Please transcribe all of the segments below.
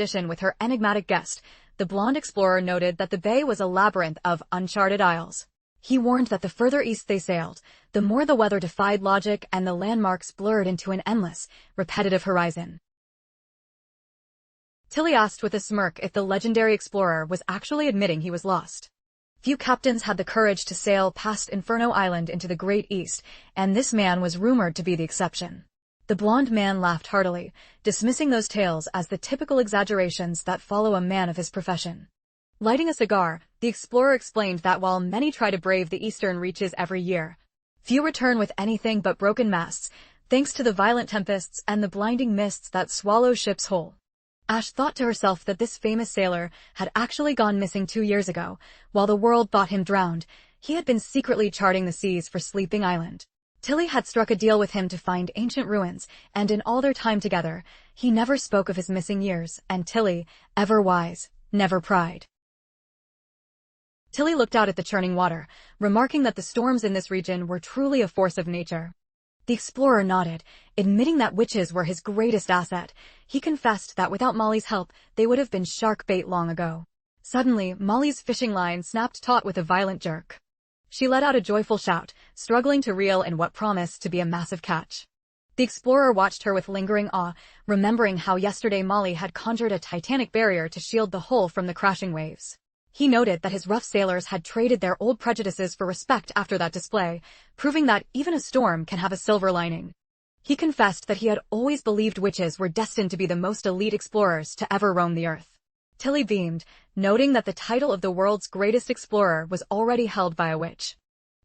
addition with her enigmatic guest, the blonde explorer noted that the bay was a labyrinth of uncharted isles. He warned that the further east they sailed, the more the weather defied logic and the landmarks blurred into an endless, repetitive horizon. Tilly asked with a smirk if the legendary explorer was actually admitting he was lost. Few captains had the courage to sail past Inferno Island into the Great East, and this man was rumored to be the exception. The blonde man laughed heartily, dismissing those tales as the typical exaggerations that follow a man of his profession. Lighting a cigar, the explorer explained that while many try to brave the eastern reaches every year, few return with anything but broken masts, thanks to the violent tempests and the blinding mists that swallow ships whole. Ash thought to herself that this famous sailor had actually gone missing 2 years ago. While the world thought him drowned, he had been secretly charting the seas for Sleeping Island. Tilly had struck a deal with him to find ancient ruins, and in all their time together, he never spoke of his missing years, and Tilly, ever wise, never pried. Tilly looked out at the churning water, remarking that the storms in this region were truly a force of nature. The explorer nodded, admitting that witches were his greatest asset. He confessed that without Molly's help, they would have been shark bait long ago. Suddenly, Molly's fishing line snapped taut with a violent jerk. She let out a joyful shout, struggling to reel in what promised to be a massive catch. The explorer watched her with lingering awe, remembering how yesterday Molly had conjured a titanic barrier to shield the hull from the crashing waves. He noted that his rough sailors had traded their old prejudices for respect after that display, proving that even a storm can have a silver lining. He confessed that he had always believed witches were destined to be the most elite explorers to ever roam the earth. Tilly beamed, noting that the title of the world's greatest explorer was already held by a witch.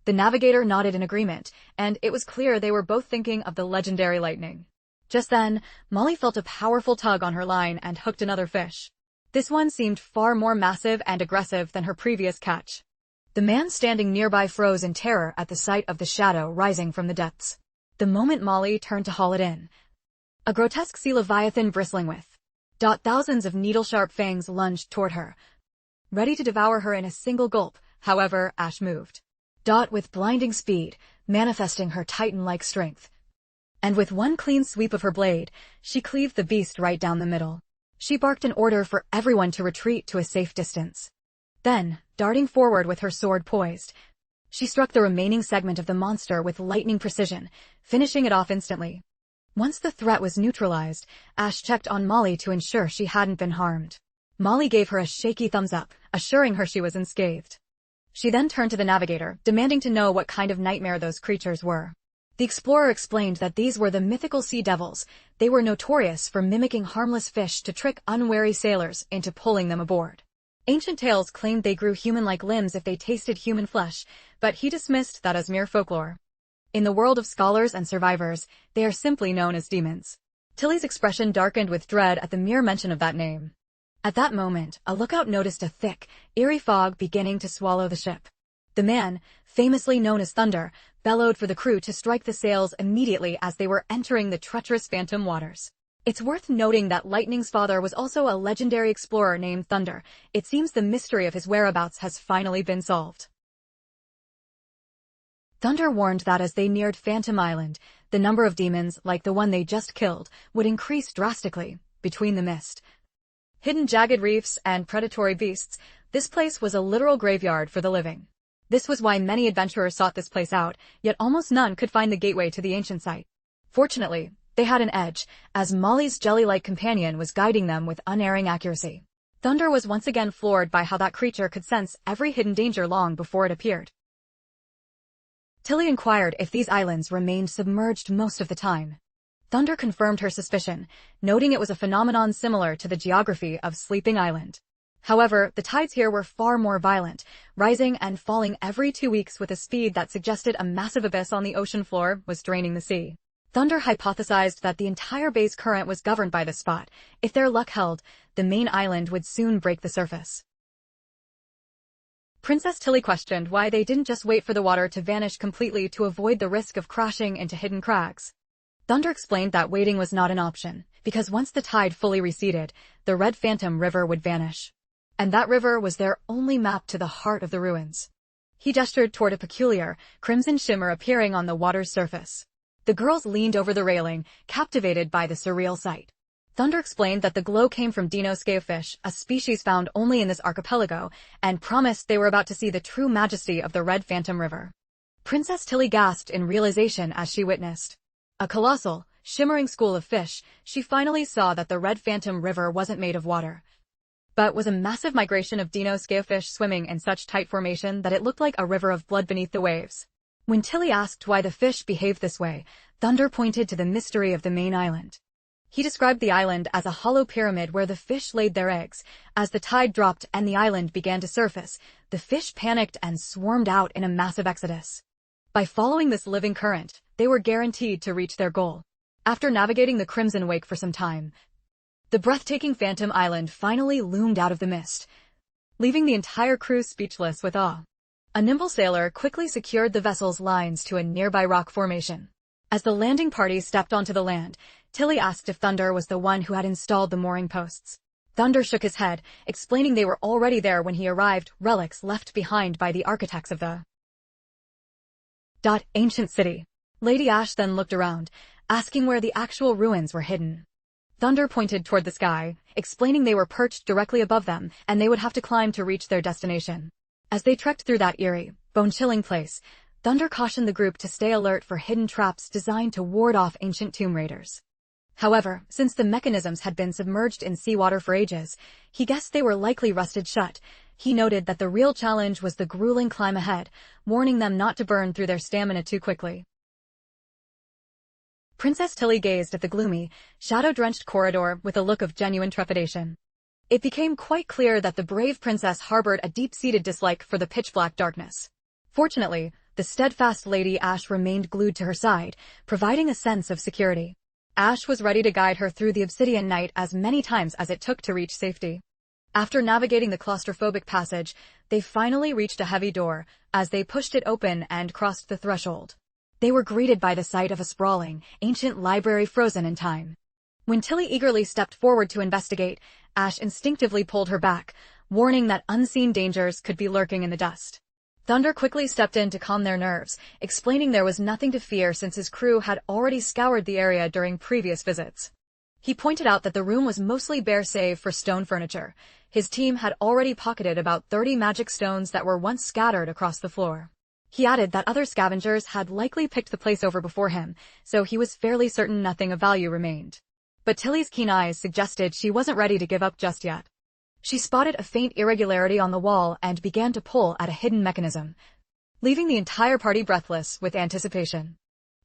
The navigator nodded in agreement, and it was clear they were both thinking of the legendary lightning. Just then, Molly felt a powerful tug on her line and hooked another fish. This one seemed far more massive and aggressive than her previous catch. The man standing nearby froze in terror at the sight of the shadow rising from the depths. The moment Molly turned to haul it in, a grotesque sea leviathan bristling with thousands of needle-sharp fangs lunged toward her, ready to devour her in a single gulp. However, Ash moved with blinding speed, manifesting her titan-like strength. And with one clean sweep of her blade, she cleaved the beast right down the middle. She barked an order for everyone to retreat to a safe distance. Then, darting forward with her sword poised, she struck the remaining segment of the monster with lightning precision, finishing it off instantly. Once the threat was neutralized, Ash checked on Molly to ensure she hadn't been harmed. Molly gave her a shaky thumbs up, assuring her she was unscathed. She then turned to the navigator, demanding to know what kind of nightmare those creatures were. The explorer explained that these were the mythical sea devils. They were notorious for mimicking harmless fish to trick unwary sailors into pulling them aboard. Ancient tales claimed they grew human-like limbs if they tasted human flesh, but he dismissed that as mere folklore. In the world of scholars and survivors, they are simply known as demons. Tilly's expression darkened with dread at the mere mention of that name. At that moment, a lookout noticed a thick, eerie fog beginning to swallow the ship. The man, famously known as Thunder, bellowed for the crew to strike the sails immediately as they were entering the treacherous phantom waters. It's worth noting that Lightning's father was also a legendary explorer named Thunder. It seems the mystery of his whereabouts has finally been solved. Thunder warned that as they neared Phantom Island, the number of demons, like the one they just killed, would increase drastically. Between the mist, hidden jagged reefs, and predatory beasts, this place was a literal graveyard for the living. This was why many adventurers sought this place out, yet almost none could find the gateway to the ancient site. Fortunately, they had an edge, as Molly's jelly-like companion was guiding them with unerring accuracy. Thunder was once again floored by how that creature could sense every hidden danger long before it appeared. Tilly inquired if these islands remained submerged most of the time. Thunder confirmed her suspicion, noting it was a phenomenon similar to the geography of Sleeping Island. However, the tides here were far more violent, rising and falling every 2 weeks with a speed that suggested a massive abyss on the ocean floor was draining the sea. Thunder hypothesized that the entire bay's current was governed by this spot. If their luck held, the main island would soon break the surface. Princess Tilly questioned why they didn't just wait for the water to vanish completely to avoid the risk of crashing into hidden crags. Thunder explained that waiting was not an option, because once the tide fully receded, the Red Phantom River would vanish. And that river was their only map to the heart of the ruins. He gestured toward a peculiar, crimson shimmer appearing on the water's surface. The girls leaned over the railing, captivated by the surreal sight. Thunder explained that the glow came from Dino scalefish, a species found only in this archipelago, and promised they were about to see the true majesty of the Red Phantom River. Princess Tilly gasped in realization as she witnessed a colossal, shimmering school of fish. She finally saw that the Red Phantom River wasn't made of water, but was a massive migration of Dino scalefish swimming in such tight formation that it looked like a river of blood beneath the waves. When Tilly asked why the fish behaved this way, Thunder pointed to the mystery of the main island. He described the island as a hollow pyramid where the fish laid their eggs. As the tide dropped and the island began to surface, the fish panicked and swarmed out in a massive exodus. By following this living current, they were guaranteed to reach their goal. After navigating the Crimson Wake for some time, the breathtaking Phantom Island finally loomed out of the mist, leaving the entire crew speechless with awe. A nimble sailor quickly secured the vessel's lines to a nearby rock formation. As the landing party stepped onto the land, Tilly asked if Thunder was the one who had installed the mooring posts. Thunder shook his head, explaining they were already there when he arrived, relics left behind by the architects of the ancient city. Lady Ash then looked around, asking where the actual ruins were hidden. Thunder pointed toward the sky, explaining they were perched directly above them and they would have to climb to reach their destination. As they trekked through that eerie, bone-chilling place, Thunder cautioned the group to stay alert for hidden traps designed to ward off ancient tomb raiders. However, since the mechanisms had been submerged in seawater for ages, he guessed they were likely rusted shut. He noted that the real challenge was the grueling climb ahead, warning them not to burn through their stamina too quickly. Princess Tilly gazed at the gloomy, shadow-drenched corridor with a look of genuine trepidation. It became quite clear that the brave princess harbored a deep-seated dislike for the pitch-black darkness. Fortunately, the steadfast Lady Ash remained glued to her side, providing a sense of security. Ash was ready to guide her through the obsidian night as many times as it took to reach safety. After navigating the claustrophobic passage, they finally reached a heavy door. As they pushed it open and crossed the threshold, they were greeted by the sight of a sprawling, ancient library frozen in time. When Tilly eagerly stepped forward to investigate, Ash instinctively pulled her back, warning that unseen dangers could be lurking in the dust. Thunder quickly stepped in to calm their nerves, explaining there was nothing to fear since his crew had already scoured the area during previous visits. He pointed out that the room was mostly bare save for stone furniture. His team had already pocketed about 30 magic stones that were once scattered across the floor. He added that other scavengers had likely picked the place over before him, so he was fairly certain nothing of value remained. But Tilly's keen eyes suggested she wasn't ready to give up just yet. She spotted a faint irregularity on the wall and began to pull at a hidden mechanism, leaving the entire party breathless with anticipation.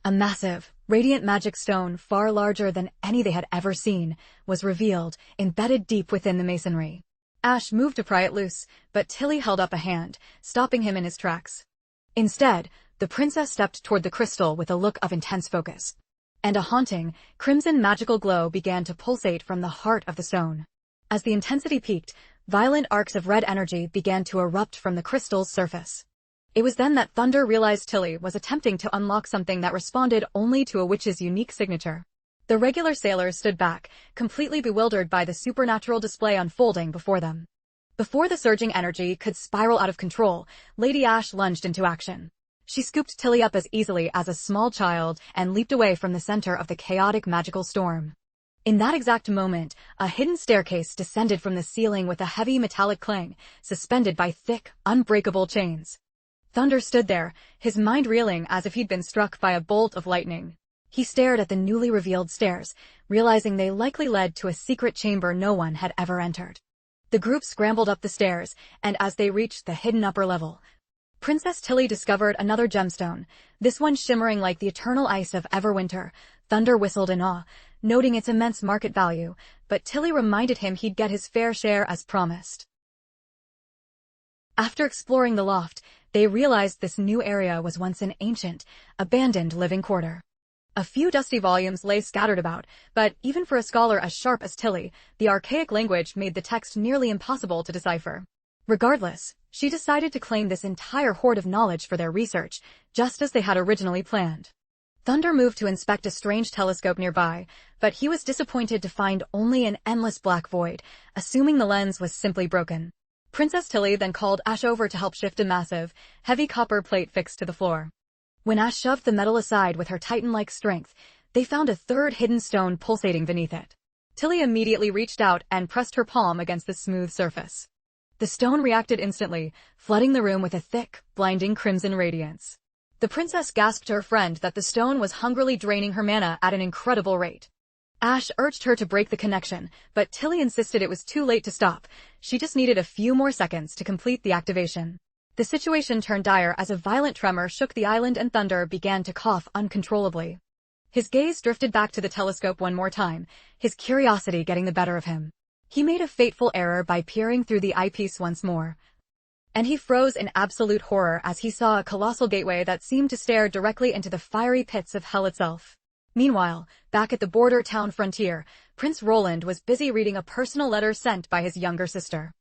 A massive, radiant magic stone, far larger than any they had ever seen, was revealed, embedded deep within the masonry. Ash moved to pry it loose, but Tilly held up a hand, stopping him in his tracks. Instead, the princess stepped toward the crystal with a look of intense focus, and a haunting, crimson magical glow began to pulsate from the heart of the stone. As the intensity peaked, violent arcs of red energy began to erupt from the crystal's surface. It was then that Thunder realized Tilly was attempting to unlock something that responded only to a witch's unique signature. The regular sailors stood back, completely bewildered by the supernatural display unfolding before them. Before the surging energy could spiral out of control, Lady Ash lunged into action. She scooped Tilly up as easily as a small child and leaped away from the center of the chaotic magical storm. In that exact moment, a hidden staircase descended from the ceiling with a heavy metallic clang, suspended by thick, unbreakable chains. Thunder stood there, his mind reeling as if he'd been struck by a bolt of lightning. He stared at the newly revealed stairs, realizing they likely led to a secret chamber no one had ever entered. The group scrambled up the stairs, and as they reached the hidden upper level, Princess Tilly discovered another gemstone, this one shimmering like the eternal ice of Everwinter. Thunder whistled in awe, noting its immense market value, but Tilly reminded him he'd get his fair share as promised. After exploring the loft, they realized this new area was once an ancient, abandoned living quarter. A few dusty volumes lay scattered about, but even for a scholar as sharp as Tilly, the archaic language made the text nearly impossible to decipher. Regardless, she decided to claim this entire hoard of knowledge for their research, just as they had originally planned. Thunder moved to inspect a strange telescope nearby, but he was disappointed to find only an endless black void, assuming the lens was simply broken. Princess Tilly then called Ash over to help shift a massive, heavy copper plate fixed to the floor. When Ash shoved the metal aside with her titan-like strength, they found a third hidden stone pulsating beneath it. Tilly immediately reached out and pressed her palm against the smooth surface. The stone reacted instantly, flooding the room with a thick, blinding crimson radiance. The princess gasped to her friend that the stone was hungrily draining her mana at an incredible rate. Ash urged her to break the connection, but Tilly insisted it was too late to stop. She just needed a few more seconds to complete the activation. The situation turned dire as a violent tremor shook the island and Thunder began to cough uncontrollably. His gaze drifted back to the telescope one more time, his curiosity getting the better of him. He made a fateful error by peering through the eyepiece once more. And he froze in absolute horror as he saw a colossal gateway that seemed to stare directly into the fiery pits of hell itself. Meanwhile, back at the border town frontier, Prince Roland was busy reading a personal letter sent by his younger sister.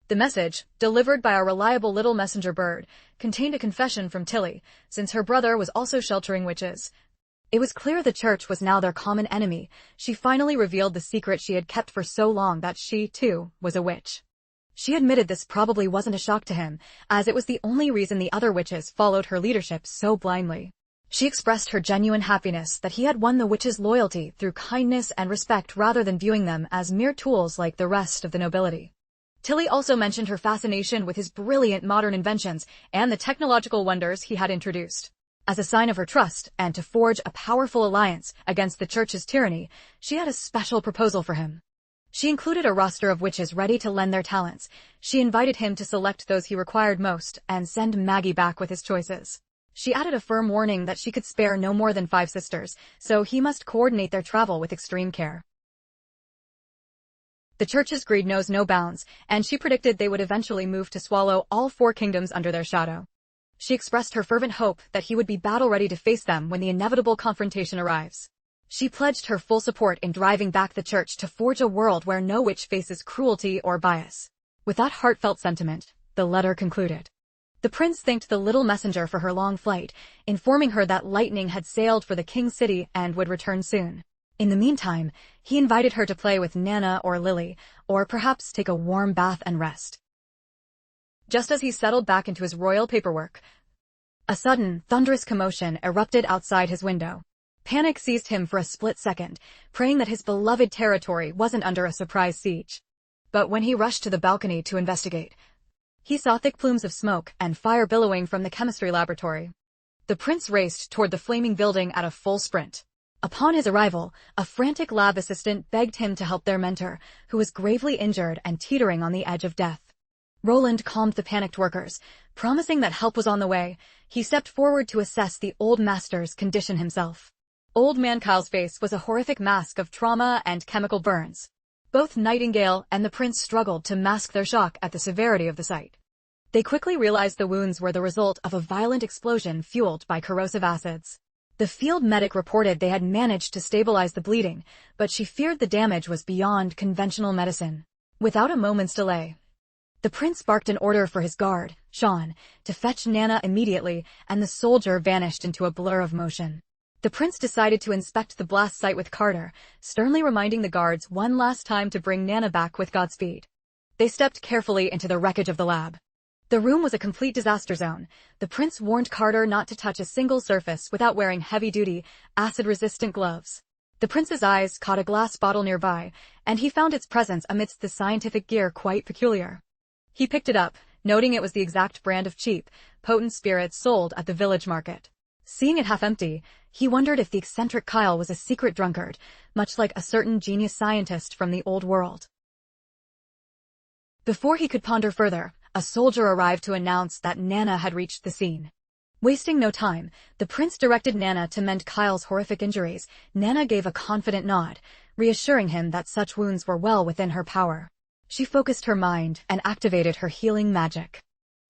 The message, delivered by a reliable little messenger bird, contained a confession from Tilly, since her brother was also sheltering witches. It was clear the church was now their common enemy. She finally revealed the secret she had kept for so long, that she, too, was a witch. She admitted this probably wasn't a shock to him, as it was the only reason the other witches followed her leadership so blindly. She expressed her genuine happiness that he had won the witches' loyalty through kindness and respect rather than viewing them as mere tools like the rest of the nobility. Tilly also mentioned her fascination with his brilliant modern inventions and the technological wonders he had introduced. As a sign of her trust and to forge a powerful alliance against the church's tyranny, she had a special proposal for him. She included a roster of witches ready to lend their talents. She invited him to select those he required most and send Maggie back with his choices. She added a firm warning that she could spare no more than 5 sisters, so he must coordinate their travel with extreme care. The church's greed knows no bounds, and she predicted they would eventually move to swallow all 4 kingdoms under their shadow. She expressed her fervent hope that he would be battle-ready to face them when the inevitable confrontation arrives. She pledged her full support in driving back the church to forge a world where no witch faces cruelty or bias. With that heartfelt sentiment, the letter concluded. The prince thanked the little messenger for her long flight, informing her that lightning had sailed for the king's city and would return soon. In the meantime, he invited her to play with Nana or Lily, or perhaps take a warm bath and rest. Just as he settled back into his royal paperwork, a sudden, thunderous commotion erupted outside his window. Panic seized him for a split second, praying that his beloved territory wasn't under a surprise siege. But when he rushed to the balcony to investigate, he saw thick plumes of smoke and fire billowing from the chemistry laboratory. The prince raced toward the flaming building at a full sprint. Upon his arrival, a frantic lab assistant begged him to help their mentor, who was gravely injured and teetering on the edge of death. Roland calmed the panicked workers, promising that help was on the way. He stepped forward to assess the old master's condition himself. Old Man Kyle's face was a horrific mask of trauma and chemical burns. Both Nightingale and the prince struggled to mask their shock at the severity of the sight. They quickly realized the wounds were the result of a violent explosion fueled by corrosive acids. The field medic reported they had managed to stabilize the bleeding, but she feared the damage was beyond conventional medicine. Without a moment's delay, the prince barked an order for his guard, Sean, to fetch Nana immediately, and the soldier vanished into a blur of motion. The prince decided to inspect the blast site with Carter, sternly reminding the guards one last time to bring Nana back with Godspeed. They stepped carefully into the wreckage of the lab. The room was a complete disaster zone. The prince warned Carter not to touch a single surface without wearing heavy-duty, acid-resistant gloves. The prince's eyes caught a glass bottle nearby, and he found its presence amidst the scientific gear quite peculiar. He picked it up, noting it was the exact brand of cheap, potent spirits sold at the village market. Seeing it half empty, he wondered if the eccentric Kyle was a secret drunkard, much like a certain genius scientist from the old world. Before he could ponder further, a soldier arrived to announce that Nana had reached the scene. Wasting no time, the prince directed Nana to mend Kyle's horrific injuries. Nana gave a confident nod, reassuring him that such wounds were well within her power. She focused her mind and activated her healing magic.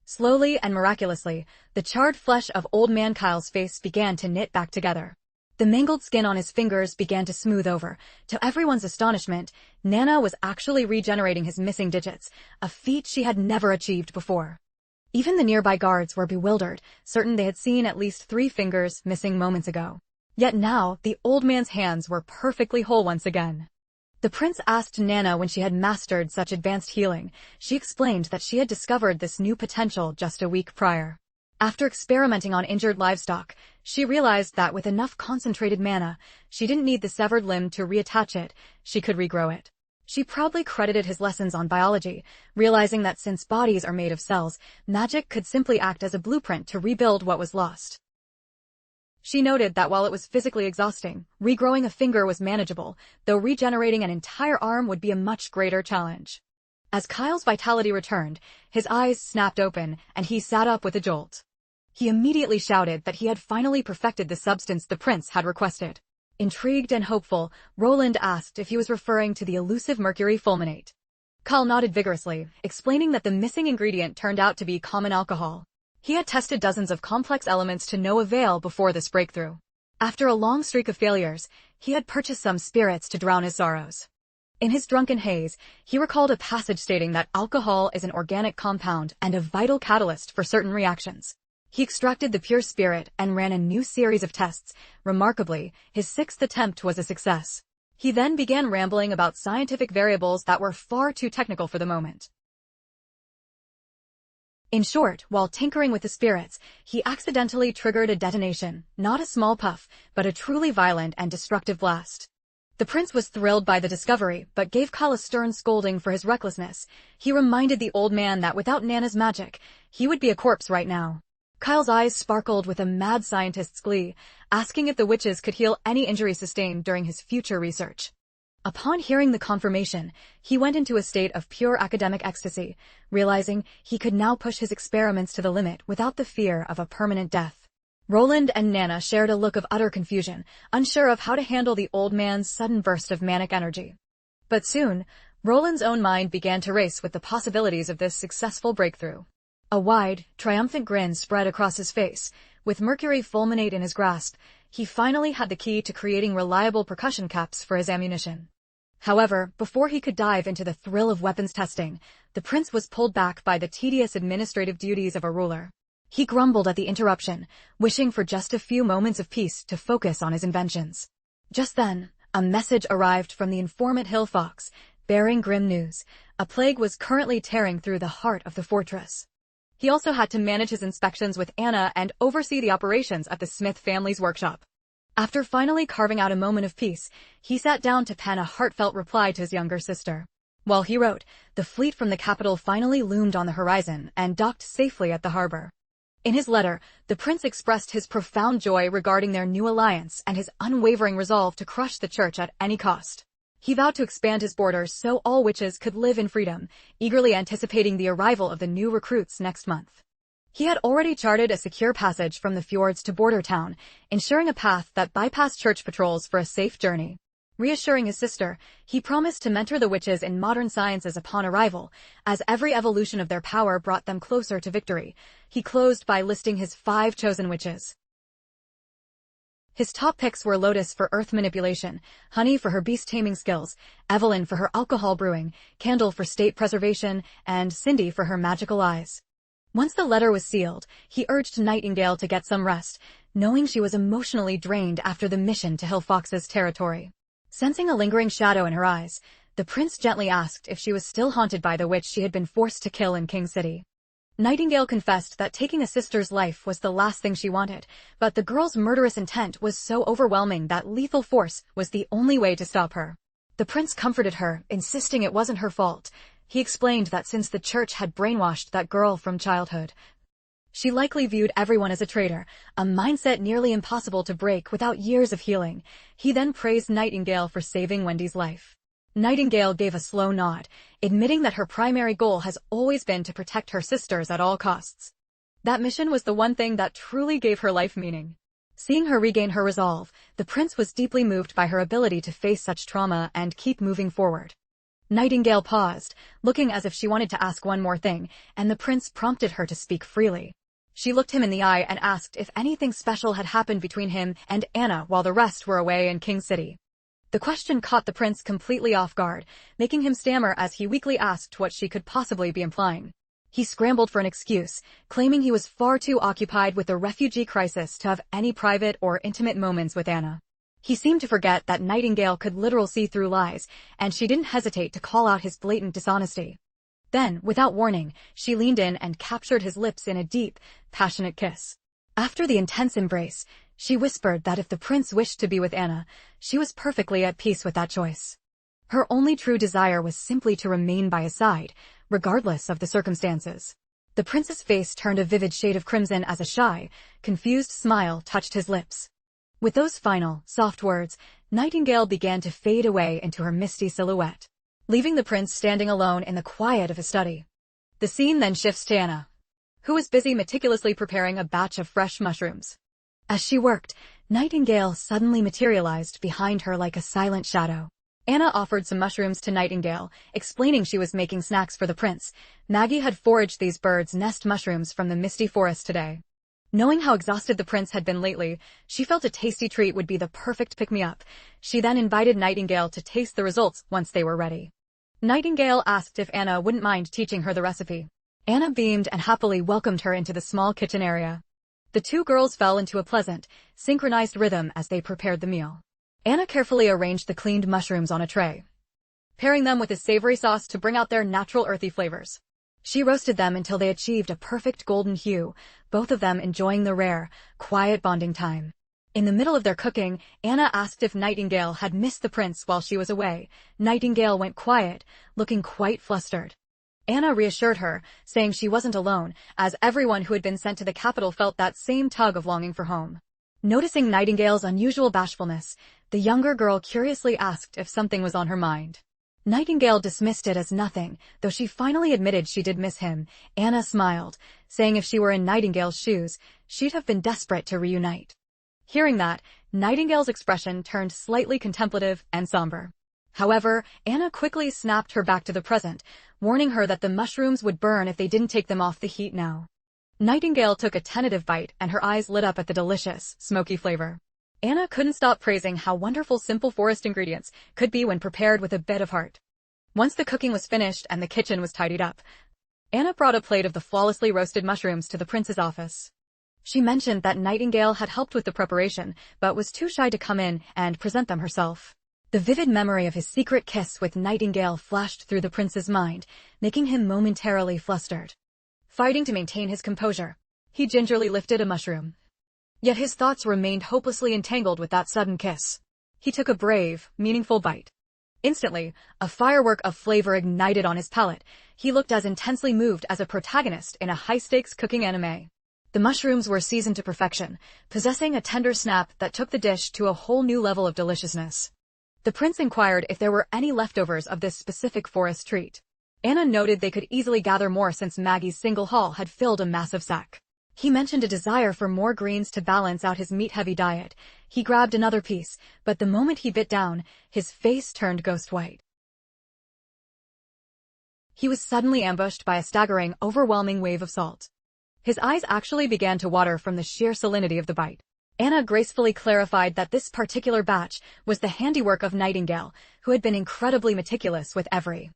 Slowly and miraculously, the charred flesh of Old Man Kyle's face began to knit back together. The mangled skin on his fingers began to smooth over. To everyone's astonishment, Nana was actually regenerating his missing digits, a feat she had never achieved before. Even the nearby guards were bewildered, certain they had seen at least 3 fingers missing moments ago. Yet now, the old man's hands were perfectly whole once again. The prince asked Nana when she had mastered such advanced healing. She explained that she had discovered this new potential just a week prior. After experimenting on injured livestock, she realized that with enough concentrated mana, she didn't need the severed limb to reattach it, she could regrow it. She proudly credited his lessons on biology, realizing that since bodies are made of cells, magic could simply act as a blueprint to rebuild what was lost. She noted that while it was physically exhausting, regrowing a finger was manageable, though regenerating an entire arm would be a much greater challenge. As Kyle's vitality returned, his eyes snapped open, and he sat up with a jolt. He immediately shouted that he had finally perfected the substance the prince had requested. Intrigued and hopeful, Roland asked if he was referring to the elusive mercury fulminate. Kyle nodded vigorously, explaining that the missing ingredient turned out to be common alcohol. He had tested dozens of complex elements to no avail before this breakthrough. After a long streak of failures, he had purchased some spirits to drown his sorrows. In his drunken haze, he recalled a passage stating that alcohol is an organic compound and a vital catalyst for certain reactions. He extracted the pure spirit and ran a new series of tests. Remarkably, his 6th attempt was a success. He then began rambling about scientific variables that were far too technical for the moment. In short, while tinkering with the spirits, he accidentally triggered a detonation, not a small puff, but a truly violent and destructive blast. The prince was thrilled by the discovery, but gave Kyle a stern scolding for his recklessness. He reminded the old man that without Nana's magic, he would be a corpse right now. Kyle's eyes sparkled with a mad scientist's glee, asking if the witches could heal any injury sustained during his future research. Upon hearing the confirmation, he went into a state of pure academic ecstasy, realizing he could now push his experiments to the limit without the fear of a permanent death. Roland and Nana shared a look of utter confusion, unsure of how to handle the old man's sudden burst of manic energy. But soon, Roland's own mind began to race with the possibilities of this successful breakthrough. A wide, triumphant grin spread across his face. With mercury fulminate in his grasp, he finally had the key to creating reliable percussion caps for his ammunition. However, before he could dive into the thrill of weapons testing, the prince was pulled back by the tedious administrative duties of a ruler. He grumbled at the interruption, wishing for just a few moments of peace to focus on his inventions. Just then, a message arrived from the informant Hill Fox, bearing grim news. A plague was currently tearing through the heart of the fortress. He also had to manage his inspections with Anna and oversee the operations at the Smith family's workshop. After finally carving out a moment of peace, he sat down to pen a heartfelt reply to his younger sister. While he wrote, the fleet from the capital finally loomed on the horizon and docked safely at the harbor. In his letter, the prince expressed his profound joy regarding their new alliance and his unwavering resolve to crush the church at any cost. He vowed to expand his borders so all witches could live in freedom, eagerly anticipating the arrival of the new recruits next month. He had already charted a secure passage from the fjords to border town, ensuring a path that bypassed church patrols for a safe journey. Reassuring his sister, he promised to mentor the witches in modern sciences upon arrival, as every evolution of their power brought them closer to victory. He closed by listing his 5 chosen witches. His top picks were Lotus for earth manipulation, Honey for her beast-taming skills, Evelyn for her alcohol brewing, Candle for state preservation, and Cindy for her magical eyes. Once the letter was sealed, he urged Nightingale to get some rest, knowing she was emotionally drained after the mission to Hill Fox's territory. Sensing a lingering shadow in her eyes, the prince gently asked if she was still haunted by the witch she had been forced to kill in King City. Nightingale confessed that taking a sister's life was the last thing she wanted, but the girl's murderous intent was so overwhelming that lethal force was the only way to stop her. The prince comforted her, insisting it wasn't her fault. He explained that since the church had brainwashed that girl from childhood, she likely viewed everyone as a traitor, a mindset nearly impossible to break without years of healing. He then praised Nightingale for saving Wendy's life. Nightingale gave a slow nod, admitting that her primary goal has always been to protect her sisters at all costs. That mission was the one thing that truly gave her life meaning. Seeing her regain her resolve, the prince was deeply moved by her ability to face such trauma and keep moving forward. Nightingale paused, looking as if she wanted to ask one more thing, and the prince prompted her to speak freely. She looked him in the eye and asked if anything special had happened between him and Anna while the rest were away in King City. The question caught the prince completely off guard, making him stammer as he weakly asked what she could possibly be implying. He scrambled for an excuse, claiming he was far too occupied with the refugee crisis to have any private or intimate moments with Anna. He seemed to forget that Nightingale could literally see through lies, and she didn't hesitate to call out his blatant dishonesty. Then, without warning, she leaned in and captured his lips in a deep, passionate kiss. After the intense embrace, she whispered that if the prince wished to be with Anna, she was perfectly at peace with that choice. Her only true desire was simply to remain by his side, regardless of the circumstances. The prince's face turned a vivid shade of crimson as a shy, confused smile touched his lips. With those final, soft words, Nightingale began to fade away into her misty silhouette, leaving the prince standing alone in the quiet of his study. The scene then shifts to Anna, who was busy meticulously preparing a batch of fresh mushrooms. As she worked, Nightingale suddenly materialized behind her like a silent shadow. Anna offered some mushrooms to Nightingale, explaining she was making snacks for the prince. Maggie had foraged these birds' nest mushrooms from the misty forest today. Knowing how exhausted the prince had been lately, she felt a tasty treat would be the perfect pick-me-up. She then invited Nightingale to taste the results once they were ready. Nightingale asked if Anna wouldn't mind teaching her the recipe. Anna beamed and happily welcomed her into the small kitchen area. The two girls fell into a pleasant, synchronized rhythm as they prepared the meal. Anna carefully arranged the cleaned mushrooms on a tray, pairing them with a savory sauce to bring out their natural earthy flavors. She roasted them until they achieved a perfect golden hue, both of them enjoying the rare, quiet bonding time. In the middle of their cooking, Anna asked if Nightingale had missed the prince while she was away. Nightingale went quiet, looking quite flustered. Anna reassured her, saying she wasn't alone, as everyone who had been sent to the capital felt that same tug of longing for home. Noticing Nightingale's unusual bashfulness, the younger girl curiously asked if something was on her mind. Nightingale dismissed it as nothing, though she finally admitted she did miss him. Anna smiled, saying if she were in Nightingale's shoes, she'd have been desperate to reunite. Hearing that, Nightingale's expression turned slightly contemplative and somber. However, Anna quickly snapped her back to the present, warning her that the mushrooms would burn if they didn't take them off the heat now. Nightingale took a tentative bite and her eyes lit up at the delicious, smoky flavor. Anna couldn't stop praising how wonderful simple forest ingredients could be when prepared with a bit of heart. Once the cooking was finished and the kitchen was tidied up, Anna brought a plate of the flawlessly roasted mushrooms to the prince's office. She mentioned that Nightingale had helped with the preparation, but was too shy to come in and present them herself. The vivid memory of his secret kiss with Nightingale flashed through the prince's mind, making him momentarily flustered. Fighting to maintain his composure, he gingerly lifted a mushroom. Yet his thoughts remained hopelessly entangled with that sudden kiss. He took a brave, meaningful bite. Instantly, a firework of flavor ignited on his palate. He looked as intensely moved as a protagonist in a high-stakes cooking anime. The mushrooms were seasoned to perfection, possessing a tender snap that took the dish to a whole new level of deliciousness. The prince inquired if there were any leftovers of this specific forest treat. Anna noted they could easily gather more since Maggie's single haul had filled a massive sack. He mentioned a desire for more greens to balance out his meat-heavy diet. He grabbed another piece, but the moment he bit down, his face turned ghost white. He was suddenly ambushed by a staggering, overwhelming wave of salt. His eyes actually began to water from the sheer salinity of the bite. Anna gracefully clarified that this particular batch was the handiwork of Nightingale, who had been incredibly meticulous with every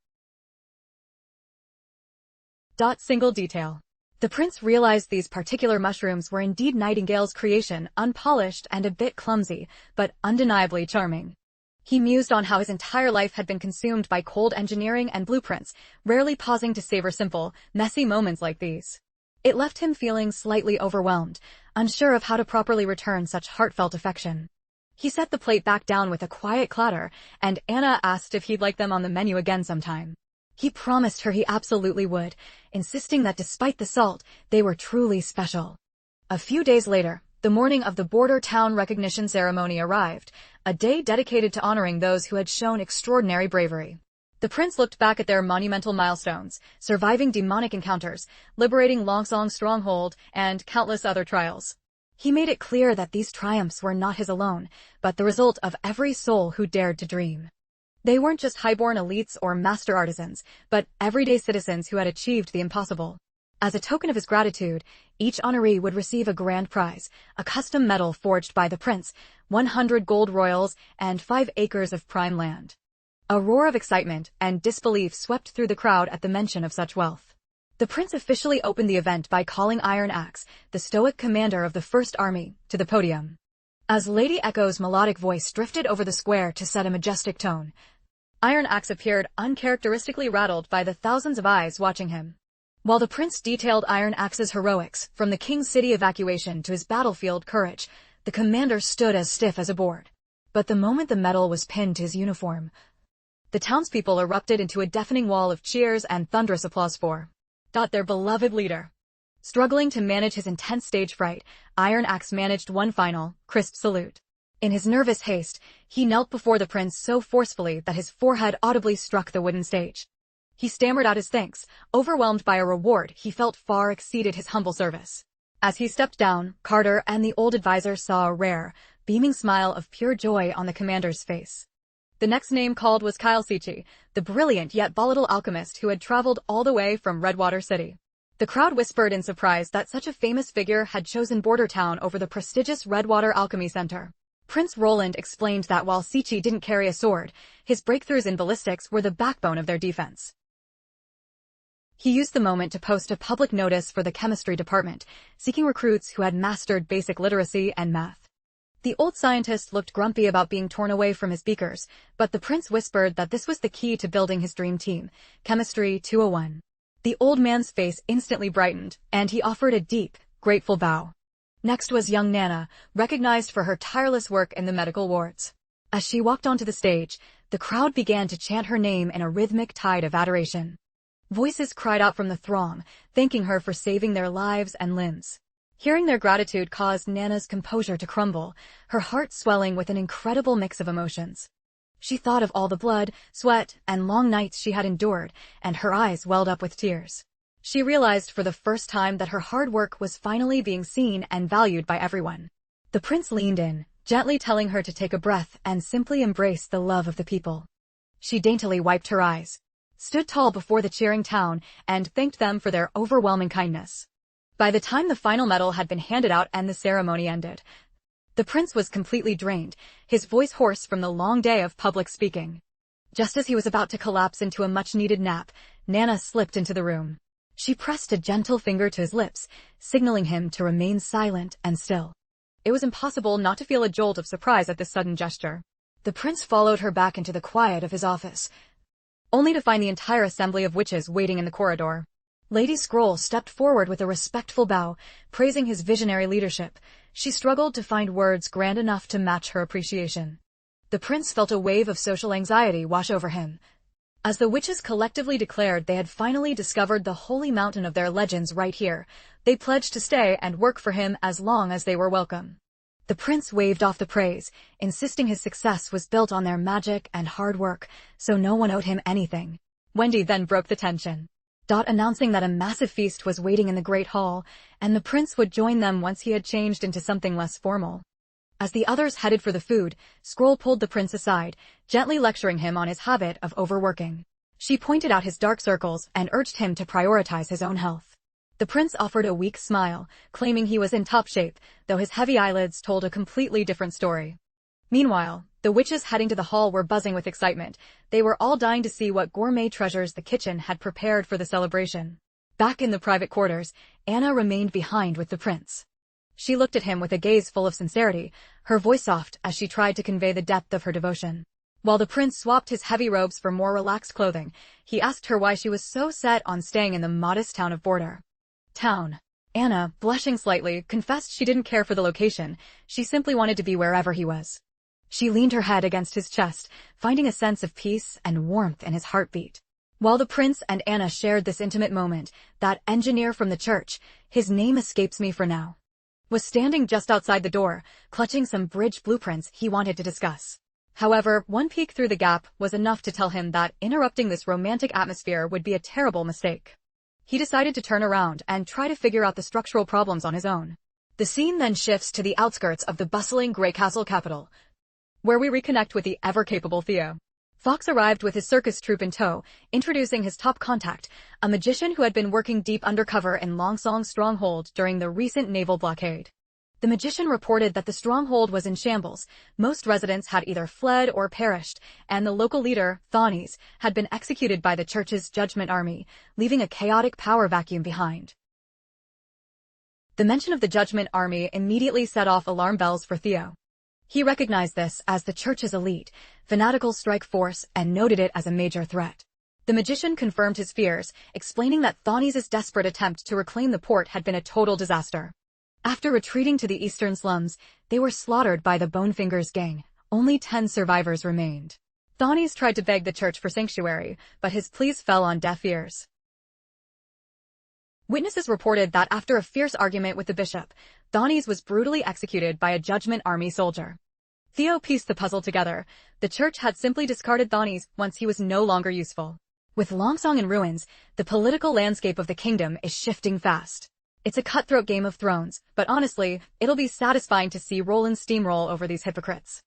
single detail. The prince realized these particular mushrooms were indeed Nightingale's creation, unpolished and a bit clumsy, but undeniably charming. He mused on how his entire life had been consumed by cold engineering and blueprints, rarely pausing to savor simple, messy moments like these. It left him feeling slightly overwhelmed, unsure of how to properly return such heartfelt affection. He set the plate back down with a quiet clatter, and Anna asked if he'd like them on the menu again sometime. He promised her he absolutely would, insisting that despite the salt, they were truly special. A few days later, the morning of the border town recognition ceremony arrived, a day dedicated to honoring those who had shown extraordinary bravery. The prince looked back at their monumental milestones, surviving demonic encounters, liberating Longsong Stronghold, and countless other trials. He made it clear that these triumphs were not his alone, but the result of every soul who dared to dream. They weren't just highborn elites or master artisans, but everyday citizens who had achieved the impossible. As a token of his gratitude, each honoree would receive a grand prize, a custom medal forged by the prince, 100 gold royals, and 5 acres of prime land. A roar of excitement and disbelief swept through the crowd at the mention of such wealth. The prince officially opened the event by calling Iron Axe, the stoic commander of the First Army, to the podium. As Lady Echo's melodic voice drifted over the square to set a majestic tone, Iron Axe appeared uncharacteristically rattled by the thousands of eyes watching him. While the prince detailed Iron Axe's heroics, from the king's city evacuation to his battlefield courage, the commander stood as stiff as a board. But the moment the medal was pinned to his uniform, the townspeople erupted into a deafening wall of cheers and thunderous applause for their beloved leader. Struggling to manage his intense stage fright, Iron Axe managed one final, crisp salute. In his nervous haste, he knelt before the prince so forcefully that his forehead audibly struck the wooden stage. He stammered out his thanks, overwhelmed by a reward he felt far exceeded his humble service. As he stepped down, Carter and the old advisor saw a rare, beaming smile of pure joy on the commander's face. The next name called was Kyle Sichi, the brilliant yet volatile alchemist who had traveled all the way from Redwater City. The crowd whispered in surprise that such a famous figure had chosen Border Town over the prestigious Redwater Alchemy Center. Prince Roland explained that while Sichi didn't carry a sword, his breakthroughs in ballistics were the backbone of their defense. He used the moment to post a public notice for the chemistry department, seeking recruits who had mastered basic literacy and math. The old scientist looked grumpy about being torn away from his beakers, but the prince whispered that this was the key to building his dream team, Chemistry 201. The old man's face instantly brightened, and he offered a deep, grateful bow. Next was young Nana, recognized for her tireless work in the medical wards. As she walked onto the stage, the crowd began to chant her name in a rhythmic tide of adoration. Voices cried out from the throng, thanking her for saving their lives and limbs. Hearing their gratitude caused Nana's composure to crumble, her heart swelling with an incredible mix of emotions. She thought of all the blood, sweat, and long nights she had endured, and her eyes welled up with tears. She realized for the first time that her hard work was finally being seen and valued by everyone. The prince leaned in, gently telling her to take a breath and simply embrace the love of the people. She daintily wiped her eyes, stood tall before the cheering town, and thanked them for their overwhelming kindness. By the time the final medal had been handed out and the ceremony ended, the prince was completely drained, his voice hoarse from the long day of public speaking. Just as he was about to collapse into a much-needed nap, Nana slipped into the room. She pressed a gentle finger to his lips, signaling him to remain silent and still. It was impossible not to feel a jolt of surprise at this sudden gesture. The prince followed her back into the quiet of his office, only to find the entire assembly of witches waiting in the corridor. Lady Scroll stepped forward with a respectful bow, praising his visionary leadership. She struggled to find words grand enough to match her appreciation. The prince felt a wave of social anxiety wash over him. As the witches collectively declared they had finally discovered the holy mountain of their legends right here, they pledged to stay and work for him as long as they were welcome. The prince waved off the praise, insisting his success was built on their magic and hard work, so no one owed him anything. Wendy then broke the tension, announcing that a massive feast was waiting in the Great Hall, and the prince would join them once he had changed into something less formal. As the others headed for the food, Scroll pulled the prince aside, gently lecturing him on his habit of overworking. She pointed out his dark circles and urged him to prioritize his own health. The prince offered a weak smile, claiming he was in top shape, though his heavy eyelids told a completely different story. Meanwhile, the witches heading to the hall were buzzing with excitement. They were all dying to see what gourmet treasures the kitchen had prepared for the celebration. Back in the private quarters, Anna remained behind with the prince. She looked at him with a gaze full of sincerity, her voice soft as she tried to convey the depth of her devotion. While the prince swapped his heavy robes for more relaxed clothing, he asked her why she was so set on staying in the modest town of Border Town. Anna, blushing slightly, confessed she didn't care for the location, she simply wanted to be wherever he was. She leaned her head against his chest, finding a sense of peace and warmth in his heartbeat. While the prince and Anna shared this intimate moment, that engineer from the church, his name escapes me for now, was standing just outside the door, clutching some bridge blueprints he wanted to discuss. However, one peek through the gap was enough to tell him that interrupting this romantic atmosphere would be a terrible mistake. He decided to turn around and try to figure out the structural problems on his own. The scene then shifts to the outskirts of the bustling Grey Castle capital, where we reconnect with the ever-capable Theo. Fox arrived with his circus troupe in tow, introducing his top contact, a magician who had been working deep undercover in Longsong's stronghold during the recent naval blockade. The magician reported that the stronghold was in shambles, most residents had either fled or perished, and the local leader, Thawnes, had been executed by the church's judgment army, leaving a chaotic power vacuum behind. The mention of the judgment army immediately set off alarm bells for Theo. He recognized this as the church's elite, fanatical strike force and noted it as a major threat. The magician confirmed his fears, explaining that Thawne's desperate attempt to reclaim the port had been a total disaster. After retreating to the eastern slums, they were slaughtered by the Bonefingers gang. Only 10 survivors remained. Thawne tried to beg the church for sanctuary, but his pleas fell on deaf ears. Witnesses reported that after a fierce argument with the bishop, Thawne was brutally executed by a Judgment Army soldier. Theo pieced the puzzle together. The church had simply discarded Thawne once he was no longer useful. With Longsong in ruins, the political landscape of the kingdom is shifting fast. It's a cutthroat Game of Thrones, but honestly, it'll be satisfying to see Roland steamroll over these hypocrites.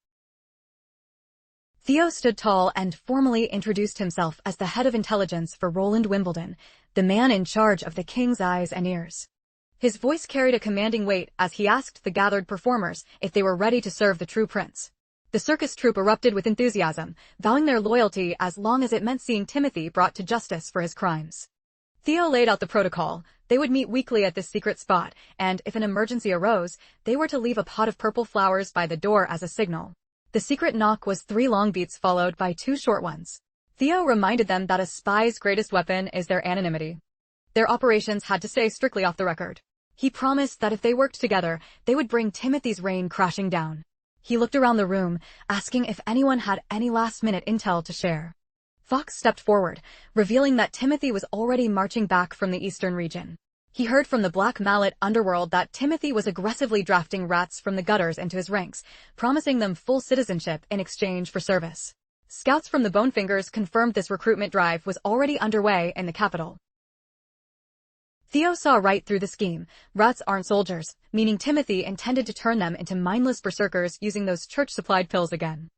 Theo stood tall and formally introduced himself as the head of intelligence for Roland Wimbledon, the man in charge of the king's eyes and ears. His voice carried a commanding weight as he asked the gathered performers if they were ready to serve the true prince. The circus troupe erupted with enthusiasm, vowing their loyalty as long as it meant seeing Timothy brought to justice for his crimes. Theo laid out the protocol. They would meet weekly at this secret spot, and if an emergency arose, they were to leave a pot of purple flowers by the door as a signal. The secret knock was 3 long beats followed by 2 short ones. Theo reminded them that a spy's greatest weapon is their anonymity. Their operations had to stay strictly off the record. He promised that if they worked together, they would bring Timothy's reign crashing down. He looked around the room, asking if anyone had any last-minute intel to share. Fox stepped forward, revealing that Timothy was already marching back from the eastern region. He heard from the Black Mallet underworld that Timothy was aggressively drafting rats from the gutters into his ranks, promising them full citizenship in exchange for service. Scouts from the Bonefingers confirmed this recruitment drive was already underway in the capital. Theo saw right through the scheme. Rats aren't soldiers, meaning Timothy intended to turn them into mindless berserkers using those church-supplied pills again.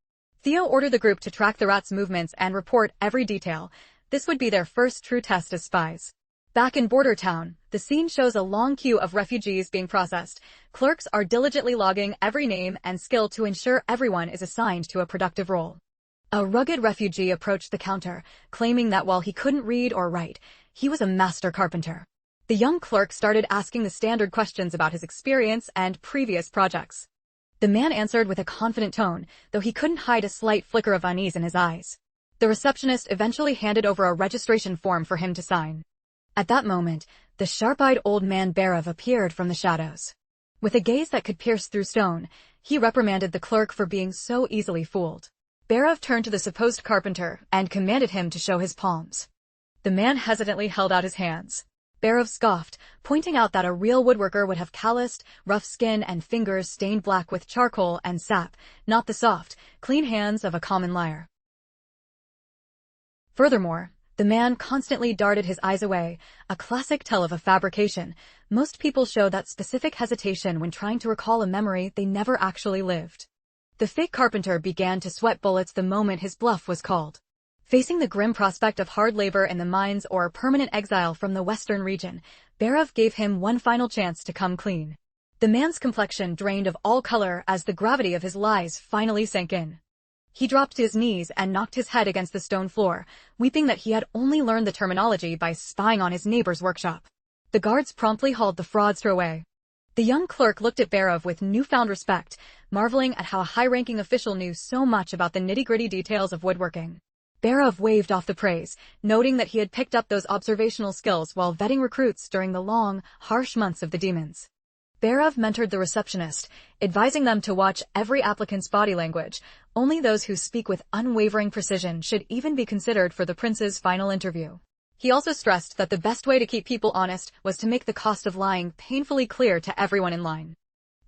Theo ordered the group to track the rats' movements and report every detail. This would be their first true test as spies. Back in Border Town, the scene shows a long queue of refugees being processed. Clerks are diligently logging every name and skill to ensure everyone is assigned to a productive role. A rugged refugee approached the counter, claiming that while he couldn't read or write, he was a master carpenter. The young clerk started asking the standard questions about his experience and previous projects. The man answered with a confident tone, though he couldn't hide a slight flicker of unease in his eyes. The receptionist eventually handed over a registration form for him to sign. At that moment, the sharp-eyed old man Barav appeared from the shadows. With a gaze that could pierce through stone, he reprimanded the clerk for being so easily fooled. Barav turned to the supposed carpenter and commanded him to show his palms. The man hesitantly held out his hands. Barav scoffed, pointing out that a real woodworker would have calloused, rough skin and fingers stained black with charcoal and sap, not the soft, clean hands of a common liar. Furthermore, the man constantly darted his eyes away, a classic tell of a fabrication. Most people show that specific hesitation when trying to recall a memory they never actually lived. The fake carpenter began to sweat bullets the moment his bluff was called. Facing the grim prospect of hard labor in the mines or permanent exile from the western region, Barav gave him one final chance to come clean. The man's complexion drained of all color as the gravity of his lies finally sank in. He dropped to his knees and knocked his head against the stone floor, weeping that he had only learned the terminology by spying on his neighbor's workshop. The guards promptly hauled the fraudster away. The young clerk looked at Barav with newfound respect, marveling at how a high-ranking official knew so much about the nitty-gritty details of woodworking. Barav waved off the praise, noting that he had picked up those observational skills while vetting recruits during the long, harsh months of the demons. Barav mentored the receptionist, advising them to watch every applicant's body language. Only those who speak with unwavering precision should even be considered for the prince's final interview. He also stressed that the best way to keep people honest was to make the cost of lying painfully clear to everyone in line.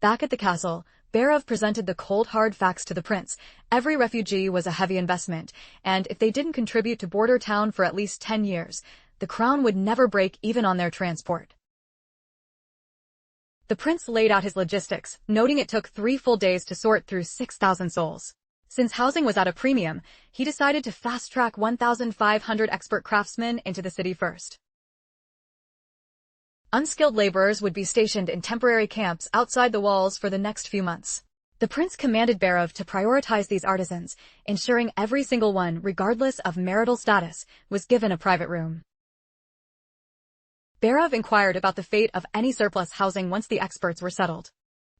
Back at the castle, Barav presented the cold hard facts to the prince. Every refugee was a heavy investment, and if they didn't contribute to Border Town for at least 10 years, the crown would never break even on their transport. The prince laid out his logistics, noting it took 3 full days to sort through 6,000 souls. Since housing was at a premium, he decided to fast-track 1,500 expert craftsmen into the city first. Unskilled laborers would be stationed in temporary camps outside the walls for the next few months. The prince commanded Barav to prioritize these artisans, ensuring every single one, regardless of marital status, was given a private room. Barav inquired about the fate of any surplus housing once the experts were settled.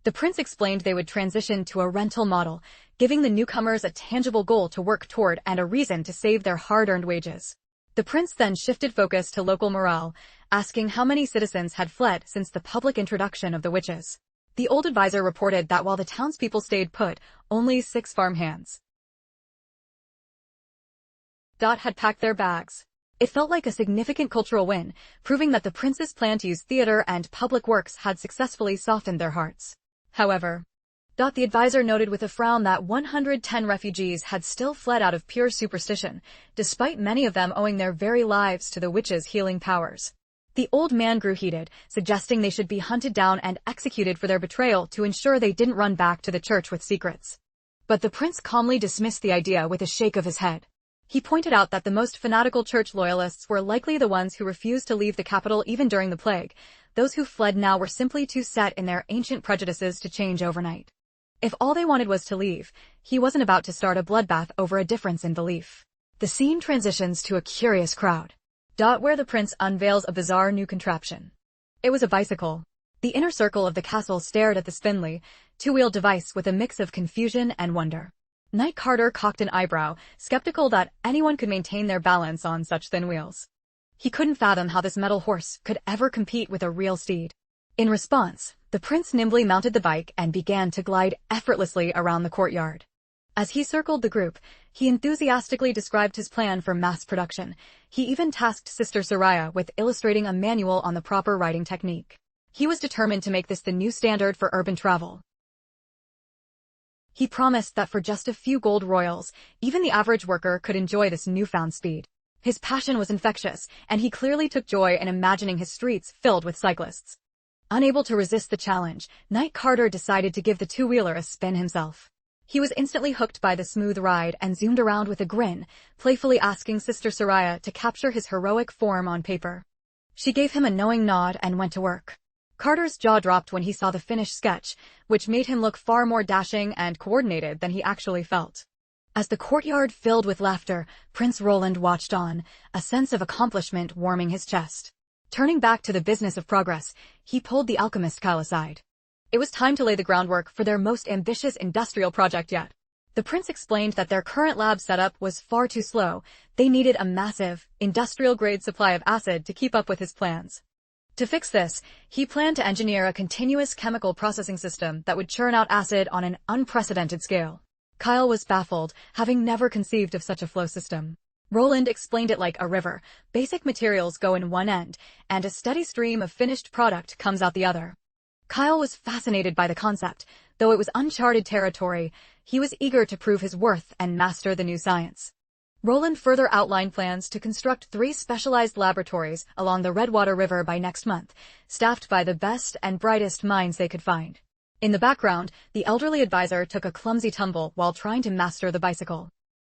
The prince explained they would transition to a rental model, giving the newcomers a tangible goal to work toward and a reason to save their hard-earned wages. The prince then shifted focus to local morale, asking how many citizens had fled since the public introduction of the witches. The old advisor reported that while the townspeople stayed put, only 6 farmhands had packed their bags. It felt like a significant cultural win, proving that the prince's plan to use theater and public works had successfully softened their hearts. However, the advisor noted with a frown that 110 refugees had still fled out of pure superstition, despite many of them owing their very lives to the witches' healing powers. The old man grew heated, suggesting they should be hunted down and executed for their betrayal to ensure they didn't run back to the church with secrets. But the prince calmly dismissed the idea with a shake of his head. He pointed out that the most fanatical church loyalists were likely the ones who refused to leave the capital even during the plague. Those who fled now were simply too set in their ancient prejudices to change overnight. If all they wanted was to leave, he wasn't about to start a bloodbath over a difference in belief. The scene transitions to a curious crowd, where the prince unveils a bizarre new contraption. It was a bicycle. The inner circle of the castle stared at the spindly, two-wheeled device with a mix of confusion and wonder. Knight Carter cocked an eyebrow, skeptical that anyone could maintain their balance on such thin wheels. He couldn't fathom how this metal horse could ever compete with a real steed. In response, the prince nimbly mounted the bike and began to glide effortlessly around the courtyard. As he circled the group, he enthusiastically described his plan for mass production. He even tasked Sister Soraya with illustrating a manual on the proper riding technique. He was determined to make this the new standard for urban travel. He promised that for just a few gold royals, even the average worker could enjoy this newfound speed. His passion was infectious, and he clearly took joy in imagining his streets filled with cyclists. Unable to resist the challenge, Knight Carter decided to give the two-wheeler a spin himself. He was instantly hooked by the smooth ride and zoomed around with a grin, playfully asking Sister Soraya to capture his heroic form on paper. She gave him a knowing nod and went to work. Carter's jaw dropped when he saw the finished sketch, which made him look far more dashing and coordinated than he actually felt. As the courtyard filled with laughter, Prince Roland watched on, a sense of accomplishment warming his chest. Turning back to the business of progress, he pulled the alchemist Kyle aside. It was time to lay the groundwork for their most ambitious industrial project yet. The prince explained that their current lab setup was far too slow. They needed a massive, industrial-grade supply of acid to keep up with his plans. To fix this, he planned to engineer a continuous chemical processing system that would churn out acid on an unprecedented scale. Kyle was baffled, having never conceived of such a flow system. Roland explained it like a river. Basic materials go in one end, and a steady stream of finished product comes out the other. Kyle was fascinated by the concept. Though it was uncharted territory, he was eager to prove his worth and master the new science. Roland further outlined plans to construct 3 specialized laboratories along the Redwater River by next month, staffed by the best and brightest minds they could find. In the background, the elderly advisor took a clumsy tumble while trying to master the bicycle.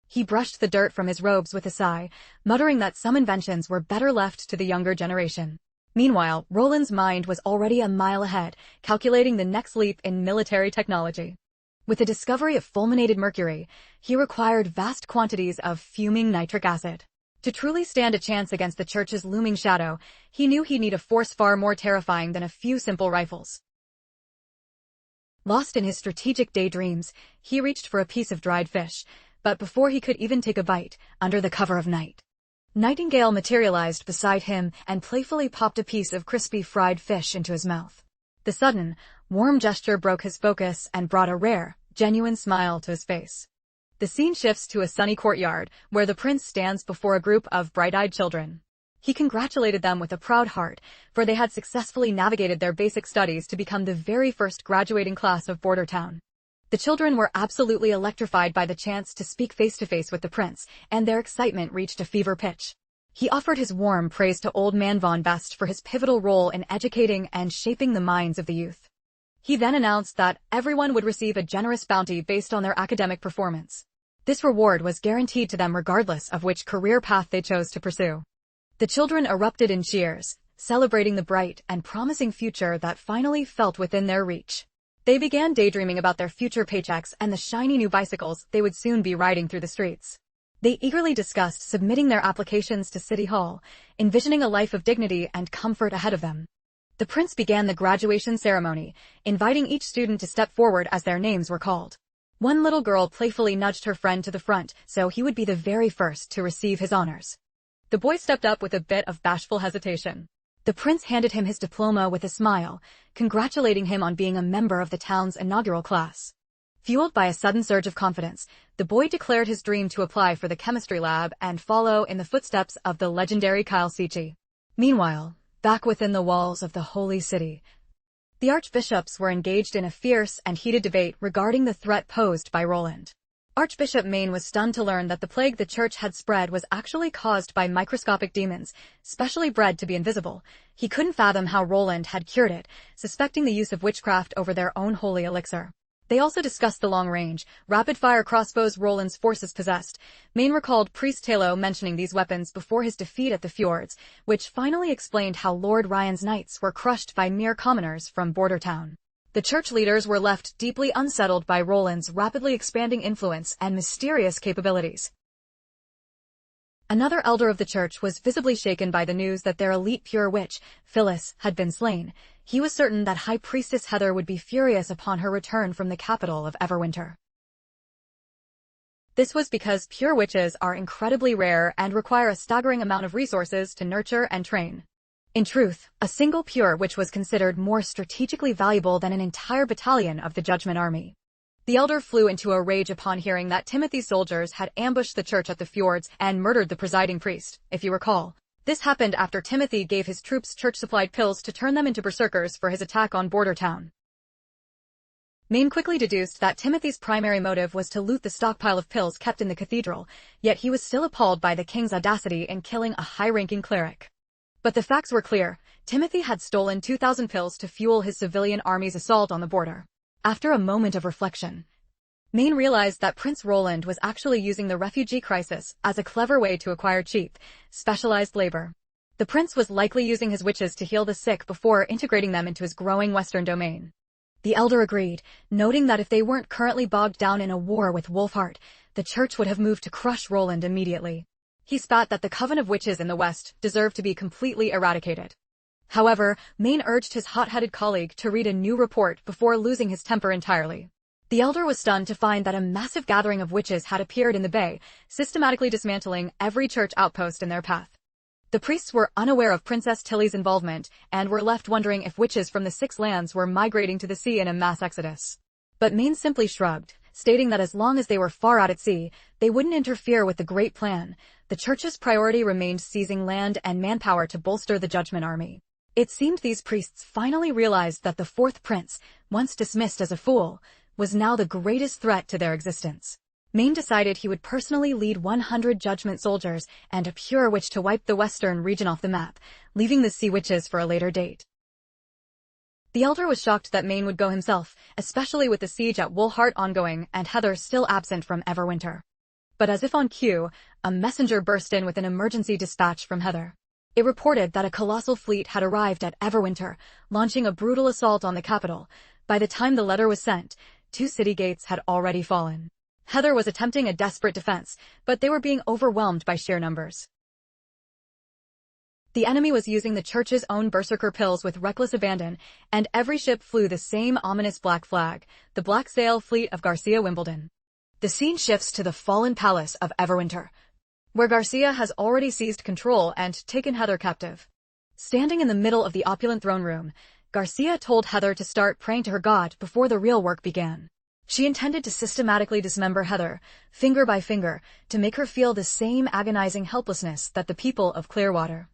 He brushed the dirt from his robes with a sigh, muttering that some inventions were better left to the younger generation. Meanwhile, Roland's mind was already a mile ahead, calculating the next leap in military technology. With the discovery of fulminated mercury, he required vast quantities of fuming nitric acid. To truly stand a chance against the church's looming shadow, he knew he'd need a force far more terrifying than a few simple rifles. Lost in his strategic daydreams, he reached for a piece of dried fish, but before he could even take a bite, under the cover of night, Nightingale materialized beside him and playfully popped a piece of crispy fried fish into his mouth. The sudden, warm gesture broke his focus and brought a rare, genuine smile to his face. The scene shifts to a sunny courtyard, where the prince stands before a group of bright-eyed children. He congratulated them with a proud heart, for they had successfully navigated their basic studies to become the very first graduating class of Border Town. The children were absolutely electrified by the chance to speak face-to-face with the prince, and their excitement reached a fever pitch. He offered his warm praise to Old Man Von Best for his pivotal role in educating and shaping the minds of the youth. He then announced that everyone would receive a generous bounty based on their academic performance. This reward was guaranteed to them regardless of which career path they chose to pursue. The children erupted in cheers, celebrating the bright and promising future that finally felt within their reach. They began daydreaming about their future paychecks and the shiny new bicycles they would soon be riding through the streets. They eagerly discussed submitting their applications to City Hall, envisioning a life of dignity and comfort ahead of them. The prince began the graduation ceremony, inviting each student to step forward as their names were called. One little girl playfully nudged her friend to the front so he would be the very first to receive his honors. The boy stepped up with a bit of bashful hesitation. The prince handed him his diploma with a smile, congratulating him on being a member of the town's inaugural class. Fueled by a sudden surge of confidence, the boy declared his dream to apply for the chemistry lab and follow in the footsteps of the legendary Kyle Sichi. Meanwhile, back within the walls of the holy city, the archbishops were engaged in a fierce and heated debate regarding the threat posed by Roland. Archbishop Maine was stunned to learn that the plague the church had spread was actually caused by microscopic demons, specially bred to be invisible. He couldn't fathom how Roland had cured it, suspecting the use of witchcraft over their own holy elixir. They also discussed the long-range, rapid-fire crossbows Roland's forces possessed. Maine recalled Priest Talo mentioning these weapons before his defeat at the fjords, which finally explained how Lord Ryan's knights were crushed by mere commoners from Border Town. The church leaders were left deeply unsettled by Roland's rapidly expanding influence and mysterious capabilities. Another elder of the church was visibly shaken by the news that their elite pure witch, Phyllis, had been slain. He was certain that High Priestess Heather would be furious upon her return from the capital of Everwinter. This was because pure witches are incredibly rare and require a staggering amount of resources to nurture and train. In truth, a single pure witch was considered more strategically valuable than an entire battalion of the Judgment Army. The elder flew into a rage upon hearing that Timothy's soldiers had ambushed the church at the fjords and murdered the presiding priest, if you recall. This happened after Timothy gave his troops church-supplied pills to turn them into berserkers for his attack on Border Town. Maine quickly deduced that Timothy's primary motive was to loot the stockpile of pills kept in the cathedral, yet he was still appalled by the king's audacity in killing a high-ranking cleric. But the facts were clear. Timothy had stolen 2,000 pills to fuel his civilian army's assault on the border. After a moment of reflection, Maine realized that Prince Roland was actually using the refugee crisis as a clever way to acquire cheap, specialized labor. The prince was likely using his witches to heal the sick before integrating them into his growing western domain. The elder agreed, noting that if they weren't currently bogged down in a war with Wolfheart, the church would have moved to crush Roland immediately. He spat that the coven of witches in the west deserved to be completely eradicated. However, Maine urged his hot-headed colleague to read a new report before losing his temper entirely. The elder was stunned to find that a massive gathering of witches had appeared in the bay, systematically dismantling every church outpost in their path. The priests were unaware of Princess Tilly's involvement and were left wondering if witches from the Six Lands were migrating to the sea in a mass exodus. But Maine simply shrugged, stating that as long as they were far out at sea, they wouldn't interfere with the great plan. The church's priority remained seizing land and manpower to bolster the Judgment Army. It seemed these priests finally realized that the fourth prince, once dismissed as a fool, was now the greatest threat to their existence. Maine decided he would personally lead 100 judgment soldiers and a pure witch to wipe the western region off the map, leaving the sea witches for a later date. The elder was shocked that Maine would go himself, especially with the siege at Wolfheart ongoing and Heather still absent from Everwinter. But as if on cue, a messenger burst in with an emergency dispatch from Heather. It reported that a colossal fleet had arrived at Everwinter, launching a brutal assault on the capital. By the time the letter was sent, 2 city gates had already fallen. Heather was attempting a desperate defense, but they were being overwhelmed by sheer numbers. The enemy was using the church's own berserker pills with reckless abandon, and every ship flew the same ominous black flag, the Black Sail Fleet of Garcia Wimbledon. The scene shifts to the fallen palace of Everwinter, where Garcia has already seized control and taken Heather captive. Standing in the middle of the opulent throne room, Garcia told Heather to start praying to her god before the real work began. She intended to systematically dismember Heather, finger by finger, to make her feel the same agonizing helplessness that the people of Clearwater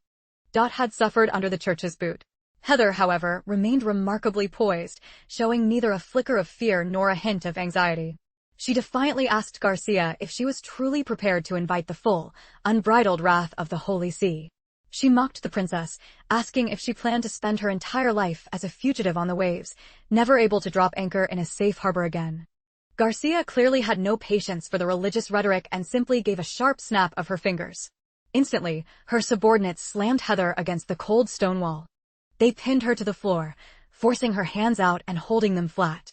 had suffered under the church's boot. Heather, however, remained remarkably poised, showing neither a flicker of fear nor a hint of anxiety. She defiantly asked Garcia if she was truly prepared to invite the full, unbridled wrath of the Holy See. She mocked the princess, asking if she planned to spend her entire life as a fugitive on the waves, never able to drop anchor in a safe harbor again. Garcia clearly had no patience for the religious rhetoric and simply gave a sharp snap of her fingers. Instantly, her subordinates slammed Heather against the cold stone wall. They pinned her to the floor, forcing her hands out and holding them flat.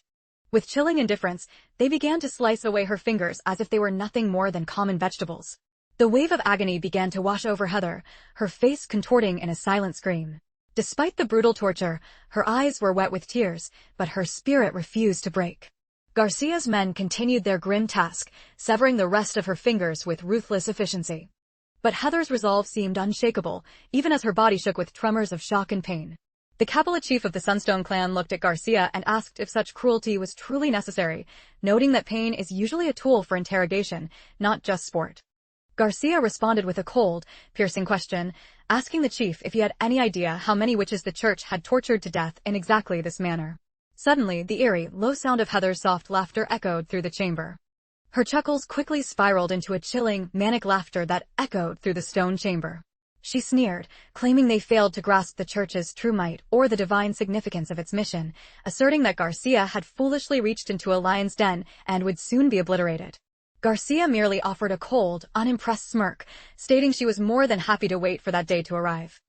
With chilling indifference, they began to slice away her fingers as if they were nothing more than common vegetables. The wave of agony began to wash over Heather, her face contorting in a silent scream. Despite the brutal torture, her eyes were wet with tears, but her spirit refused to break. Garcia's men continued their grim task, severing the rest of her fingers with ruthless efficiency. But Heather's resolve seemed unshakable, even as her body shook with tremors of shock and pain. The Capella chief of the Sunstone clan looked at Garcia and asked if such cruelty was truly necessary, noting that pain is usually a tool for interrogation, not just sport. Garcia responded with a cold, piercing question, asking the chief if he had any idea how many witches the church had tortured to death in exactly this manner. Suddenly, the eerie, low sound of Heather's soft laughter echoed through the chamber. Her chuckles quickly spiraled into a chilling, manic laughter that echoed through the stone chamber. She sneered, claiming they failed to grasp the church's true might or the divine significance of its mission, asserting that Garcia had foolishly reached into a lion's den and would soon be obliterated. Garcia merely offered a cold, unimpressed smirk, stating she was more than happy to wait for that day to arrive.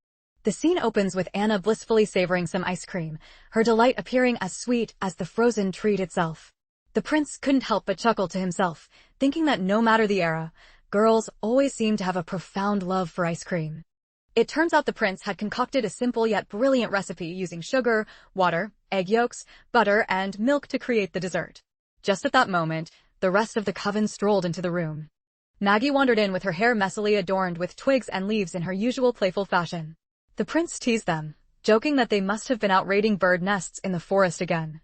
The scene opens with Anna blissfully savoring some ice cream, her delight appearing as sweet as the frozen treat itself. The prince couldn't help but chuckle to himself, thinking that no matter the era, girls always seem to have a profound love for ice cream. It turns out the prince had concocted a simple yet brilliant recipe using sugar, water, egg yolks, butter, and milk to create the dessert. Just at that moment, the rest of the coven strolled into the room. Maggie wandered in with her hair messily adorned with twigs and leaves in her usual playful fashion. The prince teased them, joking that they must have been out raiding bird nests in the forest again.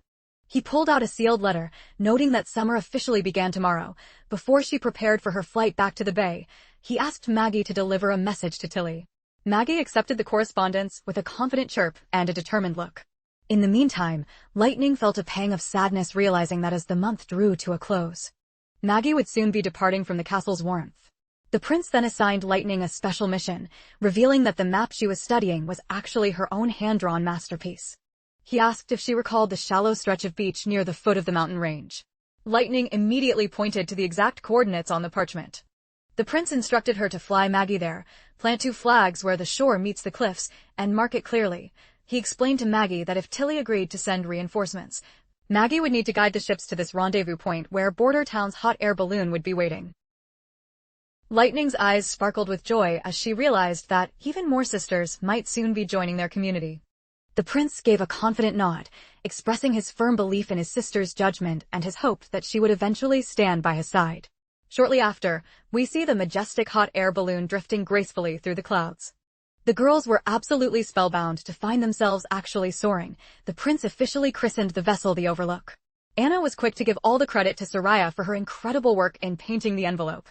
He pulled out a sealed letter, noting that summer officially began tomorrow. Before she prepared for her flight back to the bay, he asked Maggie to deliver a message to Tilly. Maggie accepted the correspondence with a confident chirp and a determined look. In the meantime, Lightning felt a pang of sadness realizing that as the month drew to a close, Maggie would soon be departing from the castle's warmth. The prince then assigned Lightning a special mission, revealing that the map she was studying was actually her own hand-drawn masterpiece. He asked if she recalled the shallow stretch of beach near the foot of the mountain range. Lightning immediately pointed to the exact coordinates on the parchment. The prince instructed her to fly Maggie there, plant 2 flags where the shore meets the cliffs, and mark it clearly. He explained to Maggie that if Tilly agreed to send reinforcements, Maggie would need to guide the ships to this rendezvous point where Border Town's hot air balloon would be waiting. Lightning's eyes sparkled with joy as she realized that even more sisters might soon be joining their community. The prince gave a confident nod, expressing his firm belief in his sister's judgment and his hope that she would eventually stand by his side. Shortly after, we see the majestic hot air balloon drifting gracefully through the clouds. The girls were absolutely spellbound to find themselves actually soaring. The prince officially christened the vessel the Overlook. Anna was quick to give all the credit to Soraya for her incredible work in painting the envelope.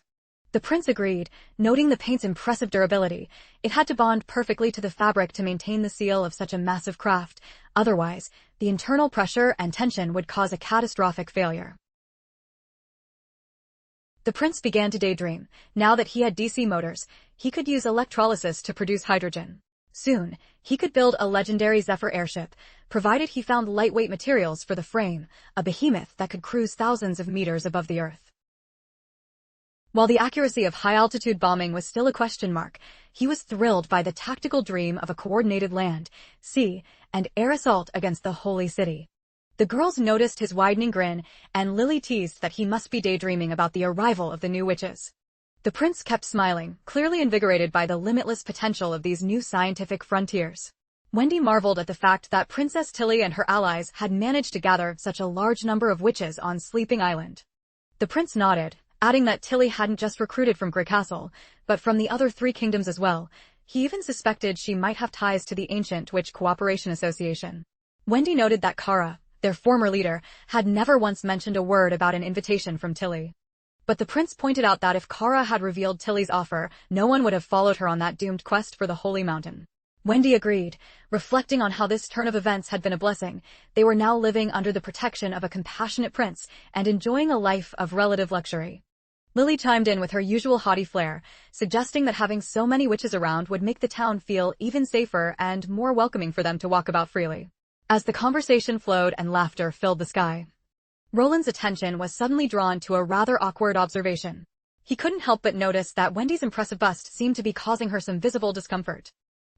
The prince agreed, noting the paint's impressive durability. It had to bond perfectly to the fabric to maintain the seal of such a massive craft. Otherwise, the internal pressure and tension would cause a catastrophic failure. The prince began to daydream. Now that he had DC motors, he could use electrolysis to produce hydrogen. Soon, he could build a legendary Zephyr airship, provided he found lightweight materials for the frame, a behemoth that could cruise thousands of meters above the Earth. While the accuracy of high-altitude bombing was still a question mark, he was thrilled by the tactical dream of a coordinated land, sea, and air assault against the Holy City. The girls noticed his widening grin, and Lily teased that he must be daydreaming about the arrival of the new witches. The prince kept smiling, clearly invigorated by the limitless potential of these new scientific frontiers. Wendy marveled at the fact that Princess Tilly and her allies had managed to gather such a large number of witches on Sleeping Island. The prince nodded, adding that Tilly hadn't just recruited from Grey Castle, but from the other 3 kingdoms as well. He even suspected she might have ties to the ancient Witch Cooperation Association. Wendy noted that Kara, their former leader, had never once mentioned a word about an invitation from Tilly. But the prince pointed out that if Kara had revealed Tilly's offer, no one would have followed her on that doomed quest for the Holy Mountain. Wendy agreed, reflecting on how this turn of events had been a blessing. They were now living under the protection of a compassionate prince and enjoying a life of relative luxury. Lily chimed in with her usual haughty flair, suggesting that having so many witches around would make the town feel even safer and more welcoming for them to walk about freely. As the conversation flowed and laughter filled the sky, Roland's attention was suddenly drawn to a rather awkward observation. He couldn't help but notice that Wendy's impressive bust seemed to be causing her some visible discomfort.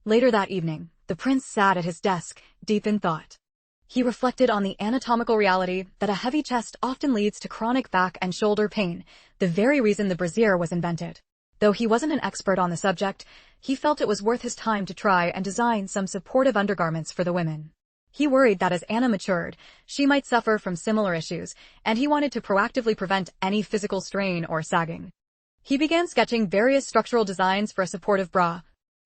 Later that evening, the prince sat at his desk, deep in thought. He reflected on the anatomical reality that a heavy chest often leads to chronic back and shoulder pain, the very reason the brassiere was invented. Though he wasn't an expert on the subject, he felt it was worth his time to try and design some supportive undergarments for the women. He worried that as Anna matured, she might suffer from similar issues, and he wanted to proactively prevent any physical strain or sagging. He began sketching various structural designs for a supportive bra,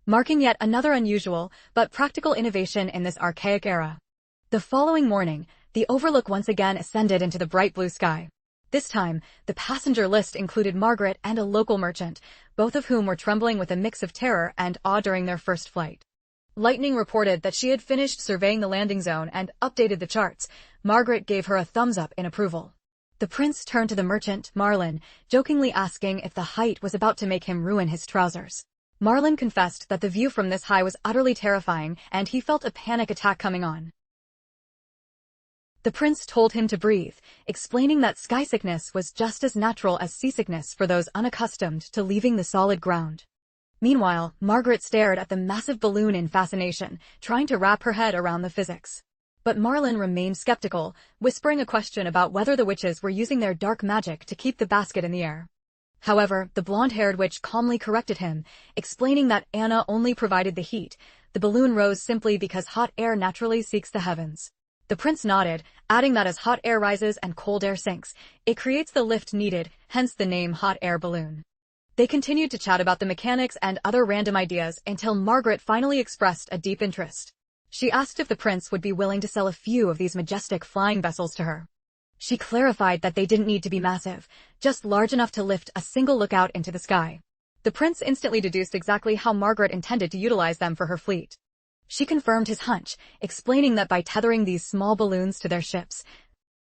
marking yet another unusual but practical innovation in this archaic era. The following morning, the Overlook once again ascended into the bright blue sky. This time, the passenger list included Margaret and a local merchant, both of whom were trembling with a mix of terror and awe during their first flight. Lightning reported that she had finished surveying the landing zone and updated the charts. Margaret gave her a thumbs up in approval. The prince turned to the merchant, Marlin, jokingly asking if the height was about to make him ruin his trousers. Marlin confessed that the view from this high was utterly terrifying, and he felt a panic attack coming on. The prince told him to breathe, explaining that sky sickness was just as natural as seasickness for those unaccustomed to leaving the solid ground. Meanwhile, Margaret stared at the massive balloon in fascination, trying to wrap her head around the physics. But Marlin remained skeptical, whispering a question about whether the witches were using their dark magic to keep the basket in the air. However, the blonde-haired witch calmly corrected him, explaining that Anna only provided the heat. The balloon rose simply because hot air naturally seeks the heavens. The prince nodded, adding that as hot air rises and cold air sinks, it creates the lift needed, hence the name hot air balloon. They continued to chat about the mechanics and other random ideas until Margaret finally expressed a deep interest. She asked if the prince would be willing to sell a few of these majestic flying vessels to her. She clarified that they didn't need to be massive, just large enough to lift a single lookout into the sky. The prince instantly deduced exactly how Margaret intended to utilize them for her fleet. She confirmed his hunch, explaining that by tethering these small balloons to their ships,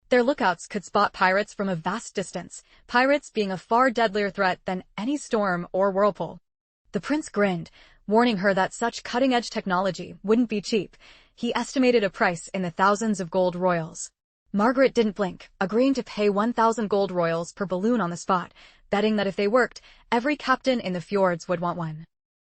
their lookouts could spot pirates from a vast distance, pirates being a far deadlier threat than any storm or whirlpool. The prince grinned, warning her that such cutting-edge technology wouldn't be cheap. He estimated a price in the thousands of gold royals. Margaret didn't blink, agreeing to pay 1,000 gold royals per balloon on the spot, betting that if they worked, every captain in the fjords would want one.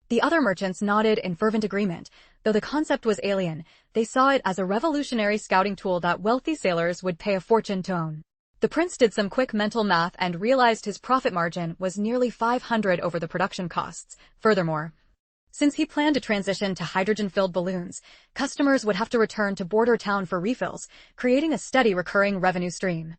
The other merchants nodded in fervent agreement. Though the concept was alien, they saw it as a revolutionary scouting tool that wealthy sailors would pay a fortune to own. The prince did some quick mental math and realized his profit margin was nearly 500 over the production costs. Furthermore, since he planned to transition to hydrogen-filled balloons, customers would have to return to border town for refills, creating a steady recurring revenue stream.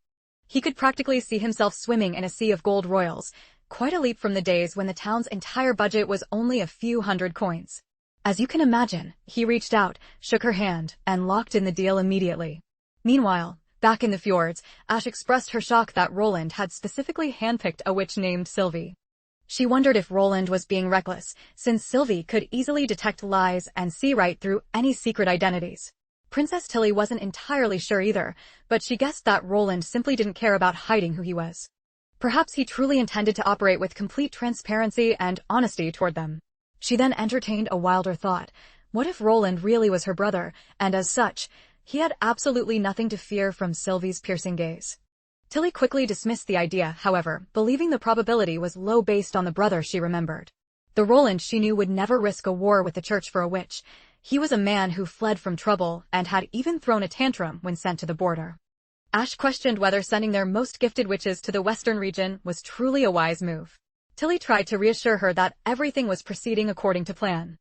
He could practically see himself swimming in a sea of gold royals, quite a leap from the days when the town's entire budget was only a few hundred coins. As you can imagine, he reached out, shook her hand, and locked in the deal immediately. Meanwhile, back in the fjords, Ash expressed her shock that Roland had specifically handpicked a witch named Sylvie. She wondered if Roland was being reckless, since Sylvie could easily detect lies and see right through any secret identities. Princess Tilly wasn't entirely sure either, but she guessed that Roland simply didn't care about hiding who he was. Perhaps he truly intended to operate with complete transparency and honesty toward them. She then entertained a wilder thought. What if Roland really was her brother, and as such, he had absolutely nothing to fear from Sylvie's piercing gaze? Tilly quickly dismissed the idea, however, believing the probability was low based on the brother she remembered. The Roland she knew would never risk a war with the church for a witch. He was a man who fled from trouble and had even thrown a tantrum when sent to the border. Ash questioned whether sending their most gifted witches to the western region was truly a wise move. Tilly tried to reassure her that everything was proceeding according to plan.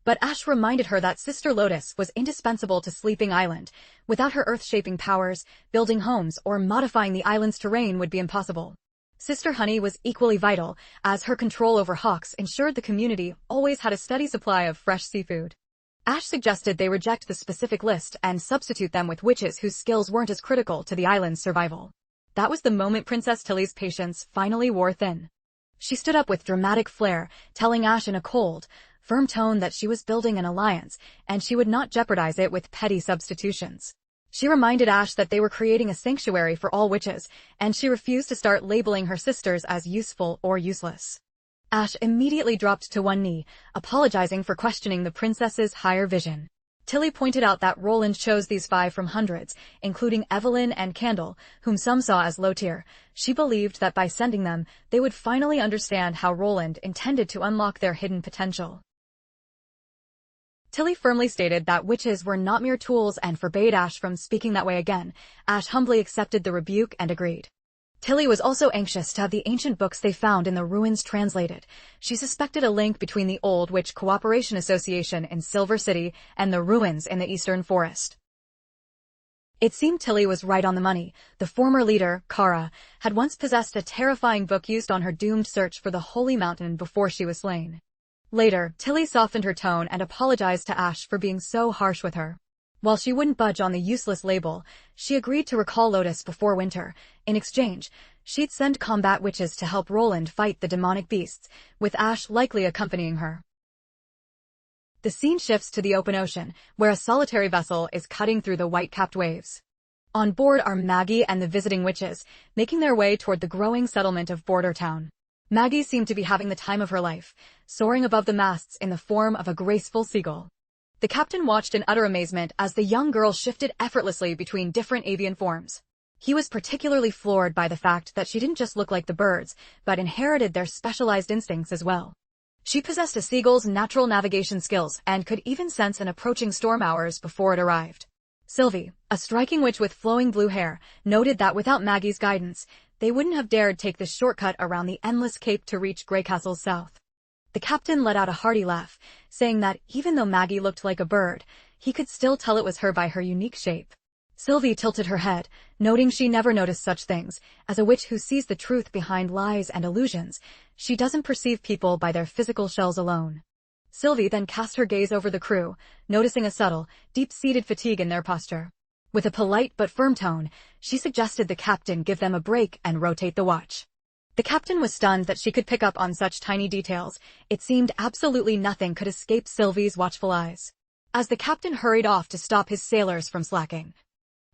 But Ash reminded her that Sister Lotus was indispensable to Sleeping Island. Without her earth-shaping powers, building homes or modifying the island's terrain would be impossible. Sister Honey was equally vital, as her control over hawks ensured the community always had a steady supply of fresh seafood. Ash suggested they reject the specific list and substitute them with witches whose skills weren't as critical to the island's survival. That was the moment Princess Tilly's patience finally wore thin. She stood up with dramatic flair, telling Ash in a cold, firm tone that she was building an alliance, and she would not jeopardize it with petty substitutions. She reminded Ash that they were creating a sanctuary for all witches, and she refused to start labeling her sisters as useful or useless. Ash immediately dropped to one knee, apologizing for questioning the princess's higher vision. Tilly pointed out that Roland chose these 5 from hundreds, including Evelyn and Candle, whom some saw as low tier. She believed that by sending them, they would finally understand how Roland intended to unlock their hidden potential. Tilly firmly stated that witches were not mere tools and forbade Ash from speaking that way again. Ash humbly accepted the rebuke and agreed. Tilly was also anxious to have the ancient books they found in the ruins translated. She suspected a link between the Old Witch Cooperation Association in Silver City and the ruins in the Eastern Forest. It seemed Tilly was right on the money. The former leader, Kara, had once possessed a terrifying book used on her doomed search for the Holy Mountain before she was slain. Later, Tilly softened her tone and apologized to Ash for being so harsh with her. While she wouldn't budge on the useless label, she agreed to recall Lotus before winter. In exchange, she'd send combat witches to help Roland fight the demonic beasts, with Ash likely accompanying her. The scene shifts to the open ocean, where a solitary vessel is cutting through the white-capped waves. On board are Maggie and the visiting witches, making their way toward the growing settlement of Border Town. Maggie seemed to be having the time of her life, soaring above the masts in the form of a graceful seagull. The captain watched in utter amazement as the young girl shifted effortlessly between different avian forms. He was particularly floored by the fact that she didn't just look like the birds, but inherited their specialized instincts as well. She possessed a seagull's natural navigation skills and could even sense an approaching storm hours before it arrived. Sylvie, a striking witch with flowing blue hair, noted that without Maggie's guidance, they wouldn't have dared take the shortcut around the endless cape to reach Greycastle's south. The captain let out a hearty laugh, saying that even though Maggie looked like a bird, he could still tell it was her by her unique shape. Sylvie tilted her head, noting she never noticed such things. As a witch who sees the truth behind lies and illusions, she doesn't perceive people by their physical shells alone. Sylvie then cast her gaze over the crew, noticing a subtle, deep-seated fatigue in their posture. With a polite but firm tone, she suggested the captain give them a break and rotate the watch. The captain was stunned that she could pick up on such tiny details. It seemed absolutely nothing could escape Sylvie's watchful eyes. As the captain hurried off to stop his sailors from slacking,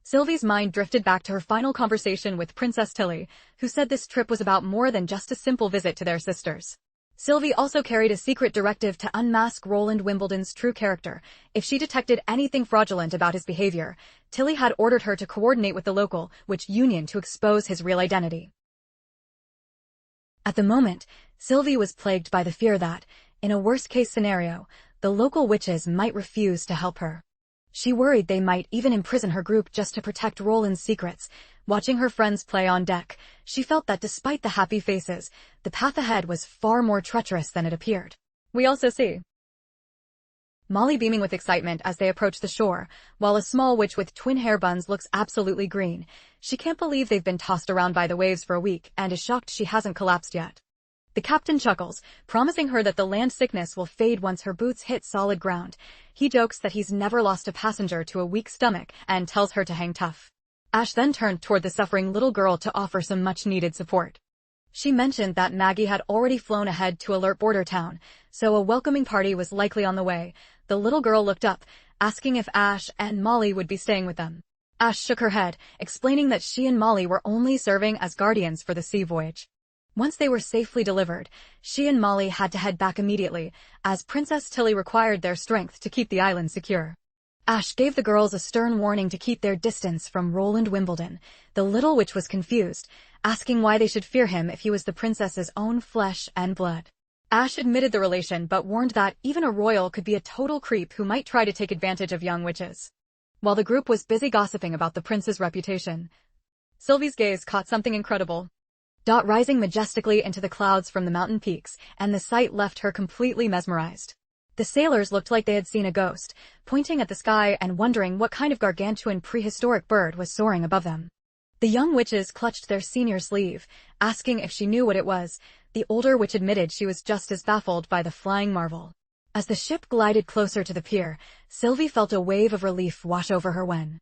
Sylvie's mind drifted back to her final conversation with Princess Tilly, who said this trip was about more than just a simple visit to their sisters. Sylvie also carried a secret directive to unmask Roland Wimbledon's true character. If she detected anything fraudulent about his behavior, Tilly had ordered her to coordinate with the local witch union to expose his real identity. At the moment, Sylvie was plagued by the fear that, in a worst-case scenario, the local witches might refuse to help her. She worried they might even imprison her group just to protect Roland's secrets. Watching her friends play on deck, she felt that despite the happy faces, the path ahead was far more treacherous than it appeared. We also see Molly beaming with excitement as they approach the shore, while a small witch with twin hair buns looks absolutely green. She can't believe they've been tossed around by the waves for a week and is shocked she hasn't collapsed yet. The captain chuckles, promising her that the land sickness will fade once her boots hit solid ground. He jokes that he's never lost a passenger to a weak stomach and tells her to hang tough. Ash then turned toward the suffering little girl to offer some much-needed support. She mentioned that Maggie had already flown ahead to alert Border Town, so a welcoming party was likely on the way. The little girl looked up, asking if Ash and Molly would be staying with them. Ash shook her head, explaining that she and Molly were only serving as guardians for the sea voyage. Once they were safely delivered, she and Molly had to head back immediately, as Princess Tilly required their strength to keep the island secure. Ash gave the girls a stern warning to keep their distance from Roland Wimbledon. The little witch was confused, asking why they should fear him if he was the princess's own flesh and blood. Ash admitted the relation but warned that even a royal could be a total creep who might try to take advantage of young witches. While the group was busy gossiping about the prince's reputation, Sylvie's gaze caught something incredible. Rising majestically into the clouds from the mountain peaks, and the sight left her completely mesmerized. The sailors looked like they had seen a ghost, pointing at the sky and wondering what kind of gargantuan prehistoric bird was soaring above them. The young witches clutched their senior sleeve, asking if she knew what it was. The older witch admitted she was just as baffled by the flying marvel. As the ship glided closer to the pier, Sylvie felt a wave of relief wash over her when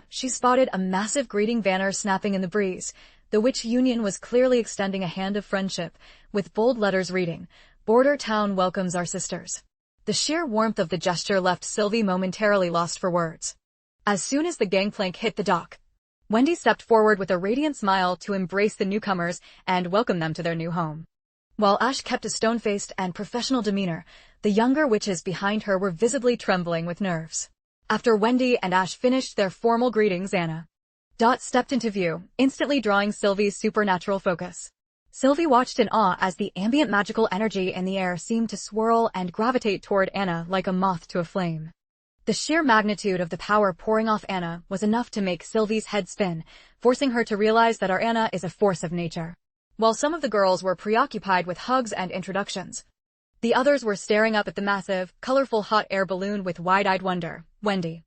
she spotted a massive greeting banner snapping in the breeze. The witch union was clearly extending a hand of friendship, with bold letters reading, "Border Town welcomes our sisters." The sheer warmth of the gesture left Sylvie momentarily lost for words. As soon as the gangplank hit the dock, Wendy stepped forward with a radiant smile to embrace the newcomers and welcome them to their new home. While Ash kept a stone-faced and professional demeanor, the younger witches behind her were visibly trembling with nerves. After Wendy and Ash finished their formal greetings, Anna stepped into view, instantly drawing Sylvie's supernatural focus. Sylvie watched in awe as the ambient magical energy in the air seemed to swirl and gravitate toward Anna like a moth to a flame. The sheer magnitude of the power pouring off Anna was enough to make Sylvie's head spin, forcing her to realize that our Anna is a force of nature. While some of the girls were preoccupied with hugs and introductions, the others were staring up at the massive, colorful hot air balloon with wide-eyed wonder. Wendy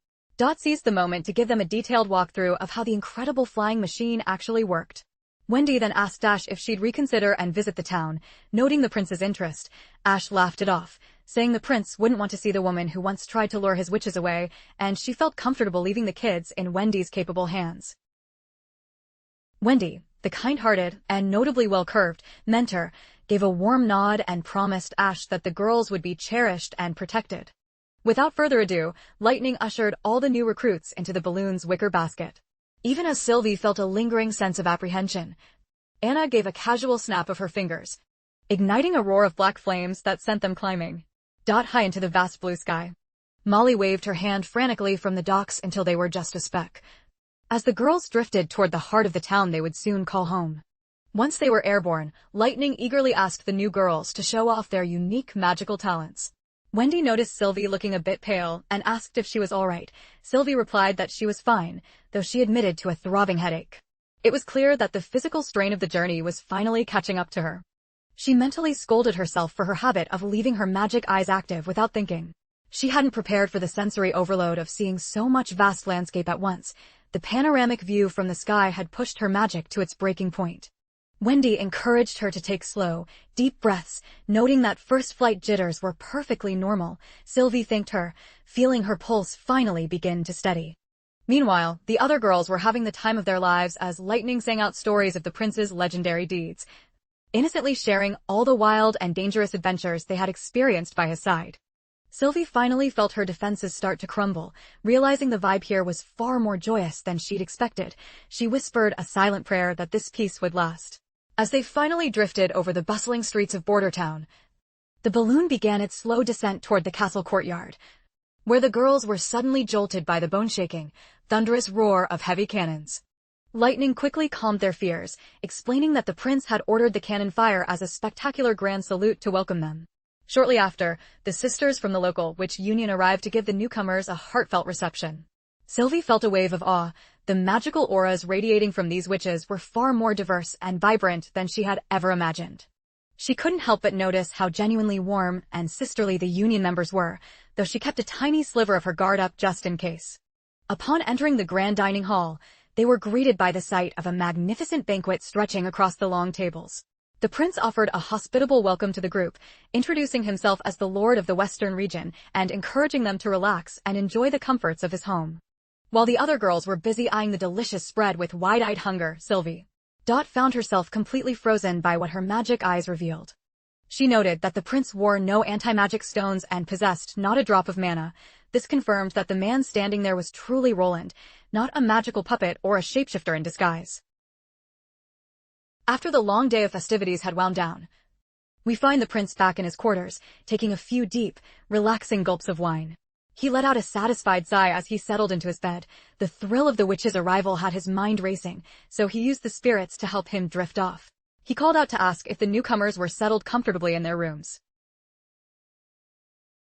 seized the moment to give them a detailed walkthrough of how the incredible flying machine actually worked. Wendy then asked Ash if she'd reconsider and visit the town. Noting the prince's interest, Ash laughed it off, saying the prince wouldn't want to see the woman who once tried to lure his witches away, and she felt comfortable leaving the kids in Wendy's capable hands. Wendy, the kind-hearted and notably well-curved mentor, gave a warm nod and promised Ash that the girls would be cherished and protected. Without further ado, Lightning ushered all the new recruits into the balloon's wicker basket. Even as Sylvie felt a lingering sense of apprehension, Anna gave a casual snap of her fingers, igniting a roar of black flames that sent them climbing high into the vast blue sky. Molly waved her hand frantically from the docks until they were just a speck. As the girls drifted toward the heart of the town they would soon call home. Once they were airborne, Lightning eagerly asked the new girls to show off their unique magical talents. Wendy noticed Sylvie looking a bit pale and asked if she was all right. Sylvie replied that she was fine, though she admitted to a throbbing headache. It was clear that the physical strain of the journey was finally catching up to her. She mentally scolded herself for her habit of leaving her magic eyes active without thinking. She hadn't prepared for the sensory overload of seeing so much vast landscape at once. The panoramic view from the sky had pushed her magic to its breaking point. Wendy encouraged her to take slow, deep breaths, noting that first-flight jitters were perfectly normal. Sylvie thanked her, feeling her pulse finally begin to steady. Meanwhile, the other girls were having the time of their lives as Lightning sang out stories of the prince's legendary deeds, innocently sharing all the wild and dangerous adventures they had experienced by his side. Sylvie finally felt her defenses start to crumble, realizing the vibe here was far more joyous than she'd expected. She whispered a silent prayer that this peace would last. As they finally drifted over the bustling streets of Border Town, the balloon began its slow descent toward the castle courtyard, where the girls were suddenly jolted by the bone-shaking, thunderous roar of heavy cannons. Lightning quickly calmed their fears, explaining that the prince had ordered the cannon fire as a spectacular grand salute to welcome them. Shortly after, the sisters from the local witch union arrived to give the newcomers a heartfelt reception. Sylvie felt a wave of awe. The magical auras radiating from these witches were far more diverse and vibrant than she had ever imagined. She couldn't help but notice how genuinely warm and sisterly the union members were, though she kept a tiny sliver of her guard up just in case. Upon entering the grand dining hall, they were greeted by the sight of a magnificent banquet stretching across the long tables. The prince offered a hospitable welcome to the group, introducing himself as the lord of the western region and encouraging them to relax and enjoy the comforts of his home. While the other girls were busy eyeing the delicious spread with wide-eyed hunger, Sylvie found herself completely frozen by what her magic eyes revealed. She noted that the prince wore no anti-magic stones and possessed not a drop of mana. This confirmed that the man standing there was truly Roland, not a magical puppet or a shapeshifter in disguise. After the long day of festivities had wound down, we find the prince back in his quarters, taking a few deep, relaxing gulps of wine. He let out a satisfied sigh as he settled into his bed. The thrill of the witch's arrival had his mind racing, so he used the spirits to help him drift off. He called out to ask if the newcomers were settled comfortably in their rooms.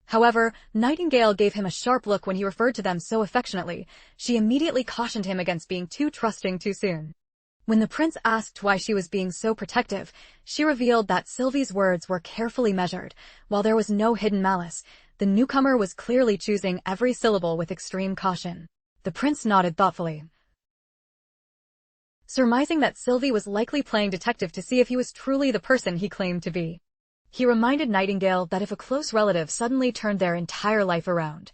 However, Nightingale gave him a sharp look when he referred to them so affectionately. She immediately cautioned him against being too trusting too soon. When the prince asked why she was being so protective, she revealed that Sylvie's words were carefully measured. While there was no hidden malice, the newcomer was clearly choosing every syllable with extreme caution. The prince nodded thoughtfully, surmising that Sylvie was likely playing detective to see if he was truly the person he claimed to be. He reminded Nightingale that if a close relative suddenly turned their entire life around,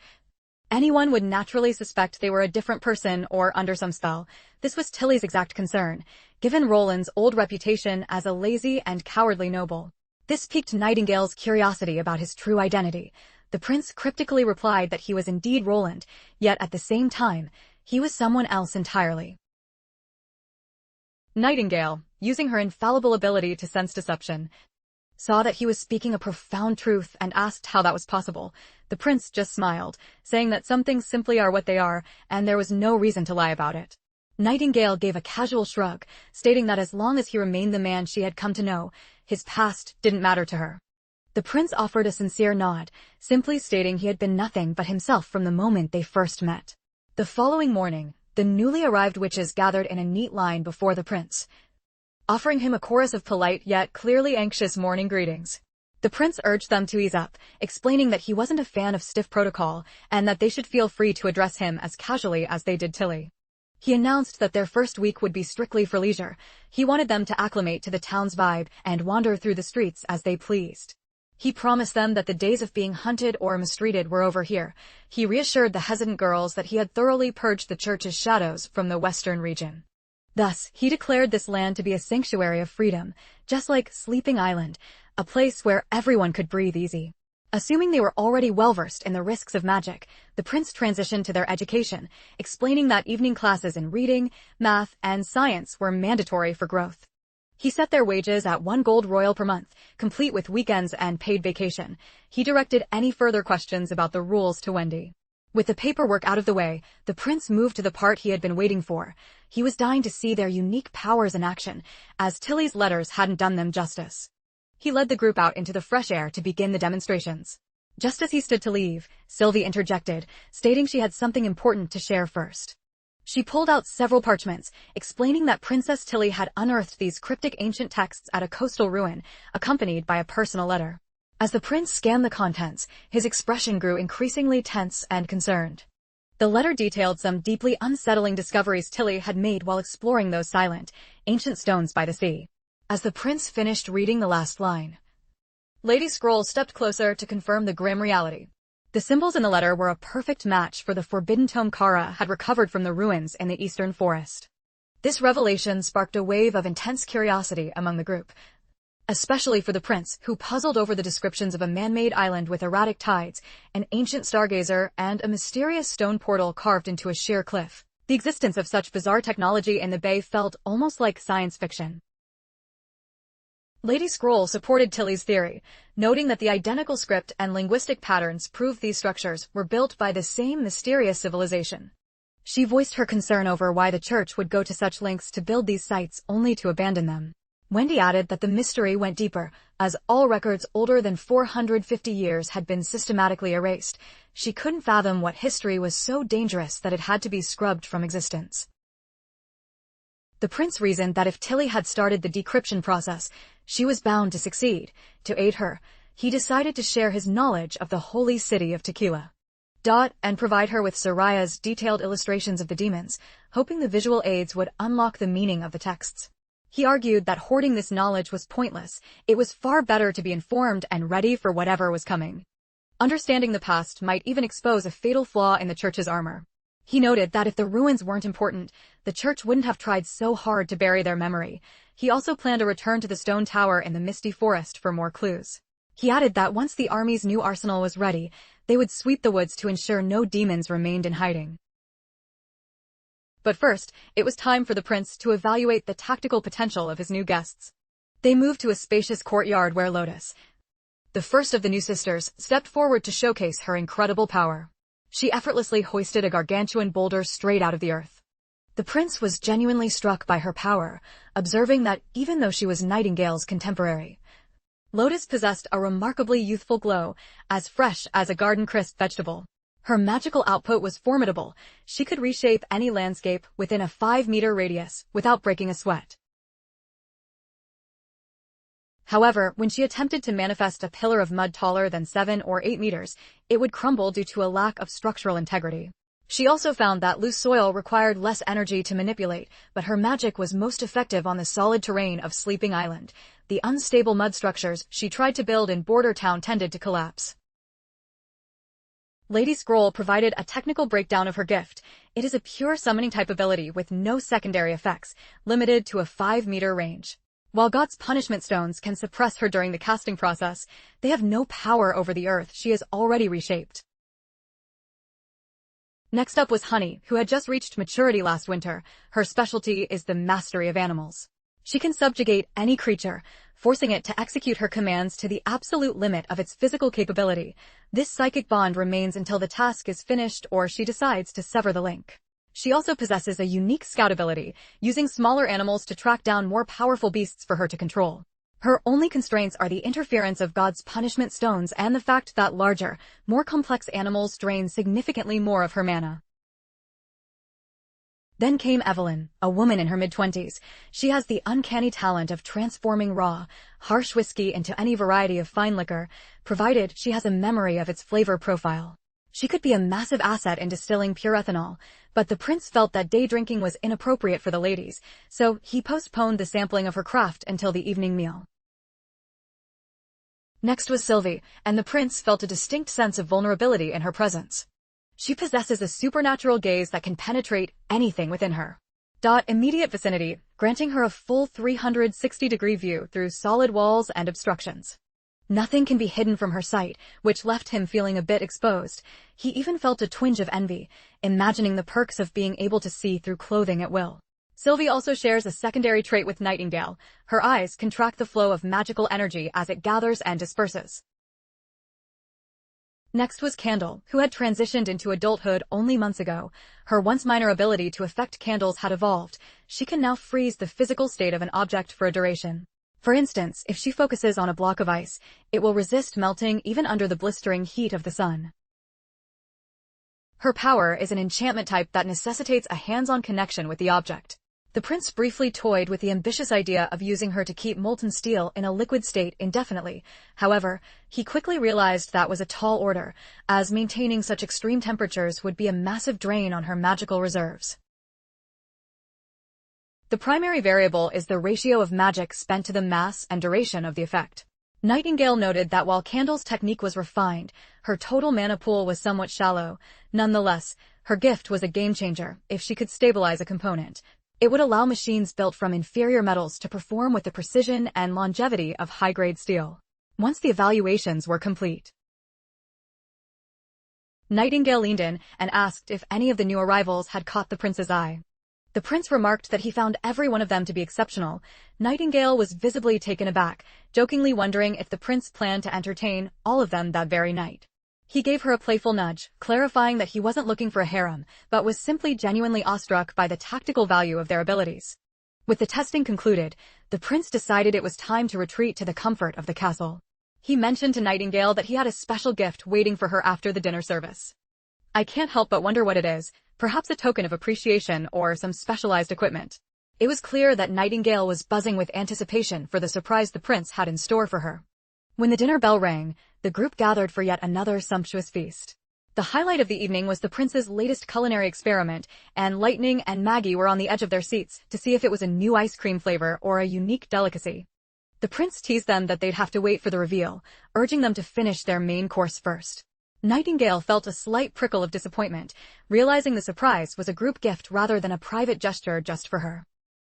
anyone would naturally suspect they were a different person or under some spell. This was Tilly's exact concern, given Roland's old reputation as a lazy and cowardly noble. This piqued Nightingale's curiosity about his true identity. The prince cryptically replied that he was indeed Roland, yet at the same time, he was someone else entirely. Nightingale, using her infallible ability to sense deception, saw that he was speaking a profound truth and asked how that was possible. The prince just smiled, saying that some things simply are what they are, and there was no reason to lie about it. Nightingale gave a casual shrug, stating that as long as he remained the man she had come to know, his past didn't matter to her. The prince offered a sincere nod, simply stating he had been nothing but himself from the moment they first met. The following morning, the newly arrived witches gathered in a neat line before the prince, offering him a chorus of polite yet clearly anxious morning greetings. The prince urged them to ease up, explaining that he wasn't a fan of stiff protocol and that they should feel free to address him as casually as they did Tilly. He announced that their first week would be strictly for leisure. He wanted them to acclimate to the town's vibe and wander through the streets as they pleased. He promised them that the days of being hunted or mistreated were over here. He reassured the hesitant girls that he had thoroughly purged the church's shadows from the western region. Thus, he declared this land to be a sanctuary of freedom, just like Sleeping Island, a place where everyone could breathe easy. Assuming they were already well-versed in the risks of magic, the prince transitioned to their education, explaining that evening classes in reading, math, and science were mandatory for growth. He set their wages at 1 gold royal per month, complete with weekends and paid vacation. He directed any further questions about the rules to Wendy. With the paperwork out of the way, the prince moved to the part he had been waiting for. He was dying to see their unique powers in action, as Tilly's letters hadn't done them justice. He led the group out into the fresh air to begin the demonstrations. Just as he stood to leave, Sylvie interjected, stating she had something important to share first. She pulled out several parchments, explaining that Princess Tilly had unearthed these cryptic ancient texts at a coastal ruin, accompanied by a personal letter. As the prince scanned the contents, his expression grew increasingly tense and concerned. The letter detailed some deeply unsettling discoveries Tilly had made while exploring those silent, ancient stones by the sea. As the prince finished reading the last line, Lady Scroll stepped closer to confirm the grim reality. The symbols in the letter were a perfect match for the forbidden tome Kara had recovered from the ruins in the eastern forest. This revelation sparked a wave of intense curiosity among the group, especially for the prince, who puzzled over the descriptions of a man-made island with erratic tides, an ancient stargazer, and a mysterious stone portal carved into a sheer cliff. The existence of such bizarre technology in the bay felt almost like science fiction. Lady Scroll supported Tilly's theory, noting that the identical script and linguistic patterns proved these structures were built by the same mysterious civilization. She voiced her concern over why the church would go to such lengths to build these sites only to abandon them. Wendy added that the mystery went deeper, as all records older than 450 years had been systematically erased. She couldn't fathom what history was so dangerous that it had to be scrubbed from existence. The prince reasoned that if Tilly had started the decryption process, she was bound to succeed. To aid her, he decided to share his knowledge of the holy city of Tequila. And provide her with Soraya's detailed illustrations of the demons, hoping the visual aids would unlock the meaning of the texts. He argued that hoarding this knowledge was pointless. It was far better to be informed and ready for whatever was coming. Understanding the past might even expose a fatal flaw in the church's armor. He noted that if the ruins weren't important, the church wouldn't have tried so hard to bury their memory. He also planned a return to the stone tower in the misty forest for more clues. He added that once the army's new arsenal was ready, they would sweep the woods to ensure no demons remained in hiding. But first, it was time for the prince to evaluate the tactical potential of his new guests. They moved to a spacious courtyard where Lotus, the first of the new sisters, stepped forward to showcase her incredible power. She effortlessly hoisted a gargantuan boulder straight out of the earth. The prince was genuinely struck by her power, observing that even though she was Nightingale's contemporary, Lotus possessed a remarkably youthful glow, as fresh as a garden-crisp vegetable. Her magical output was formidable. She could reshape any landscape within a 5-meter radius without breaking a sweat. However, when she attempted to manifest a pillar of mud taller than 7 or 8 meters, it would crumble due to a lack of structural integrity. She also found that loose soil required less energy to manipulate, but her magic was most effective on the solid terrain of Sleeping Island. The unstable mud structures she tried to build in Border Town tended to collapse. Lady Scroll provided a technical breakdown of her gift. It is a pure summoning type ability with no secondary effects, limited to a 5-meter range. While God's punishment stones can suppress her during the casting process, they have no power over the earth she has already reshaped. Next up was Honey, who had just reached maturity last winter. Her specialty is the mastery of animals. She can subjugate any creature, forcing it to execute her commands to the absolute limit of its physical capability. This psychic bond remains until the task is finished or she decides to sever the link. She also possesses a unique scout ability, using smaller animals to track down more powerful beasts for her to control. Her only constraints are the interference of God's punishment stones and the fact that larger, more complex animals drain significantly more of her mana. Then came Evelyn, a woman in her mid-20s. She has the uncanny talent of transforming raw, harsh whiskey into any variety of fine liquor, provided she has a memory of its flavor profile. She could be a massive asset in distilling pure ethanol, but the prince felt that day drinking was inappropriate for the ladies, so he postponed the sampling of her craft until the evening meal. Next was Sylvie, and the prince felt a distinct sense of vulnerability in her presence. She possesses a supernatural gaze that can penetrate anything within her. Immediate vicinity, granting her a full 360-degree view through solid walls and obstructions. Nothing can be hidden from her sight, which left him feeling a bit exposed. He even felt a twinge of envy, imagining the perks of being able to see through clothing at will. Sylvie also shares a secondary trait with Nightingale. Her eyes can track the flow of magical energy as it gathers and disperses. Next was Candle, who had transitioned into adulthood only months ago. Her once minor ability to affect candles had evolved. She can now freeze the physical state of an object for a duration. For instance, if she focuses on a block of ice, it will resist melting even under the blistering heat of the sun. Her power is an enchantment type that necessitates a hands-on connection with the object. The prince briefly toyed with the ambitious idea of using her to keep molten steel in a liquid state indefinitely. However, he quickly realized that was a tall order, as maintaining such extreme temperatures would be a massive drain on her magical reserves. The primary variable is the ratio of magic spent to the mass and duration of the effect. Nightingale noted that while Candle's technique was refined, her total mana pool was somewhat shallow. Nonetheless, her gift was a game-changer if she could stabilize a component. It would allow machines built from inferior metals to perform with the precision and longevity of high-grade steel. Once the evaluations were complete, Nightingale leaned in and asked if any of the new arrivals had caught the prince's eye. The prince remarked that he found every one of them to be exceptional. Nightingale was visibly taken aback, jokingly wondering if the prince planned to entertain all of them that very night. He gave her a playful nudge, clarifying that he wasn't looking for a harem, but was simply genuinely awestruck by the tactical value of their abilities. With the testing concluded, the prince decided it was time to retreat to the comfort of the castle. He mentioned to Nightingale that he had a special gift waiting for her after the dinner service. "I can't help but wonder what it is, perhaps a token of appreciation or some specialized equipment." It was clear that Nightingale was buzzing with anticipation for the surprise the prince had in store for her. When the dinner bell rang, the group gathered for yet another sumptuous feast. The highlight of the evening was the prince's latest culinary experiment, and Lightning and Maggie were on the edge of their seats to see if it was a new ice cream flavor or a unique delicacy. The prince teased them that they'd have to wait for the reveal, urging them to finish their main course first. Nightingale felt a slight prickle of disappointment, realizing the surprise was a group gift rather than a private gesture just for her.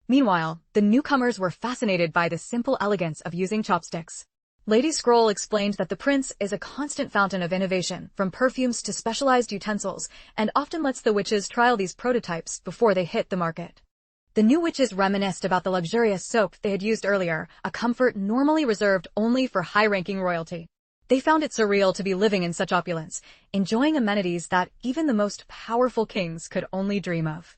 Meanwhile, the newcomers were fascinated by the simple elegance of using chopsticks. Lady Scroll explained that the prince is a constant fountain of innovation, from perfumes to specialized utensils, and often lets the witches trial these prototypes before they hit the market. The new witches reminisced about the luxurious soap they had used earlier, a comfort normally reserved only for high-ranking royalty. They found it surreal to be living in such opulence, enjoying amenities that even the most powerful kings could only dream of.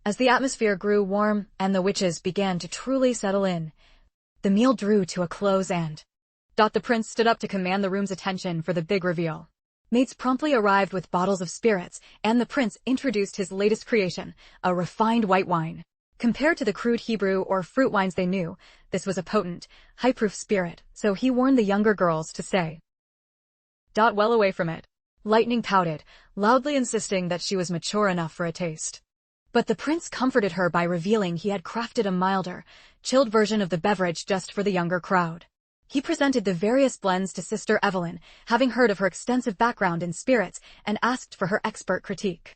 As the atmosphere grew warm and the witches began to truly settle in, the meal drew to a close and the prince stood up to command the room's attention for the big reveal. Maids promptly arrived with bottles of spirits, and the prince introduced his latest creation, a refined white wine. Compared to the crude Hebrew or fruit wines they knew, this was a potent, high-proof spirit, so he warned the younger girls to stay well away from it. Lightning pouted, loudly insisting that she was mature enough for a taste. But the prince comforted her by revealing he had crafted a milder, chilled version of the beverage just for the younger crowd. He presented the various blends to Sister Evelyn, having heard of her extensive background in spirits, and asked for her expert critique.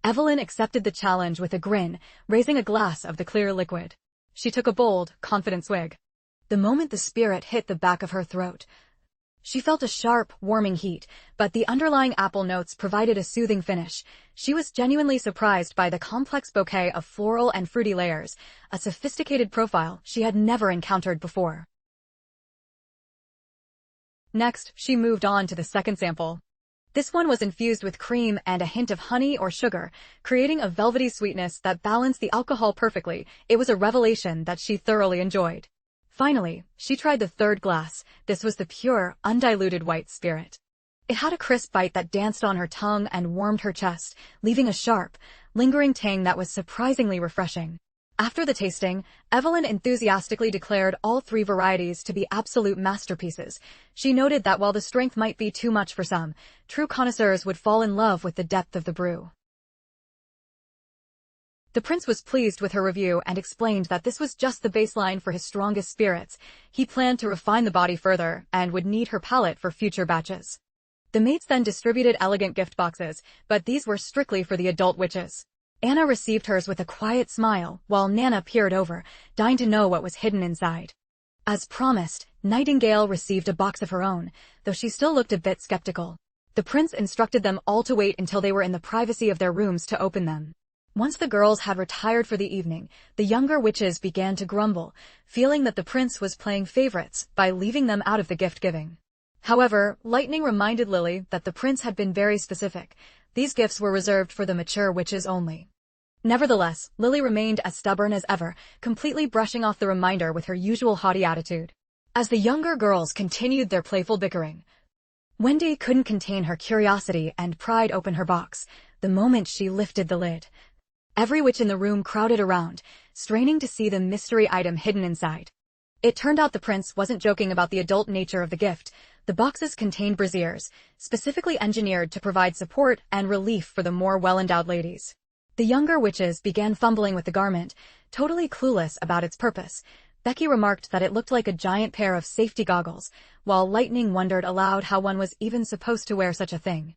Evelyn accepted the challenge with a grin, raising a glass of the clear liquid. She took a bold, confident swig. The moment the spirit hit the back of her throat, she felt a sharp, warming heat, but the underlying apple notes provided a soothing finish. She was genuinely surprised by the complex bouquet of floral and fruity layers, a sophisticated profile she had never encountered before. Next, she moved on to the second sample. This one was infused with cream and a hint of honey or sugar, creating a velvety sweetness that balanced the alcohol perfectly. It was a revelation that she thoroughly enjoyed. Finally, she tried the third glass. This was the pure, undiluted white spirit. It had a crisp bite that danced on her tongue and warmed her chest, leaving a sharp, lingering tang that was surprisingly refreshing. After the tasting, Evelyn enthusiastically declared all 3 varieties to be absolute masterpieces. She noted that while the strength might be too much for some, true connoisseurs would fall in love with the depth of the brew. The prince was pleased with her review and explained that this was just the baseline for his strongest spirits. He planned to refine the body further and would need her palate for future batches. The maids then distributed elegant gift boxes, but these were strictly for the adult witches. Anna received hers with a quiet smile, while Nana peered over, dying to know what was hidden inside. As promised, Nightingale received a box of her own, though she still looked a bit skeptical. The prince instructed them all to wait until they were in the privacy of their rooms to open them. Once the girls had retired for the evening, the younger witches began to grumble, feeling that the prince was playing favorites by leaving them out of the gift-giving. However, Lightning reminded Lily that the prince had been very specific. These gifts were reserved for the mature witches only. Nevertheless, Lily remained as stubborn as ever, completely brushing off the reminder with her usual haughty attitude. As the younger girls continued their playful bickering, Wendy couldn't contain her curiosity and pried open her box the moment she lifted the lid. Every witch in the room crowded around, straining to see the mystery item hidden inside. It turned out the prince wasn't joking about the adult nature of the gift. The boxes contained braziers, specifically engineered to provide support and relief for the more well-endowed ladies. The younger witches began fumbling with the garment, totally clueless about its purpose. Becky remarked that it looked like a giant pair of safety goggles, while Lightning wondered aloud how one was even supposed to wear such a thing.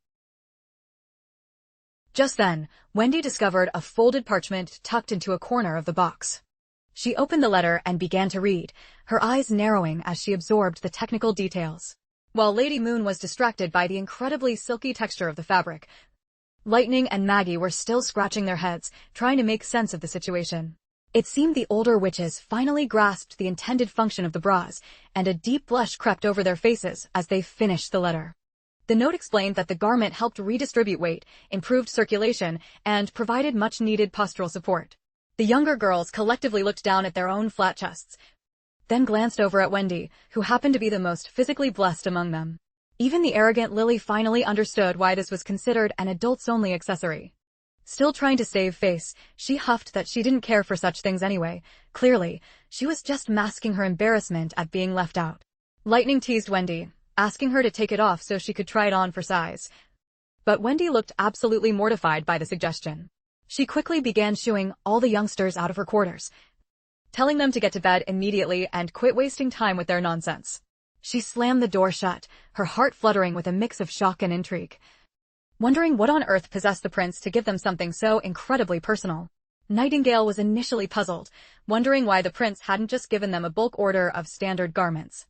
Just then, Wendy discovered a folded parchment tucked into a corner of the box. She opened the letter and began to read, her eyes narrowing as she absorbed the technical details. While Lady Moon was distracted by the incredibly silky texture of the fabric, Lightning and Maggie were still scratching their heads, trying to make sense of the situation. It seemed the older witches finally grasped the intended function of the bras, and a deep blush crept over their faces as they finished the letter. The note explained that the garment helped redistribute weight, improved circulation, and provided much-needed postural support. The younger girls collectively looked down at their own flat chests, then glanced over at Wendy, who happened to be the most physically blessed among them. Even the arrogant Lily finally understood why this was considered an adults-only accessory. Still trying to save face, she huffed that she didn't care for such things anyway. Clearly, she was just masking her embarrassment at being left out. Lightning teased Wendy, asking her to take it off so she could try it on for size. But Wendy looked absolutely mortified by the suggestion. She quickly began shooing all the youngsters out of her quarters, telling them to get to bed immediately and quit wasting time with their nonsense. She slammed the door shut, her heart fluttering with a mix of shock and intrigue, wondering what on earth possessed the prince to give them something so incredibly personal. Nightingale was initially puzzled, wondering why the prince hadn't just given them a bulk order of standard garments.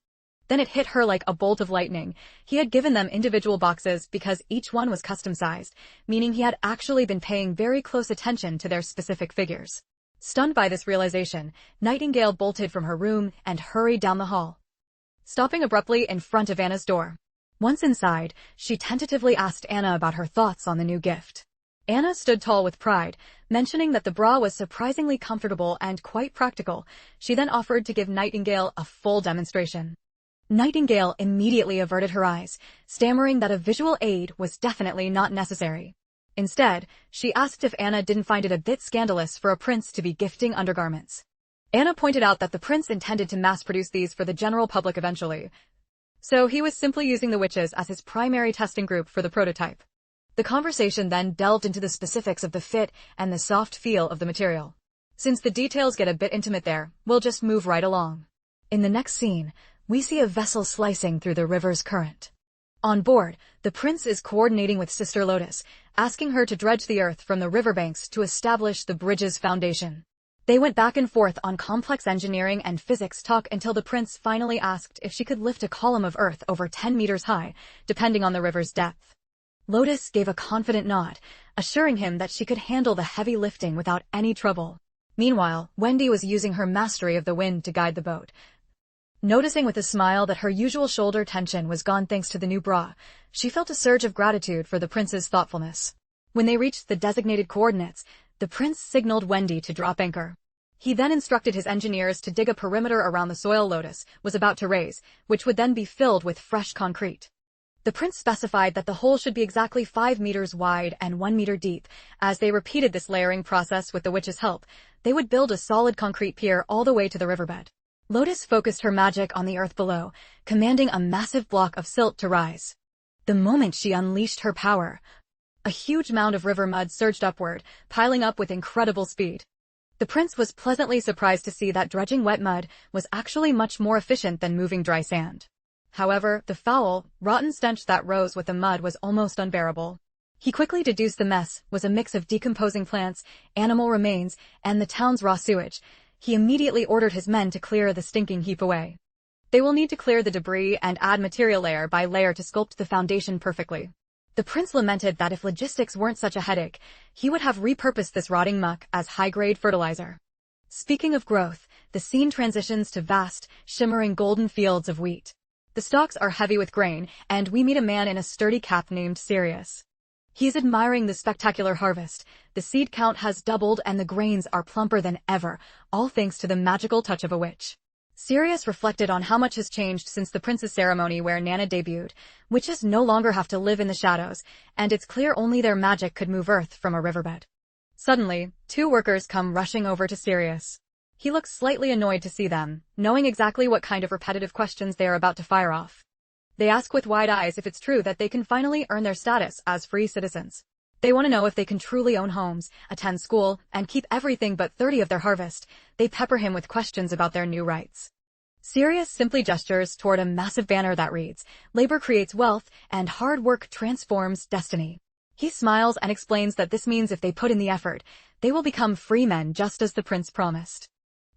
Then it hit her like a bolt of lightning. He had given them individual boxes because each one was custom-sized, meaning he had actually been paying very close attention to their specific figures. Stunned by this realization, Nightingale bolted from her room and hurried down the hall, stopping abruptly in front of Anna's door. Once inside, she tentatively asked Anna about her thoughts on the new gift. Anna stood tall with pride, mentioning that the bra was surprisingly comfortable and quite practical. She then offered to give Nightingale a full demonstration. Nightingale immediately averted her eyes, stammering that a visual aid was definitely not necessary. Instead, she asked if Anna didn't find it a bit scandalous for a prince to be gifting undergarments. Anna pointed out that the prince intended to mass-produce these for the general public eventually, so he was simply using the witches as his primary testing group for the prototype. The conversation then delved into the specifics of the fit and the soft feel of the material. Since the details get a bit intimate there, we'll just move right along. In the next scene, we see a vessel slicing through the river's current. On board, the prince is coordinating with Sister Lotus, asking her to dredge the earth from the riverbanks to establish the bridge's foundation. They went back and forth on complex engineering and physics talk until the prince finally asked if she could lift a column of earth over 10 meters high, depending on the river's depth. Lotus gave a confident nod, assuring him that she could handle the heavy lifting without any trouble. Meanwhile, Wendy was using her mastery of the wind to guide the boat. Noticing with a smile that her usual shoulder tension was gone thanks to the new bra, she felt a surge of gratitude for the prince's thoughtfulness. When they reached the designated coordinates, the prince signaled Wendy to drop anchor. He then instructed his engineers to dig a perimeter around the soil Lotus was about to raise, which would then be filled with fresh concrete. The prince specified that the hole should be exactly 5 meters wide and 1 meter deep. As they repeated this layering process with the witch's help, they would build a solid concrete pier all the way to the riverbed. Lotus focused her magic on the earth below, commanding a massive block of silt to rise. The moment she unleashed her power, a huge mound of river mud surged upward, piling up with incredible speed. The prince was pleasantly surprised to see that dredging wet mud was actually much more efficient than moving dry sand. However, the foul, rotten stench that rose with the mud was almost unbearable. He quickly deduced the mess was a mix of decomposing plants, animal remains, and the town's raw sewage. He immediately ordered his men to clear the stinking heap away. They will need to clear the debris and add material layer by layer to sculpt the foundation perfectly. The prince lamented that if logistics weren't such a headache, he would have repurposed this rotting muck as high-grade fertilizer. Speaking of growth, the scene transitions to vast, shimmering golden fields of wheat. The stalks are heavy with grain, and we meet a man in a sturdy cap named Sirius. He is admiring the spectacular harvest. The seed count has doubled and the grains are plumper than ever, all thanks to the magical touch of a witch. Sirius reflected on how much has changed since the prince's ceremony where Nana debuted. Witches no longer have to live in the shadows, and it's clear only their magic could move earth from a riverbed. Suddenly, 2 workers come rushing over to Sirius. He looks slightly annoyed to see them, knowing exactly what kind of repetitive questions they are about to fire off. They ask with wide eyes if it's true that they can finally earn their status as free citizens. They want to know if they can truly own homes, attend school, and keep everything but 30 of their harvest. They pepper him with questions about their new rights. Sirius simply gestures toward a massive banner that reads, "Labor creates wealth, and hard work transforms destiny." He smiles and explains that this means if they put in the effort, they will become free men just as the prince promised.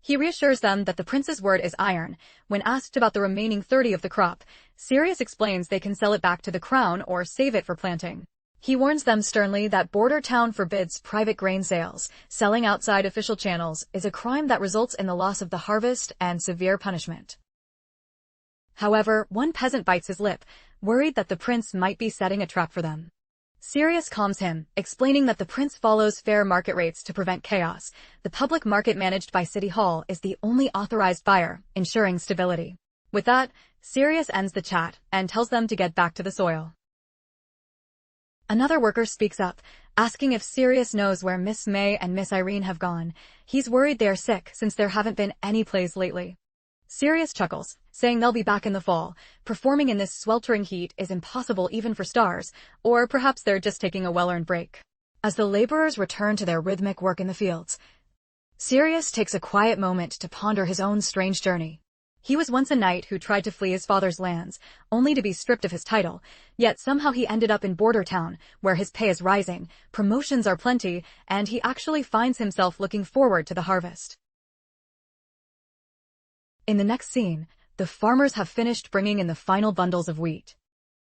He reassures them that the prince's word is iron. When asked about the remaining 30 of the crop, Sirius explains they can sell it back to the crown or save it for planting. He warns them sternly that border town forbids private grain sales. Selling outside official channels is a crime that results in the loss of the harvest and severe punishment. However, one peasant bites his lip, worried that the prince might be setting a trap for them. Sirius calms him, explaining that the prince follows fair market rates to prevent chaos. The public market managed by City Hall is the only authorized buyer, ensuring stability. With that, Sirius ends the chat and tells them to get back to the soil. Another worker speaks up, asking if Sirius knows where Miss May and Miss Irene have gone. He's worried they are sick since there haven't been any plays lately. Sirius chuckles, saying they'll be back in the fall. Performing in this sweltering heat is impossible even for stars, or perhaps they're just taking a well-earned break. As the laborers return to their rhythmic work in the fields, Sirius takes a quiet moment to ponder his own strange journey. He was once a knight who tried to flee his father's lands, only to be stripped of his title, yet somehow he ended up in Border Town, where his pay is rising, promotions are plenty, and he actually finds himself looking forward to the harvest. In the next scene, the farmers have finished bringing in the final bundles of wheat.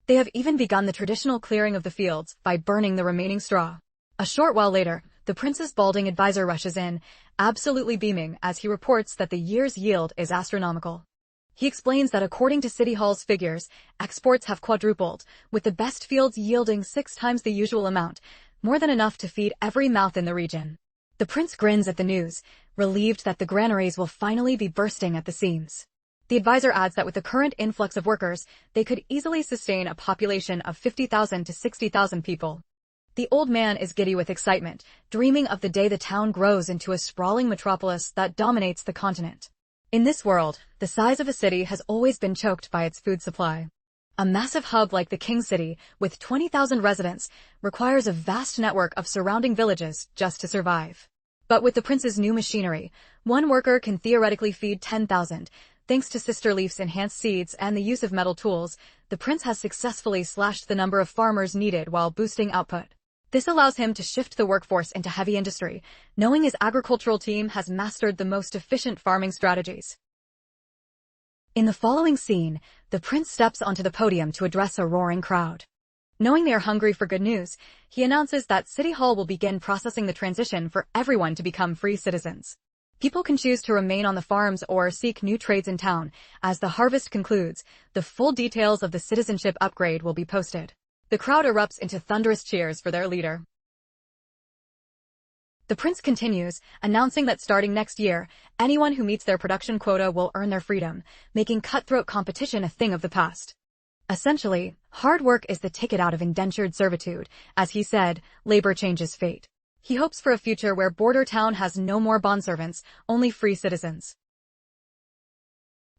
They have even begun the traditional clearing of the fields by burning the remaining straw. A short while later, the prince's balding advisor rushes in, absolutely beaming as he reports that the year's yield is astronomical. He explains that according to City Hall's figures, exports have quadrupled, with the best fields yielding 6 times the usual amount, more than enough to feed every mouth in the region. The prince grins at the news, relieved that the granaries will finally be bursting at the seams. The advisor adds that with the current influx of workers, they could easily sustain a population of 50,000 to 60,000 people. The old man is giddy with excitement, dreaming of the day the town grows into a sprawling metropolis that dominates the continent. In this world, the size of a city has always been choked by its food supply. A massive hub like the King City, with 20,000 residents, requires a vast network of surrounding villages just to survive. But with the prince's new machinery, one worker can theoretically feed 10,000. Thanks to Sister Leaf's enhanced seeds and the use of metal tools, the prince has successfully slashed the number of farmers needed while boosting output. This allows him to shift the workforce into heavy industry, knowing his agricultural team has mastered the most efficient farming strategies. In the following scene, the prince steps onto the podium to address a roaring crowd. Knowing they are hungry for good news, he announces that City Hall will begin processing the transition for everyone to become free citizens. People can choose to remain on the farms or seek new trades in town. As the harvest concludes, the full details of the citizenship upgrade will be posted. The crowd erupts into thunderous cheers for their leader. The prince continues, announcing that starting next year, anyone who meets their production quota will earn their freedom, making cutthroat competition a thing of the past. Essentially, hard work is the ticket out of indentured servitude. As he said, labor changes fate. He hopes for a future where Border Town has no more bondservants, only free citizens.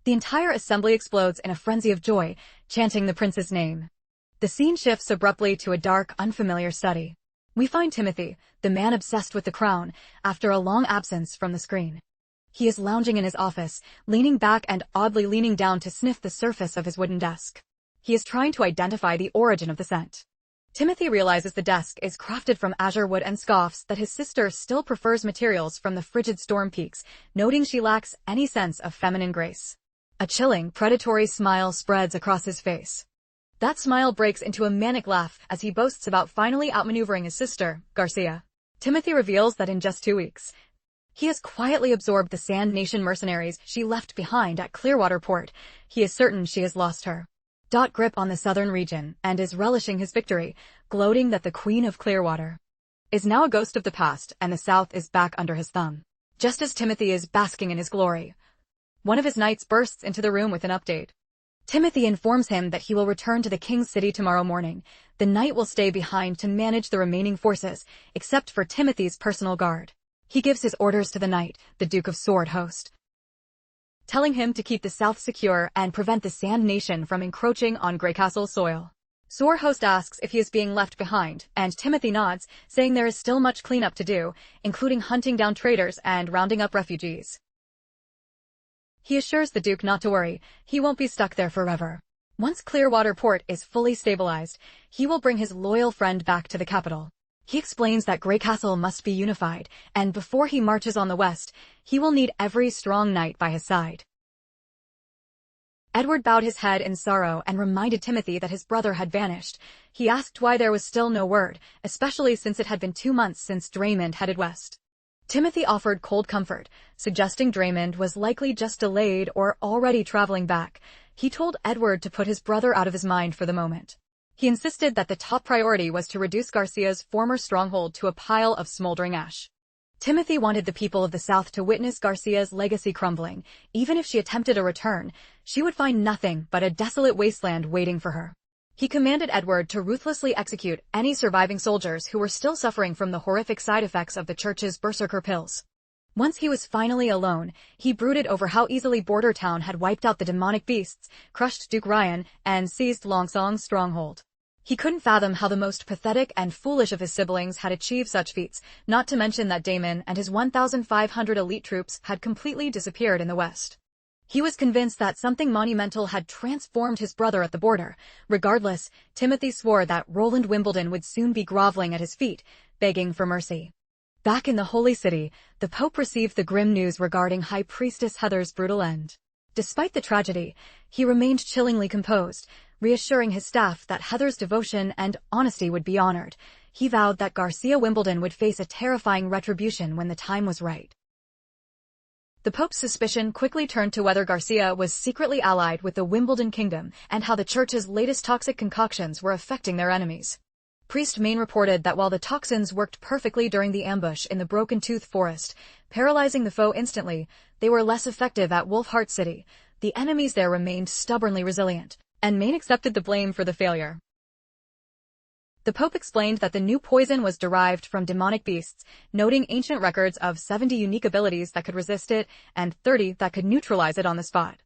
The entire assembly explodes in a frenzy of joy, chanting the prince's name. The scene shifts abruptly to a dark, unfamiliar study. We find Timothy, the man obsessed with the crown, after a long absence from the screen. He is lounging in his office, leaning back and oddly leaning down to sniff the surface of his wooden desk. He is trying to identify the origin of the scent. Timothy realizes the desk is crafted from azure wood and scoffs that his sister still prefers materials from the frigid storm peaks, noting she lacks any sense of feminine grace. A chilling, predatory smile spreads across his face. That smile breaks into a manic laugh as he boasts about finally outmaneuvering his sister, Garcia. Timothy reveals that in just 2 weeks, he has quietly absorbed the Sand Nation mercenaries she left behind at Clearwater Port. He is certain she has lost her grip on the southern region and is relishing his victory, gloating that the Queen of Clearwater is now a ghost of the past and the South is back under his thumb. Just as Timothy is basking in his glory, one of his knights bursts into the room with an update. Timothy informs him that he will return to the King's City tomorrow morning. The knight will stay behind to manage the remaining forces, except for Timothy's personal guard. He gives his orders to the knight, the Duke of Sword Host, telling him to keep the South secure and prevent the Sand Nation from encroaching on Greycastle soil. Sword Host asks if he is being left behind, and Timothy nods, saying there is still much cleanup to do, including hunting down traitors and rounding up refugees. He assures the Duke not to worry, he won't be stuck there forever. Once Clearwater Port is fully stabilized, he will bring his loyal friend back to the capital. He explains that Greycastle must be unified, and before he marches on the west, he will need every strong knight by his side. Edward bowed his head in sorrow and reminded Timothy that his brother had vanished. He asked why there was still no word, especially since it had been 2 months since Draymond headed west. Timothy offered cold comfort, suggesting Draymond was likely just delayed or already traveling back. He told Edward to put his brother out of his mind for the moment. He insisted that the top priority was to reduce Garcia's former stronghold to a pile of smoldering ash. Timothy wanted the people of the South to witness Garcia's legacy crumbling. Even if she attempted a return, she would find nothing but a desolate wasteland waiting for her. He commanded Edward to ruthlessly execute any surviving soldiers who were still suffering from the horrific side effects of the church's berserker pills. Once he was finally alone, he brooded over how easily Border Town had wiped out the demonic beasts, crushed Duke Ryan, and seized Longsong's stronghold. He couldn't fathom how the most pathetic and foolish of his siblings had achieved such feats, not to mention that Damon and his 1,500 elite troops had completely disappeared in the west. He was convinced that something monumental had transformed his brother at the border. Regardless, Timothy swore that Roland Wimbledon would soon be groveling at his feet, begging for mercy. Back in the Holy City, the Pope received the grim news regarding High Priestess Heather's brutal end. Despite the tragedy, he remained chillingly composed, reassuring his staff that Heather's devotion and honesty would be honored. He vowed that Garcia Wimbledon would face a terrifying retribution when the time was right. The Pope's suspicion quickly turned to whether Garcia was secretly allied with the Wimbledon Kingdom and how the church's latest toxic concoctions were affecting their enemies. Priest Main reported that while the toxins worked perfectly during the ambush in the Broken Tooth Forest, paralyzing the foe instantly, they were less effective at Wolfheart City. The enemies there remained stubbornly resilient, and Main accepted the blame for the failure. The Pope explained that the new poison was derived from demonic beasts, noting ancient records of 70 unique abilities that could resist it and 30 that could neutralize it on the spot.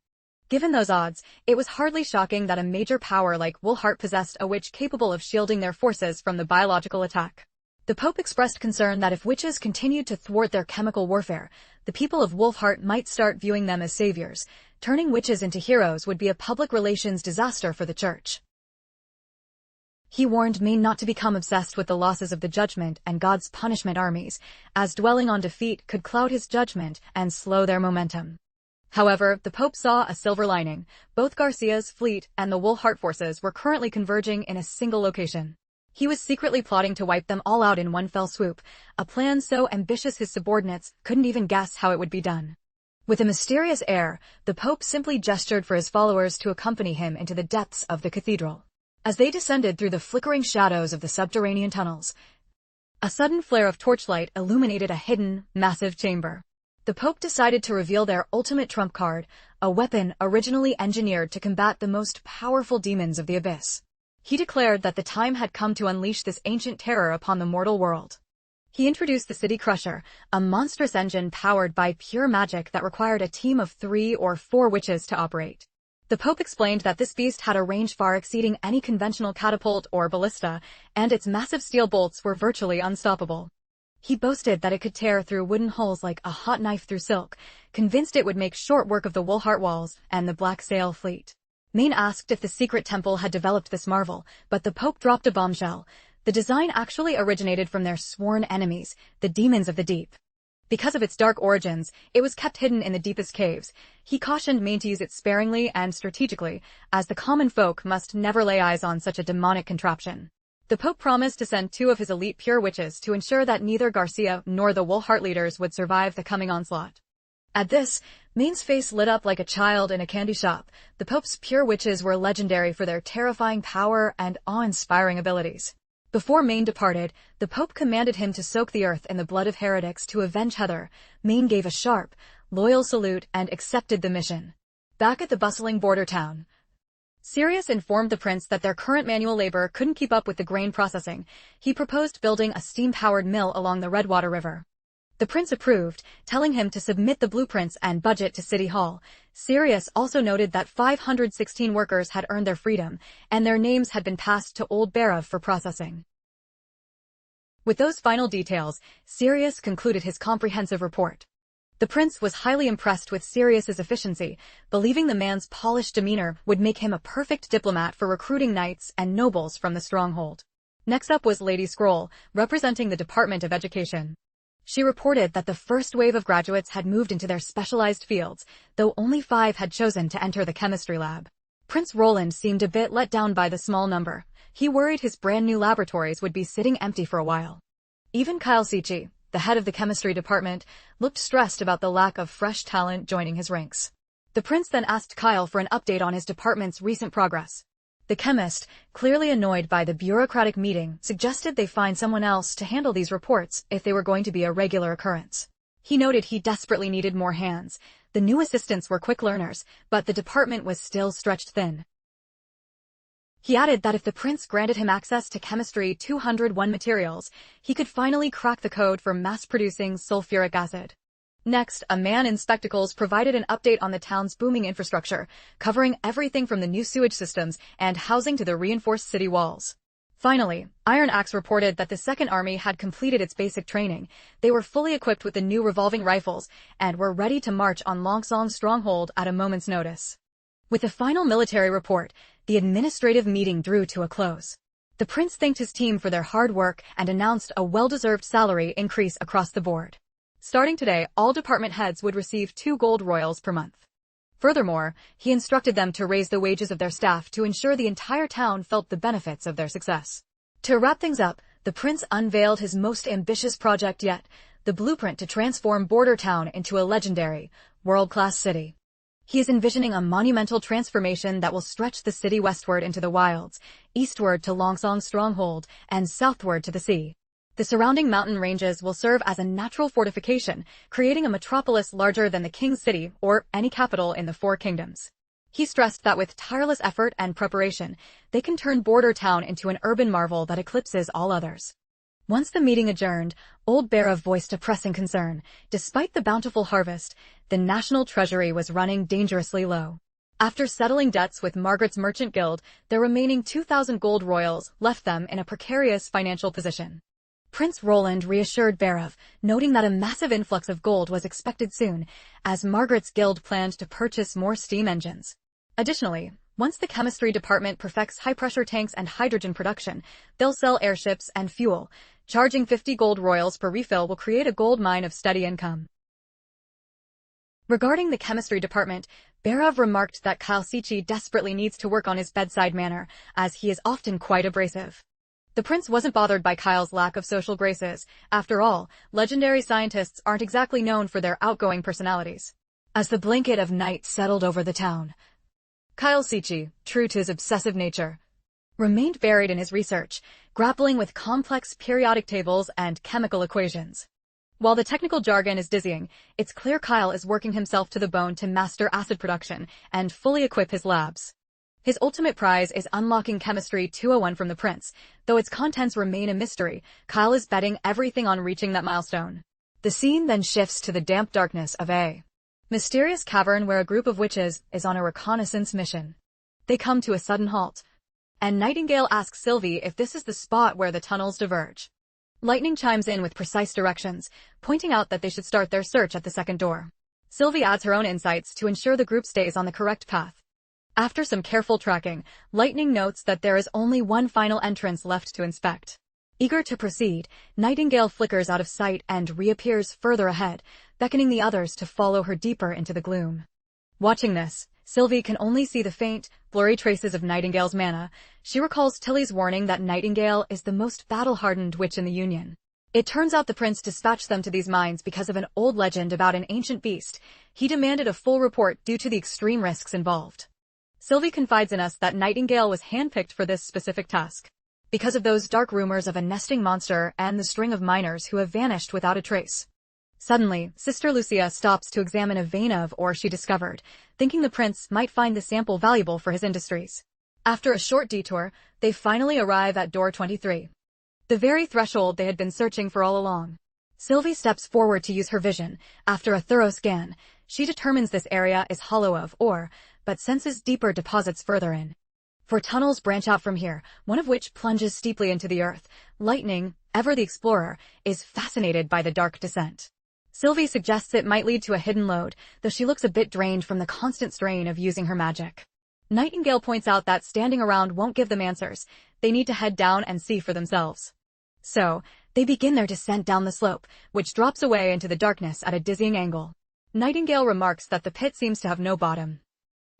Given those odds, it was hardly shocking that a major power like Wolfheart possessed a witch capable of shielding their forces from the biological attack. The Pope expressed concern that if witches continued to thwart their chemical warfare, the people of Wolfheart might start viewing them as saviors. Turning witches into heroes would be a public relations disaster for the church. He warned Maine not to become obsessed with the losses of the Judgment and God's punishment armies, as dwelling on defeat could cloud his judgment and slow their momentum. However, the Pope saw a silver lining. Both Garcia's fleet and the Wolfheart forces were currently converging in a single location. He was secretly plotting to wipe them all out in one fell swoop, a plan so ambitious his subordinates couldn't even guess how it would be done. With a mysterious air, the Pope simply gestured for his followers to accompany him into the depths of the cathedral. As they descended through the flickering shadows of the subterranean tunnels, A sudden flare of torchlight illuminated a hidden, massive chamber. The Pope decided to reveal their ultimate trump card, a weapon originally engineered to combat the most powerful demons of the abyss. He declared that the time had come to unleash this ancient terror upon the mortal world. He introduced the City Crusher, a monstrous engine powered by pure magic that required a team of 3 or 4 witches to operate. The Pope explained that this beast had a range far exceeding any conventional catapult or ballista, and its massive steel bolts were virtually unstoppable. He boasted that it could tear through wooden hulls like a hot knife through silk, convinced it would make short work of the Woolheart Walls and the Black Sail Fleet. Maine asked if the secret temple had developed this marvel, but the Pope dropped a bombshell. The design actually originated from their sworn enemies, the demons of the deep. Because of its dark origins, it was kept hidden in the deepest caves. He cautioned Maine to use it sparingly and strategically, as the common folk must never lay eyes on such a demonic contraption. The Pope promised to send 2 of his elite pure witches to ensure that neither Garcia nor the Woolheart leaders would survive the coming onslaught. At this, Maine's face lit up like a child in a candy shop. The Pope's pure witches were legendary for their terrifying power and awe-inspiring abilities. Before Maine departed, the Pope commanded him to soak the earth in the blood of heretics to avenge Heather. Maine gave a sharp, loyal salute and accepted the mission. Back at the bustling border town, Sirius informed the prince that their current manual labor couldn't keep up with the grain processing. He proposed building a steam-powered mill along the Redwater River. The prince approved, telling him to submit the blueprints and budget to City Hall. Sirius also noted that 516 workers had earned their freedom, and their names had been passed to Old Barav for processing. With those final details, Sirius concluded his comprehensive report. The prince was highly impressed with Sirius's efficiency, believing the man's polished demeanor would make him a perfect diplomat for recruiting knights and nobles from the stronghold. Next up was Lady Scroll, representing the Department of Education. She reported that the first wave of graduates had moved into their specialized fields, though only 5 had chosen to enter the chemistry lab. Prince Roland seemed a bit let down by the small number. He worried his brand new laboratories would be sitting empty for a while. Even Kyle Sichi, the head of the chemistry department, looked stressed about the lack of fresh talent joining his ranks. The prince then asked Kyle for an update on his department's recent progress. The chemist, clearly annoyed by the bureaucratic meeting, suggested they find someone else to handle these reports if they were going to be a regular occurrence. He noted he desperately needed more hands. The new assistants were quick learners, but the department was still stretched thin. He added that if the prince granted him access to Chemistry 201 materials, he could finally crack the code for mass-producing sulfuric acid. Next, a man in spectacles provided an update on the town's booming infrastructure, covering everything from the new sewage systems and housing to the reinforced city walls. Finally, Iron Axe reported that the Second Army had completed its basic training. They were fully equipped with the new revolving rifles and were ready to march on Longsong's stronghold at a moment's notice. With the final military report, the administrative meeting drew to a close. The prince thanked his team for their hard work and announced a well-deserved salary increase across the board. Starting today, all department heads would receive 2 gold royals per month. Furthermore, he instructed them to raise the wages of their staff to ensure the entire town felt the benefits of their success. To wrap things up, the prince unveiled his most ambitious project yet, the blueprint to transform Border Town into a legendary, world-class city. He is envisioning a monumental transformation that will stretch the city westward into the wilds, eastward to Longsong's stronghold, and southward to the sea. The surrounding mountain ranges will serve as a natural fortification, creating a metropolis larger than the King's City or any capital in the 4 kingdoms. He stressed that with tireless effort and preparation, they can turn Border Town into an urban marvel that eclipses all others. Once the meeting adjourned, Old Barav voiced a pressing concern. Despite the bountiful harvest, the national treasury was running dangerously low. After settling debts with Margaret's Merchant Guild, their remaining 2,000 gold royals left them in a precarious financial position. Prince Roland reassured Barav, noting that a massive influx of gold was expected soon, as Margaret's guild planned to purchase more steam engines. Additionally, once the chemistry department perfects high-pressure tanks and hydrogen production, they'll sell airships and fuel. Charging 50 gold royals per refill will create a gold mine of steady income. Regarding the chemistry department, Barav remarked that Kalsichi desperately needs to work on his bedside manner, as he is often quite abrasive. The prince wasn't bothered by Kyle's lack of social graces. After all, legendary scientists aren't exactly known for their outgoing personalities. As the blanket of night settled over the town, Kyle Sichi, true to his obsessive nature, remained buried in his research, grappling with complex periodic tables and chemical equations. While the technical jargon is dizzying, it's clear Kyle is working himself to the bone to master acid production and fully equip his labs. His ultimate prize is unlocking Chemistry 201 from the prince. Though its contents remain a mystery, Kyle is betting everything on reaching that milestone. The scene then shifts to the damp darkness of a mysterious cavern where a group of witches is on a reconnaissance mission. They come to a sudden halt, and Nightingale asks Sylvie if this is the spot where the tunnels diverge. Lightning chimes in with precise directions, pointing out that they should start their search at the second door. Sylvie adds her own insights to ensure the group stays on the correct path. After some careful tracking, Lightning notes that there is only one final entrance left to inspect. Eager to proceed, Nightingale flickers out of sight and reappears further ahead, beckoning the others to follow her deeper into the gloom. Watching this, Sylvie can only see the faint, blurry traces of Nightingale's mana. She recalls Tilly's warning that Nightingale is the most battle-hardened witch in the Union. It turns out the prince dispatched them to these mines because of an old legend about an ancient beast. He demanded a full report due to the extreme risks involved. Sylvie confides in us that Nightingale was handpicked for this specific task because of those dark rumors of a nesting monster and the string of miners who have vanished without a trace. Suddenly, Sister Lucia stops to examine a vein of ore she discovered, thinking the prince might find the sample valuable for his industries. After a short detour, they finally arrive at door 23. The very threshold they had been searching for all along. Sylvie steps forward to use her vision. After a thorough scan, she determines this area is hollow of ore, but senses deeper deposits further in. Four tunnels branch out from here, one of which plunges steeply into the earth. Lightning, ever the explorer, is fascinated by the dark descent. Sylvie suggests it might lead to a hidden lode, though she looks a bit drained from the constant strain of using her magic. Nightingale points out that standing around won't give them answers. They need to head down and see for themselves. So, they begin their descent down the slope, which drops away into the darkness at a dizzying angle. Nightingale remarks that the pit seems to have no bottom.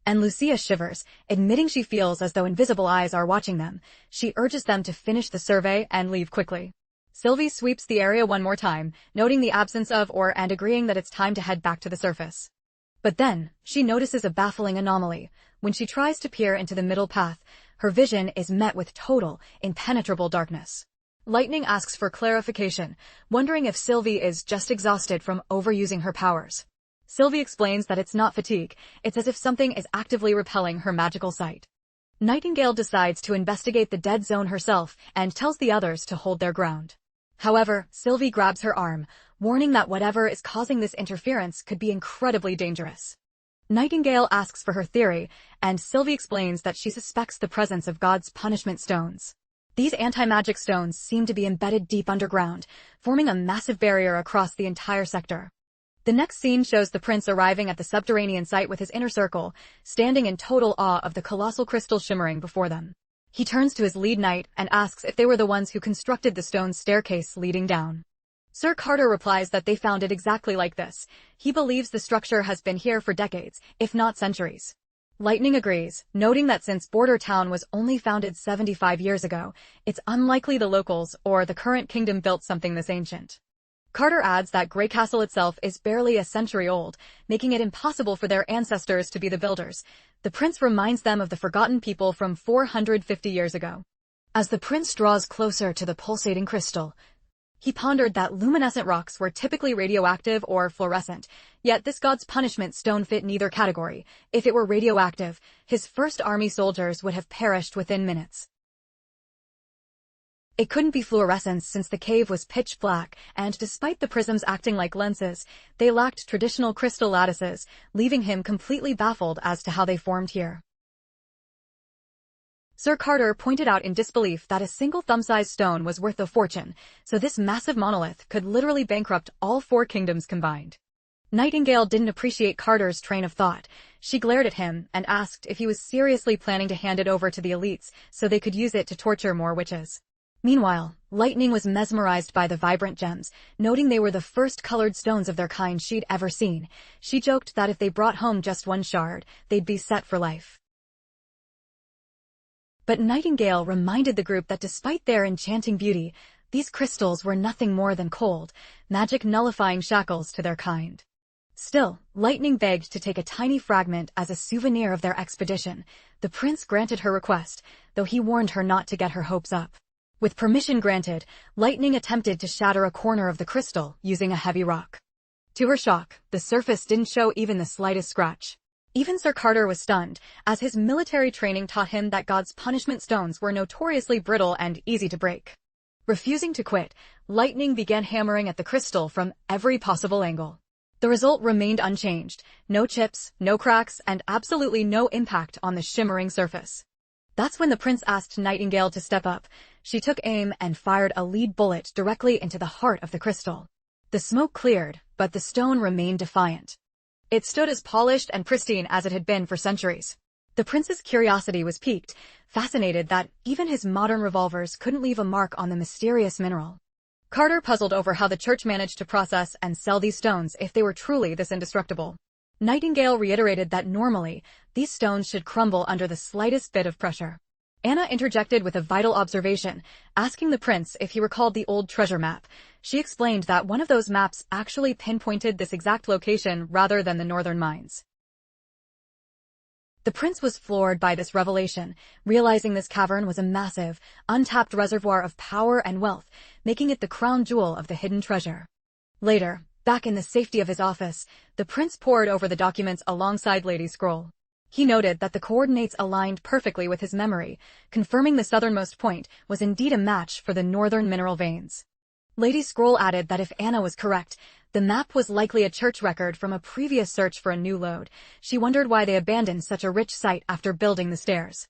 And Lucia shivers, admitting she feels as though invisible eyes are watching them. She urges them to finish the survey and leave quickly. Sylvie sweeps the area one more time, noting the absence of ore and agreeing that it's time to head back to the surface. But then, she notices a baffling anomaly. When she tries to peer into the middle path, her vision is met with total, impenetrable darkness. Lightning asks for clarification, wondering if Sylvie is just exhausted from overusing her powers. Sylvie explains that it's not fatigue, it's as if something is actively repelling her magical sight. Nightingale decides to investigate the dead zone herself and tells the others to hold their ground. However, Sylvie grabs her arm, warning that whatever is causing this interference could be incredibly dangerous. Nightingale asks for her theory, and Sylvie explains that she suspects the presence of God's punishment stones. These anti-magic stones seem to be embedded deep underground, forming a massive barrier across the entire sector. The next scene shows the prince arriving at the subterranean site with his inner circle, standing in total awe of the colossal crystal shimmering before them. He turns to his lead knight and asks if they were the ones who constructed the stone staircase leading down. Sir Carter replies that they found it exactly like this. He believes the structure has been here for decades, if not centuries. Lightning agrees, noting that since Border Town was only founded 75 years ago, it's unlikely the locals or the current kingdom built something this ancient. Carter adds that Grey Castle itself is barely a century old, making it impossible for their ancestors to be the builders. The prince reminds them of the forgotten people from 450 years ago. As the prince draws closer to the pulsating crystal, he pondered that luminescent rocks were typically radioactive or fluorescent, yet this god's punishment stone fit neither category. If it were radioactive, his first army soldiers would have perished within minutes. It couldn't be fluorescence since the cave was pitch black, and despite the prisms acting like lenses, they lacked traditional crystal lattices, leaving him completely baffled as to how they formed here. Sir Carter pointed out in disbelief that a single thumb-sized stone was worth a fortune, so this massive monolith could literally bankrupt all 4 kingdoms combined. Nightingale didn't appreciate Carter's train of thought. She glared at him and asked if he was seriously planning to hand it over to the elites so they could use it to torture more witches. Meanwhile, Lightning was mesmerized by the vibrant gems, noting they were the first colored stones of their kind she'd ever seen. She joked that if they brought home just one shard, they'd be set for life. But Nightingale reminded the group that despite their enchanting beauty, these crystals were nothing more than cold, magic nullifying shackles to their kind. Still, Lightning begged to take a tiny fragment as a souvenir of their expedition. The prince granted her request, though he warned her not to get her hopes up. With permission granted, Lightning attempted to shatter a corner of the crystal using a heavy rock. To her shock, the surface didn't show even the slightest scratch. Even Sir Carter was stunned, as his military training taught him that God's punishment stones were notoriously brittle and easy to break. Refusing to quit, Lightning began hammering at the crystal from every possible angle. The result remained unchanged: no chips, no cracks, and absolutely no impact on the shimmering surface. That's when the prince asked Nightingale to step up. She took aim and fired a lead bullet directly into the heart of the crystal. The smoke cleared, but the stone remained defiant. It stood as polished and pristine as it had been for centuries. The prince's curiosity was piqued, fascinated that even his modern revolvers couldn't leave a mark on the mysterious mineral. Carter puzzled over how the church managed to process and sell these stones if they were truly this indestructible. Nightingale reiterated that normally, these stones should crumble under the slightest bit of pressure. Anna interjected with a vital observation, asking the prince if he recalled the old treasure map. She explained that one of those maps actually pinpointed this exact location rather than the northern mines. The prince was floored by this revelation, realizing this cavern was a massive, untapped reservoir of power and wealth, making it the crown jewel of the hidden treasure. Later, back in the safety of his office, the prince pored over the documents alongside Lady Scroll. He noted that the coordinates aligned perfectly with his memory, confirming the southernmost point was indeed a match for the northern mineral veins. Lady Scroll added that if Anna was correct, the map was likely a church record from a previous search for a new lode. She wondered why they abandoned such a rich site after building the stairs.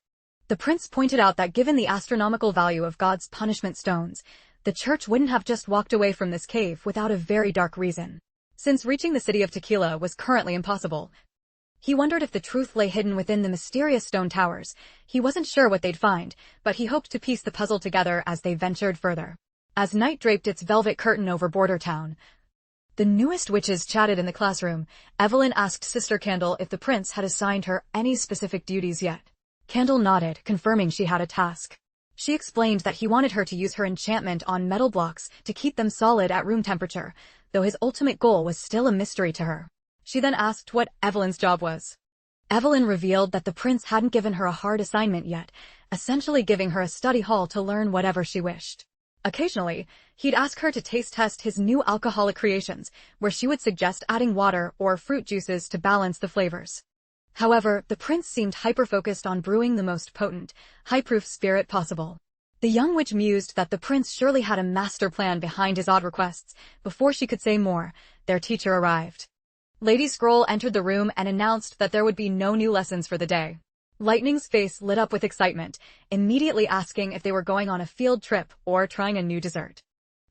The prince pointed out that given the astronomical value of God's punishment stones, the church wouldn't have just walked away from this cave without a very dark reason. Since reaching the city of Tequila was currently impossible, he wondered if the truth lay hidden within the mysterious stone towers. He wasn't sure what they'd find, but he hoped to piece the puzzle together as they ventured further. As night draped its velvet curtain over Border Town, the newest witches chatted in the classroom. Evelyn asked Sister Candle if the prince had assigned her any specific duties yet. Candle nodded, confirming she had a task. She explained that he wanted her to use her enchantment on metal blocks to keep them solid at room temperature, though his ultimate goal was still a mystery to her. She then asked what Evelyn's job was. Evelyn revealed that the prince hadn't given her a hard assignment yet, essentially giving her a study hall to learn whatever she wished. Occasionally, he'd ask her to taste test his new alcoholic creations, where she would suggest adding water or fruit juices to balance the flavors. However, the prince seemed hyper-focused on brewing the most potent, high-proof spirit possible. The young witch mused that the prince surely had a master plan behind his odd requests. Before she could say more, their teacher arrived. Lady Scroll entered the room and announced that there would be no new lessons for the day. Lightning's face lit up with excitement, immediately asking if they were going on a field trip or trying a new dessert.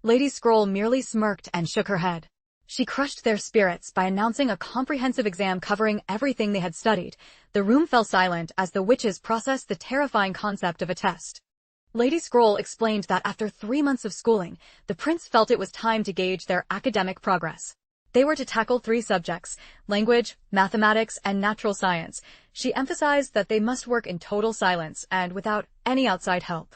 Lady Scroll merely smirked and shook her head. She crushed their spirits by announcing a comprehensive exam covering everything they had studied. The room fell silent as the witches processed the terrifying concept of a test. Lady Scroll explained that after 3 months of schooling, the prince felt it was time to gauge their academic progress. They were to tackle 3 subjects: language, mathematics, and natural science. She emphasized that they must work in total silence and without any outside help.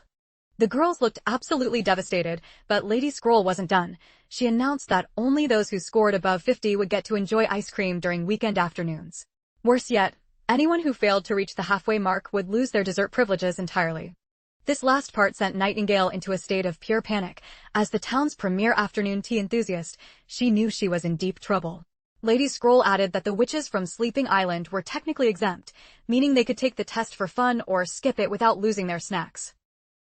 The girls looked absolutely devastated, but Lady Scroll wasn't done. She announced that only those who scored above 50 would get to enjoy ice cream during weekend afternoons. Worse yet, anyone who failed to reach the halfway mark would lose their dessert privileges entirely. This last part sent Nightingale into a state of pure panic. As the town's premier afternoon tea enthusiast, she knew she was in deep trouble. Lady Scroll added that the witches from Sleeping Island were technically exempt, meaning they could take the test for fun or skip it without losing their snacks.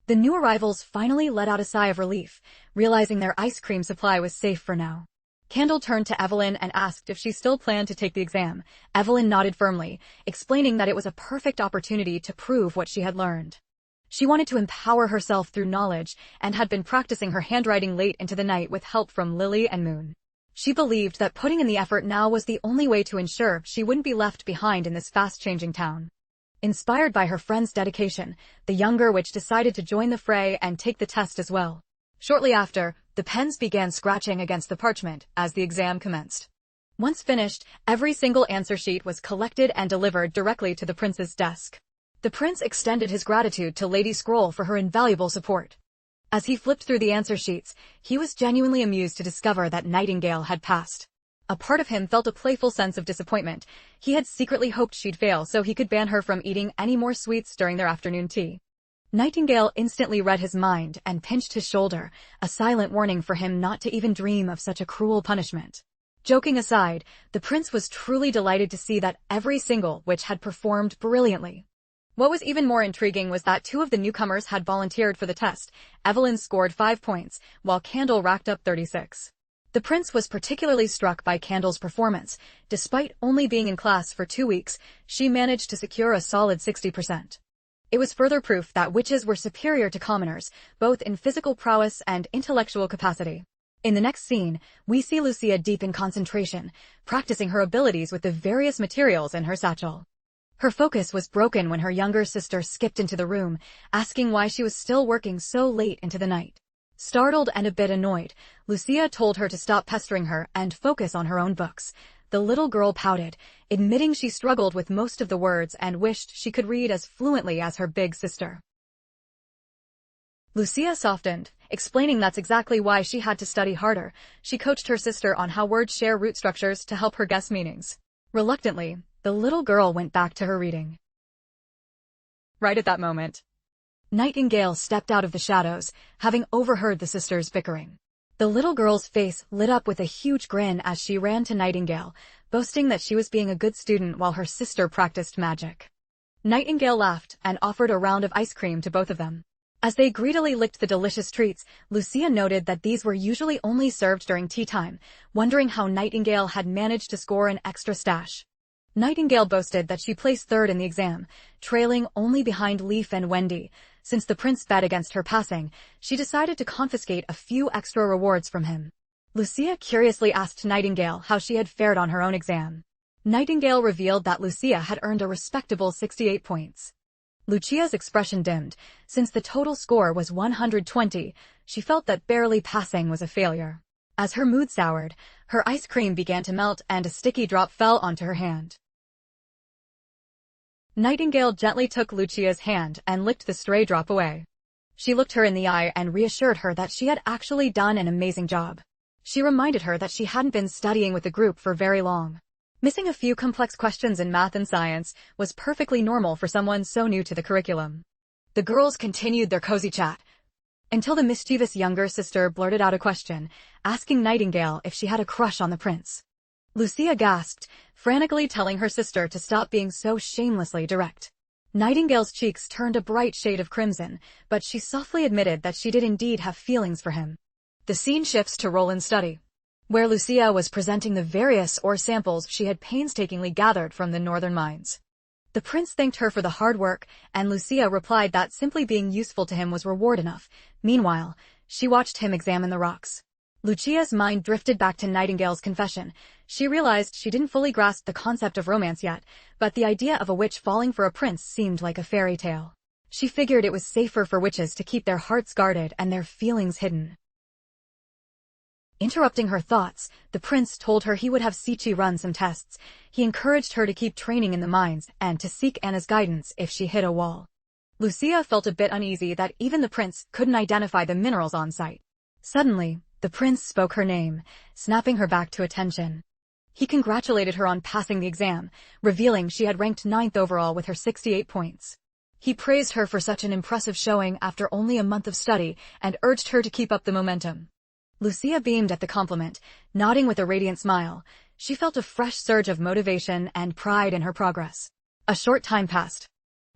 The new arrivals finally let out a sigh of relief, realizing their ice cream supply was safe for now. Candle turned to Evelyn and asked if she still planned to take the exam. Evelyn nodded firmly, explaining that it was a perfect opportunity to prove what she had learned. She wanted to empower herself through knowledge and had been practicing her handwriting late into the night with help from Lily and Moon. She believed that putting in the effort now was the only way to ensure she wouldn't be left behind in this fast-changing town. Inspired by her friend's dedication, the younger witch decided to join the fray and take the test as well. Shortly after, the pens began scratching against the parchment as the exam commenced. Once finished, every single answer sheet was collected and delivered directly to the prince's desk. The prince extended his gratitude to Lady Scroll for her invaluable support. As he flipped through the answer sheets, he was genuinely amused to discover that Nightingale had passed. A part of him felt a playful sense of disappointment. He had secretly hoped she'd fail so he could ban her from eating any more sweets during their afternoon tea. Nightingale instantly read his mind and pinched his shoulder, a silent warning for him not to even dream of such a cruel punishment. Joking aside, the prince was truly delighted to see that every single witch had performed brilliantly. What was even more intriguing was that two of the newcomers had volunteered for the test. Evelyn scored 5 points, while Candle racked up 36. The prince was particularly struck by Candle's performance. Despite only being in class for 2 weeks, she managed to secure a solid 60%. It was further proof that witches were superior to commoners, both in physical prowess and intellectual capacity. In the next scene, we see Lucia deep in concentration, practicing her abilities with the various materials in her satchel. Her focus was broken when her younger sister skipped into the room, asking why she was still working so late into the night. Startled and a bit annoyed, Lucia told her to stop pestering her and focus on her own books. The little girl pouted, admitting she struggled with most of the words and wished she could read as fluently as her big sister. Lucia softened, explaining that's exactly why she had to study harder. She coached her sister on how words share root structures to help her guess meanings. Reluctantly, the little girl went back to her reading. Right at that moment, Nightingale stepped out of the shadows, having overheard the sisters bickering. The little girl's face lit up with a huge grin as she ran to Nightingale, boasting that she was being a good student while her sister practiced magic. Nightingale laughed and offered a round of ice cream to both of them. As they greedily licked the delicious treats, Lucia noted that these were usually only served during tea time, wondering how Nightingale had managed to score an extra stash. Nightingale boasted that she placed third in the exam, trailing only behind Leaf and Wendy. Since the prince bet against her passing, she decided to confiscate a few extra rewards from him. Lucia curiously asked Nightingale how she had fared on her own exam. Nightingale revealed that Lucia had earned a respectable 68 points. Lucia's expression dimmed. Since the total score was 120, she felt that barely passing was a failure. As her mood soured, her ice cream began to melt and a sticky drop fell onto her hand. Nightingale gently took Lucia's hand and licked the stray drop away. She looked her in the eye and reassured her that she had actually done an amazing job. She reminded her that she hadn't been studying with the group for very long. Missing a few complex questions in math and science was perfectly normal for someone so new to the curriculum. The girls continued their cozy chat, until the mischievous younger sister blurted out a question, asking Nightingale if she had a crush on the prince. Lucia gasped, frantically telling her sister to stop being so shamelessly direct. Nightingale's cheeks turned a bright shade of crimson, but she softly admitted that she did indeed have feelings for him. The scene shifts to Roland's study, where Lucia was presenting the various ore samples she had painstakingly gathered from the northern mines. The prince thanked her for the hard work, and Lucia replied that simply being useful to him was reward enough. Meanwhile, she watched him examine the rocks. Lucia's mind drifted back to Nightingale's confession. She realized she didn't fully grasp the concept of romance yet, but the idea of a witch falling for a prince seemed like a fairy tale. She figured it was safer for witches to keep their hearts guarded and their feelings hidden. Interrupting her thoughts, the prince told her he would have Sichi run some tests. He encouraged her to keep training in the mines and to seek Anna's guidance if she hit a wall. Lucia felt a bit uneasy that even the prince couldn't identify the minerals on site. Suddenly, the prince spoke her name, snapping her back to attention. He congratulated her on passing the exam, revealing she had ranked 9th overall with her 68 points. He praised her for such an impressive showing after only a month of study and urged her to keep up the momentum. Lucia beamed at the compliment, nodding with a radiant smile. She felt a fresh surge of motivation and pride in her progress. A short time passed.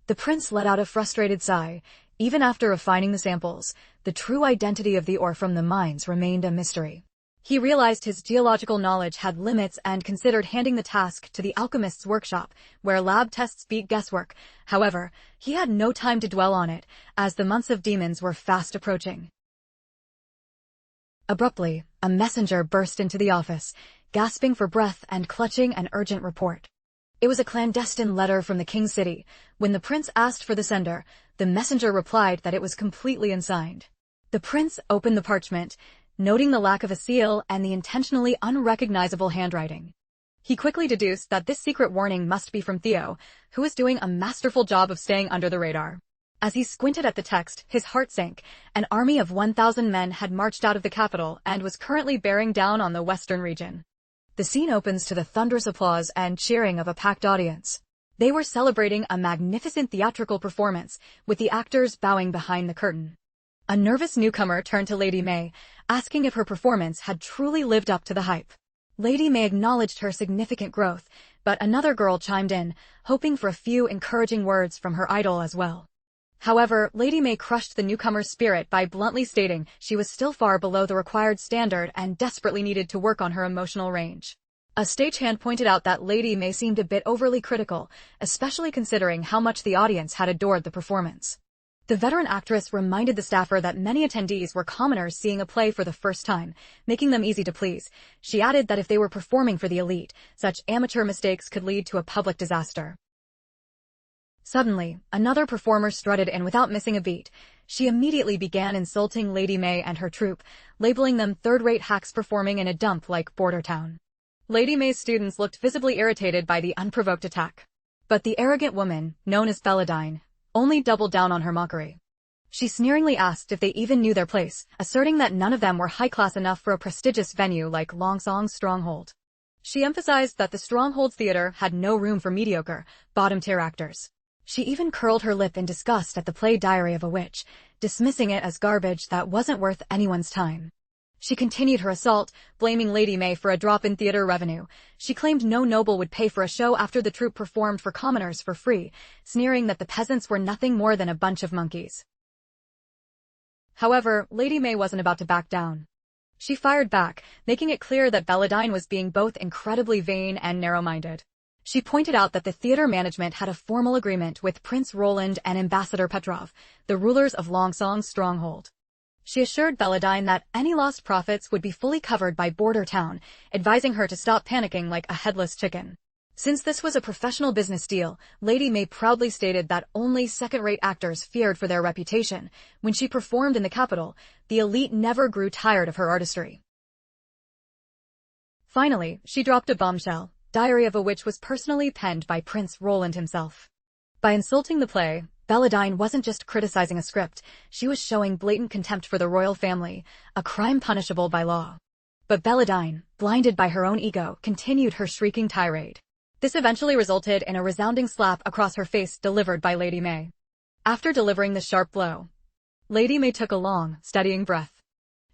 The prince let out a frustrated sigh. Even after refining the samples, the true identity of the ore from the mines remained a mystery. He realized his geological knowledge had limits and considered handing the task to the alchemist's workshop, where lab tests beat guesswork. However, he had no time to dwell on it, as the months of demons were fast approaching. Abruptly, a messenger burst into the office, gasping for breath and clutching an urgent report. It was a clandestine letter from the King's City. When the prince asked for the sender, the messenger replied that it was completely unsigned. The prince opened the parchment, noting the lack of a seal and the intentionally unrecognizable handwriting. He quickly deduced that this secret warning must be from Theo, who was doing a masterful job of staying under the radar. As he squinted at the text, his heart sank. An army of 1,000 men had marched out of the capital and was currently bearing down on the western region. The scene opens to the thunderous applause and cheering of a packed audience. They were celebrating a magnificent theatrical performance, with the actors bowing behind the curtain. A nervous newcomer turned to Lady May, asking if her performance had truly lived up to the hype. Lady May acknowledged her significant growth, but another girl chimed in, hoping for a few encouraging words from her idol as well. However, Lady May crushed the newcomer's spirit by bluntly stating she was still far below the required standard and desperately needed to work on her emotional range. A stagehand pointed out that Lady May seemed a bit overly critical, especially considering how much the audience had adored the performance. The veteran actress reminded the staffer that many attendees were commoners seeing a play for the first time, making them easy to please. She added that if they were performing for the elite, such amateur mistakes could lead to a public disaster. Suddenly, another performer strutted in without missing a beat. She immediately began insulting Lady May and her troupe, labeling them third-rate hacks performing in a dump like Border Town. Lady May's students looked visibly irritated by the unprovoked attack. But the arrogant woman, known as Belladine, only doubled down on her mockery. She sneeringly asked if they even knew their place, asserting that none of them were high-class enough for a prestigious venue like Longsong's Stronghold. She emphasized that the Stronghold's theater had no room for mediocre, bottom-tier actors. She even curled her lip in disgust at the play Diary of a Witch, dismissing it as garbage that wasn't worth anyone's time. She continued her assault, blaming Lady May for a drop in theater revenue. She claimed no noble would pay for a show after the troupe performed for commoners for free, sneering that the peasants were nothing more than a bunch of monkeys. However, Lady May wasn't about to back down. She fired back, making it clear that Belladine was being both incredibly vain and narrow-minded. She pointed out that the theater management had a formal agreement with Prince Roland and Ambassador Petrov, the rulers of Longsong's Stronghold. She assured Belladine that any lost profits would be fully covered by Border Town, advising her to stop panicking like a headless chicken. Since this was a professional business deal, Lady May proudly stated that only second-rate actors feared for their reputation. When she performed in the capital, the elite never grew tired of her artistry. Finally, she dropped a bombshell. Diary of a Witch was personally penned by Prince Roland himself. By insulting the play, Belladine wasn't just criticizing a script, she was showing blatant contempt for the royal family, a crime punishable by law. But Belladine, blinded by her own ego, continued her shrieking tirade. This eventually resulted in a resounding slap across her face delivered by Lady May. After delivering the sharp blow, Lady May took a long, steadying breath.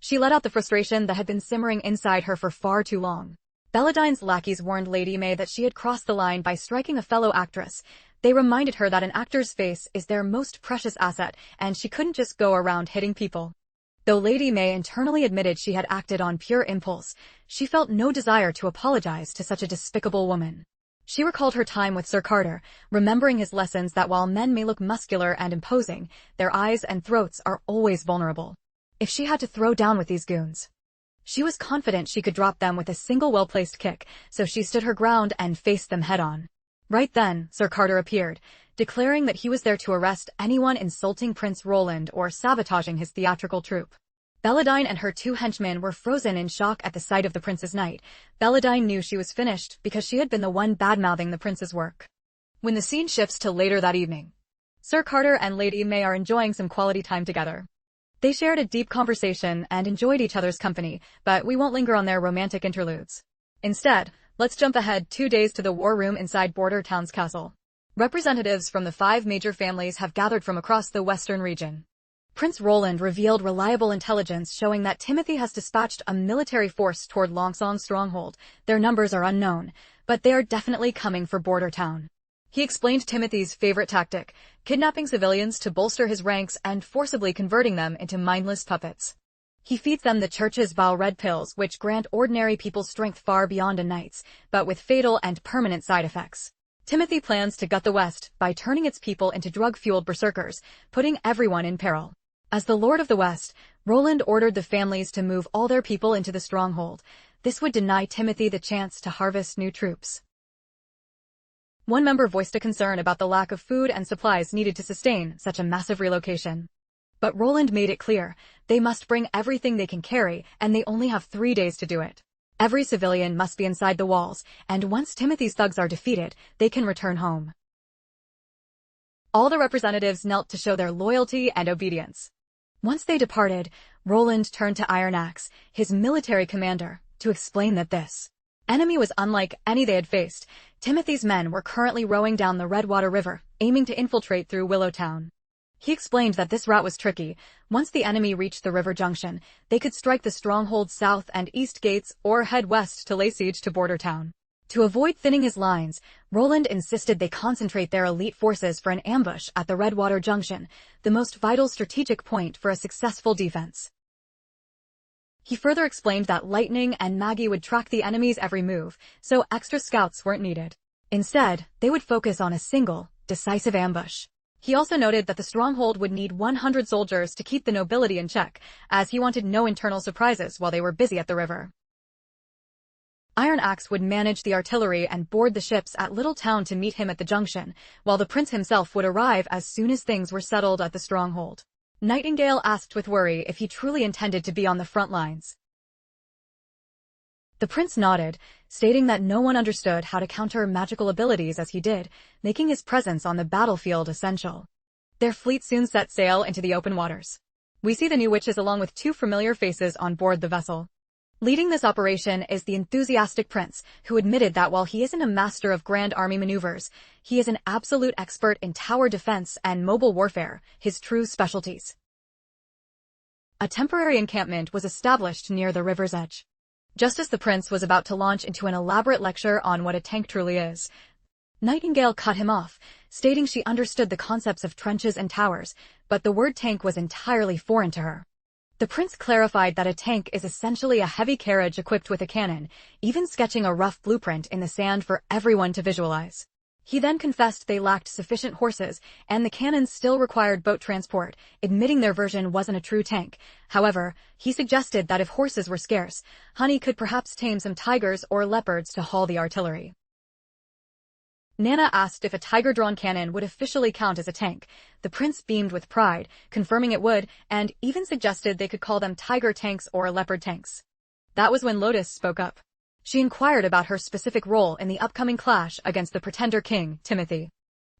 She let out the frustration that had been simmering inside her for far too long. Belladine's lackeys warned Lady May that she had crossed the line by striking a fellow actress. They reminded her that an actor's face is their most precious asset, and she couldn't just go around hitting people. Though Lady May internally admitted she had acted on pure impulse, she felt no desire to apologize to such a despicable woman. She recalled her time with Sir Carter, remembering his lessons that while men may look muscular and imposing, their eyes and throats are always vulnerable. If she had to throw down with these goons, she was confident she could drop them with a single well-placed kick, so she stood her ground and faced them head-on. Right then, Sir Carter appeared, declaring that he was there to arrest anyone insulting Prince Roland or sabotaging his theatrical troupe. Belladine and her two henchmen were frozen in shock at the sight of the prince's knight. Belladine knew she was finished because she had been the one bad-mouthing the prince's work. When the scene shifts to later that evening, Sir Carter and Lady May are enjoying some quality time together. They shared a deep conversation and enjoyed each other's company, but we won't linger on their romantic interludes. Instead, let's jump ahead 2 days to the war room inside Border Town's castle. Representatives from the 5 major families have gathered from across the western region. Prince Roland revealed reliable intelligence showing that Timothy has dispatched a military force toward Longsong's stronghold. Their numbers are unknown, but they are definitely coming for Border Town. He explained Timothy's favorite tactic, kidnapping civilians to bolster his ranks and forcibly converting them into mindless puppets. He feeds them the church's vile red pills, which grant ordinary people strength far beyond a knight's, but with fatal and permanent side effects. Timothy plans to gut the West by turning its people into drug-fueled berserkers, putting everyone in peril. As the Lord of the West, Roland ordered the families to move all their people into the stronghold. This would deny Timothy the chance to harvest new troops. One member voiced a concern about the lack of food and supplies needed to sustain such a massive relocation. But Roland made it clear, they must bring everything they can carry, and they only have 3 days to do it. Every civilian must be inside the walls, and once Timothy's thugs are defeated, they can return home. All the representatives knelt to show their loyalty and obedience. Once they departed, Roland turned to Iron Axe, his military commander, to explain that this Enemy was unlike any they had faced. Timothy's men were currently rowing down the Redwater River, aiming to infiltrate through Willowtown. He explained that this route was tricky. Once the enemy reached the river junction, they could strike the stronghold's south and east gates or head west to lay siege to Bordertown. To avoid thinning his lines, Roland insisted they concentrate their elite forces for an ambush at the Redwater Junction, the most vital strategic point for a successful defense. He further explained that Lightning and Maggie would track the enemy's every move, so extra scouts weren't needed. Instead, they would focus on a single, decisive ambush. He also noted that the stronghold would need 100 soldiers to keep the nobility in check, as he wanted no internal surprises while they were busy at the river. Iron Axe would manage the artillery and board the ships at Little Town to meet him at the junction, while the prince himself would arrive as soon as things were settled at the stronghold. Nightingale asked with worry if he truly intended to be on the front lines. The prince nodded, stating that no one understood how to counter magical abilities as he did, making his presence on the battlefield essential. Their fleet soon set sail into the open waters. We see the new witches along with 2 familiar faces on board the vessel. Leading this operation is the enthusiastic prince, who admitted that while he isn't a master of grand army maneuvers, he is an absolute expert in tower defense and mobile warfare, his true specialties. A temporary encampment was established near the river's edge. Just as the prince was about to launch into an elaborate lecture on what a tank truly is, Nightingale cut him off, stating she understood the concepts of trenches and towers, but the word tank was entirely foreign to her. The prince clarified that a tank is essentially a heavy carriage equipped with a cannon, even sketching a rough blueprint in the sand for everyone to visualize. He then confessed they lacked sufficient horses, and the cannons still required boat transport, admitting their version wasn't a true tank. However, he suggested that if horses were scarce, Honey could perhaps tame some tigers or leopards to haul the artillery. Nana asked if a tiger-drawn cannon would officially count as a tank. The prince beamed with pride, confirming it would, and even suggested they could call them tiger tanks or leopard tanks. That was when Lotus spoke up. She inquired about her specific role in the upcoming clash against the pretender king, Timothy.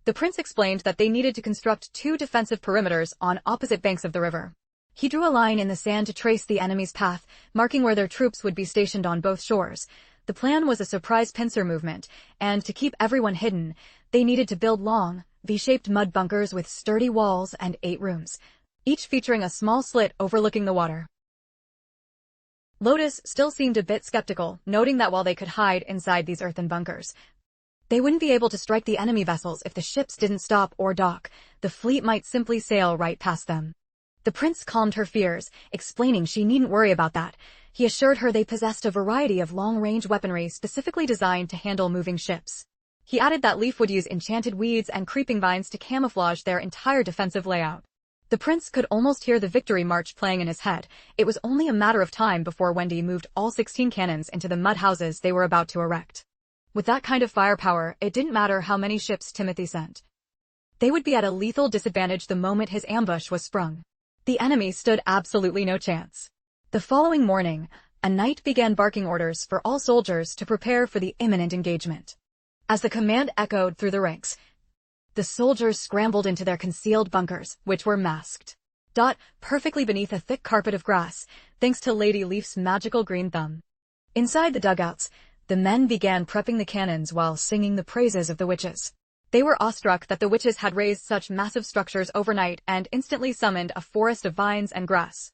The prince explained that they needed to construct 2 defensive perimeters on opposite banks of the river. He drew a line in the sand to trace the enemy's path, marking where their troops would be stationed on both shores. The plan was a surprise pincer movement, and to keep everyone hidden, they needed to build long, V-shaped mud bunkers with sturdy walls and 8 rooms, each featuring a small slit overlooking the water. Lotus still seemed a bit skeptical, noting that while they could hide inside these earthen bunkers, they wouldn't be able to strike the enemy vessels if the ships didn't stop or dock. The fleet might simply sail right past them. The prince calmed her fears, explaining she needn't worry about that. He assured her they possessed a variety of long-range weaponry specifically designed to handle moving ships. He added that Leaf would use enchanted weeds and creeping vines to camouflage their entire defensive layout. The prince could almost hear the victory march playing in his head. It was only a matter of time before Wendy moved all 16 cannons into the mud houses they were about to erect. With that kind of firepower, it didn't matter how many ships Timothy sent. They would be at a lethal disadvantage the moment his ambush was sprung. The enemy stood absolutely no chance. The following morning, a knight began barking orders for all soldiers to prepare for the imminent engagement. As the command echoed through the ranks, the soldiers scrambled into their concealed bunkers, which were masked. Perfectly beneath a thick carpet of grass, thanks to Lady Leaf's magical green thumb. Inside the dugouts, the men began prepping the cannons while singing the praises of the witches. They were awestruck that the witches had raised such massive structures overnight and instantly summoned a forest of vines and grass.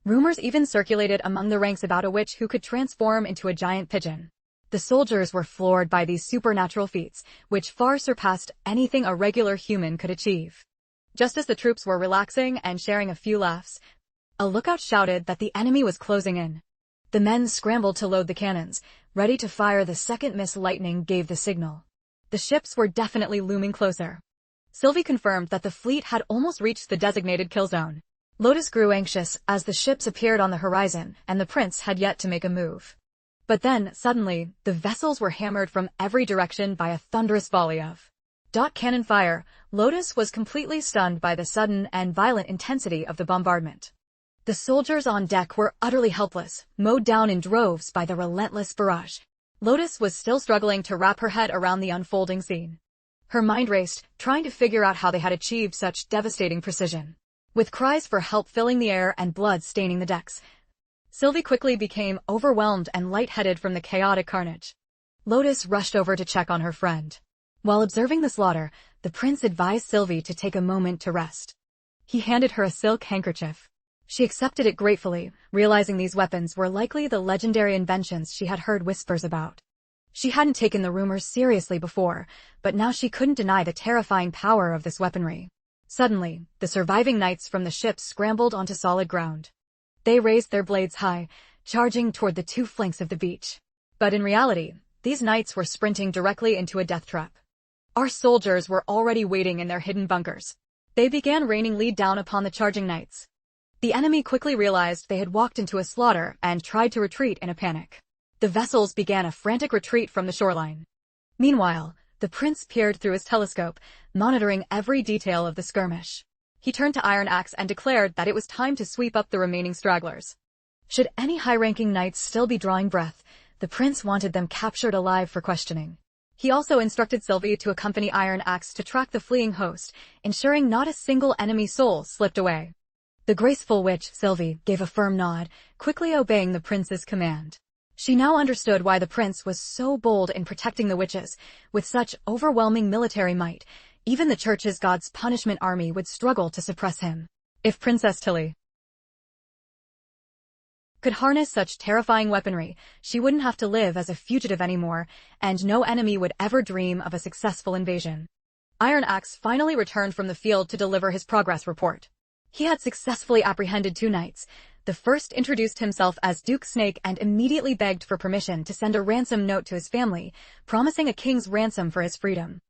Rumors even circulated among the ranks about a witch who could transform into a giant pigeon. The soldiers were floored by these supernatural feats, which far surpassed anything a regular human could achieve. Just as the troops were relaxing and sharing a few laughs, a lookout shouted that the enemy was closing in. The men scrambled to load the cannons, ready to fire the second Miss Lightning gave the signal. The ships were definitely looming closer. Sylvie confirmed that the fleet had almost reached the designated kill zone. Lotus grew anxious as the ships appeared on the horizon, and the prince had yet to make a move. But then, suddenly, the vessels were hammered from every direction by a thunderous volley of cannon fire. Lotus was completely stunned by the sudden and violent intensity of the bombardment. The soldiers on deck were utterly helpless, mowed down in droves by the relentless barrage. Lotus was still struggling to wrap her head around the unfolding scene. Her mind raced, trying to figure out how they had achieved such devastating precision. With cries for help filling the air and blood staining the decks, Sylvie quickly became overwhelmed and lightheaded from the chaotic carnage. Lotus rushed over to check on her friend. While observing the slaughter, the prince advised Sylvie to take a moment to rest. He handed her a silk handkerchief. She accepted it gratefully, realizing these weapons were likely the legendary inventions she had heard whispers about. She hadn't taken the rumors seriously before, but now she couldn't deny the terrifying power of this weaponry. Suddenly, the surviving knights from the ships scrambled onto solid ground. They raised their blades high, charging toward the two flanks of the beach. But in reality, these knights were sprinting directly into a death trap. Our soldiers were already waiting in their hidden bunkers. They began raining lead down upon the charging knights. The enemy quickly realized they had walked into a slaughter and tried to retreat in a panic. The vessels began a frantic retreat from the shoreline. Meanwhile, the prince peered through his telescope, monitoring every detail of the skirmish. He turned to Iron Axe and declared that it was time to sweep up the remaining stragglers. Should any high-ranking knights still be drawing breath, the prince wanted them captured alive for questioning. He also instructed Sylvie to accompany Iron Axe to track the fleeing host, ensuring not a single enemy soul slipped away. The graceful witch, Sylvie, gave a firm nod, quickly obeying the prince's command. She now understood why the prince was so bold in protecting the witches. With such overwhelming military might, even the church's god's punishment army would struggle to suppress him. If Princess Tilly could harness such terrifying weaponry, she wouldn't have to live as a fugitive anymore, and no enemy would ever dream of a successful invasion. Iron Axe finally returned from the field to deliver his progress report. He had successfully apprehended 2 knights. The first introduced himself as Duke Snake and immediately begged for permission to send a ransom note to his family, promising a king's ransom for his freedom.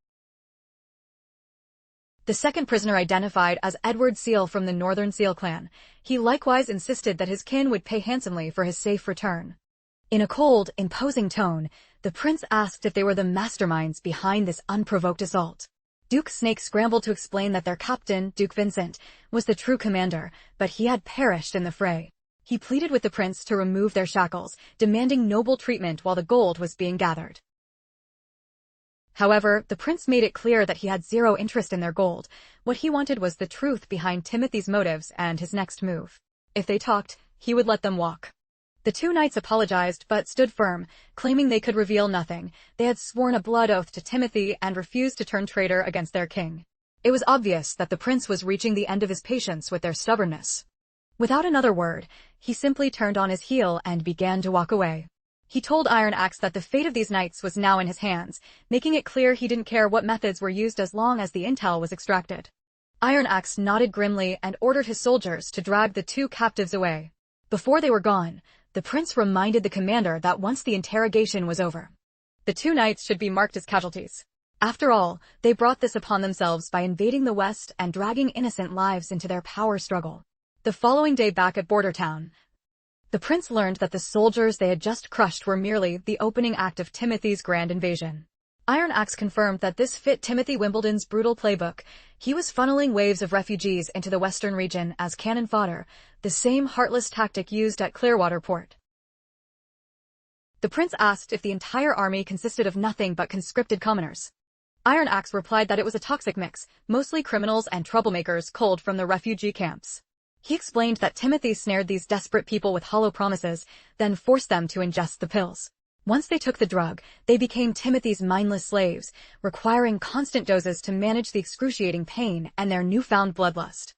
The second prisoner identified as Edward Seal from the Northern Seal clan. He likewise insisted that his kin would pay handsomely for his safe return. In a cold, imposing tone, the prince asked if they were the masterminds behind this unprovoked assault. Duke Snake scrambled to explain that their captain, Duke Vincent, was the true commander, but he had perished in the fray. He pleaded with the prince to remove their shackles, demanding noble treatment while the gold was being gathered. However, the prince made it clear that he had zero interest in their gold. What he wanted was the truth behind Timothy's motives and his next move. If they talked, he would let them walk. The 2 knights apologized but stood firm, claiming they could reveal nothing. They had sworn a blood oath to Timothy and refused to turn traitor against their king. It was obvious that the prince was reaching the end of his patience with their stubbornness. Without another word, he simply turned on his heel and began to walk away. He told Iron Axe that the fate of these knights was now in his hands, making it clear he didn't care what methods were used as long as the intel was extracted. Iron Axe nodded grimly and ordered his soldiers to drag the 2 captives away. Before they were gone, the prince reminded the commander that once the interrogation was over, the 2 knights should be marked as casualties. After all, they brought this upon themselves by invading the West and dragging innocent lives into their power struggle. The following day back at Border Town, the prince learned that the soldiers they had just crushed were merely the opening act of Timothy's grand invasion. Iron Axe confirmed that this fit Timothy Wimbledon's brutal playbook. He was funneling waves of refugees into the western region as cannon fodder, the same heartless tactic used at Clearwater Port. The prince asked if the entire army consisted of nothing but conscripted commoners. Iron Axe replied that it was a toxic mix, mostly criminals and troublemakers culled from the refugee camps. He explained that Timothy snared these desperate people with hollow promises, then forced them to ingest the pills. Once they took the drug, they became Timothy's mindless slaves, requiring constant doses to manage the excruciating pain and their newfound bloodlust.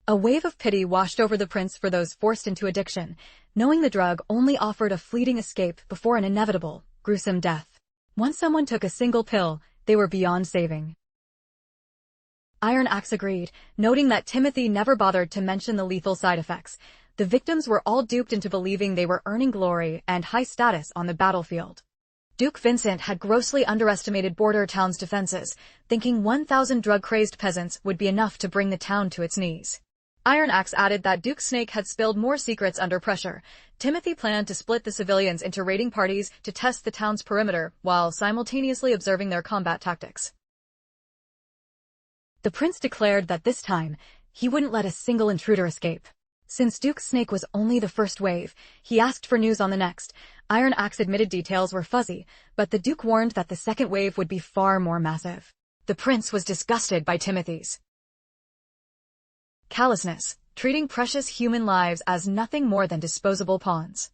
A wave of pity washed over the prince for those forced into addiction, knowing the drug only offered a fleeting escape before an inevitable, gruesome death. Once someone took a single pill, they were beyond saving. Iron Axe agreed, noting that Timothy never bothered to mention the lethal side effects. The victims were all duped into believing they were earning glory and high status on the battlefield. Duke Vincent had grossly underestimated Border Town's defenses, thinking 1,000 drug-crazed peasants would be enough to bring the town to its knees. Iron Axe added that Duke Snake had spilled more secrets under pressure. Timothy planned to split the civilians into raiding parties to test the town's perimeter while simultaneously observing their combat tactics. The prince declared that this time, he wouldn't let a single intruder escape. Since Duke Snake was only the first wave, he asked for news on the next. Iron Axe admitted details were fuzzy, but the Duke warned that the second wave would be far more massive. The prince was disgusted by Timothy's callousness. treating precious human lives as nothing more than disposable pawns.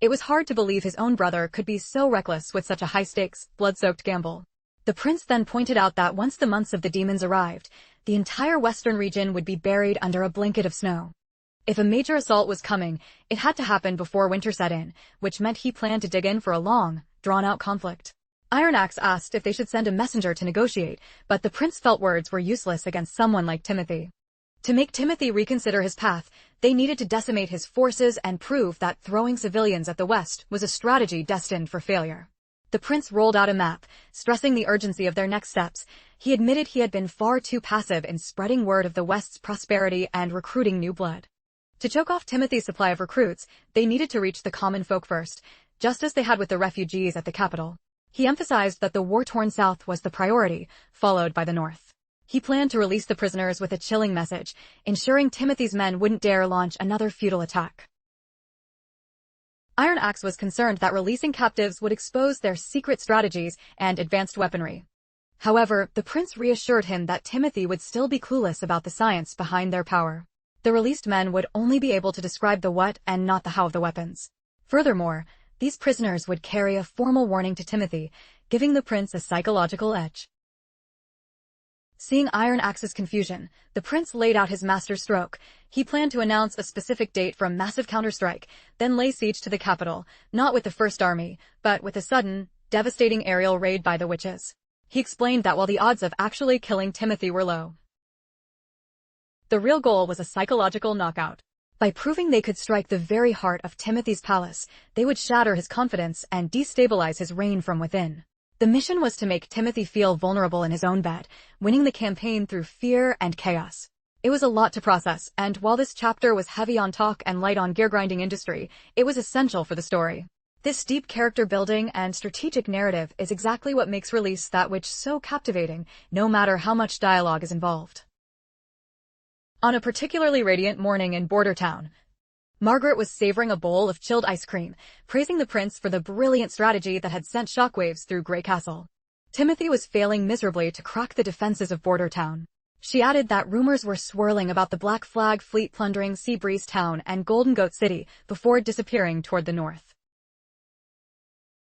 It was hard to believe his own brother could be so reckless with such a high-stakes, blood-soaked gamble. The prince then pointed out that once the months of the demons arrived, the entire western region would be buried under a blanket of snow. If a major assault was coming, it had to happen before winter set in, which meant he planned to dig in for a long, drawn-out conflict. Iron Axe asked if they should send a messenger to negotiate, but the prince felt words were useless against someone like Timothy. To make Timothy reconsider his path, they needed to decimate his forces and prove that throwing civilians at the West was a strategy destined for failure. The prince rolled out a map, stressing the urgency of their next steps. He admitted he had been far too passive in spreading word of the West's prosperity and recruiting new blood. To choke off Timothy's supply of recruits, they needed to reach the common folk first, just as they had with the refugees at the capital. He emphasized that the war-torn South was the priority, followed by the North. He planned to release the prisoners with a chilling message, ensuring Timothy's men wouldn't dare launch another futile attack. Iron Axe was concerned that releasing captives would expose their secret strategies and advanced weaponry. However, the prince reassured him that Timothy would still be clueless about the science behind their power. The released men would only be able to describe the what and not the how of the weapons. Furthermore, these prisoners would carry a formal warning to Timothy, giving the prince a psychological edge. Seeing Iron Axe's confusion, the prince laid out his masterstroke. He planned to announce a specific date for a massive counterstrike, then lay siege to the capital, not with the First Army, but with a sudden, devastating aerial raid by the witches. He explained that while the odds of actually killing Timothy were low, the real goal was a psychological knockout. By proving they could strike the very heart of Timothy's palace, they would shatter his confidence and destabilize his reign from within. The mission was to make Timothy feel vulnerable in his own bed, winning the campaign through fear and chaos. It was a lot to process, and while this chapter was heavy on talk and light on gear-grinding industry, it was essential for the story. This deep character building and strategic narrative is exactly what makes Release That Witch so captivating, no matter how much dialogue is involved. On a particularly radiant morning in Border Town, Margaret was savoring a bowl of chilled ice cream, praising the prince for the brilliant strategy that had sent shockwaves through Grey Castle. Timothy was failing miserably to crack the defenses of Border Town. She added that rumors were swirling about the Black Flag fleet plundering Sea Breeze Town and Golden Goat City before disappearing toward the north.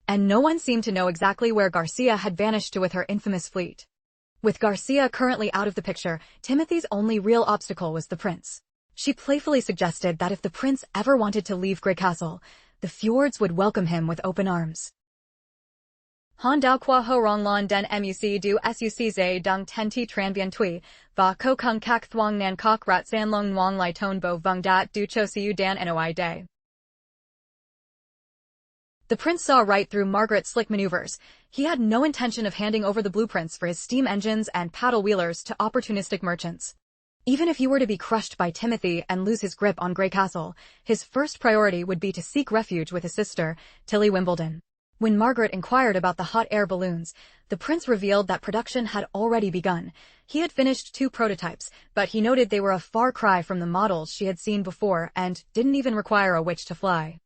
And no one seemed to know exactly where Garcia had vanished to with her infamous fleet. With Garcia currently out of the picture, Timothy's only real obstacle was the prince. She playfully suggested that if the prince ever wanted to leave Grey Castle, the fjords would welcome him with open arms. Han dao qua ho rong lon den muc du suc zay dung ten ti tran bien tui, va ko kung kak thuong nan kok rat san long nuong lai ton bo vung dat du cho siu dan noi day. The prince saw right through Margaret's slick maneuvers. He had no intention of handing over the blueprints for his steam engines and paddle wheelers to opportunistic merchants. Even if he were to be crushed by Timothy and lose his grip on Grey Castle, his first priority would be to seek refuge with his sister, Tilly Wimbledon. When Margaret inquired about the hot air balloons, the prince revealed that production had already begun. He had finished 2 prototypes, but he noted they were a far cry from the models she had seen before and didn't even require a witch to fly.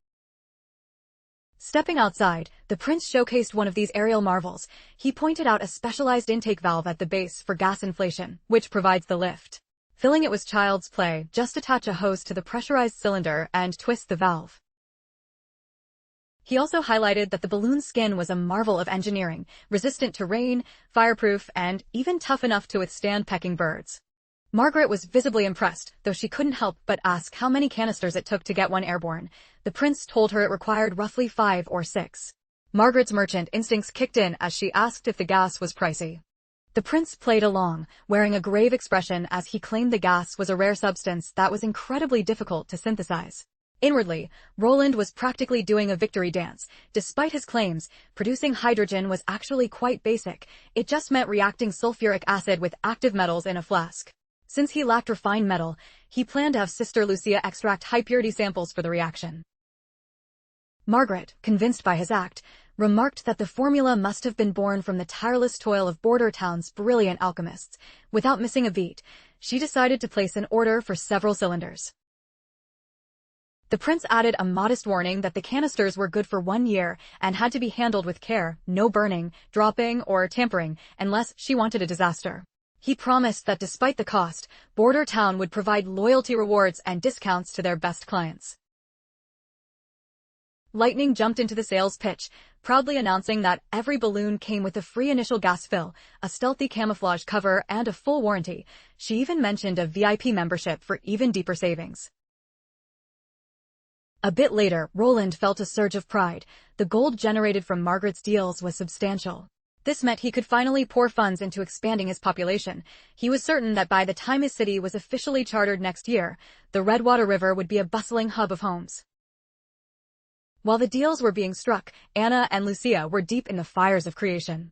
Stepping outside, the prince showcased one of these aerial marvels. He pointed out a specialized intake valve at the base for gas inflation, which provides the lift. Filling it was child's play. Just attach a hose to the pressurized cylinder and twist the valve. He also highlighted that the balloon's skin was a marvel of engineering, resistant to rain, fireproof, and even tough enough to withstand pecking birds. Margaret was visibly impressed, though she couldn't help but ask how many canisters it took to get one airborne. The prince told her it required roughly 5 or 6. Margaret's merchant instincts kicked in as she asked if the gas was pricey. The prince played along, wearing a grave expression as he claimed the gas was a rare substance that was incredibly difficult to synthesize. Inwardly, Roland was practically doing a victory dance. Despite his claims, producing hydrogen was actually quite basic. It just meant reacting sulfuric acid with active metals in a flask. Since he lacked refined metal, he planned to have Sister Lucia extract high-purity samples for the reaction. Margaret, convinced by his act, remarked that the formula must have been born from the tireless toil of Border Town's brilliant alchemists. Without missing a beat, she decided to place an order for several cylinders. The prince added a modest warning that the canisters were good for 1 year and had to be handled with care, no burning, dropping, or tampering, unless she wanted a disaster. He promised that despite the cost, Border Town would provide loyalty rewards and discounts to their best clients. Lightning jumped into the sales pitch, proudly announcing that every balloon came with a free initial gas fill, a stealthy camouflage cover, and a full warranty. She even mentioned a VIP membership for even deeper savings. A bit later, Roland felt a surge of pride. The gold generated from Margaret's deals was substantial. This meant he could finally pour funds into expanding his population. He was certain that by the time his city was officially chartered next year, the Redwater River would be a bustling hub of homes. While the deals were being struck, Anna and Lucia were deep in the fires of creation.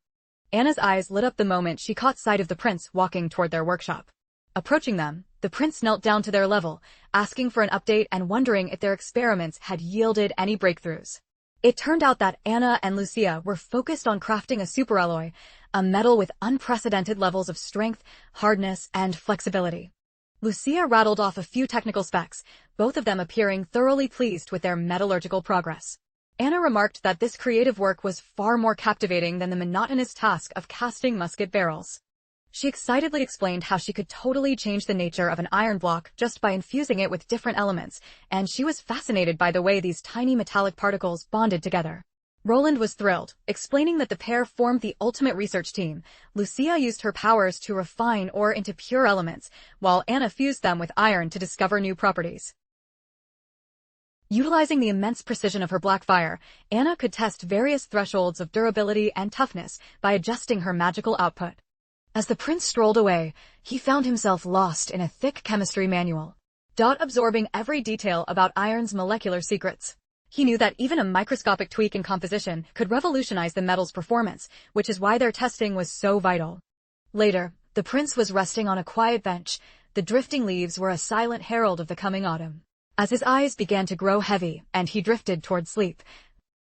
Anna's eyes lit up the moment she caught sight of the prince walking toward their workshop. Approaching them, the prince knelt down to their level, asking for an update and wondering if their experiments had yielded any breakthroughs. It turned out that Anna and Lucia were focused on crafting a superalloy, a metal with unprecedented levels of strength, hardness, and flexibility. Lucia rattled off a few technical specs, both of them appearing thoroughly pleased with their metallurgical progress. Anna remarked that this creative work was far more captivating than the monotonous task of casting musket barrels. She excitedly explained how she could totally change the nature of an iron block just by infusing it with different elements, and she was fascinated by the way these tiny metallic particles bonded together. Roland was thrilled, explaining that the pair formed the ultimate research team. Lucia used her powers to refine ore into pure elements, while Anna fused them with iron to discover new properties. Utilizing the immense precision of her black fire, Anna could test various thresholds of durability and toughness by adjusting her magical output. As the prince strolled away, he found himself lost in a thick chemistry manual, absorbing every detail about iron's molecular secrets. He knew that even a microscopic tweak in composition could revolutionize the metal's performance, which is why their testing was so vital. Later, the prince was resting on a quiet bench. The drifting leaves were a silent herald of the coming autumn. As his eyes began to grow heavy and he drifted toward sleep,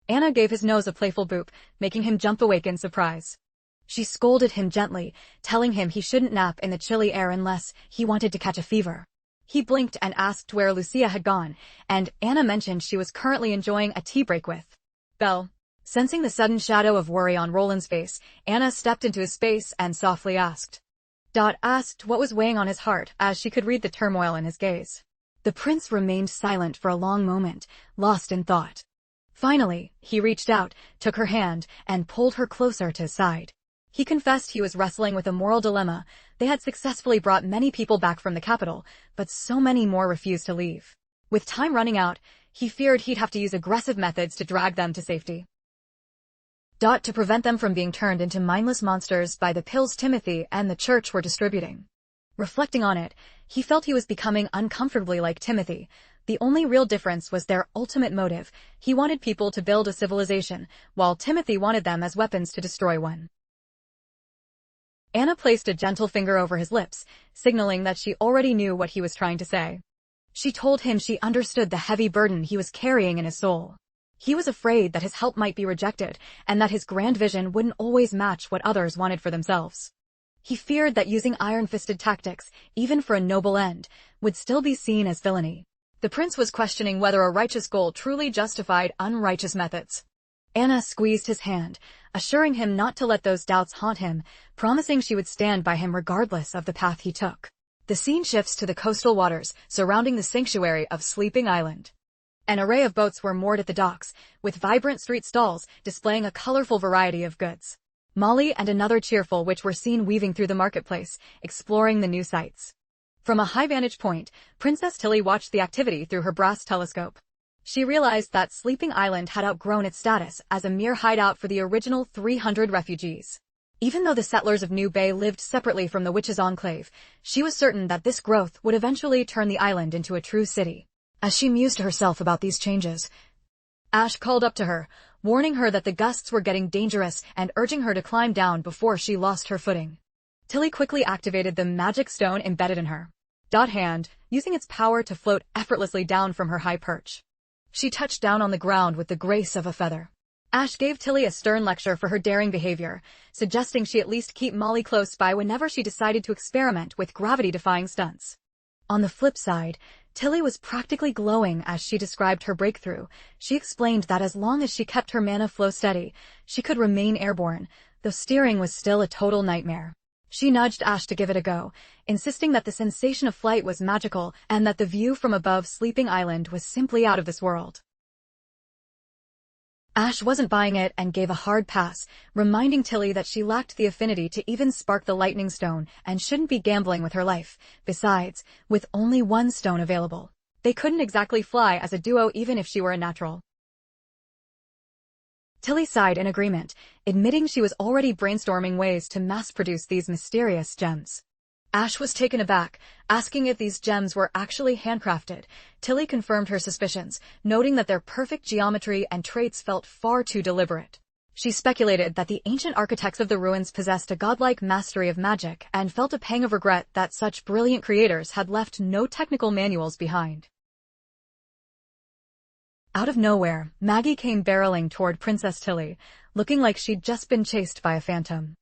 Anna gave his nose a playful boop, making him jump awake in surprise. She scolded him gently, telling him he shouldn't nap in the chilly air unless he wanted to catch a fever. He blinked and asked where Lucia had gone, and Anna mentioned she was currently enjoying a tea break with Belle. Sensing the sudden shadow of worry on Roland's face, Anna stepped into his space and softly asked what was weighing on his heart, as she could read the turmoil in his gaze. The prince remained silent for a long moment, lost in thought. Finally, he reached out, took her hand, and pulled her closer to his side. He confessed he was wrestling with a moral dilemma. They had successfully brought many people back from the capital, but so many more refused to leave. With time running out, he feared he'd have to use aggressive methods to drag them to safety, to prevent them from being turned into mindless monsters by the pills Timothy and the church were distributing. Reflecting on it, he felt he was becoming uncomfortably like Timothy. The only real difference was their ultimate motive. He wanted people to build a civilization, while Timothy wanted them as weapons to destroy one. Anna placed a gentle finger over his lips, signaling that she already knew what he was trying to say. She told him she understood the heavy burden he was carrying in his soul. He was afraid that his help might be rejected, and that his grand vision wouldn't always match what others wanted for themselves. He feared that using iron-fisted tactics, even for a noble end, would still be seen as villainy. The prince was questioning whether a righteous goal truly justified unrighteous methods. Anna squeezed his hand, assuring him not to let those doubts haunt him, promising she would stand by him regardless of the path he took. The scene shifts to the coastal waters surrounding the sanctuary of Sleeping Island. An array of boats were moored at the docks, with vibrant street stalls displaying a colorful variety of goods. Molly and another cheerful witch were seen weaving through the marketplace, exploring the new sights. From a high vantage point, Princess Tilly watched the activity through her brass telescope. She realized that Sleeping Island had outgrown its status as a mere hideout for the original 300 refugees. Even though the settlers of New Bay lived separately from the witches' enclave, she was certain that this growth would eventually turn the island into a true city. As she mused to herself about these changes, Ash called up to her, warning her that the gusts were getting dangerous and urging her to climb down before she lost her footing. Tilly quickly activated the magic stone embedded in her hand, using its power to float effortlessly down from her high perch. She touched down on the ground with the grace of a feather. Ash gave Tilly a stern lecture for her daring behavior, suggesting she at least keep Molly close by whenever she decided to experiment with gravity-defying stunts. On the flip side, Tilly was practically glowing as she described her breakthrough. She explained that as long as she kept her mana flow steady, she could remain airborne, though steering was still a total nightmare. She nudged Ash to give it a go, insisting that the sensation of flight was magical and that the view from above Sleeping Island was simply out of this world. Ash wasn't buying it and gave a hard pass, reminding Tilly that she lacked the affinity to even spark the lightning stone and shouldn't be gambling with her life. Besides, with only one stone available, they couldn't exactly fly as a duo even if she were a natural. Tilly sighed in agreement, admitting she was already brainstorming ways to mass-produce these mysterious gems. Ash was taken aback, asking if these gems were actually handcrafted. Tilly confirmed her suspicions, noting that their perfect geometry and traits felt far too deliberate. She speculated that the ancient architects of the ruins possessed a godlike mastery of magic and felt a pang of regret that such brilliant creators had left no technical manuals behind. Out of nowhere, Maggie came barreling toward Princess Tilly, looking like she'd just been chased by a phantom.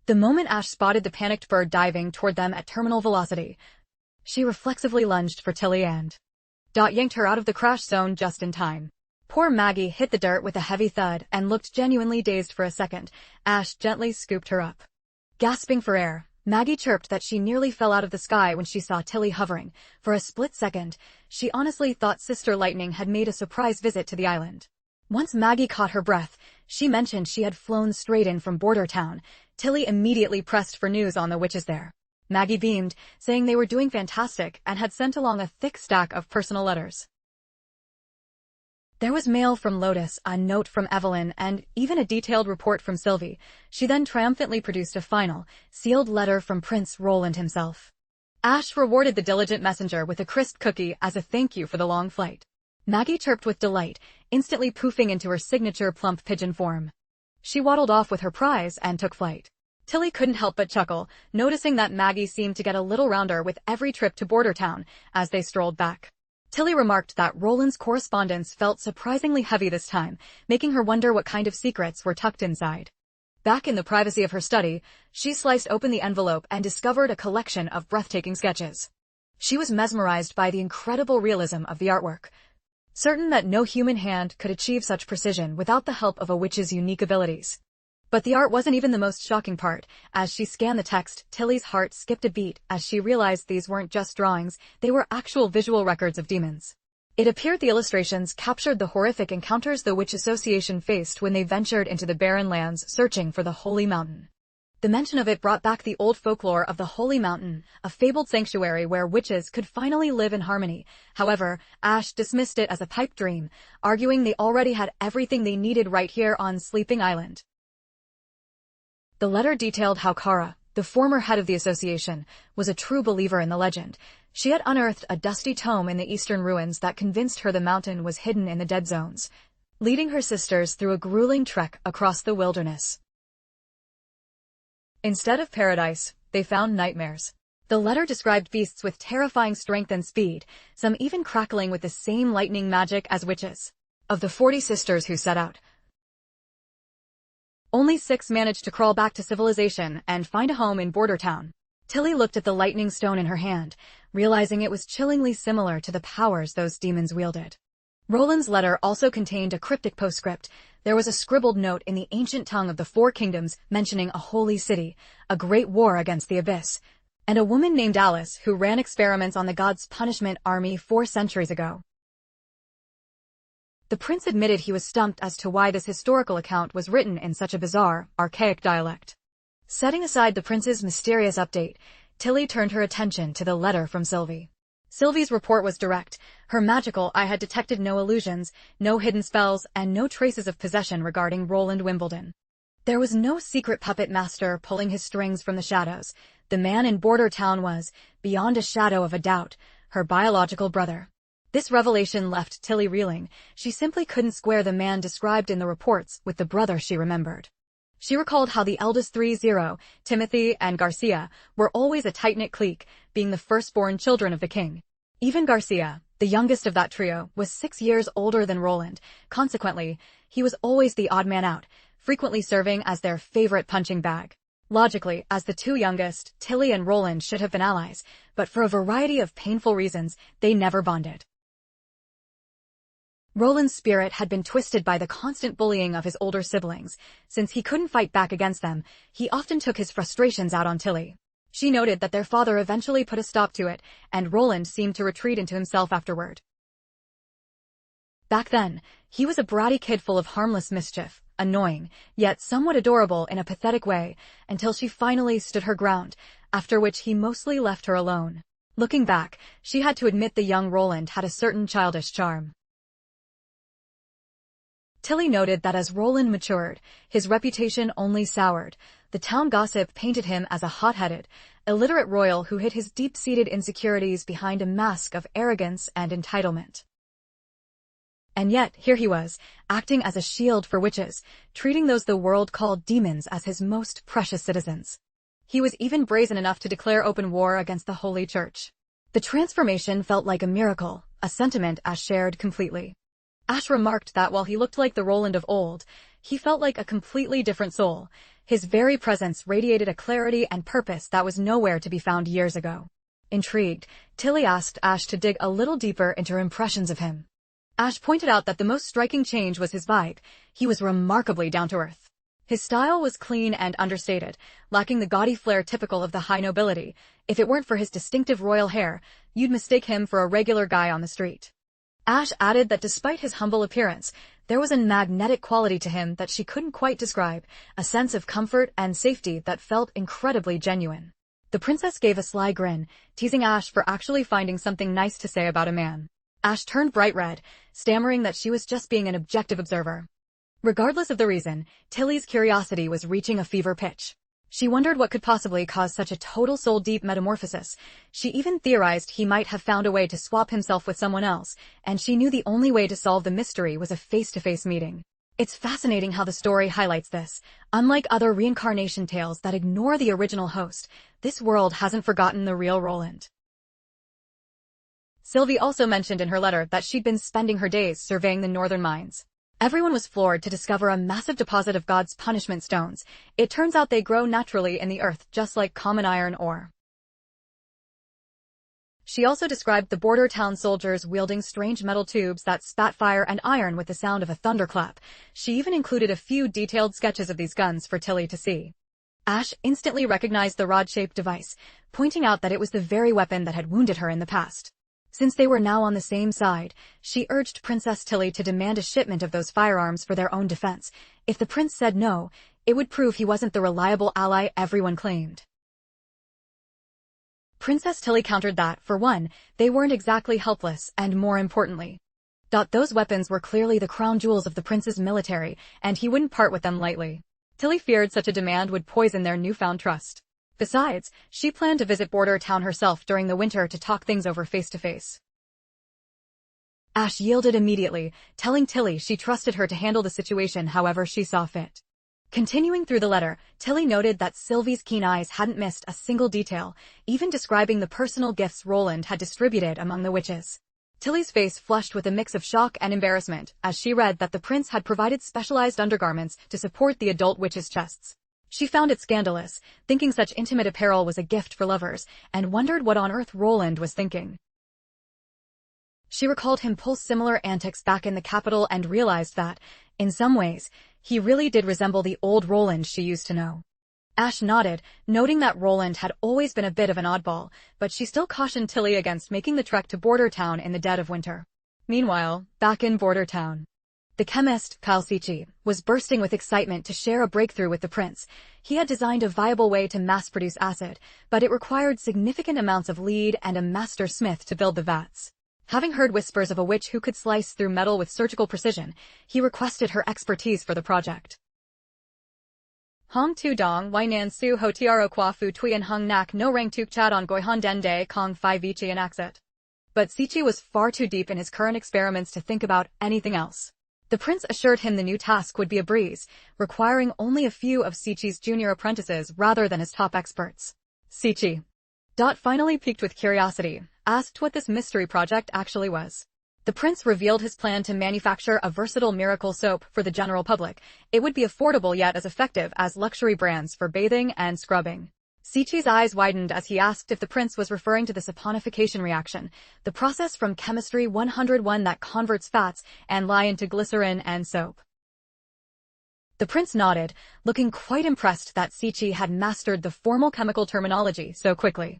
The moment Ash spotted the panicked bird diving toward them at terminal velocity, she reflexively lunged for Tilly and yanked her out of the crash zone just in time. Poor Maggie hit the dirt with a heavy thud and looked genuinely dazed for a second. Ash gently scooped her up. Gasping for air, Maggie chirped that she nearly fell out of the sky when she saw Tilly hovering. For a split second, she honestly thought Sister Lightning had made a surprise visit to the island. Once Maggie caught her breath, she mentioned she had flown straight in from Border Town. Tilly immediately pressed for news on the witches there. Maggie beamed, saying they were doing fantastic and had sent along a thick stack of personal letters. There was mail from Lotus, a note from Evelyn, and even a detailed report from Sylvie. She then triumphantly produced a final, sealed letter from Prince Roland himself. Ash rewarded the diligent messenger with a crisp cookie as a thank you for the long flight. Maggie chirped with delight, instantly poofing into her signature plump pigeon form. She waddled off with her prize and took flight. Tilly couldn't help but chuckle, noticing that Maggie seemed to get a little rounder with every trip to Border Town as they strolled back. Tilly remarked that Roland's correspondence felt surprisingly heavy this time, making her wonder what kind of secrets were tucked inside. Back in the privacy of her study, she sliced open the envelope and discovered a collection of breathtaking sketches. She was mesmerized by the incredible realism of the artwork, certain that no human hand could achieve such precision without the help of a witch's unique abilities. But the art wasn't even the most shocking part. As she scanned the text, Tilly's heart skipped a beat as she realized these weren't just drawings, they were actual visual records of demons. It appeared the illustrations captured the horrific encounters the Witch Association faced when they ventured into the barren lands searching for the Holy Mountain. The mention of it brought back the old folklore of the Holy Mountain, a fabled sanctuary where witches could finally live in harmony. However, Ash dismissed it as a pipe dream, arguing they already had everything they needed right here on Sleeping Island. The letter detailed how Kara, the former head of the association, was a true believer in the legend. She had unearthed a dusty tome in the eastern ruins that convinced her the mountain was hidden in the dead zones, leading her sisters through a grueling trek across the wilderness. Instead of paradise, they found nightmares. The letter described beasts with terrifying strength and speed, some even crackling with the same lightning magic as witches. Of the 40 sisters who set out, only 6 managed to crawl back to civilization and find a home in Border Town. Tilly looked at the lightning stone in her hand, realizing it was chillingly similar to the powers those demons wielded. Roland's letter also contained a cryptic postscript. There was a scribbled note in the ancient tongue of the 4 kingdoms mentioning a holy city, a great war against the abyss, and a woman named Alice who ran experiments on the god's punishment army 4 centuries ago. The prince admitted he was stumped as to why this historical account was written in such a bizarre, archaic dialect. Setting aside the prince's mysterious update, Tilly turned her attention to the letter from Sylvie. Sylvie's report was direct. Her magical eye had detected no illusions, no hidden spells, and no traces of possession regarding Roland Wimbledon. There was no secret puppet master pulling his strings from the shadows. The man in Border Town was, beyond a shadow of a doubt, her biological brother. This revelation left Tilly reeling. She simply couldn't square the man described in the reports with the brother she remembered. She recalled how the eldest 30, Timothy and Garcia, were always a tight-knit clique, being the firstborn children of the king. Even Garcia, the youngest of that trio, was 6 years older than Roland. Consequently, he was always the odd man out, frequently serving as their favorite punching bag. Logically, as the 2 youngest, Tilly and Roland should have been allies, but for a variety of painful reasons, they never bonded. Roland's spirit had been twisted by the constant bullying of his older siblings. Since he couldn't fight back against them, he often took his frustrations out on Tilly. She noted that their father eventually put a stop to it, and Roland seemed to retreat into himself afterward. Back then, he was a bratty kid full of harmless mischief, annoying, yet somewhat adorable in a pathetic way, until she finally stood her ground, after which he mostly left her alone. Looking back, she had to admit the young Roland had a certain childish charm. Tilly noted that as Roland matured, his reputation only soured. The town gossip painted him as a hot-headed, illiterate royal who hid his deep-seated insecurities behind a mask of arrogance and entitlement. And yet, here he was, acting as a shield for witches, treating those the world called demons as his most precious citizens. He was even brazen enough to declare open war against the Holy Church. The transformation felt like a miracle, a sentiment Ash shared completely. Ash remarked that while he looked like the Roland of old, he felt like a completely different soul. His very presence radiated a clarity and purpose that was nowhere to be found years ago. Intrigued, Tilly asked Ash to dig a little deeper into her impressions of him. Ash pointed out that the most striking change was his vibe. He was remarkably down-to-earth. His style was clean and understated, lacking the gaudy flair typical of the high nobility. If it weren't for his distinctive royal hair, you'd mistake him for a regular guy on the street. Ash added that despite his humble appearance, there was a magnetic quality to him that she couldn't quite describe, a sense of comfort and safety that felt incredibly genuine. The princess gave a sly grin, teasing Ash for actually finding something nice to say about a man. Ash turned bright red, stammering that she was just being an objective observer. Regardless of the reason, Tilly's curiosity was reaching a fever pitch. She wondered what could possibly cause such a total soul-deep metamorphosis. She even theorized he might have found a way to swap himself with someone else, and she knew the only way to solve the mystery was a face-to-face meeting. It's fascinating how the story highlights this. Unlike other reincarnation tales that ignore the original host, this world hasn't forgotten the real Roland. Sylvie also mentioned in her letter that she'd been spending her days surveying the northern mines. Everyone was floored to discover a massive deposit of God's punishment stones. It turns out they grow naturally in the earth, just like common iron ore. She also described the border town soldiers wielding strange metal tubes that spat fire and iron with the sound of a thunderclap. She even included a few detailed sketches of these guns for Tilly to see. Ash instantly recognized the rod-shaped device, pointing out that it was the very weapon that had wounded her in the past. Since they were now on the same side, she urged Princess Tilly to demand a shipment of those firearms for their own defense. If the prince said no, it would prove he wasn't the reliable ally everyone claimed. Princess Tilly countered that, for one, they weren't exactly helpless, and more importantly, those weapons were clearly the crown jewels of the prince's military, and he wouldn't part with them lightly. Tilly feared such a demand would poison their newfound trust. Besides, she planned to visit Border Town herself during the winter to talk things over face-to-face. Ash yielded immediately, telling Tilly she trusted her to handle the situation however she saw fit. Continuing through the letter, Tilly noted that Sylvie's keen eyes hadn't missed a single detail, even describing the personal gifts Roland had distributed among the witches. Tilly's face flushed with a mix of shock and embarrassment as she read that the prince had provided specialized undergarments to support the adult witches' chests. She found it scandalous, thinking such intimate apparel was a gift for lovers, and wondered what on earth Roland was thinking. She recalled him pull similar antics back in the capital and realized that, in some ways, he really did resemble the old Roland she used to know. Ash nodded, noting that Roland had always been a bit of an oddball, but she still cautioned Tilly against making the trek to Border Town in the dead of winter. Meanwhile, back in Border Town, the chemist, Kyle Sichi, was bursting with excitement to share a breakthrough with the prince. He had designed a viable way to mass-produce acid, but it required significant amounts of lead and a master smith to build the vats. Having heard whispers of a witch who could slice through metal with surgical precision, he requested her expertise for the project. Hong tu dong, wai nan su ho tiaro qua fu tuyen hung nak no rang tuk chat on goihan den de kong fi vici and axit. But Sichi was far too deep in his current experiments to think about anything else. The prince assured him the new task would be a breeze, requiring only a few of Sichi's junior apprentices rather than his top experts. Sichi, finally piqued with curiosity, asked what this mystery project actually was. The prince revealed his plan to manufacture a versatile miracle soap for the general public. It would be affordable yet as effective as luxury brands for bathing and scrubbing. Sichi's eyes widened as he asked if the prince was referring to the saponification reaction, the process from chemistry 101 that converts fats and lye into glycerin and soap. The prince nodded, looking quite impressed that Sichi had mastered the formal chemical terminology so quickly.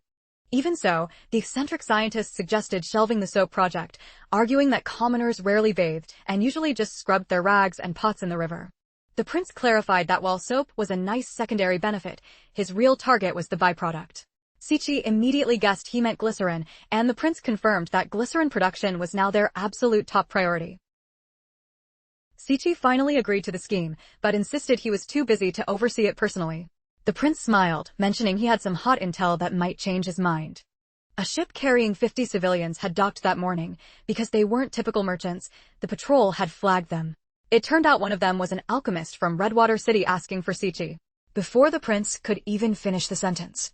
Even so, the eccentric scientist suggested shelving the soap project, arguing that commoners rarely bathed and usually just scrubbed their rags and pots in the river. The prince clarified that while soap was a nice secondary benefit, his real target was the byproduct. Sichi immediately guessed he meant glycerin, and the prince confirmed that glycerin production was now their absolute top priority. Sichi finally agreed to the scheme, but insisted he was too busy to oversee it personally. The prince smiled, mentioning he had some hot intel that might change his mind. A ship carrying 50 civilians had docked that morning. Because they weren't typical merchants, the patrol had flagged them. It turned out one of them was an alchemist from Redwater City asking for Sichi. Before the prince could even finish the sentence,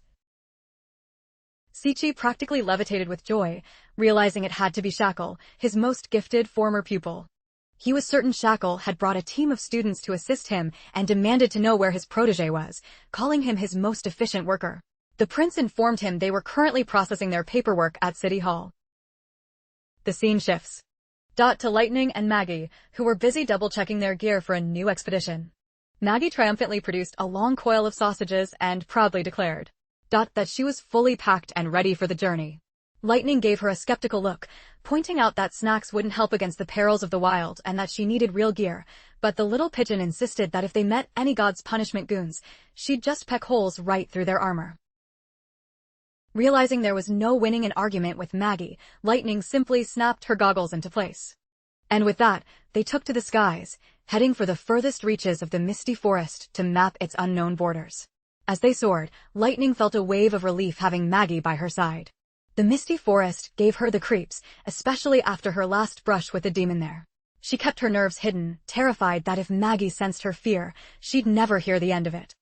Sichi practically levitated with joy, realizing it had to be Shackle, his most gifted former pupil. He was certain Shackle had brought a team of students to assist him and demanded to know where his protege was, calling him his most efficient worker. The prince informed him they were currently processing their paperwork at City Hall. The scene shifts. To Lightning and Maggie, who were busy double-checking their gear for a new expedition. Maggie triumphantly produced a long coil of sausages and proudly declared that she was fully packed and ready for the journey. Lightning gave her a skeptical look, pointing out that snacks wouldn't help against the perils of the wild and that she needed real gear, but the little pigeon insisted that if they met any god's punishment goons, she'd just peck holes right through their armor. Realizing there was no winning an argument with Maggie, Lightning simply snapped her goggles into place. And with that, they took to the skies, heading for the furthest reaches of the misty forest to map its unknown borders. As they soared, Lightning felt a wave of relief having Maggie by her side. The misty forest gave her the creeps, especially after her last brush with the demon there. She kept her nerves hidden, terrified that if Maggie sensed her fear, she'd never hear the end of it.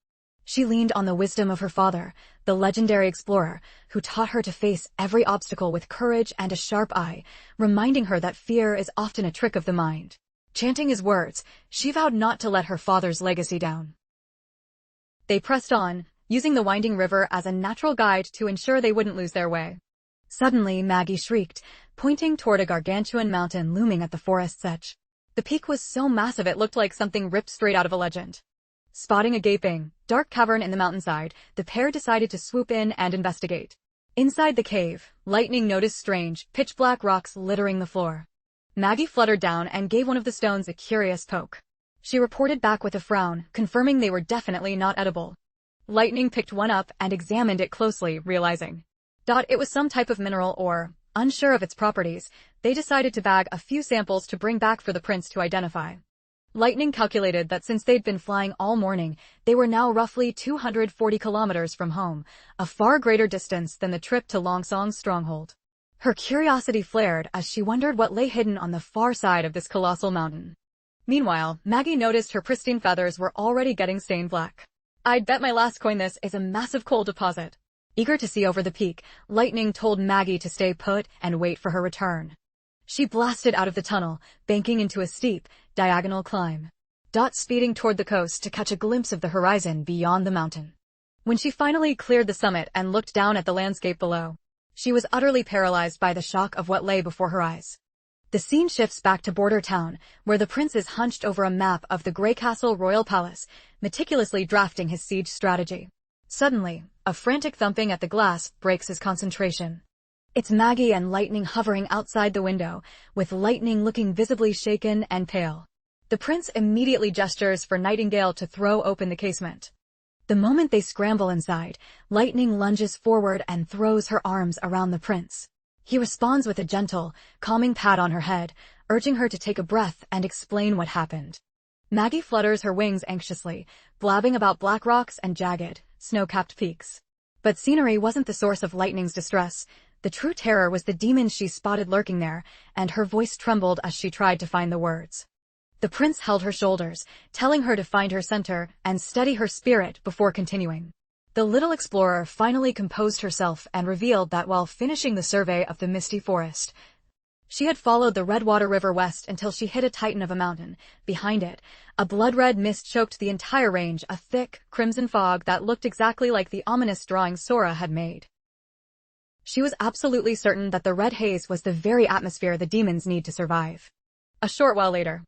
She leaned on the wisdom of her father, the legendary explorer, who taught her to face every obstacle with courage and a sharp eye, reminding her that fear is often a trick of the mind. Chanting his words, she vowed not to let her father's legacy down. They pressed on, using the winding river as a natural guide to ensure they wouldn't lose their way. Suddenly, Maggie shrieked, pointing toward a gargantuan mountain looming at the forest's edge. The peak was so massive it looked like something ripped straight out of a legend. Spotting a gaping, dark cavern in the mountainside, the pair decided to swoop in and investigate. Inside the cave, Lightning noticed strange, pitch-black rocks littering the floor. Maggie fluttered down and gave one of the stones a curious poke. She reported back with a frown, confirming they were definitely not edible. Lightning picked one up and examined it closely, realizing it was some type of mineral ore. Unsure of its properties, they decided to bag a few samples to bring back for the prince to identify. Lightning calculated that since they'd been flying all morning, they were now roughly 240 kilometers from home, a far greater distance than the trip to Longsong's stronghold. Her curiosity flared as she wondered what lay hidden on the far side of this colossal mountain. Meanwhile, Maggie noticed her pristine feathers were already getting stained black. "I'd bet my last coin this is a massive coal deposit." Eager to see over the peak, Lightning told Maggie to stay put and wait for her return. She blasted out of the tunnel, banking into a steep, diagonal climb. Speeding toward the coast to catch a glimpse of the horizon beyond the mountain. When she finally cleared the summit and looked down at the landscape below, she was utterly paralyzed by the shock of what lay before her eyes. The scene shifts back to Border Town, where the prince is hunched over a map of the Grey Castle Royal Palace, meticulously drafting his siege strategy. Suddenly, a frantic thumping at the glass breaks his concentration. It's Maggie and Lightning hovering outside the window, with Lightning looking visibly shaken and pale. The prince immediately gestures for Nightingale to throw open the casement. The moment they scramble inside, Lightning lunges forward and throws her arms around the prince. He responds with a gentle, calming pat on her head, urging her to take a breath and explain what happened. Maggie flutters her wings anxiously, blabbing about black rocks and jagged, snow-capped peaks. But scenery wasn't the source of Lightning's distress. The true terror was the demon she spotted lurking there, and her voice trembled as she tried to find the words. The prince held her shoulders, telling her to find her center and steady her spirit before continuing. The little explorer finally composed herself and revealed that while finishing the survey of the misty forest, she had followed the Redwater River west until she hit a titan of a mountain. Behind it, a blood-red mist choked the entire range, a thick, crimson fog that looked exactly like the ominous drawing Sora had made. She was absolutely certain that the red haze was the very atmosphere the demons need to survive. A short while later,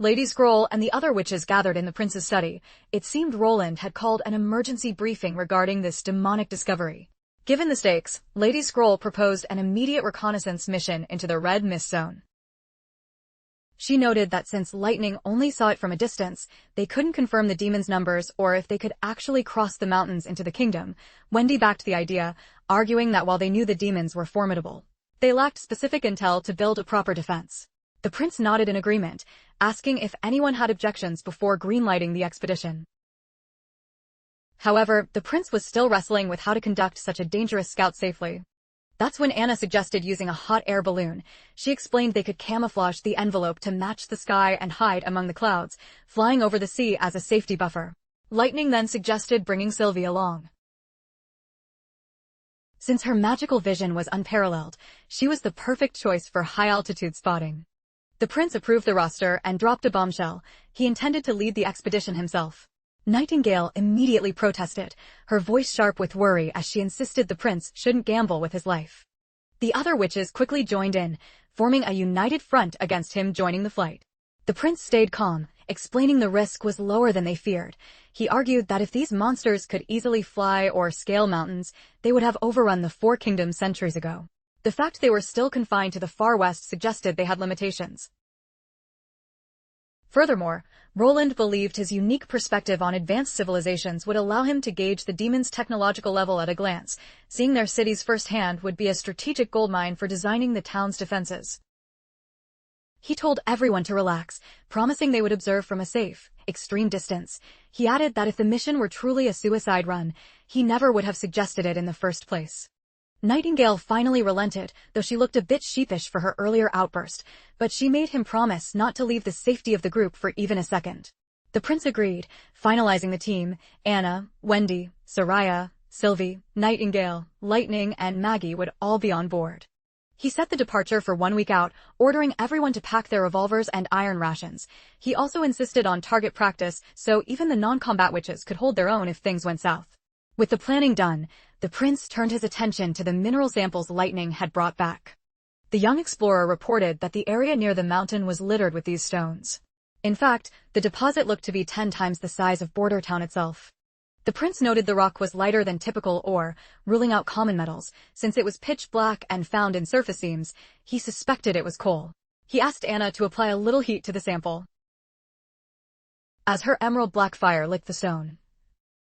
Lady Scroll and the other witches gathered in the prince's study. It seemed Roland had called an emergency briefing regarding this demonic discovery. Given the stakes, Lady Scroll proposed an immediate reconnaissance mission into the Red Mist Zone. She noted that since Lightning only saw it from a distance, they couldn't confirm the demons' numbers or if they could actually cross the mountains into the kingdom. Wendy backed the idea, arguing that while they knew the demons were formidable, they lacked specific intel to build a proper defense. The prince nodded in agreement, asking if anyone had objections before greenlighting the expedition. However, the prince was still wrestling with how to conduct such a dangerous scout safely. That's when Anna suggested using a hot air balloon. She explained they could camouflage the envelope to match the sky and hide among the clouds, flying over the sea as a safety buffer. Lightning then suggested bringing Sylvie along. Since her magical vision was unparalleled, she was the perfect choice for high-altitude spotting. The prince approved the roster and dropped a bombshell. He intended to lead the expedition himself. Nightingale immediately protested, her voice sharp with worry as she insisted the prince shouldn't gamble with his life. The other witches quickly joined in, forming a united front against him joining the flight. The prince stayed calm, explaining the risk was lower than they feared. He argued that if these monsters could easily fly or scale mountains, they would have overrun the Four Kingdoms centuries ago. The fact they were still confined to the far west suggested they had limitations. Furthermore, Roland believed his unique perspective on advanced civilizations would allow him to gauge the demons' technological level at a glance. Seeing their cities firsthand would be a strategic goldmine for designing the town's defenses. He told everyone to relax, promising they would observe from a safe, extreme distance. He added that if the mission were truly a suicide run, he never would have suggested it in the first place. Nightingale finally relented, though she looked a bit sheepish for her earlier outburst, but she made him promise not to leave the safety of the group for even a second. The prince agreed, finalizing the team. Anna, Wendy, Soraya, Sylvie, Nightingale, Lightning, and Maggie would all be on board. He set the departure for 1 week out, ordering everyone to pack their revolvers and iron rations. He also insisted on target practice, so even the non-combat witches could hold their own if things went south. With the planning done, the prince turned his attention to the mineral samples Lightning had brought back. The young explorer reported that the area near the mountain was littered with these stones. In fact, the deposit looked to be 10 times the size of Border Town itself. The prince noted the rock was lighter than typical ore, ruling out common metals. Since it was pitch black and found in surface seams, he suspected it was coal. He asked Anna to apply a little heat to the sample. As her emerald black fire licked the stone,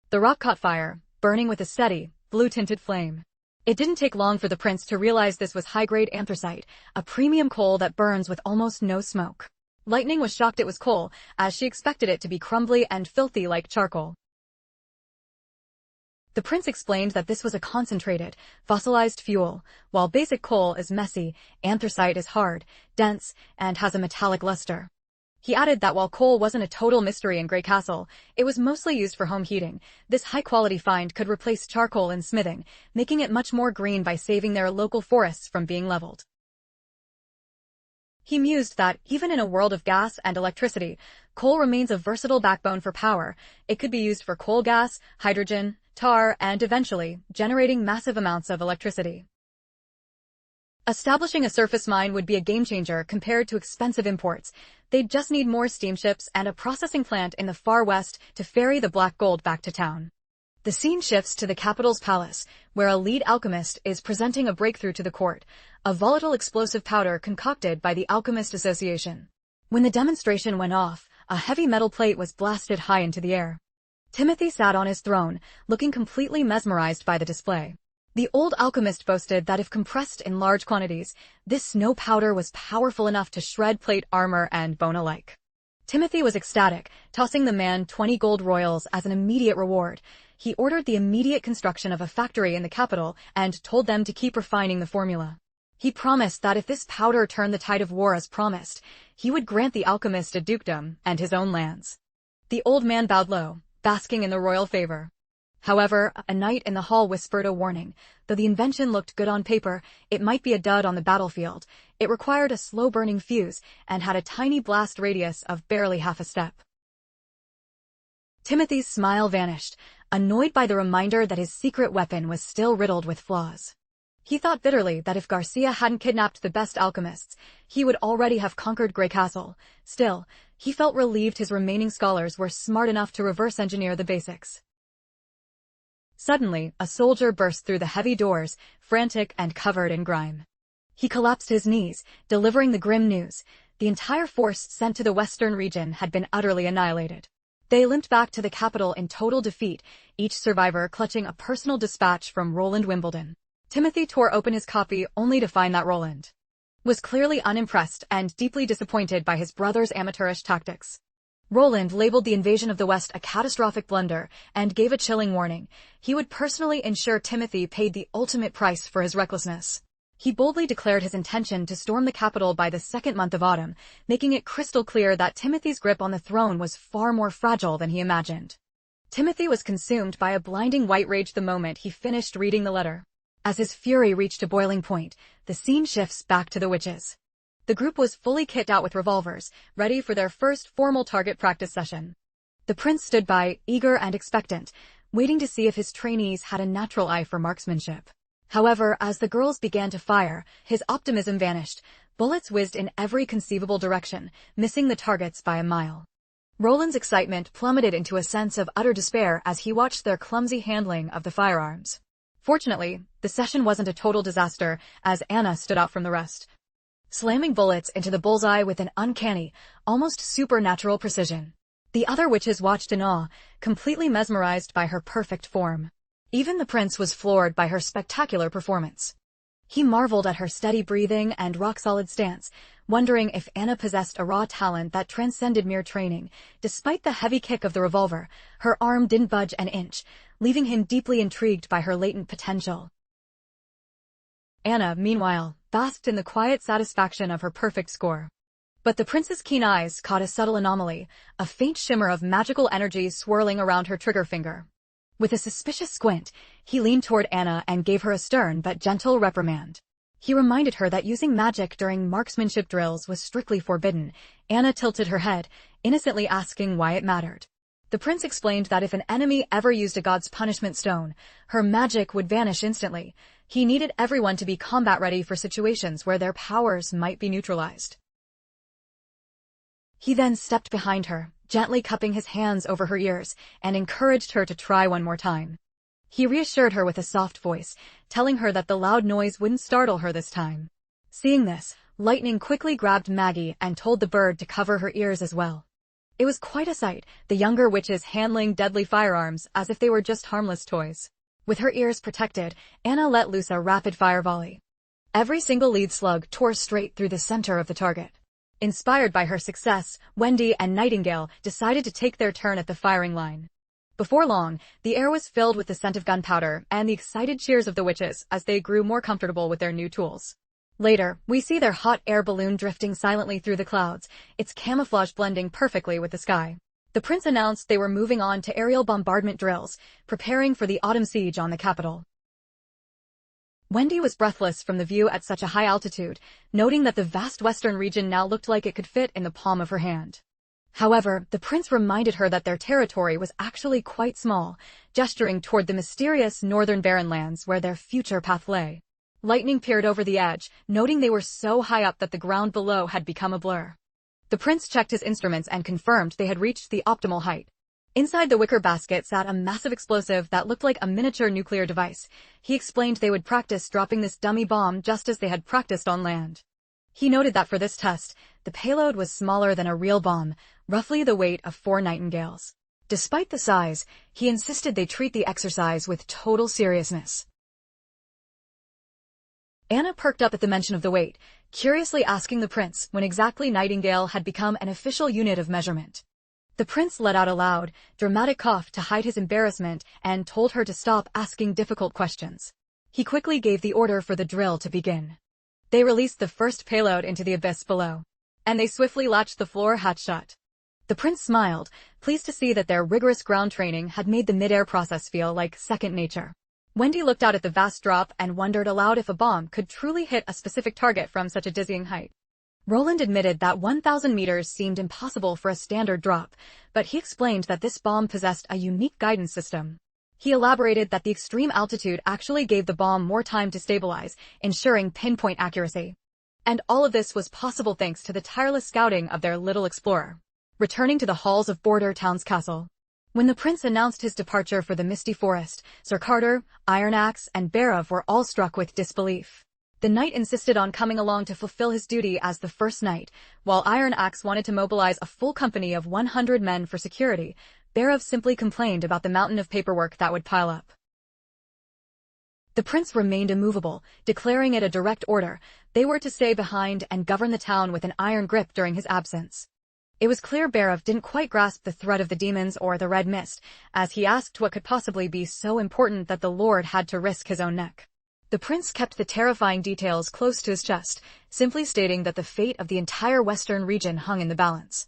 the rock caught fire, burning with a steady, blue-tinted flame. It didn't take long for the prince to realize this was high-grade anthracite, a premium coal that burns with almost no smoke. Lightning was shocked it was coal, as she expected it to be crumbly and filthy like charcoal. The prince explained that this was a concentrated, fossilized fuel. While basic coal is messy, anthracite is hard, dense, and has a metallic luster. He added that while coal wasn't a total mystery in Grey Castle, it was mostly used for home heating. This high-quality find could replace charcoal in smithing, making it much more green by saving their local forests from being leveled. He mused that, even in a world of gas and electricity, coal remains a versatile backbone for power. It could be used for coal gas, hydrogen, tar, and eventually, generating massive amounts of electricity. Establishing a surface mine would be a game-changer compared to expensive imports. They'd just need more steamships and a processing plant in the far west to ferry the black gold back to town. The scene shifts to the capital's palace, where a lead alchemist is presenting a breakthrough to the court, a volatile explosive powder concocted by the Alchemist Association. When the demonstration went off, a heavy metal plate was blasted high into the air. Timothy sat on his throne, looking completely mesmerized by the display. The old alchemist boasted that if compressed in large quantities, this snow powder was powerful enough to shred plate armor and bone alike. Timothy was ecstatic, tossing the man 20 gold royals as an immediate reward. He ordered the immediate construction of a factory in the capital and told them to keep refining the formula. He promised that if this powder turned the tide of war as promised, he would grant the alchemist a dukedom and his own lands. The old man bowed low, basking in the royal favor. However, a knight in the hall whispered a warning. Though the invention looked good on paper, it might be a dud on the battlefield. It required a slow-burning fuse and had a tiny blast radius of barely half a step. Timothy's smile vanished, annoyed by the reminder that his secret weapon was still riddled with flaws. He thought bitterly that if Garcia hadn't kidnapped the best alchemists, he would already have conquered Grey Castle. Still, He felt relieved his remaining scholars were smart enough to reverse engineer the basics. Suddenly, a soldier burst through the heavy doors, frantic and covered in grime. He collapsed to his knees, delivering the grim news. The entire force sent to the western region had been utterly annihilated. They limped back to the capital in total defeat, each survivor clutching a personal dispatch from Roland Wimbledon. Timothy tore open his copy only to find that Roland was clearly unimpressed and deeply disappointed by his brother's amateurish tactics. Roland labeled the invasion of the West a catastrophic blunder and gave a chilling warning. He would personally ensure Timothy paid the ultimate price for his recklessness. He boldly declared his intention to storm the capital by the second month of autumn, making it crystal clear that Timothy's grip on the throne was far more fragile than he imagined. Timothy was consumed by a blinding white rage the moment he finished reading the letter. As his fury reached a boiling point, the scene shifts back to the witches. The group was fully kitted out with revolvers, ready for their first formal target practice session. The prince stood by, eager and expectant, waiting to see if his trainees had a natural eye for marksmanship. However, as the girls began to fire, his optimism vanished. Bullets whizzed in every conceivable direction, missing the targets by a mile. Roland's excitement plummeted into a sense of utter despair as he watched their clumsy handling of the firearms. Fortunately, the session wasn't a total disaster, as Anna stood out from the rest, slamming bullets into the bullseye with an uncanny, almost supernatural precision. The other witches watched in awe, completely mesmerized by her perfect form. Even the prince was floored by her spectacular performance. He marveled at her steady breathing and rock-solid stance, wondering if Anna possessed a raw talent that transcended mere training. Despite the heavy kick of the revolver, her arm didn't budge an inch, leaving him deeply intrigued by her latent potential. Anna, meanwhile, basked in the quiet satisfaction of her perfect score. But the prince's keen eyes caught a subtle anomaly, a faint shimmer of magical energy swirling around her trigger finger. With a suspicious squint, he leaned toward Anna and gave her a stern but gentle reprimand. He reminded her that using magic during marksmanship drills was strictly forbidden. Anna tilted her head, innocently asking why it mattered. The prince explained that if an enemy ever used a god's punishment stone, her magic would vanish instantly. He needed everyone to be combat-ready for situations where their powers might be neutralized. He then stepped behind her, gently cupping his hands over her ears, and encouraged her to try one more time. He reassured her with a soft voice, telling her that the loud noise wouldn't startle her this time. Seeing this, Lightning quickly grabbed Maggie and told the bird to cover her ears as well. It was quite a sight, the younger witches handling deadly firearms as if they were just harmless toys. With her ears protected, Anna let loose a rapid-fire volley. Every single lead slug tore straight through the center of the target. Inspired by her success, Wendy and Nightingale decided to take their turn at the firing line. Before long, the air was filled with the scent of gunpowder and the excited cheers of the witches as they grew more comfortable with their new tools. Later, we see their hot air balloon drifting silently through the clouds, its camouflage blending perfectly with the sky. The prince announced they were moving on to aerial bombardment drills, preparing for the autumn siege on the capital. Wendy was breathless from the view at such a high altitude, noting that the vast western region now looked like it could fit in the palm of her hand. However, the prince reminded her that their territory was actually quite small, gesturing toward the mysterious northern barren lands where their future path lay. Lightning peered over the edge, noting they were so high up that the ground below had become a blur. The prince checked his instruments and confirmed they had reached the optimal height. Inside the wicker basket sat a massive explosive that looked like a miniature nuclear device. He explained they would practice dropping this dummy bomb just as they had practiced on land. He noted that for this test, the payload was smaller than a real bomb, roughly the weight of 4 nightingales. Despite the size, he insisted they treat the exercise with total seriousness. Anna perked up at the mention of the weight, curiously asking the prince when exactly Nightingale had become an official unit of measurement. The prince let out a loud, dramatic cough to hide his embarrassment and told her to stop asking difficult questions. He quickly gave the order for the drill to begin. They released the first payload into the abyss below, and they swiftly latched the floor hatch shut. The prince smiled, pleased to see that their rigorous ground training had made the mid-air process feel like second nature. Wendy looked out at the vast drop and wondered aloud if a bomb could truly hit a specific target from such a dizzying height. Roland admitted that 1,000 meters seemed impossible for a standard drop, but he explained that this bomb possessed a unique guidance system. He elaborated that the extreme altitude actually gave the bomb more time to stabilize, ensuring pinpoint accuracy. And all of this was possible thanks to the tireless scouting of their little explorer. returning to the halls of Border Town's castle. When the prince announced his departure for the Misty Forest, Sir Carter, Iron Axe, and Barav were all struck with disbelief. The knight insisted on coming along to fulfill his duty as the first knight, while Iron Axe wanted to mobilize a full company of 100 men for security. Barav simply complained about the mountain of paperwork that would pile up. The prince remained immovable, declaring it a direct order. They were to stay behind and govern the town with an iron grip during his absence. It was clear Barav didn't quite grasp the threat of the demons or the red mist, as he asked what could possibly be so important that the lord had to risk his own neck. The prince kept the terrifying details close to his chest, simply stating that the fate of the entire western region hung in the balance.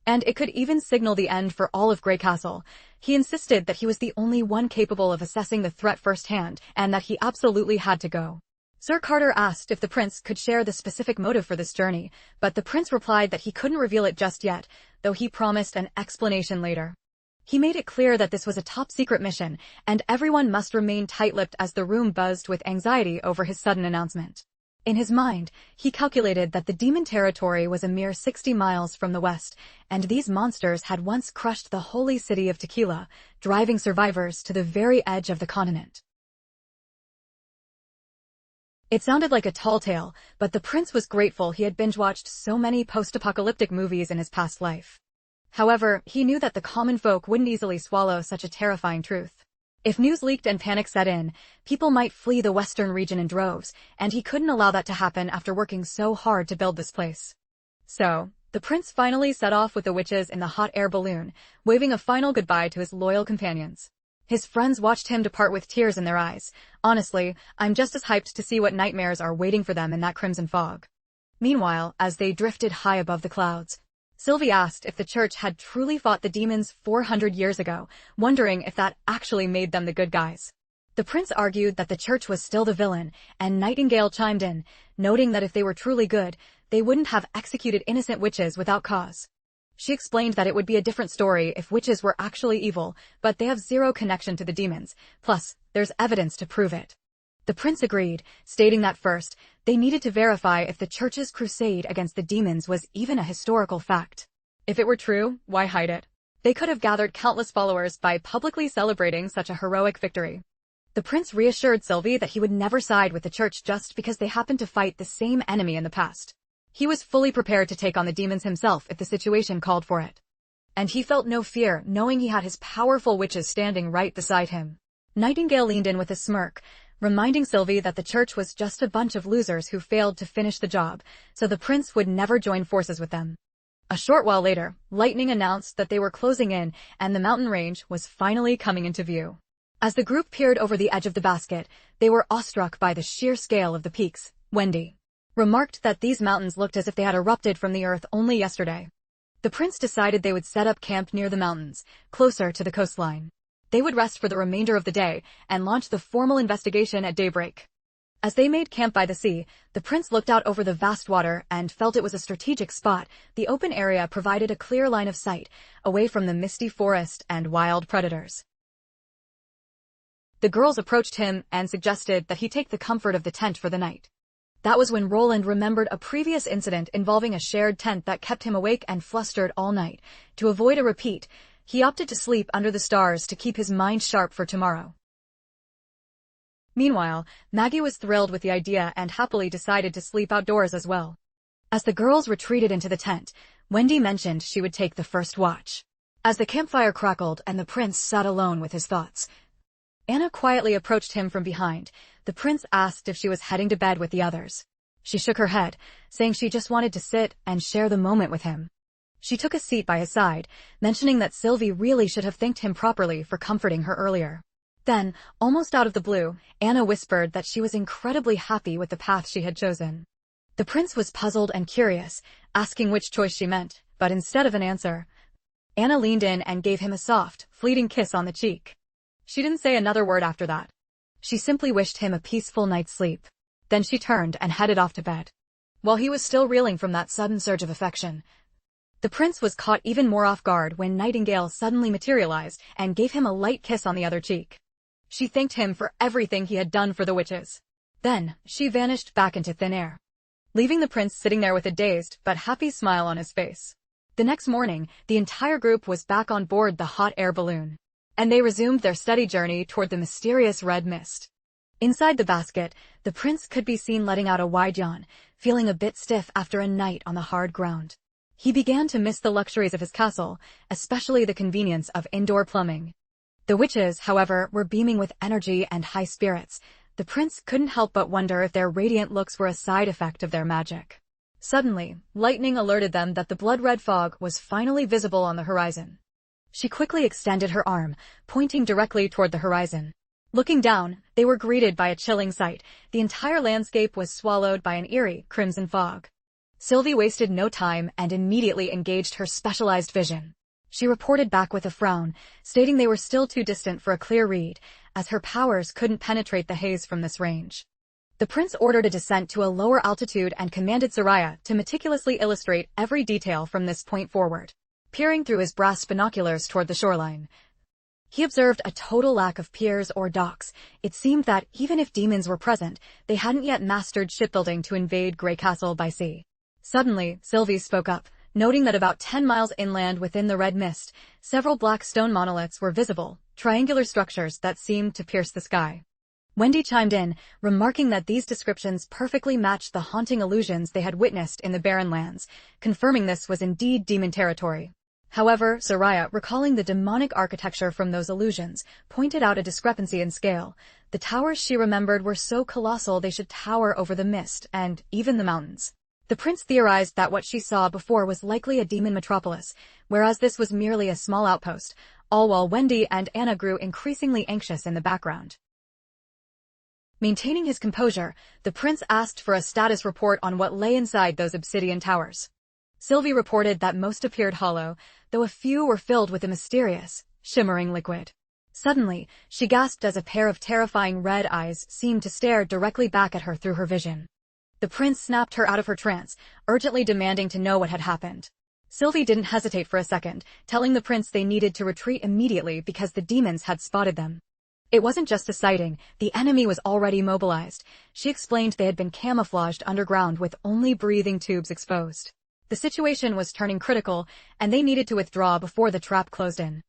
And it could even signal the end for all of Grey Castle. He insisted that he was the only one capable of assessing the threat firsthand, and that he absolutely had to go. Sir Carter asked if the prince could share the specific motive for this journey, but the prince replied that he couldn't reveal it just yet, though he promised an explanation later. He made it clear that this was a top-secret mission, and everyone must remain tight-lipped as the room buzzed with anxiety over his sudden announcement. In his mind, he calculated that the demon territory was a mere 60 miles from the west, and these monsters had once crushed the holy city of Tequila, driving survivors to the very edge of the continent. It sounded like a tall tale, but the prince was grateful he had binge-watched so many post-apocalyptic movies in his past life. However, he knew that the common folk wouldn't easily swallow such a terrifying truth. If news leaked and panic set in, people might flee the western region in droves, and he couldn't allow that to happen after working so hard to build this place. So, the prince finally set off with the witches in the hot air balloon, waving a final goodbye to his loyal companions. His friends watched him depart with tears in their eyes. Honestly, I'm just as hyped to see what nightmares are waiting for them in that crimson fog. Meanwhile, as they drifted high above the clouds, Sylvie asked if the church had truly fought the demons 400 years ago, wondering if that actually made them the good guys. The prince argued that the church was still the villain, and Nightingale chimed in, noting that if they were truly good, they wouldn't have executed innocent witches without cause. She explained that it would be a different story if witches were actually evil, but they have zero connection to the demons, plus, there's evidence to prove it. The prince agreed, stating that first, they needed to verify if the church's crusade against the demons was even a historical fact. If it were true, why hide it? They could have gathered countless followers by publicly celebrating such a heroic victory. The prince reassured Sylvie that he would never side with the church just because they happened to fight the same enemy in the past. He was fully prepared to take on the demons himself if the situation called for it. And he felt no fear, knowing he had his powerful witches standing right beside him. Nightingale leaned in with a smirk, reminding Sylvie that the church was just a bunch of losers who failed to finish the job, so the prince would never join forces with them. A short while later, lightning announced that they were closing in, and the mountain range was finally coming into view. As the group peered over the edge of the basket, they were awestruck by the sheer scale of the peaks. Wendy remarked that these mountains looked as if they had erupted from the earth only yesterday. The prince decided they would set up camp near the mountains, closer to the coastline. They would rest for the remainder of the day and launch the formal investigation at daybreak. As they made camp by the sea, the prince looked out over the vast water and felt it was a strategic spot. The open area provided a clear line of sight, away from the misty forest and wild predators. The girls approached him and suggested that he take the comfort of the tent for the night. That was when Roland remembered a previous incident involving a shared tent that kept him awake and flustered all night. To avoid a repeat, he opted to sleep under the stars to keep his mind sharp for tomorrow. Meanwhile, Maggie was thrilled with the idea and happily decided to sleep outdoors as well. As the girls retreated into the tent, Wendy mentioned she would take the first watch. As the campfire crackled and the prince sat alone with his thoughts, Anna quietly approached him from behind. The prince asked if she was heading to bed with the others. She shook her head, saying she just wanted to sit and share the moment with him. She took a seat by his side, mentioning that Sylvie really should have thanked him properly for comforting her earlier. Then, almost out of the blue, Anna whispered that she was incredibly happy with the path she had chosen. The prince was puzzled and curious, asking which choice she meant, but instead of an answer, Anna leaned in and gave him a soft, fleeting kiss on the cheek. She didn't say another word after that. She simply wished him a peaceful night's sleep. Then she turned and headed off to bed. While he was still reeling from that sudden surge of affection, the prince was caught even more off guard when Nightingale suddenly materialized and gave him a light kiss on the other cheek. She thanked him for everything he had done for the witches. Then, she vanished back into thin air, leaving the prince sitting there with a dazed but happy smile on his face. The next morning, the entire group was back on board the hot air balloon, and they resumed their steady journey toward the mysterious red mist. Inside the basket, the prince could be seen letting out a wide yawn, feeling a bit stiff after a night on the hard ground. He began to miss the luxuries of his castle, especially the convenience of indoor plumbing. The witches, however, were beaming with energy and high spirits. The prince couldn't help but wonder if their radiant looks were a side effect of their magic. Suddenly, lightning alerted them that the blood-red fog was finally visible on the horizon. She quickly extended her arm, pointing directly toward the horizon. Looking down, they were greeted by a chilling sight. The entire landscape was swallowed by an eerie, crimson fog. Sylvie wasted no time and immediately engaged her specialized vision. She reported back with a frown, stating they were still too distant for a clear read, as her powers couldn't penetrate the haze from this range. The prince ordered a descent to a lower altitude and commanded Soraya to meticulously illustrate every detail from this point forward. Peering through his brass binoculars toward the shoreline, he observed a total lack of piers or docks. It seemed that, even if demons were present, they hadn't yet mastered shipbuilding to invade Grey Castle by sea. Suddenly, Sylvie spoke up, noting that about 10 miles inland within the red mist, several black stone monoliths were visible, triangular structures that seemed to pierce the sky. Wendy chimed in, remarking that these descriptions perfectly matched the haunting illusions they had witnessed in the barren lands, confirming this was indeed demon territory. However, Soraya, recalling the demonic architecture from those illusions, pointed out a discrepancy in scale. The towers she remembered were so colossal they should tower over the mist and even the mountains. The prince theorized that what she saw before was likely a demon metropolis, whereas this was merely a small outpost, all while Wendy and Anna grew increasingly anxious in the background. Maintaining his composure, the prince asked for a status report on what lay inside those obsidian towers. Sylvie reported that most appeared hollow, though a few were filled with a mysterious, shimmering liquid. Suddenly, she gasped as a pair of terrifying red eyes seemed to stare directly back at her through her vision. The prince snapped her out of her trance, urgently demanding to know what had happened. Sylvie didn't hesitate for a second, telling the prince they needed to retreat immediately because the demons had spotted them. It wasn't just a sighting, the enemy was already mobilized. She explained they had been camouflaged underground with only breathing tubes exposed. The situation was turning critical, and they needed to withdraw before the trap closed in.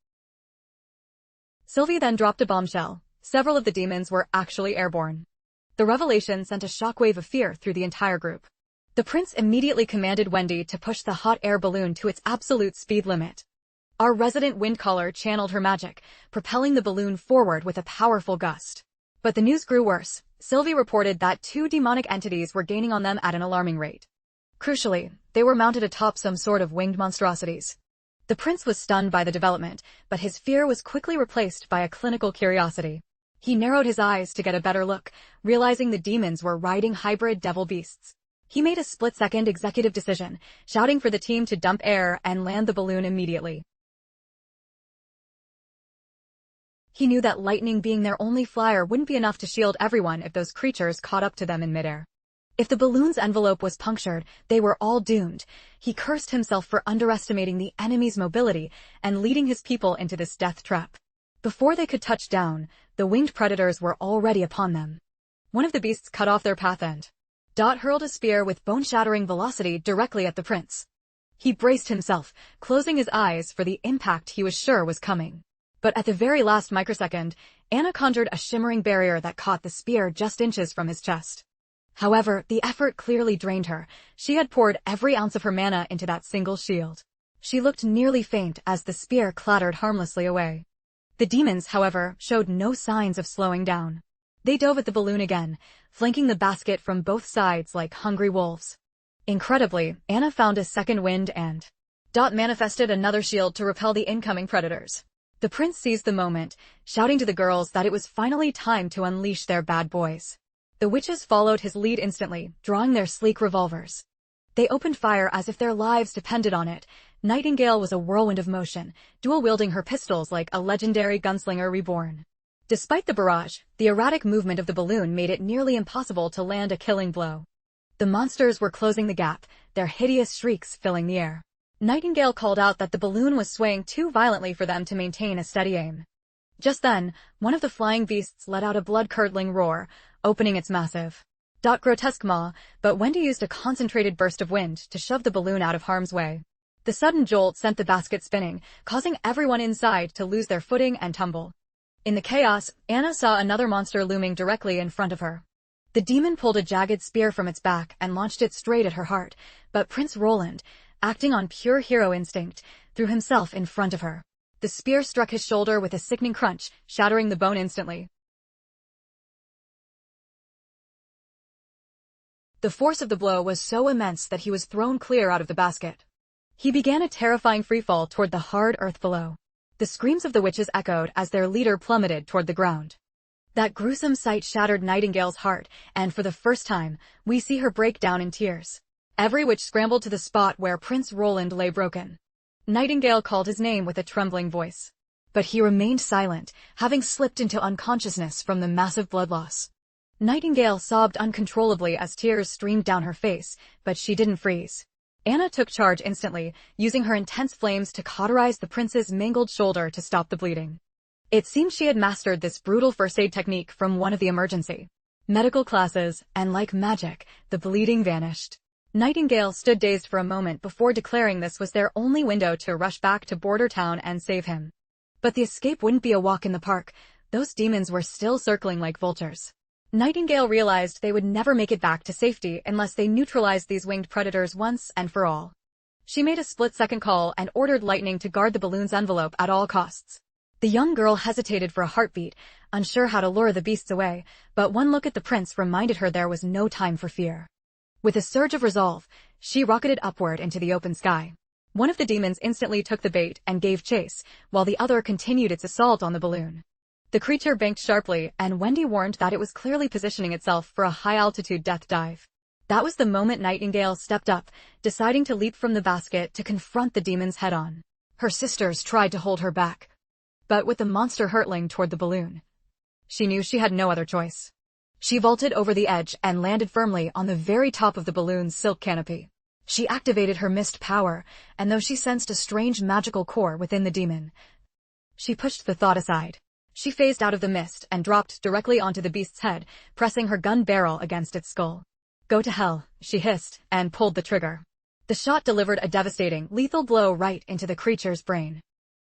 Sylvie then dropped a bombshell. Several of the demons were actually airborne. The revelation sent a shockwave of fear through the entire group. The prince immediately commanded Wendy to push the hot air balloon to its absolute speed limit. Our resident wind caller channeled her magic, propelling the balloon forward with a powerful gust. But the news grew worse. Sylvie reported that 2 demonic entities were gaining on them at an alarming rate. Crucially, they were mounted atop some sort of winged monstrosities. The prince was stunned by the development, but his fear was quickly replaced by a clinical curiosity. He narrowed his eyes to get a better look, realizing the demons were riding hybrid devil beasts. He made a split-second executive decision, shouting for the team to dump air and land the balloon immediately. He knew that lightning being their only flyer wouldn't be enough to shield everyone if those creatures caught up to them in midair. If the balloon's envelope was punctured, they were all doomed. He cursed himself for underestimating the enemy's mobility and leading his people into this death trap. Before they could touch down, the winged predators were already upon them. One of the beasts cut off their path and Dot hurled a spear with bone-shattering velocity directly at the prince. He braced himself, closing his eyes for the impact he was sure was coming. But at the very last microsecond, Anna conjured a shimmering barrier that caught the spear just inches from his chest. However, the effort clearly drained her. She had poured every ounce of her mana into that single shield. She looked nearly faint as the spear clattered harmlessly away. The demons, however, showed no signs of slowing down. They dove at the balloon again, flanking the basket from both sides like hungry wolves. Incredibly, Anna found a second wind and Dot manifested another shield to repel the incoming predators. The prince seized the moment, shouting to the girls that it was finally time to unleash their bad boys. The witches followed his lead instantly, drawing their sleek revolvers. They opened fire as if their lives depended on it. Nightingale was a whirlwind of motion, dual-wielding her pistols like a legendary gunslinger reborn. Despite the barrage, the erratic movement of the balloon made it nearly impossible to land a killing blow. The monsters were closing the gap, their hideous shrieks filling the air. Nightingale called out that the balloon was swaying too violently for them to maintain a steady aim. Just then, one of the flying beasts let out a blood-curdling roar, opening its massive, grotesque maw, but Wendy used a concentrated burst of wind to shove the balloon out of harm's way. The sudden jolt sent the basket spinning, causing everyone inside to lose their footing and tumble. In the chaos, Anna saw another monster looming directly in front of her. The demon pulled a jagged spear from its back and launched it straight at her heart, but Prince Roland, acting on pure hero instinct, threw himself in front of her. The spear struck his shoulder with a sickening crunch, shattering the bone instantly. The force of the blow was so immense that he was thrown clear out of the basket. He began a terrifying freefall toward the hard earth below. The screams of the witches echoed as their leader plummeted toward the ground. That gruesome sight shattered Nightingale's heart, and for the first time, we see her break down in tears. Every witch scrambled to the spot where Prince Roland lay broken. Nightingale called his name with a trembling voice. But he remained silent, having slipped into unconsciousness from the massive blood loss. Nightingale sobbed uncontrollably as tears streamed down her face, but she didn't freeze. Anna took charge instantly, using her intense flames to cauterize the prince's mangled shoulder to stop the bleeding. It seemed she had mastered this brutal first aid technique from one of the emergency medical classes, and like magic, the bleeding vanished. Nightingale stood dazed for a moment before declaring this was their only window to rush back to Border Town and save him. But the escape wouldn't be a walk in the park. Those demons were still circling like vultures. Nightingale realized they would never make it back to safety unless they neutralized these winged predators once and for all. She made a split-second call and ordered Lightning to guard the balloon's envelope at all costs. The young girl hesitated for a heartbeat, unsure how to lure the beasts away, but one look at the prince reminded her there was no time for fear. With a surge of resolve, she rocketed upward into the open sky. One of the demons instantly took the bait and gave chase, while the other continued its assault on the balloon. The creature banked sharply, and Wendy warned that it was clearly positioning itself for a high-altitude death dive. That was the moment Nightingale stepped up, deciding to leap from the basket to confront the demons head-on. Her sisters tried to hold her back, but with the monster hurtling toward the balloon, she knew she had no other choice. She vaulted over the edge and landed firmly on the very top of the balloon's silk canopy. She activated her mist power, and though she sensed a strange magical core within the demon, she pushed the thought aside. She phased out of the mist and dropped directly onto the beast's head, pressing her gun barrel against its skull. "Go to hell," she hissed, and pulled the trigger. The shot delivered a devastating, lethal blow right into the creature's brain.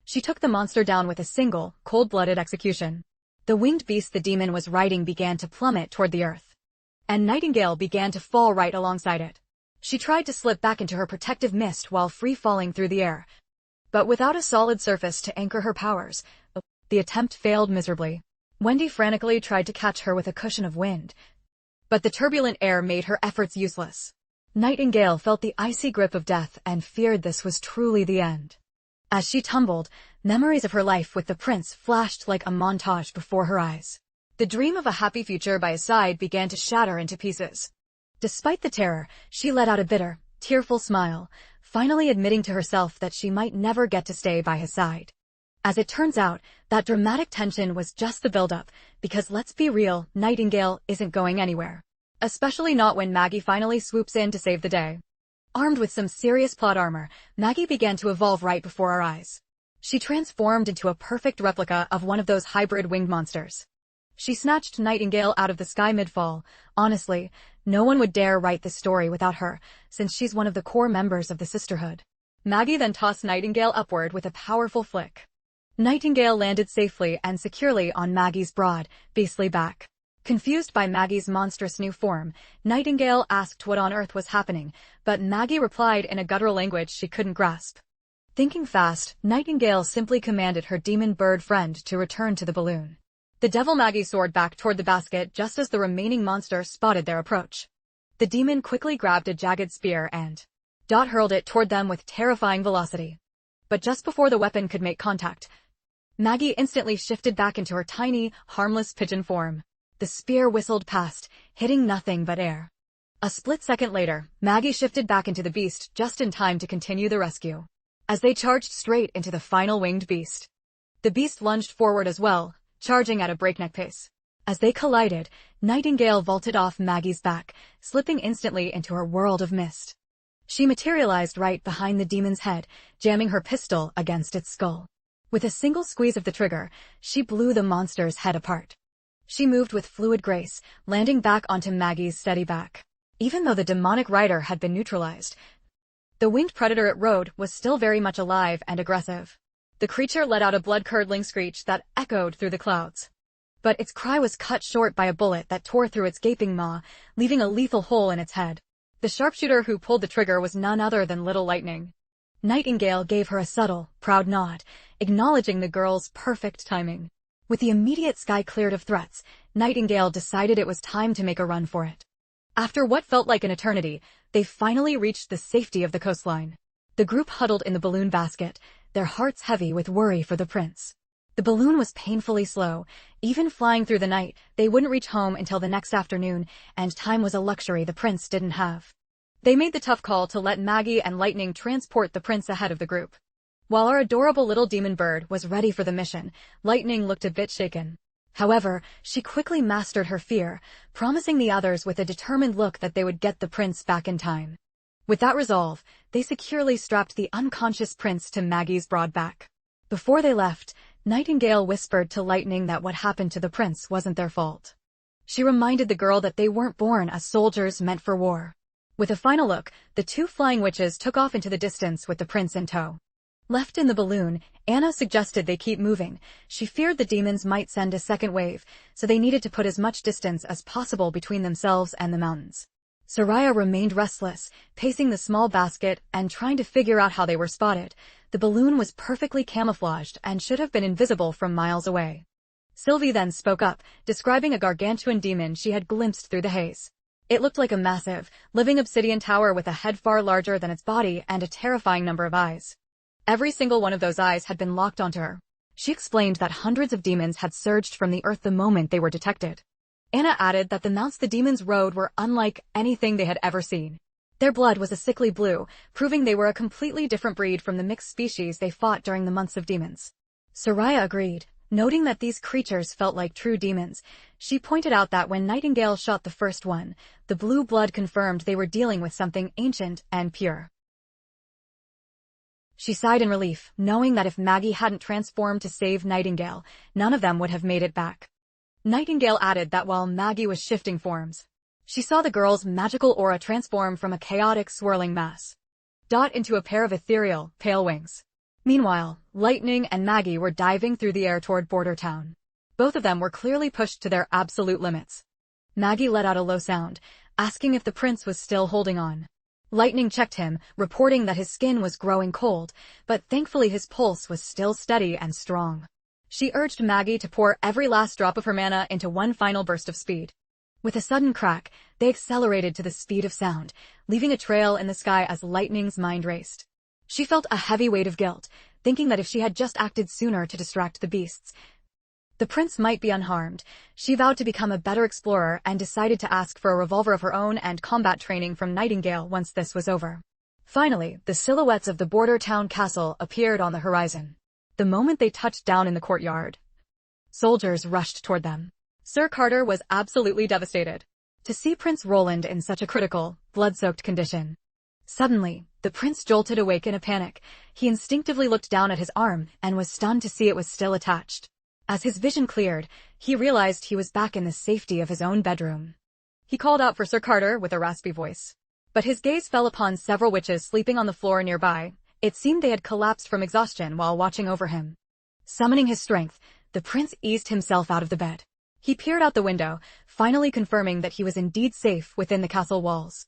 She took the monster down with a single, cold-blooded execution. The winged beast the demon was riding began to plummet toward the earth, and Nightingale began to fall right alongside it. She tried to slip back into her protective mist while free-falling through the air, but without a solid surface to anchor her powers, the attempt failed miserably. Wendy frantically tried to catch her with a cushion of wind, but the turbulent air made her efforts useless. Nightingale felt the icy grip of death and feared this was truly the end. As she tumbled, memories of her life with the prince flashed like a montage before her eyes. The dream of a happy future by his side began to shatter into pieces. Despite the terror, she let out a bitter, tearful smile, finally admitting to herself that she might never get to stay by his side. As it turns out, that dramatic tension was just the build-up, because let's be real, Nightingale isn't going anywhere. Especially not when Maggie finally swoops in to save the day. Armed with some serious plot armor, Maggie began to evolve right before our eyes. She transformed into a perfect replica of one of those hybrid winged monsters. She snatched Nightingale out of the sky mid-fall. Honestly, no one would dare write this story without her, since she's one of the core members of the sisterhood. Maggie then tossed Nightingale upward with a powerful flick. Nightingale landed safely and securely on Maggie's broad, beastly back. Confused by Maggie's monstrous new form, Nightingale asked what on earth was happening, but Maggie replied in a guttural language she couldn't grasp. Thinking fast, Nightingale simply commanded her demon bird friend to return to the balloon. The devil Maggie soared back toward the basket just as the remaining monster spotted their approach. The demon quickly grabbed a jagged spear and hurled it toward them with terrifying velocity. But just before the weapon could make contact, Maggie instantly shifted back into her tiny, harmless pigeon form. The spear whistled past, hitting nothing but air. A split second later, Maggie shifted back into the beast just in time to continue the rescue. As they charged straight into the final winged beast, the beast lunged forward as well, charging at a breakneck pace. As they collided, Nightingale vaulted off Maggie's back, slipping instantly into her world of mist. She materialized right behind the demon's head, jamming her pistol against its skull. With a single squeeze of the trigger, she blew the monster's head apart. She moved with fluid grace, landing back onto Maggie's steady back. Even though the demonic rider had been neutralized, The winged predator it rode was still very much alive and aggressive. The creature let out a blood-curdling screech that echoed through the clouds. But its cry was cut short by a bullet that tore through its gaping maw, leaving a lethal hole in its head. The sharpshooter who pulled the trigger was none other than Little Lightning. Nightingale gave her a subtle, proud nod, acknowledging the girl's perfect timing. With the immediate sky cleared of threats, Nightingale decided it was time to make a run for it. After what felt like an eternity, they finally reached the safety of the coastline. The group huddled in the balloon basket, their hearts heavy with worry for the prince. The balloon was painfully slow. Even flying through the night, they wouldn't reach home until the next afternoon, and time was a luxury the prince didn't have. They made the tough call to let Maggie and Lightning transport the prince ahead of the group. While our adorable little demon bird was ready for the mission, Lightning looked a bit shaken. However, she quickly mastered her fear, promising the others with a determined look that they would get the prince back in time. With that resolve, they securely strapped the unconscious prince to Maggie's broad back. Before they left, Nightingale whispered to Lightning that what happened to the prince wasn't their fault. She reminded the girl that they weren't born as soldiers meant for war. With a final look, the two flying witches took off into the distance with the prince in tow. Left in the balloon, Anna suggested they keep moving. She feared the demons might send a second wave, so they needed to put as much distance as possible between themselves and the mountains. Soraya remained restless, pacing the small basket and trying to figure out how they were spotted. The balloon was perfectly camouflaged and should have been invisible from miles away. Sylvie then spoke up, describing a gargantuan demon she had glimpsed through the haze. It looked like a massive, living obsidian tower with a head far larger than its body and a terrifying number of eyes. Every single one of those eyes had been locked onto her. She explained that hundreds of demons had surged from the earth the moment they were detected. Anna added that the mounts the demons rode were unlike anything they had ever seen. Their blood was a sickly blue, proving they were a completely different breed from the mixed species they fought during the months of demons. Soraya agreed, noting that these creatures felt like true demons. She pointed out that when Nightingale shot the first one, the blue blood confirmed they were dealing with something ancient and pure. She sighed in relief, knowing that if Maggie hadn't transformed to save Nightingale, none of them would have made it back. Nightingale added that while Maggie was shifting forms, she saw the girl's magical aura transform from a chaotic swirling mass into a pair of ethereal, pale wings. Meanwhile, Lightning and Maggie were diving through the air toward Border Town. Both of them were clearly pushed to their absolute limits. Maggie let out a low sound, asking if the prince was still holding on. Lightning checked him, reporting that his skin was growing cold, but thankfully his pulse was still steady and strong. She urged Maggie to pour every last drop of her mana into one final burst of speed. With a sudden crack, they accelerated to the speed of sound, leaving a trail in the sky as Lightning's mind raced. She felt a heavy weight of guilt, thinking that if she had just acted sooner to distract the beasts, the prince might be unharmed. She vowed to become a better explorer and decided to ask for a revolver of her own and combat training from Nightingale once this was over. Finally, the silhouettes of the Border Town castle appeared on the horizon. The moment they touched down in the courtyard, soldiers rushed toward them. Sir Carter was absolutely devastated to see Prince Roland in such a critical, blood-soaked condition. Suddenly, the prince jolted awake in a panic. He instinctively looked down at his arm and was stunned to see it was still attached. As his vision cleared, he realized he was back in the safety of his own bedroom. He called out for Sir Carter with a raspy voice. But his gaze fell upon several witches sleeping on the floor nearby. It seemed they had collapsed from exhaustion while watching over him. Summoning his strength, the prince eased himself out of the bed. He peered out the window, finally confirming that he was indeed safe within the castle walls.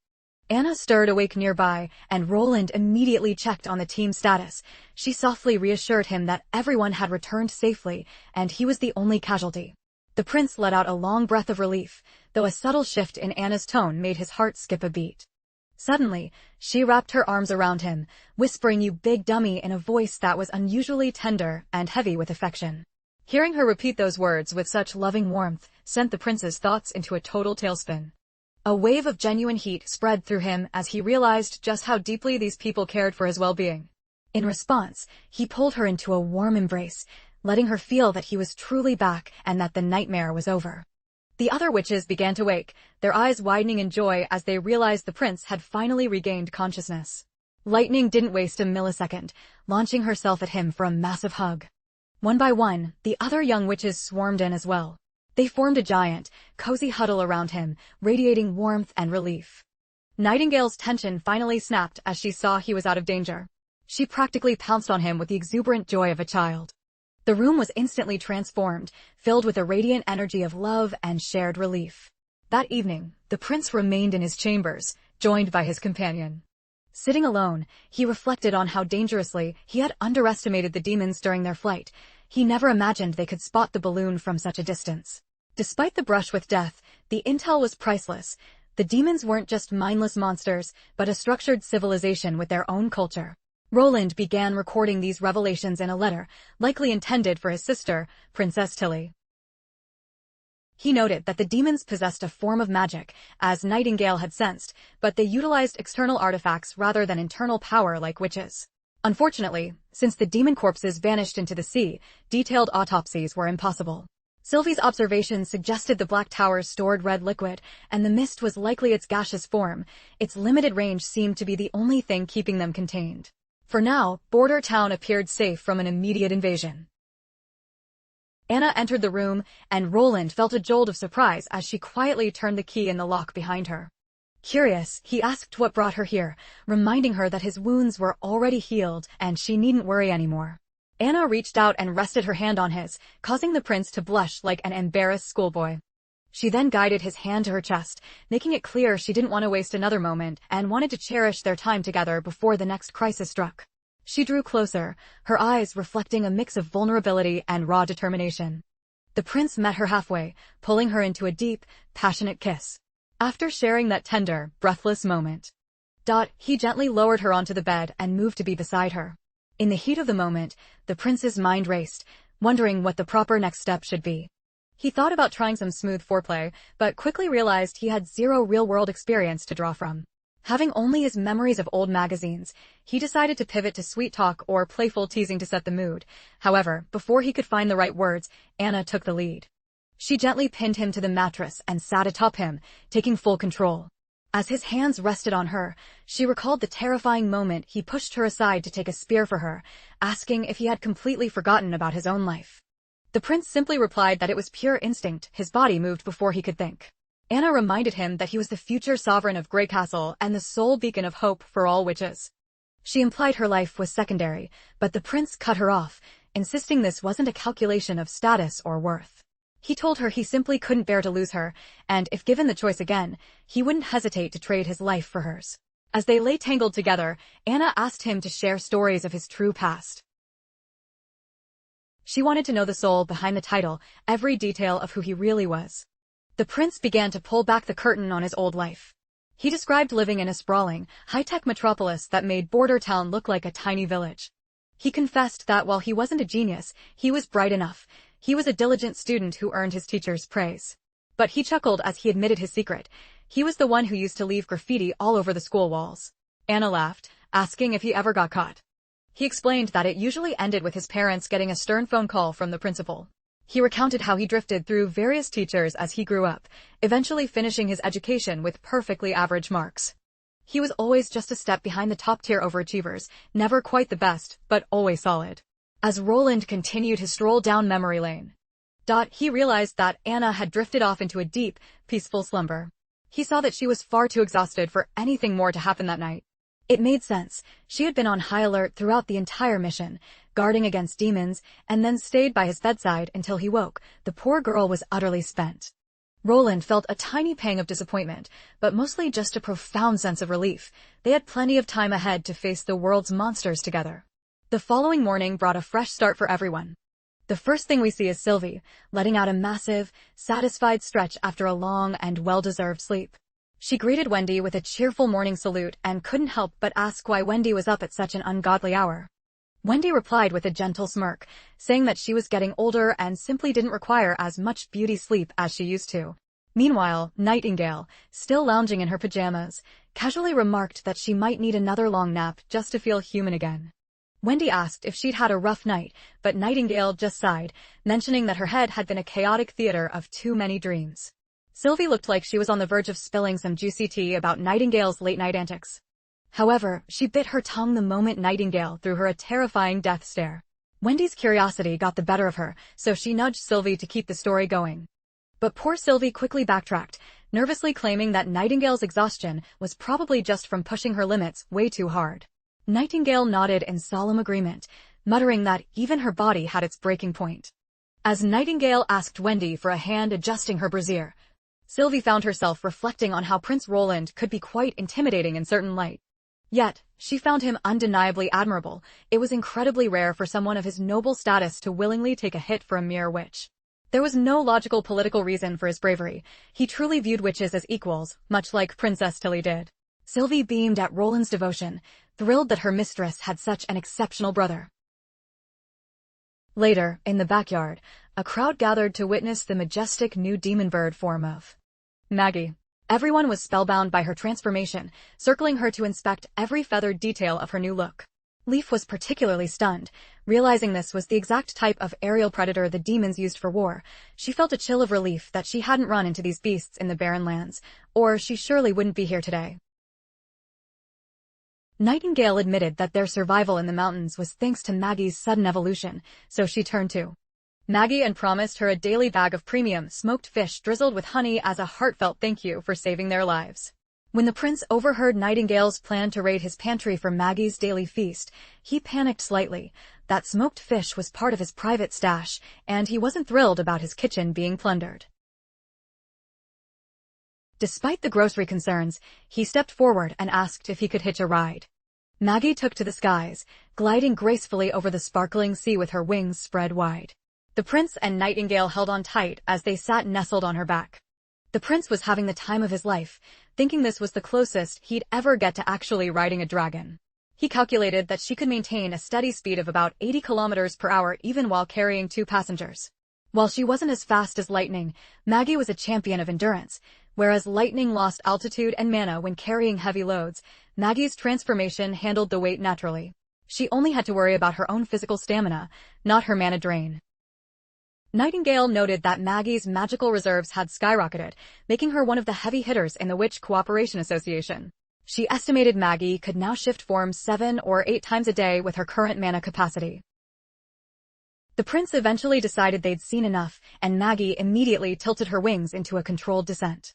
Anna stirred awake nearby, and Roland immediately checked on the team's status. She softly reassured him that everyone had returned safely, and he was the only casualty. The prince let out a long breath of relief, though a subtle shift in Anna's tone made his heart skip a beat. Suddenly, she wrapped her arms around him, whispering "you big dummy" in a voice that was unusually tender and heavy with affection. Hearing her repeat those words with such loving warmth sent the prince's thoughts into a total tailspin. A wave of genuine heat spread through him as he realized just how deeply these people cared for his well-being. In response, he pulled her into a warm embrace, letting her feel that he was truly back and that the nightmare was over. The other witches began to wake, their eyes widening in joy as they realized the prince had finally regained consciousness. Lightning didn't waste a millisecond, launching herself at him for a massive hug. One by one, the other young witches swarmed in as well. They formed a giant, cozy huddle around him, radiating warmth and relief. Nightingale's tension finally snapped as she saw he was out of danger. She practically pounced on him with the exuberant joy of a child. The room was instantly transformed, filled with a radiant energy of love and shared relief. That evening, the prince remained in his chambers, joined by his companion. Sitting alone, he reflected on how dangerously he had underestimated the demons during their flight. He never imagined they could spot the balloon from such a distance. Despite the brush with death, the intel was priceless. The demons weren't just mindless monsters, but a structured civilization with their own culture. Roland began recording these revelations in a letter, likely intended for his sister, Princess Tilly. He noted that the demons possessed a form of magic, as Nightingale had sensed, but they utilized external artifacts rather than internal power like witches. Unfortunately, since the demon corpses vanished into the sea, detailed autopsies were impossible. Sylvie's observations suggested the Black Towers stored red liquid, and the mist was likely its gaseous form. Its limited range seemed to be the only thing keeping them contained. For now, Border Town appeared safe from an immediate invasion. Anna entered the room, and Roland felt a jolt of surprise as she quietly turned the key in the lock behind her. Curious, he asked what brought her here, reminding her that his wounds were already healed and she needn't worry anymore. Anna reached out and rested her hand on his, causing the prince to blush like an embarrassed schoolboy. She then guided his hand to her chest, making it clear she didn't want to waste another moment and wanted to cherish their time together before the next crisis struck. She drew closer, her eyes reflecting a mix of vulnerability and raw determination. The prince met her halfway, pulling her into a deep, passionate kiss. After sharing that tender, breathless moment, he gently lowered her onto the bed and moved to be beside her. In the heat of the moment, the prince's mind raced, wondering what the proper next step should be. He thought about trying some smooth foreplay, but quickly realized he had zero real-world experience to draw from. Having only his memories of old magazines, he decided to pivot to sweet talk or playful teasing to set the mood. However, before he could find the right words, Anna took the lead. She gently pinned him to the mattress and sat atop him, taking full control. As his hands rested on her, she recalled the terrifying moment he pushed her aside to take a spear for her, asking if he had completely forgotten about his own life. The prince simply replied that it was pure instinct. His body moved before he could think. Anna reminded him that he was the future sovereign of Grey Castle and the sole beacon of hope for all witches. She implied her life was secondary, but the prince cut her off, insisting this wasn't a calculation of status or worth. He told her he simply couldn't bear to lose her, and if given the choice again, he wouldn't hesitate to trade his life for hers. As they lay tangled together, Anna asked him to share stories of his true past. She wanted to know the soul behind the title, every detail of who he really was. The prince began to pull back the curtain on his old life. He described living in a sprawling, high-tech metropolis that made Border Town look like a tiny village. He confessed that while he wasn't a genius, he was bright enough. He was a diligent student who earned his teacher's praise. But he chuckled as he admitted his secret. He was the one who used to leave graffiti all over the school walls. Anna laughed, asking if he ever got caught. He explained that it usually ended with his parents getting a stern phone call from the principal. He recounted how he drifted through various teachers as he grew up, eventually finishing his education with perfectly average marks. He was always just a step behind the top-tier overachievers, never quite the best, but always solid. As Roland continued his stroll down memory lane, he realized that Anna had drifted off into a deep, peaceful slumber. He saw that she was far too exhausted for anything more to happen that night. It made sense. She had been on high alert throughout the entire mission, guarding against demons, and then stayed by his bedside until he woke. The poor girl was utterly spent. Roland felt a tiny pang of disappointment, but mostly just a profound sense of relief. They had plenty of time ahead to face the world's monsters together. The following morning brought a fresh start for everyone. The first thing we see is Sylvie, letting out a massive, satisfied stretch after a long and well-deserved sleep. She greeted Wendy with a cheerful morning salute and couldn't help but ask why Wendy was up at such an ungodly hour. Wendy replied with a gentle smirk, saying that she was getting older and simply didn't require as much beauty sleep as she used to. Meanwhile, Nightingale, still lounging in her pajamas, casually remarked that she might need another long nap just to feel human again. Wendy asked if she'd had a rough night, but Nightingale just sighed, mentioning that her head had been a chaotic theater of too many dreams. Sylvie looked like she was on the verge of spilling some juicy tea about Nightingale's late-night antics. However, she bit her tongue the moment Nightingale threw her a terrifying death stare. Wendy's curiosity got the better of her, so she nudged Sylvie to keep the story going. But poor Sylvie quickly backtracked, nervously claiming that Nightingale's exhaustion was probably just from pushing her limits way too hard. Nightingale nodded in solemn agreement, muttering that even her body had its breaking point. As Nightingale asked Wendy for a hand adjusting her brassiere, Sylvie found herself reflecting on how Prince Roland could be quite intimidating in certain light. Yet, she found him undeniably admirable. It was incredibly rare for someone of his noble status to willingly take a hit for a mere witch. There was no logical political reason for his bravery. He truly viewed witches as equals, much like Princess Tilly did. Sylvie beamed at Roland's devotion, thrilled that her mistress had such an exceptional brother. Later, in the backyard, a crowd gathered to witness the majestic new demon bird form of Maggie. Everyone was spellbound by her transformation, circling her to inspect every feathered detail of her new look. Leaf was particularly stunned. Realizing this was the exact type of aerial predator the demons used for war, she felt a chill of relief that she hadn't run into these beasts in the barren lands, or she surely wouldn't be here today. Nightingale admitted that their survival in the mountains was thanks to Maggie's sudden evolution, so she turned to Maggie and promised her a daily bag of premium smoked fish drizzled with honey as a heartfelt thank you for saving their lives. When the prince overheard Nightingale's plan to raid his pantry for Maggie's daily feast, he panicked slightly. That smoked fish was part of his private stash, and he wasn't thrilled about his kitchen being plundered. Despite the grocery concerns, he stepped forward and asked if he could hitch a ride. Maggie took to the skies, gliding gracefully over the sparkling sea with her wings spread wide. The prince and Nightingale held on tight as they sat nestled on her back. The prince was having the time of his life, thinking this was the closest he'd ever get to actually riding a dragon. He calculated that she could maintain a steady speed of about 80 kilometers per hour even while carrying 2 passengers. While she wasn't as fast as Lightning, Maggie was a champion of endurance. Whereas Lightning lost altitude and mana when carrying heavy loads, Maggie's transformation handled the weight naturally. She only had to worry about her own physical stamina, not her mana drain. Nightingale noted that Maggie's magical reserves had skyrocketed, making her one of the heavy hitters in the Witch Cooperation Association. She estimated Maggie could now shift forms 7 or 8 times a day with her current mana capacity. The prince eventually decided they'd seen enough, and Maggie immediately tilted her wings into a controlled descent.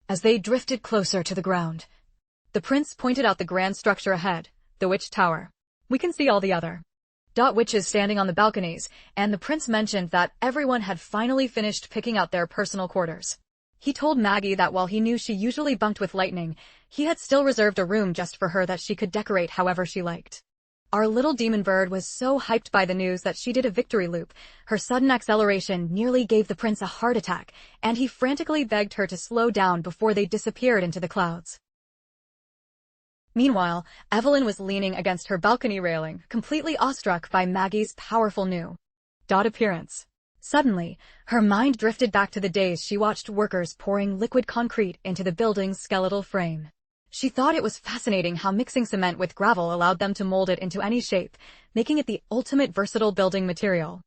As they drifted closer to the ground, the prince pointed out the grand structure ahead, the Witch Tower. We can see all the other witches standing on the balconies, and the prince mentioned that everyone had finally finished picking out their personal quarters. He told Maggie that while he knew she usually bunked with Lightning, he had still reserved a room just for her that she could decorate however she liked. Our little demon bird was so hyped by the news that she did a victory loop. Her sudden acceleration nearly gave the prince a heart attack, and he frantically begged her to slow down before they disappeared into the clouds. Meanwhile, Evelyn was leaning against her balcony railing, completely awestruck by Maggie's powerful new appearance. Suddenly, her mind drifted back to the days she watched workers pouring liquid concrete into the building's skeletal frame. She thought it was fascinating how mixing cement with gravel allowed them to mold it into any shape, making it the ultimate versatile building material.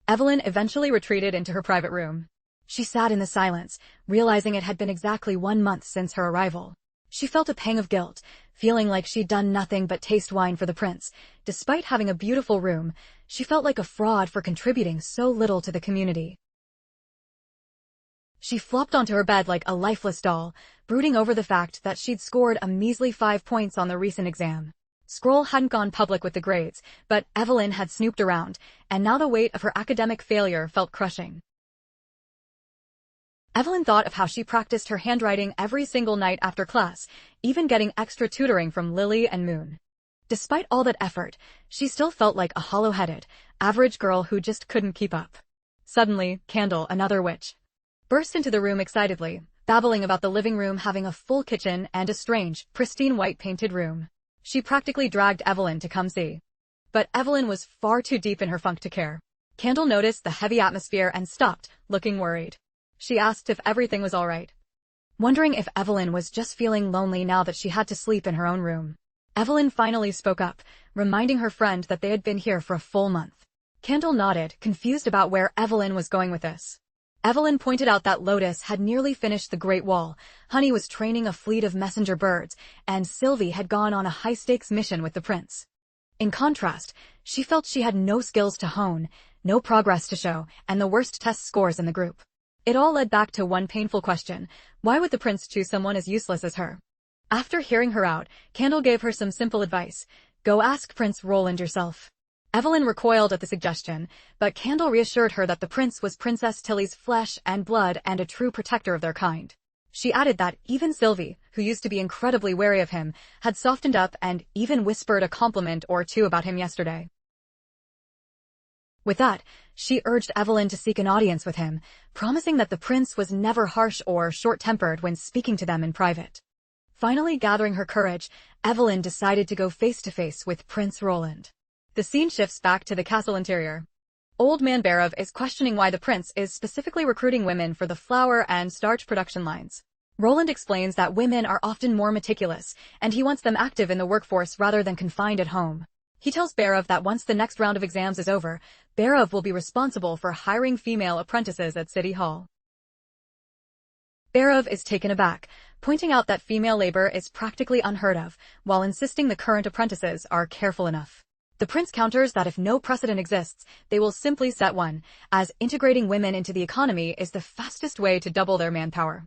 Evelyn eventually retreated into her private room. She sat in the silence, realizing it had been exactly 1 month since her arrival. She felt a pang of guilt, feeling like she'd done nothing but taste wine for the prince. Despite having a beautiful room, she felt like a fraud for contributing so little to the community. She flopped onto her bed like a lifeless doll, brooding over the fact that she'd scored a measly 5 points on the recent exam. Scroll hadn't gone public with the grades, but Evelyn had snooped around, and now the weight of her academic failure felt crushing. Evelyn thought of how she practiced her handwriting every single night after class, even getting extra tutoring from Lily and Moon. Despite all that effort, she still felt like a hollow-headed, average girl who just couldn't keep up. Suddenly, Candle, another witch, burst into the room excitedly, babbling about the living room having a full kitchen and a strange, pristine white-painted room. She practically dragged Evelyn to come see. But Evelyn was far too deep in her funk to care. Candle noticed the heavy atmosphere and stopped, looking worried. She asked if everything was all right, wondering if Evelyn was just feeling lonely now that she had to sleep in her own room. Evelyn finally spoke up, reminding her friend that they had been here for a full month. Candle nodded, confused about where Evelyn was going with this. Evelyn pointed out that Lotus had nearly finished the Great Wall, Honey was training a fleet of messenger birds, and Sylvie had gone on a high-stakes mission with the prince. In contrast, she felt she had no skills to hone, no progress to show, and the worst test scores in the group. It all led back to one painful question: why would the prince choose someone as useless as her? After hearing her out, Candle gave her some simple advice. Go ask Prince Roland yourself. Evelyn recoiled at the suggestion, but Candle reassured her that the prince was Princess Tilly's flesh and blood and a true protector of their kind. She added that even Sylvie, who used to be incredibly wary of him, had softened up and even whispered a compliment or two about him yesterday. With that, she urged Evelyn to seek an audience with him, promising that the prince was never harsh or short-tempered when speaking to them in private. Finally gathering her courage, Evelyn decided to go face-to-face with Prince Roland. The scene shifts back to the castle interior. Old Man Barov is questioning why the prince is specifically recruiting women for the flour and starch production lines. Roland explains that women are often more meticulous, and he wants them active in the workforce rather than confined at home. He tells Barov that once the next round of exams is over, Barov will be responsible for hiring female apprentices at City Hall. Barov is taken aback, pointing out that female labor is practically unheard of, while insisting the current apprentices are careful enough. The prince counters that if no precedent exists, they will simply set one, as integrating women into the economy is the fastest way to double their manpower.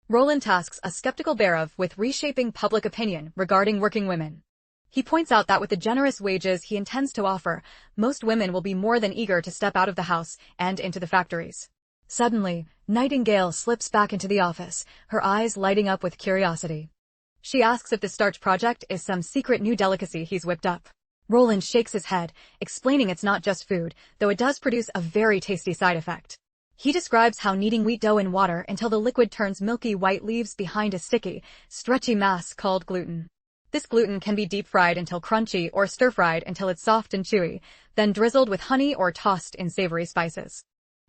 Roland tasks a skeptical Barov with reshaping public opinion regarding working women. He points out that with the generous wages he intends to offer, most women will be more than eager to step out of the house and into the factories. Suddenly, Nightingale slips back into the office, her eyes lighting up with curiosity. She asks if the starch project is some secret new delicacy he's whipped up. Roland shakes his head, explaining it's not just food, though it does produce a very tasty side effect. He describes how kneading wheat dough in water until the liquid turns milky white leaves behind a sticky, stretchy mass called gluten. This gluten can be deep-fried until crunchy or stir-fried until it's soft and chewy, then drizzled with honey or tossed in savory spices.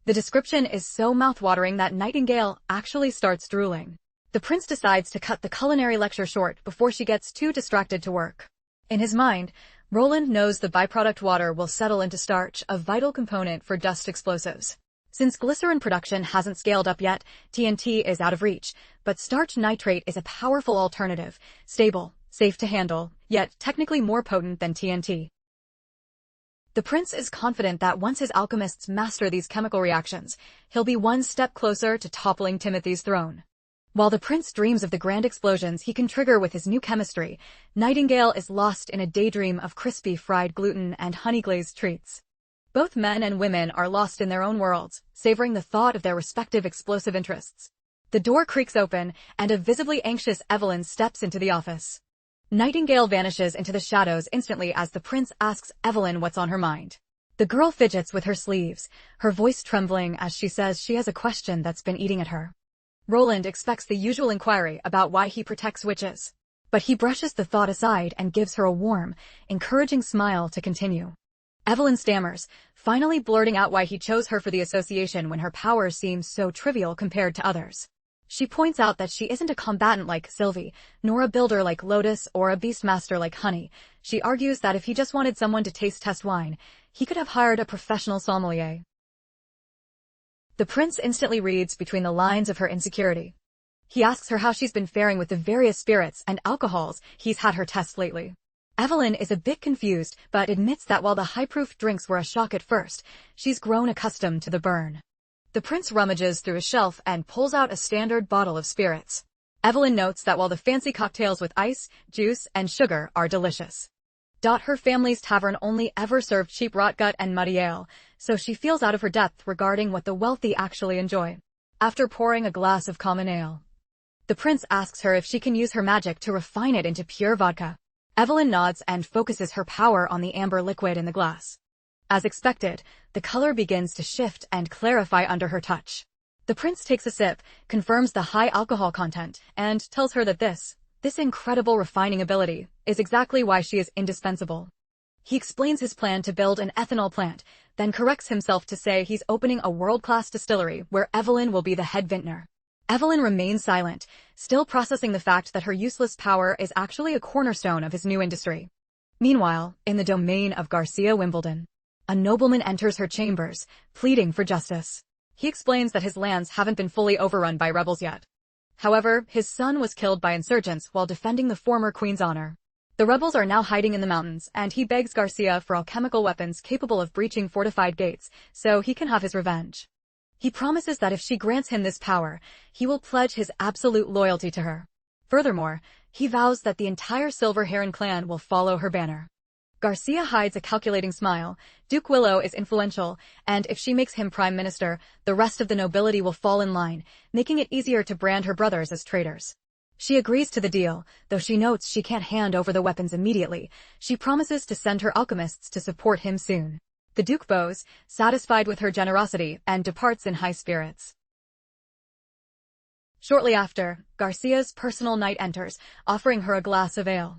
The description is so mouth-watering that Nightingale actually starts drooling. The prince decides to cut the culinary lecture short before she gets too distracted to work. In his mind, Roland knows the byproduct water will settle into starch, a vital component for dust explosives. Since glycerin production hasn't scaled up yet, TNT is out of reach, but starch nitrate is a powerful alternative, stable, safe to handle, yet technically more potent than TNT. The prince is confident that once his alchemists master these chemical reactions, he'll be one step closer to toppling Timothy's throne. While the prince dreams of the grand explosions he can trigger with his new chemistry, Nightingale is lost in a daydream of crispy fried gluten and honey-glazed treats. Both men and women are lost in their own worlds, savoring the thought of their respective explosive interests. The door creaks open, and a visibly anxious Evelyn steps into the office. Nightingale vanishes into the shadows instantly as the prince asks Evelyn what's on her mind. The girl fidgets with her sleeves, her voice trembling as she says she has a question that's been eating at her. Roland expects the usual inquiry about why he protects witches, but he brushes the thought aside and gives her a warm, encouraging smile to continue. Evelyn stammers, finally blurting out why he chose her for the association when her powers seem so trivial compared to others. She points out that she isn't a combatant like Sylvie, nor a builder like Lotus or a beastmaster like Honey. She argues that if he just wanted someone to taste-test wine, he could have hired a professional sommelier. The prince instantly reads between the lines of her insecurity. He asks her how she's been faring with the various spirits and alcohols he's had her test lately. Evelyn is a bit confused, but admits that while the high-proof drinks were a shock at first, she's grown accustomed to the burn. The prince rummages through a shelf and pulls out a standard bottle of spirits. Evelyn notes that while the fancy cocktails with ice, juice, and sugar are delicious, her family's tavern only ever served cheap rotgut and muddy ale, so she feels out of her depth regarding what the wealthy actually enjoy. After pouring a glass of common ale, the prince asks her if she can use her magic to refine it into pure vodka. Evelyn nods and focuses her power on the amber liquid in the glass. As expected, the color begins to shift and clarify under her touch. The prince takes a sip, confirms the high alcohol content, and tells her that this incredible refining ability is exactly why she is indispensable. He explains his plan to build an ethanol plant, then corrects himself to say he's opening a world-class distillery where Evelyn will be the head vintner. Evelyn remains silent, still processing the fact that her useless power is actually a cornerstone of his new industry. Meanwhile, in the domain of Garcia Wimbledon, a nobleman enters her chambers, pleading for justice. He explains that his lands haven't been fully overrun by rebels yet. However, his son was killed by insurgents while defending the former queen's honor. The rebels are now hiding in the mountains, and he begs Garcia for alchemical weapons capable of breaching fortified gates, so he can have his revenge. He promises that if she grants him this power, he will pledge his absolute loyalty to her. Furthermore, he vows that the entire Silver Heron clan will follow her banner. Garcia hides a calculating smile. Duke Willow is influential, and if she makes him prime minister, the rest of the nobility will fall in line, making it easier to brand her brothers as traitors. She agrees to the deal, though she notes she can't hand over the weapons immediately. She promises to send her alchemists to support him soon. The Duke bows, satisfied with her generosity, and departs in high spirits. Shortly after, Garcia's personal knight enters, offering her a glass of ale.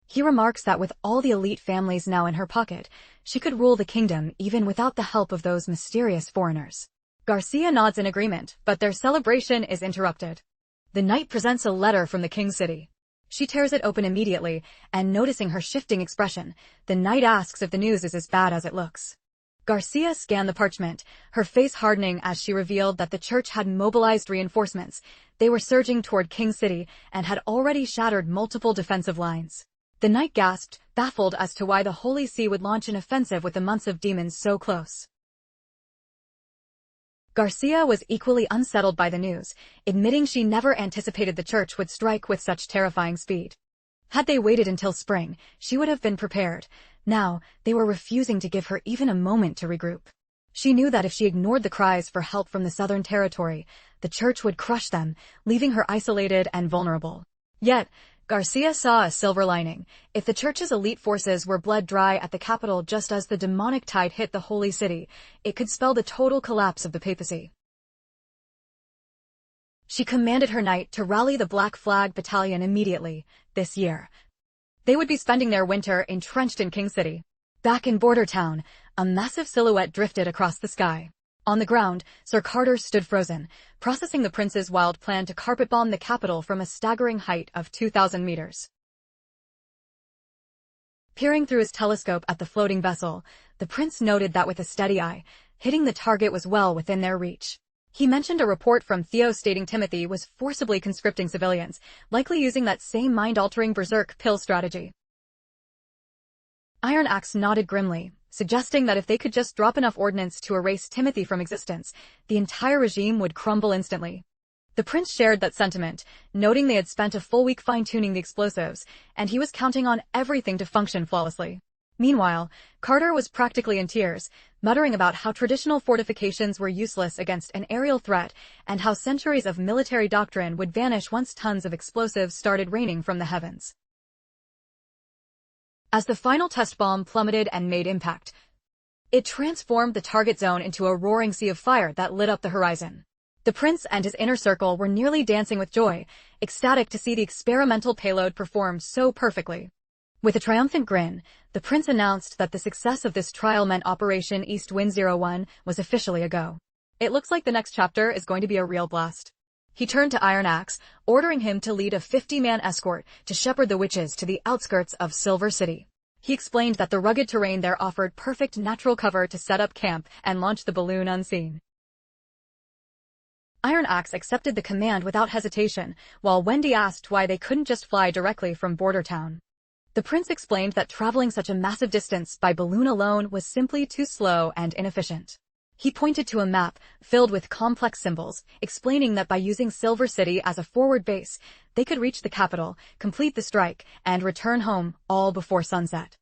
He remarks that with all the elite families now in her pocket, she could rule the kingdom even without the help of those mysterious foreigners. Garcia nods in agreement, but their celebration is interrupted. The knight presents a letter from the king's city. She tears it open immediately, and noticing her shifting expression, the knight asks if the news is as bad as it looks. Garcia scanned the parchment, her face hardening as she revealed that the church had mobilized reinforcements. They were surging toward King City and had already shattered multiple defensive lines. The knight gasped, baffled as to why the Holy See would launch an offensive with the months of demons so close. Garcia was equally unsettled by the news, admitting she never anticipated the church would strike with such terrifying speed. Had they waited until spring, she would have been prepared. Now, they were refusing to give her even a moment to regroup. She knew that if she ignored the cries for help from the Southern Territory, the church would crush them, leaving her isolated and vulnerable. Yet, Garcia saw a silver lining. If the church's elite forces were bled dry at the capital just as the demonic tide hit the holy city, it could spell the total collapse of the papacy. She commanded her knight to rally the Black Flag Battalion immediately. This year, they would be spending their winter entrenched in King City. Back in Border Town, a massive silhouette drifted across the sky. On the ground, Sir Carter stood frozen, processing the prince's wild plan to carpet bomb the capital from a staggering height of 2,000 meters. Peering through his telescope at the floating vessel, the prince noted that with a steady eye, hitting the target was well within their reach. He mentioned a report from Theo stating Timothy was forcibly conscripting civilians, likely using that same mind-altering berserk pill strategy. Iron Axe nodded grimly, suggesting that if they could just drop enough ordnance to erase Timothy from existence, the entire regime would crumble instantly. The prince shared that sentiment, noting they had spent a full week fine-tuning the explosives, and he was counting on everything to function flawlessly. Meanwhile, Carter was practically in tears, muttering about how traditional fortifications were useless against an aerial threat and how centuries of military doctrine would vanish once tons of explosives started raining from the heavens. As the final test bomb plummeted and made impact, it transformed the target zone into a roaring sea of fire that lit up the horizon. The prince and his inner circle were nearly dancing with joy, ecstatic to see the experimental payload perform so perfectly. With a triumphant grin, the prince announced that the success of this trial meant Operation East Wind 01 was officially a go. It looks like the next chapter is going to be a real blast. He turned to Iron Axe, ordering him to lead a 50-man escort to shepherd the witches to the outskirts of Silver City. He explained that the rugged terrain there offered perfect natural cover to set up camp and launch the balloon unseen. Iron Axe accepted the command without hesitation, while Wendy asked why they couldn't just fly directly from Border Town. The prince explained that traveling such a massive distance by balloon alone was simply too slow and inefficient. He pointed to a map filled with complex symbols, explaining that by using Silver City as a forward base, they could reach the capital, complete the strike, and return home, all before sunset.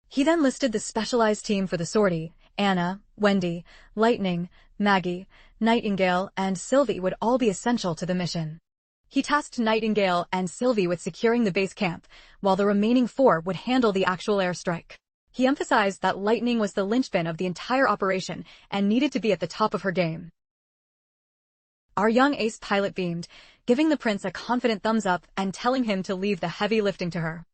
He then listed the specialized team for the sortie. Anna, Wendy, Lightning, Maggie, Nightingale, and Sylvie would all be essential to the mission. He tasked Nightingale and Sylvie with securing the base camp, while the remaining 4 would handle the actual airstrike. He emphasized that Lightning was the linchpin of the entire operation and needed to be at the top of her game. Our young ace pilot beamed, giving the prince a confident thumbs up and telling him to leave the heavy lifting to her.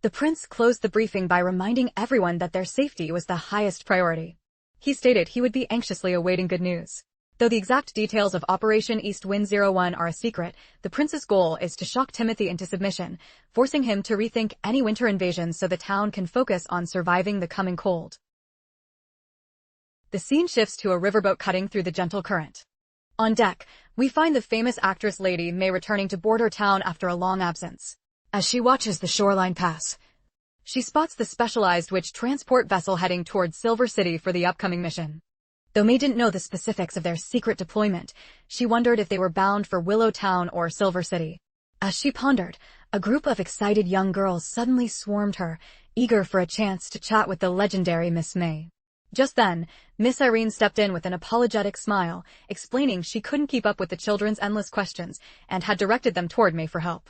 The prince closed the briefing by reminding everyone that their safety was the highest priority. He stated he would be anxiously awaiting good news. Though the exact details of Operation East Wind 01 are a secret, the prince's goal is to shock Timothy into submission, forcing him to rethink any winter invasion so the town can focus on surviving the coming cold. The scene shifts to a riverboat cutting through the gentle current. On deck, we find the famous actress Lady May returning to Border Town after a long absence. As she watches the shoreline pass, she spots the specialized witch transport vessel heading towards Silver City for the upcoming mission. Though May didn't know the specifics of their secret deployment, she wondered if they were bound for Willow Town or Silver City. As she pondered, a group of excited young girls suddenly swarmed her, eager for a chance to chat with the legendary Miss May. Just then, Miss Irene stepped in with an apologetic smile, explaining she couldn't keep up with the children's endless questions and had directed them toward May for help.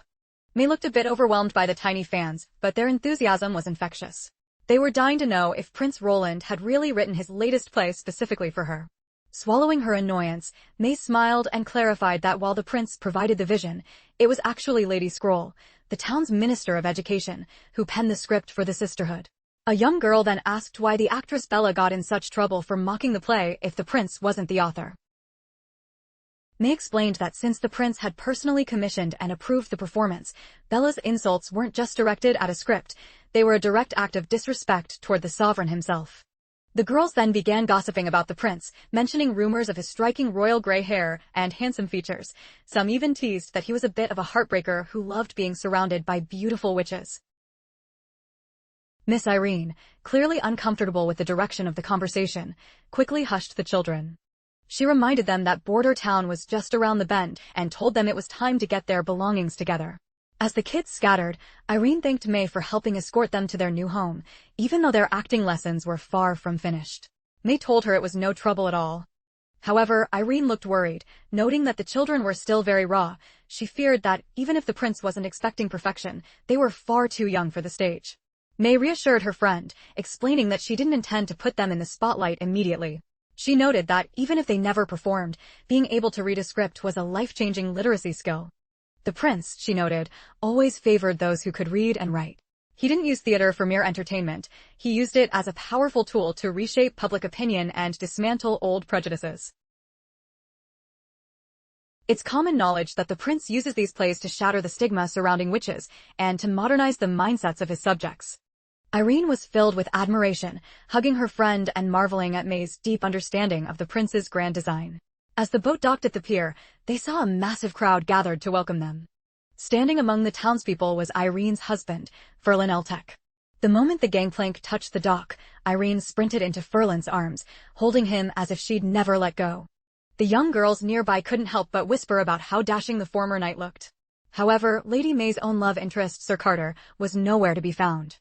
May looked a bit overwhelmed by the tiny fans, but their enthusiasm was infectious. They were dying to know if Prince Roland had really written his latest play specifically for her. Swallowing her annoyance, May smiled and clarified that while the prince provided the vision, it was actually Lady Scroll, the town's Minister of Education, who penned the script for the sisterhood. A young girl then asked why the actress Bella got in such trouble for mocking the play if the prince wasn't the author. May explained that since the prince had personally commissioned and approved the performance, Bella's insults weren't just directed at a script, they were a direct act of disrespect toward the sovereign himself. The girls then began gossiping about the prince, mentioning rumors of his striking royal gray hair and handsome features. Some even teased that he was a bit of a heartbreaker who loved being surrounded by beautiful witches. Miss Irene, clearly uncomfortable with the direction of the conversation, quickly hushed the children. She reminded them that Border Town was just around the bend and told them it was time to get their belongings together. As the kids scattered, Irene thanked May for helping escort them to their new home, even though their acting lessons were far from finished. May told her it was no trouble at all. However, Irene looked worried, noting that the children were still very raw. She feared that, even if the prince wasn't expecting perfection, they were far too young for the stage. May reassured her friend, explaining that she didn't intend to put them in the spotlight immediately. She noted that, even if they never performed, being able to read a script was a life-changing literacy skill. The prince, she noted, always favored those who could read and write. He didn't use theater for mere entertainment, he used it as a powerful tool to reshape public opinion and dismantle old prejudices. It's common knowledge that the prince uses these plays to shatter the stigma surrounding witches and to modernize the mindsets of his subjects. Irene was filled with admiration, hugging her friend and marveling at May's deep understanding of the prince's grand design. As the boat docked at the pier, they saw a massive crowd gathered to welcome them. Standing among the townspeople was Irene's husband, Ferlin Eltek. The moment the gangplank touched the dock, Irene sprinted into Ferlin's arms, holding him as if she'd never let go. The young girls nearby couldn't help but whisper about how dashing the former knight looked. However, Lady May's own love interest, Sir Carter, was nowhere to be found.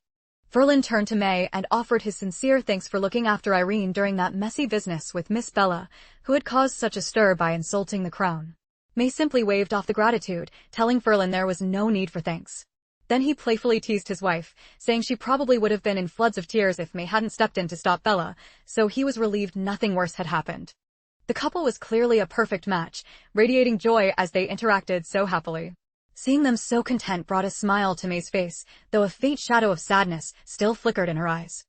Ferlin turned to May and offered his sincere thanks for looking after Irene during that messy business with Miss Bella, who had caused such a stir by insulting the crown. May simply waved off the gratitude, telling Ferlin there was no need for thanks. Then he playfully teased his wife, saying she probably would have been in floods of tears if May hadn't stepped in to stop Bella, so he was relieved nothing worse had happened. The couple was clearly a perfect match, radiating joy as they interacted so happily. Seeing them so content brought a smile to May's face, though a faint shadow of sadness still flickered in her eyes.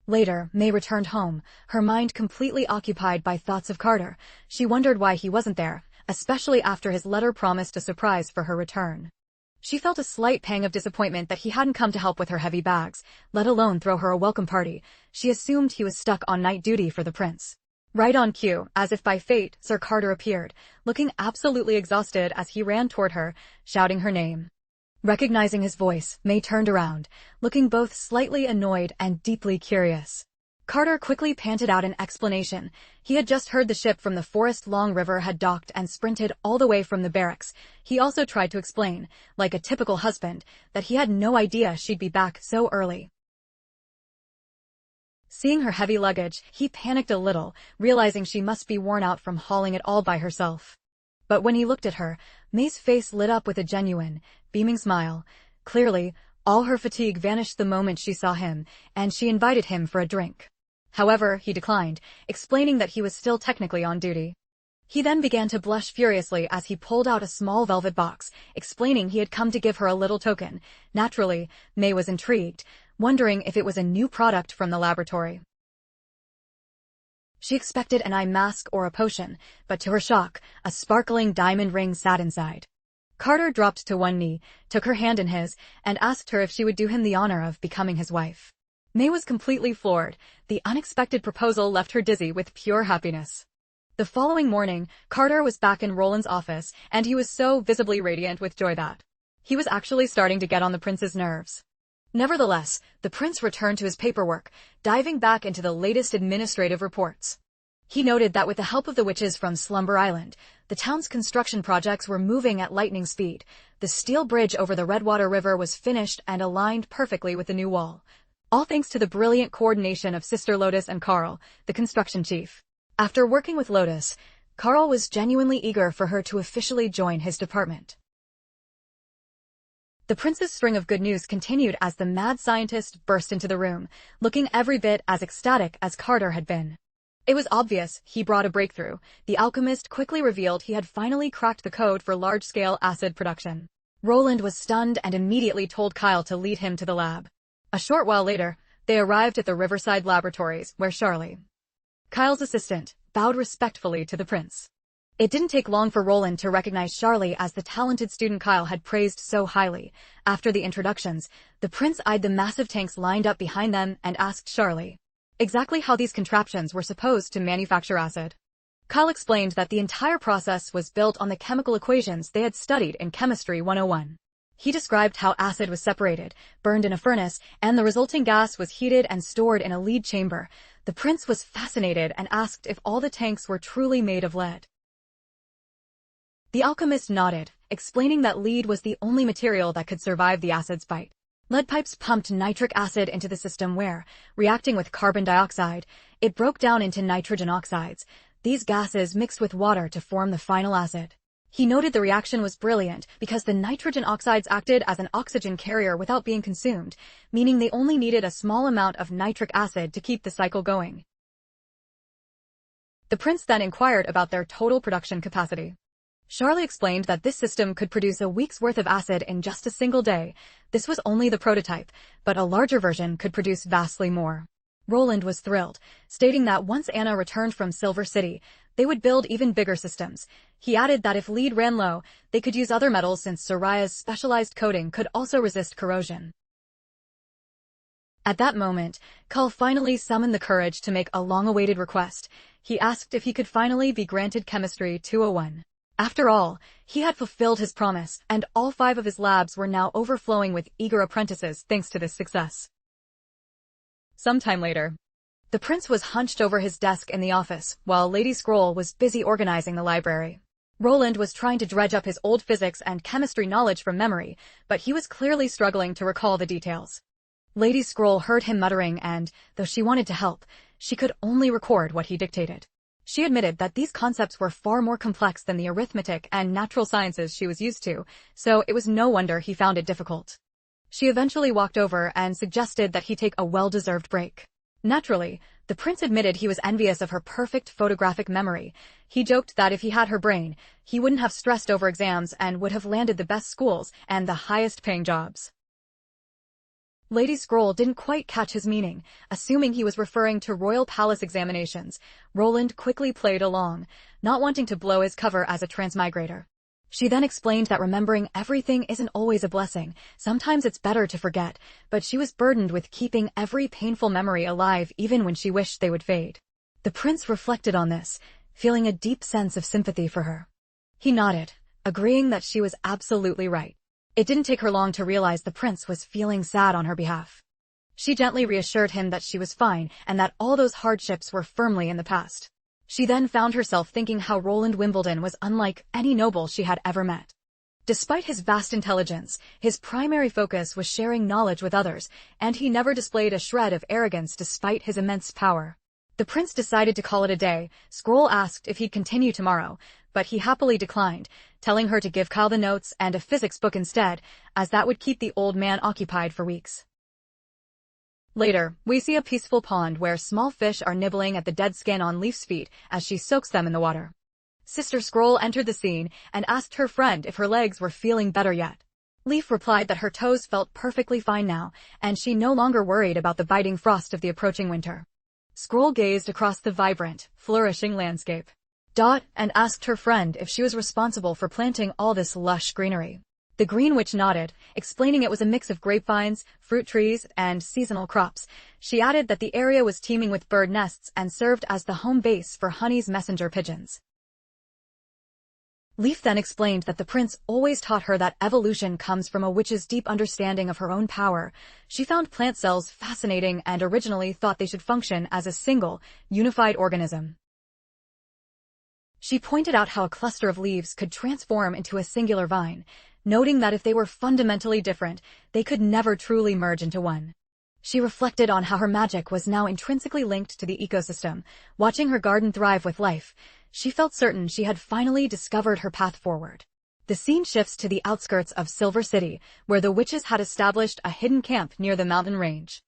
Later, May returned home, her mind completely occupied by thoughts of Carter. She wondered why he wasn't there, especially after his letter promised a surprise for her return. She felt a slight pang of disappointment that he hadn't come to help with her heavy bags, let alone throw her a welcome party. She assumed he was stuck on night duty for the prince. Right on cue, as if by fate, Sir Carter appeared, looking absolutely exhausted as he ran toward her, shouting her name. Recognizing his voice, May turned around, looking both slightly annoyed and deeply curious. Carter quickly panted out an explanation. He had just heard the ship from the Forest Long River had docked and sprinted all the way from the barracks. He also tried to explain, like a typical husband, that he had no idea she'd be back so early. Seeing her heavy luggage, he panicked a little, realizing she must be worn out from hauling it all by herself. But when he looked at her, May's face lit up with a genuine, beaming smile. Clearly, all her fatigue vanished the moment she saw him, and she invited him for a drink. However, he declined, explaining that he was still technically on duty. He then began to blush furiously as he pulled out a small velvet box, explaining he had come to give her a little token. Naturally, May was intrigued, wondering if it was a new product from the laboratory. She expected an eye mask or a potion, but to her shock, a sparkling diamond ring sat inside. Carter dropped to one knee, took her hand in his, and asked her if she would do him the honor of becoming his wife. May was completely floored. The unexpected proposal left her dizzy with pure happiness. The following morning, Carter was back in Roland's office, and he was so visibly radiant with joy that he was actually starting to get on the prince's nerves. Nevertheless, the prince returned to his paperwork, diving back into the latest administrative reports. He noted that with the help of the witches from Slumber Island, the town's construction projects were moving at lightning speed. The steel bridge over the Redwater River was finished and aligned perfectly with the new wall. All thanks to the brilliant coordination of Sister Lotus and Carl, the construction chief. After working with Lotus, Carl was genuinely eager for her to officially join his department. The prince's string of good news continued as the mad scientist burst into the room, looking every bit as ecstatic as Carter had been. It was obvious he brought a breakthrough. The alchemist quickly revealed he had finally cracked the code for large-scale acid production. Roland was stunned and immediately told Kyle to lead him to the lab. A short while later, they arrived at the Riverside Laboratories, where Charlie, Kyle's assistant, bowed respectfully to the prince. It didn't take long for Roland to recognize Charlie as the talented student Kyle had praised so highly. After the introductions, the prince eyed the massive tanks lined up behind them and asked Charlie exactly how these contraptions were supposed to manufacture acid. Kyle explained that the entire process was built on the chemical equations they had studied in Chemistry 101. He described how acid was separated, burned in a furnace, and the resulting gas was heated and stored in a lead chamber. The prince was fascinated and asked if all the tanks were truly made of lead. The alchemist nodded, explaining that lead was the only material that could survive the acid's bite. Lead pipes pumped nitric acid into the system where, reacting with carbon dioxide, it broke down into nitrogen oxides. These gases mixed with water to form the final acid. He noted the reaction was brilliant because the nitrogen oxides acted as an oxygen carrier without being consumed, meaning they only needed a small amount of nitric acid to keep the cycle going. The prince then inquired about their total production capacity. Charlie explained that this system could produce a week's worth of acid in just a single day. This was only the prototype, but a larger version could produce vastly more. Roland was thrilled, stating that once Anna returned from Silver City, they would build even bigger systems. He added that if lead ran low, they could use other metals since Soraya's specialized coating could also resist corrosion. At that moment, Kull finally summoned the courage to make a long-awaited request. He asked if he could finally be granted Chemistry 201. After all, he had fulfilled his promise, and all 5 of his labs were now overflowing with eager apprentices thanks to this success. Sometime later, the prince was hunched over his desk in the office, while Lady Scroll was busy organizing the library. Roland was trying to dredge up his old physics and chemistry knowledge from memory, but he was clearly struggling to recall the details. Lady Scroll heard him muttering and, though she wanted to help, she could only record what he dictated. She admitted that these concepts were far more complex than the arithmetic and natural sciences she was used to, so it was no wonder he found it difficult. She eventually walked over and suggested that he take a well-deserved break. Naturally, the prince admitted he was envious of her perfect photographic memory. He joked that if he had her brain, he wouldn't have stressed over exams and would have landed the best schools and the highest-paying jobs. Lady Scroll didn't quite catch his meaning, assuming he was referring to royal palace examinations. Roland quickly played along, not wanting to blow his cover as a transmigrator. She then explained that remembering everything isn't always a blessing. Sometimes it's better to forget, but she was burdened with keeping every painful memory alive even when she wished they would fade. The prince reflected on this, feeling a deep sense of sympathy for her. He nodded, agreeing that she was absolutely right. It didn't take her long to realize the prince was feeling sad on her behalf. She gently reassured him that she was fine and that all those hardships were firmly in the past. She then found herself thinking how Roland Wimbledon was unlike any noble she had ever met. Despite his vast intelligence, his primary focus was sharing knowledge with others, and he never displayed a shred of arrogance despite his immense power. The prince decided to call it a day. Scroll asked if he'd continue tomorrow, but he happily declined, telling her to give Kyle the notes and a physics book instead, as that would keep the old man occupied for weeks. Later, we see a peaceful pond where small fish are nibbling at the dead skin on Leaf's feet as she soaks them in the water. Sister Scroll entered the scene and asked her friend if her legs were feeling better yet. Leaf replied that her toes felt perfectly fine now, and she no longer worried about the biting frost of the approaching winter. Scroll gazed across the vibrant, flourishing landscape. And asked her friend if she was responsible for planting all this lush greenery. The Green Witch nodded, explaining it was a mix of grapevines, fruit trees, and seasonal crops. She added that the area was teeming with bird nests and served as the home base for Honey's messenger pigeons. Leaf then explained that the prince always taught her that evolution comes from a witch's deep understanding of her own power. She found plant cells fascinating and originally thought they should function as a single, unified organism. She pointed out how a cluster of leaves could transform into a singular vine, noting that if they were fundamentally different, they could never truly merge into one. She reflected on how her magic was now intrinsically linked to the ecosystem. Watching her garden thrive with life, she felt certain she had finally discovered her path forward. The scene shifts to the outskirts of Silver City, where the witches had established a hidden camp near the mountain range.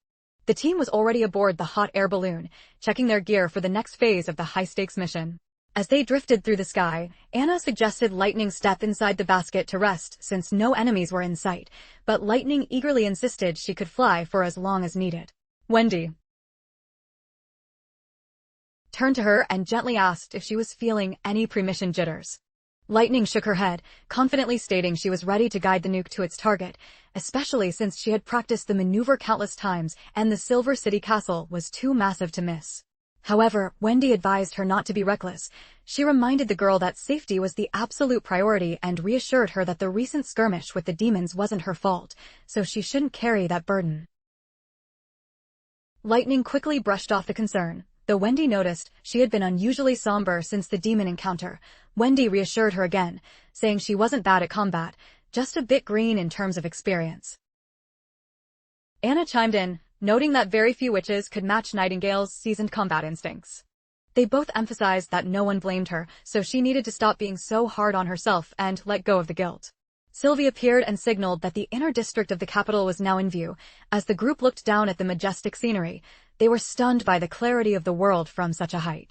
The team was already aboard the hot air balloon, checking their gear for the next phase of the high-stakes mission. As they drifted through the sky, Anna suggested Lightning step inside the basket to rest since no enemies were in sight, but Lightning eagerly insisted she could fly for as long as needed. Wendy turned to her and gently asked if she was feeling any pre-mission jitters. Lightning shook her head, confidently stating she was ready to guide the nuke to its target, especially since she had practiced the maneuver countless times and the Silver City castle was too massive to miss. However, Wendy advised her not to be reckless. She reminded the girl that safety was the absolute priority and reassured her that the recent skirmish with the demons wasn't her fault, so she shouldn't carry that burden. Lightning quickly brushed off the concern. Though Wendy noticed she had been unusually somber since the demon encounter, Wendy reassured her again, saying she wasn't bad at combat, just a bit green in terms of experience. Anna chimed in, noting that very few witches could match Nightingale's seasoned combat instincts. They both emphasized that no one blamed her, so she needed to stop being so hard on herself and let go of the guilt. Sylvie appeared and signaled that the inner district of the capital was now in view. As the group looked down at the majestic scenery, they were stunned by the clarity of the world from such a height.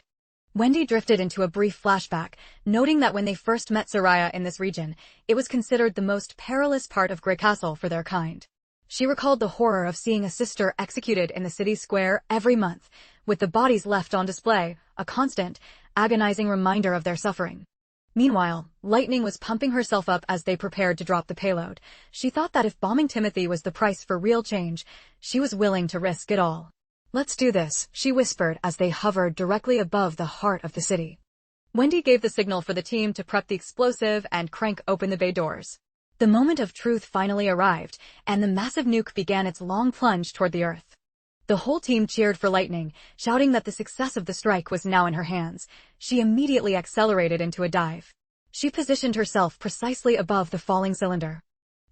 Wendy drifted into a brief flashback, noting that when they first met Soraya in this region, it was considered the most perilous part of Grey Castle for their kind. She recalled the horror of seeing a sister executed in the city square every month, with the bodies left on display, a constant, agonizing reminder of their suffering. Meanwhile, Lightning was pumping herself up as they prepared to drop the payload. She thought that if bombing Timothy was the price for real change, she was willing to risk it all. "Let's do this," she whispered as they hovered directly above the heart of the city. Wendy gave the signal for the team to prep the explosive and crank open the bay doors. The moment of truth finally arrived, and the massive nuke began its long plunge toward the Earth. The whole team cheered for Lightning, shouting that the success of the strike was now in her hands. She immediately accelerated into a dive. She positioned herself precisely above the falling cylinder,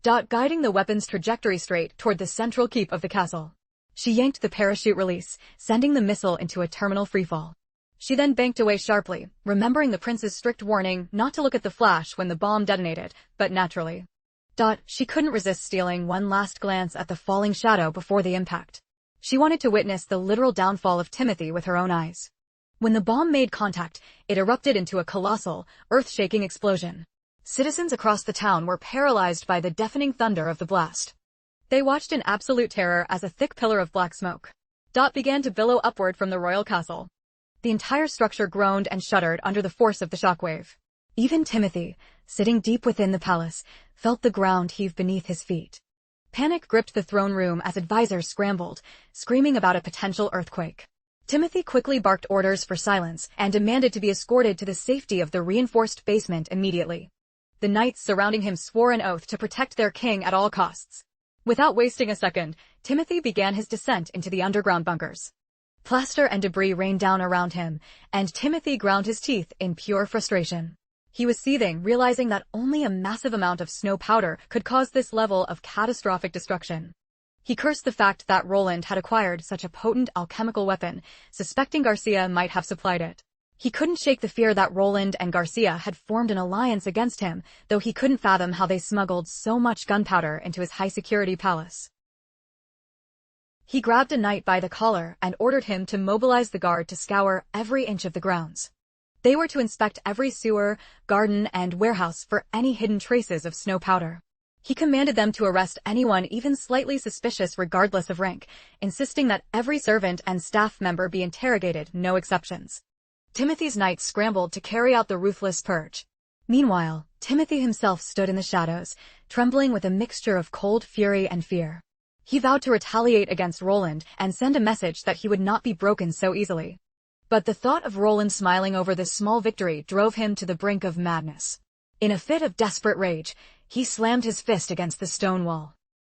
guiding the weapon's trajectory straight toward the central keep of the castle. She yanked the parachute release, sending the missile into a terminal freefall. She then banked away sharply, remembering the prince's strict warning not to look at the flash when the bomb detonated, but naturally. She couldn't resist stealing one last glance at the falling shadow before the impact. She wanted to witness the literal downfall of Timothy with her own eyes. When the bomb made contact, it erupted into a colossal, earth-shaking explosion. Citizens across the town were paralyzed by the deafening thunder of the blast. They watched in absolute terror as a thick pillar of black smoke began to billow upward from the royal castle. The entire structure groaned and shuddered under the force of the shockwave. Even Timothy, sitting deep within the palace, felt the ground heave beneath his feet. Panic gripped the throne room as advisors scrambled, screaming about a potential earthquake. Timothy quickly barked orders for silence and demanded to be escorted to the safety of the reinforced basement immediately. The knights surrounding him swore an oath to protect their king at all costs. Without wasting a second, Timothy began his descent into the underground bunkers. Plaster and debris rained down around him, and Timothy ground his teeth in pure frustration. He was seething, realizing that only a massive amount of snow powder could cause this level of catastrophic destruction. He cursed the fact that Roland had acquired such a potent alchemical weapon, suspecting Garcia might have supplied it. He couldn't shake the fear that Roland and Garcia had formed an alliance against him, though he couldn't fathom how they smuggled so much gunpowder into his high-security palace. He grabbed a knight by the collar and ordered him to mobilize the guard to scour every inch of the grounds. They were to inspect every sewer, garden, and warehouse for any hidden traces of snow powder. He commanded them to arrest anyone even slightly suspicious regardless of rank, insisting that every servant and staff member be interrogated, no exceptions. Timothy's knights scrambled to carry out the ruthless purge. Meanwhile, Timothy himself stood in the shadows, trembling with a mixture of cold fury and fear. He vowed to retaliate against Roland and send a message that he would not be broken so easily. But the thought of Roland smiling over this small victory drove him to the brink of madness. In a fit of desperate rage, he slammed his fist against the stone wall.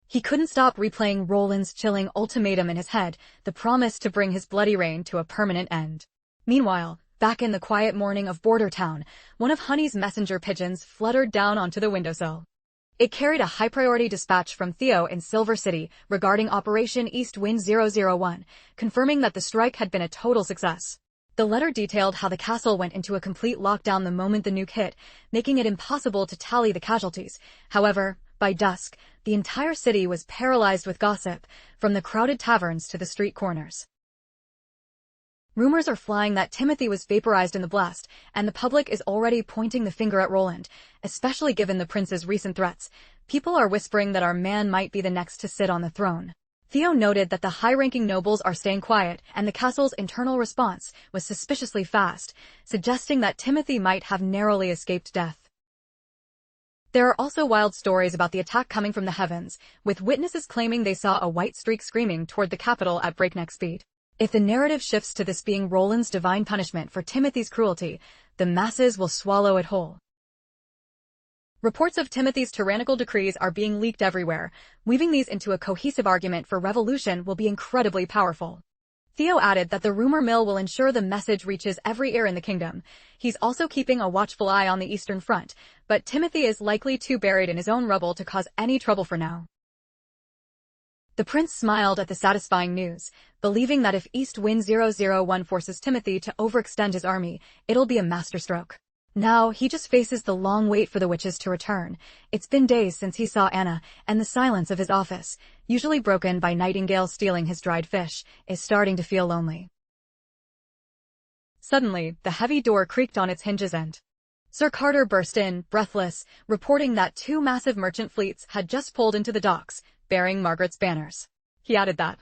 He couldn't stop replaying Roland's chilling ultimatum in his head, the promise to bring his bloody reign to a permanent end. Meanwhile, Back in the quiet morning of Border Town, one of Honey's messenger pigeons fluttered down onto the windowsill. It carried a high-priority dispatch from Theo in Silver City regarding Operation East Wind 001, confirming that the strike had been a total success. The letter detailed how the castle went into a complete lockdown the moment the nuke hit, making it impossible to tally the casualties. However, by dusk, the entire city was paralyzed with gossip, from the crowded taverns to the street corners. Rumors are flying that Timothy was vaporized in the blast, and the public is already pointing the finger at Roland, especially given the prince's recent threats. People are whispering that our man might be the next to sit on the throne. Theo noted that the high-ranking nobles are staying quiet, and the castle's internal response was suspiciously fast, suggesting that Timothy might have narrowly escaped death. There are also wild stories about the attack coming from the heavens, with witnesses claiming they saw a white streak screaming toward the capital at breakneck speed. If the narrative shifts to this being Roland's divine punishment for Timothy's cruelty, the masses will swallow it whole. Reports of Timothy's tyrannical decrees are being leaked everywhere. Weaving these into a cohesive argument for revolution will be incredibly powerful. Theo added that the rumor mill will ensure the message reaches every ear in the kingdom. He's also keeping a watchful eye on the Eastern Front, but Timothy is likely too buried in his own rubble to cause any trouble for now. The prince smiled at the satisfying news, believing that if East Wind 001 forces Timothy to overextend his army, it'll be a masterstroke. Now, he just faces the long wait for the witches to return. It's been days since he saw Anna, and the silence of his office, usually broken by Nightingale stealing his dried fish, is starting to feel lonely. Suddenly, the heavy door creaked on its hinges and Sir Carter burst in, breathless, reporting that 2 massive merchant fleets had just pulled into the docks, bearing Margaret's banners. He added that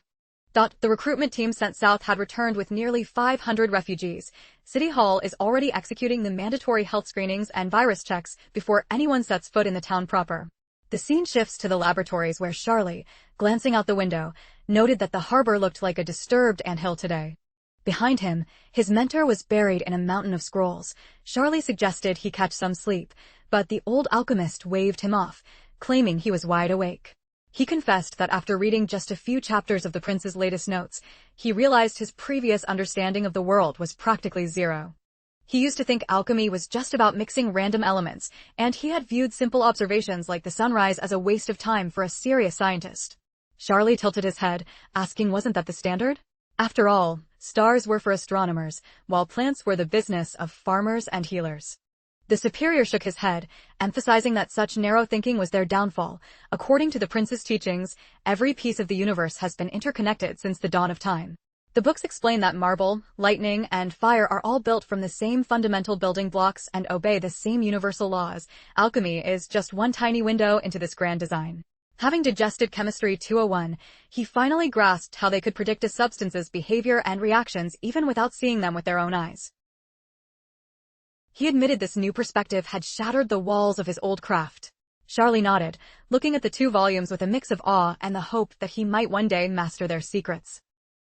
the recruitment team sent south had returned with nearly 500 refugees. City Hall is already executing the mandatory health screenings and virus checks before anyone sets foot in the town proper. The scene shifts to the laboratories where Charlie, glancing out the window, noted that the harbor looked like a disturbed anthill today. Behind him, his mentor was buried in a mountain of scrolls. Charlie suggested he catch some sleep, but the old alchemist waved him off, claiming he was wide awake. He confessed that after reading just a few chapters of the prince's latest notes, he realized his previous understanding of the world was practically zero. He used to think alchemy was just about mixing random elements, and he had viewed simple observations like the sunrise as a waste of time for a serious scientist. Charlie tilted his head, asking wasn't that the standard? After all, stars were for astronomers, while plants were the business of farmers and healers. The superior shook his head, emphasizing that such narrow thinking was their downfall. According to the prince's teachings, every piece of the universe has been interconnected since the dawn of time. The books explain that marble, lightning, and fire are all built from the same fundamental building blocks and obey the same universal laws. Alchemy is just one tiny window into this grand design. Having digested Chemistry 201, he finally grasped how they could predict a substance's behavior and reactions even without seeing them with their own eyes. He admitted this new perspective had shattered the walls of his old craft. Charlie nodded, looking at the 2 volumes with a mix of awe and the hope that he might one day master their secrets.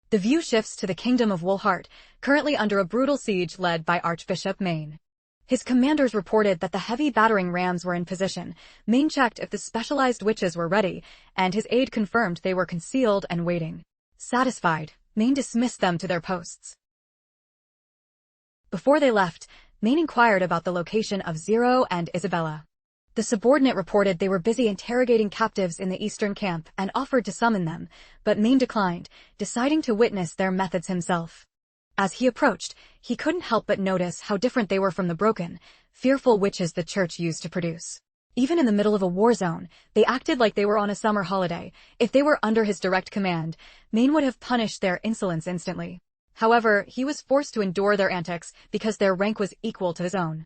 The view shifts to the kingdom of Woolhart, currently under a brutal siege led by Archbishop Maine. His commanders reported that the heavy battering rams were in position. Maine checked if the specialized witches were ready, and his aide confirmed they were concealed and waiting. Satisfied, Maine dismissed them to their posts. Before they left, Maine inquired about the location of Zero and Isabella. The subordinate reported they were busy interrogating captives in the eastern camp and offered to summon them, but Maine declined, deciding to witness their methods himself. As he approached, he couldn't help but notice how different they were from the broken, fearful witches the church used to produce. Even in the middle of a war zone, they acted like they were on a summer holiday. If they were under his direct command, Maine would have punished their insolence instantly. However, he was forced to endure their antics because their rank was equal to his own.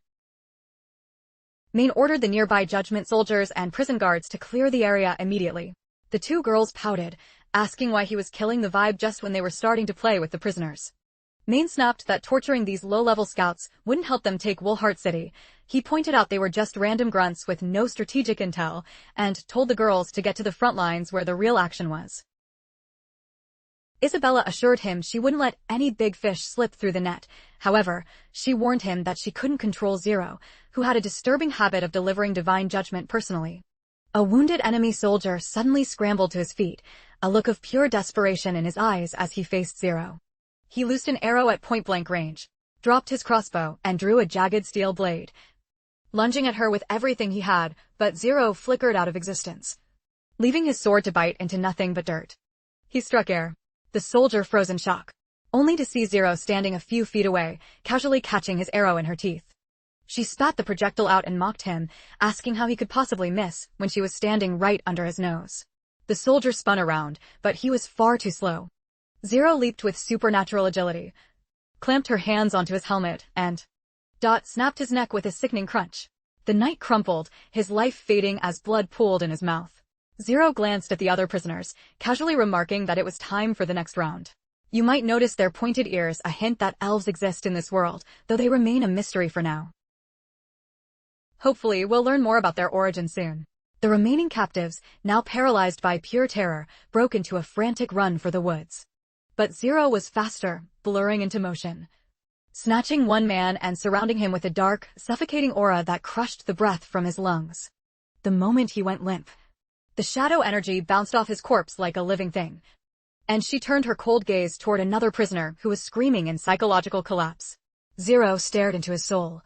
Maine ordered the nearby judgment soldiers and prison guards to clear the area immediately. The 2 girls pouted, asking why he was killing the vibe just when they were starting to play with the prisoners. Maine snapped that torturing these low-level scouts wouldn't help them take Woolhart City. He pointed out they were just random grunts with no strategic intel, and told the girls to get to the front lines where the real action was. Isabella assured him she wouldn't let any big fish slip through the net. However, she warned him that she couldn't control Zero, who had a disturbing habit of delivering divine judgment personally. A wounded enemy soldier suddenly scrambled to his feet, a look of pure desperation in his eyes as he faced Zero. He loosed an arrow at point-blank range. dropped his crossbow, and drew a jagged steel blade, lunging at her with everything he had, but Zero flickered out of existence, leaving his sword to bite into nothing but dirt. He struck air. The soldier froze in shock, only to see Zero standing a few feet away, casually catching his arrow in her teeth. She spat the projectile out and mocked him, asking how he could possibly miss when she was standing right under his nose. The soldier spun around, but he was far too slow. Zero leaped with supernatural agility, clamped her hands onto his helmet, and snapped his neck with a sickening crunch. The knight crumpled, his life fading as blood pooled in his mouth. Zero glanced at the other prisoners, casually remarking that it was time for the next round. You might notice their pointed ears, a hint that elves exist in this world, though they remain a mystery for now. Hopefully, we'll learn more about their origin soon. The remaining captives, now paralyzed by pure terror, broke into a frantic run for the woods. But Zero was faster, blurring into motion, snatching one man and surrounding him with a dark, suffocating aura that crushed the breath from his lungs. The moment he went limp, the shadow energy bounced off his corpse like a living thing, and she turned her cold gaze toward another prisoner who was screaming in psychological collapse. Zero stared into his soul,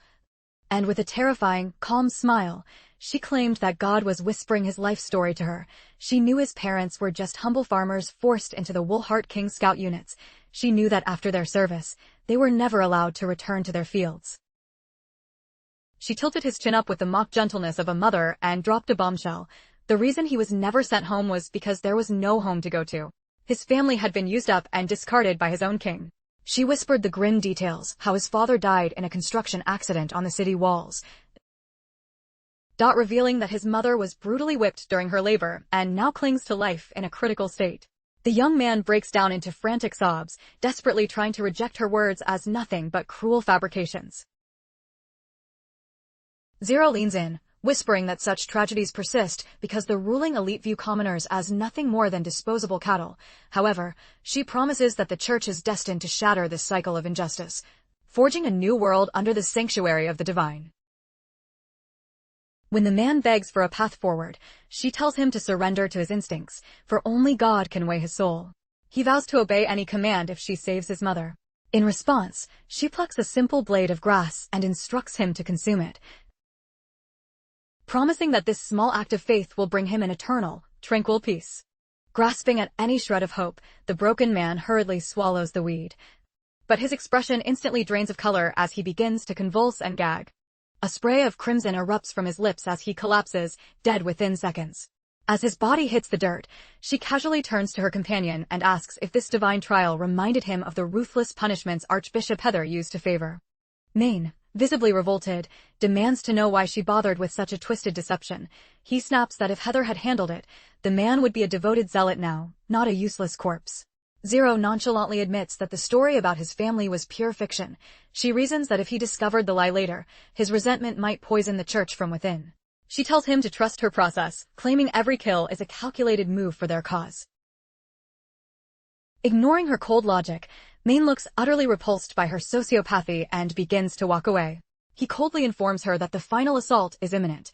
and with a terrifying, calm smile, she claimed that God was whispering his life story to her. She knew his parents were just humble farmers forced into the Woolheart King Scout units. She knew that after their service, they were never allowed to return to their fields. She tilted his chin up with the mock gentleness of a mother and dropped a bombshell. The reason he was never sent home was because there was no home to go to. His family had been used up and discarded by his own king. She whispered the grim details, how his father died in a construction accident on the city walls, revealing that his mother was brutally whipped during her labor and now clings to life in a critical state. The young man breaks down into frantic sobs, desperately trying to reject her words as nothing but cruel fabrications. Zero leans in, whispering that such tragedies persist because the ruling elite view commoners as nothing more than disposable cattle. However, she promises that the church is destined to shatter this cycle of injustice, forging a new world under the sanctuary of the divine. When the man begs for a path forward, she tells him to surrender to his instincts, for only God can weigh his soul. He vows to obey any command if she saves his mother. In response, she plucks a simple blade of grass and instructs him to consume it, promising that this small act of faith will bring him an eternal, tranquil peace. Grasping at any shred of hope, the broken man hurriedly swallows the weed. But his expression instantly drains of color as he begins to convulse and gag. A spray of crimson erupts from his lips as he collapses, dead within seconds. As his body hits the dirt, she casually turns to her companion and asks if this divine trial reminded him of the ruthless punishments Archbishop Heather used to favor. Maine, visibly revolted, demands to know why she bothered with such a twisted deception. He snaps that if Heather had handled it, the man would be a devoted zealot now, not a useless corpse. Zero nonchalantly admits that the story about his family was pure fiction. She reasons that if he discovered the lie later, his resentment might poison the church from within. She tells him to trust her process, claiming every kill is a calculated move for their cause. Ignoring her cold logic, Maine looks utterly repulsed by her sociopathy and begins to walk away. He coldly informs her that the final assault is imminent,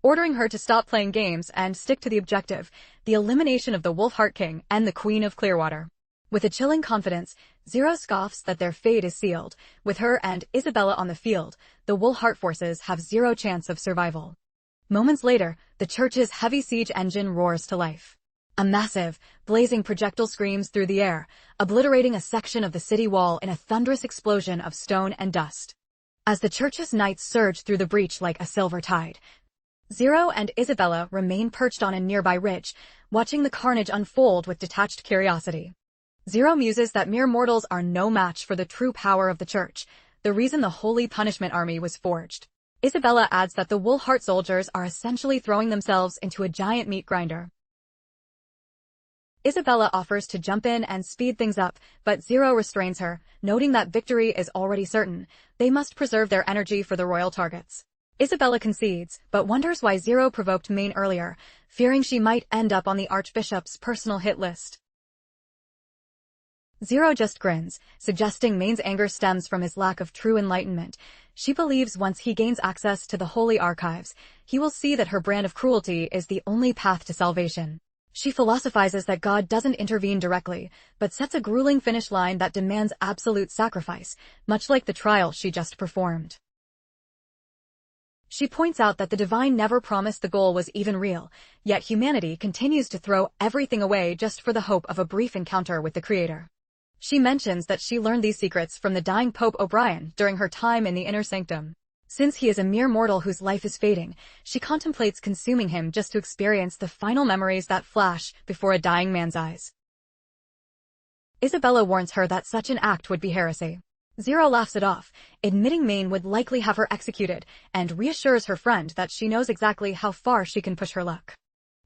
ordering her to stop playing games and stick to the objective, the elimination of the Woolheart King and the Queen of Clearwater. With a chilling confidence, Zero scoffs that their fate is sealed. With her and Isabella on the field, the Woolheart forces have zero chance of survival. Moments later, the church's heavy siege engine roars to life. A massive, blazing projectile screams through the air, obliterating a section of the city wall in a thunderous explosion of stone and dust. As the church's knights surge through the breach like a silver tide, Zero and Isabella remain perched on a nearby ridge, watching the carnage unfold with detached curiosity. Zero muses that mere mortals are no match for the true power of the church, the reason the Holy Punishment Army was forged. Isabella adds that the Woolheart soldiers are essentially throwing themselves into a giant meat grinder. Isabella offers to jump in and speed things up, but Zero restrains her, noting that victory is already certain. They must preserve their energy for the royal targets. Isabella concedes, but wonders why Zero provoked Maine earlier, fearing she might end up on the Archbishop's personal hit list. Zero just grins, suggesting Maine's anger stems from his lack of true enlightenment. She believes once he gains access to the holy archives, he will see that her brand of cruelty is the only path to salvation. She philosophizes that God doesn't intervene directly, but sets a grueling finish line that demands absolute sacrifice, much like the trial she just performed. She points out that the divine never promised the goal was even real, yet humanity continues to throw everything away just for the hope of a brief encounter with the Creator. She mentions that she learned these secrets from the dying Pope O'Brien during her time in the inner sanctum. Since he is a mere mortal whose life is fading, she contemplates consuming him just to experience the final memories that flash before a dying man's eyes. Isabella warns her that such an act would be heresy. Zero laughs it off, admitting Maine would likely have her executed, and reassures her friend that she knows exactly how far she can push her luck.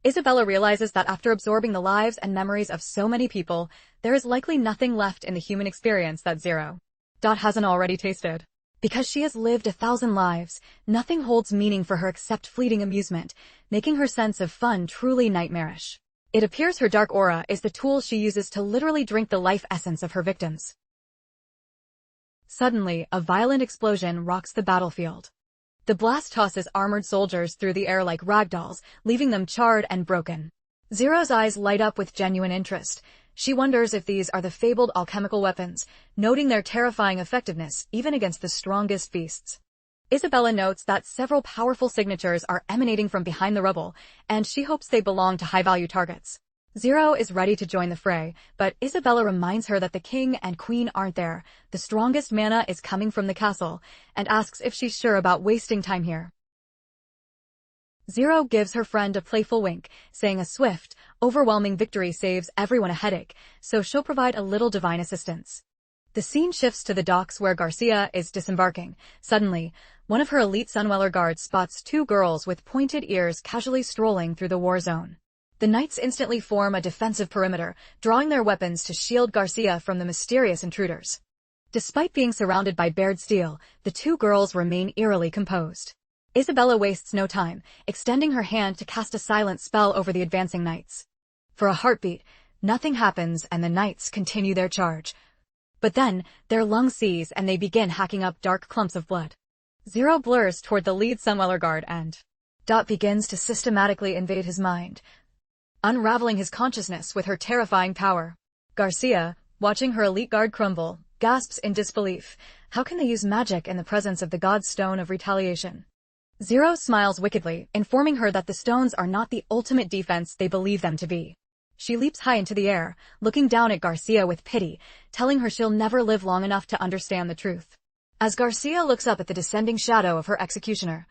Isabella realizes that after absorbing the lives and memories of so many people, there is likely nothing left in the human experience that Zero hasn't already tasted. Because she has lived 1,000 lives, nothing holds meaning for her except fleeting amusement, making her sense of fun truly nightmarish. It appears her dark aura is the tool she uses to literally drink the life essence of her victims. Suddenly, a violent explosion rocks the battlefield. The blast tosses armored soldiers through the air like ragdolls, leaving them charred and broken. Zero's eyes light up with genuine interest. She wonders if these are the fabled alchemical weapons, noting their terrifying effectiveness even against the strongest beasts. Isabella notes that several powerful signatures are emanating from behind the rubble, and she hopes they belong to high-value targets. Zero is ready to join the fray, but Isabella reminds her that the king and queen aren't there, the strongest mana is coming from the castle, and asks if she's sure about wasting time here. Zero gives her friend a playful wink, saying a swift, overwhelming victory saves everyone a headache, so she'll provide a little divine assistance. The scene shifts to the docks where Garcia is disembarking. Suddenly, one of her elite Sunweller guards spots two girls with pointed ears casually strolling through the war zone. The knights instantly form a defensive perimeter, drawing their weapons to shield Garcia from the mysterious intruders. Despite being surrounded by bared steel, the two girls remain eerily composed. Isabella wastes no time, extending her hand to cast a silent spell over the advancing knights. For a heartbeat, nothing happens and the knights continue their charge. But then, their lungs seize and they begin hacking up dark clumps of blood. Zero blurs toward the lead Sunweller guard and begins to systematically invade his mind, unraveling his consciousness with her terrifying power. Garcia, watching her elite guard crumble, gasps in disbelief. How can they use magic in the presence of the god's stone of retaliation? Zero smiles wickedly, informing her that the stones are not the ultimate defense they believe them to be. She leaps high into the air, looking down at Garcia with pity, telling her she'll never live long enough to understand the truth. As Garcia looks up at the descending shadow of her executioner,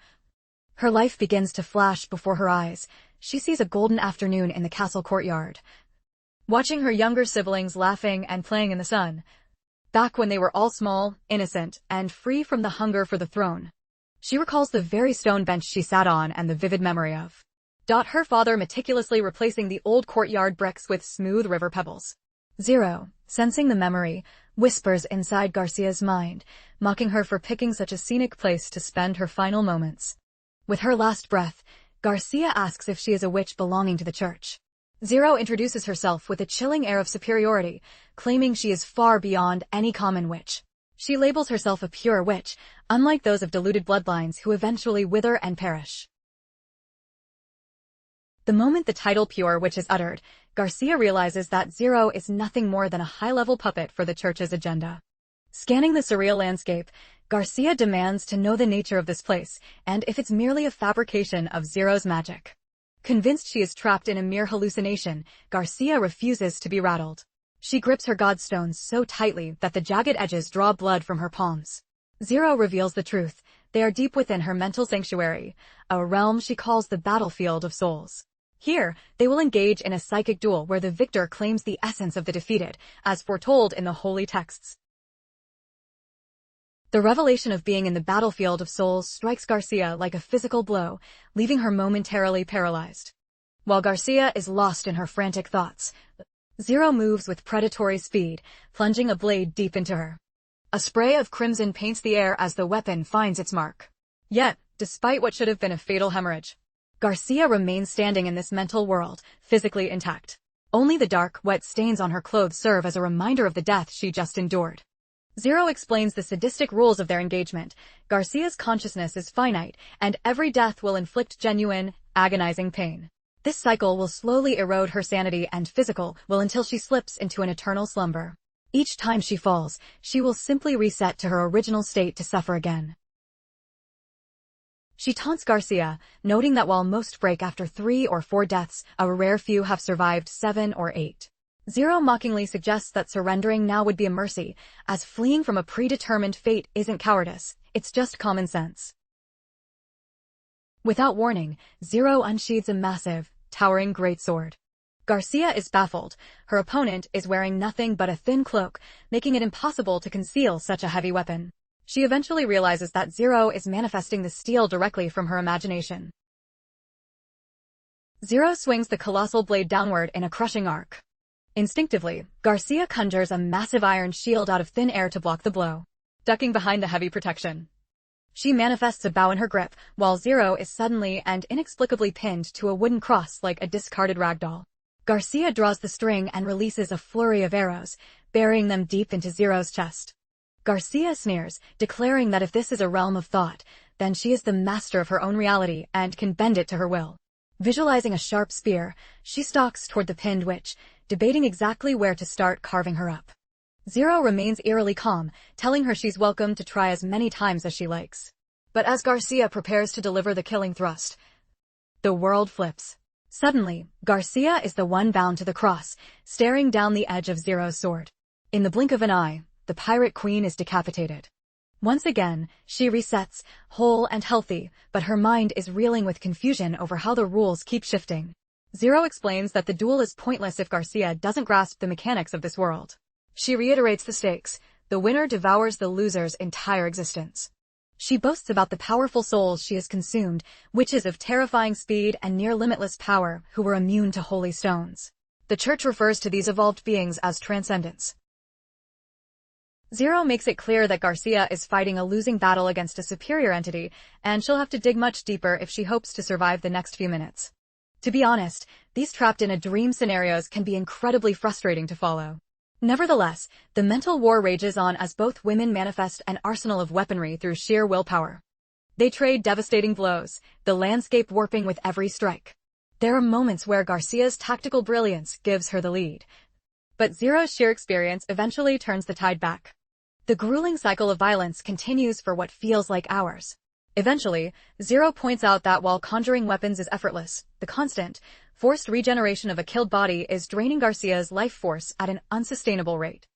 her life begins to flash before her eyes. She sees a golden afternoon in the castle courtyard, watching her younger siblings laughing and playing in the sun, back when they were all small, innocent, and free from the hunger for the throne. She recalls the very stone bench she sat on and the vivid memory of her father meticulously replacing the old courtyard bricks with smooth river pebbles. Zero, sensing the memory, whispers inside Garcia's mind, mocking her for picking such a scenic place to spend her final moments. With her last breath, Garcia asks if she is a witch belonging to the church. Zero introduces herself with a chilling air of superiority, claiming she is far beyond any common witch. She labels herself a pure witch, unlike those of diluted bloodlines who eventually wither and perish. The moment the title Pure Witch is uttered, Garcia realizes that Zero is nothing more than a high-level puppet for the church's agenda. Scanning the surreal landscape, Garcia demands to know the nature of this place, and if it's merely a fabrication of Zero's magic. Convinced she is trapped in a mere hallucination, Garcia refuses to be rattled. She grips her godstones so tightly that the jagged edges draw blood from her palms. Zero reveals the truth. They are deep within her mental sanctuary, a realm she calls the battlefield of souls. Here, they will engage in a psychic duel where the victor claims the essence of the defeated, as foretold in the holy texts. The revelation of being in the battlefield of souls strikes Garcia like a physical blow, leaving her momentarily paralyzed. While Garcia is lost in her frantic thoughts, Zero moves with predatory speed, plunging a blade deep into her. A spray of crimson paints the air as the weapon finds its mark. Yet, despite what should have been a fatal hemorrhage, Garcia remains standing in this mental world, physically intact. Only the dark, wet stains on her clothes serve as a reminder of the death she just endured. Zero explains the sadistic rules of their engagement. Garcia's consciousness is finite, and every death will inflict genuine, agonizing pain. This cycle will slowly erode her sanity and physical will until she slips into an eternal slumber. Each time she falls, she will simply reset to her original state to suffer again. She taunts Garcia, noting that while most break after 3 or 4 deaths, a rare few have survived 7 or 8. Zero mockingly suggests that surrendering now would be a mercy, as fleeing from a predetermined fate isn't cowardice, it's just common sense. Without warning, Zero unsheathes a massive, towering greatsword. Garcia is baffled. Her opponent is wearing nothing but a thin cloak, making it impossible to conceal such a heavy weapon. She eventually realizes that Zero is manifesting the steel directly from her imagination. Zero swings the colossal blade downward in a crushing arc. Instinctively, Garcia conjures a massive iron shield out of thin air to block the blow, ducking behind the heavy protection. She manifests a bow in her grip, while Zero is suddenly and inexplicably pinned to a wooden cross like a discarded ragdoll. Garcia draws the string and releases a flurry of arrows, burying them deep into Zero's chest. Garcia sneers, declaring that if this is a realm of thought, then she is the master of her own reality and can bend it to her will. Visualizing a sharp spear, she stalks toward the pinned witch, debating exactly where to start carving her up. Zero remains eerily calm, telling her she's welcome to try as many times as she likes. But as Garcia prepares to deliver the killing thrust, the world flips. Suddenly, Garcia is the one bound to the cross, staring down the edge of Zero's sword. In the blink of an eye, the pirate queen is decapitated. Once again, she resets, whole and healthy, but her mind is reeling with confusion over how the rules keep shifting. Zero explains that the duel is pointless if Garcia doesn't grasp the mechanics of this world. She reiterates the stakes: the winner devours the loser's entire existence. She boasts about the powerful souls she has consumed, witches of terrifying speed and near-limitless power who were immune to holy stones. The church refers to these evolved beings as transcendents. Zero makes it clear that Garcia is fighting a losing battle against a superior entity, and she'll have to dig much deeper if she hopes to survive the next few minutes. To be honest, these trapped-in-a-dream scenarios can be incredibly frustrating to follow. Nevertheless, the mental war rages on as both women manifest an arsenal of weaponry through sheer willpower. They trade devastating blows, the landscape warping with every strike. There are moments where Garcia's tactical brilliance gives her the lead, but Zero's sheer experience eventually turns the tide back. The grueling cycle of violence continues for what feels like hours. Eventually, Zero points out that while conjuring weapons is effortless, the constant, forced regeneration of a killed body is draining Garcia's life force at an unsustainable rate.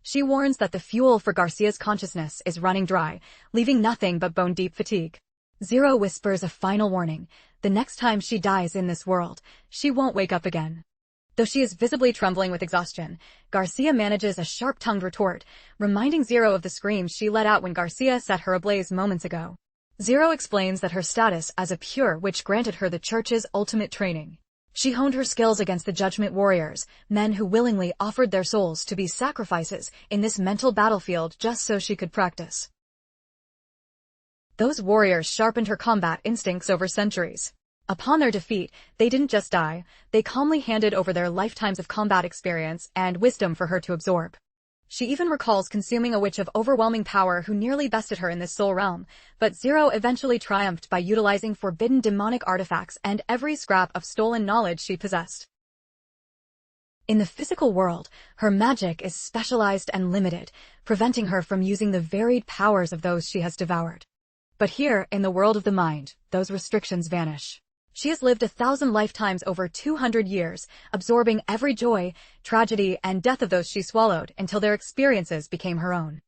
She warns that the fuel for Garcia's consciousness is running dry, leaving nothing but bone-deep fatigue. Zero whispers a final warning: the next time she dies in this world, she won't wake up again. Though she is visibly trembling with exhaustion, Garcia manages a sharp-tongued retort, reminding Zero of the screams she let out when Garcia set her ablaze moments ago. Zero explains that her status as a pure witch granted her the church's ultimate training. She honed her skills against the Judgment Warriors, men who willingly offered their souls to be sacrifices in this mental battlefield just so she could practice. Those warriors sharpened her combat instincts over centuries. Upon their defeat, they didn't just die, they calmly handed over their lifetimes of combat experience and wisdom for her to absorb. She even recalls consuming a witch of overwhelming power who nearly bested her in this soul realm, but Zero eventually triumphed by utilizing forbidden demonic artifacts and every scrap of stolen knowledge she possessed. In the physical world, her magic is specialized and limited, preventing her from using the varied powers of those she has devoured. But here, in the world of the mind, those restrictions vanish. She has lived 1,000 lifetimes over 200 years, absorbing every joy, tragedy, and death of those she swallowed until their experiences became her own.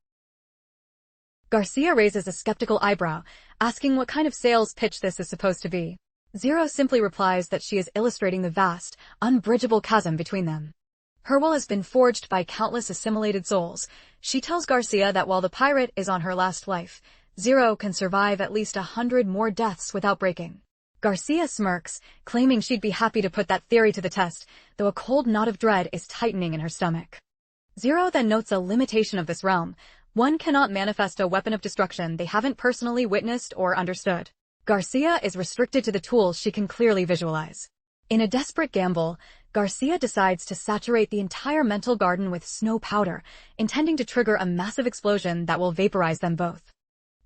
Garcia raises a skeptical eyebrow, asking what kind of sales pitch this is supposed to be. Zero simply replies that she is illustrating the vast, unbridgeable chasm between them. Her will has been forged by countless assimilated souls. She tells Garcia that while the pirate is on her last life, Zero can survive at least 100 more deaths without breaking. Garcia smirks, claiming she'd be happy to put that theory to the test, though a cold knot of dread is tightening in her stomach. Zero then notes a limitation of this realm: one cannot manifest a weapon of destruction they haven't personally witnessed or understood. Garcia is restricted to the tools she can clearly visualize. In a desperate gamble, Garcia decides to saturate the entire mental garden with snow powder, intending to trigger a massive explosion that will vaporize them both.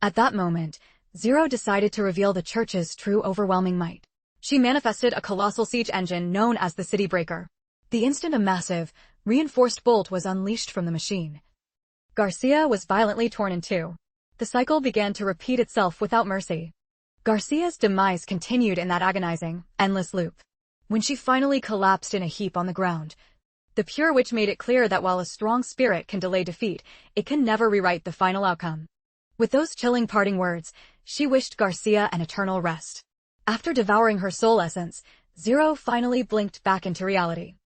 At that moment, Zero decided to reveal the church's true overwhelming might. She manifested a colossal siege engine known as the City Breaker. The instant a massive, reinforced bolt was unleashed from the machine, Garcia was violently torn in two. The cycle began to repeat itself without mercy. Garcia's demise continued in that agonizing, endless loop. When she finally collapsed in a heap on the ground, the pure witch made it clear that while a strong spirit can delay defeat, it can never rewrite the final outcome. With those chilling parting words, she wished Garcia an eternal rest. After devouring her soul essence, Zero finally blinked back into reality.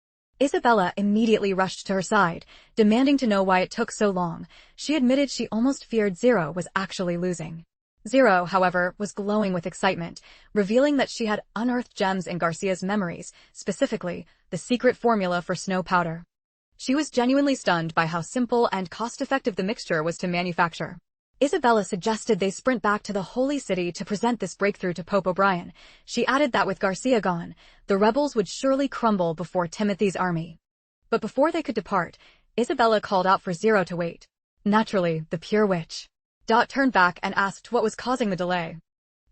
Isabella immediately rushed to her side, demanding to know why it took so long. She admitted she almost feared Zero was actually losing. Zero, however, was glowing with excitement, revealing that she had unearthed gems in Garcia's memories, specifically, the secret formula for snow powder. She was genuinely stunned by how simple and cost-effective the mixture was to manufacture. Isabella suggested they sprint back to the Holy City to present this breakthrough to Pope O'Brien. She added that with Garcia gone, the rebels would surely crumble before Timothy's army. But before they could depart, Isabella called out for Zero to wait. Naturally, the pure witch turned back and asked what was causing the delay.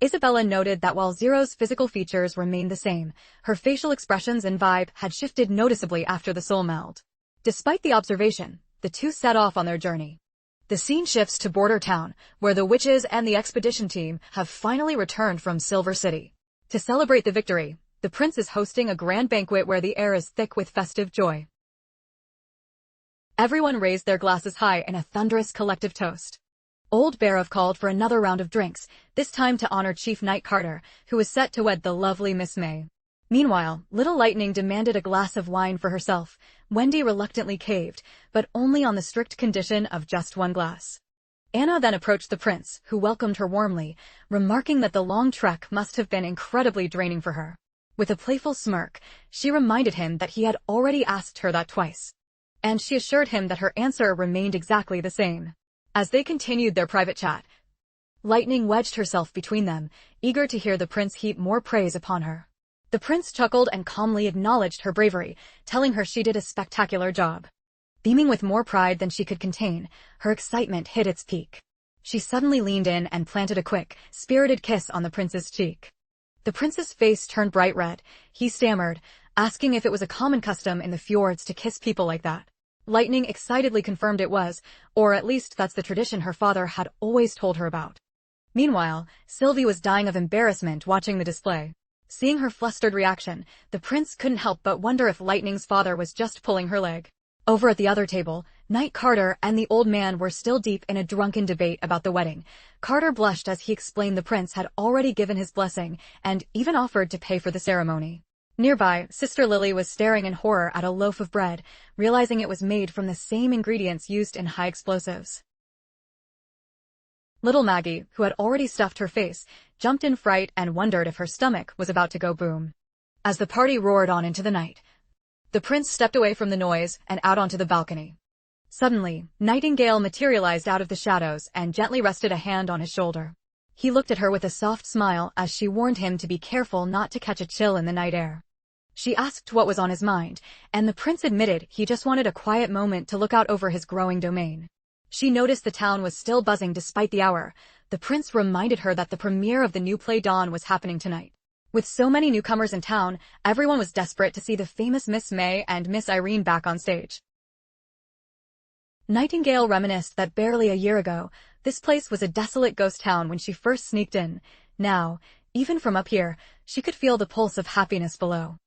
Isabella noted that while Zero's physical features remained the same, her facial expressions and vibe had shifted noticeably after the soul meld. Despite the observation, the two set off on their journey. The scene shifts to Border Town, where the witches and the expedition team have finally returned from Silver City. To celebrate the victory, the prince is hosting a grand banquet where the air is thick with festive joy. Everyone raised their glasses high in a thunderous collective toast. Old Barov called for another round of drinks, this time to honor Chief Knight Carter, who was set to wed the lovely Miss May. Meanwhile, Little Lightning demanded a glass of wine for herself. Wendy reluctantly caved, but only on the strict condition of just one glass. Anna then approached the prince, who welcomed her warmly, remarking that the long trek must have been incredibly draining for her. With a playful smirk, she reminded him that he had already asked her that twice. And she assured him that her answer remained exactly the same. As they continued their private chat, Lightning wedged herself between them, eager to hear the prince heap more praise upon her. The prince chuckled and calmly acknowledged her bravery, telling her she did a spectacular job. Beaming with more pride than she could contain, her excitement hit its peak. She suddenly leaned in and planted a quick, spirited kiss on the prince's cheek. The prince's face turned bright red. He stammered, asking if it was a common custom in the fjords to kiss people like that. Lightning excitedly confirmed it was, or at least that's the tradition her father had always told her about. Meanwhile, Sylvie was dying of embarrassment watching the display. Seeing her flustered reaction, the prince couldn't help but wonder if Lightning's father was just pulling her leg. Over at the other table, Knight Carter and the old man were still deep in a drunken debate about the wedding. Carter blushed as he explained the prince had already given his blessing and even offered to pay for the ceremony. Nearby, Sister Lily was staring in horror at a loaf of bread, realizing it was made from the same ingredients used in high explosives. Little Maggie, who had already stuffed her face, jumped in fright and wondered if her stomach was about to go boom. As the party roared on into the night, the prince stepped away from the noise and out onto the balcony. Suddenly, Nightingale materialized out of the shadows and gently rested a hand on his shoulder. He looked at her with a soft smile as she warned him to be careful not to catch a chill in the night air. She asked what was on his mind, and the prince admitted he just wanted a quiet moment to look out over his growing domain. She noticed the town was still buzzing despite the hour. The prince reminded her that the premiere of the new play Dawn was happening tonight. With so many newcomers in town, everyone was desperate to see the famous Miss May and Miss Irene back on stage. Nightingale reminisced that barely a year ago, this place was a desolate ghost town when she first sneaked in. Now, even from up here, she could feel the pulse of happiness below.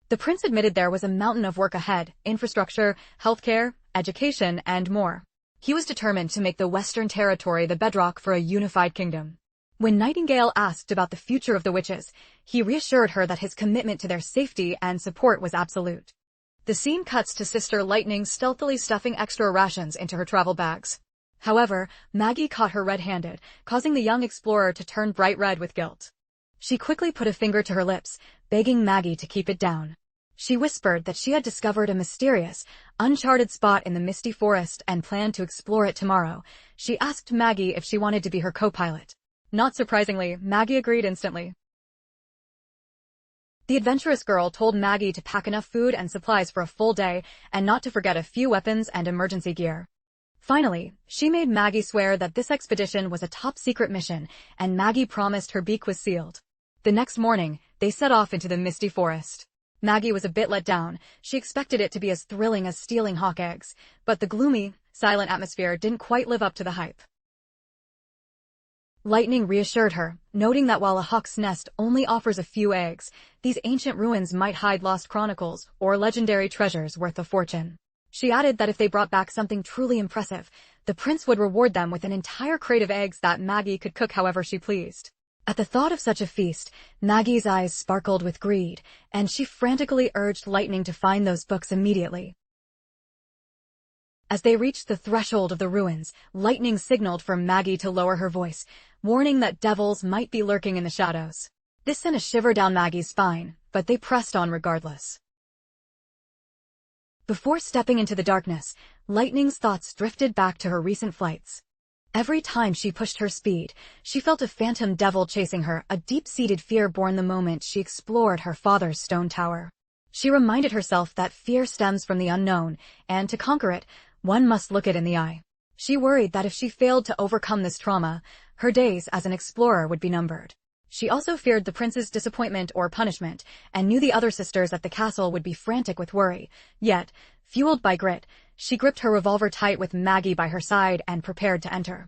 The prince admitted there was a mountain of work ahead: infrastructure, healthcare, education, and more. He was determined to make the Western Territory the bedrock for a unified kingdom. When Nightingale asked about the future of the witches, he reassured her that his commitment to their safety and support was absolute. The scene cuts to Sister Lightning stealthily stuffing extra rations into her travel bags. However, Maggie caught her red-handed, causing the young explorer to turn bright red with guilt. She quickly put a finger to her lips, begging Maggie to keep it down. She whispered that she had discovered a mysterious, uncharted spot in the misty forest and planned to explore it tomorrow. She asked Maggie if she wanted to be her co-pilot. Not surprisingly, Maggie agreed instantly. The adventurous girl told Maggie to pack enough food and supplies for a full day and not to forget a few weapons and emergency gear. Finally, she made Maggie swear that this expedition was a top-secret mission, and Maggie promised her beak was sealed. The next morning, they set off into the misty forest. Maggie was a bit let down. She expected it to be as thrilling as stealing hawk eggs, but the gloomy, silent atmosphere didn't quite live up to the hype. Lightning reassured her, noting that while a hawk's nest only offers a few eggs, these ancient ruins might hide lost chronicles or legendary treasures worth a fortune. She added that if they brought back something truly impressive, the prince would reward them with an entire crate of eggs that Maggie could cook however she pleased. At the thought of such a feast, Maggie's eyes sparkled with greed, and she frantically urged Lightning to find those books immediately. As they reached the threshold of the ruins, Lightning signaled for Maggie to lower her voice, warning that devils might be lurking in the shadows. This sent a shiver down Maggie's spine, but they pressed on regardless. Before stepping into the darkness, Lightning's thoughts drifted back to her recent flights. Every time she pushed her speed, she felt a phantom devil chasing her, a deep-seated fear born the moment she explored her father's stone tower. She reminded herself that fear stems from the unknown, and to conquer it, one must look it in the eye. She worried that if she failed to overcome this trauma, her days as an explorer would be numbered. She also feared the prince's disappointment or punishment, and knew the other sisters at the castle would be frantic with worry. Yet, fueled by grit, she gripped her revolver tight with Maggie by her side and prepared to enter.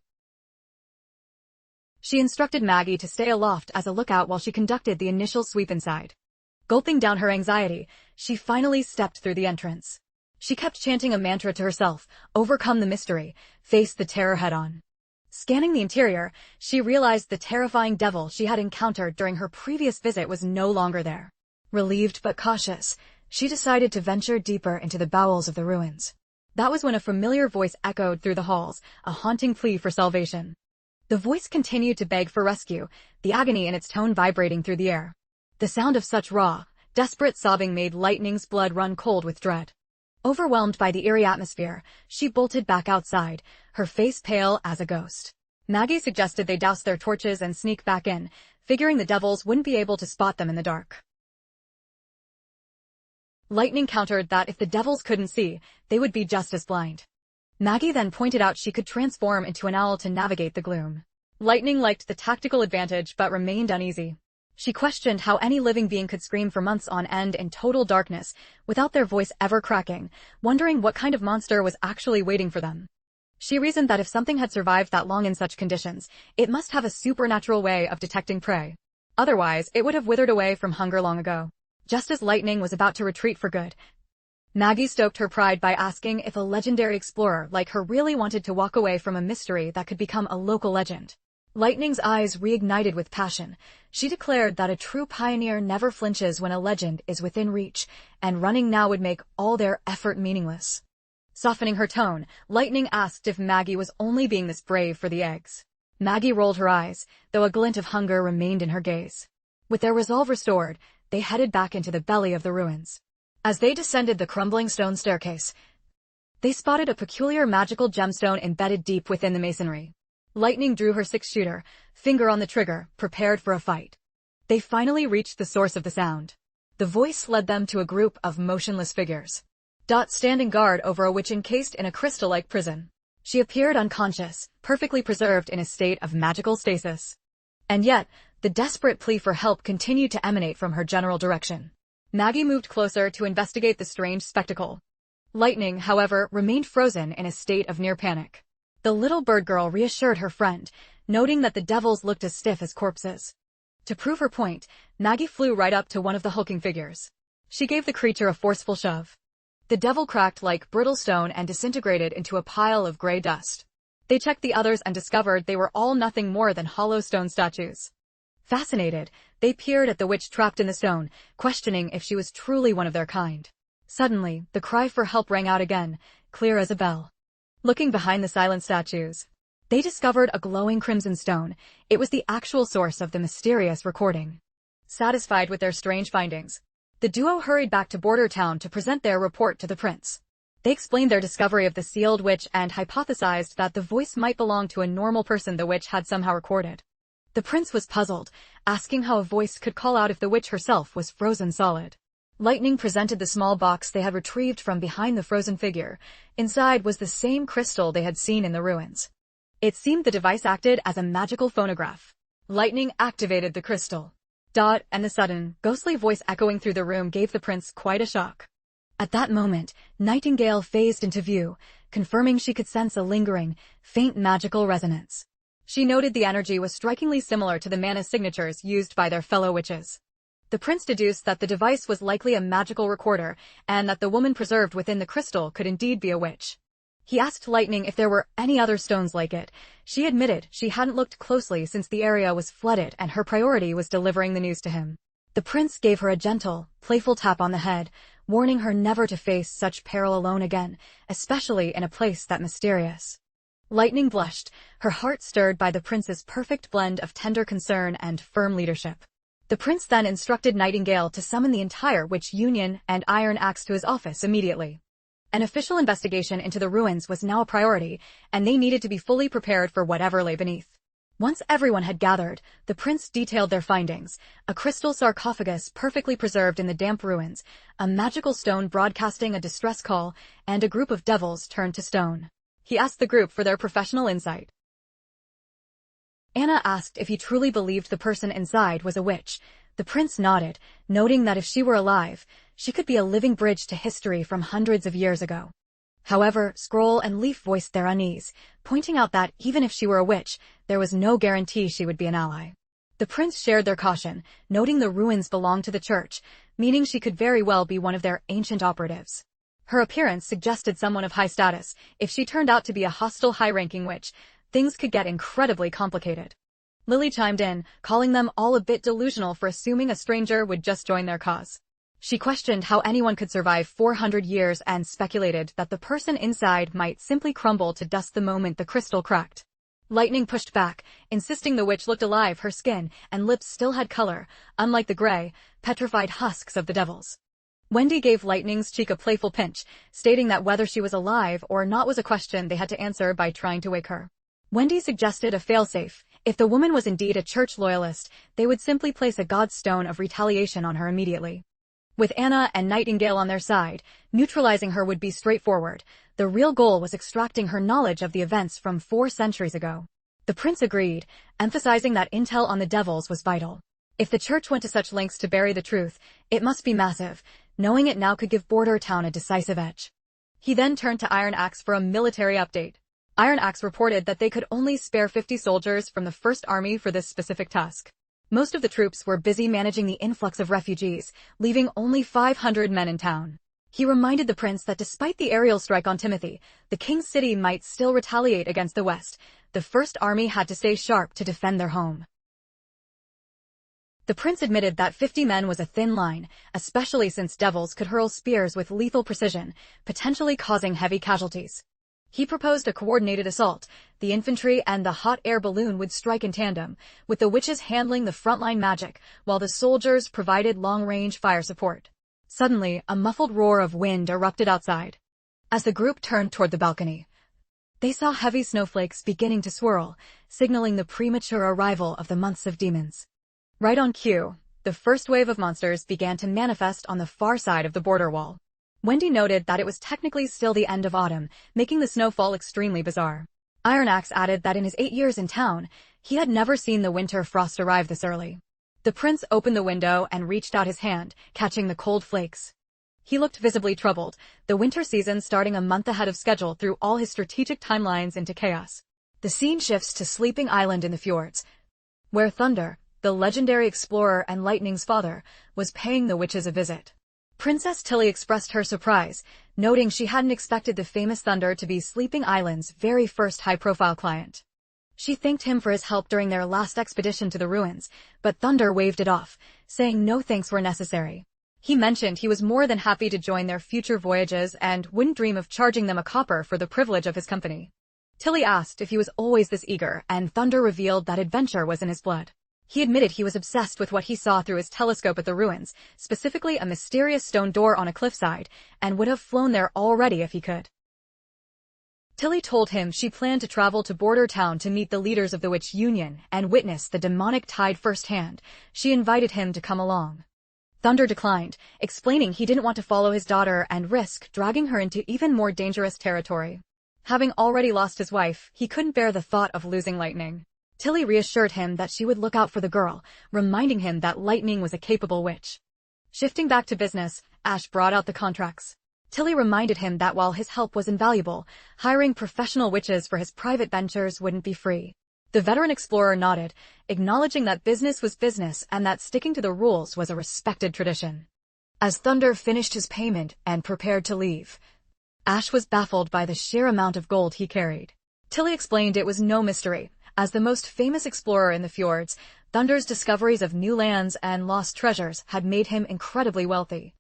She instructed Maggie to stay aloft as a lookout while she conducted the initial sweep inside. Gulping down her anxiety, she finally stepped through the entrance. She kept chanting a mantra to herself, overcome the mystery, face the terror head-on. Scanning the interior, she realized the terrifying devil she had encountered during her previous visit was no longer there. Relieved but cautious, she decided to venture deeper into the bowels of the ruins. That was when a familiar voice echoed through the halls, a haunting plea for salvation. The voice continued to beg for rescue, the agony in its tone vibrating through the air. The sound of such raw, desperate sobbing made Lightning's blood run cold with dread. Overwhelmed by the eerie atmosphere, she bolted back outside, her face pale as a ghost. Maggie suggested they douse their torches and sneak back in, figuring the devils wouldn't be able to spot them in the dark. Lightning countered that if the devils couldn't see, they would be just as blind. Maggie then pointed out she could transform into an owl to navigate the gloom. Lightning liked the tactical advantage but remained uneasy. She questioned how any living being could scream for months on end in total darkness, without their voice ever cracking, wondering what kind of monster was actually waiting for them. She reasoned that if something had survived that long in such conditions, it must have a supernatural way of detecting prey. Otherwise, it would have withered away from hunger long ago. Just as Lightning was about to retreat for good, Maggie stoked her pride by asking if a legendary explorer like her really wanted to walk away from a mystery that could become a local legend. Lightning's eyes reignited with passion. She declared that a true pioneer never flinches when a legend is within reach, and running now would make all their effort meaningless. Softening her tone, Lightning asked if Maggie was only being this brave for the eggs. Maggie rolled her eyes, though a glint of hunger remained in her gaze. With their resolve restored, they headed back into the belly of the ruins. As they descended the crumbling stone staircase, they spotted a peculiar magical gemstone embedded deep within the masonry. Lightning drew her six-shooter, finger on the trigger, prepared for a fight. They finally reached the source of the sound. The voice led them to a group of motionless figures. Dot standing guard over a witch encased in a crystal-like prison. She appeared unconscious, perfectly preserved in a state of magical stasis. And yet, the desperate plea for help continued to emanate from her general direction. Maggie moved closer to investigate the strange spectacle. Lightning, however, remained frozen in a state of near panic. The little bird girl reassured her friend, noting that the devils looked as stiff as corpses. To prove her point, Maggie flew right up to one of the hulking figures. She gave the creature a forceful shove. The devil cracked like brittle stone and disintegrated into a pile of gray dust. They checked the others and discovered they were all nothing more than hollow stone statues. Fascinated, they peered at the witch trapped in the stone, questioning if she was truly one of their kind. Suddenly, the cry for help rang out again, clear as a bell. Looking behind the silent statues, they discovered a glowing crimson stone. It was the actual source of the mysterious recording. Satisfied with their strange findings, the duo hurried back to Border Town to present their report to the prince. They explained their discovery of the sealed witch and hypothesized that the voice might belong to a normal person the witch had somehow recorded. The prince was puzzled, asking how a voice could call out if the witch herself was frozen solid. Lightning presented the small box they had retrieved from behind the frozen figure. Inside was the same crystal they had seen in the ruins. It seemed the device acted as a magical phonograph. Lightning activated the crystal. And the sudden, ghostly voice echoing through the room gave the prince quite a shock. At that moment, Nightingale phased into view, confirming she could sense a lingering, faint magical resonance. She noted the energy was strikingly similar to the mana signatures used by their fellow witches. The prince deduced that the device was likely a magical recorder, and that the woman preserved within the crystal could indeed be a witch. He asked Lightning if there were any other stones like it. She admitted she hadn't looked closely since the area was flooded and her priority was delivering the news to him. The prince gave her a gentle, playful tap on the head, warning her never to face such peril alone again, especially in a place that mysterious. Lightning blushed, her heart stirred by the prince's perfect blend of tender concern and firm leadership. The prince then instructed Nightingale to summon the entire Witch Union and Iron Axe to his office immediately. An official investigation into the ruins was now a priority, and they needed to be fully prepared for whatever lay beneath. Once everyone had gathered, the prince detailed their findings: a crystal sarcophagus perfectly preserved in the damp ruins, a magical stone broadcasting a distress call, and a group of devils turned to stone. He asked the group for their professional insight. Anna asked if he truly believed the person inside was a witch. The prince nodded, noting that if she were alive, she could be a living bridge to history from hundreds of years ago. However, Scroll and Leaf voiced their unease, pointing out that even if she were a witch, there was no guarantee she would be an ally. The prince shared their caution, noting the ruins belonged to the church, meaning she could very well be one of their ancient operatives. Her appearance suggested someone of high status. If she turned out to be a hostile high-ranking witch, things could get incredibly complicated. Lily chimed in, calling them all a bit delusional for assuming a stranger would just join their cause. She questioned how anyone could survive 400 years and speculated that the person inside might simply crumble to dust the moment the crystal cracked. Lightning pushed back, insisting the witch looked alive. Her skin and lips still had color, unlike the gray, petrified husks of the devils. Wendy gave Lightning's cheek a playful pinch, stating that whether she was alive or not was a question they had to answer by trying to wake her. Wendy suggested a failsafe. If the woman was indeed a church loyalist, they would simply place a god's stone of retaliation on her immediately. With Anna and Nightingale on their side, neutralizing her would be straightforward. The real goal was extracting her knowledge of the events from 4 centuries ago. The prince agreed, emphasizing that intel on the devils was vital. If the church went to such lengths to bury the truth, it must be massive. Knowing it now could give Border Town a decisive edge. He then turned to Iron Axe for a military update. Iron Axe reported that they could only spare 50 soldiers from the First Army for this specific task. Most of the troops were busy managing the influx of refugees, leaving only 500 men in town. He reminded the prince that despite the aerial strike on Timothy, the king's city might still retaliate against the West. The First Army had to stay sharp to defend their home. The prince admitted that 50 men was a thin line, especially since devils could hurl spears with lethal precision, potentially causing heavy casualties. He proposed a coordinated assault. The infantry and the hot air balloon would strike in tandem, with the witches handling the frontline magic, while the soldiers provided long-range fire support. Suddenly, a muffled roar of wind erupted outside. As the group turned toward the balcony, they saw heavy snowflakes beginning to swirl, signaling the premature arrival of the months of demons. Right on cue, the first wave of monsters began to manifest on the far side of the border wall. Wendy noted that it was technically still the end of autumn, making the snowfall extremely bizarre. Iron Axe added that in his 8 years in town, he had never seen the winter frost arrive this early. The prince opened the window and reached out his hand, catching the cold flakes. He looked visibly troubled, the winter season starting a month ahead of schedule threw all his strategic timelines into chaos. The scene shifts to Sleeping Island in the fjords, where Thunder, the legendary explorer and Lightning's father, was paying the witches a visit. Princess Tilly expressed her surprise, noting she hadn't expected the famous Thunder to be Sleeping Island's very first high-profile client. She thanked him for his help during their last expedition to the ruins, but Thunder waved it off, saying no thanks were necessary. He mentioned he was more than happy to join their future voyages and wouldn't dream of charging them a copper for the privilege of his company. Tilly asked if he was always this eager, and Thunder revealed that adventure was in his blood. He admitted he was obsessed with what he saw through his telescope at the ruins, specifically a mysterious stone door on a cliffside, and would have flown there already if he could. Tilly told him she planned to travel to Border Town to meet the leaders of the Witch Union and witness the demonic tide firsthand. She invited him to come along. Thunder declined, explaining he didn't want to follow his daughter and risk dragging her into even more dangerous territory. Having already lost his wife, he couldn't bear the thought of losing Lightning. Tilly reassured him that she would look out for the girl, reminding him that Lightning was a capable witch. Shifting back to business, Ash brought out the contracts. Tilly reminded him that while his help was invaluable, hiring professional witches for his private ventures wouldn't be free. The veteran explorer nodded, acknowledging that business was business and that sticking to the rules was a respected tradition. As Thunder finished his payment and prepared to leave, Ash was baffled by the sheer amount of gold he carried. Tilly explained it was no mystery. As the most famous explorer in the fjords, Thunder's discoveries of new lands and lost treasures had made him incredibly wealthy.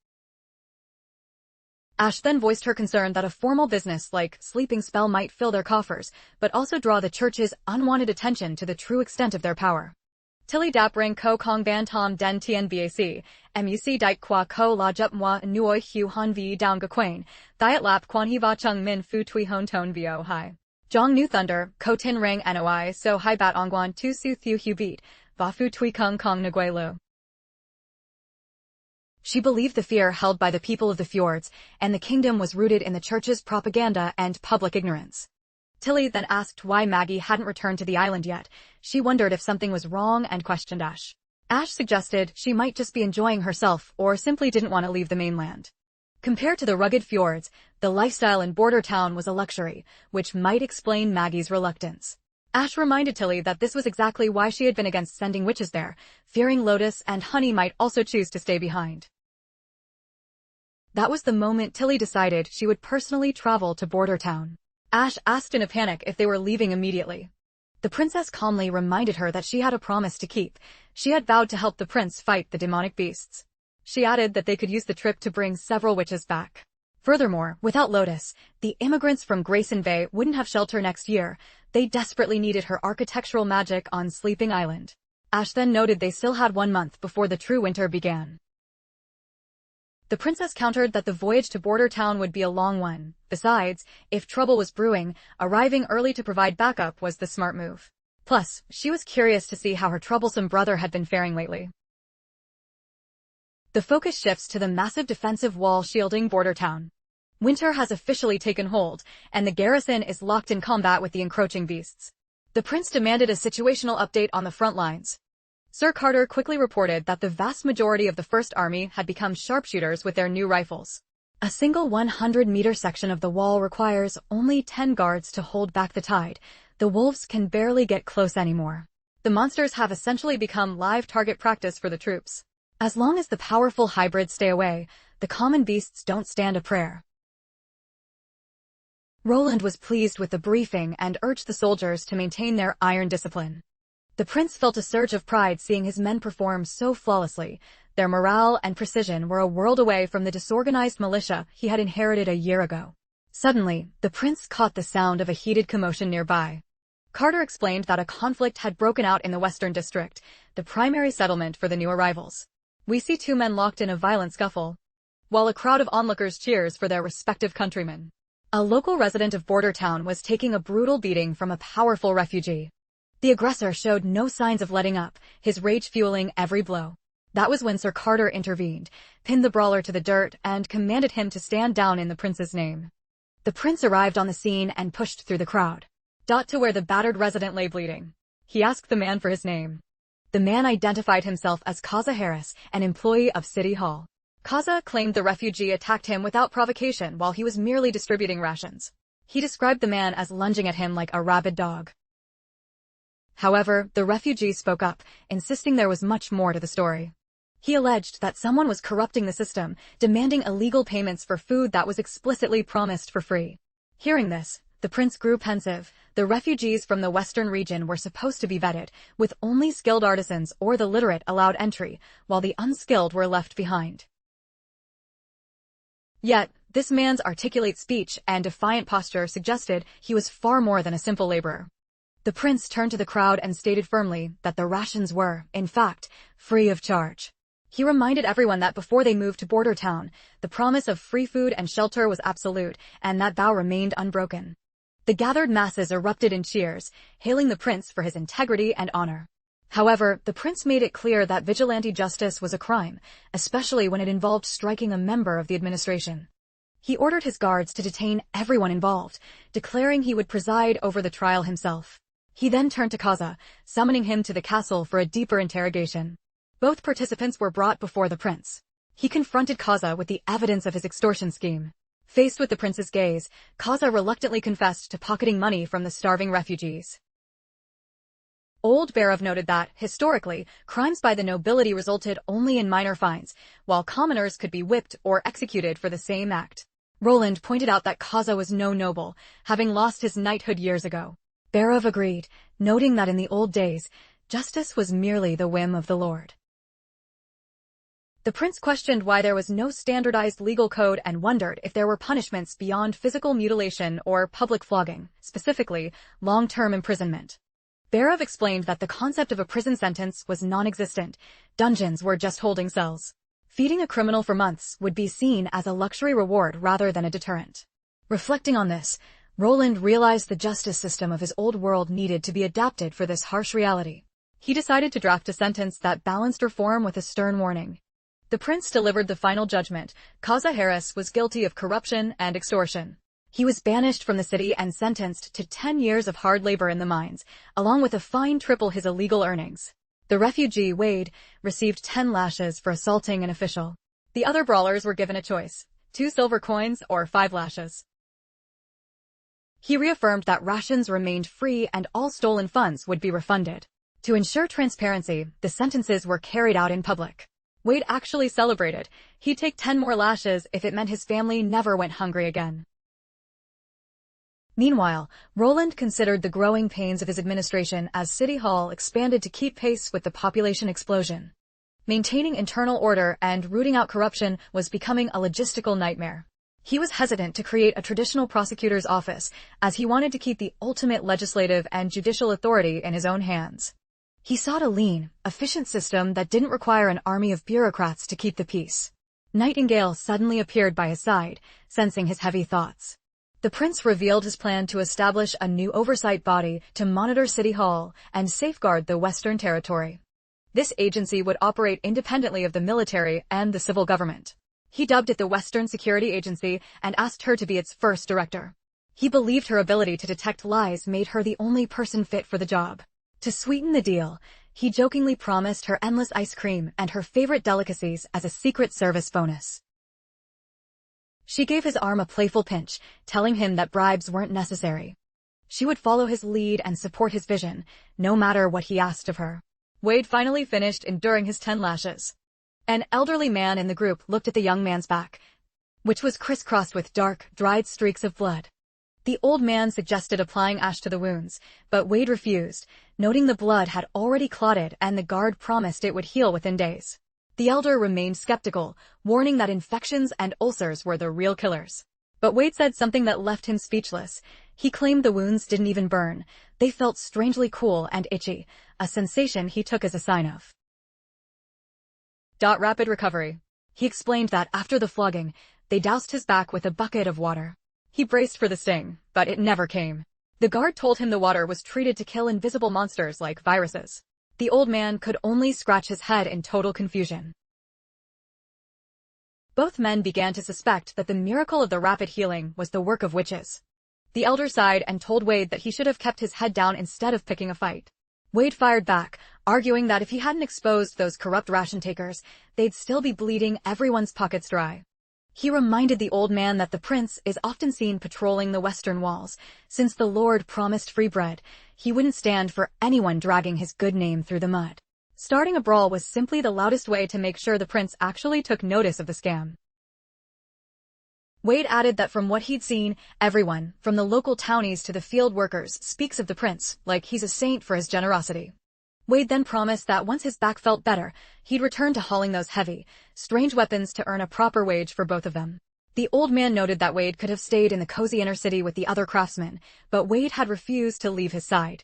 Ash then voiced her concern that a formal business like sleeping spell might fill their coffers, but also draw the church's unwanted attention to the true extent of their power. Tilly dap ring ko kong ban tom den tien bac, muc dike qua ko la jup moi nuoi hu han vi down gakwain, thiat lap quan hi va chung min fu tui hon ton vo hai. Jong nu thunder, ko tin ring noi so hai bat ongguan tu su thu hu beat, va fu tui kong kong nguai lu. She believed the fear held by the people of the fjords and the kingdom was rooted in the church's propaganda and public ignorance. Tilly then asked why Maggie hadn't returned to the island yet. She wondered if something was wrong and questioned Ash. Ash suggested she might just be enjoying herself or simply didn't want to leave the mainland. Compared to the rugged fjords, the lifestyle in Border Town was a luxury, which might explain Maggie's reluctance. Ash reminded Tilly that this was exactly why she had been against sending witches there, fearing Lotus and Honey might also choose to stay behind. That was the moment Tilly decided she would personally travel to Border Town. Ash asked in a panic if they were leaving immediately. The princess calmly reminded her that she had a promise to keep. She had vowed to help the prince fight the demonic beasts. She added that they could use the trip to bring several witches back. Furthermore, without Lotus, the immigrants from Grayson Bay wouldn't have shelter next year. They desperately needed her architectural magic on Sleeping Island. Ash then noted they still had 1 month before the true winter began. The princess countered that the voyage to Border Town would be a long one. Besides, if trouble was brewing, arriving early to provide backup was the smart move. Plus, she was curious to see how her troublesome brother had been faring lately. The focus shifts to the massive defensive wall shielding Border Town. Winter has officially taken hold, and the garrison is locked in combat with the encroaching beasts. The prince demanded a situational update on the front lines. Sir Carter quickly reported that the vast majority of the First Army had become sharpshooters with their new rifles. A single 100-meter section of the wall requires only 10 guards to hold back the tide. The wolves can barely get close anymore. The monsters have essentially become live target practice for the troops. As long as the powerful hybrids stay away, the common beasts don't stand a prayer. Roland was pleased with the briefing and urged the soldiers to maintain their iron discipline. The prince felt a surge of pride seeing his men perform so flawlessly. Their morale and precision were a world away from the disorganized militia he had inherited a year ago. Suddenly, the prince caught the sound of a heated commotion nearby. Carter explained that a conflict had broken out in the Western District, the primary settlement for the new arrivals. We see 2 men locked in a violent scuffle, while a crowd of onlookers cheers for their respective countrymen. A local resident of Border Town was taking a brutal beating from a powerful refugee. The aggressor showed no signs of letting up, his rage fueling every blow. That was when Sir Carter intervened, pinned the brawler to the dirt, and commanded him to stand down in the prince's name. The prince arrived on the scene and pushed through the crowd. To where the battered resident lay bleeding. He asked the man for his name. The man identified himself as Kaza Harris, an employee of City Hall. Kaza claimed the refugee attacked him without provocation while he was merely distributing rations. He described the man as lunging at him like a rabid dog. However, the refugee spoke up, insisting there was much more to the story. He alleged that someone was corrupting the system, demanding illegal payments for food that was explicitly promised for free. Hearing this, the prince grew pensive. The refugees from the western region were supposed to be vetted, with only skilled artisans or the literate allowed entry, while the unskilled were left behind. Yet, this man's articulate speech and defiant posture suggested he was far more than a simple laborer. The prince turned to the crowd and stated firmly that the rations were, in fact, free of charge. He reminded everyone that before they moved to Border Town, the promise of free food and shelter was absolute, and that vow remained unbroken. The gathered masses erupted in cheers, hailing the prince for his integrity and honor. However, the prince made it clear that vigilante justice was a crime, especially when it involved striking a member of the administration. He ordered his guards to detain everyone involved, declaring he would preside over the trial himself. He then turned to Kaza, summoning him to the castle for a deeper interrogation. Both participants were brought before the prince. He confronted Kaza with the evidence of his extortion scheme. Faced with the prince's gaze, Kaza reluctantly confessed to pocketing money from the starving refugees. Old Barov noted that, historically, crimes by the nobility resulted only in minor fines, while commoners could be whipped or executed for the same act. Roland pointed out that Kaza was no noble, having lost his knighthood years ago. Barov agreed, noting that in the old days, justice was merely the whim of the lord. The prince questioned why there was no standardized legal code and wondered if there were punishments beyond physical mutilation or public flogging, specifically, long-term imprisonment. Barov explained that the concept of a prison sentence was non-existent. Dungeons were just holding cells. Feeding a criminal for months would be seen as a luxury reward rather than a deterrent. Reflecting on this, Roland realized the justice system of his old world needed to be adapted for this harsh reality. He decided to draft a sentence that balanced reform with a stern warning. The prince delivered the final judgment. Kaza Harris was guilty of corruption and extortion. He was banished from the city and sentenced to 10 years of hard labor in the mines, along with a fine triple his illegal earnings. The refugee, Wade, received 10 lashes for assaulting an official. The other brawlers were given a choice: 2 silver coins or 5 lashes. He reaffirmed that rations remained free and all stolen funds would be refunded. To ensure transparency, the sentences were carried out in public. Wade actually celebrated. He'd take 10 more lashes if it meant his family never went hungry again. Meanwhile, Roland considered the growing pains of his administration as City Hall expanded to keep pace with the population explosion. Maintaining internal order and rooting out corruption was becoming a logistical nightmare. He was hesitant to create a traditional prosecutor's office, as he wanted to keep the ultimate legislative and judicial authority in his own hands. He sought a lean, efficient system that didn't require an army of bureaucrats to keep the peace. Nightingale suddenly appeared by his side, sensing his heavy thoughts. The prince revealed his plan to establish a new oversight body to monitor City Hall and safeguard the Western Territory. This agency would operate independently of the military and the civil government. He dubbed it the Western Security Agency and asked her to be its first director. He believed her ability to detect lies made her the only person fit for the job. To sweeten the deal, he jokingly promised her endless ice cream and her favorite delicacies as a Secret Service bonus. She gave his arm a playful pinch, telling him that bribes weren't necessary. She would follow his lead and support his vision, no matter what he asked of her. Wade finally finished enduring his 10 lashes. An elderly man in the group looked at the young man's back, which was crisscrossed with dark, dried streaks of blood. The old man suggested applying ash to the wounds, but Wade refused, noting the blood had already clotted and the guard promised it would heal within days. The elder remained skeptical, warning that infections and ulcers were the real killers. But Wade said something that left him speechless. He claimed the wounds didn't even burn. They felt strangely cool and itchy, a sensation he took as a sign of rapid recovery. He explained that after the flogging, they doused his back with a bucket of water. He braced for the sting, but it never came. The guard told him the water was treated to kill invisible monsters like viruses. The old man could only scratch his head in total confusion. Both men began to suspect that the miracle of the rapid healing was the work of witches. The elder sighed and told Wade that he should have kept his head down instead of picking a fight. Wade fired back, arguing that if he hadn't exposed those corrupt ration takers, they'd still be bleeding everyone's pockets dry. He reminded the old man that the prince is often seen patrolling the western walls. Since the Lord promised free bread, he wouldn't stand for anyone dragging his good name through the mud. Starting a brawl was simply the loudest way to make sure the prince actually took notice of the scam. Wade added that from what he'd seen, everyone, from the local townies to the field workers, speaks of the prince like he's a saint for his generosity. Wade then promised that once his back felt better, he'd return to hauling those heavy, strange weapons to earn a proper wage for both of them. The old man noted that Wade could have stayed in the cozy inner city with the other craftsmen, but Wade had refused to leave his side.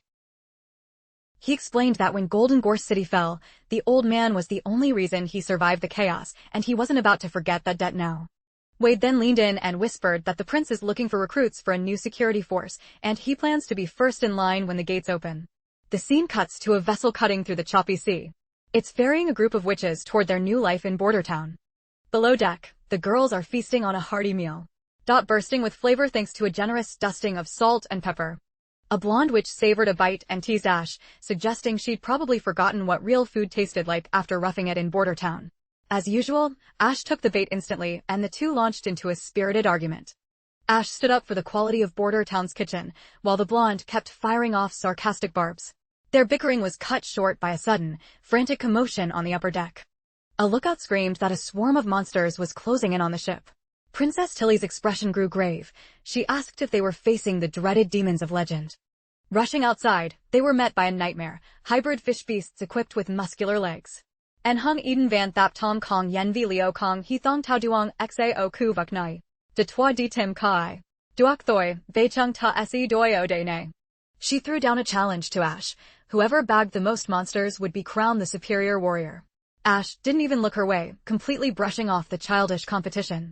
He explained that when Golden Gorse City fell, the old man was the only reason he survived the chaos, and he wasn't about to forget that debt now. Wade then leaned in and whispered that the prince is looking for recruits for a new security force, and he plans to be first in line when the gates open. The scene cuts to a vessel cutting through the choppy sea. It's ferrying a group of witches toward their new life in Border Town. Below deck, the girls are feasting on a hearty meal, bursting with flavor thanks to a generous dusting of salt and pepper. A blonde witch savored a bite and teased Ash, suggesting she'd probably forgotten what real food tasted like after roughing it in Border Town. As usual, Ash took the bait instantly, and the two launched into a spirited argument. Ash stood up for the quality of Border Town's kitchen, while the blonde kept firing off sarcastic barbs. Their bickering was cut short by a sudden, frantic commotion on the upper deck. A lookout screamed that a swarm of monsters was closing in on the ship. Princess Tilly's expression grew grave. She asked if they were facing the dreaded demons of legend. Rushing outside, they were met by a nightmare, hybrid fish beasts equipped with muscular legs. En hung Eden van thap tom kong yen vi leo kong he thong tau duong xao ku vuk nai. De toi di tim kai. Duok thoi, bei chung ta se doi o de ne. She threw down a challenge to Ash. Whoever bagged the most monsters would be crowned the superior warrior. Ash didn't even look her way, completely brushing off the childish competition.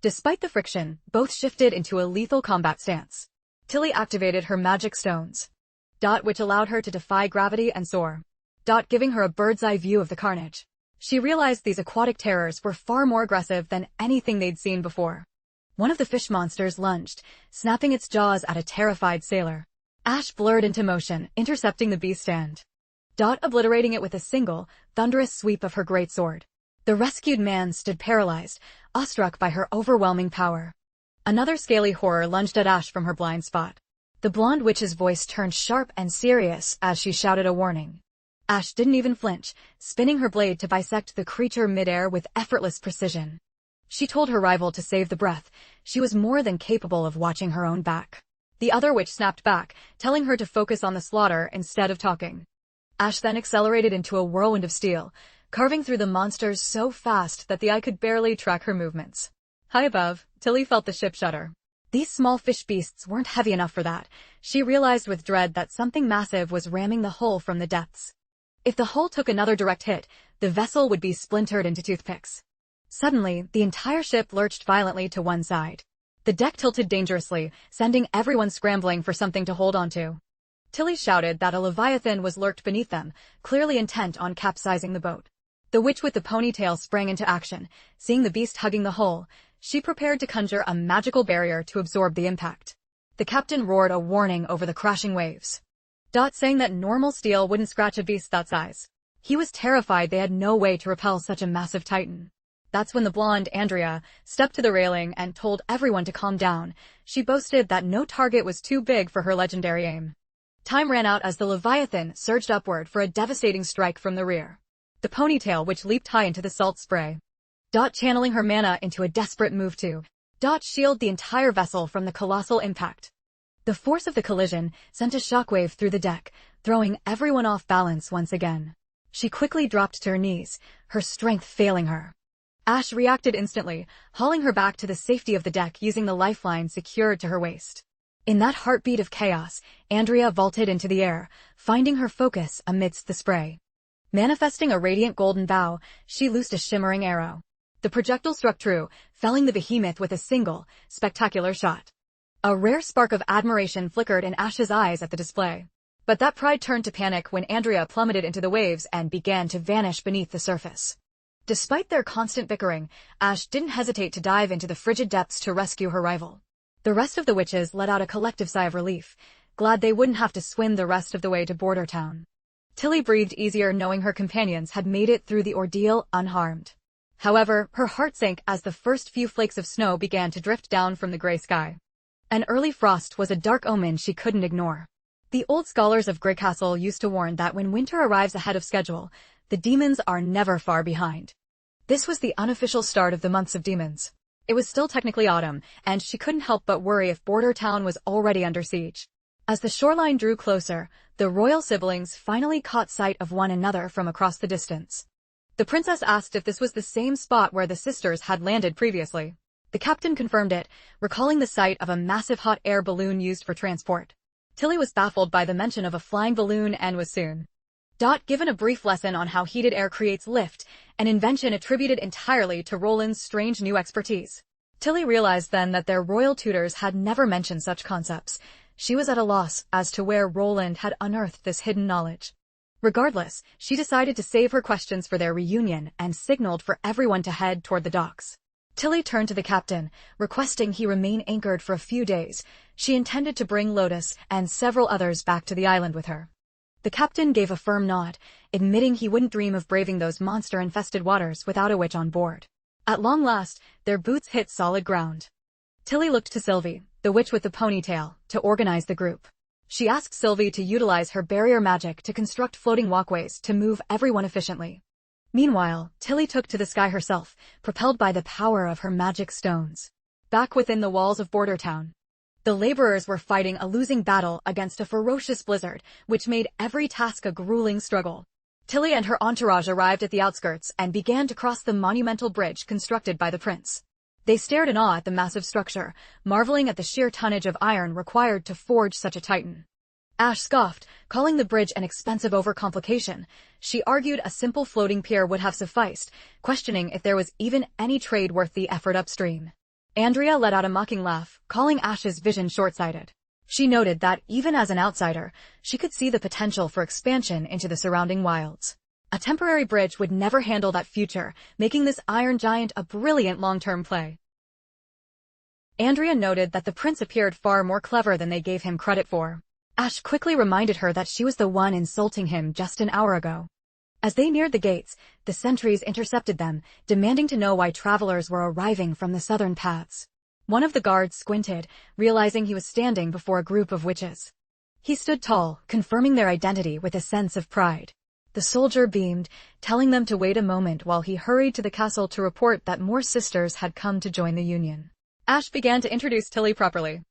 Despite the friction, both shifted into a lethal combat stance. Tilly activated her magic stones, which allowed her to defy gravity and soar, giving her a bird's-eye view of the carnage. She realized these aquatic terrors were far more aggressive than anything they'd seen before. One of the fish monsters lunged, snapping its jaws at a terrified sailor. Ash blurred into motion, intercepting the beast and obliterating it with a single, thunderous sweep of her great sword. The rescued man stood paralyzed, awestruck by her overwhelming power. Another scaly horror lunged at Ash from her blind spot. The blonde witch's voice turned sharp and serious as she shouted a warning. Ash didn't even flinch, spinning her blade to bisect the creature midair with effortless precision. She told her rival to save the breath. She was more than capable of watching her own back. The other witch snapped back, telling her to focus on the slaughter instead of talking. Ash then accelerated into a whirlwind of steel, carving through the monsters so fast that the eye could barely track her movements. High above, Tilly felt the ship shudder. These small fish beasts weren't heavy enough for that. She realized with dread that something massive was ramming the hull from the depths. If the hull took another direct hit, the vessel would be splintered into toothpicks. Suddenly, the entire ship lurched violently to one side. The deck tilted dangerously, sending everyone scrambling for something to hold onto. Tilly shouted that a leviathan was lurked beneath them, clearly intent on capsizing the boat. The witch with the ponytail sprang into action. Seeing the beast hugging the hull, she prepared to conjure a magical barrier to absorb the impact. The captain roared a warning over the crashing waves, saying that normal steel wouldn't scratch a beast that size. He was terrified they had no way to repel such a massive titan. That's when the blonde, Andrea, stepped to the railing and told everyone to calm down. She boasted that no target was too big for her legendary aim. Time ran out as the Leviathan surged upward for a devastating strike from the rear. The ponytail which leaped high into the salt spray, channeling her mana into a desperate move to shield the entire vessel from the colossal impact. The force of the collision sent a shockwave through the deck, throwing everyone off balance once again. She quickly dropped to her knees, her strength failing her. Ash reacted instantly, hauling her back to the safety of the deck using the lifeline secured to her waist. In that heartbeat of chaos, Andrea vaulted into the air, finding her focus amidst the spray. Manifesting a radiant golden bow, she loosed a shimmering arrow. The projectile struck true, felling the behemoth with a single, spectacular shot. A rare spark of admiration flickered in Ash's eyes at the display. But that pride turned to panic when Andrea plummeted into the waves and began to vanish beneath the surface. Despite their constant bickering, Ash didn't hesitate to dive into the frigid depths to rescue her rival. The rest of the witches let out a collective sigh of relief, glad they wouldn't have to swim the rest of the way to Border Town. Tilly breathed easier knowing her companions had made it through the ordeal unharmed. However, her heart sank as the first few flakes of snow began to drift down from the gray sky. An early frost was a dark omen she couldn't ignore. The old scholars of Grey Castle used to warn that when winter arrives ahead of schedule, the demons are never far behind. This was the unofficial start of the months of demons. It was still technically autumn, and she couldn't help but worry if Border Town was already under siege. As the shoreline drew closer, the royal siblings finally caught sight of one another from across the distance. The princess asked if this was the same spot where the sisters had landed previously. The captain confirmed it, recalling the sight of a massive hot air balloon used for transport. Tilly was baffled by the mention of a flying balloon and was soon given a brief lesson on how heated air creates lift, an invention attributed entirely to Roland's strange new expertise. Tilly realized then that their royal tutors had never mentioned such concepts. She was at a loss as to where Roland had unearthed this hidden knowledge. Regardless, she decided to save her questions for their reunion and signaled for everyone to head toward the docks. Tilly turned to the captain, requesting he remain anchored for a few days. She intended to bring Lotus and several others back to the island with her. The captain gave a firm nod, admitting he wouldn't dream of braving those monster-infested waters without a witch on board. At long last, their boots hit solid ground. Tilly looked to Sylvie, the witch with the ponytail, to organize the group. She asked Sylvie to utilize her barrier magic to construct floating walkways to move everyone efficiently. Meanwhile, Tilly took to the sky herself, propelled by the power of her magic stones. Back within the walls of Border Town, the laborers were fighting a losing battle against a ferocious blizzard, which made every task a grueling struggle. Tilly and her entourage arrived at the outskirts and began to cross the monumental bridge constructed by the prince. They stared in awe at the massive structure, marveling at the sheer tonnage of iron required to forge such a titan. Ash scoffed, calling the bridge an expensive overcomplication. She argued a simple floating pier would have sufficed, questioning if there was even any trade worth the effort upstream. Andrea let out a mocking laugh, calling Ash's vision short-sighted. She noted that, even as an outsider, she could see the potential for expansion into the surrounding wilds. A temporary bridge would never handle that future, making this iron giant a brilliant long-term play. Andrea noted that the prince appeared far more clever than they gave him credit for. Ash quickly reminded her that she was the one insulting him just an hour ago. As they neared the gates, the sentries intercepted them, demanding to know why travelers were arriving from the southern paths. One of the guards squinted, realizing he was standing before a group of witches. He stood tall, confirming their identity with a sense of pride. The soldier beamed, telling them to wait a moment while he hurried to the castle to report that more sisters had come to join the union. Ash began to introduce Tilly properly,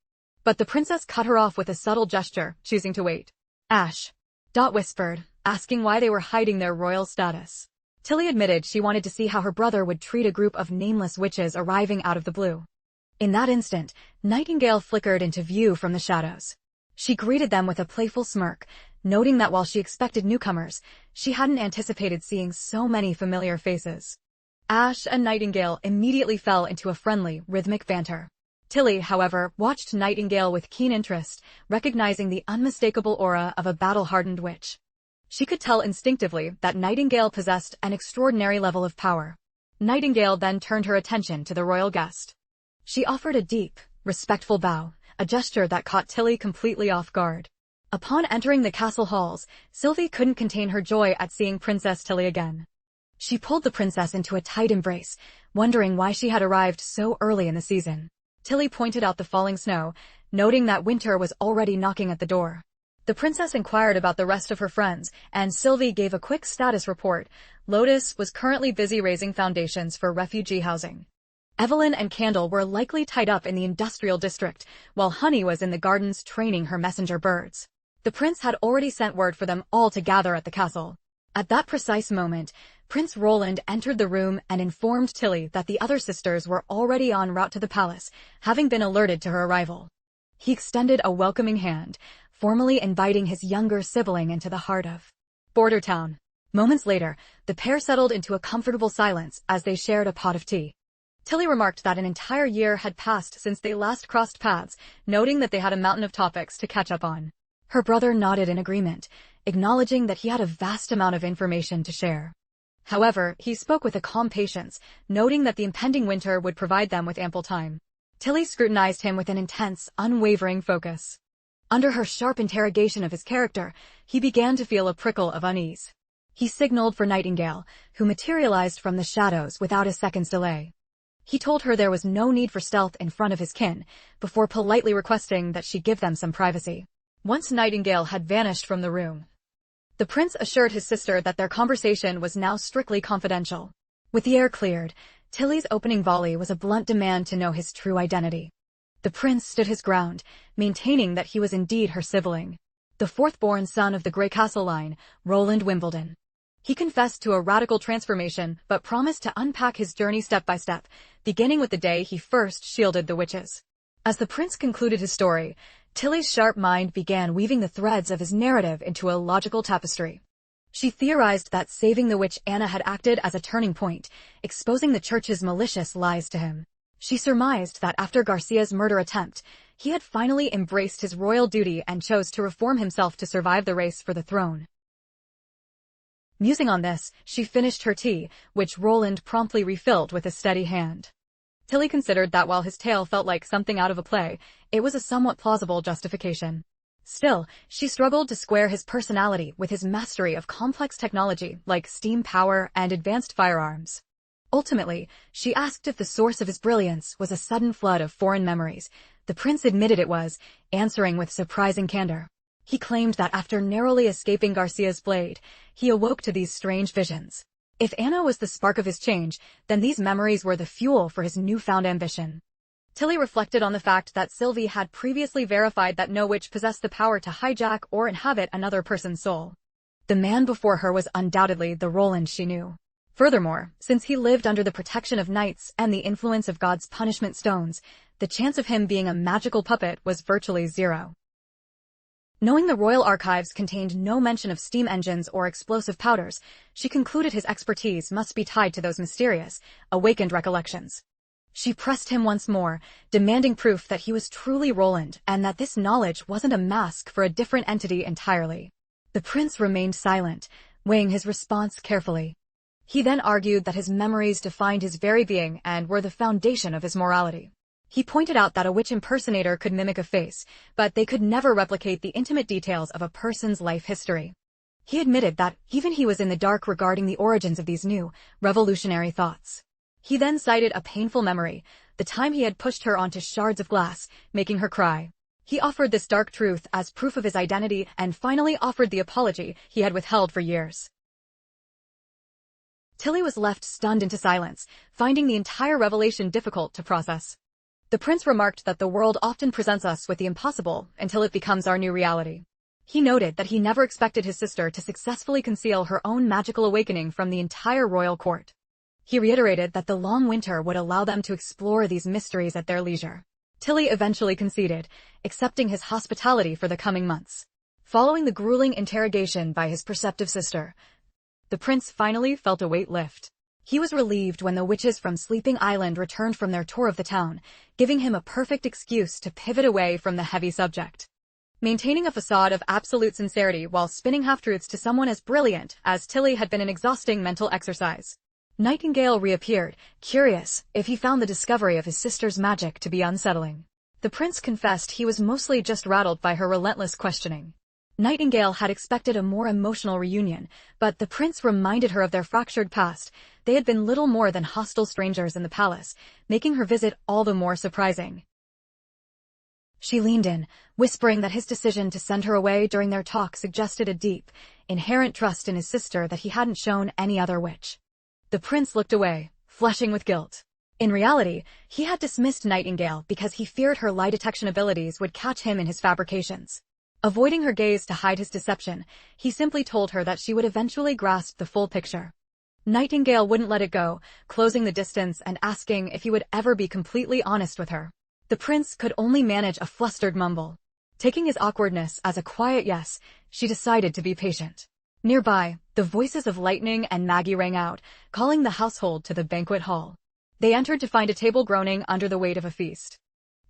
but the princess cut her off with a subtle gesture, choosing to wait. Ash, Dot whispered, asking why they were hiding their royal status. Tilly admitted she wanted to see how her brother would treat a group of nameless witches arriving out of the blue. In that instant, Nightingale flickered into view from the shadows. She greeted them with a playful smirk, noting that while she expected newcomers, she hadn't anticipated seeing so many familiar faces. Ash and Nightingale immediately fell into a friendly, rhythmic banter. Tilly, however, watched Nightingale with keen interest, recognizing the unmistakable aura of a battle-hardened witch. She could tell instinctively that Nightingale possessed an extraordinary level of power. Nightingale then turned her attention to the royal guest. She offered a deep, respectful bow, a gesture that caught Tilly completely off guard. Upon entering the castle halls, Sylvie couldn't contain her joy at seeing Princess Tilly again. She pulled the princess into a tight embrace, wondering why she had arrived so early in the season. Tilly pointed out the falling snow, noting that winter was already knocking at the door. The princess inquired about the rest of her friends, and Sylvie gave a quick status report. Lotus was currently busy raising foundations for refugee housing. Evelyn and Candle were likely tied up in the industrial district, while Honey was in the gardens training her messenger birds. The prince had already sent word for them all to gather at the castle. At that precise moment, Prince Roland entered the room and informed Tilly that the other sisters were already en route to the palace, having been alerted to her arrival. He extended a welcoming hand, formally inviting his younger sibling into the heart of Border Town. Moments later, the pair settled into a comfortable silence as they shared a pot of tea. Tilly remarked that an entire year had passed since they last crossed paths, noting that they had a mountain of topics to catch up on. Her brother nodded in agreement, acknowledging that he had a vast amount of information to share. However, he spoke with a calm patience, noting that the impending winter would provide them with ample time. Tilly scrutinized him with an intense, unwavering focus. Under her sharp interrogation of his character, he began to feel a prickle of unease. He signaled for Nightingale, who materialized from the shadows without a second's delay. He told her there was no need for stealth in front of his kin, before politely requesting that she give them some privacy. Once Nightingale had vanished from the room, the prince assured his sister that their conversation was now strictly confidential. With the air cleared, Tilly's opening volley was a blunt demand to know his true identity. The prince stood his ground, maintaining that he was indeed her sibling, the fourth-born son of the Grey Castle line, Roland Wimbledon. He confessed to a radical transformation but promised to unpack his journey step by step, beginning with the day he first shielded the witches. As the prince concluded his story, Tilly's sharp mind began weaving the threads of his narrative into a logical tapestry. She theorized that saving the witch Anna had acted as a turning point, exposing the church's malicious lies to him. She surmised that after Garcia's murder attempt, he had finally embraced his royal duty and chose to reform himself to survive the race for the throne. Musing on this, she finished her tea, which Roland promptly refilled with a steady hand. Tilly considered that while his tale felt like something out of a play, it was a somewhat plausible justification. Still, she struggled to square his personality with his mastery of complex technology like steam power and advanced firearms. Ultimately, she asked if the source of his brilliance was a sudden flood of foreign memories. The prince admitted it was, answering with surprising candor. He claimed that after narrowly escaping Garcia's blade, he awoke to these strange visions. If Anna was the spark of his change, then these memories were the fuel for his newfound ambition. Tilly reflected on the fact that Sylvie had previously verified that no witch possessed the power to hijack or inhabit another person's soul. The man before her was undoubtedly the Roland she knew. Furthermore, since he lived under the protection of knights and the influence of God's punishment stones, the chance of him being a magical puppet was virtually zero. Knowing the royal archives contained no mention of steam engines or explosive powders, she concluded his expertise must be tied to those mysterious, awakened recollections. She pressed him once more, demanding proof that he was truly Roland and that this knowledge wasn't a mask for a different entity entirely. The prince remained silent, weighing his response carefully. He then argued that his memories defined his very being and were the foundation of his morality. He pointed out that a witch impersonator could mimic a face, but they could never replicate the intimate details of a person's life history. He admitted that even he was in the dark regarding the origins of these new, revolutionary thoughts. He then cited a painful memory, the time he had pushed her onto shards of glass, making her cry. He offered this dark truth as proof of his identity and finally offered the apology he had withheld for years. Tilly was left stunned into silence, finding the entire revelation difficult to process. The prince remarked that the world often presents us with the impossible until it becomes our new reality. He noted that he never expected his sister to successfully conceal her own magical awakening from the entire royal court. He reiterated that the long winter would allow them to explore these mysteries at their leisure. Tilly eventually conceded, accepting his hospitality for the coming months. Following the grueling interrogation by his perceptive sister, the prince finally felt a weight lift. He was relieved when the witches from Sleeping Island returned from their tour of the town, giving him a perfect excuse to pivot away from the heavy subject. Maintaining a facade of absolute sincerity while spinning half-truths to someone as brilliant as Tilly had been an exhausting mental exercise. Nightingale reappeared, curious if he found the discovery of his sister's magic to be unsettling. The prince confessed he was mostly just rattled by her relentless questioning. Nightingale had expected a more emotional reunion, but the prince reminded her of their fractured past. They had been little more than hostile strangers in the palace, making her visit all the more surprising. She leaned in, whispering that his decision to send her away during their talk suggested a deep, inherent trust in his sister that he hadn't shown any other witch. The prince looked away, flushing with guilt. In reality, he had dismissed Nightingale because he feared her lie detection abilities would catch him in his fabrications. Avoiding her gaze to hide his deception, he simply told her that she would eventually grasp the full picture. Nightingale wouldn't let it go, closing the distance and asking if he would ever be completely honest with her. The prince could only manage a flustered mumble. Taking his awkwardness as a quiet yes, she decided to be patient. Nearby, the voices of Lightning and Maggie rang out, calling the household to the banquet hall. They entered to find a table groaning under the weight of a feast.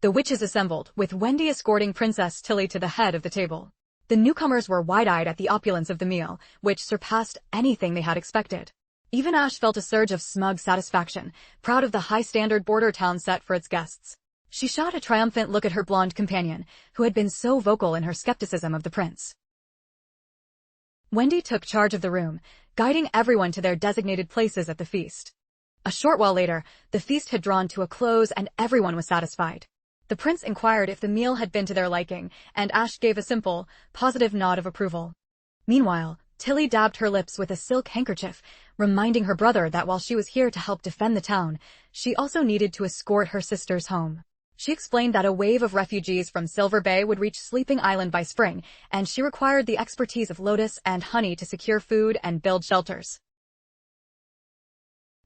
The witches assembled, with Wendy escorting Princess Tilly to the head of the table. The newcomers were wide-eyed at the opulence of the meal, which surpassed anything they had expected. Even Ash felt a surge of smug satisfaction, proud of the high-standard border town set for its guests. She shot a triumphant look at her blonde companion, who had been so vocal in her skepticism of the prince. Wendy took charge of the room, guiding everyone to their designated places at the feast. A short while later, the feast had drawn to a close and everyone was satisfied. The prince inquired if the meal had been to their liking, and Ash gave a simple, positive nod of approval. Meanwhile, Tilly dabbed her lips with a silk handkerchief, reminding her brother that while she was here to help defend the town, she also needed to escort her sisters home. She explained that a wave of refugees from Silver Bay would reach Sleeping Island by spring, and she required the expertise of Lotus and Honey to secure food and build shelters.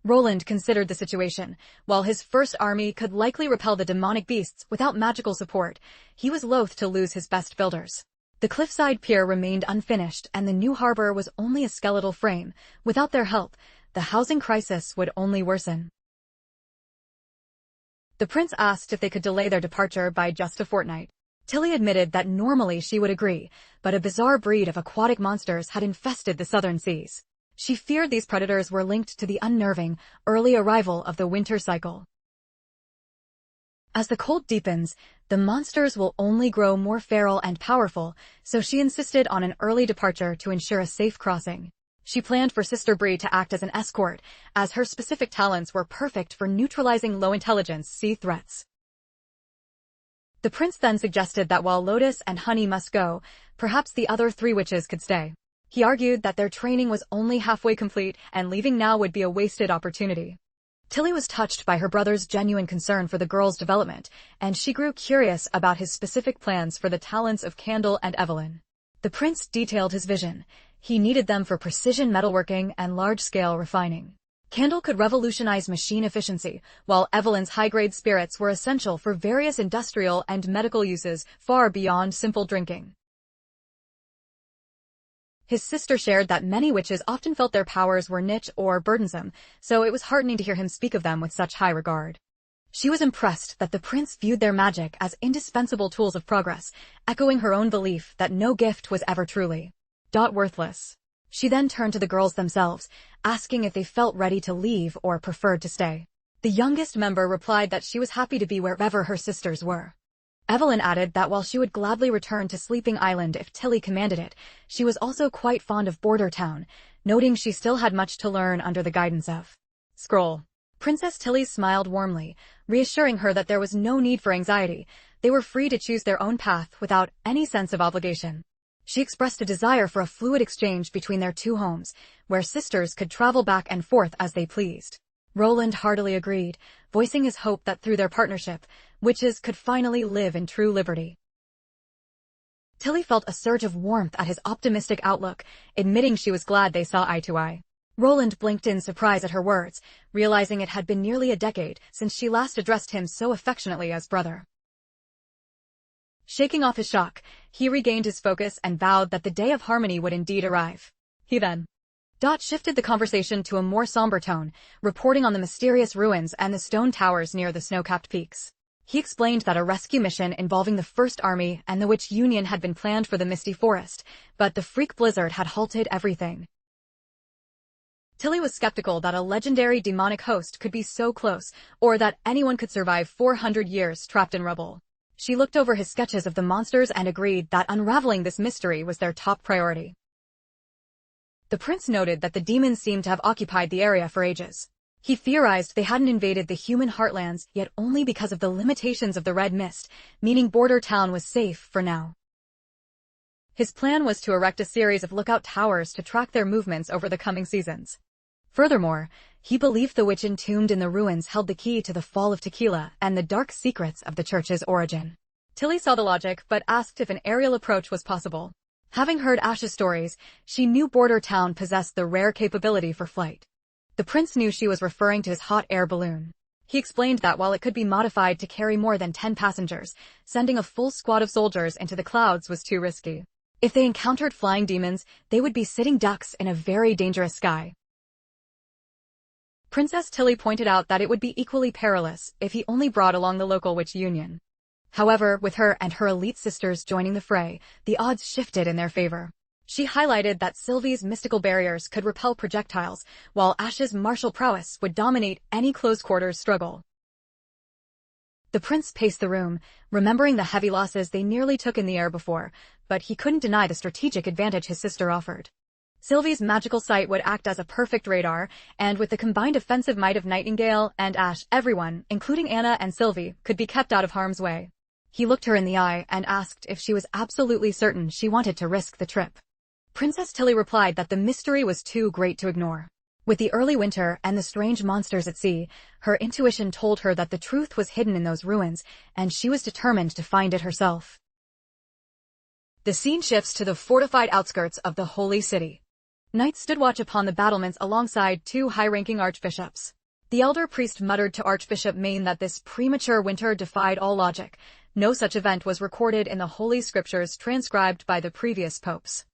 Roland considered the situation. While his first army could likely repel the demonic beasts without magical support, he was loath to lose his best builders. The cliffside pier remained unfinished and the new harbor was only a skeletal frame. Without their help, the housing crisis would only worsen. The prince asked if they could delay their departure by just a fortnight. Tilly admitted that normally she would agree, but a bizarre breed of aquatic monsters had infested the southern seas. She feared these predators were linked to the unnerving, early arrival of the winter cycle. As the cold deepens, the monsters will only grow more feral and powerful, so she insisted on an early departure to ensure a safe crossing. She planned for Sister Bree to act as an escort, as her specific talents were perfect for neutralizing low-intelligence sea threats. The prince then suggested that while Lotus and Honey must go, perhaps the other 3 witches could stay. He argued that their training was only halfway complete and leaving now would be a wasted opportunity. Tilly was touched by her brother's genuine concern for the girl's development, and she grew curious about his specific plans for the talents of Candle and Evelyn. The prince detailed his vision. He needed them for precision metalworking and large-scale refining. Candle could revolutionize machine efficiency, while Evelyn's high-grade spirits were essential for various industrial and medical uses far beyond simple drinking. His sister shared that many witches often felt their powers were niche or burdensome, so it was heartening to hear him speak of them with such high regard. She was impressed that the prince viewed their magic as indispensable tools of progress, echoing her own belief that no gift was ever truly worthless. She then turned to the girls themselves, asking if they felt ready to leave or preferred to stay. The youngest member replied that she was happy to be wherever her sisters were. Evelyn added that while she would gladly return to Sleeping Island if Tilly commanded it, she was also quite fond of Border Town, noting she still had much to learn under the guidance of Scroll. Princess Tilly smiled warmly, reassuring her that there was no need for anxiety. They were free to choose their own path without any sense of obligation. She expressed a desire for a fluid exchange between their 2 homes, where sisters could travel back and forth as they pleased. Roland heartily agreed, voicing his hope that through their partnership, witches could finally live in true liberty. Tilly felt a surge of warmth at his optimistic outlook, admitting she was glad they saw eye to eye. Roland blinked in surprise at her words, realizing it had been nearly a decade since she last addressed him so affectionately as brother. Shaking off his shock, he regained his focus and vowed that the day of harmony would indeed arrive. He then shifted the conversation to a more somber tone, reporting on the mysterious ruins and the stone towers near the snow-capped peaks. He explained that a rescue mission involving the First Army and the Witch Union had been planned for the Misty Forest, but the freak blizzard had halted everything. Tilly was skeptical that a legendary demonic host could be so close, or that anyone could survive 400 years trapped in rubble. She looked over his sketches of the monsters and agreed that unraveling this mystery was their top priority. The prince noted that the demons seemed to have occupied the area for ages. He theorized they hadn't invaded the human heartlands yet only because of the limitations of the red mist, meaning Border Town was safe for now. His plan was to erect a series of lookout towers to track their movements over the coming seasons. Furthermore, he believed the witch entombed in the ruins held the key to the fall of Tequila and the dark secrets of the church's origin. Tilly saw the logic but asked if an aerial approach was possible. Having heard Ash's stories, she knew Border Town possessed the rare capability for flight. The prince knew she was referring to his hot air balloon. He explained that while it could be modified to carry more than 10 passengers, sending a full squad of soldiers into the clouds was too risky. If they encountered flying demons, they would be sitting ducks in a very dangerous sky. Princess Tilly pointed out that it would be equally perilous if he only brought along the local witch union. However, with her and her elite sisters joining the fray, the odds shifted in their favor. She highlighted that Sylvie's mystical barriers could repel projectiles, while Ash's martial prowess would dominate any close-quarters struggle. The prince paced the room, remembering the heavy losses they nearly took in the air before, but he couldn't deny the strategic advantage his sister offered. Sylvie's magical sight would act as a perfect radar, and with the combined offensive might of Nightingale and Ash, everyone, including Anna and Sylvie, could be kept out of harm's way. He looked her in the eye and asked if she was absolutely certain she wanted to risk the trip. Princess Tilly replied that the mystery was too great to ignore. With the early winter and the strange monsters at sea, her intuition told her that the truth was hidden in those ruins, and she was determined to find it herself. The scene shifts to the fortified outskirts of the Holy City. Knights stood watch upon the battlements alongside 2 high-ranking archbishops. The elder priest muttered to Archbishop Maine that this premature winter defied all logic. No such event was recorded in the Holy Scriptures transcribed by the previous popes.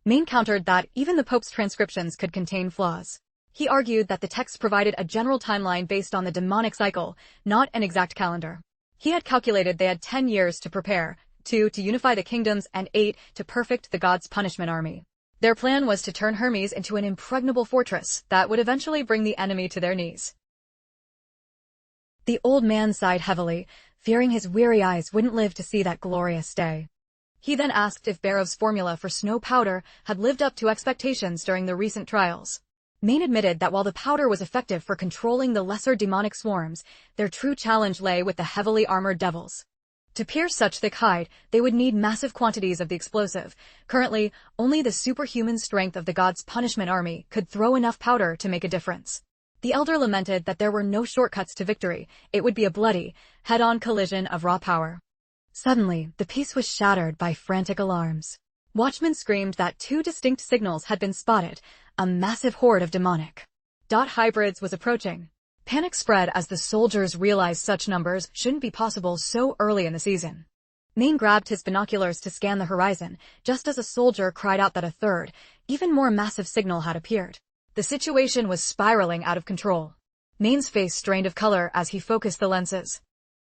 Maine countered that even the Pope's transcriptions could contain flaws. He argued that the text provided a general timeline based on the demonic cycle, not an exact calendar. He had calculated they had 10 years to prepare, 2 to unify the kingdoms and 8 to perfect the gods' punishment army. Their plan was to turn Hermes into an impregnable fortress that would eventually bring the enemy to their knees. The old man sighed heavily, fearing his weary eyes wouldn't live to see that glorious day. He then asked if Barrow's formula for snow powder had lived up to expectations during the recent trials. Maine admitted that while the powder was effective for controlling the lesser demonic swarms, their true challenge lay with the heavily armored devils. To pierce such thick hide, they would need massive quantities of the explosive. Currently, only the superhuman strength of the God's punishment army could throw enough powder to make a difference. The elder lamented that there were no shortcuts to victory. It would be a bloody, head-on collision of raw power. Suddenly, the peace was shattered by frantic alarms. Watchmen screamed that two distinct signals had been spotted, a massive horde of demonic hybrids was approaching. Panic spread as the soldiers realized such numbers shouldn't be possible so early in the season. Maine grabbed his binoculars to scan the horizon, just as a soldier cried out that a third, even more massive signal had appeared. The situation was spiraling out of control. Maine's face strained of color as he focused the lenses.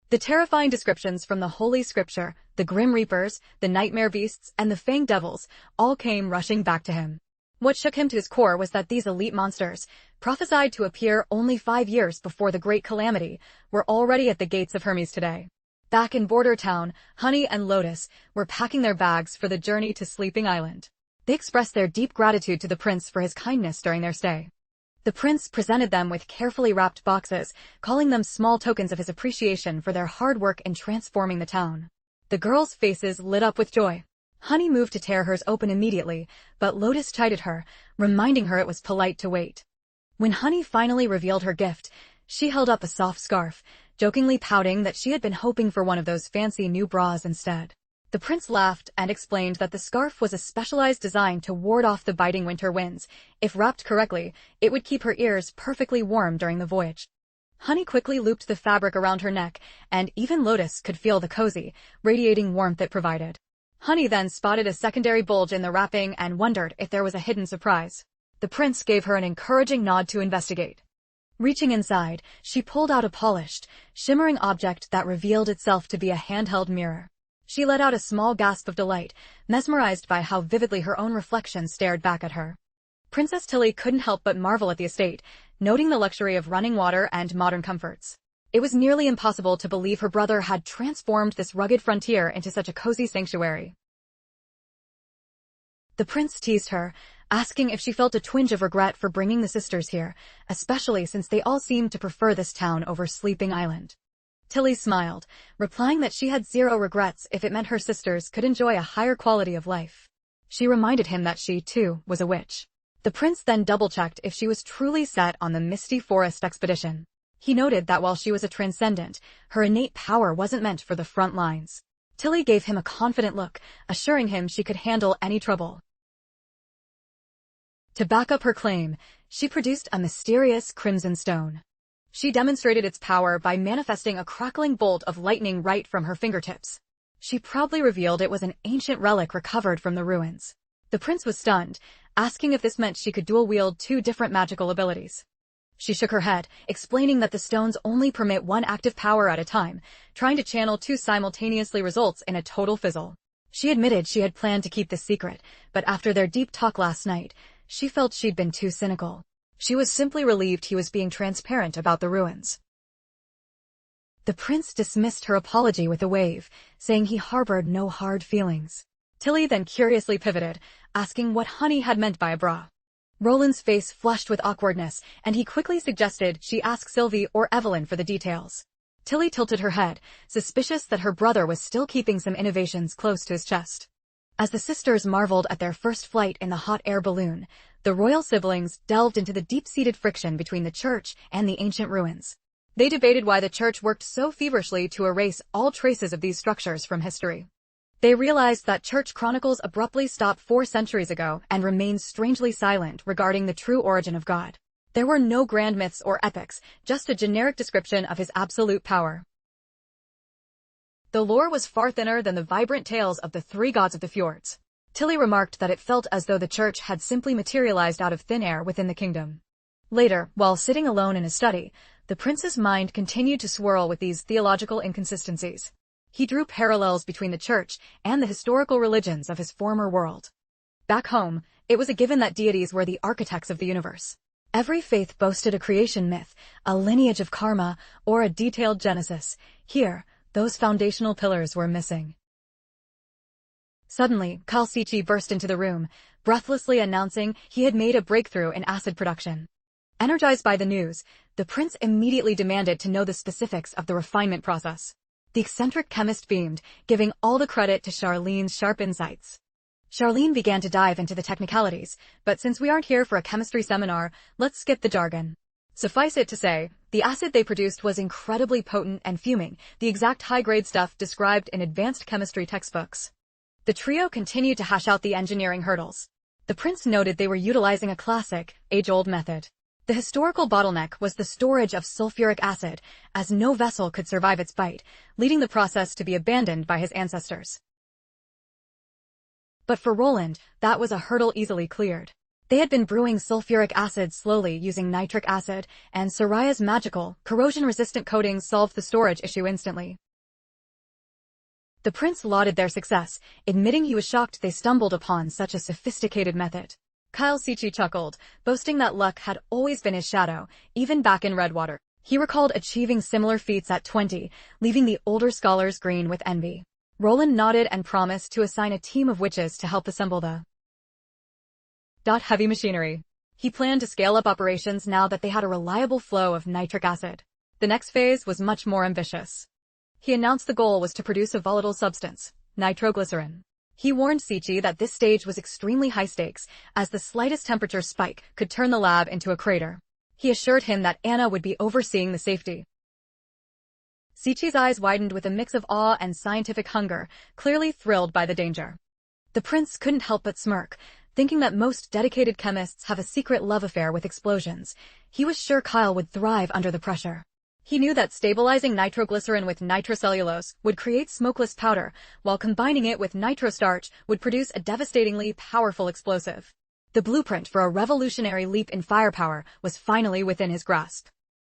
The terrifying descriptions from the Holy Scripture, the Grim Reapers, the Nightmare Beasts, and the Fanged Devils, all came rushing back to him. What shook him to his core was that these elite monsters, prophesied to appear only 5 years before the Great Calamity, were already at the gates of Hermes today. Back in Border Town, Honey and Lotus were packing their bags for the journey to Sleeping Island. They expressed their deep gratitude to the prince for his kindness during their stay. The prince presented them with carefully wrapped boxes, calling them small tokens of his appreciation for their hard work in transforming the town. The girls' faces lit up with joy. Honey moved to tear hers open immediately, but Lotus chided her, reminding her it was polite to wait. When Honey finally revealed her gift, she held up a soft scarf, jokingly pouting that she had been hoping for one of those fancy new bras instead. The prince laughed and explained that the scarf was a specialized design to ward off the biting winter winds. If wrapped correctly, it would keep her ears perfectly warm during the voyage. Honey quickly looped the fabric around her neck, and even Lotus could feel the cozy, radiating warmth it provided. Honey then spotted a secondary bulge in the wrapping and wondered if there was a hidden surprise. The prince gave her an encouraging nod to investigate. Reaching inside, she pulled out a polished, shimmering object that revealed itself to be a handheld mirror. She let out a small gasp of delight, mesmerized by how vividly her own reflection stared back at her. Princess Tilly couldn't help but marvel at the estate, noting the luxury of running water and modern comforts. It was nearly impossible to believe her brother had transformed this rugged frontier into such a cozy sanctuary. The prince teased her, asking if she felt a twinge of regret for bringing the sisters here, especially since they all seemed to prefer this town over Sleeping Island. Tilly smiled, replying that she had zero regrets if it meant her sisters could enjoy a higher quality of life. She reminded him that she, too, was a witch. The prince then double-checked if she was truly set on the Misty Forest expedition. He noted that while she was a transcendent, her innate power wasn't meant for the front lines. Tilly gave him a confident look, assuring him she could handle any trouble. To back up her claim, she produced a mysterious crimson stone. She demonstrated its power by manifesting a crackling bolt of lightning right from her fingertips. She proudly revealed it was an ancient relic recovered from the ruins. The prince was stunned, asking if this meant she could dual-wield 2 different magical abilities. She shook her head, explaining that the stones only permit one active power at a time. Trying to channel 2 simultaneously results in a total fizzle. She admitted she had planned to keep this secret, but after their deep talk last night, she felt she'd been too cynical. She was simply relieved he was being transparent about the ruins. The prince dismissed her apology with a wave, saying he harbored no hard feelings. Tilly then curiously pivoted, asking what Honey had meant by a bra. Roland's face flushed with awkwardness, and he quickly suggested she ask Sylvie or Evelyn for the details. Tilly tilted her head, suspicious that her brother was still keeping some innovations close to his chest. As the sisters marveled at their first flight in the hot air balloon, the royal siblings delved into the deep-seated friction between the church and the ancient ruins. They debated why the church worked so feverishly to erase all traces of these structures from history. They realized that church chronicles abruptly stopped 4 centuries ago and remained strangely silent regarding the true origin of God. There were no grand myths or epics, just a generic description of his absolute power. The lore was far thinner than the vibrant tales of the 3 gods of the fjords. Tilly remarked that it felt as though the church had simply materialized out of thin air within the kingdom. Later, while sitting alone in his study, the prince's mind continued to swirl with these theological inconsistencies. He drew parallels between the church and the historical religions of his former world. Back home, it was a given that deities were the architects of the universe. Every faith boasted a creation myth, a lineage of karma, or a detailed genesis. Here, those foundational pillars were missing. Suddenly, Kalsichi burst into the room, breathlessly announcing he had made a breakthrough in acid production. Energized by the news, the prince immediately demanded to know the specifics of the refinement process. The eccentric chemist beamed, giving all the credit to Charlene's sharp insights. Charlene began to dive into the technicalities, but since we aren't here for a chemistry seminar, let's skip the jargon. Suffice it to say, the acid they produced was incredibly potent and fuming, the exact high-grade stuff described in advanced chemistry textbooks. The trio continued to hash out the engineering hurdles. The prince noted they were utilizing a classic, age-old method. The historical bottleneck was the storage of sulfuric acid, as no vessel could survive its bite, leading the process to be abandoned by his ancestors. But for Roland, that was a hurdle easily cleared. They had been brewing sulfuric acid slowly using nitric acid, and Soraya's magical, corrosion-resistant coatings solved the storage issue instantly. The prince lauded their success, admitting he was shocked they stumbled upon such a sophisticated method. Kalsichi chuckled, boasting that luck had always been his shadow, even back in Redwater. He recalled achieving similar feats at 20, leaving the older scholars green with envy. Roland nodded and promised to assign a team of witches to help assemble the heavy machinery. He planned to scale up operations now that they had a reliable flow of nitric acid. The next phase was much more ambitious. He announced the goal was to produce a volatile substance, nitroglycerin. He warned Sichi that this stage was extremely high stakes, as the slightest temperature spike could turn the lab into a crater. He assured him that Anna would be overseeing the safety. Sichi's eyes widened with a mix of awe and scientific hunger, clearly thrilled by the danger. The prince couldn't help but smirk, thinking that most dedicated chemists have a secret love affair with explosions. He was sure Kyle would thrive under the pressure. He knew that stabilizing nitroglycerin with nitrocellulose would create smokeless powder, while combining it with nitrostarch would produce a devastatingly powerful explosive. The blueprint for a revolutionary leap in firepower was finally within his grasp.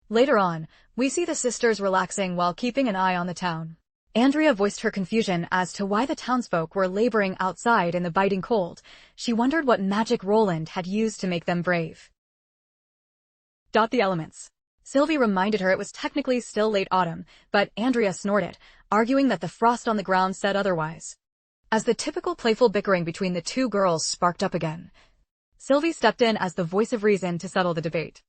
Later on, we see the sisters relaxing while keeping an eye on the town. Andrea voiced her confusion as to why the townsfolk were laboring outside in the biting cold. She wondered what magic Roland had used to make them brave. The elements. Sylvie reminded her it was technically still late autumn, but Andrea snorted, arguing that the frost on the ground said otherwise. As the typical playful bickering between the two girls sparked up again, Sylvie stepped in as the voice of reason to settle the debate.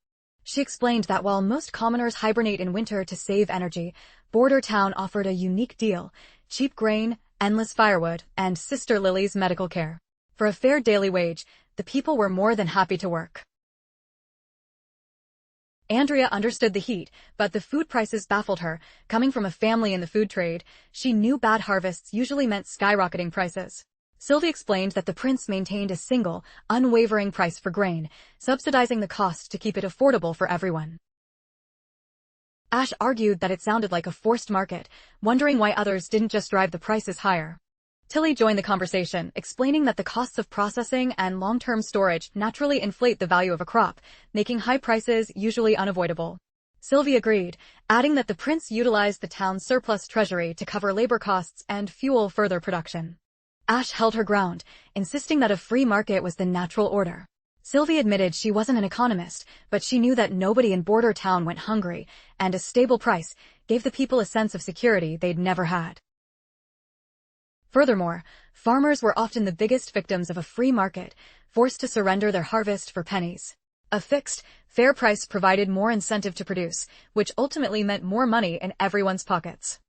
She explained that while most commoners hibernate in winter to save energy, Border Town offered a unique deal: cheap grain, endless firewood, and Sister Lily's medical care. For a fair daily wage, the people were more than happy to work. Andrea understood the heat, but the food prices baffled her. Coming from a family in the food trade, she knew bad harvests usually meant skyrocketing prices. Sylvie explained that the prince maintained a single, unwavering price for grain, subsidizing the cost to keep it affordable for everyone. Ash argued that it sounded like a forced market, wondering why others didn't just drive the prices higher. Tilly joined the conversation, explaining that the costs of processing and long-term storage naturally inflate the value of a crop, making high prices usually unavoidable. Sylvie agreed, adding that the prince utilized the town's surplus treasury to cover labor costs and fuel further production. Ash held her ground, insisting that a free market was the natural order. Sylvie admitted she wasn't an economist, but she knew that nobody in Border Town went hungry, and a stable price gave the people a sense of security they'd never had. Furthermore, farmers were often the biggest victims of a free market, forced to surrender their harvest for pennies. A fixed, fair price provided more incentive to produce, which ultimately meant more money in everyone's pockets.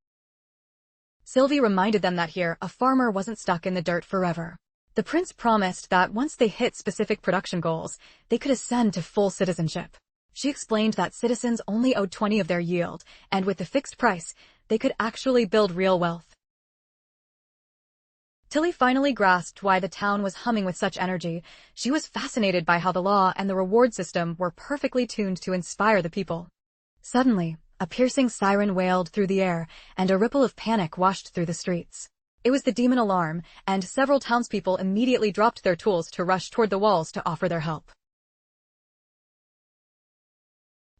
Sylvie reminded them that here, a farmer wasn't stuck in the dirt forever. The prince promised that once they hit specific production goals, they could ascend to full citizenship. She explained that citizens only owed 20 of their yield, and with the fixed price, they could actually build real wealth. Tilly finally grasped why the town was humming with such energy. She was fascinated by how the law and the reward system were perfectly tuned to inspire the people. Suddenly, a piercing siren wailed through the air, and a ripple of panic washed through the streets. It was the demon alarm, and several townspeople immediately dropped their tools to rush toward the walls to offer their help.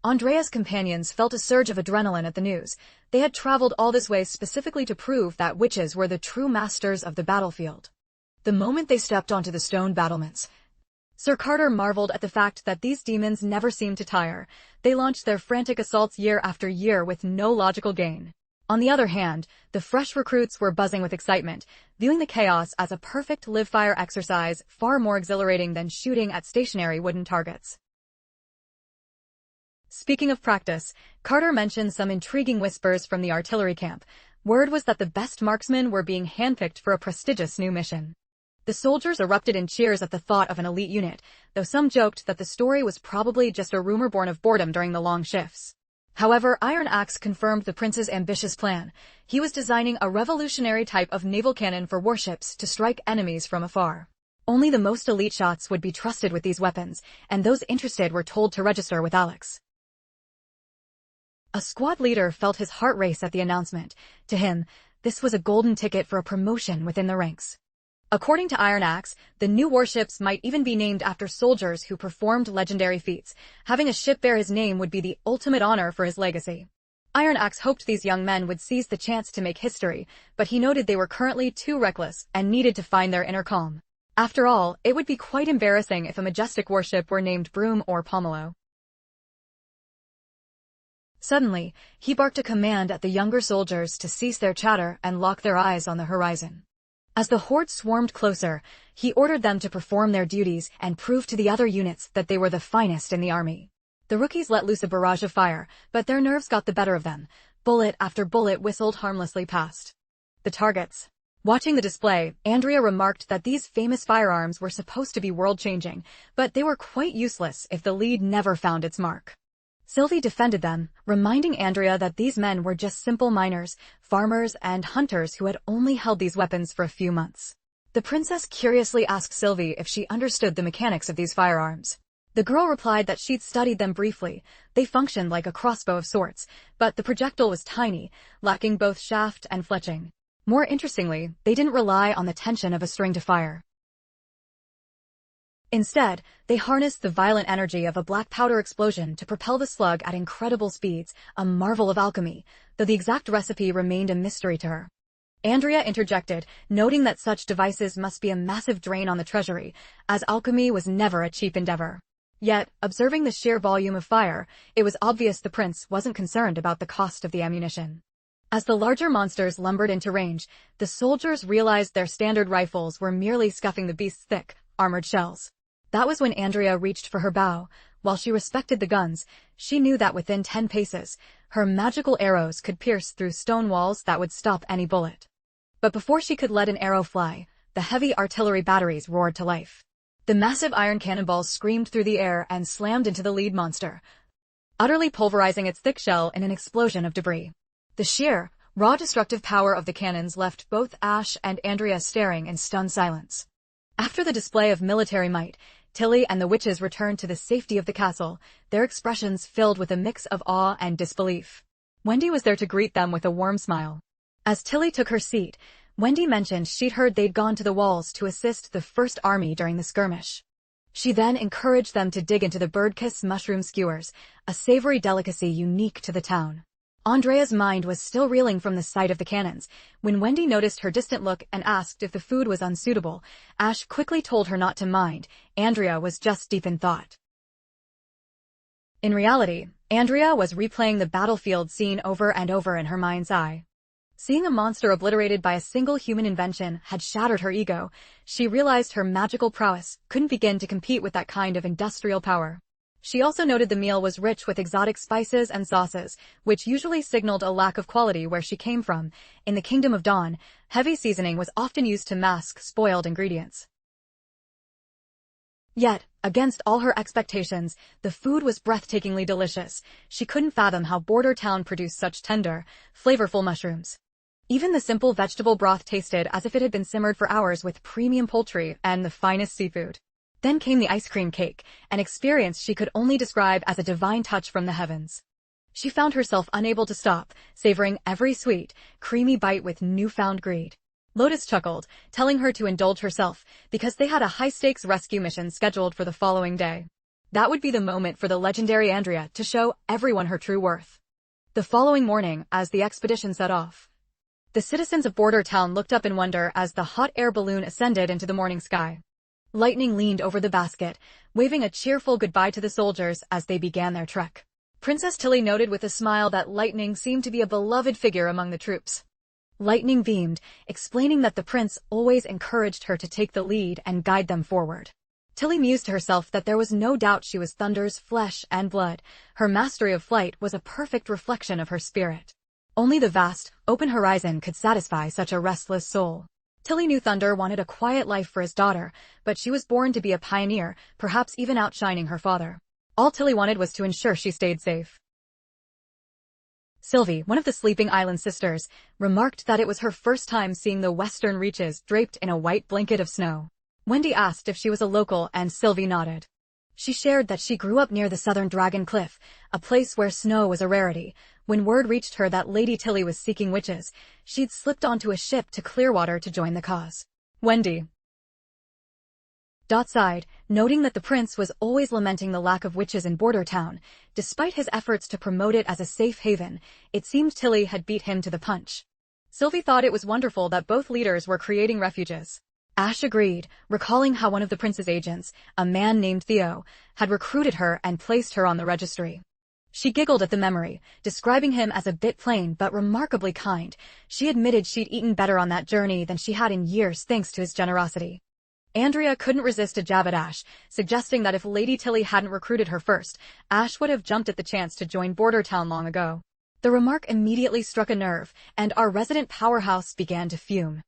Andrea's companions felt a surge of adrenaline at the news. They had traveled all this way specifically to prove that witches were the true masters of the battlefield. The moment they stepped onto the stone battlements, Sir Carter marveled at the fact that these demons never seemed to tire. They launched their frantic assaults year after year with no logical gain. On the other hand, the fresh recruits were buzzing with excitement, viewing the chaos as a perfect live-fire exercise, far more exhilarating than shooting at stationary wooden targets. Speaking of practice, Carter mentioned some intriguing whispers from the artillery camp. Word was that the best marksmen were being handpicked for a prestigious new mission. The soldiers erupted in cheers at the thought of an elite unit, though some joked that the story was probably just a rumor born of boredom during the long shifts. However, Iron Axe confirmed the prince's ambitious plan. He was designing a revolutionary type of naval cannon for warships to strike enemies from afar. Only the most elite shots would be trusted with these weapons, and those interested were told to register with Alex. A squad leader felt his heart race at the announcement. To him, this was a golden ticket for a promotion within the ranks. According to Iron Axe, the new warships might even be named after soldiers who performed legendary feats. Having a ship bear his name would be the ultimate honor for his legacy. Iron Axe hoped these young men would seize the chance to make history, but he noted they were currently too reckless and needed to find their inner calm. After all, it would be quite embarrassing if a majestic warship were named Broom or Pomelo. Suddenly, he barked a command at the younger soldiers to cease their chatter and lock their eyes on the horizon. As the horde swarmed closer, he ordered them to perform their duties and prove to the other units that they were the finest in the army. The rookies let loose a barrage of fire, but their nerves got the better of them. Bullet after bullet whistled harmlessly past the targets. Watching the display, Andrea remarked that these famous firearms were supposed to be world-changing, but they were quite useless if the lead never found its mark. Sylvie defended them, reminding Andrea that these men were just simple miners, farmers, and hunters who had only held these weapons for a few months. The princess curiously asked Sylvie if she understood the mechanics of these firearms. The girl replied that she'd studied them briefly. They functioned like a crossbow of sorts, but the projectile was tiny, lacking both shaft and fletching. More interestingly, they didn't rely on the tension of a string to fire. Instead, they harnessed the violent energy of a black powder explosion to propel the slug at incredible speeds, a marvel of alchemy, though the exact recipe remained a mystery to her. Andrea interjected, noting that such devices must be a massive drain on the treasury, as alchemy was never a cheap endeavor. Yet, observing the sheer volume of fire, it was obvious the prince wasn't concerned about the cost of the ammunition. As the larger monsters lumbered into range, the soldiers realized their standard rifles were merely scuffing the beast's thick, armored shells. That was when Andrea reached for her bow. While she respected the guns, she knew that within 10 paces, her magical arrows could pierce through stone walls that would stop any bullet. But before she could let an arrow fly, the heavy artillery batteries roared to life. The massive iron cannonballs screamed through the air and slammed into the lead monster, utterly pulverizing its thick shell in an explosion of debris. The sheer, raw destructive power of the cannons left both Ash and Andrea staring in stunned silence. After the display of military might, Tilly and the witches returned to the safety of the castle, their expressions filled with a mix of awe and disbelief. Wendy was there to greet them with a warm smile. As Tilly took her seat, Wendy mentioned she'd heard they'd gone to the walls to assist the First Army during the skirmish. She then encouraged them to dig into the birdkiss mushroom skewers, a savory delicacy unique to the town. Andrea's mind was still reeling from the sight of the cannons. When Wendy noticed her distant look and asked if the food was unsuitable, Ash quickly told her not to mind. Andrea was just deep in thought. In reality, Andrea was replaying the battlefield scene over and over in her mind's eye. Seeing a monster obliterated by a single human invention had shattered her ego. She realized her magical prowess couldn't begin to compete with that kind of industrial power. She also noted the meal was rich with exotic spices and sauces, which usually signaled a lack of quality where she came from. In the Kingdom of Dawn, heavy seasoning was often used to mask spoiled ingredients. Yet, against all her expectations, the food was breathtakingly delicious. She couldn't fathom how Border Town produced such tender, flavorful mushrooms. Even the simple vegetable broth tasted as if it had been simmered for hours with premium poultry and the finest seafood. Then came the ice cream cake, an experience she could only describe as a divine touch from the heavens. She found herself unable to stop, savoring every sweet, creamy bite with newfound greed. Lotus chuckled, telling her to indulge herself, because they had a high-stakes rescue mission scheduled for the following day. That would be the moment for the legendary Andrea to show everyone her true worth. The following morning, as the expedition set off, the citizens of Border Town looked up in wonder as the hot air balloon ascended into the morning sky. Lightning leaned over the basket, waving a cheerful goodbye to the soldiers as they began their trek. Princess Tilly noted with a smile that Lightning seemed to be a beloved figure among the troops. Lightning beamed, explaining that the prince always encouraged her to take the lead and guide them forward. Tilly mused to herself that there was no doubt she was Thunder's flesh and blood. Her mastery of flight was a perfect reflection of her spirit. Only the vast, open horizon could satisfy such a restless soul. Tilly knew Thunder wanted a quiet life for his daughter, but she was born to be a pioneer, perhaps even outshining her father. All Tilly wanted was to ensure she stayed safe. Sylvie, one of the sleeping island sisters, remarked that it was her first time seeing the western reaches draped in a white blanket of snow. Wendy asked if she was a local and Sylvie nodded. She shared that she grew up near the southern Dragon Cliff, a place where snow was a rarity. When word reached her that Lady Tilly was seeking witches, she'd slipped onto a ship to Clearwater to join the cause. Wendy sighed, noting that the prince was always lamenting the lack of witches in Border Town. Despite his efforts to promote it as a safe haven, it seemed Tilly had beat him to the punch. Sylvie thought it was wonderful that both leaders were creating refuges. Ash agreed, recalling how one of the prince's agents, a man named Theo, had recruited her and placed her on the registry. She giggled at the memory, describing him as a bit plain but remarkably kind. She admitted she'd eaten better on that journey than she had in years thanks to his generosity. Andrea couldn't resist a jab at Ash, suggesting that if Lady Tilly hadn't recruited her first, Ash would have jumped at the chance to join Border Town long ago. The remark immediately struck a nerve, and our resident powerhouse began to fume.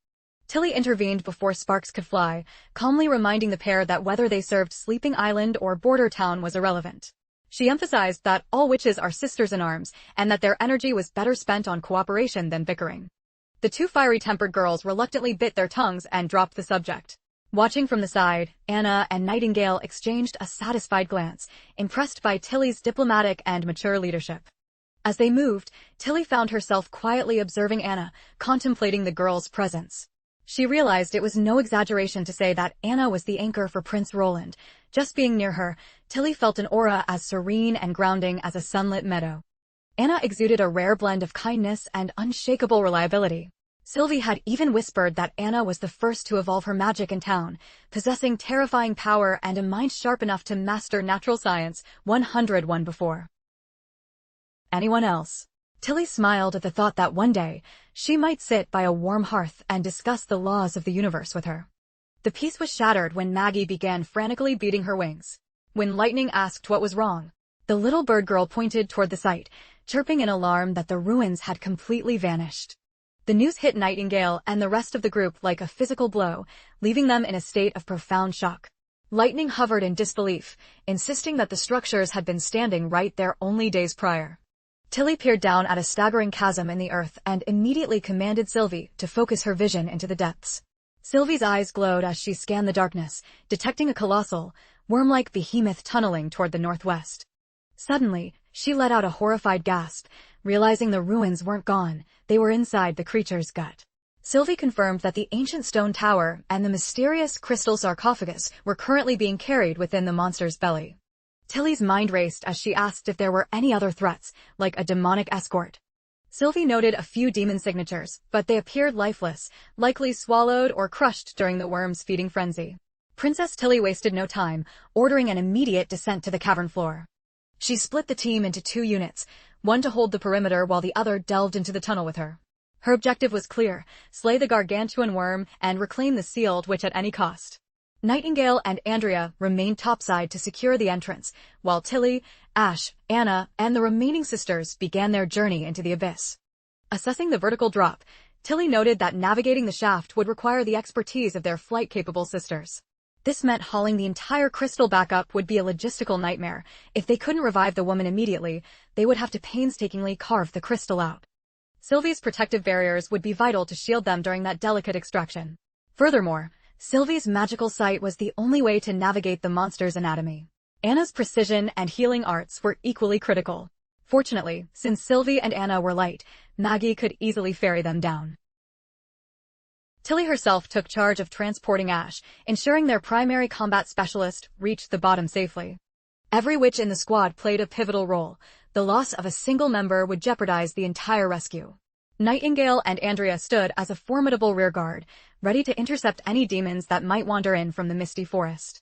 Tilly intervened before sparks could fly, calmly reminding the pair that whether they served Sleeping Island or Border Town was irrelevant. She emphasized that all witches are sisters in arms, and that their energy was better spent on cooperation than bickering. The two fiery-tempered girls reluctantly bit their tongues and dropped the subject. Watching from the side, Anna and Nightingale exchanged a satisfied glance, impressed by Tilly's diplomatic and mature leadership. As they moved, Tilly found herself quietly observing Anna, contemplating the girl's presence. She realized it was no exaggeration to say that Anna was the anchor for Prince Roland. Just being near her, Tilly felt an aura as serene and grounding as a sunlit meadow. Anna exuded a rare blend of kindness and unshakable reliability. Sylvie had even whispered that Anna was the first to evolve her magic in town, possessing terrifying power and a mind sharp enough to master natural science 101 before anyone else. Tilly smiled at the thought that one day, she might sit by a warm hearth and discuss the laws of the universe with her. The peace was shattered when Maggie began frantically beating her wings. When Lightning asked what was wrong, the little bird girl pointed toward the site, chirping in alarm that the ruins had completely vanished. The news hit Nightingale and the rest of the group like a physical blow, leaving them in a state of profound shock. Lightning hovered in disbelief, insisting that the structures had been standing right there only days prior. Tilly peered down at a staggering chasm in the earth and immediately commanded Sylvie to focus her vision into the depths. Sylvie's eyes glowed as she scanned the darkness, detecting a colossal, worm-like behemoth tunneling toward the northwest. Suddenly, she let out a horrified gasp, realizing the ruins weren't gone, they were inside the creature's gut. Sylvie confirmed that the ancient stone tower and the mysterious crystal sarcophagus were currently being carried within the monster's belly. Tilly's mind raced as she asked if there were any other threats, like a demonic escort. Sylvie noted a few demon signatures, but they appeared lifeless, likely swallowed or crushed during the worm's feeding frenzy. Princess Tilly wasted no time, ordering an immediate descent to the cavern floor. She split the team into 2 units, one to hold the perimeter while the other delved into the tunnel with her. Her objective was clear: slay the gargantuan worm and reclaim the sealed witch at any cost. Nightingale and Andrea remained topside to secure the entrance, while Tilly, Ash, Anna, and the remaining sisters began their journey into the abyss. Assessing the vertical drop, Tilly noted that navigating the shaft would require the expertise of their flight-capable sisters. This meant hauling the entire crystal back up would be a logistical nightmare. If they couldn't revive the woman immediately, they would have to painstakingly carve the crystal out. Sylvie's protective barriers would be vital to shield them during that delicate extraction. Furthermore, Sylvie's magical sight was the only way to navigate the monster's anatomy. Anna's precision and healing arts were equally critical. Fortunately, since Sylvie and Anna were light, Maggie could easily ferry them down. Tilly herself took charge of transporting Ash, ensuring their primary combat specialist reached the bottom safely. Every witch in the squad played a pivotal role. The loss of a single member would jeopardize the entire rescue. Nightingale and Andrea stood as a formidable rearguard, ready to intercept any demons that might wander in from the misty forest.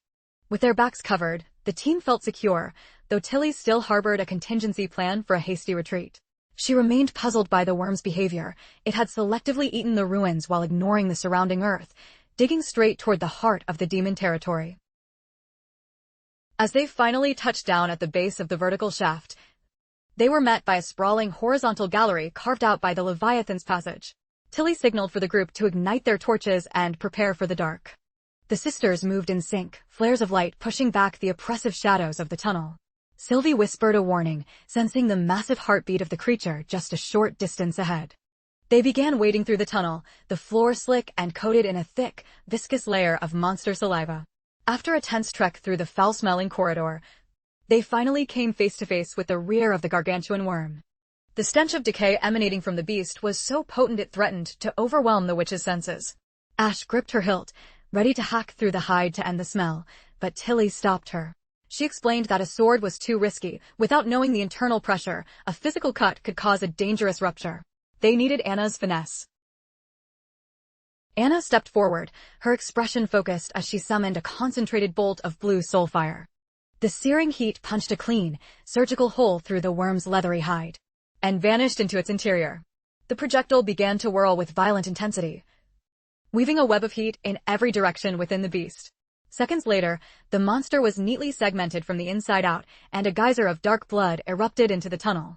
With their backs covered, the team felt secure, though Tilly still harbored a contingency plan for a hasty retreat. She remained puzzled by the worm's behavior. It had selectively eaten the ruins while ignoring the surrounding earth, digging straight toward the heart of the demon territory. As they finally touched down at the base of the vertical shaft, they were met by a sprawling horizontal gallery carved out by the Leviathan's passage. Tilly signaled for the group to ignite their torches and prepare for the dark. The sisters moved in sync, flares of light pushing back the oppressive shadows of the tunnel. Sylvie whispered a warning, sensing the massive heartbeat of the creature just a short distance ahead. They began wading through the tunnel, the floor slick and coated in a thick, viscous layer of monster saliva. After a tense trek through the foul-smelling corridor, they finally came face to face with the rear of the gargantuan worm. The stench of decay emanating from the beast was so potent it threatened to overwhelm the witch's senses. Ash gripped her hilt, ready to hack through the hide to end the smell, but Tilly stopped her. She explained that a sword was too risky. Without knowing the internal pressure, a physical cut could cause a dangerous rupture. They needed Anna's finesse. Anna stepped forward, her expression focused as she summoned a concentrated bolt of blue soulfire. The searing heat punched a clean, surgical hole through the worm's leathery hide, and vanished into its interior. The projectile began to whirl with violent intensity, weaving a web of heat in every direction within the beast. Seconds later, the monster was neatly segmented from the inside out, and a geyser of dark blood erupted into the tunnel.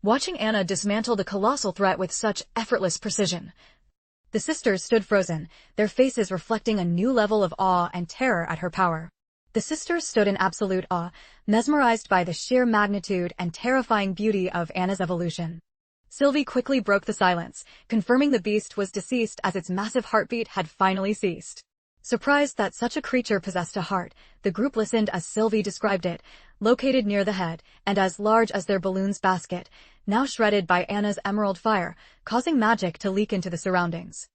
Watching Anna dismantle the colossal threat with such effortless precision, the sisters stood frozen, their faces reflecting a new level of awe and terror at her power. The sisters stood in absolute awe, mesmerized by the sheer magnitude and terrifying beauty of Anna's evolution. Sylvie quickly broke the silence, confirming the beast was deceased as its massive heartbeat had finally ceased. Surprised that such a creature possessed a heart, the group listened as Sylvie described it, located near the head, and as large as their balloon's basket, now shredded by Anna's emerald fire, causing magic to leak into the surroundings.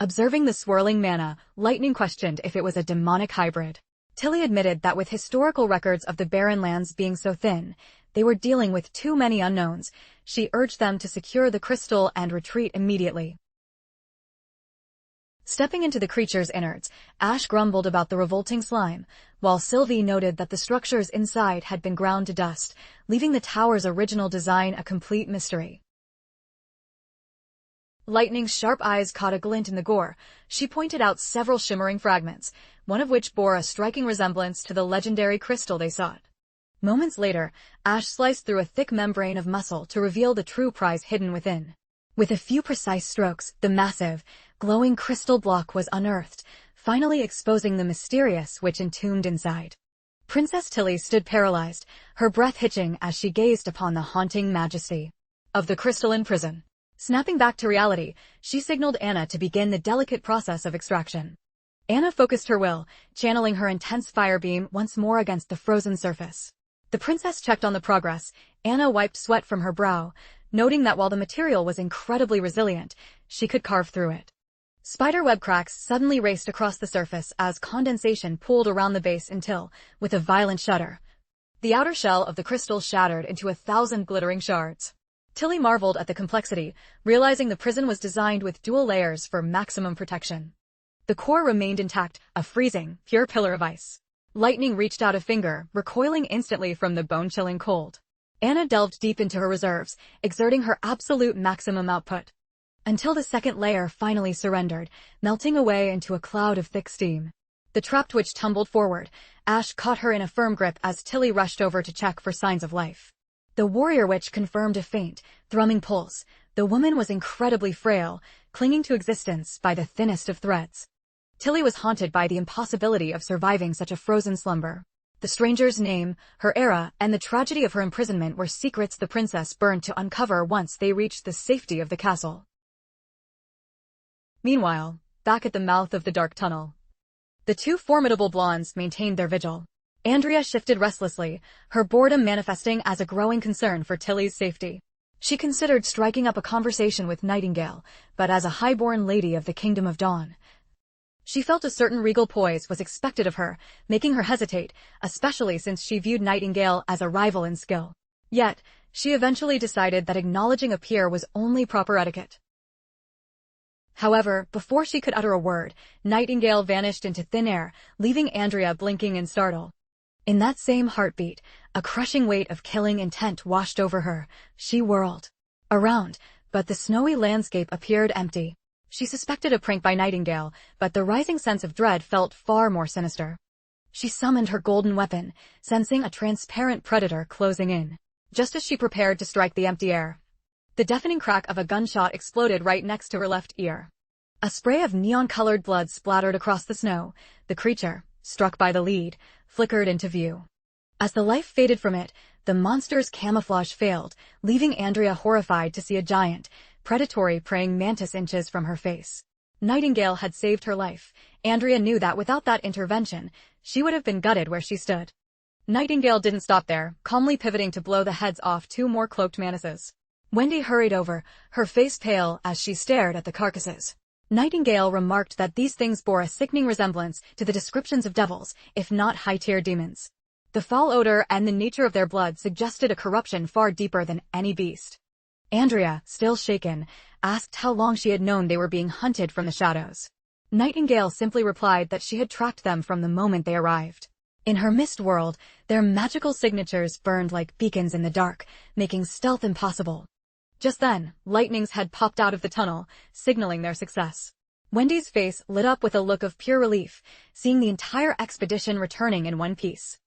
Observing the swirling manna, Lightning questioned if it was a demonic hybrid. Tilly admitted that with historical records of the barren lands being so thin, they were dealing with too many unknowns. She urged them to secure the crystal and retreat immediately. Stepping into the creature's innards, Ash grumbled about the revolting slime, while Sylvie noted that the structures inside had been ground to dust, leaving the tower's original design a complete mystery. Lightning's sharp eyes caught a glint in the gore. She pointed out several shimmering fragments, one of which bore a striking resemblance to the legendary crystal they sought. Moments later, Ash sliced through a thick membrane of muscle to reveal the true prize hidden within. With a few precise strokes, the massive, glowing crystal block was unearthed, finally exposing the mysterious witch entombed inside. Princess Tilly stood paralyzed, her breath hitching as she gazed upon the haunting majesty of the crystalline prison. Snapping back to reality, she signaled Anna to begin the delicate process of extraction. Anna focused her will, channeling her intense fire beam once more against the frozen surface. The princess checked on the progress. Anna wiped sweat from her brow, noting that while the material was incredibly resilient, she could carve through it. Spiderweb cracks suddenly raced across the surface as condensation pooled around the base until, with a violent shudder, the outer shell of the crystal shattered into 1,000 glittering shards. Tilly marveled at the complexity, realizing the prison was designed with dual layers for maximum protection. The core remained intact, a freezing, pure pillar of ice. Lightning reached out a finger, recoiling instantly from the bone-chilling cold. Anna delved deep into her reserves, exerting her absolute maximum output, until the second layer finally surrendered, melting away into a cloud of thick steam. The trapped witch tumbled forward. Ash caught her in a firm grip as Tilly rushed over to check for signs of life. The warrior witch confirmed a faint, thrumming pulse. The woman was incredibly frail, clinging to existence by the thinnest of threads. Tilly was haunted by the impossibility of surviving such a frozen slumber. The stranger's name, her era, and the tragedy of her imprisonment were secrets the princess burned to uncover once they reached the safety of the castle. Meanwhile, back at the mouth of the dark tunnel, the two formidable blondes maintained their vigil. Andrea shifted restlessly, her boredom manifesting as a growing concern for Tilly's safety. She considered striking up a conversation with Nightingale, but as a highborn lady of the Kingdom of Dawn, she felt a certain regal poise was expected of her, making her hesitate, especially since she viewed Nightingale as a rival in skill. Yet, She eventually decided that acknowledging a peer was only proper etiquette. However, before she could utter a word, Nightingale vanished into thin air, leaving Andrea blinking in startle. In that same heartbeat, a crushing weight of killing intent washed over her. She whirled around, but the snowy landscape appeared empty. She suspected a prank by Nightingale, but the rising sense of dread felt far more sinister. She summoned her golden weapon, sensing a transparent predator closing in. Just as she prepared to strike the empty air, the deafening crack of a gunshot exploded right next to her left ear. A spray of neon-colored blood splattered across the snow. The creature, struck by the lead, flickered into view. As the life faded from it, the monster's camouflage failed, leaving Andrea horrified to see a giant, predatory praying mantis inches from her face. Nightingale had saved her life. Andrea knew that without that intervention, she would have been gutted where she stood. Nightingale didn't stop there, calmly pivoting to blow the heads off 2 more cloaked mantises. Wendy hurried over, her face pale as she stared at the carcasses. Nightingale remarked that these things bore a sickening resemblance to the descriptions of devils, if not high-tier demons. The foul odor and the nature of their blood suggested a corruption far deeper than any beast. Andrea, still shaken, asked how long she had known they were being hunted from the shadows. Nightingale simply replied that she had tracked them from the moment they arrived. In her mist world, their magical signatures burned like beacons in the dark, making stealth impossible. Just then, lightnings had popped out of the tunnel, signaling their success. Wendy's face lit up with a look of pure relief, seeing the entire expedition returning in one piece.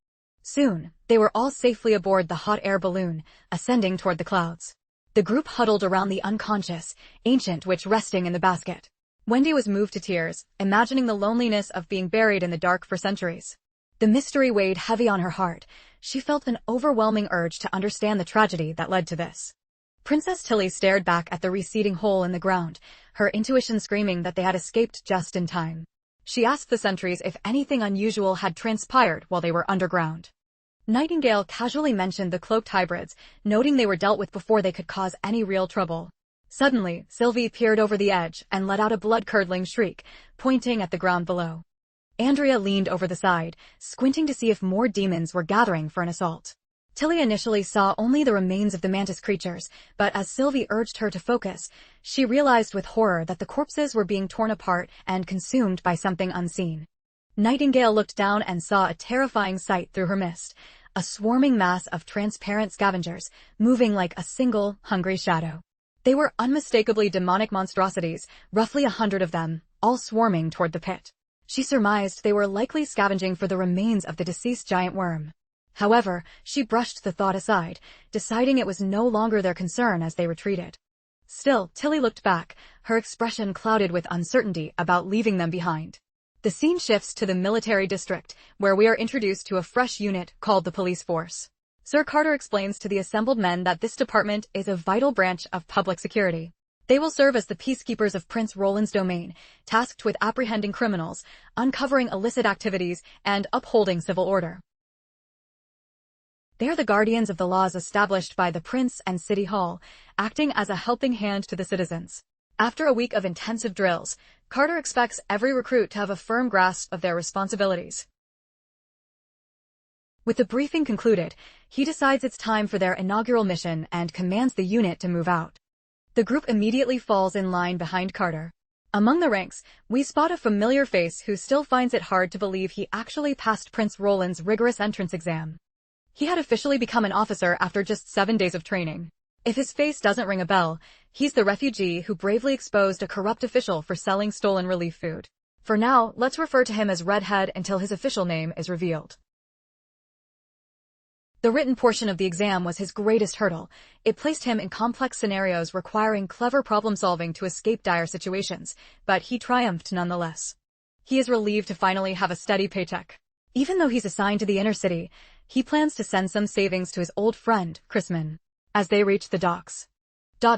Soon, they were all safely aboard the hot air balloon, ascending toward the clouds. The group huddled around the unconscious, ancient witch resting in the basket. Wendy was moved to tears, imagining the loneliness of being buried in the dark for centuries. The mystery weighed heavy on her heart. She felt an overwhelming urge to understand the tragedy that led to this. Princess Tilly stared back at the receding hole in the ground, her intuition screaming that they had escaped just in time. She asked the sentries if anything unusual had transpired while they were underground. Nightingale casually mentioned the cloaked hybrids, noting they were dealt with before they could cause any real trouble. Suddenly, Sylvie peered over the edge and let out a blood-curdling shriek, pointing at the ground below. Andrea leaned over the side, squinting to see if more demons were gathering for an assault. Tilly initially saw only the remains of the mantis creatures, but as Sylvie urged her to focus, she realized with horror that the corpses were being torn apart and consumed by something unseen. Nightingale looked down and saw a terrifying sight through her mist, a swarming mass of transparent scavengers, moving like a single, hungry shadow. They were unmistakably demonic monstrosities, roughly 100 of them, all swarming toward the pit. She surmised they were likely scavenging for the remains of the deceased giant worm. However, she brushed the thought aside, deciding it was no longer their concern as they retreated. Still, Tilly looked back, her expression clouded with uncertainty about leaving them behind. The scene shifts to the military district, where we are introduced to a fresh unit called the police force. Sir Carter explains to the assembled men that this department is a vital branch of public security. They will serve as the peacekeepers of Prince Roland's domain, tasked with apprehending criminals, uncovering illicit activities, and upholding civil order. They are the guardians of the laws established by the Prince and City Hall, acting as a helping hand to the citizens. After a week of intensive drills, Carter expects every recruit to have a firm grasp of their responsibilities. With the briefing concluded, he decides it's time for their inaugural mission and commands the unit to move out. The group immediately falls in line behind Carter. Among the ranks, we spot a familiar face who still finds it hard to believe he actually passed Prince Roland's rigorous entrance exam. He had officially become an officer after just 7 days of training. If his face doesn't ring a bell, he's the refugee who bravely exposed a corrupt official for selling stolen relief food. For now, let's refer to him as Redhead until his official name is revealed. The written portion of the exam was his greatest hurdle. It placed him in complex scenarios requiring clever problem-solving to escape dire situations, but he triumphed nonetheless. He is relieved to finally have a steady paycheck. Even though he's assigned to the inner city, he plans to send some savings to his old friend, Chrisman. As they reach the docks,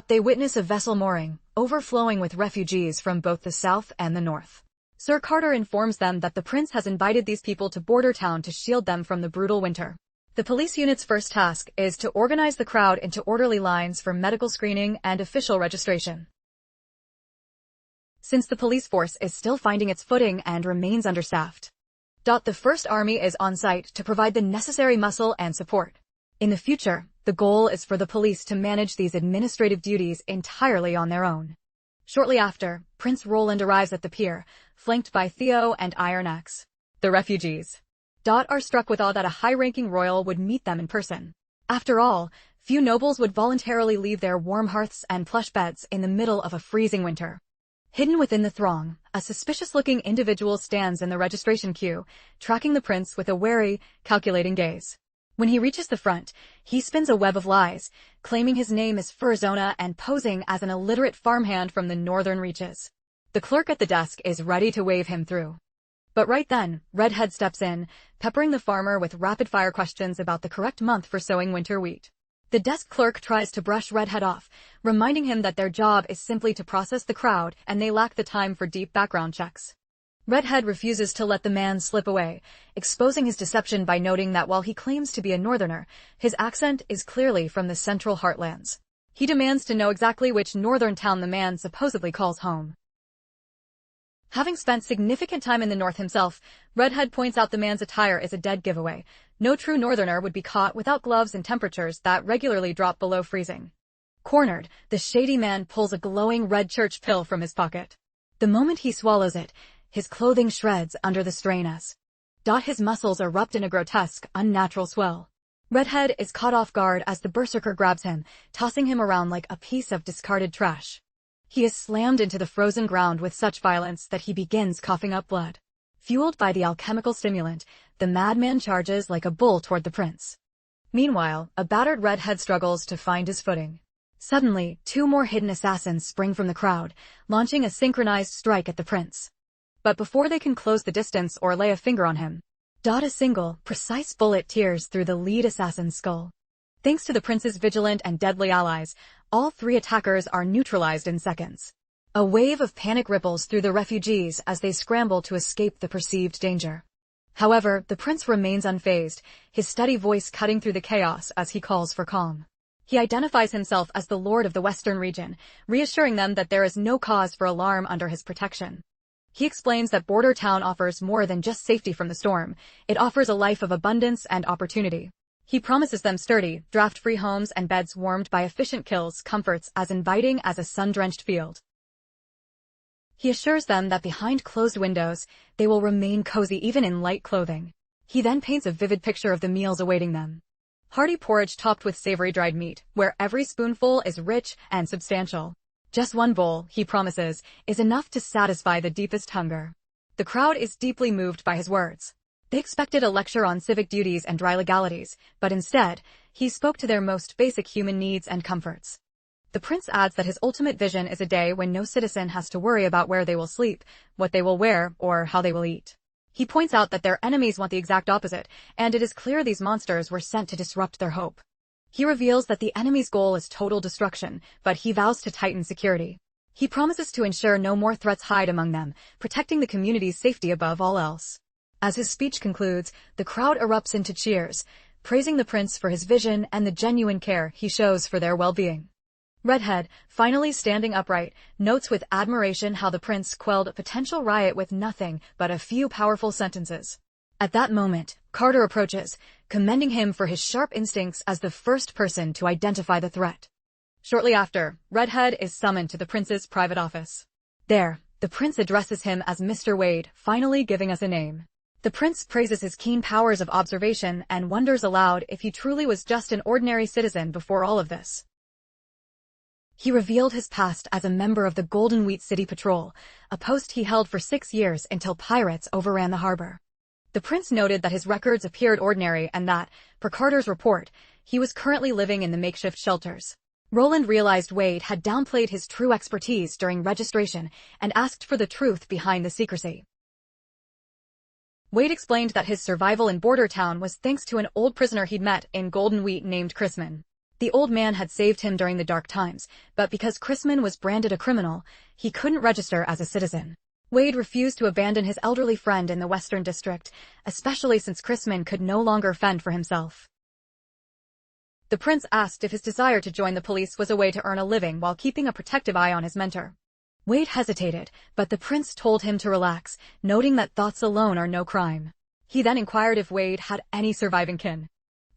they witness a vessel mooring, overflowing with refugees from both the south and the north. Sir Carter informs them that the prince has invited these people to border town to shield them from the brutal winter. The police unit's first task is to organize the crowd into orderly lines for medical screening and official registration. Since the police force is still finding its footing and remains understaffed, the First Army is on site to provide the necessary muscle and support. In the future, the goal is for the police to manage these administrative duties entirely on their own. Shortly after, Prince Roland arrives at the pier, flanked by Theo and Iron X. The refugees are struck with awe that a high-ranking royal would meet them in person. After all, few nobles would voluntarily leave their warm hearths and plush beds in the middle of a freezing winter. Hidden within the throng, a suspicious-looking individual stands in the registration queue, tracking the prince with a wary, calculating gaze. When he reaches the front, he spins a web of lies, claiming his name is Furzona and posing as an illiterate farmhand from the northern reaches. The clerk at the desk is ready to wave him through. But right then, Redhead steps in, peppering the farmer with rapid-fire questions about the correct month for sowing winter wheat. The desk clerk tries to brush Redhead off, reminding him that their job is simply to process the crowd and they lack the time for deep background checks. Redhead refuses to let the man slip away, exposing his deception by noting that while he claims to be a northerner, his accent is clearly from the central heartlands. He demands to know exactly which northern town the man supposedly calls home. Having spent significant time in the north himself, Redhead points out the man's attire is a dead giveaway. No true northerner would be caught without gloves in temperatures that regularly drop below freezing. Cornered, the shady man pulls a glowing red church pill from his pocket. The moment he swallows it, his clothing shreds under the strain as his muscles erupt in a grotesque, unnatural swell. Redhead is caught off guard as the berserker grabs him, tossing him around like a piece of discarded trash. He is slammed into the frozen ground with such violence that he begins coughing up blood. Fueled by the alchemical stimulant, the madman charges like a bull toward the prince. Meanwhile, a battered Redhead struggles to find his footing. Suddenly, two more hidden assassins spring from the crowd, launching a synchronized strike at the prince. But before they can close the distance or lay a finger on him, a single, precise bullet tears through the lead assassin's skull. Thanks to the prince's vigilant and deadly allies, all three attackers are neutralized in seconds. A wave of panic ripples through the refugees as they scramble to escape the perceived danger. However, the prince remains unfazed, his steady voice cutting through the chaos as he calls for calm. He identifies himself as the Lord of the Western region, reassuring them that there is no cause for alarm under his protection. He explains that Border Town offers more than just safety from the storm. It offers a life of abundance and opportunity. He promises them sturdy, draft-free homes and beds warmed by efficient kills, comforts as inviting as a sun-drenched field. He assures them that behind closed windows, they will remain cozy even in light clothing. He then paints a vivid picture of the meals awaiting them. Hearty porridge topped with savory dried meat, where every spoonful is rich and substantial. Just one bowl, he promises, is enough to satisfy the deepest hunger. The crowd is deeply moved by his words. They expected a lecture on civic duties and dry legalities, but instead, he spoke to their most basic human needs and comforts. The prince adds that his ultimate vision is a day when no citizen has to worry about where they will sleep, what they will wear, or how they will eat. He points out that their enemies want the exact opposite, and it is clear these monsters were sent to disrupt their hope. He reveals that the enemy's goal is total destruction, but he vows to tighten security. He promises to ensure no more threats hide among them, protecting the community's safety above all else. As his speech concludes, the crowd erupts into cheers, praising the prince for his vision and the genuine care he shows for their well-being. Redhead, finally standing upright, notes with admiration how the prince quelled a potential riot with nothing but a few powerful sentences. At that moment, Carter approaches, commending him for his sharp instincts as the first person to identify the threat. Shortly after, Redhead is summoned to the prince's private office. There, the prince addresses him as Mr. Wade, finally giving us a name. The prince praises his keen powers of observation and wonders aloud if he truly was just an ordinary citizen before all of this. He revealed his past as a member of the Golden Wheat City Patrol, a post he held for 6 years until pirates overran the harbor. The prince noted that his records appeared ordinary and that, per Carter's report, he was currently living in the makeshift shelters. Roland realized Wade had downplayed his true expertise during registration and asked for the truth behind the secrecy. Wade explained that his survival in Border Town was thanks to an old prisoner he'd met in Golden Wheat named Chrisman. The old man had saved him during the dark times, but because Chrisman was branded a criminal, he couldn't register as a citizen. Wade refused to abandon his elderly friend in the Western District, especially since Chrisman could no longer fend for himself. The prince asked if his desire to join the police was a way to earn a living while keeping a protective eye on his mentor. Wade hesitated, but the prince told him to relax, noting that thoughts alone are no crime. He then inquired if Wade had any surviving kin.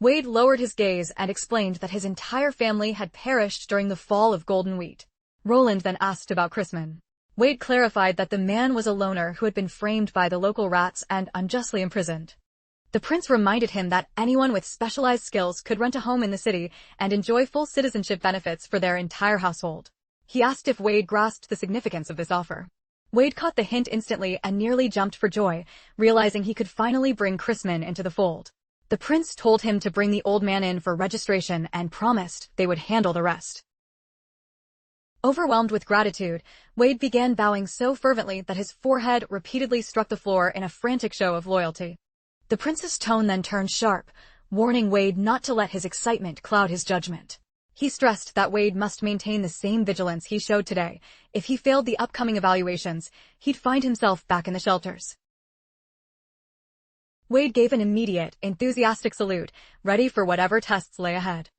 Wade lowered his gaze and explained that his entire family had perished during the fall of golden wheat. Roland then asked about Chrisman. Wade clarified that the man was a loner who had been framed by the local rats and unjustly imprisoned. The prince reminded him that anyone with specialized skills could rent a home in the city and enjoy full citizenship benefits for their entire household. He asked if Wade grasped the significance of this offer. Wade caught the hint instantly and nearly jumped for joy, realizing he could finally bring Chrisman into the fold. The prince told him to bring the old man in for registration and promised they would handle the rest. Overwhelmed with gratitude, Wade began bowing so fervently that his forehead repeatedly struck the floor in a frantic show of loyalty. The prince's tone then turned sharp, warning Wade not to let his excitement cloud his judgment. He stressed that Wade must maintain the same vigilance he showed today. If he failed the upcoming evaluations, he'd find himself back in the shelters. Wade gave an immediate, enthusiastic salute, ready for whatever tests lay ahead.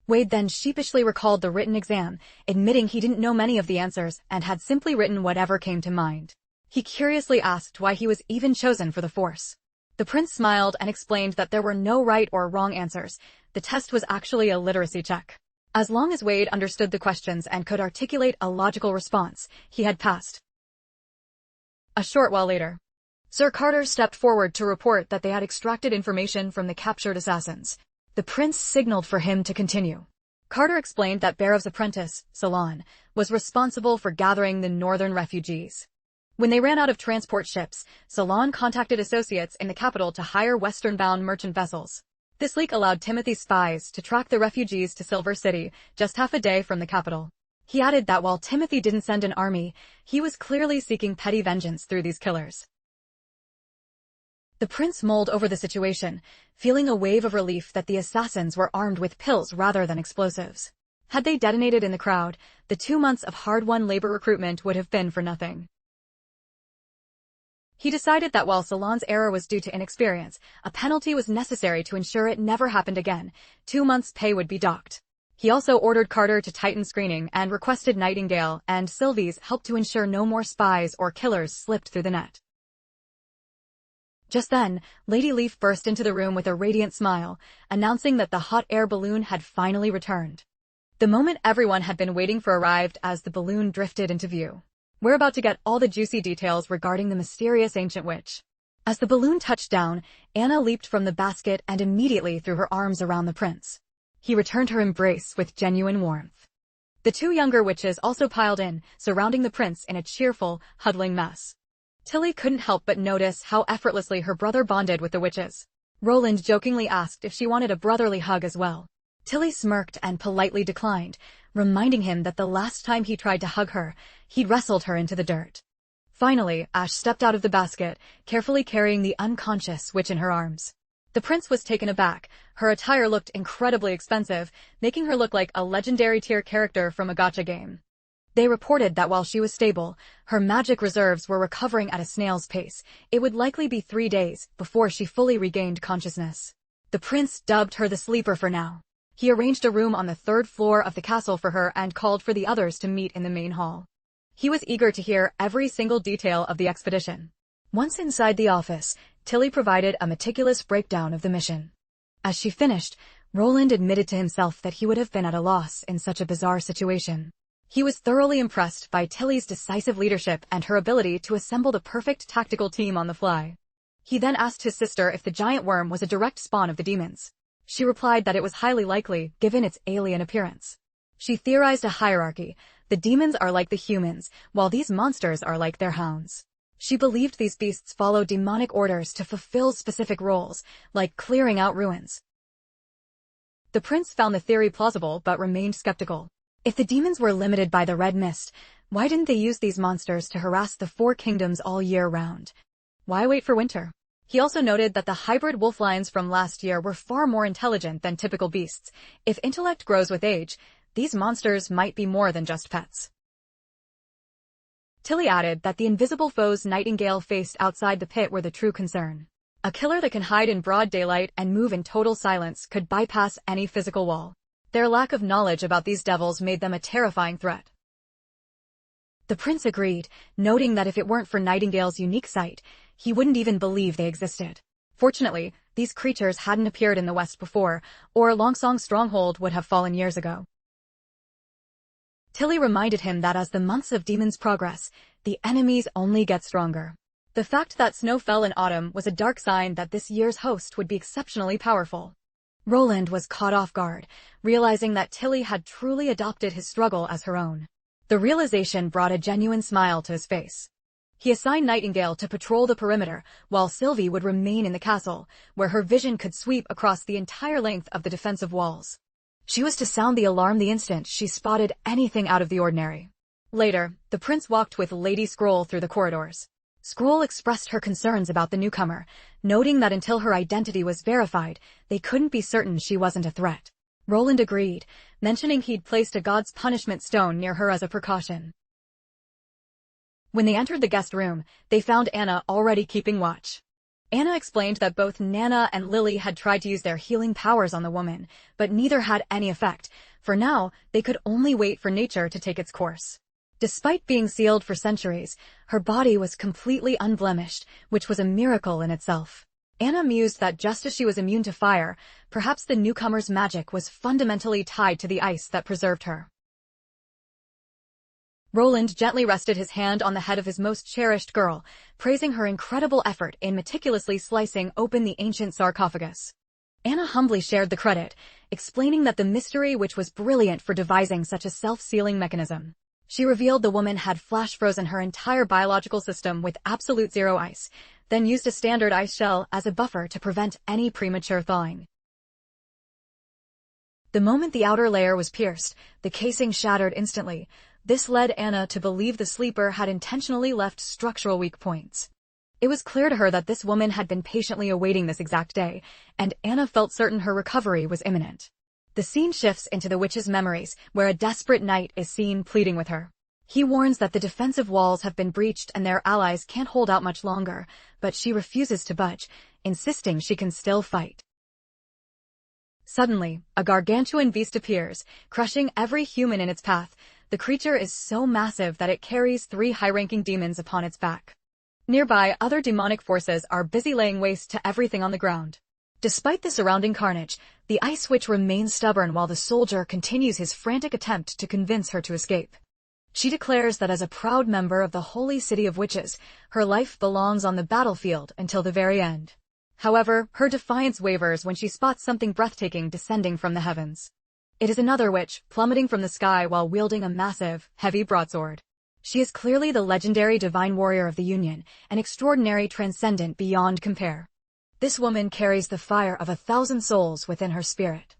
Wade then sheepishly recalled the written exam, admitting he didn't know many of the answers and had simply written whatever came to mind. He curiously asked why he was even chosen for the force. The prince smiled and explained that there were no right or wrong answers. The test was actually a literacy check. As long as Wade understood the questions and could articulate a logical response, he had passed. A short while later, Sir Carter stepped forward to report that they had extracted information from the captured assassins. The prince signaled for him to continue. Carter explained that Barov's apprentice, Salon, was responsible for gathering the northern refugees. When they ran out of transport ships, Salon contacted associates in the capital to hire western-bound merchant vessels. This leak allowed Timothy's spies to track the refugees to Silver City, just half a day from the capital. He added that while Timothy didn't send an army, he was clearly seeking petty vengeance through these killers. The prince mulled over the situation, feeling a wave of relief that the assassins were armed with pills rather than explosives. Had they detonated in the crowd, the 2 months of hard-won labor recruitment would have been for nothing. He decided that while Salon's error was due to inexperience, a penalty was necessary to ensure it never happened again. 2 months' pay would be docked. He also ordered Carter to tighten screening and requested Nightingale and Sylvie's help to ensure no more spies or killers slipped through the net. Just then, Lady Leaf burst into the room with a radiant smile, announcing that the hot air balloon had finally returned. The moment everyone had been waiting for arrived as the balloon drifted into view. We're about to get all the juicy details regarding the mysterious ancient witch. As the balloon touched down, Anna leaped from the basket and immediately threw her arms around the prince. He returned her embrace with genuine warmth. The 2 younger witches also piled in, surrounding the prince in a cheerful, huddling mess. Tilly couldn't help but notice how effortlessly her brother bonded with the witches. Roland jokingly asked if she wanted a brotherly hug as well. Tilly smirked and politely declined, reminding him that the last time he tried to hug her, he'd wrestled her into the dirt. Finally, Ash stepped out of the basket, carefully carrying the unconscious witch in her arms. The prince was taken aback. Her attire looked incredibly expensive, making her look like a legendary tier character from a gacha game. They reported that while she was stable, her magic reserves were recovering at a snail's pace. It would likely be 3 days before she fully regained consciousness. The prince dubbed her the sleeper for now. He arranged a room on the 3rd floor of the castle for her and called for the others to meet in the main hall. He was eager to hear every single detail of the expedition. Once inside the office, Tilly provided a meticulous breakdown of the mission. As she finished, Roland admitted to himself that he would have been at a loss in such a bizarre situation. He was thoroughly impressed by Tilly's decisive leadership and her ability to assemble the perfect tactical team on the fly. He then asked his sister if the giant worm was a direct spawn of the demons. She replied that it was highly likely, given its alien appearance. She theorized a hierarchy. The demons are like the humans, while these monsters are like their hounds. She believed these beasts follow demonic orders to fulfill specific roles, like clearing out ruins. The prince found the theory plausible but remained skeptical. If the demons were limited by the red mist, why didn't they use these monsters to harass the 4 kingdoms all year round? Why wait for winter? He also noted that the hybrid wolf lions from last year were far more intelligent than typical beasts. If intellect grows with age, these monsters might be more than just pets. Tilly added that the invisible foes Nightingale faced outside the pit were the true concern. A killer that can hide in broad daylight and move in total silence could bypass any physical wall. Their lack of knowledge about these devils made them a terrifying threat. The prince agreed, noting that if it weren't for Nightingale's unique sight, he wouldn't even believe they existed. Fortunately, These creatures hadn't appeared in the West before, or Longsong's stronghold would have fallen years ago. Tilly reminded him that as the months of demons progress, the enemies only get stronger. The fact that snow fell in autumn was a dark sign that this year's host would be exceptionally powerful. Roland was caught off guard, realizing that Tilly had truly adopted his struggle as her own. The realization brought a genuine smile to his face. He assigned Nightingale to patrol the perimeter, while Sylvie would remain in the castle, where her vision could sweep across the entire length of the defensive walls. She was to sound the alarm the instant she spotted anything out of the ordinary. Later, the prince walked with Lady Scroll through the corridors. Scroll expressed her concerns about the newcomer, noting that until her identity was verified, they couldn't be certain she wasn't a threat. Roland agreed, mentioning he'd placed a god's punishment stone near her as a precaution. When they entered the guest room, they found Anna already keeping watch. Anna explained that both Nana and Lily had tried to use their healing powers on the woman, but neither had any effect. For now, they could only wait for nature to take its course. Despite being sealed for centuries, her body was completely unblemished, which was a miracle in itself. Anna mused that just as she was immune to fire, perhaps the newcomer's magic was fundamentally tied to the ice that preserved her. Roland gently rested his hand on the head of his most cherished girl, praising her incredible effort in meticulously slicing open the ancient sarcophagus. Anna humbly shared the credit, explaining that the mystery which was brilliant for devising such a self-sealing mechanism. She revealed the woman had flash-frozen her entire biological system with absolute zero ice, then used a standard ice shell as a buffer to prevent any premature thawing. The moment the outer layer was pierced, the casing shattered instantly. This led Anna to believe the sleeper had intentionally left structural weak points. It was clear to her that this woman had been patiently awaiting this exact day, and Anna felt certain her recovery was imminent. The scene shifts into the witch's memories, where a desperate knight is seen pleading with her. He warns that the defensive walls have been breached and their allies can't hold out much longer, but she refuses to budge, insisting she can still fight. Suddenly, a gargantuan beast appears, crushing every human in its path. The creature is so massive that it carries 3 high-ranking demons upon its back. Nearby, other demonic forces are busy laying waste to everything on the ground. Despite the surrounding carnage, the Ice Witch remains stubborn while the soldier continues his frantic attempt to convince her to escape. She declares that as a proud member of the Holy City of Witches, her life belongs on the battlefield until the very end. However, her defiance wavers when she spots something breathtaking descending from the heavens. It is another witch, plummeting from the sky while wielding a massive, heavy broadsword. She is clearly the legendary divine warrior of the Union, an extraordinary transcendent beyond compare. This woman carries the fire of 1,000 souls within her spirit.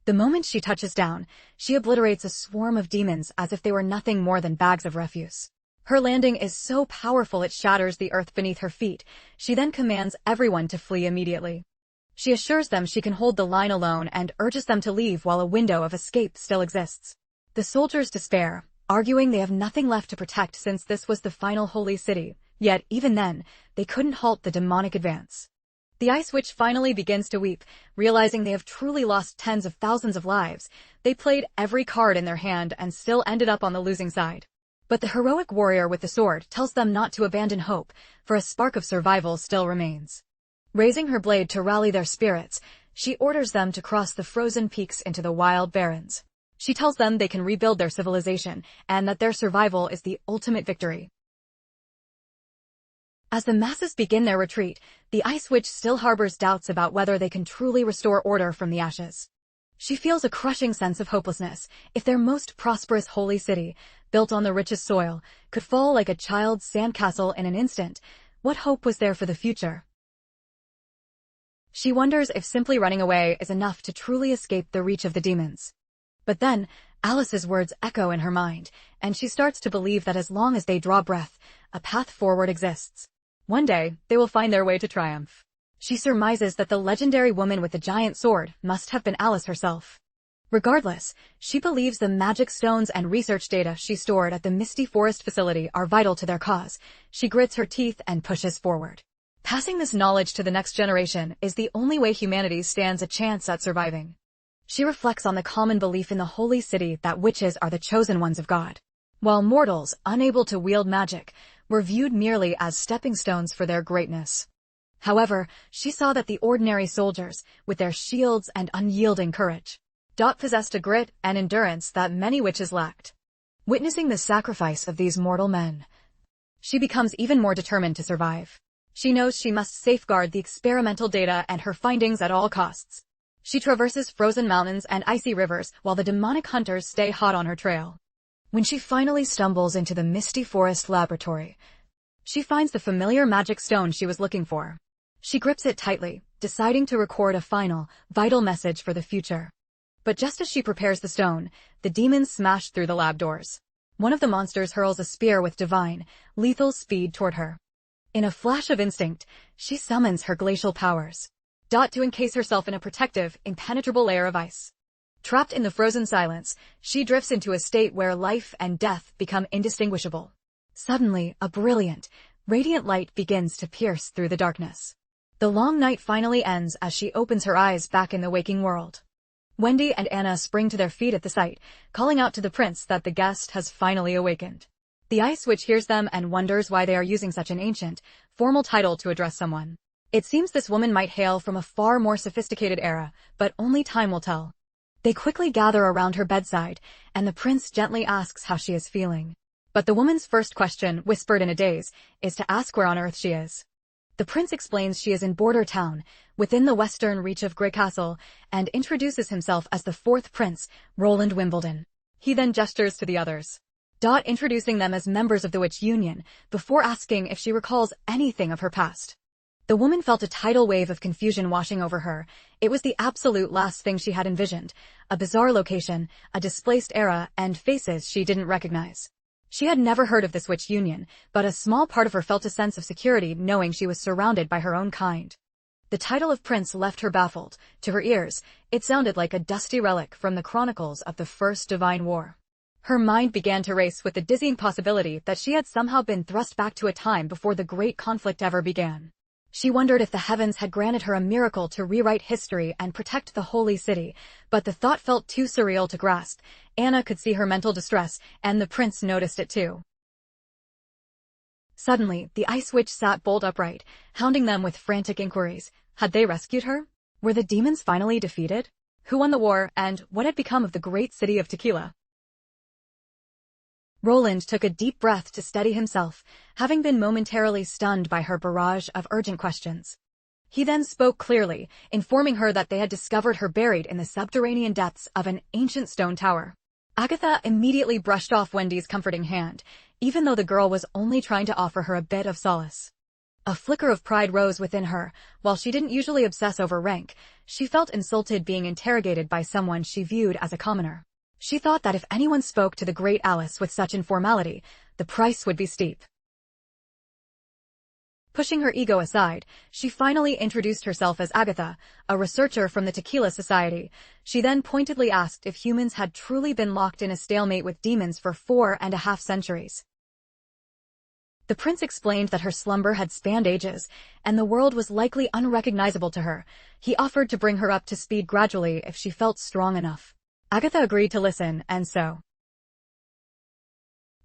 The moment she touches down, she obliterates a swarm of demons as if they were nothing more than bags of refuse. Her landing is so powerful it shatters the earth beneath her feet. She then commands everyone to flee immediately. She assures them she can hold the line alone and urges them to leave while a window of escape still exists. The soldiers despair, arguing they have nothing left to protect since this was the final holy city, yet even then, they couldn't halt the demonic advance. The Ice Witch finally begins to weep, realizing they have truly lost tens of thousands of lives. They played every card in their hand and still ended up on the losing side. But the heroic warrior with the sword tells them not to abandon hope, for a spark of survival still remains. Raising her blade to rally their spirits, she orders them to cross the frozen peaks into the wild barrens. She tells them they can rebuild their civilization, and that their survival is the ultimate victory. As the masses begin their retreat, the Ice Witch still harbors doubts about whether they can truly restore order from the ashes. She feels a crushing sense of hopelessness. If their most prosperous holy city, built on the richest soil, could fall like a child's sandcastle in an instant, what hope was there for the future? She wonders if simply running away is enough to truly escape the reach of the demons. But then, Alice's words echo in her mind, and she starts to believe that as long as they draw breath, a path forward exists. One day, they will find their way to triumph. She surmises that the legendary woman with the giant sword must have been Alice herself. Regardless, she believes the magic stones and research data she stored at the Misty Forest facility are vital to their cause. She grits her teeth and pushes forward. Passing this knowledge to the next generation is the only way humanity stands a chance at surviving. She reflects on the common belief in the holy city that witches are the chosen ones of God, while mortals, unable to wield magic, were viewed merely as stepping stones for their greatness. However, she saw that the ordinary soldiers, with their shields and unyielding courage, possessed a grit and endurance that many witches lacked. Witnessing the sacrifice of these mortal men, she becomes even more determined to survive. She knows she must safeguard the experimental data and her findings at all costs. She traverses frozen mountains and icy rivers while the demonic hunters stay hot on her trail. When she finally stumbles into the misty forest laboratory, she finds the familiar magic stone she was looking for. She grips it tightly, deciding to record a final, vital message for the future. But just as she prepares the stone, the demons smash through the lab doors. One of the monsters hurls a spear with divine, lethal speed toward her. In a flash of instinct, she summons her glacial powers, to encase herself in a protective, impenetrable layer of ice. Trapped in the frozen silence, she drifts into a state where life and death become indistinguishable. Suddenly, a brilliant, radiant light begins to pierce through the darkness. The long night finally ends as she opens her eyes back in the waking world. Wendy and Anna spring to their feet at the sight, calling out to the prince that the guest has finally awakened. The Ice Witch hears them and wonders why they are using such an ancient, formal title to address someone. It seems this woman might hail from a far more sophisticated era, but only time will tell. They quickly gather around her bedside, and the prince gently asks how she is feeling. But the woman's first question, whispered in a daze, is to ask where on earth she is. The prince explains she is in Border Town, within the western reach of Grey Castle, and introduces himself as the fourth prince, Roland Wimbledon. He then gestures to the others, introducing them as members of the Witch Union, before asking if she recalls anything of her past. The woman felt a tidal wave of confusion washing over her. It was the absolute last thing she had envisioned, a bizarre location, a displaced era, and faces she didn't recognize. She had never heard of this witch union, but a small part of her felt a sense of security knowing she was surrounded by her own kind. The title of prince left her baffled. To her ears, it sounded like a dusty relic from the chronicles of the First Divine War. Her mind began to race with the dizzying possibility that she had somehow been thrust back to a time before the great conflict ever began. She wondered if the heavens had granted her a miracle to rewrite history and protect the holy city, but the thought felt too surreal to grasp. Anna could see her mental distress, and the prince noticed it too. Suddenly, the Ice Witch sat bolt upright, hounding them with frantic inquiries. Had they rescued her? Were the demons finally defeated? Who won the war, and what had become of the great city of Tequila? Roland took a deep breath to steady himself, having been momentarily stunned by her barrage of urgent questions. He then spoke clearly, informing her that they had discovered her buried in the subterranean depths of an ancient stone tower. Agatha immediately brushed off Wendy's comforting hand, even though the girl was only trying to offer her a bit of solace. A flicker of pride rose within her. While she didn't usually obsess over rank, she felt insulted being interrogated by someone she viewed as a commoner. She thought that if anyone spoke to the great Alice with such informality, the price would be steep. Pushing her ego aside, she finally introduced herself as Agatha, a researcher from the Tequila Society. She then pointedly asked if humans had truly been locked in a stalemate with demons for 4.5 centuries. The prince explained that her slumber had spanned ages, and the world was likely unrecognizable to her. He offered to bring her up to speed gradually if she felt strong enough. Agatha agreed to listen, and so.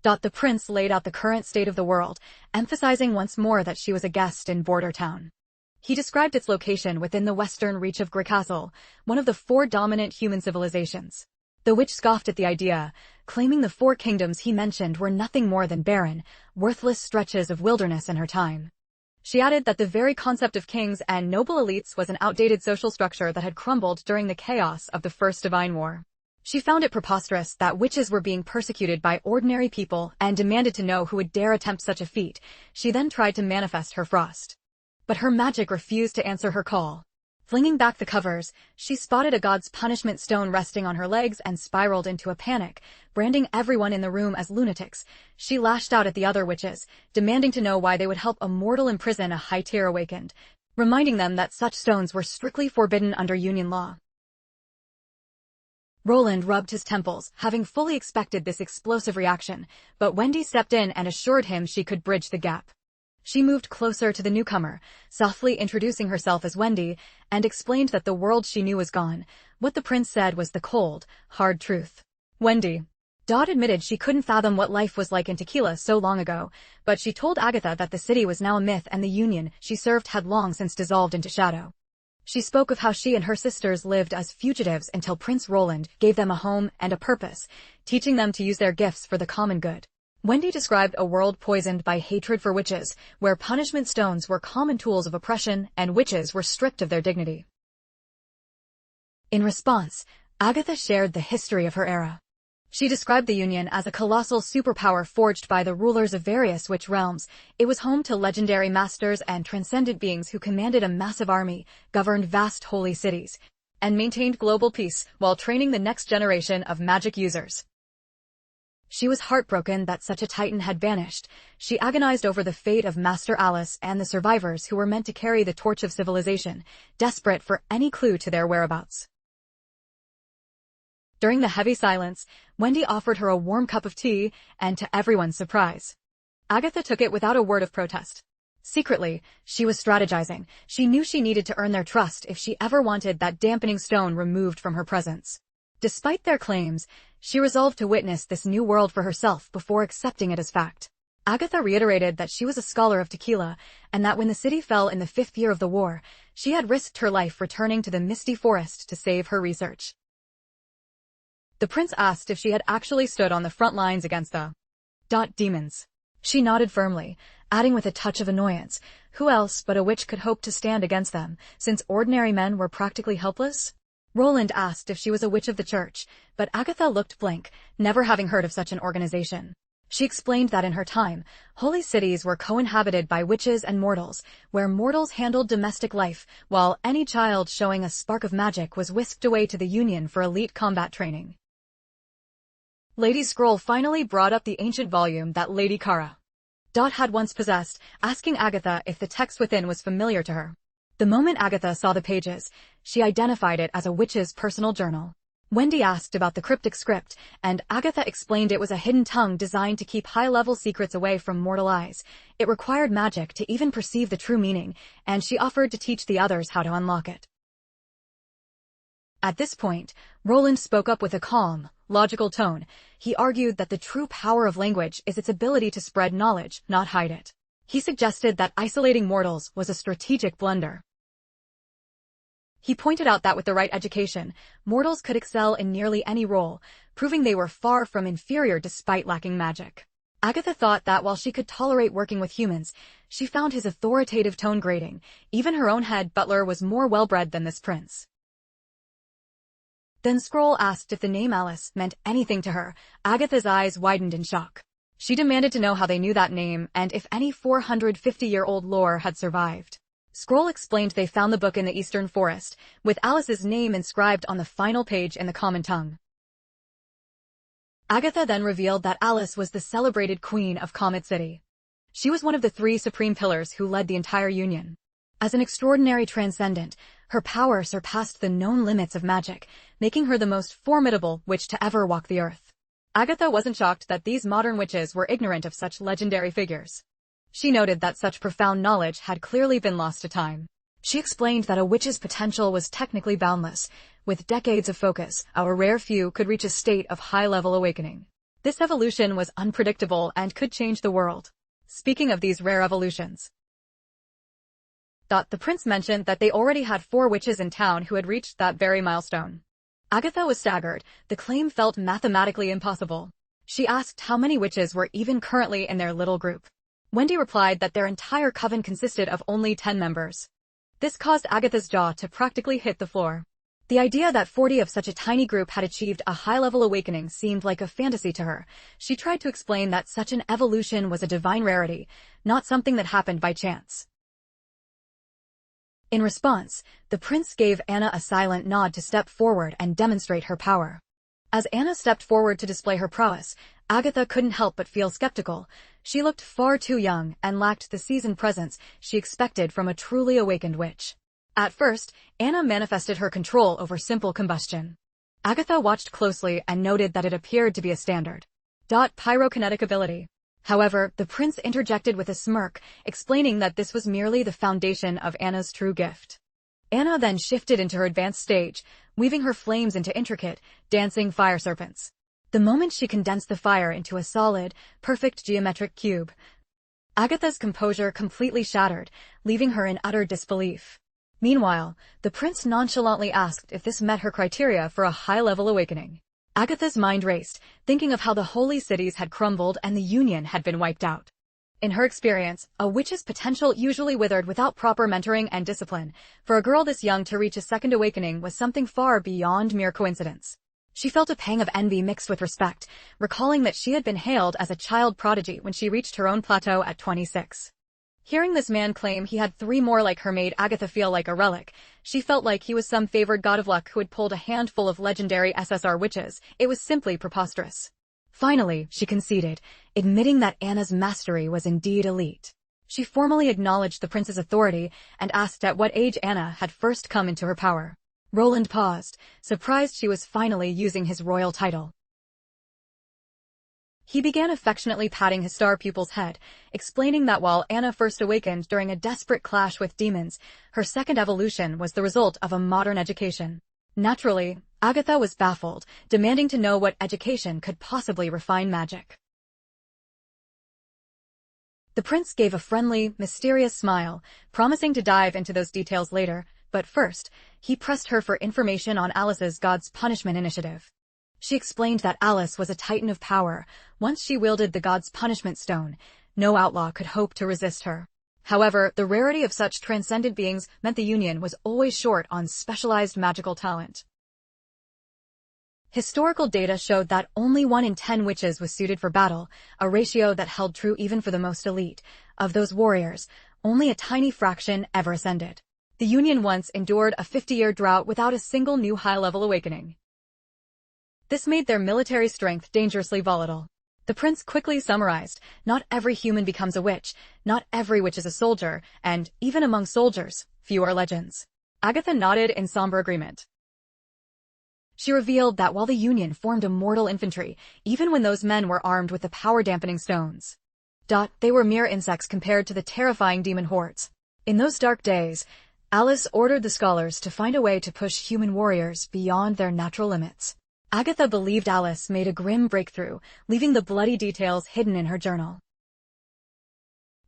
The prince laid out the current state of the world, emphasizing once more that she was a guest in Border Town. He described its location within the western reach of Grey Castle, one of the 4 dominant human civilizations. The witch scoffed at the idea, claiming the 4 kingdoms he mentioned were nothing more than barren, worthless stretches of wilderness in her time. She added that the very concept of kings and noble elites was an outdated social structure that had crumbled during the chaos of the First Divine War. She found it preposterous that witches were being persecuted by ordinary people and demanded to know who would dare attempt such a feat. She then tried to manifest her frost. But her magic refused to answer her call. Flinging back the covers, she spotted a god's punishment stone resting on her legs and spiraled into a panic, branding everyone in the room as lunatics. She lashed out at the other witches, demanding to know why they would help a mortal imprison a high-tier awakened, reminding them that such stones were strictly forbidden under Union law. Roland rubbed his temples, having fully expected this explosive reaction, but Wendy stepped in and assured him she could bridge the gap. She moved closer to the newcomer, softly introducing herself as Wendy, and explained that the world she knew was gone. What the prince said was the cold, hard truth. Wendy. Dot admitted she couldn't fathom what life was like in Tequila so long ago, but she told Agatha that the city was now a myth and the union she served had long since dissolved into shadow. She spoke of how she and her sisters lived as fugitives until Prince Roland gave them a home and a purpose, teaching them to use their gifts for the common good. Wendy described a world poisoned by hatred for witches, where punishment stones were common tools of oppression and witches were stripped of their dignity. In response, Agatha shared the history of her era. She described the Union as a colossal superpower forged by the rulers of various witch realms. It was home to legendary masters and transcendent beings who commanded a massive army, governed vast holy cities, and maintained global peace while training the next generation of magic users. She was heartbroken that such a titan had vanished. She agonized over the fate of Master Alice and the survivors who were meant to carry the torch of civilization, desperate for any clue to their whereabouts. During the heavy silence, Wendy offered her a warm cup of tea, and to everyone's surprise, Agatha took it without a word of protest. Secretly, she was strategizing. She knew she needed to earn their trust if she ever wanted that dampening stone removed from her presence. Despite their claims, she resolved to witness this new world for herself before accepting it as fact. Agatha reiterated that she was a scholar of Tequila, and that when the city fell in the 5th year of the war, she had risked her life returning to the misty forest to save her research. The prince asked if she had actually stood on the front lines against the demons. She nodded firmly, adding with a touch of annoyance, who else but a witch could hope to stand against them, since ordinary men were practically helpless? Roland asked if she was a witch of the church, but Agatha looked blank, never having heard of such an organization. She explained that in her time, holy cities were co-inhabited by witches and mortals, where mortals handled domestic life, while any child showing a spark of magic was whisked away to the Union for elite combat training. Lady Scroll finally brought up the ancient volume that Lady Kara had once possessed, asking Agatha if the text within was familiar to her. The moment Agatha saw the pages, she identified it as a witch's personal journal. Wendy asked about the cryptic script, and Agatha explained it was a hidden tongue designed to keep high-level secrets away from mortal eyes. It required magic to even perceive the true meaning, and she offered to teach the others how to unlock it. At this point, Roland spoke up with a calm, logical tone. He argued that the true power of language is its ability to spread knowledge, not hide it. He suggested that isolating mortals was a strategic blunder. He pointed out that with the right education, mortals could excel in nearly any role, proving they were far from inferior despite lacking magic. Agatha thought that while she could tolerate working with humans, she found his authoritative tone grating. Even her own head butler was more well-bred than this prince. Then Scroll asked if the name Alice meant anything to her. Agatha's eyes widened in shock. She demanded to know how they knew that name and if any 450-year-old lore had survived. Scroll explained they found the book in the Eastern Forest, with Alice's name inscribed on the final page in the common tongue. Agatha then revealed that Alice was the celebrated queen of Comet City. She was one of the 3 supreme pillars who led the entire Union. As an extraordinary transcendent, her power surpassed the known limits of magic, making her the most formidable witch to ever walk the earth. Agatha wasn't shocked that these modern witches were ignorant of such legendary figures. She noted that such profound knowledge had clearly been lost to time. She explained that a witch's potential was technically boundless. With decades of focus, a rare few could reach a state of high-level awakening. This evolution was unpredictable and could change the world. Speaking of these rare evolutions, the prince mentioned that they already had 4 witches in town who had reached that very milestone. Agatha was staggered. The claim felt mathematically impossible. She asked how many witches were even currently in their little group. Wendy replied that their entire coven consisted of only 10 members. This caused Agatha's jaw to practically hit the floor. The idea that 40 of such a tiny group had achieved a high-level awakening seemed like a fantasy to her. She tried to explain that such an evolution was a divine rarity, not something that happened by chance. In response, the prince gave Anna a silent nod to step forward and demonstrate her power. As Anna stepped forward to display her prowess, Agatha couldn't help but feel skeptical. She looked far too young and lacked the seasoned presence she expected from a truly awakened witch. At first, Anna manifested her control over simple combustion. Agatha watched closely and noted that it appeared to be a standard pyrokinetic ability. However, the prince interjected with a smirk, explaining that this was merely the foundation of Anna's true gift. Anna then shifted into her advanced stage, weaving her flames into intricate, dancing fire serpents. The moment she condensed the fire into a solid, perfect geometric cube, Agatha's composure completely shattered, leaving her in utter disbelief. Meanwhile, the prince nonchalantly asked if this met her criteria for a high-level awakening. Agatha's mind raced, thinking of how the holy cities had crumbled and the Union had been wiped out. In her experience, a witch's potential usually withered without proper mentoring and discipline. For a girl this young to reach a second awakening was something far beyond mere coincidence. She felt a pang of envy mixed with respect, recalling that she had been hailed as a child prodigy when she reached her own plateau at 26. Hearing this man claim he had 3 more like her made Agatha feel like a relic. She felt like he was some favored god of luck who had pulled a handful of legendary SSR witches. It was simply preposterous. Finally, she conceded, admitting that Anna's mastery was indeed elite. She formally acknowledged the prince's authority and asked at what age Anna had first come into her power. Roland paused, surprised she was finally using his royal title. He began affectionately patting his star pupil's head, explaining that while Anna first awakened during a desperate clash with demons, her second evolution was the result of a modern education. Naturally, Agatha was baffled, demanding to know what education could possibly refine magic. The prince gave a friendly, mysterious smile, promising to dive into those details later, but first, he pressed her for information on Alice's God's Punishment initiative. She explained that Alice was a titan of power. Once she wielded the God's Punishment stone, no outlaw could hope to resist her. However, the rarity of such transcendent beings meant the Union was always short on specialized magical talent. Historical data showed that only 1 in 10 witches was suited for battle, a ratio that held true even for the most elite. Of those warriors, only a tiny fraction ever ascended. The Union once endured a 50-year drought without a single new high-level awakening. This made their military strength dangerously volatile. The prince quickly summarized, not every human becomes a witch, not every witch is a soldier, and, even among soldiers, few are legends. Agatha nodded in somber agreement. She revealed that while the Union formed immortal infantry, even when those men were armed with the power-dampening stones, they were mere insects compared to the terrifying demon hordes. In those dark days, Alice ordered the scholars to find a way to push human warriors beyond their natural limits. Agatha believed Alice made a grim breakthrough, leaving the bloody details hidden in her journal.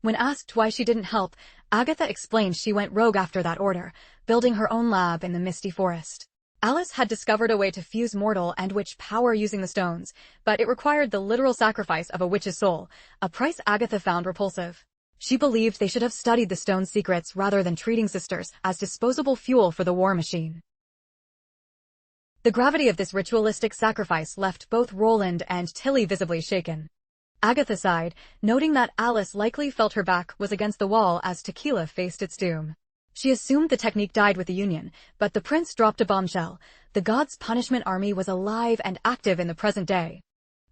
When asked why she didn't help, Agatha explained she went rogue after that order, building her own lab in the misty forest. Alice had discovered a way to fuse mortal and witch power using the stones, but it required the literal sacrifice of a witch's soul, a price Agatha found repulsive. She believed they should have studied the stone's secrets rather than treating sisters as disposable fuel for the war machine. The gravity of this ritualistic sacrifice left both Roland and Tilly visibly shaken. Agatha sighed, noting that Alice likely felt her back was against the wall as Tequila faced its doom. She assumed the technique died with the Union, but the prince dropped a bombshell. The God's Punishment army was alive and active in the present day.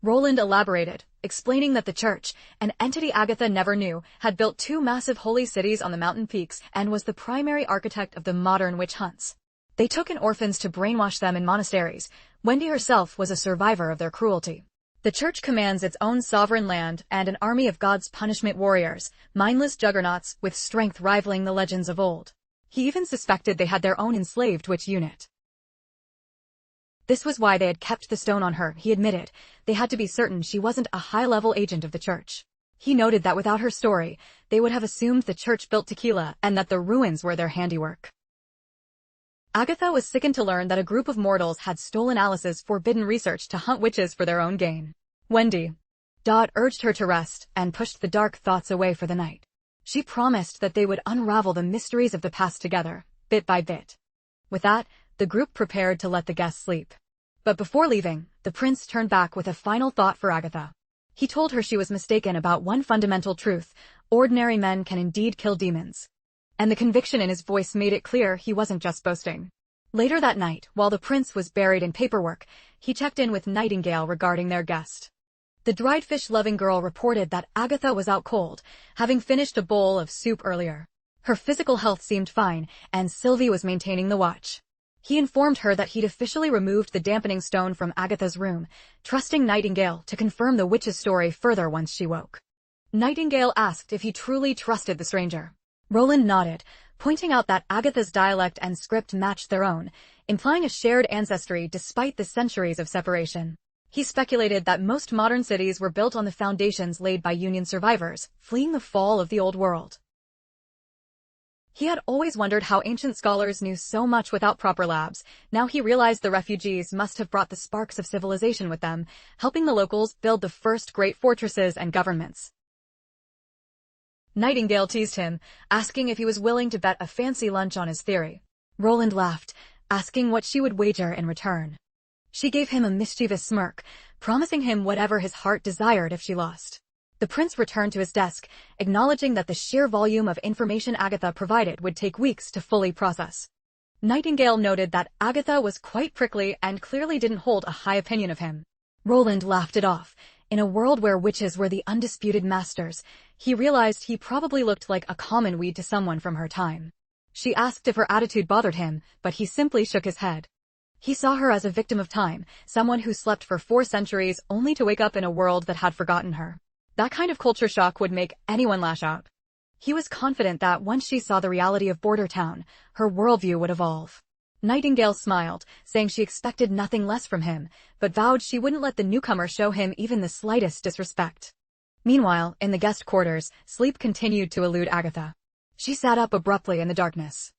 Roland elaborated, explaining that the church, an entity Agatha never knew, had built 2 massive holy cities on the mountain peaks and was the primary architect of the modern witch hunts. They took in orphans to brainwash them in monasteries. Wendy herself was a survivor of their cruelty. The church commands its own sovereign land and an army of God's Punishment warriors, mindless juggernauts with strength rivaling the legends of old. He even suspected they had their own enslaved witch unit. This was why they had kept the stone on her, he admitted. They had to be certain she wasn't a high-level agent of the church. He noted that without her story, they would have assumed the church built Tequila and that the ruins were their handiwork. Agatha was sickened to learn that a group of mortals had stolen Alice's forbidden research to hunt witches for their own gain. Wendy urged her to rest and pushed the dark thoughts away for the night. She promised that they would unravel the mysteries of the past together, bit by bit. With that, the group prepared to let the guests sleep. But before leaving, the prince turned back with a final thought for Agatha. He told her she was mistaken about one fundamental truth: ordinary men can indeed kill demons. And the conviction in his voice made it clear he wasn't just boasting. Later that night, while the prince was buried in paperwork, he checked in with Nightingale regarding their guest. The dried fish-loving girl reported that Agatha was out cold, having finished a bowl of soup earlier. Her physical health seemed fine, and Sylvie was maintaining the watch. He informed her that he'd officially removed the dampening stone from Agatha's room, trusting Nightingale to confirm the witch's story further once she woke. Nightingale asked if he truly trusted the stranger. Roland nodded, pointing out that Agatha's dialect and script matched their own, implying a shared ancestry despite the centuries of separation. He speculated that most modern cities were built on the foundations laid by Union survivors, fleeing the fall of the old world. He had always wondered how ancient scholars knew so much without proper labs. Now he realized the refugees must have brought the sparks of civilization with them, helping the locals build the first great fortresses and governments. Nightingale teased him, asking if he was willing to bet a fancy lunch on his theory. Roland laughed, asking what she would wager in return. She gave him a mischievous smirk, promising him whatever his heart desired if she lost. The prince returned to his desk, acknowledging that the sheer volume of information Agatha provided would take weeks to fully process. Nightingale noted that Agatha was quite prickly and clearly didn't hold a high opinion of him. Roland laughed it off. In a world where witches were the undisputed masters, he realized he probably looked like a common weed to someone from her time. She asked if her attitude bothered him, but he simply shook his head. He saw her as a victim of time, someone who slept for 4 centuries only to wake up in a world that had forgotten her. That kind of culture shock would make anyone lash out. He was confident that once she saw the reality of Border Town, her worldview would evolve. Nightingale smiled, saying she expected nothing less from him, but vowed she wouldn't let the newcomer show him even the slightest disrespect. Meanwhile, in the guest quarters, sleep continued to elude Agatha. She sat up abruptly in the darkness.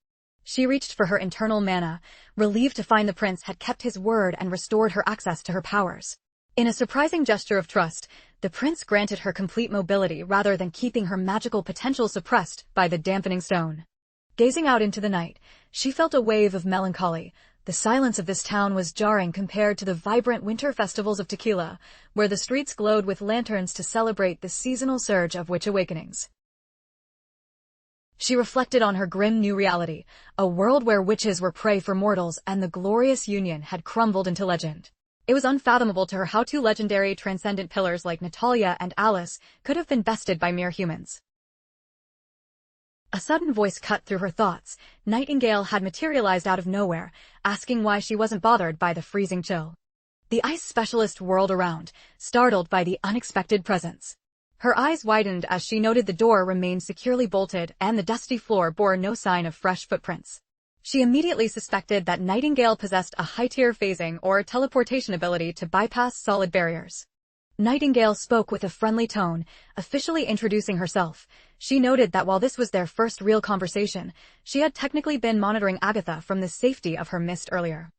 She reached for her internal manna, relieved to find the prince had kept his word and restored her access to her powers. In a surprising gesture of trust, the prince granted her complete mobility rather than keeping her magical potential suppressed by the dampening stone. Gazing out into the night, she felt a wave of melancholy. The silence of this town was jarring compared to the vibrant winter festivals of Tequila, where the streets glowed with lanterns to celebrate the seasonal surge of witch awakenings. She reflected on her grim new reality, a world where witches were prey for mortals and the glorious union had crumbled into legend. It was unfathomable to her how 2 legendary transcendent pillars like Natalia and Alice could have been bested by mere humans. A sudden voice cut through her thoughts. Nightingale had materialized out of nowhere, asking why she wasn't bothered by the freezing chill. The ice specialist whirled around, startled by the unexpected presence. Her eyes widened as she noted the door remained securely bolted and the dusty floor bore no sign of fresh footprints. She immediately suspected that Nightingale possessed a high-tier phasing or teleportation ability to bypass solid barriers. Nightingale spoke with a friendly tone, officially introducing herself. She noted that while this was their first real conversation, she had technically been monitoring Agatha from the safety of her mist earlier.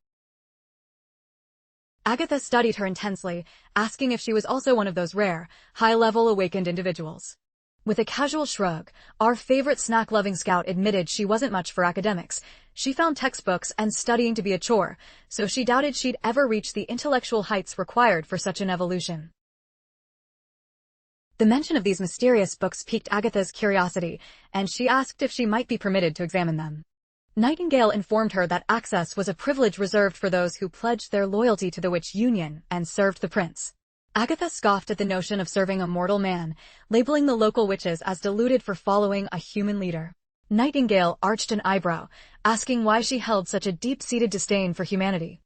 Agatha studied her intensely, asking if she was also one of those rare, high-level awakened individuals. With a casual shrug, our favorite snack-loving scout admitted she wasn't much for academics. She found textbooks and studying to be a chore, so she doubted she'd ever reach the intellectual heights required for such an evolution. The mention of these mysterious books piqued Agatha's curiosity, and she asked if she might be permitted to examine them. Nightingale informed her that access was a privilege reserved for those who pledged their loyalty to the Witch Union and served the prince. Agatha scoffed at the notion of serving a mortal man, labeling the local witches as deluded for following a human leader. Nightingale arched an eyebrow, asking why she held such a deep-seated disdain for humanity.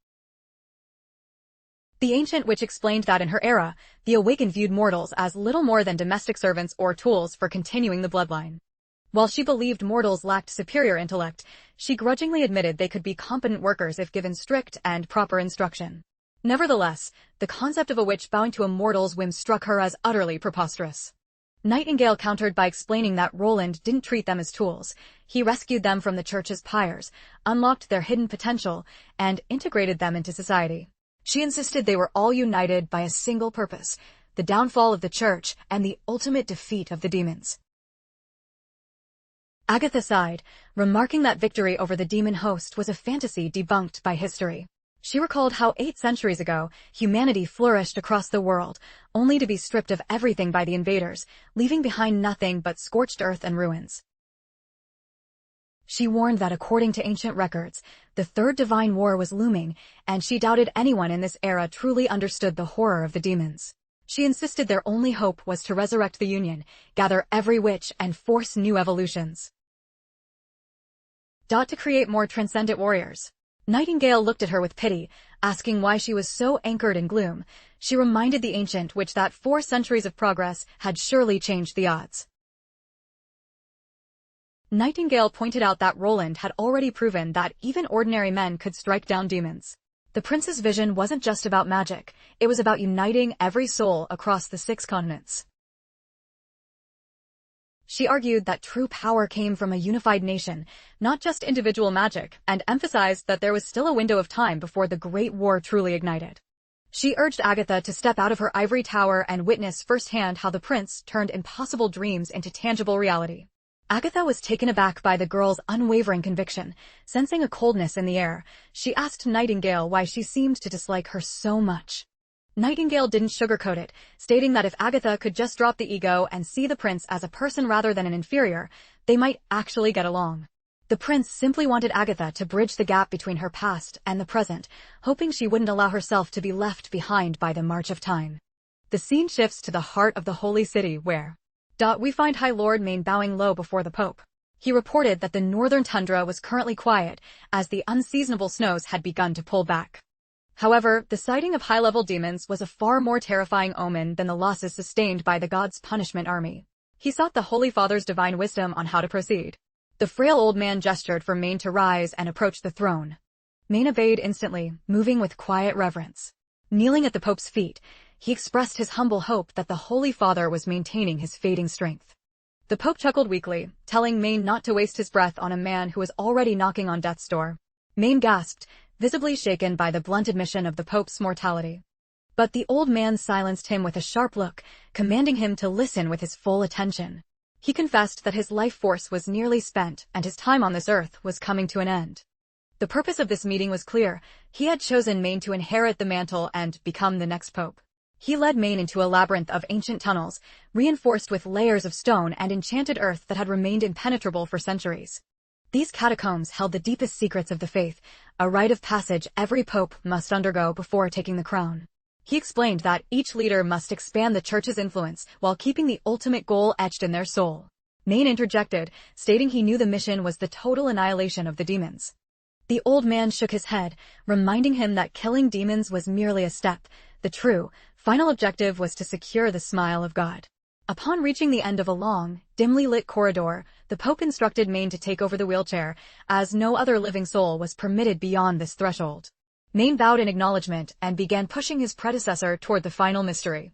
The ancient witch explained that in her era, the awakened viewed mortals as little more than domestic servants or tools for continuing the bloodline. While she believed mortals lacked superior intellect, she grudgingly admitted they could be competent workers if given strict and proper instruction. Nevertheless, the concept of a witch bowing to a mortal's whim struck her as utterly preposterous. Nightingale countered by explaining that Roland didn't treat them as tools. He rescued them from the church's pyres, unlocked their hidden potential, and integrated them into society. She insisted they were all united by a single purpose, the downfall of the church and the ultimate defeat of the demons. Agatha sighed, remarking that victory over the demon host was a fantasy debunked by history. She recalled how 8 centuries ago, humanity flourished across the world, only to be stripped of everything by the invaders, leaving behind nothing but scorched earth and ruins. She warned that according to ancient records, the Third Divine War was looming, and she doubted anyone in this era truly understood the horror of the demons. She insisted their only hope was to resurrect the Union, gather every witch, and force new evolutions. To create more transcendent warriors. Nightingale looked at her with pity, asking why she was so anchored in gloom. She reminded the ancient witch that 4 centuries of progress had surely changed the odds. Nightingale pointed out that Roland had already proven that even ordinary men could strike down demons. The prince's vision wasn't just about magic, it was about uniting every soul across the 6 continents. She argued that true power came from a unified nation, not just individual magic, and emphasized that there was still a window of time before the Great War truly ignited. She urged Agatha to step out of her ivory tower and witness firsthand how the prince turned impossible dreams into tangible reality. Agatha was taken aback by the girl's unwavering conviction. Sensing a coldness in the air, she asked Nightingale why she seemed to dislike her so much. Nightingale didn't sugarcoat it, stating that if Agatha could just drop the ego and see the prince as a person rather than an inferior, they might actually get along. The prince simply wanted Agatha to bridge the gap between her past and the present, hoping she wouldn't allow herself to be left behind by the march of time. The scene shifts to the heart of the Holy City where we find High Lord Maine bowing low before the Pope. He reported that the northern tundra was currently quiet, as the unseasonable snows had begun to pull back. However, the sighting of high-level demons was a far more terrifying omen than the losses sustained by the god's punishment army. He sought the Holy Father's divine wisdom on how to proceed. The frail old man gestured for Maine to rise and approach the throne. Maine obeyed instantly, moving with quiet reverence. Kneeling at the Pope's feet, he expressed his humble hope that the Holy Father was maintaining his fading strength. The Pope chuckled weakly, telling Maine not to waste his breath on a man who was already knocking on death's door. Maine gasped, visibly shaken by the blunt admission of the Pope's mortality. But the old man silenced him with a sharp look, commanding him to listen with his full attention. He confessed that his life force was nearly spent and his time on this earth was coming to an end. The purpose of this meeting was clear. He had chosen Maine to inherit the mantle and become the next pope. He led Maine into a labyrinth of ancient tunnels, reinforced with layers of stone and enchanted earth that had remained impenetrable for centuries. These catacombs held the deepest secrets of the faith, a rite of passage every pope must undergo before taking the crown. He explained that each leader must expand the church's influence while keeping the ultimate goal etched in their soul. Maine interjected, stating he knew the mission was the total annihilation of the demons. The old man shook his head, reminding him that killing demons was merely a step. The true, final objective was to secure the smile of God. Upon reaching the end of a long, dimly lit corridor, the Pope instructed Maine to take over the wheelchair, as no other living soul was permitted beyond this threshold. Maine bowed in acknowledgement and began pushing his predecessor toward the final mystery.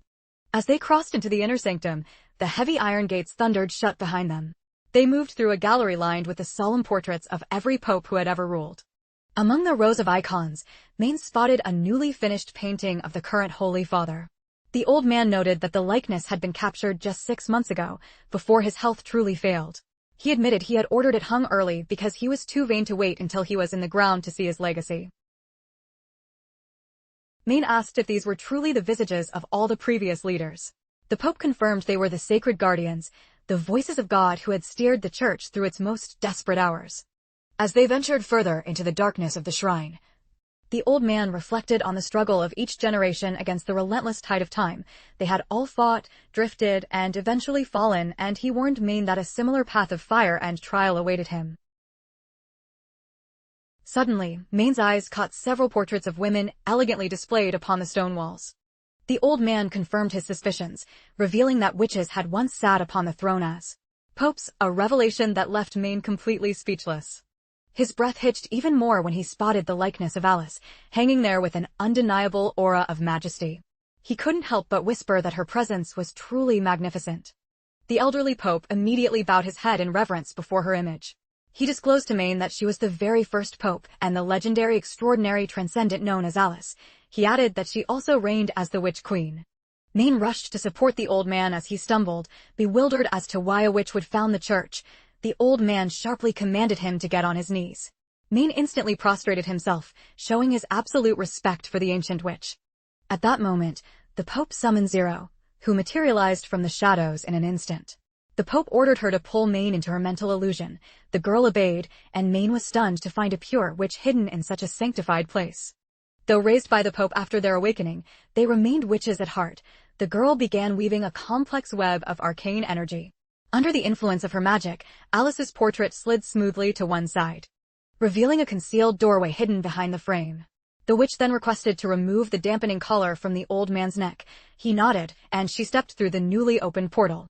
As they crossed into the inner sanctum, the heavy iron gates thundered shut behind them. They moved through a gallery lined with the solemn portraits of every pope who had ever ruled. Among the rows of icons, Maine spotted a newly finished painting of the current Holy Father. The old man noted that the likeness had been captured just 6 months ago, before his health truly failed. He admitted he had ordered it hung early because he was too vain to wait until he was in the ground to see his legacy. Maine asked if these were truly the visages of all the previous leaders. The Pope confirmed they were the sacred guardians, the voices of God who had steered the church through its most desperate hours. As they ventured further into the darkness of the shrine, the old man reflected on the struggle of each generation against the relentless tide of time. They had all fought, drifted, and eventually fallen, and he warned Maine that a similar path of fire and trial awaited him. Suddenly, Maine's eyes caught several portraits of women elegantly displayed upon the stone walls. The old man confirmed his suspicions, revealing that witches had once sat upon the throne as popes, a revelation that left Maine completely speechless. His breath hitched even more when he spotted the likeness of Alice, hanging there with an undeniable aura of majesty. He couldn't help but whisper that her presence was truly magnificent. The elderly pope immediately bowed his head in reverence before her image. He disclosed to Maine that she was the very first pope and the legendary extraordinary transcendent known as Alice. He added that she also reigned as the witch queen. Maine rushed to support the old man as he stumbled, bewildered as to why a witch would found the church. The old man sharply commanded him to get on his knees. Maine instantly prostrated himself, showing his absolute respect for the ancient witch. At that moment, the Pope summoned Zero, who materialized from the shadows in an instant. The Pope ordered her to pull Maine into her mental illusion. The girl obeyed, and Maine was stunned to find a pure witch hidden in such a sanctified place. Though raised by the Pope after their awakening, they remained witches at heart. The girl began weaving a complex web of arcane energy. Under the influence of her magic, Alice's portrait slid smoothly to one side, revealing a concealed doorway hidden behind the frame. The witch then requested to remove the dampening collar from the old man's neck. He nodded, and she stepped through the newly opened portal.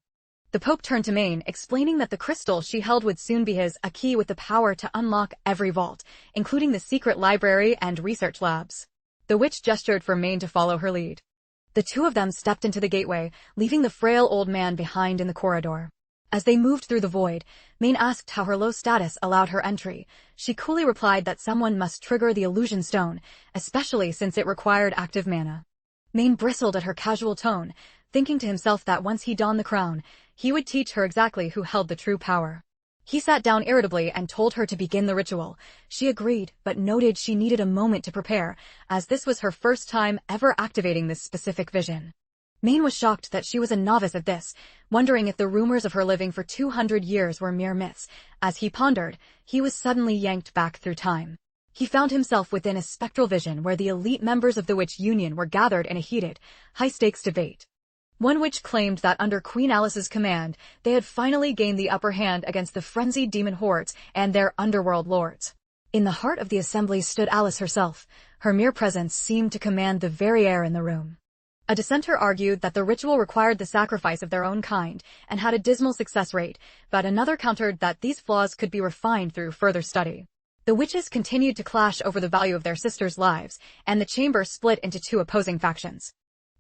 The Pope turned to Maine, explaining that the crystal she held would soon be his, a key with the power to unlock every vault, including the secret library and research labs. The witch gestured for Maine to follow her lead. The two of them stepped into the gateway, leaving the frail old man behind in the corridor. As they moved through the void, Maine asked how her low status allowed her entry. She coolly replied that someone must trigger the illusion stone, especially since it required active mana. Maine bristled at her casual tone, thinking to himself that once he donned the crown, he would teach her exactly who held the true power. He sat down irritably and told her to begin the ritual. She agreed, but noted she needed a moment to prepare, as this was her first time ever activating this specific vision. Maine was shocked that she was a novice at this, wondering if the rumors of her living for 200 years were mere myths. As he pondered, he was suddenly yanked back through time. He found himself within a spectral vision where the elite members of the Witch Union were gathered in a heated, high-stakes debate. One witch claimed that under Queen Alice's command, they had finally gained the upper hand against the frenzied demon hordes and their underworld lords. In the heart of the assembly stood Alice herself. Her mere presence seemed to command the very air in the room. A dissenter argued that the ritual required the sacrifice of their own kind and had a dismal success rate, but another countered that these flaws could be refined through further study. The witches continued to clash over the value of their sisters' lives, and the chamber split into two opposing factions.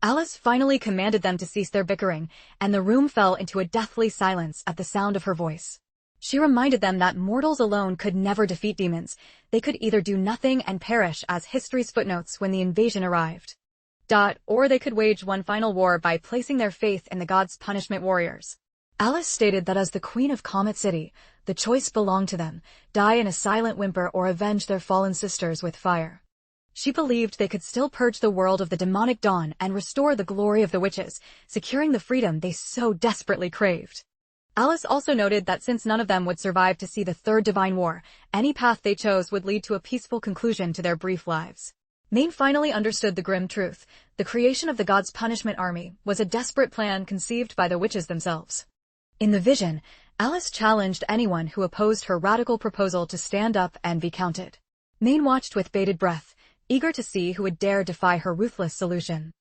Alice finally commanded them to cease their bickering, and the room fell into a deathly silence at the sound of her voice. She reminded them that mortals alone could never defeat demons. They could either do nothing and perish as history's footnotes when the invasion arrived. Or they could wage one final war by placing their faith in the gods' punishment warriors. Alice stated that as the Queen of Comet City, the choice belonged to them: die in a silent whimper or avenge their fallen sisters with fire. She believed they could still purge the world of the demonic dawn and restore the glory of the witches, securing the freedom they so desperately craved. Alice also noted that since none of them would survive to see the Third Divine War, any path they chose would lead to a peaceful conclusion to their brief lives. Maine finally understood the grim truth. The creation of the gods' punishment army was a desperate plan conceived by the witches themselves. In the vision, Alice challenged anyone who opposed her radical proposal to stand up and be counted. Maine watched with bated breath, eager to see who would dare defy her ruthless solution.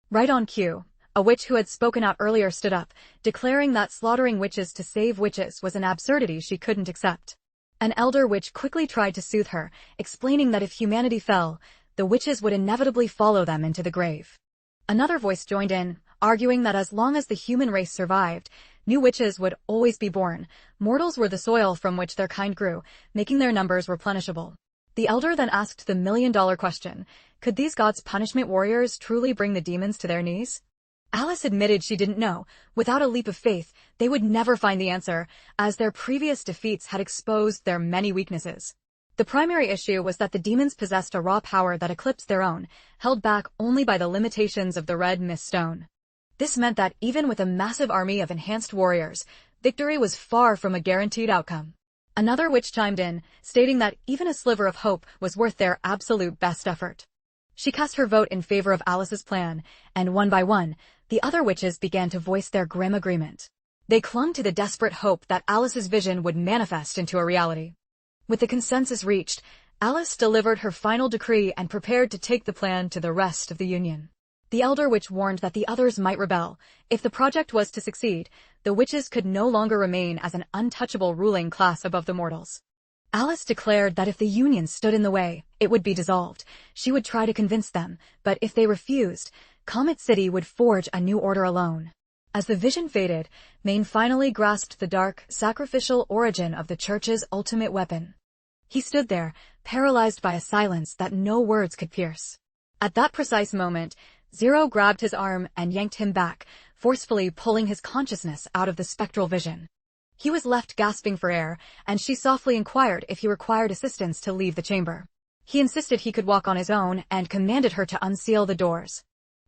Right on cue, a witch who had spoken out earlier stood up, declaring that slaughtering witches to save witches was an absurdity she couldn't accept. An elder witch quickly tried to soothe her, explaining that if humanity fell, the witches would inevitably follow them into the grave. Another voice joined in, arguing that as long as the human race survived, new witches would always be born. Mortals were the soil from which their kind grew, making their numbers replenishable. The elder then asked the million-dollar question: could these gods' punishment warriors truly bring the demons to their knees? Alice admitted she didn't know. Without a leap of faith, they would never find the answer, as their previous defeats had exposed their many weaknesses. The primary issue was that the demons possessed a raw power that eclipsed their own, held back only by the limitations of the red mist stone. This meant that even with a massive army of enhanced warriors, victory was far from a guaranteed outcome. Another witch chimed in, stating that even a sliver of hope was worth their absolute best effort. She cast her vote in favor of Alice's plan, and one by one, the other witches began to voice their grim agreement. They clung to the desperate hope that Alice's vision would manifest into a reality. With the consensus reached, Alice delivered her final decree and prepared to take the plan to the rest of the Union. The elder witch warned that the others might rebel. If the project was to succeed, the witches could no longer remain as an untouchable ruling class above the mortals. Alice declared that if the Union stood in the way, it would be dissolved. She would try to convince them, but if they refused, Comet City would forge a new order alone. As the vision faded, Maine finally grasped the dark, sacrificial origin of the Church's ultimate weapon. He stood there, paralyzed by a silence that no words could pierce. At that precise moment, Zero grabbed his arm and yanked him back, forcefully pulling his consciousness out of the spectral vision. He was left gasping for air, and she softly inquired if he required assistance to leave the chamber. He insisted he could walk on his own and commanded her to unseal the doors.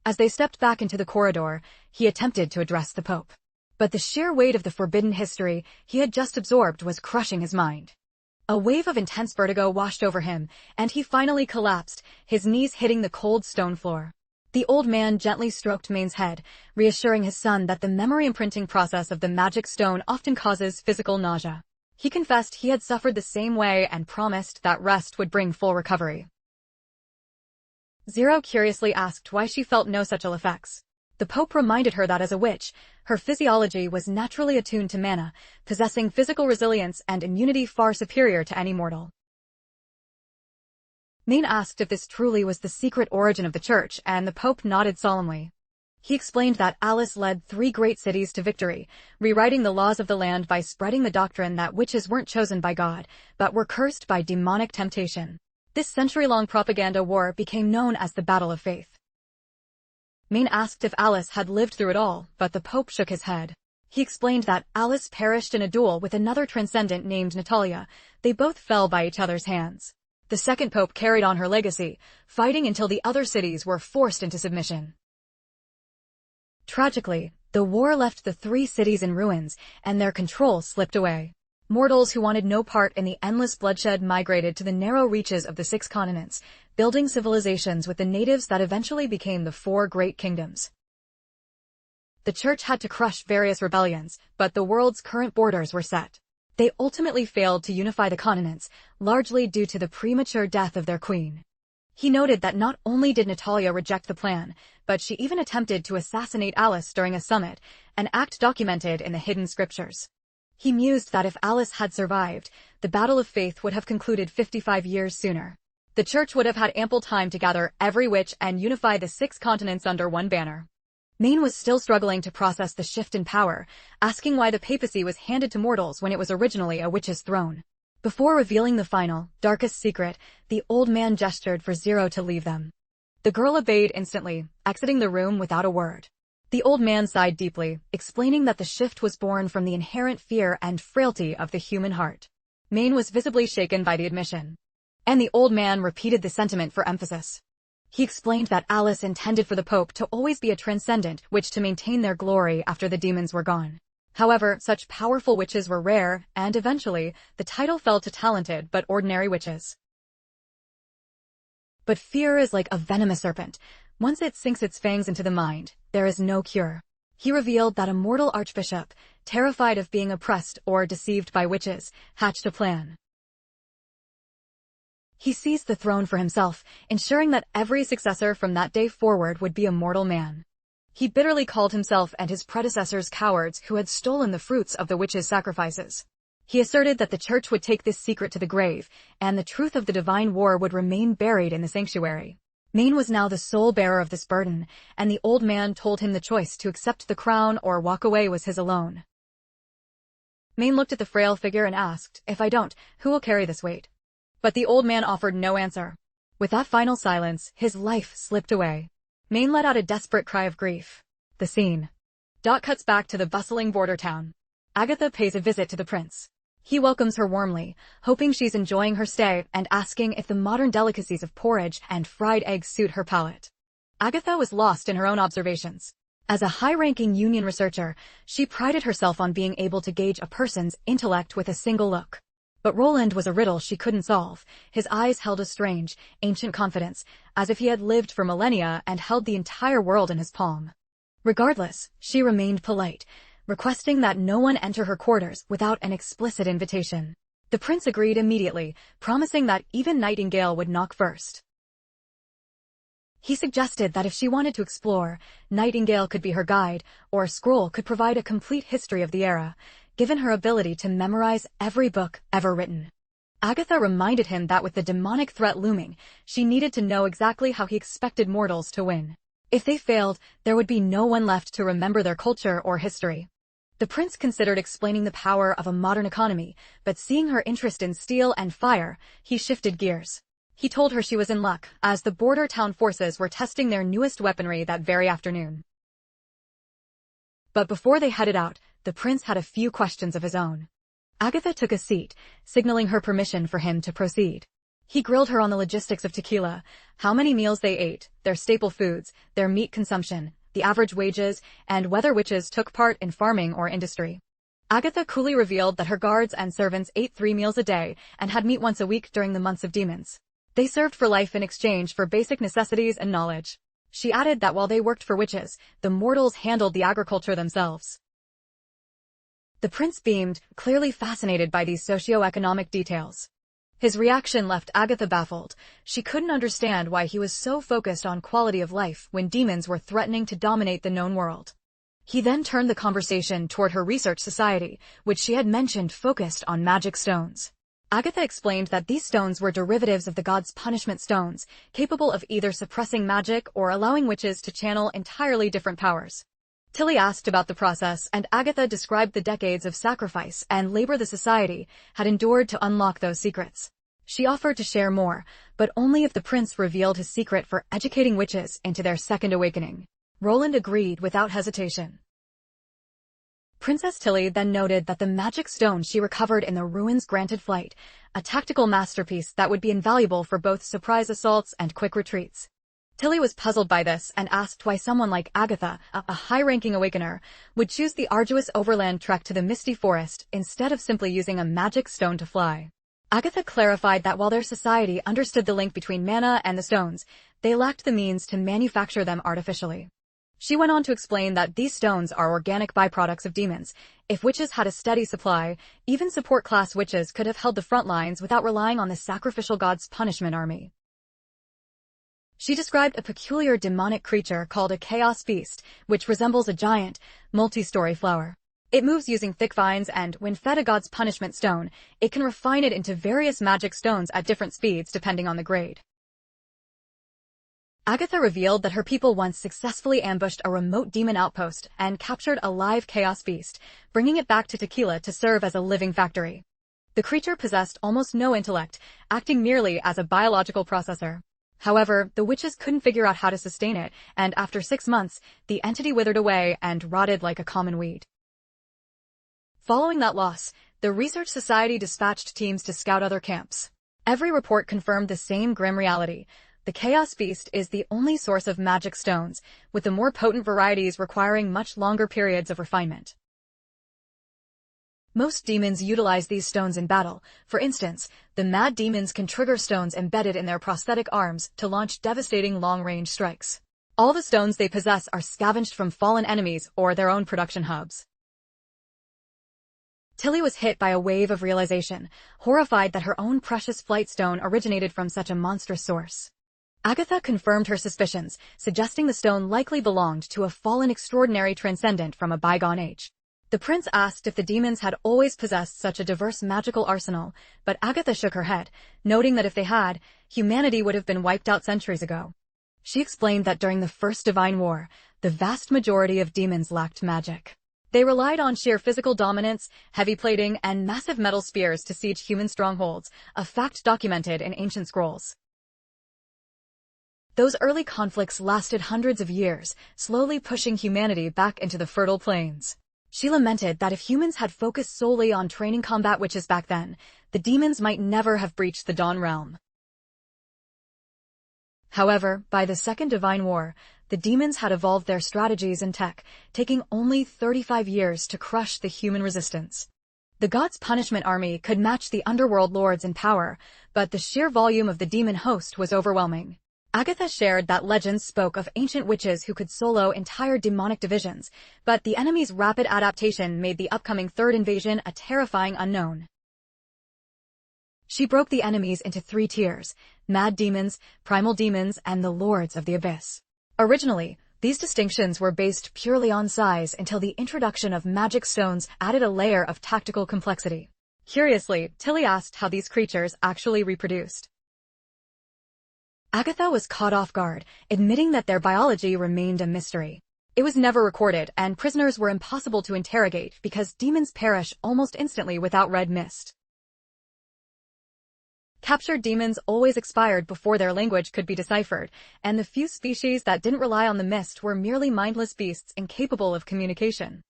As they stepped back into the corridor, he attempted to address the Pope. But the sheer weight of the forbidden history he had just absorbed was crushing his mind. A wave of intense vertigo washed over him, and he finally collapsed, his knees hitting the cold stone floor. The old man gently stroked Maine's head, reassuring his son that the memory imprinting process of the magic stone often causes physical nausea. He confessed he had suffered the same way and promised that rest would bring full recovery. Zero curiously asked why she felt no such ill effects. The Pope reminded her that as a witch, her physiology was naturally attuned to mana, possessing physical resilience and immunity far superior to any mortal. Maine asked if this truly was the secret origin of the church, and the Pope nodded solemnly. He explained that Alice led 3 great cities to victory, rewriting the laws of the land by spreading the doctrine that witches weren't chosen by God, but were cursed by demonic temptation. This century-long propaganda war became known as the Battle of Faith. Maine asked if Alice had lived through it all, but the Pope shook his head. He explained that Alice perished in a duel with another transcendent named Natalia. They both fell by each other's hands. The second Pope carried on her legacy, fighting until the other cities were forced into submission. Tragically, the war left the 3 cities in ruins, and their control slipped away. Mortals who wanted no part in the endless bloodshed migrated to the narrow reaches of the 6 continents, building civilizations with the natives that eventually became the 4 great kingdoms. The church had to crush various rebellions, but the world's current borders were set. They ultimately failed to unify the continents, largely due to the premature death of their queen. He noted that not only did Natalia reject the plan, but she even attempted to assassinate Alice during a summit, an act documented in the hidden scriptures. He mused that if Alice had survived, the Battle of Faith would have concluded 55 years sooner. The church would have had ample time to gather every witch and unify the 6 continents under one banner. Maine was still struggling to process the shift in power, asking why the papacy was handed to mortals when it was originally a witch's throne. Before revealing the final, darkest secret, the old man gestured for Zero to leave them. The girl obeyed instantly, exiting the room without a word. The old man sighed deeply, explaining that the shift was born from the inherent fear and frailty of the human heart. Maine was visibly shaken by the admission. And the old man repeated the sentiment for emphasis. He explained that Alice intended for the Pope to always be a transcendent witch to maintain their glory after the demons were gone. However, such powerful witches were rare, and eventually, the title fell to talented but ordinary witches. But fear is like a venomous serpent. Once it sinks its fangs into the mind, there is no cure. He revealed that a mortal archbishop, terrified of being oppressed or deceived by witches, hatched a plan. He seized the throne for himself, ensuring that every successor from that day forward would be a mortal man. He bitterly called himself and his predecessors cowards who had stolen the fruits of the witches' sacrifices. He asserted that the church would take this secret to the grave, and the truth of the divine war would remain buried in the sanctuary. Maine was now the sole bearer of this burden, and the old man told him the choice to accept the crown or walk away was his alone. Maine looked at the frail figure and asked, "If I don't, who will carry this weight?" But the old man offered no answer. With that final silence, his life slipped away. Maine let out a desperate cry of grief. The scene. Cuts back to the bustling border town. Agatha pays a visit to the prince. He welcomes her warmly, hoping she's enjoying her stay and asking if the modern delicacies of porridge and fried eggs suit her palate. Agatha was lost in her own observations. As a high-ranking union researcher, she prided herself on being able to gauge a person's intellect with a single look. But Roland was a riddle she couldn't solve. His eyes held a strange, ancient confidence, as if he had lived for millennia and held the entire world in his palm. Regardless, she remained polite, requesting that no one enter her quarters without an explicit invitation. The prince agreed immediately, promising that even Nightingale would knock first. He suggested that if she wanted to explore, Nightingale could be her guide, or Scroll could provide a complete history of the era, given her ability to memorize every book ever written. Agatha reminded him that with the demonic threat looming, she needed to know exactly how he expected mortals to win. If they failed, there would be no one left to remember their culture or history. The prince considered explaining the power of a modern economy, but seeing her interest in steel and fire, he shifted gears. He told her she was in luck, as the border town forces were testing their newest weaponry that very afternoon. But before they headed out, the prince had a few questions of his own. Agatha took a seat, signaling her permission for him to proceed. He grilled her on the logistics of tequila, how many meals they ate, their staple foods, their meat consumption, the average wages, and whether witches took part in farming or industry. Agatha coolly revealed that her guards and servants ate 3 meals a day and had meat once a week during the months of demons. They served for life in exchange for basic necessities and knowledge. She added that while they worked for witches, the mortals handled the agriculture themselves. The prince beamed, clearly fascinated by these socio-economic details. His reaction left Agatha baffled. She couldn't understand why he was so focused on quality of life when demons were threatening to dominate the known world. He then turned the conversation toward her research society, which she had mentioned focused on magic stones. Agatha explained that these stones were derivatives of the gods' punishment stones, capable of either suppressing magic or allowing witches to channel entirely different powers. Tilly asked about the process, and Agatha described the decades of sacrifice and labor the society had endured to unlock those secrets. She offered to share more, but only if the prince revealed his secret for educating witches into their second awakening. Roland agreed without hesitation. Princess Tilly then noted that the magic stone she recovered in the ruins granted flight, a tactical masterpiece that would be invaluable for both surprise assaults and quick retreats. Tilly was puzzled by this and asked why someone like Agatha, a high-ranking awakener, would choose the arduous overland trek to the misty forest instead of simply using a magic stone to fly. Agatha clarified that while their society understood the link between mana and the stones, they lacked the means to manufacture them artificially. She went on to explain that these stones are organic byproducts of demons. If witches had a steady supply, even support-class witches could have held the front lines without relying on the sacrificial god's punishment army. She described a peculiar demonic creature called a chaos beast, which resembles a giant, multi-story flower. It moves using thick vines, and when fed a god's punishment stone, it can refine it into various magic stones at different speeds depending on the grade. Agatha revealed that her people once successfully ambushed a remote demon outpost and captured a live chaos beast, bringing it back to Tequila to serve as a living factory. The creature possessed almost no intellect, acting merely as a biological processor. However, the witches couldn't figure out how to sustain it, and after 6 months, the entity withered away and rotted like a common weed. Following that loss, the Research Society dispatched teams to scout other camps. Every report confirmed the same grim reality. The Chaos Beast is the only source of magic stones, with the more potent varieties requiring much longer periods of refinement. Most demons utilize these stones in battle. For instance, the Mad Demons can trigger stones embedded in their prosthetic arms to launch devastating long-range strikes. All the stones they possess are scavenged from fallen enemies or their own production hubs. Tilly was hit by a wave of realization, horrified that her own precious flight stone originated from such a monstrous source. Agatha confirmed her suspicions, suggesting the stone likely belonged to a fallen extraordinary transcendent from a bygone age. The prince asked if the demons had always possessed such a diverse magical arsenal, but Agatha shook her head, noting that if they had, humanity would have been wiped out centuries ago. She explained that during the First Divine War, the vast majority of demons lacked magic. They relied on sheer physical dominance, heavy plating, and massive metal spears to siege human strongholds, a fact documented in ancient scrolls. Those early conflicts lasted hundreds of years, slowly pushing humanity back into the fertile plains. She lamented that if humans had focused solely on training combat witches back then, the demons might never have breached the Dawn Realm. However, by the Second Divine War, the demons had evolved their strategies and tech, taking only 35 years to crush the human resistance. The gods' punishment army could match the underworld lords in power, but the sheer volume of the demon host was overwhelming. Agatha shared that legends spoke of ancient witches who could solo entire demonic divisions, but the enemy's rapid adaptation made the upcoming third invasion a terrifying unknown. She broke the enemies into 3 tiers: mad demons, primal demons, and the lords of the abyss. Originally, these distinctions were based purely on size until the introduction of magic stones added a layer of tactical complexity. Curiously, Tilly asked how these creatures actually reproduced. Agatha was caught off guard, admitting that their biology remained a mystery. It was never recorded, and prisoners were impossible to interrogate because demons perish almost instantly without red mist. Captured demons always expired before their language could be deciphered, and the few species that didn't rely on the mist were merely mindless beasts incapable of communication.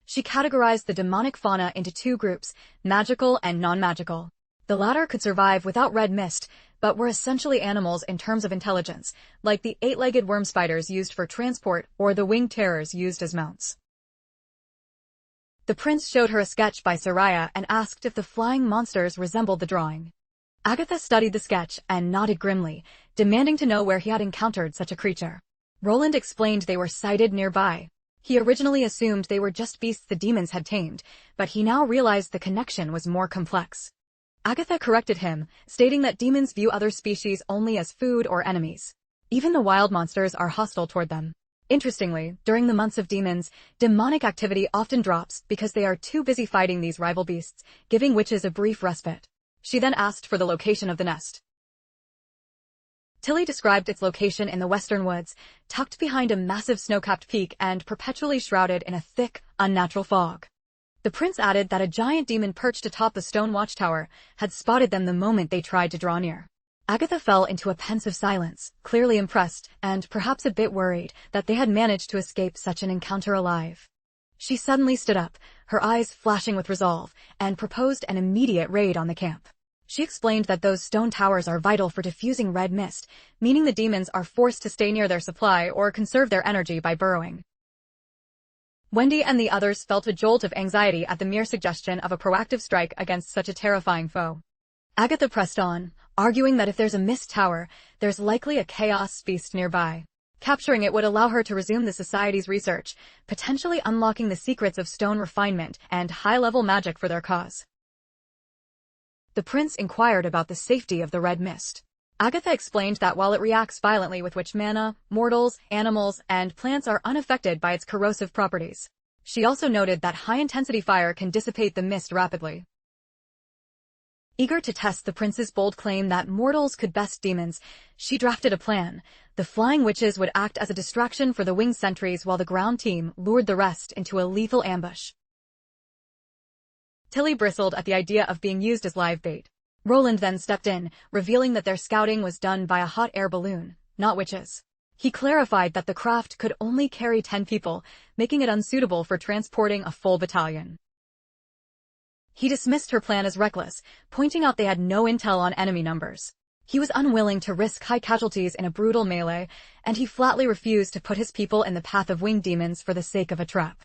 She categorized the demonic fauna into 2 groups, magical and non-magical. The latter could survive without red mist, but were essentially animals in terms of intelligence, like the 8-legged worm spiders used for transport or the winged terrors used as mounts. The prince showed her a sketch by Soraya and asked if the flying monsters resembled the drawing. Agatha studied the sketch and nodded grimly, demanding to know where he had encountered such a creature. Roland explained they were sighted nearby. He originally assumed they were just beasts the demons had tamed, but he now realized the connection was more complex. Agatha corrected him, stating that demons view other species only as food or enemies. Even the wild monsters are hostile toward them. Interestingly, during the months of demons, demonic activity often drops because they are too busy fighting these rival beasts, giving witches a brief respite. She then asked for the location of the nest. Tilly described its location in the western woods, tucked behind a massive snow-capped peak and perpetually shrouded in a thick, unnatural fog. The prince added that a giant demon perched atop the stone watchtower had spotted them the moment they tried to draw near. Agatha fell into a pensive silence, clearly impressed and perhaps a bit worried that they had managed to escape such an encounter alive. She suddenly stood up, her eyes flashing with resolve, and proposed an immediate raid on the camp. She explained that those stone towers are vital for diffusing red mist, meaning the demons are forced to stay near their supply or conserve their energy by burrowing. Wendy and the others felt a jolt of anxiety at the mere suggestion of a proactive strike against such a terrifying foe. Agatha pressed on, arguing that if there's a mist tower, there's likely a chaos beast nearby. Capturing it would allow her to resume the Society's research, potentially unlocking the secrets of stone refinement and high-level magic for their cause. The prince inquired about the safety of the red mist. Agatha explained that while it reacts violently with which manhwa, mortals, animals, and plants are unaffected by its corrosive properties. She also noted that high-intensity fire can dissipate the mist rapidly. Eager to test the prince's bold claim that mortals could best demons, she drafted a plan. The flying witches would act as a distraction for the winged sentries while the ground team lured the rest into a lethal ambush. Tilly bristled at the idea of being used as live bait. Roland then stepped in, revealing that their scouting was done by a hot air balloon, not witches. He clarified that the craft could only carry 10 people, making it unsuitable for transporting a full battalion. He dismissed her plan as reckless, pointing out they had no intel on enemy numbers. He was unwilling to risk high casualties in a brutal melee, and he flatly refused to put his people in the path of winged demons for the sake of a trap.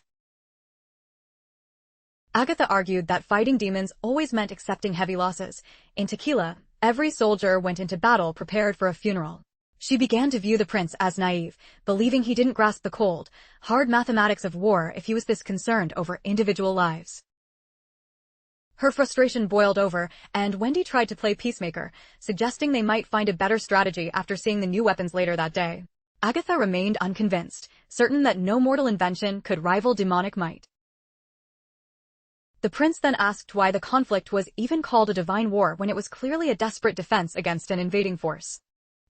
Agatha argued that fighting demons always meant accepting heavy losses. In Tequila, every soldier went into battle prepared for a funeral. She began to view the prince as naive, believing he didn't grasp the cold, hard mathematics of war if he was this concerned over individual lives. Her frustration boiled over, and Wendy tried to play peacemaker, suggesting they might find a better strategy after seeing the new weapons later that day. Agatha remained unconvinced, certain that no mortal invention could rival demonic might. The prince then asked why the conflict was even called a divine war when it was clearly a desperate defense against an invading force.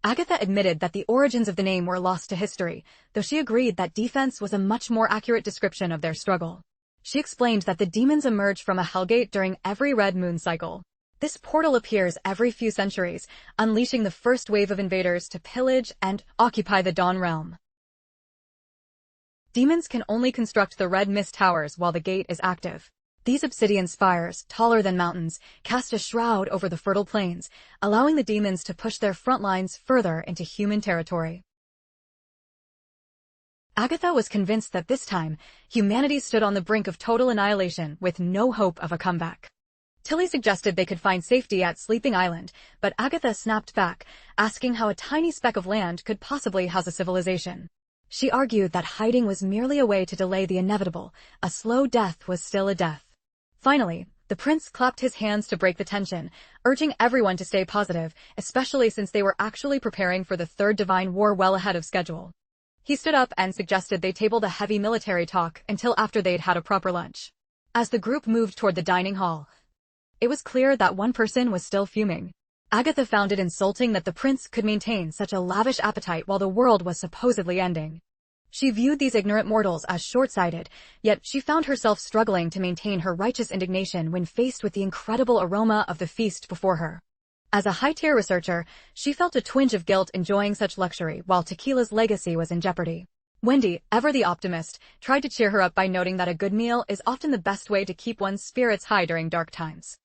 Agatha admitted that the origins of the name were lost to history, though she agreed that defense was a much more accurate description of their struggle. She explained that the demons emerge from a hellgate during every red moon cycle. This portal appears every few centuries, unleashing the first wave of invaders to pillage and occupy the Dawn Realm. Demons can only construct the red mist towers while the gate is active. These obsidian spires, taller than mountains, cast a shroud over the fertile plains, allowing the demons to push their front lines further into human territory. Agatha was convinced that this time, humanity stood on the brink of total annihilation with no hope of a comeback. Tilly suggested they could find safety at Sleeping Island, but Agatha snapped back, asking how a tiny speck of land could possibly house a civilization. She argued that hiding was merely a way to delay the inevitable. A slow death was still a death. Finally, the prince clapped his hands to break the tension, urging everyone to stay positive, especially since they were actually preparing for the Third Divine War well ahead of schedule. He stood up and suggested they table the heavy military talk until after they'd had a proper lunch. As the group moved toward the dining hall, it was clear that one person was still fuming. Agatha found it insulting that the prince could maintain such a lavish appetite while the world was supposedly ending. She viewed these ignorant mortals as short-sighted, yet she found herself struggling to maintain her righteous indignation when faced with the incredible aroma of the feast before her. As a high-tier researcher, she felt a twinge of guilt enjoying such luxury while Tequila's legacy was in jeopardy. Wendy, ever the optimist, tried to cheer her up by noting that a good meal is often the best way to keep one's spirits high during dark times.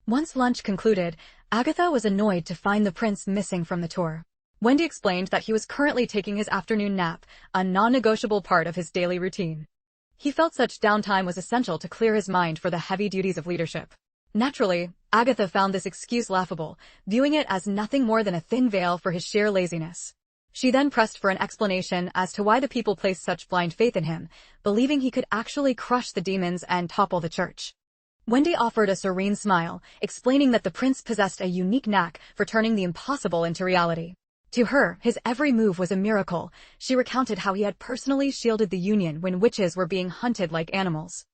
Once lunch concluded, Agatha was annoyed to find the prince missing from the tour. Wendy explained that he was currently taking his afternoon nap, a non-negotiable part of his daily routine. He felt such downtime was essential to clear his mind for the heavy duties of leadership. Naturally, Agatha found this excuse laughable, viewing it as nothing more than a thin veil for his sheer laziness. She then pressed for an explanation as to why the people placed such blind faith in him, believing he could actually crush the demons and topple the church. Wendy offered a serene smile, explaining that the prince possessed a unique knack for turning the impossible into reality. To her, his every move was a miracle. She recounted how he had personally shielded the Union when witches were being hunted like animals.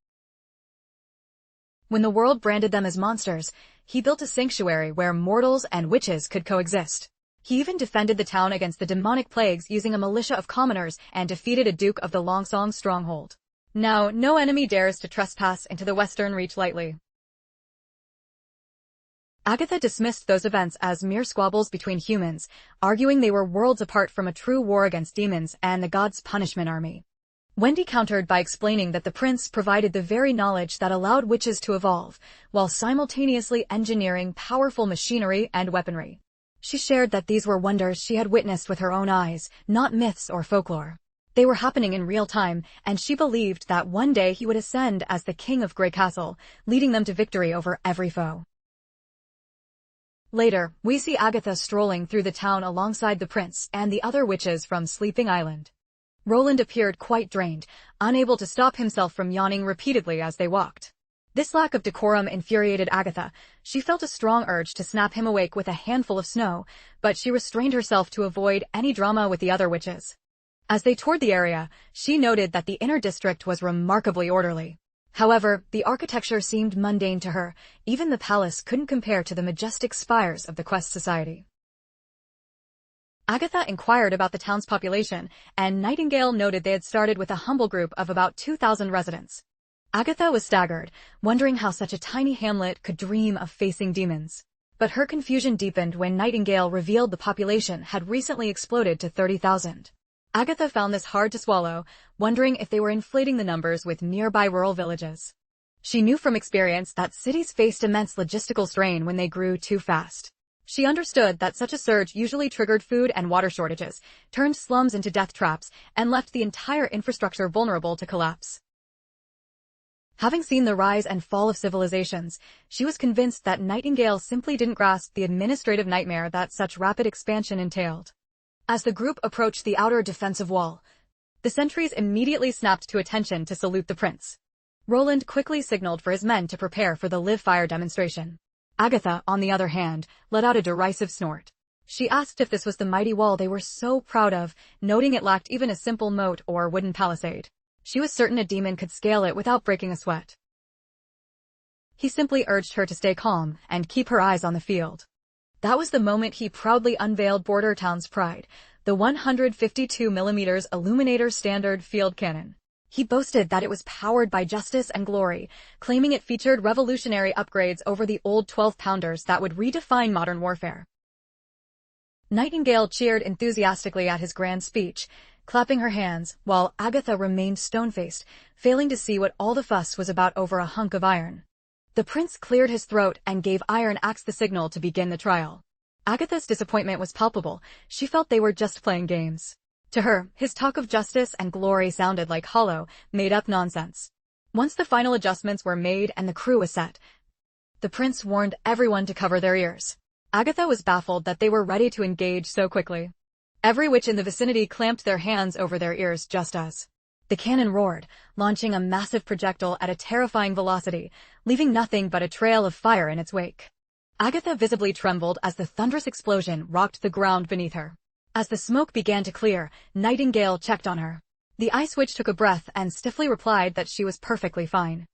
When the world branded them as monsters, he built a sanctuary where mortals and witches could coexist. He even defended the town against the demonic plagues using a militia of commoners and defeated a duke of the Longsong stronghold. Now, no enemy dares to trespass into the Western Reach lightly. Agatha dismissed those events as mere squabbles between humans, arguing they were worlds apart from a true war against demons and the gods' punishment army. Wendy countered by explaining that the prince provided the very knowledge that allowed witches to evolve, while simultaneously engineering powerful machinery and weaponry. She shared that these were wonders she had witnessed with her own eyes, not myths or folklore. They were happening in real time, and she believed that one day he would ascend as the king of Grey Castle, leading them to victory over every foe. Later, we see Agatha strolling through the town alongside the prince and the other witches from Sleeping Island. Roland appeared quite drained, unable to stop himself from yawning repeatedly as they walked. This lack of decorum infuriated Agatha. She felt a strong urge to snap him awake with a handful of snow, but she restrained herself to avoid any drama with the other witches. As they toured the area, she noted that the inner district was remarkably orderly. However, the architecture seemed mundane to her. Even the palace couldn't compare to the majestic spires of the Quest Society. Agatha inquired about the town's population, and Nightingale noted they had started with a humble group of about 2,000 residents. Agatha was staggered, wondering how such a tiny hamlet could dream of facing demons. But her confusion deepened when Nightingale revealed the population had recently exploded to 30,000. Agatha found this hard to swallow, wondering if they were inflating the numbers with nearby rural villages. She knew from experience that cities faced immense logistical strain when they grew too fast. She understood that such a surge usually triggered food and water shortages, turned slums into death traps, and left the entire infrastructure vulnerable to collapse. Having seen the rise and fall of civilizations, she was convinced that Nightingale simply didn't grasp the administrative nightmare that such rapid expansion entailed. As the group approached the outer defensive wall, the sentries immediately snapped to attention to salute the prince. Roland quickly signaled for his men to prepare for the live fire demonstration. Agatha, on the other hand, let out a derisive snort. She asked if this was the mighty wall they were so proud of, noting it lacked even a simple moat or wooden palisade. She was certain a demon could scale it without breaking a sweat. He simply urged her to stay calm and keep her eyes on the field. That was the moment he proudly unveiled Border Town's pride, the 152mm Illuminator Standard Field Cannon. He boasted that it was powered by justice and glory, claiming it featured revolutionary upgrades over the old 12-pounders that would redefine modern warfare. Nightingale cheered enthusiastically at his grand speech, clapping her hands, while Agatha remained stone-faced, failing to see what all the fuss was about over a hunk of iron. The prince cleared his throat and gave Iron Axe the signal to begin the trial. Agatha's disappointment was palpable. She felt they were just playing games. To her, his talk of justice and glory sounded like hollow, made-up nonsense. Once the final adjustments were made and the crew was set, the prince warned everyone to cover their ears. Agatha was baffled that they were ready to engage so quickly. Every witch in the vicinity clamped their hands over their ears just as the cannon roared, launching a massive projectile at a terrifying velocity, leaving nothing but a trail of fire in its wake. Agatha visibly trembled as the thunderous explosion rocked the ground beneath her. As the smoke began to clear, Nightingale checked on her. The ice witch took a breath and stiffly replied that she was perfectly fine.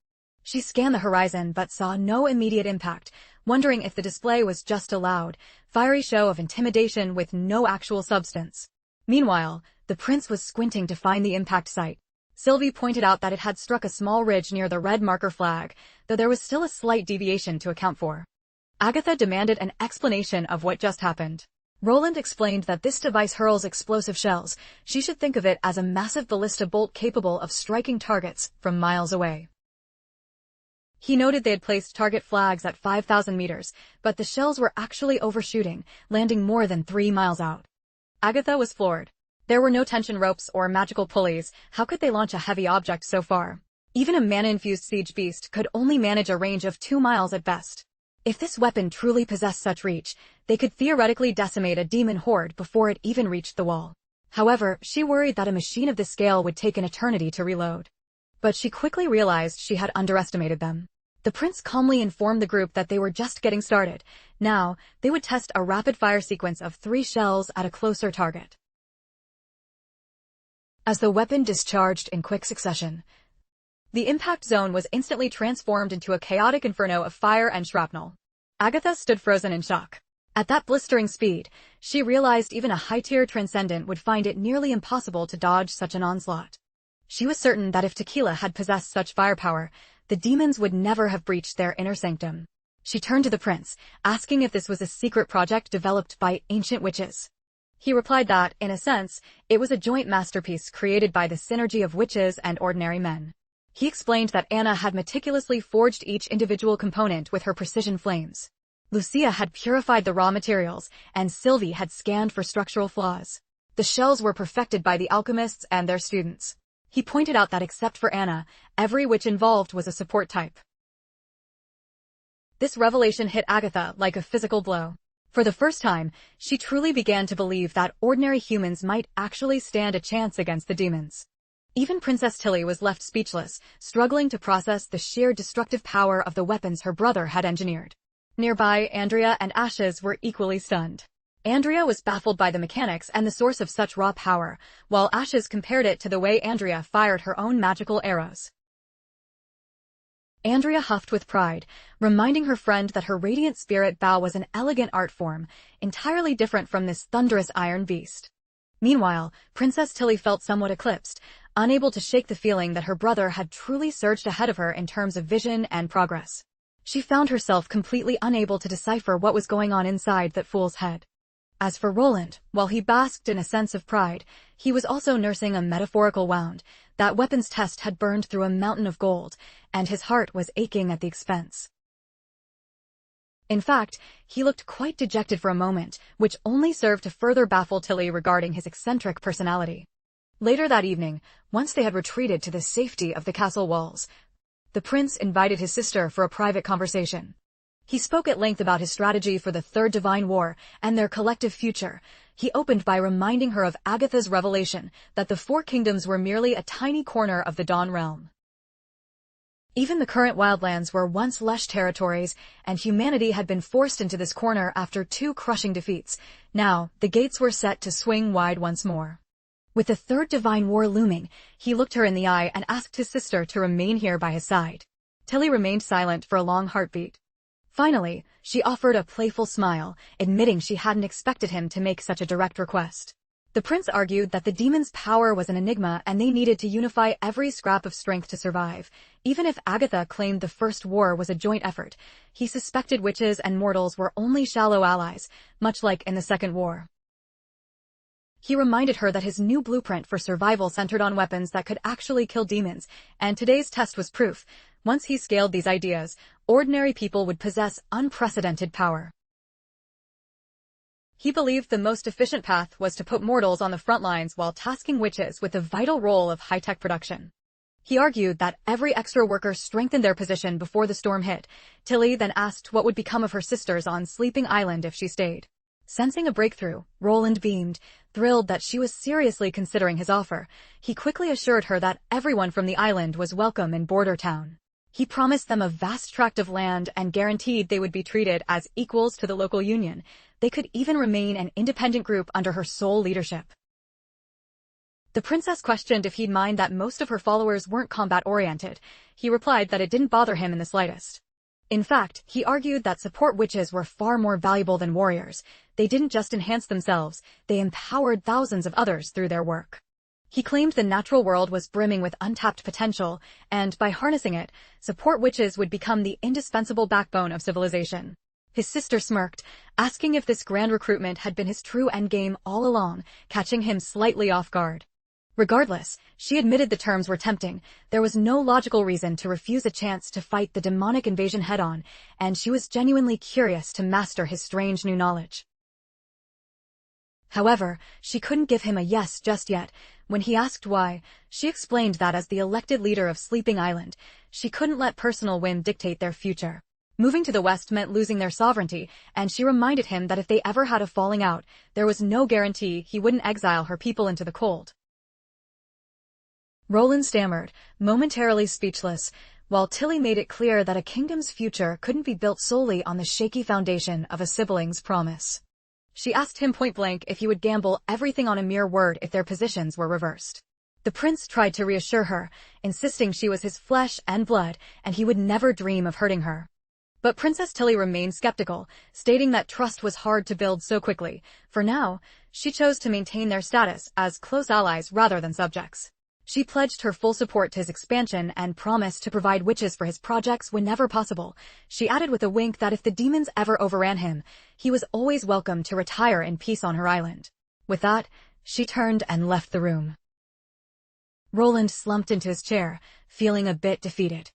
She scanned the horizon but saw no immediate impact, wondering if the display was just a loud, fiery show of intimidation with no actual substance. Meanwhile, the prince was squinting to find the impact site. Sylvie pointed out that it had struck a small ridge near the red marker flag, though there was still a slight deviation to account for. Agatha demanded an explanation of what just happened. Roland explained that this device hurls explosive shells. She should think of it as a massive ballista bolt capable of striking targets from miles away. He noted they had placed target flags at 5,000 meters, but the shells were actually overshooting, landing more than 3 miles out. Agatha was floored. There were no tension ropes or magical pulleys. How could they launch a heavy object so far? Even a mana-infused siege beast could only manage a range of 2 miles at best. If this weapon truly possessed such reach, they could theoretically decimate a demon horde before it even reached the wall. However, she worried that a machine of this scale would take an eternity to reload. But she quickly realized she had underestimated them. The prince calmly informed the group that they were just getting started. Now, they would test a rapid-fire sequence of 3 shells at a closer target. As the weapon discharged in quick succession, The impact zone was instantly transformed into a chaotic inferno of fire and shrapnel. Agatha stood frozen in shock. At that blistering speed, she realized even a high-tier transcendent would find it nearly impossible to dodge such an onslaught. She was certain that if Tequila had possessed such firepower, the demons would never have breached their inner sanctum. She turned to the prince, asking if this was a secret project developed by ancient witches. He replied that, in a sense, it was a joint masterpiece created by the synergy of witches and ordinary men. He explained that Anna had meticulously forged each individual component with her precision flames. Lucia had purified the raw materials, and Sylvie had scanned for structural flaws. The shells were perfected by the alchemists and their students. He pointed out that except for Anna, every witch involved was a support type. This revelation hit Agatha like a physical blow. For the first time, she truly began to believe that ordinary humans might actually stand a chance against the demons. Even Princess Tilly was left speechless, struggling to process the sheer destructive power of the weapons her brother had engineered. Nearby, Andrea and Ashes were equally stunned. Andrea was baffled by the mechanics and the source of such raw power, while Ashes compared it to the way Andrea fired her own magical arrows. Andrea huffed with pride, reminding her friend that her radiant spirit bow was an elegant art form, entirely different from this thunderous iron beast. Meanwhile, Princess Tilly felt somewhat eclipsed, unable to shake the feeling that her brother had truly surged ahead of her in terms of vision and progress. She found herself completely unable to decipher what was going on inside that fool's head. As for Roland, while he basked in a sense of pride, he was also nursing a metaphorical wound. That weapons test had burned through a mountain of gold, and his heart was aching at the expense. In fact, he looked quite dejected for a moment, which only served to further baffle Tilly regarding his eccentric personality. Later that evening, once they had retreated to the safety of the castle walls, the prince invited his sister for a private conversation. He spoke at length about his strategy for the Third Divine War and their collective future. He opened by reminding her of Agatha's revelation that the Four Kingdoms were merely a tiny corner of the Dawn realm. Even the current wildlands were once lush territories, and humanity had been forced into this corner after 2 crushing defeats. Now, the gates were set to swing wide once more. With the Third Divine War looming, he looked her in the eye and asked his sister to remain here by his side. Tilly remained silent for a long heartbeat. Finally, she offered a playful smile, admitting she hadn't expected him to make such a direct request. The prince argued that the demons' power was an enigma and they needed to unify every scrap of strength to survive. Even if Agatha claimed the First War was a joint effort, he suspected witches and mortals were only shallow allies, much like in the Second War. He reminded her that his new blueprint for survival centered on weapons that could actually kill demons, and today's test was proof. Once he scaled these ideas, ordinary people would possess unprecedented power. He believed the most efficient path was to put mortals on the front lines while tasking witches with the vital role of high-tech production. He argued that every extra worker strengthened their position before the storm hit. Tilly then asked what would become of her sisters on Sleeping Island if she stayed. Sensing a breakthrough, Roland beamed, thrilled that she was seriously considering his offer. He quickly assured her that everyone from the island was welcome in Border Town. He promised them a vast tract of land and guaranteed they would be treated as equals to the local union. They could even remain an independent group under her sole leadership. The princess questioned if he'd mind that most of her followers weren't combat-oriented. He replied that it didn't bother him in the slightest. In fact, he argued that support witches were far more valuable than warriors. They didn't just enhance themselves, they empowered thousands of others through their work. He claimed the natural world was brimming with untapped potential, and by harnessing it, support witches would become the indispensable backbone of civilization. His sister smirked, asking if this grand recruitment had been his true endgame all along, catching him slightly off guard. Regardless, she admitted the terms were tempting. There was no logical reason to refuse a chance to fight the demonic invasion head-on, and she was genuinely curious to master his strange new knowledge. However, she couldn't give him a yes just yet. When he asked why, she explained that as the elected leader of Sleeping Island, she couldn't let personal whim dictate their future. Moving to the west meant losing their sovereignty, and she reminded him that if they ever had a falling out, there was no guarantee he wouldn't exile her people into the cold. Roland stammered, momentarily speechless, while Tilly made it clear that a kingdom's future couldn't be built solely on the shaky foundation of a sibling's promise. She asked him point-blank if he would gamble everything on a mere word if their positions were reversed. The prince tried to reassure her, insisting she was his flesh and blood and he would never dream of hurting her. But Princess Tilly remained skeptical, stating that trust was hard to build so quickly. For now, she chose to maintain their status as close allies rather than subjects. She pledged her full support to his expansion and promised to provide witches for his projects whenever possible. She added with a wink that if the demons ever overran him, he was always welcome to retire in peace on her island. With that, she turned and left the room. Roland slumped into his chair, feeling a bit defeated.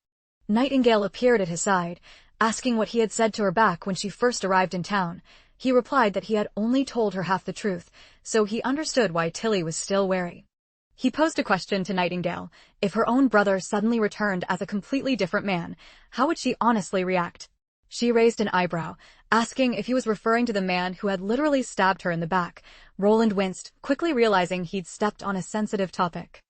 Nightingale appeared at his side, asking what he had said to her back when she first arrived in town. He replied that he had only told her half the truth, so he understood why Tilly was still wary. He posed a question to Nightingale. If her own brother suddenly returned as a completely different man, how would she honestly react? She raised an eyebrow, asking if he was referring to the man who had literally stabbed her in the back. Roland winced, quickly realizing he'd stepped on a sensitive topic.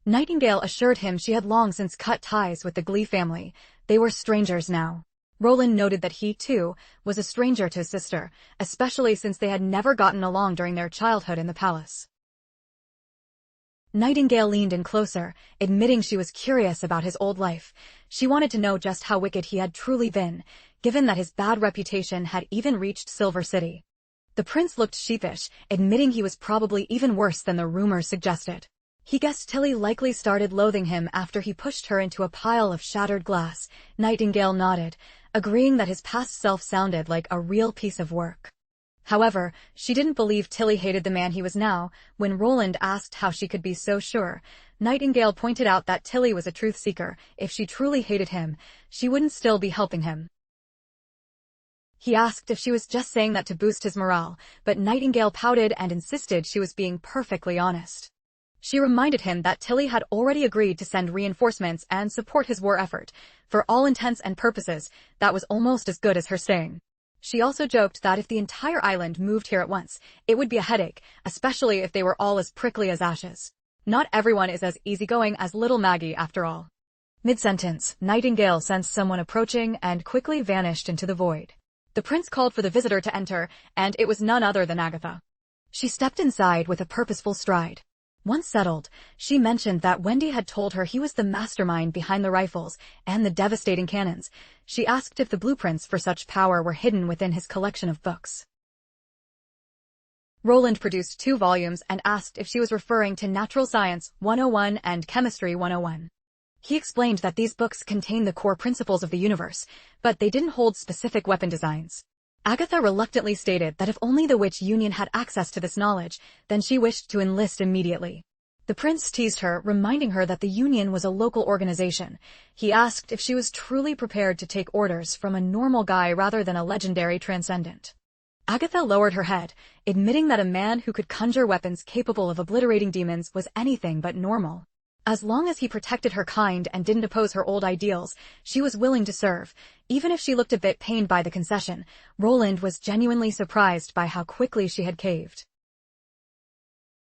Nightingale assured him she had long since cut ties with the Glee family. They were strangers now. Roland noted that he, too, was a stranger to his sister, especially since they had never gotten along during their childhood in the palace. Nightingale leaned in closer, admitting she was curious about his old life. She wanted to know just how wicked he had truly been, given that his bad reputation had even reached Silver City. The prince looked sheepish, admitting he was probably even worse than the rumors suggested. He guessed Tilly likely started loathing him after he pushed her into a pile of shattered glass. Nightingale nodded, agreeing that his past self sounded like a real piece of work. However, she didn't believe Tilly hated the man he was now. When Roland asked how she could be so sure, Nightingale pointed out that Tilly was a truth seeker. If she truly hated him, she wouldn't still be helping him. He asked if she was just saying that to boost his morale, but Nightingale pouted and insisted she was being perfectly honest. She reminded him that Tilly had already agreed to send reinforcements and support his war effort. For all intents and purposes, that was almost as good as her staying. She also joked that if the entire island moved here at once, it would be a headache, especially if they were all as prickly as ashes. Not everyone is as easygoing as little Maggie after all. Mid-sentence, Nightingale sensed someone approaching and quickly vanished into the void. The prince called for the visitor to enter, and it was none other than Agatha. She stepped inside with a purposeful stride. Once settled, she mentioned that Wendy had told her he was the mastermind behind the rifles and the devastating cannons. She asked if the blueprints for such power were hidden within his collection of books. Roland produced 2 volumes and asked if she was referring to Natural Science 101 and Chemistry 101. He explained that these books contain the core principles of the universe, but they didn't hold specific weapon designs. Agatha reluctantly stated that if only the Witch Union had access to this knowledge, then she wished to enlist immediately. The prince teased her, reminding her that the Union was a local organization. He asked if she was truly prepared to take orders from a normal guy rather than a legendary transcendent. Agatha lowered her head, admitting that a man who could conjure weapons capable of obliterating demons was anything but normal. As long as he protected her kind and didn't oppose her old ideals, she was willing to serve. Even if she looked a bit pained by the concession, Roland was genuinely surprised by how quickly she had caved.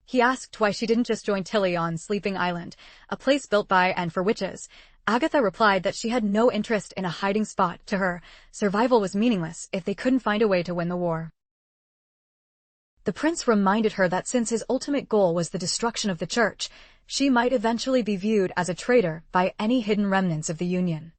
He asked why she didn't just join Tilly on Sleeping Island, a place built by and for witches. Agatha replied that she had no interest in a hiding spot. To her, survival was meaningless if they couldn't find a way to win the war. The prince reminded her that since his ultimate goal was the destruction of the church, she might eventually be viewed as a traitor by any hidden remnants of the Union.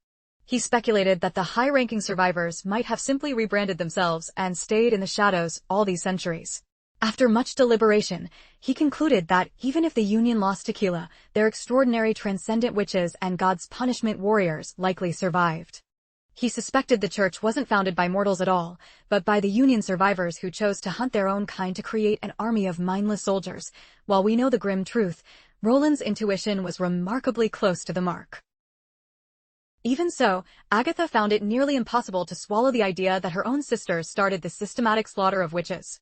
He speculated that the high-ranking survivors might have simply rebranded themselves and stayed in the shadows all these centuries. After much deliberation, he concluded that even if the Union lost Tequila, their extraordinary transcendent witches and God's punishment warriors likely survived. He suspected the church wasn't founded by mortals at all, but by the Union survivors who chose to hunt their own kind to create an army of mindless soldiers. While we know the grim truth, Roland's intuition was remarkably close to the mark. Even so, Agatha found it nearly impossible to swallow the idea that her own sisters started the systematic slaughter of witches.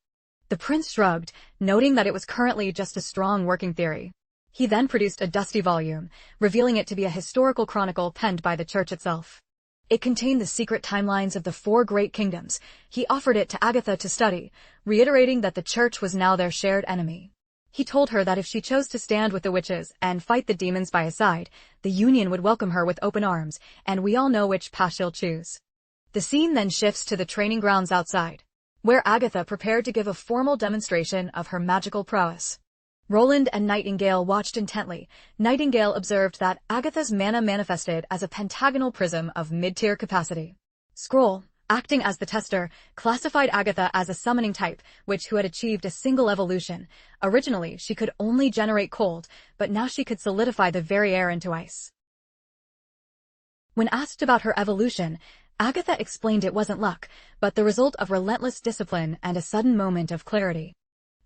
The prince shrugged, noting that it was currently just a strong working theory. He then produced a dusty volume, revealing it to be a historical chronicle penned by the church itself. It contained the secret timelines of the 4 great kingdoms. He offered it to Agatha to study, reiterating that the church was now their shared enemy. He told her that if she chose to stand with the witches and fight the demons by his side, the Union would welcome her with open arms, and we all know which path she'll choose. The scene then shifts to the training grounds outside, where Agatha prepared to give a formal demonstration of her magical prowess. Roland and Nightingale watched intently. Nightingale observed that Agatha's mana manifested as a pentagonal prism of mid-tier capacity. Scroll, acting as the tester, classified Agatha as a summoning type, who had achieved a single evolution. Originally, she could only generate cold, but now she could solidify the very air into ice. When asked about her evolution, Agatha explained it wasn't luck, but the result of relentless discipline and a sudden moment of clarity.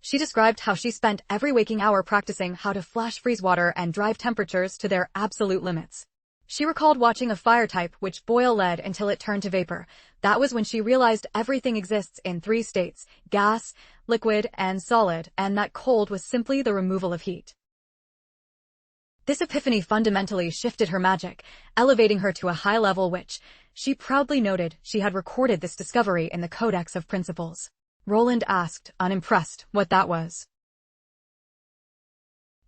She described how she spent every waking hour practicing how to flash freeze water and drive temperatures to their absolute limits. She recalled watching a fire type which boil lead until it turned to vapor. That was when she realized everything exists in 3 states: gas, liquid, and solid, and that cold was simply the removal of heat. This epiphany fundamentally shifted her magic, elevating her to a high-level witch. She proudly noted she had recorded this discovery in the Codex of Principles. Roland asked, unimpressed, what that was.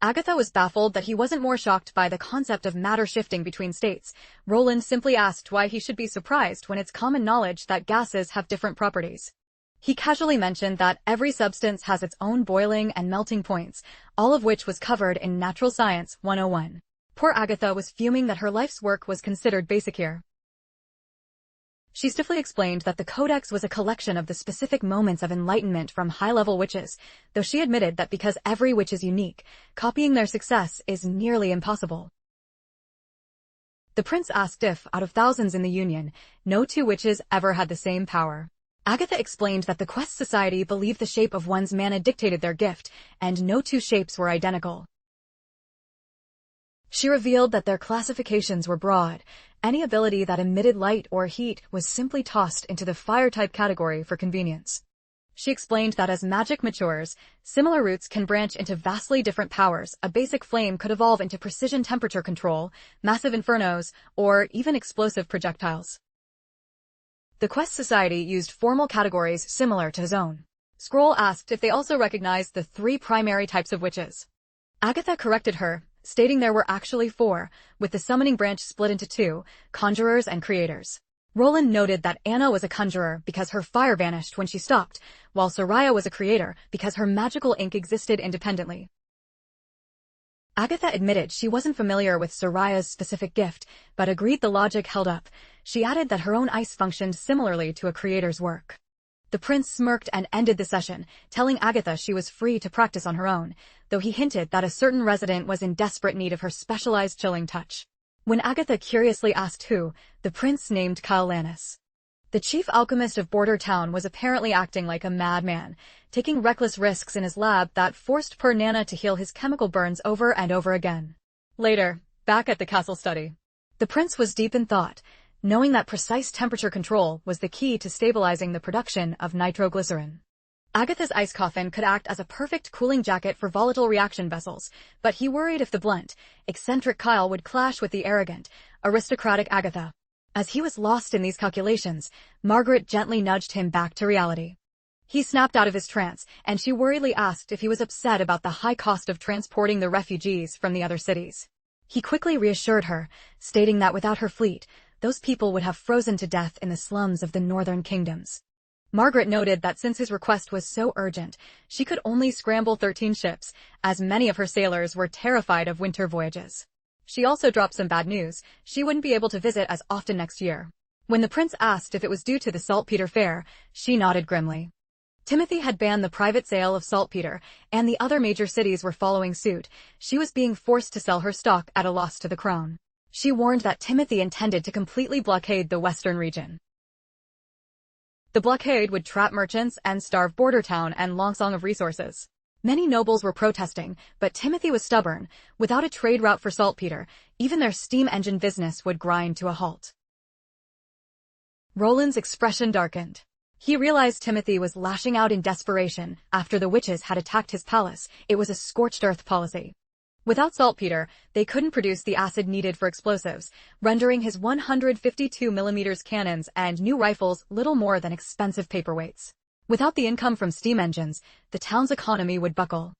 Agatha was baffled that he wasn't more shocked by the concept of matter shifting between states. Roland simply asked why he should be surprised when it's common knowledge that gases have different properties. He casually mentioned that every substance has its own boiling and melting points, all of which was covered in Natural Science 101. Poor Agatha was fuming that her life's work was considered basic here. She stiffly explained that the Codex was a collection of the specific moments of enlightenment from high-level witches, though she admitted that because every witch is unique, copying their success is nearly impossible. The prince asked if, out of thousands in the Union, no 2 witches ever had the same power. Agatha explained that the Quest Society believed the shape of one's mana dictated their gift, and no 2 shapes were identical. She revealed that their classifications were broad. Any ability that emitted light or heat was simply tossed into the fire-type category for convenience. She explained that as magic matures, similar roots can branch into vastly different powers. A basic flame could evolve into precision temperature control, massive infernos, or even explosive projectiles. The Quest Society used formal categories similar to his own. Scroll asked if they also recognized the 3 primary types of witches. Agatha corrected her, stating there were actually 4, with the summoning branch split into 2, conjurers and creators. Roland noted that Anna was a conjurer because her fire vanished when she stopped, while Soraya was a creator because her magical ink existed independently. Agatha admitted she wasn't familiar with Soraya's specific gift, but agreed the logic held up. She added that her own ice functioned similarly to a creator's work. The prince smirked and ended the session, telling Agatha she was free to practice on her own, though he hinted that a certain resident was in desperate need of her specialized chilling touch. When Agatha curiously asked who, the prince named Kyle Lannis. The chief alchemist of Border Town was apparently acting like a madman, taking reckless risks in his lab that forced poor Nana to heal his chemical burns over and over again. Later, back at the castle study, the prince was deep in thought, knowing that precise temperature control was the key to stabilizing the production of nitroglycerin. Agatha's ice coffin could act as a perfect cooling jacket for volatile reaction vessels, but he worried if the blunt, eccentric Kyle would clash with the arrogant, aristocratic Agatha. As he was lost in these calculations, Margaret gently nudged him back to reality. He snapped out of his trance, and she worriedly asked if he was upset about the high cost of transporting the refugees from the other cities. He quickly reassured her, stating that without her fleet, those people would have frozen to death in the slums of the northern kingdoms. Margaret noted that since his request was so urgent, she could only scramble 13 ships, as many of her sailors were terrified of winter voyages. She also dropped some bad news: she wouldn't be able to visit as often next year. When the prince asked if it was due to the saltpeter fair, she nodded grimly. Timothy had banned the private sale of saltpeter, and the other major cities were following suit. She was being forced to sell her stock at a loss to the crown. She warned that Timothy intended to completely blockade the western region. The blockade would trap merchants and starve Border Town and Longsong of resources. Many nobles were protesting, but Timothy was stubborn. Without a trade route for saltpeter, even their steam engine business would grind to a halt. Roland's expression darkened. He realized Timothy was lashing out in desperation after the witches had attacked his palace. It was a scorched earth policy. Without saltpeter, they couldn't produce the acid needed for explosives, rendering his 152mm cannons and new rifles little more than expensive paperweights. Without the income from steam engines, the town's economy would buckle.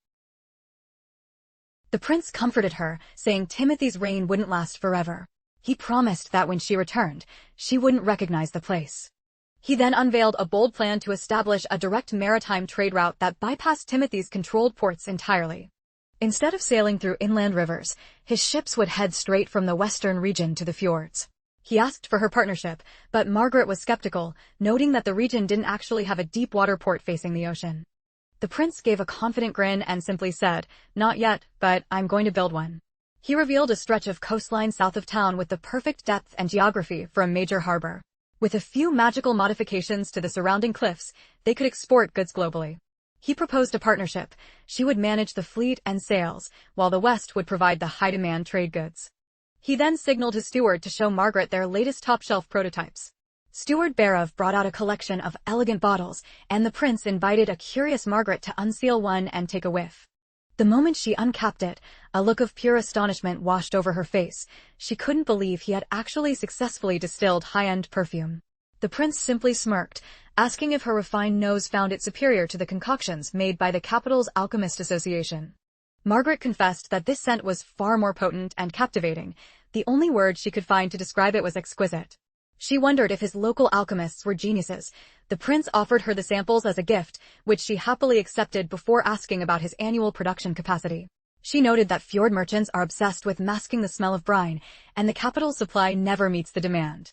The prince comforted her, saying Timothy's reign wouldn't last forever. He promised that when she returned, she wouldn't recognize the place. He then unveiled a bold plan to establish a direct maritime trade route that bypassed Timothy's controlled ports entirely. Instead of sailing through inland rivers, his ships would head straight from the western region to the fjords. He asked for her partnership, but Margaret was skeptical, noting that the region didn't actually have a deep water port facing the ocean. The prince gave a confident grin and simply said, "Not yet, but I'm going to build one." He revealed a stretch of coastline south of town with the perfect depth and geography for a major harbor. With a few magical modifications to the surrounding cliffs, they could export goods globally. He proposed a partnership. She would manage the fleet and sails, while the West would provide the high-demand trade goods. He then signaled his steward to show Margaret their latest top-shelf prototypes. Steward Barav brought out a collection of elegant bottles, and the prince invited a curious Margaret to unseal one and take a whiff. The moment she uncapped it, a look of pure astonishment washed over her face. She couldn't believe he had actually successfully distilled high-end perfume. The prince simply smirked, asking if her refined nose found it superior to the concoctions made by the capital's Alchemist Association. Margaret confessed that this scent was far more potent and captivating. The only word she could find to describe it was exquisite. She wondered if his local alchemists were geniuses. The prince offered her the samples as a gift, which she happily accepted before asking about his annual production capacity. She noted that fjord merchants are obsessed with masking the smell of brine, and the capital's supply never meets the demand.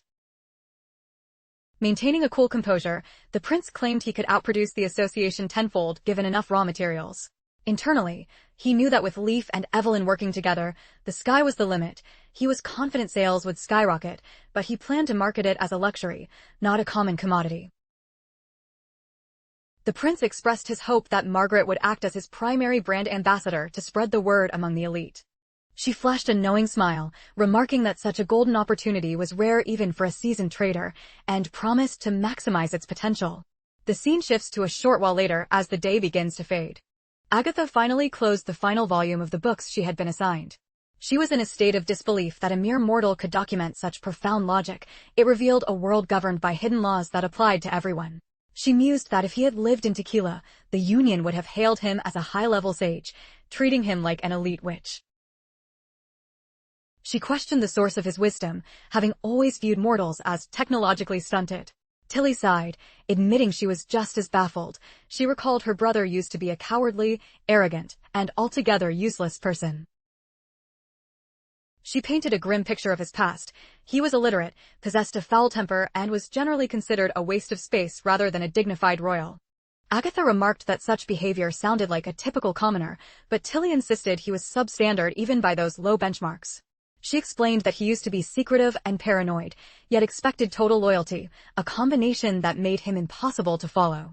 Maintaining a cool composure, the prince claimed he could outproduce the association tenfold given enough raw materials. Internally, he knew that with Leaf and Evelyn working together, the sky was the limit. He was confident sales would skyrocket, but he planned to market it as a luxury, not a common commodity. The prince expressed his hope that Margaret would act as his primary brand ambassador to spread the word among the elite. She flashed a knowing smile, remarking that such a golden opportunity was rare even for a seasoned trader, and promised to maximize its potential. The scene shifts to a short while later as the day begins to fade. Agatha finally closed the final volume of the books she had been assigned. She was in a state of disbelief that a mere mortal could document such profound logic. It revealed a world governed by hidden laws that applied to everyone. She mused that if he had lived in Tequila, the Union would have hailed him as a high-level sage, treating him like an elite witch. She questioned the source of his wisdom, having always viewed mortals as technologically stunted. Tilly sighed, admitting she was just as baffled. She recalled her brother used to be a cowardly, arrogant, and altogether useless person. She painted a grim picture of his past. He was illiterate, possessed a foul temper, and was generally considered a waste of space rather than a dignified royal. Agatha remarked that such behavior sounded like a typical commoner, but Tilly insisted he was substandard even by those low benchmarks. She explained that he used to be secretive and paranoid, yet expected total loyalty, a combination that made him impossible to follow.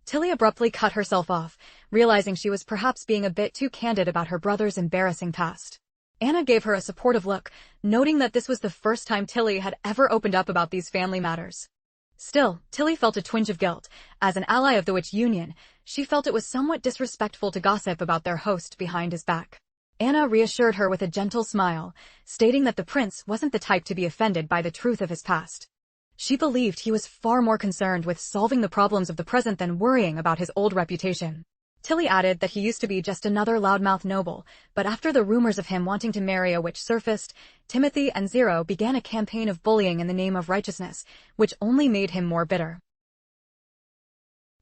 Tilly abruptly cut herself off, realizing she was perhaps being a bit too candid about her brother's embarrassing past. Anna gave her a supportive look, noting that this was the first time Tilly had ever opened up about these family matters. Still, Tilly felt a twinge of guilt. As an ally of the Witch Union, she felt it was somewhat disrespectful to gossip about their host behind his back. Anna reassured her with a gentle smile, stating that the prince wasn't the type to be offended by the truth of his past. She believed he was far more concerned with solving the problems of the present than worrying about his old reputation. Tilly added that he used to be just another loudmouth noble, but after the rumors of him wanting to marry a witch surfaced, Timothy and Zero began a campaign of bullying in the name of righteousness, which only made him more bitter.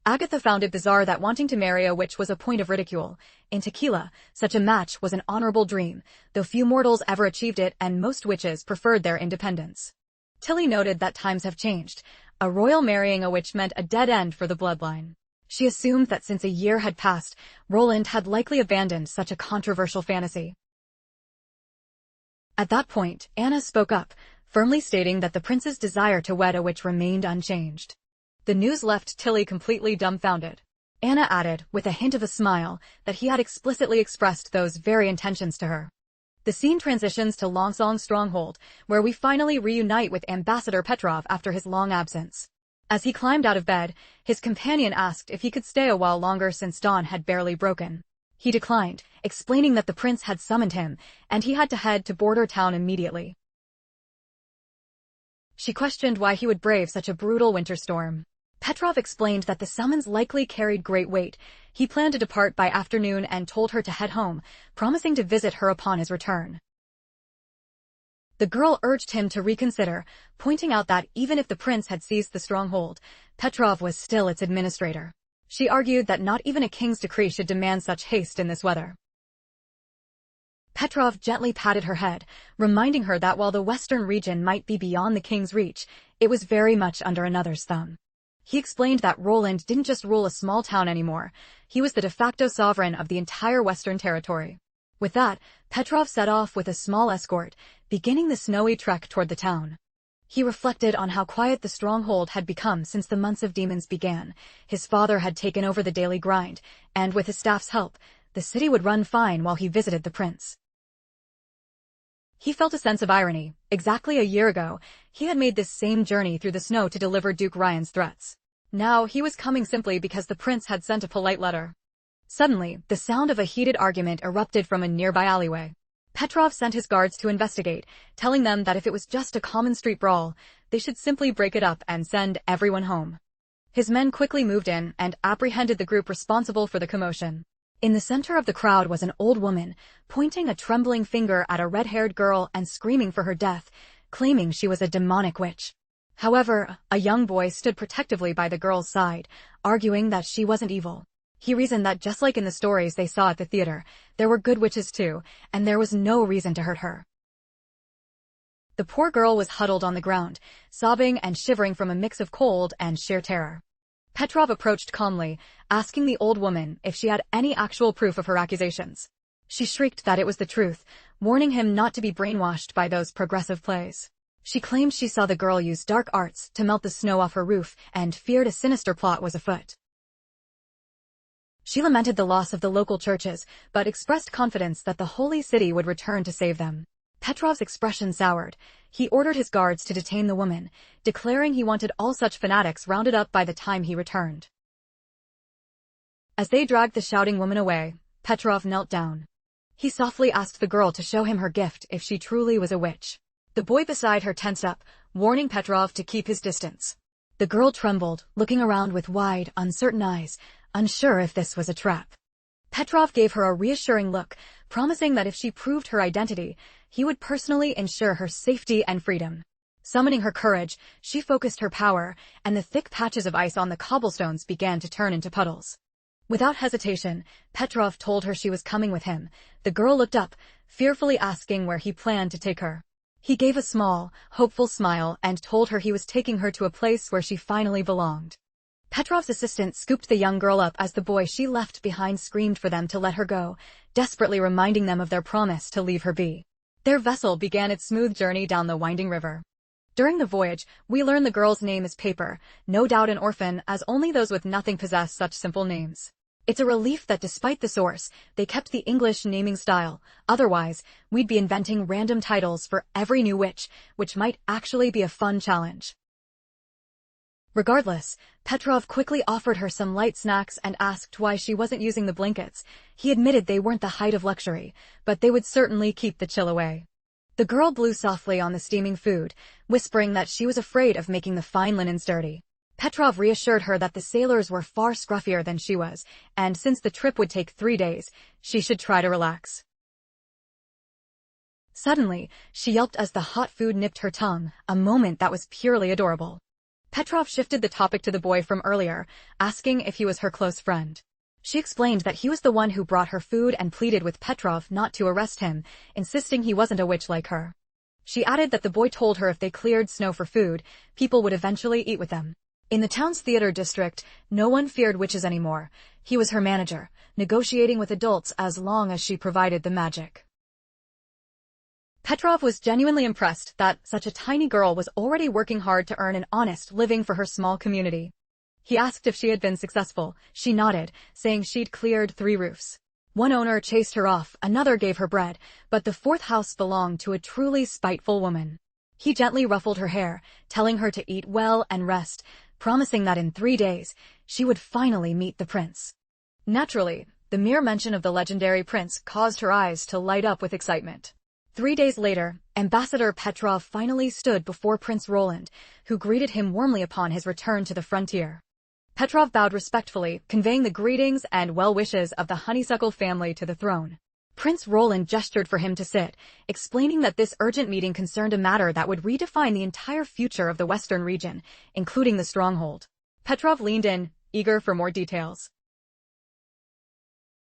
Agatha found it bizarre that wanting to marry a witch was a point of ridicule. In Tequila, such a match was an honorable dream, though few mortals ever achieved it and most witches preferred their independence. Tilly noted that times have changed. A royal marrying a witch meant a dead end for the bloodline. She assumed that since a year had passed, Roland had likely abandoned such a controversial fantasy. At that point, Anna spoke up, firmly stating that the prince's desire to wed a witch remained unchanged. The news left Tilly completely dumbfounded. Anna added, with a hint of a smile, that he had explicitly expressed those very intentions to her. The scene transitions to Longsong's stronghold, where we finally reunite with Ambassador Petrov after his long absence. As he climbed out of bed, his companion asked if he could stay a while longer since dawn had barely broken. He declined, explaining that the prince had summoned him, and he had to head to border town immediately. She questioned why he would brave such a brutal winter storm. Petrov explained that the summons likely carried great weight. He planned to depart by afternoon and told her to head home, promising to visit her upon his return. The girl urged him to reconsider, pointing out that even if the prince had seized the stronghold, Petrov was still its administrator. She argued that not even a king's decree should demand such haste in this weather. Petrov gently patted her head, reminding her that while the western region might be beyond the king's reach, it was very much under another's thumb. He explained that Roland didn't just rule a small town anymore, he was the de facto sovereign of the entire western territory. With that, Petrov set off with a small escort, beginning the snowy trek toward the town. He reflected on how quiet the stronghold had become since the months of demons began. His father had taken over the daily grind, and with his staff's help, the city would run fine while he visited the prince. He felt a sense of irony. Exactly a year ago, he had made this same journey through the snow to deliver Duke Ryan's threats. Now he was coming simply because the prince had sent a polite letter. Suddenly, the sound of a heated argument erupted from a nearby alleyway. Petrov sent his guards to investigate, telling them that if it was just a common street brawl, they should simply break it up and send everyone home. His men quickly moved in and apprehended the group responsible for the commotion. In the center of the crowd was an old woman, pointing a trembling finger at a red-haired girl and screaming for her death, claiming she was a demonic witch. However, a young boy stood protectively by the girl's side, arguing that she wasn't evil. He reasoned that just like in the stories they saw at the theater, there were good witches too, and there was no reason to hurt her. The poor girl was huddled on the ground, sobbing and shivering from a mix of cold and sheer terror. Petrov approached calmly, asking the old woman if she had any actual proof of her accusations. She shrieked that it was the truth, warning him not to be brainwashed by those progressive plays. She claimed she saw the girl use dark arts to melt the snow off her roof and feared a sinister plot was afoot. She lamented the loss of the local churches, but expressed confidence that the holy city would return to save them. Petrov's expression soured. He ordered his guards to detain the woman, declaring he wanted all such fanatics rounded up by the time he returned. As they dragged the shouting woman away, Petrov knelt down. He softly asked the girl to show him her gift if she truly was a witch. The boy beside her tensed up, warning Petrov to keep his distance. The girl trembled, looking around with wide, uncertain eyes, unsure if this was a trap. Petrov gave her a reassuring look, promising that if she proved her identity, he would personally ensure her safety and freedom. Summoning her courage, she focused her power, and the thick patches of ice on the cobblestones began to turn into puddles. Without hesitation, Petrov told her she was coming with him. The girl looked up, fearfully asking where he planned to take her. He gave a small, hopeful smile and told her he was taking her to a place where she finally belonged. Petrov's assistant scooped the young girl up as the boy she left behind screamed for them to let her go, desperately reminding them of their promise to leave her be. Their vessel began its smooth journey down the winding river. During the voyage, we learn the girl's name is Paper, no doubt an orphan, as only those with nothing possess such simple names. It's a relief that despite the source, they kept the English naming style. Otherwise, we'd be inventing random titles for every new witch, which might actually be a fun challenge. Regardless, Petrov quickly offered her some light snacks and asked why she wasn't using the blankets. He admitted they weren't the height of luxury, but they would certainly keep the chill away. The girl blew softly on the steaming food, whispering that she was afraid of making the fine linens dirty. Petrov reassured her that the sailors were far scruffier than she was, and since the trip would take 3 days, she should try to relax. Suddenly, she yelped as the hot food nipped her tongue, a moment that was purely adorable. Petrov shifted the topic to the boy from earlier, asking if he was her close friend. She explained that he was the one who brought her food and pleaded with Petrov not to arrest him, insisting he wasn't a witch like her. She added that the boy told her if they cleared snow for food, people would eventually eat with them. In the town's theater district, no one feared witches anymore. He was her manager, negotiating with adults as long as she provided the magic. Petrov was genuinely impressed that such a tiny girl was already working hard to earn an honest living for her small community. He asked if she had been successful. She nodded, saying she'd cleared 3 roofs. One owner chased her off, another gave her bread, but the 4th house belonged to a truly spiteful woman. He gently ruffled her hair, telling her to eat well and rest, promising that in 3 days, she would finally meet the prince. Naturally, the mere mention of the legendary prince caused her eyes to light up with excitement. 3 days later, Ambassador Petrov finally stood before Prince Roland, who greeted him warmly upon his return to the frontier. Petrov bowed respectfully, conveying the greetings and well wishes of the honeysuckle family to the throne. Prince Roland gestured for him to sit, explaining that this urgent meeting concerned a matter that would redefine the entire future of the western region, including the stronghold. Petrov leaned in, eager for more details.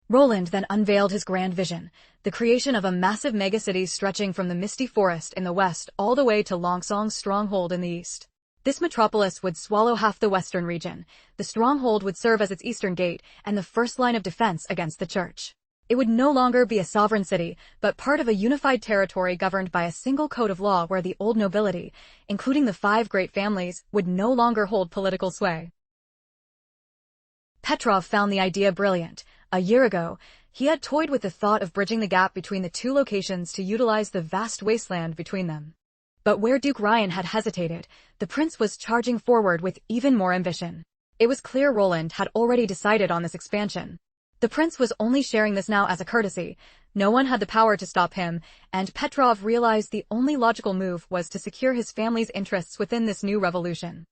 Roland then unveiled his grand vision, the creation of a massive megacity stretching from the misty forest in the west all the way to Longsong's stronghold in the east. This metropolis would swallow half the western region. The stronghold would serve as its eastern gate and the first line of defense against the church. It would no longer be a sovereign city, but part of a unified territory governed by a single code of law where the old nobility, including the 5 great families, would no longer hold political sway. Petrov found the idea brilliant. A year ago, he had toyed with the thought of bridging the gap between the 2 locations to utilize the vast wasteland between them. But where Duke Ryan had hesitated, the prince was charging forward with even more ambition. It was clear Roland had already decided on this expansion. The prince was only sharing this now as a courtesy. No one had the power to stop him, and Petrov realized the only logical move was to secure his family's interests within this new revolution.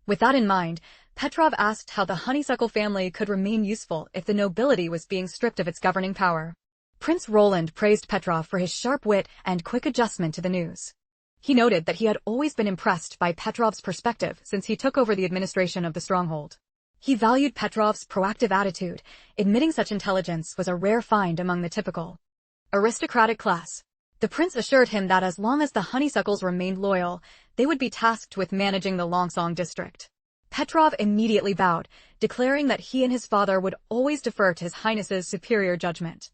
With that in mind, Petrov asked how the honeysuckle family could remain useful if the nobility was being stripped of its governing power. Prince Roland praised Petrov for his sharp wit and quick adjustment to the news. He noted that he had always been impressed by Petrov's perspective since he took over the administration of the stronghold. He valued Petrov's proactive attitude, admitting such intelligence was a rare find among the typical aristocratic class. The prince assured him that as long as the honeysuckles remained loyal, they would be tasked with managing the Longsong district. Petrov immediately bowed, declaring that he and his father would always defer to His Highness's superior judgment.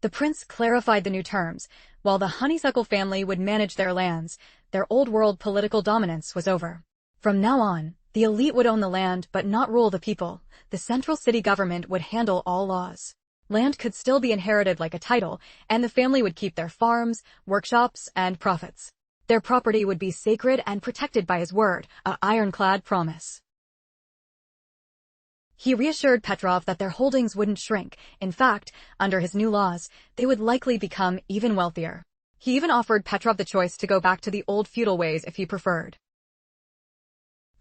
The prince clarified the new terms. While the honeysuckle family would manage their lands, their old-world political dominance was over. From now on, the elite would own the land but not rule the people. The central city government would handle all laws. Land could still be inherited like a title, and the family would keep their farms, workshops, and profits. Their property would be sacred and protected by his word, an ironclad promise. He reassured Petrov that their holdings wouldn't shrink. In fact, under his new laws, they would likely become even wealthier. He even offered Petrov the choice to go back to the old feudal ways if he preferred.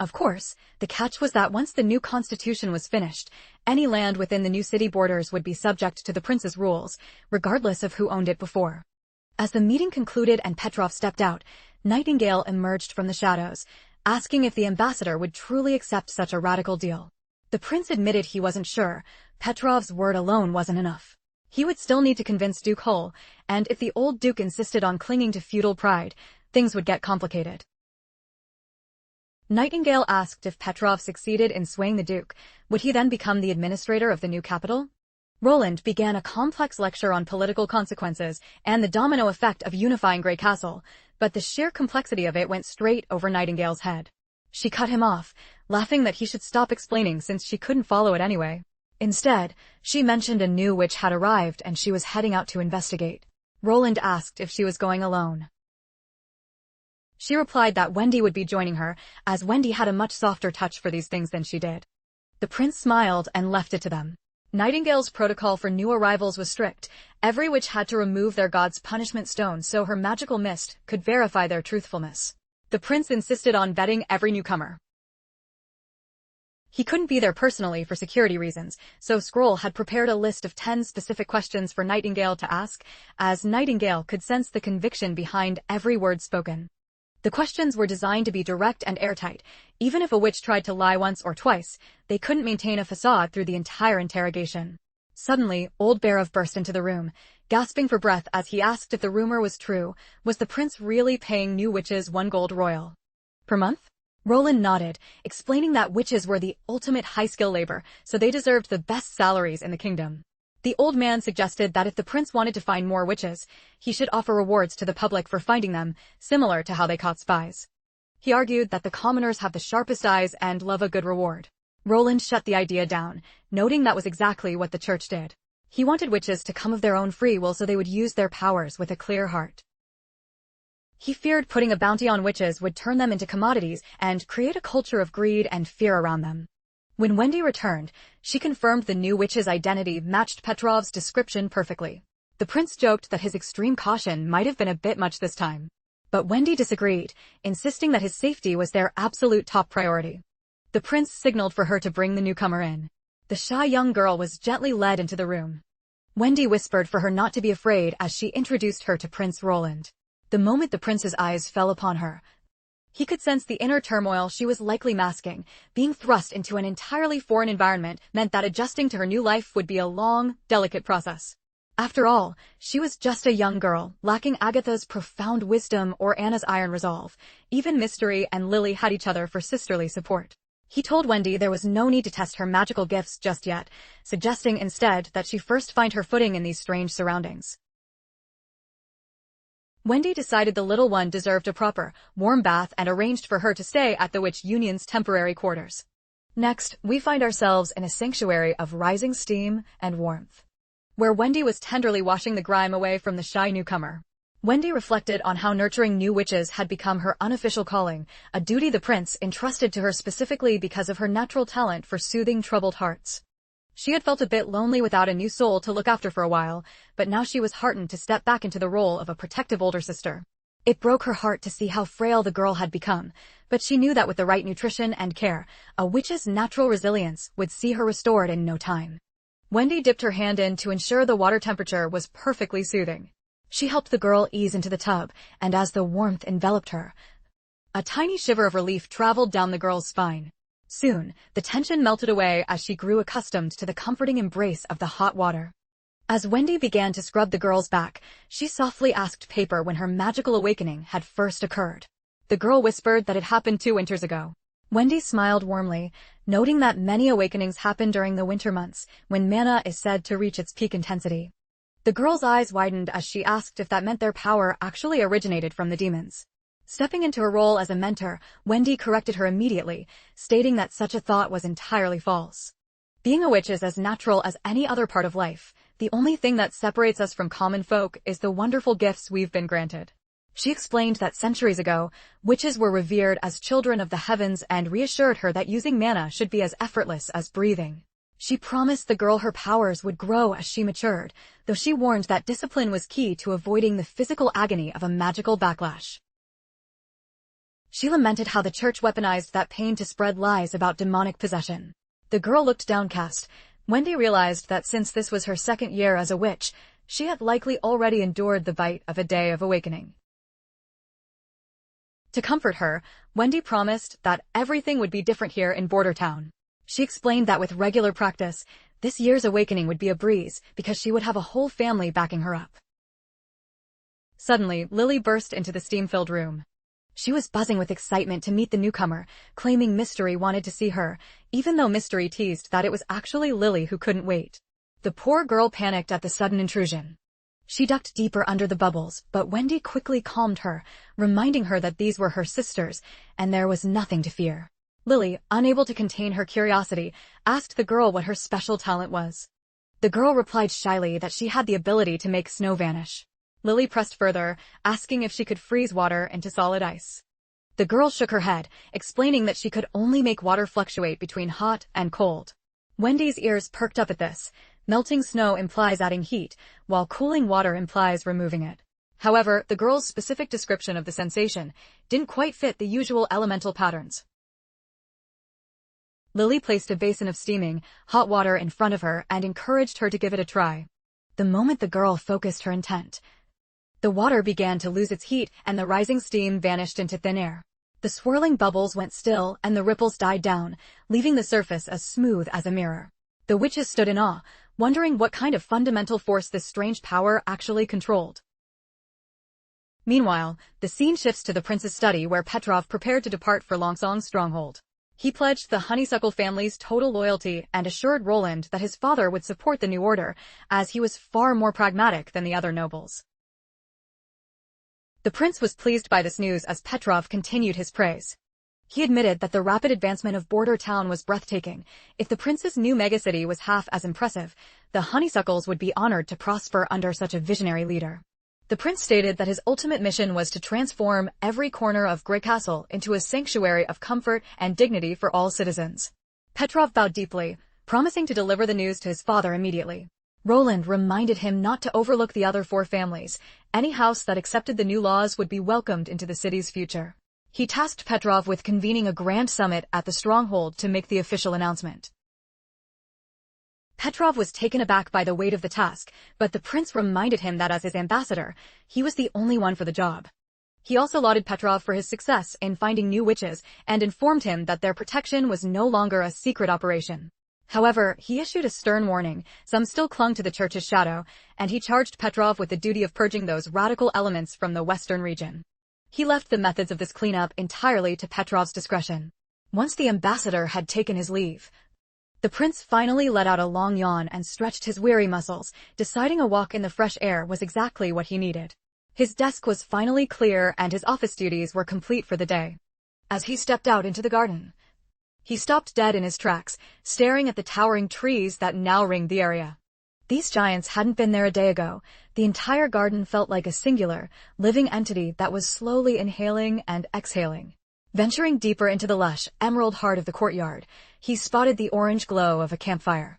Of course, the catch was that once the new constitution was finished, any land within the new city borders would be subject to the prince's rules, regardless of who owned it before. As the meeting concluded and Petrov stepped out, Nightingale emerged from the shadows, asking if the ambassador would truly accept such a radical deal. The prince admitted he wasn't sure. Petrov's word alone wasn't enough. He would still need to convince Duke Hull, and if the old duke insisted on clinging to feudal pride, things would get complicated. Nightingale asked if Petrov succeeded in swaying the duke, would he then become the administrator of the new capital? Roland began a complex lecture on political consequences and the domino effect of unifying Grey Castle, but the sheer complexity of it went straight over Nightingale's head. She cut him off, laughing that he should stop explaining since she couldn't follow it anyway. Instead, she mentioned a new witch had arrived and she was heading out to investigate. Roland asked if she was going alone. She replied that Wendy would be joining her, as Wendy had a much softer touch for these things than she did. The prince smiled and left it to them. Nightingale's protocol for new arrivals was strict. Every witch had to remove their god's punishment stone so her magical mist could verify their truthfulness. The prince insisted on vetting every newcomer. He couldn't be there personally for security reasons, so Scroll had prepared a list of 10 specific questions for Nightingale to ask, as Nightingale could sense the conviction behind every word spoken. The questions were designed to be direct and airtight. Even if a witch tried to lie once or twice, they couldn't maintain a facade through the entire interrogation. Suddenly, old Barov burst into the room, gasping for breath as he asked if the rumor was true. Was the prince really paying new witches 1 gold royal per month? Roland nodded, explaining that witches were the ultimate high-skill labor, so they deserved the best salaries in the kingdom. The old man suggested that if the prince wanted to find more witches, he should offer rewards to the public for finding them, similar to how they caught spies. He argued that the commoners have the sharpest eyes and love a good reward. Roland shut the idea down, noting that was exactly what the church did. He wanted witches to come of their own free will so they would use their powers with a clear heart. He feared putting a bounty on witches would turn them into commodities and create a culture of greed and fear around them. When Wendy returned, she confirmed the new witch's identity matched Petrov's description perfectly. The prince joked that his extreme caution might have been a bit much this time. But Wendy disagreed, insisting that his safety was their absolute top priority. The prince signaled for her to bring the newcomer in. The shy young girl was gently led into the room. Wendy whispered for her not to be afraid as she introduced her to Prince Roland. The moment the prince's eyes fell upon her, He could sense the inner turmoil she was likely masking. Being thrust into an entirely foreign environment meant that adjusting to her new life would be a long, delicate process. After all, she was just a young girl, lacking Agatha's profound wisdom or Anna's iron resolve. Even Mystery and Lily had each other for sisterly support. He told Wendy there was no need to test her magical gifts just yet, suggesting instead that she first find her footing in these strange surroundings. Wendy decided the little one deserved a proper, warm bath and arranged for her to stay at the Witch Union's temporary quarters. Next, we find ourselves in a sanctuary of rising steam and warmth, where Wendy was tenderly washing the grime away from the shy newcomer. Wendy reflected on how nurturing new witches had become her unofficial calling, a duty the prince entrusted to her specifically because of her natural talent for soothing troubled hearts. She had felt a bit lonely without a new soul to look after for a while, but now she was heartened to step back into the role of a protective older sister. It broke her heart to see how frail the girl had become, but she knew that with the right nutrition and care, a witch's natural resilience would see her restored in no time. Wendy dipped her hand in to ensure the water temperature was perfectly soothing. She helped the girl ease into the tub, and as the warmth enveloped her, a tiny shiver of relief traveled down the girl's spine. Soon, the tension melted away as she grew accustomed to the comforting embrace of the hot water. As Wendy began to scrub the girl's back, she softly asked Paper when her magical awakening had first occurred. The girl whispered that it happened 2 winters ago. Wendy smiled warmly, noting that many awakenings happen during the winter months, when mana is said to reach its peak intensity. The girl's eyes widened as she asked if that meant their power actually originated from the demons. Stepping into her role as a mentor, Wendy corrected her immediately, stating that such a thought was entirely false. Being a witch is as natural as any other part of life. The only thing that separates us from common folk is the wonderful gifts we've been granted. She explained that centuries ago, witches were revered as children of the heavens and reassured her that using mana should be as effortless as breathing. She promised the girl her powers would grow as she matured, though she warned that discipline was key to avoiding the physical agony of a magical backlash. She lamented how the church weaponized that pain to spread lies about demonic possession. The girl looked downcast. Wendy realized that since this was her second year as a witch, she had likely already endured the bite of a day of awakening. To comfort her, Wendy promised that everything would be different here in Border Town. She explained that with regular practice, this year's awakening would be a breeze because she would have a whole family backing her up. Suddenly, Lily burst into the steam-filled room. She was buzzing with excitement to meet the newcomer, claiming Mystery wanted to see her, even though Mystery teased that it was actually Lily who couldn't wait. The poor girl panicked at the sudden intrusion. She ducked deeper under the bubbles, but Wendy quickly calmed her, reminding her that these were her sisters, and there was nothing to fear. Lily, unable to contain her curiosity, asked the girl what her special talent was. The girl replied shyly that she had the ability to make snow vanish. Lily pressed further, asking if she could freeze water into solid ice. The girl shook her head, explaining that she could only make water fluctuate between hot and cold. Wendy's ears perked up at this. Melting snow implies adding heat, while cooling water implies removing it. However, the girl's specific description of the sensation didn't quite fit the usual elemental patterns. Lily placed a basin of steaming, hot water in front of her and encouraged her to give it a try. The moment the girl focused her intent, the water began to lose its heat and the rising steam vanished into thin air. The swirling bubbles went still and the ripples died down, leaving the surface as smooth as a mirror. The witches stood in awe, wondering what kind of fundamental force this strange power actually controlled. Meanwhile, the scene shifts to the prince's study where Petrov prepared to depart for Longsong's stronghold. He pledged the Honeysuckle family's total loyalty and assured Roland that his father would support the new order, as he was far more pragmatic than the other nobles. The prince was pleased by this news as Petrov continued his praise. He admitted that the rapid advancement of Border Town was breathtaking. If the prince's new megacity was half as impressive, the Honeysuckles would be honored to prosper under such a visionary leader. The prince stated that his ultimate mission was to transform every corner of Grey Castle into a sanctuary of comfort and dignity for all citizens. Petrov bowed deeply, promising to deliver the news to his father immediately. Roland reminded him not to overlook the other 4 families. Any house that accepted the new laws would be welcomed into the city's future. He tasked Petrov with convening a grand summit at the stronghold to make the official announcement. Petrov was taken aback by the weight of the task, but the prince reminded him that as his ambassador, he was the only one for the job. He also lauded Petrov for his success in finding new witches and informed him that their protection was no longer a secret operation. However, he issued a stern warning. Some still clung to the church's shadow, and he charged Petrov with the duty of purging those radical elements from the western region. He left the methods of this cleanup entirely to Petrov's discretion. Once the ambassador had taken his leave, the prince finally let out a long yawn and stretched his weary muscles, deciding a walk in the fresh air was exactly what he needed. His desk was finally clear and his office duties were complete for the day. As he stepped out into the garden, he stopped dead in his tracks, staring at the towering trees that now ringed the area. These giants hadn't been there a day ago. The entire garden felt like a singular, living entity that was slowly inhaling and exhaling. Venturing deeper into the lush, emerald heart of the courtyard, he spotted the orange glow of a campfire,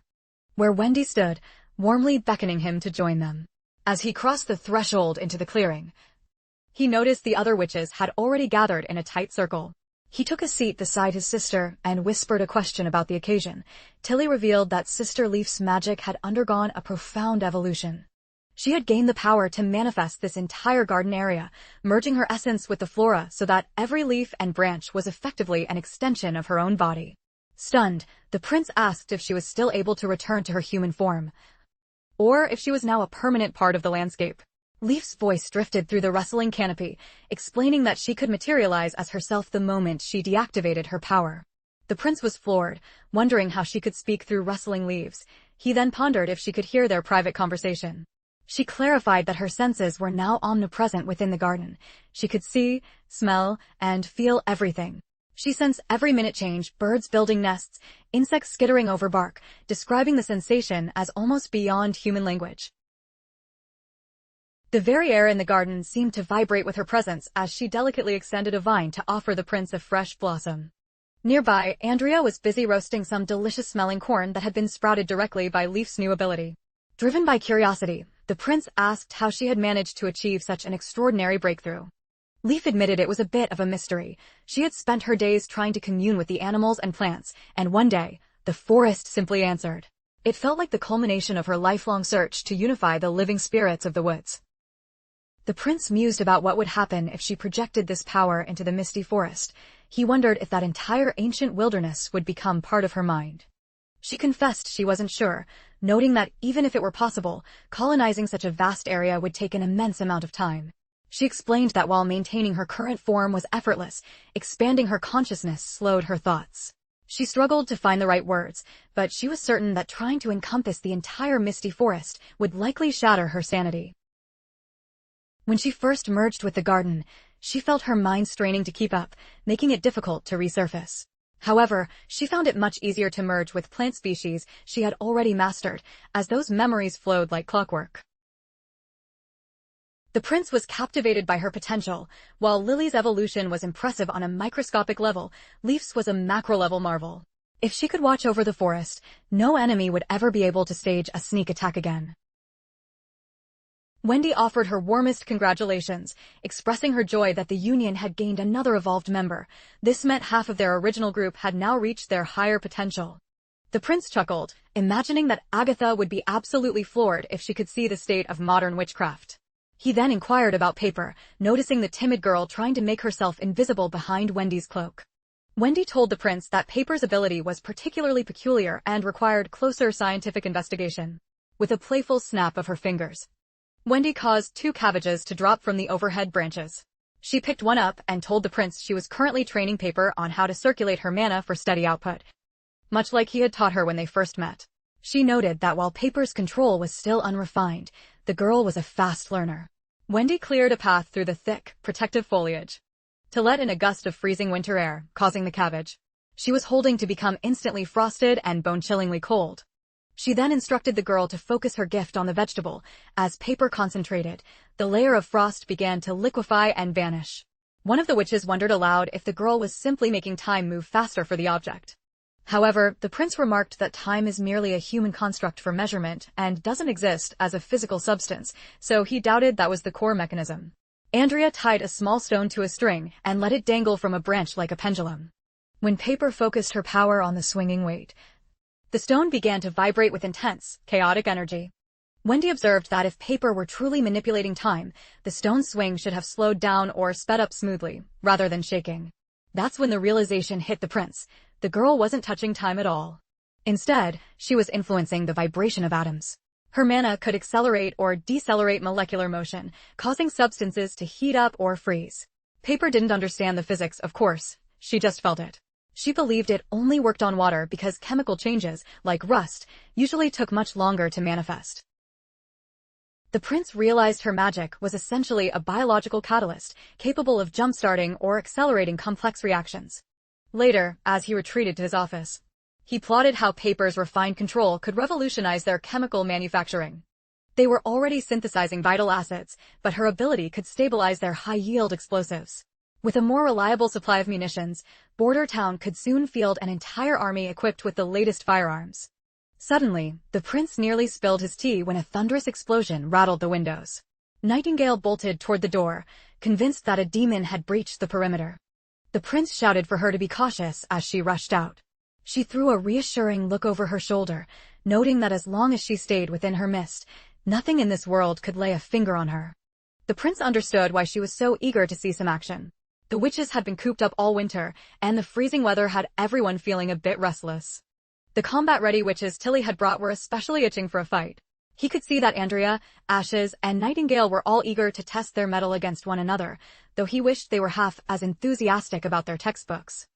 where Wendy stood, warmly beckoning him to join them. As he crossed the threshold into the clearing, he noticed the other witches had already gathered in a tight circle. He took a seat beside his sister and whispered a question about the occasion. Tilly revealed that Sister Leaf's magic had undergone a profound evolution. She had gained the power to manifest this entire garden area, merging her essence with the flora so that every leaf and branch was effectively an extension of her own body. Stunned, the prince asked if she was still able to return to her human form, or if she was now a permanent part of the landscape. Leaf's voice drifted through the rustling canopy, explaining that she could materialize as herself the moment she deactivated her power. The prince was floored, wondering how she could speak through rustling leaves. He then pondered if she could hear their private conversation. She clarified that her senses were now omnipresent within the garden. She could see, smell, and feel everything. She sensed every minute change, birds building nests, insects skittering over bark, describing the sensation as almost beyond human language. The very air in the garden seemed to vibrate with her presence as she delicately extended a vine to offer the prince a fresh blossom. Nearby, Andrea was busy roasting some delicious-smelling corn that had been sprouted directly by Leaf's new ability. Driven by curiosity, the prince asked how she had managed to achieve such an extraordinary breakthrough. Leaf admitted it was a bit of a mystery. She had spent her days trying to commune with the animals and plants, and one day, the forest simply answered. It felt like the culmination of her lifelong search to unify the living spirits of the woods. The prince mused about what would happen if she projected this power into the misty forest. He wondered if that entire ancient wilderness would become part of her mind. She confessed she wasn't sure, noting that even if it were possible, colonizing such a vast area would take an immense amount of time. She explained that while maintaining her current form was effortless, expanding her consciousness slowed her thoughts. She struggled to find the right words, but she was certain that trying to encompass the entire misty forest would likely shatter her sanity. When she first merged with the garden, she felt her mind straining to keep up, making it difficult to resurface. However, she found it much easier to merge with plant species she had already mastered, as those memories flowed like clockwork. The prince was captivated by her potential. While Lily's evolution was impressive on a microscopic level, Leaf's was a macro-level marvel. If she could watch over the forest, no enemy would ever be able to stage a sneak attack again. Wendy offered her warmest congratulations, expressing her joy that the Union had gained another evolved member. This meant half of their original group had now reached their higher potential. The prince chuckled, imagining that Agatha would be absolutely floored if she could see the state of modern witchcraft. He then inquired about Paper, noticing the timid girl trying to make herself invisible behind Wendy's cloak. Wendy told the prince that Paper's ability was particularly peculiar and required closer scientific investigation. With a playful snap of her fingers, Wendy caused 2 cabbages to drop from the overhead branches. She picked one up and told the prince she was currently training Paper on how to circulate her mana for steady output, much like he had taught her when they first met. She noted that while Paper's control was still unrefined, the girl was a fast learner. Wendy cleared a path through the thick, protective foliage to let in a gust of freezing winter air, causing the cabbage she was holding to become instantly frosted and bone-chillingly cold. She then instructed the girl to focus her gift on the vegetable. As Paper concentrated, the layer of frost began to liquefy and vanish. One of the witches wondered aloud if the girl was simply making time move faster for the object. However, the prince remarked that time is merely a human construct for measurement and doesn't exist as a physical substance, so he doubted that was the core mechanism. Andrea tied a small stone to a string and let it dangle from a branch like a pendulum. When Paper focused her power on the swinging weight, the stone began to vibrate with intense, chaotic energy. Wendy observed that if paper were truly manipulating time, the stone's swing should have slowed down or sped up smoothly, rather than shaking. That's when the realization hit the prince. The girl wasn't touching time at all. Instead, she was influencing the vibration of atoms. Her manhwa could accelerate or decelerate molecular motion, causing substances to heat up or freeze. Paper didn't understand the physics, of course. She just felt it. She believed it only worked on water because chemical changes, like rust, usually took much longer to manifest. The prince realized her magic was essentially a biological catalyst, capable of jump-starting or accelerating complex reactions. Later, as he retreated to his office, he plotted how paper's refined control could revolutionize their chemical manufacturing. They were already synthesizing vital acids, but her ability could stabilize their high-yield explosives. With a more reliable supply of munitions, Border Town could soon field an entire army equipped with the latest firearms. Suddenly, the prince nearly spilled his tea when a thunderous explosion rattled the windows. Nightingale bolted toward the door, convinced that a demon had breached the perimeter. The prince shouted for her to be cautious as she rushed out. She threw a reassuring look over her shoulder, noting that as long as she stayed within her mist, nothing in this world could lay a finger on her. The prince understood why she was so eager to see some action. The witches had been cooped up all winter, and the freezing weather had everyone feeling a bit restless. The combat-ready witches Tilly had brought were especially itching for a fight. He could see that Andrea, Ashes, and Nightingale were all eager to test their mettle against one another, though he wished they were half as enthusiastic about their textbooks.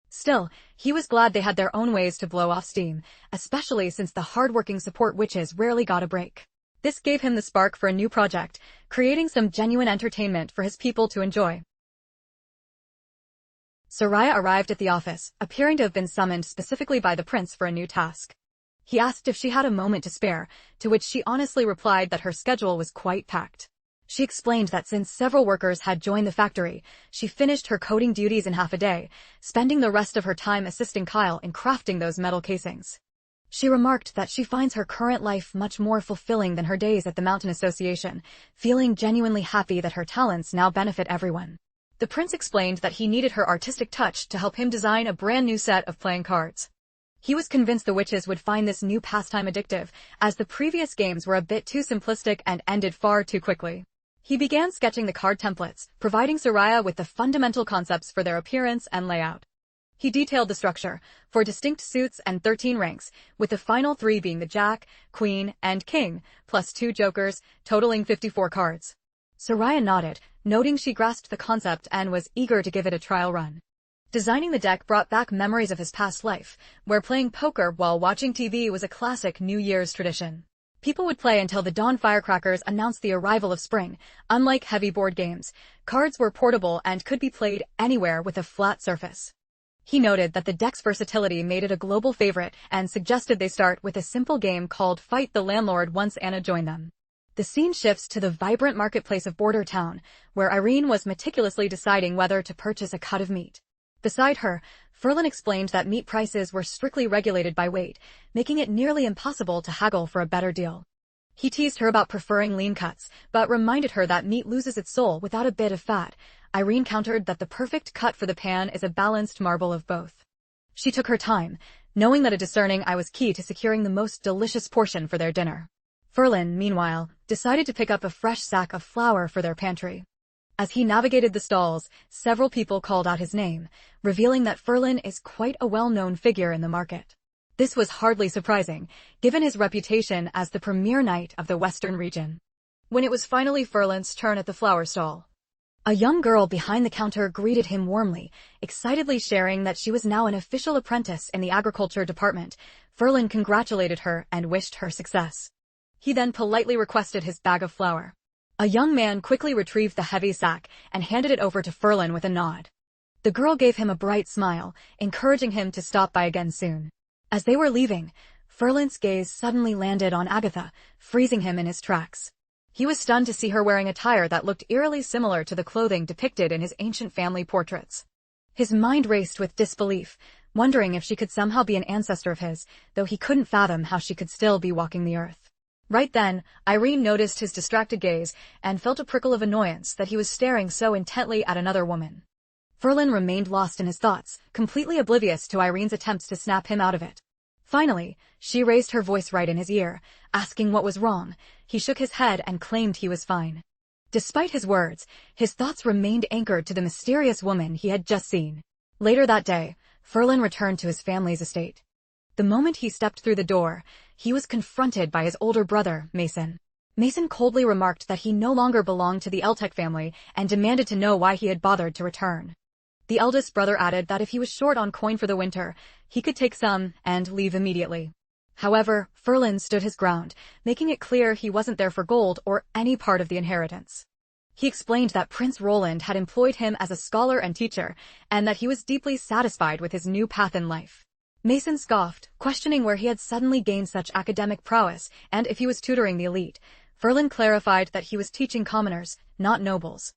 Still, he was glad they had their own ways to blow off steam, especially since the hard-working support witches rarely got a break. This gave him the spark for a new project, creating some genuine entertainment for his people to enjoy. Soraya arrived at the office, appearing to have been summoned specifically by the prince for a new task. He asked if she had a moment to spare, to which she honestly replied that her schedule was quite packed. She explained that since several workers had joined the factory, she finished her coding duties in half a day, spending the rest of her time assisting Kyle in crafting those metal casings. She remarked that she finds her current life much more fulfilling than her days at the Mountain Association, feeling genuinely happy that her talents now benefit everyone. The prince explained that he needed her artistic touch to help him design a brand new set of playing cards. He was convinced the witches would find this new pastime addictive, as the previous games were a bit too simplistic and ended far too quickly. He began sketching the card templates, providing Soraya with the fundamental concepts for their appearance and layout. He detailed the structure, 4 distinct suits and 13 ranks, with the final 3 being the Jack, Queen, and King, plus 2 jokers, totaling 54 cards. Soraya nodded, noting she grasped the concept and was eager to give it a trial run. Designing the deck brought back memories of his past life, where playing poker while watching TV was a classic New Year's tradition. People would play until the dawn firecrackers announced the arrival of spring. Unlike heavy board games, cards were portable and could be played anywhere with a flat surface. He noted that the deck's versatility made it a global favorite and suggested they start with a simple game called Fight the Landlord once Anna joined them. The scene shifts to the vibrant marketplace of Border Town, where Irene was meticulously deciding whether to purchase a cut of meat. Beside her, Ferlin explained that meat prices were strictly regulated by weight, making it nearly impossible to haggle for a better deal. He teased her about preferring lean cuts, but reminded her that meat loses its soul without a bit of fat. Irene countered that the perfect cut for the pan is a balanced marble of both. She took her time, knowing that a discerning eye was key to securing the most delicious portion for their dinner. Ferlin, meanwhile, decided to pick up a fresh sack of flour for their pantry. As he navigated the stalls, several people called out his name, revealing that Ferlin is quite a well-known figure in the market. This was hardly surprising, given his reputation as the premier knight of the western region. When it was finally Ferlin's turn at the flour stall, a young girl behind the counter greeted him warmly, excitedly sharing that she was now an official apprentice in the agriculture department. Ferlin congratulated her and wished her success. He then politely requested his bag of flour. A young man quickly retrieved the heavy sack and handed it over to Ferlin with a nod. The girl gave him a bright smile, encouraging him to stop by again soon. As they were leaving, Ferlin's gaze suddenly landed on Agatha, freezing him in his tracks. He was stunned to see her wearing attire that looked eerily similar to the clothing depicted in his ancient family portraits. His mind raced with disbelief, wondering if she could somehow be an ancestor of his, though he couldn't fathom how she could still be walking the earth. Right then, Irene noticed his distracted gaze and felt a prickle of annoyance that he was staring so intently at another woman. Ferlin remained lost in his thoughts, completely oblivious to Irene's attempts to snap him out of it. Finally, she raised her voice right in his ear, asking what was wrong. He shook his head and claimed he was fine. Despite his words, his thoughts remained anchored to the mysterious woman he had just seen. Later that day, Ferlin returned to his family's estate. The moment he stepped through the door, he was confronted by his older brother, Mason. Mason coldly remarked that he no longer belonged to the Eltec family and demanded to know why he had bothered to return. The eldest brother added that if he was short on coin for the winter, he could take some and leave immediately. However, Ferlin stood his ground, making it clear he wasn't there for gold or any part of the inheritance. He explained that Prince Roland had employed him as a scholar and teacher, and that he was deeply satisfied with his new path in life. Mason scoffed, questioning where he had suddenly gained such academic prowess and if he was tutoring the elite. Ferlin clarified that he was teaching commoners, not nobles.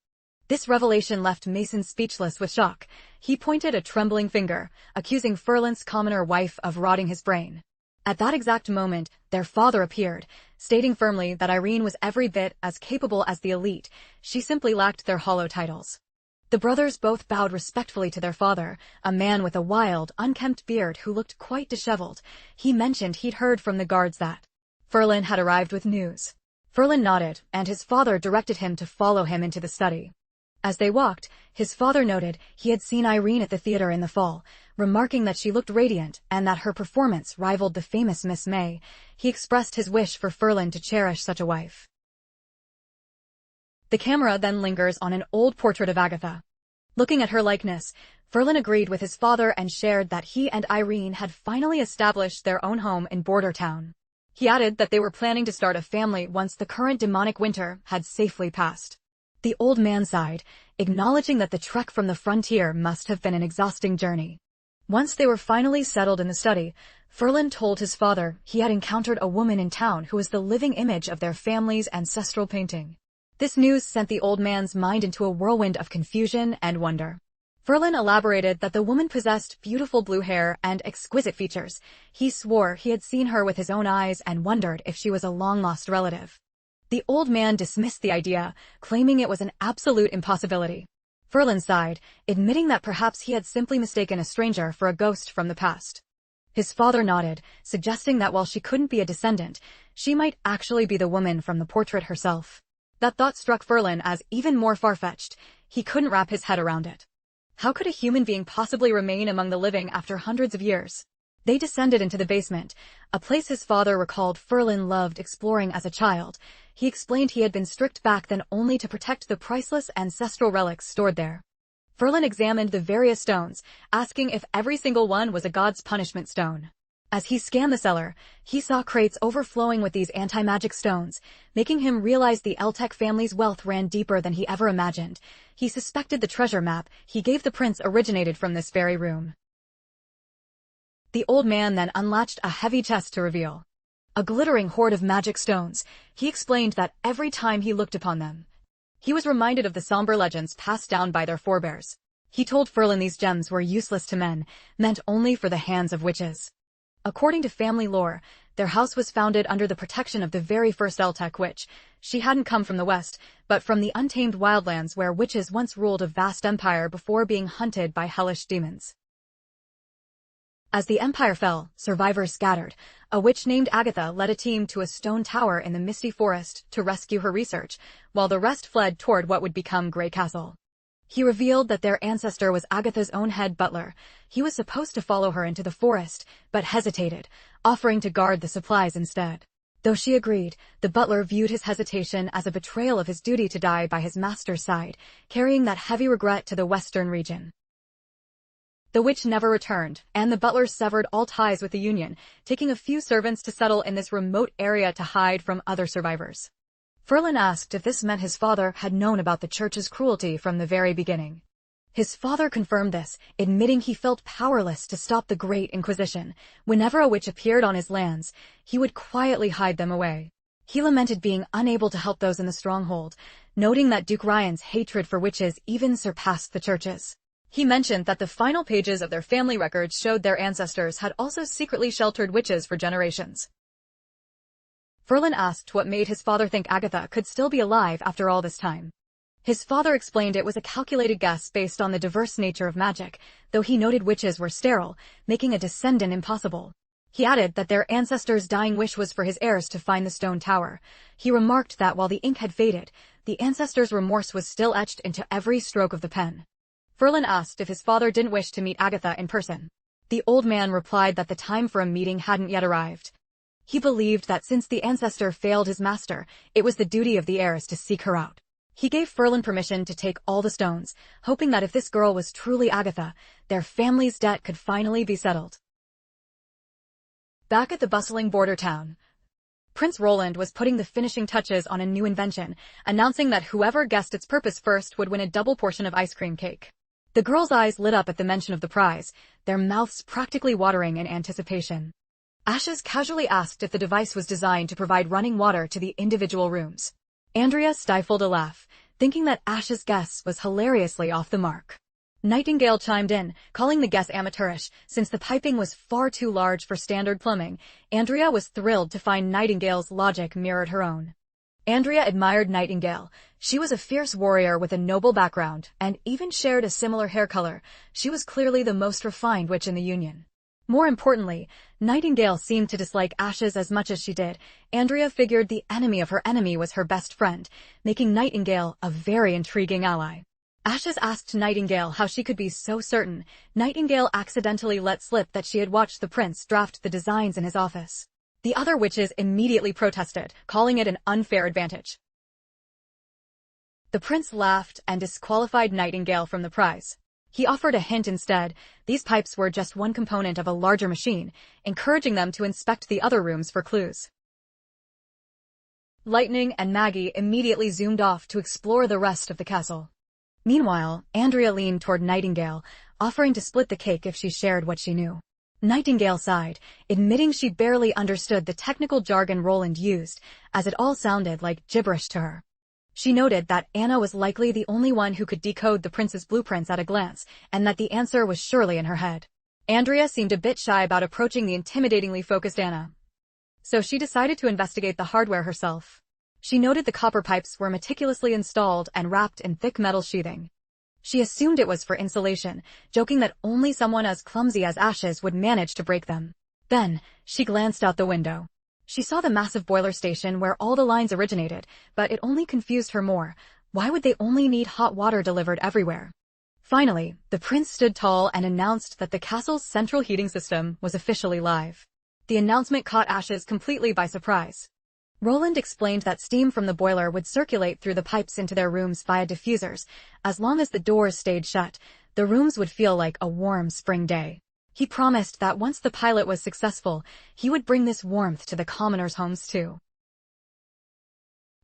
This revelation left Mason speechless with shock. He pointed a trembling finger, accusing Ferlin's commoner wife of rotting his brain. At that exact moment, their father appeared, stating firmly that Irene was every bit as capable as the elite. She simply lacked their hollow titles. The brothers both bowed respectfully to their father, a man with a wild, unkempt beard who looked quite disheveled. He mentioned he'd heard from the guards that Ferlin had arrived with news. Ferlin nodded, and his father directed him to follow him into the study. As they walked, his father noted he had seen Irene at the theater in the fall, remarking that she looked radiant and that her performance rivaled the famous Miss May. He expressed his wish for Ferlin to cherish such a wife. The camera then lingers on an old portrait of Agatha. Looking at her likeness, Ferlin agreed with his father and shared that he and Irene had finally established their own home in Border Town. He added that they were planning to start a family once the current demonic winter had safely passed. The old man sighed, acknowledging that the trek from the frontier must have been an exhausting journey. Once they were finally settled in the study, Ferlin told his father he had encountered a woman in town who was the living image of their family's ancestral painting. This news sent the old man's mind into a whirlwind of confusion and wonder. Ferlin elaborated that the woman possessed beautiful blue hair and exquisite features. He swore he had seen her with his own eyes and wondered if she was a long-lost relative. The old man dismissed the idea, claiming it was an absolute impossibility. Ferlin sighed, admitting that perhaps he had simply mistaken a stranger for a ghost from the past. His father nodded, suggesting that while she couldn't be a descendant, she might actually be the woman from the portrait herself. That thought struck Ferlin as even more far-fetched. He couldn't wrap his head around it. How could a human being possibly remain among the living after hundreds of years? They descended into the basement, a place his father recalled Ferlin loved exploring as a child. He explained he had been stripped back then only to protect the priceless ancestral relics stored there. Ferlin examined the various stones, asking if every single one was a god's punishment stone. As he scanned the cellar, he saw crates overflowing with these anti-magic stones, making him realize the Eltec family's wealth ran deeper than he ever imagined. He suspected the treasure map he gave the prince originated from this very room. The old man then unlatched a heavy chest to reveal a glittering hoard of magic stones. He explained that every time he looked upon them, he was reminded of the somber legends passed down by their forebears. He told Ferlin these gems were useless to men, meant only for the hands of witches. According to family lore, their house was founded under the protection of the very first Eltec witch. She hadn't come from the west, but from the untamed wildlands where witches once ruled a vast empire before being hunted by hellish demons. As the empire fell, survivors scattered. A witch named Agatha led a team to a stone tower in the misty forest to rescue her research, while the rest fled toward what would become Grey Castle. He revealed that their ancestor was Agatha's own head butler. He was supposed to follow her into the forest, but hesitated, offering to guard the supplies instead. Though she agreed, the butler viewed his hesitation as a betrayal of his duty to die by his master's side, carrying that heavy regret to the western region. The witch never returned, and the butler severed all ties with the Union, taking a few servants to settle in this remote area to hide from other survivors. Ferlin asked if this meant his father had known about the church's cruelty from the very beginning. His father confirmed this, admitting he felt powerless to stop the Great Inquisition. Whenever a witch appeared on his lands, he would quietly hide them away. He lamented being unable to help those in the stronghold, noting that Duke Ryan's hatred for witches even surpassed the church's. He mentioned that the final pages of their family records showed their ancestors had also secretly sheltered witches for generations. Ferlin asked what made his father think Agatha could still be alive after all this time. His father explained it was a calculated guess based on the diverse nature of magic, though he noted witches were sterile, making a descendant impossible. He added that their ancestors' dying wish was for his heirs to find the stone tower. He remarked that while the ink had faded, the ancestors' remorse was still etched into every stroke of the pen. Ferlin asked if his father didn't wish to meet Agatha in person. The old man replied that the time for a meeting hadn't yet arrived. He believed that since the ancestor failed his master, it was the duty of the heirs to seek her out. He gave Ferlin permission to take all the stones, hoping that if this girl was truly Agatha, their family's debt could finally be settled. Back at the bustling border town, Prince Roland was putting the finishing touches on a new invention, announcing that whoever guessed its purpose first would win a double portion of ice cream cake. The girls' eyes lit up at the mention of the prize, their mouths practically watering in anticipation. Ashes casually asked if the device was designed to provide running water to the individual rooms. Andrea stifled a laugh, thinking that Ash's guess was hilariously off the mark. Nightingale chimed in, calling the guess amateurish, since the piping was far too large for standard plumbing. Andrea was thrilled to find Nightingale's logic mirrored her own. Andrea admired Nightingale. She was a fierce warrior with a noble background, and even shared a similar hair color. She was clearly the most refined witch in the Union. More importantly, Nightingale seemed to dislike Ashes as much as she did. Andrea figured the enemy of her enemy was her best friend, making Nightingale a very intriguing ally. Ashes asked Nightingale how she could be so certain. Nightingale accidentally let slip that she had watched the prince draft the designs in his office. The other witches immediately protested, calling it an unfair advantage. The prince laughed and disqualified Nightingale from the prize. He offered a hint instead. These pipes were just one component of a larger machine, encouraging them to inspect the other rooms for clues. Lightning and Maggie immediately zoomed off to explore the rest of the castle. Meanwhile, Andrea leaned toward Nightingale, offering to split the cake if she shared what she knew. Nightingale sighed, admitting she barely understood the technical jargon Roland used, as it all sounded like gibberish to her. She noted that Anna was likely the only one who could decode the prince's blueprints at a glance, and that the answer was surely in her head. Andrea seemed a bit shy about approaching the intimidatingly focused Anna, so she decided to investigate the hardware herself. She noted the copper pipes were meticulously installed and wrapped in thick metal sheathing. She assumed it was for insulation, joking that only someone as clumsy as Ashes would manage to break them. Then, she glanced out the window. She saw the massive boiler station where all the lines originated, but it only confused her more. Why would they only need hot water delivered everywhere? Finally, the prince stood tall and announced that the castle's central heating system was officially live. The announcement caught Ashes completely by surprise. Roland explained that steam from the boiler would circulate through the pipes into their rooms via diffusers. As long as the doors stayed shut, the rooms would feel like a warm spring day. He promised that once the pilot was successful, he would bring this warmth to the commoners' homes too.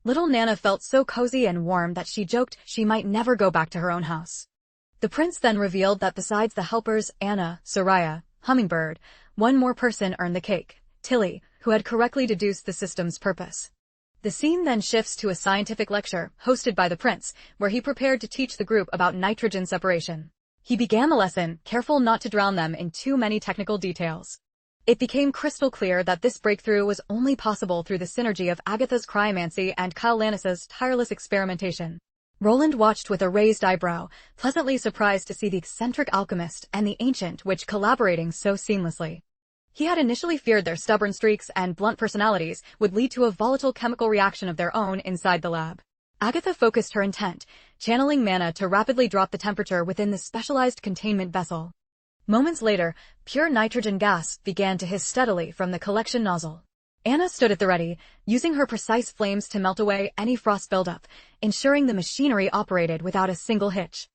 Little Nana felt so cozy and warm that she joked she might never go back to her own house. The prince then revealed that besides the helpers Anna, Soraya, Hummingbird, one more person earned the cake, Tilly, who had correctly deduced the system's purpose. The scene then shifts to a scientific lecture, hosted by the prince, where he prepared to teach the group about nitrogen separation. He began the lesson, careful not to drown them in too many technical details. It became crystal clear that this breakthrough was only possible through the synergy of Agatha's cryomancy and Kyle Lannis's tireless experimentation. Roland watched with a raised eyebrow, pleasantly surprised to see the eccentric alchemist and the ancient witch collaborating so seamlessly. He had initially feared their stubborn streaks and blunt personalities would lead to a volatile chemical reaction of their own inside the lab. Agatha focused her intent, channeling mana to rapidly drop the temperature within the specialized containment vessel. Moments later, pure nitrogen gas began to hiss steadily from the collection nozzle. Anna stood at the ready, using her precise flames to melt away any frost buildup, ensuring the machinery operated without a single hitch.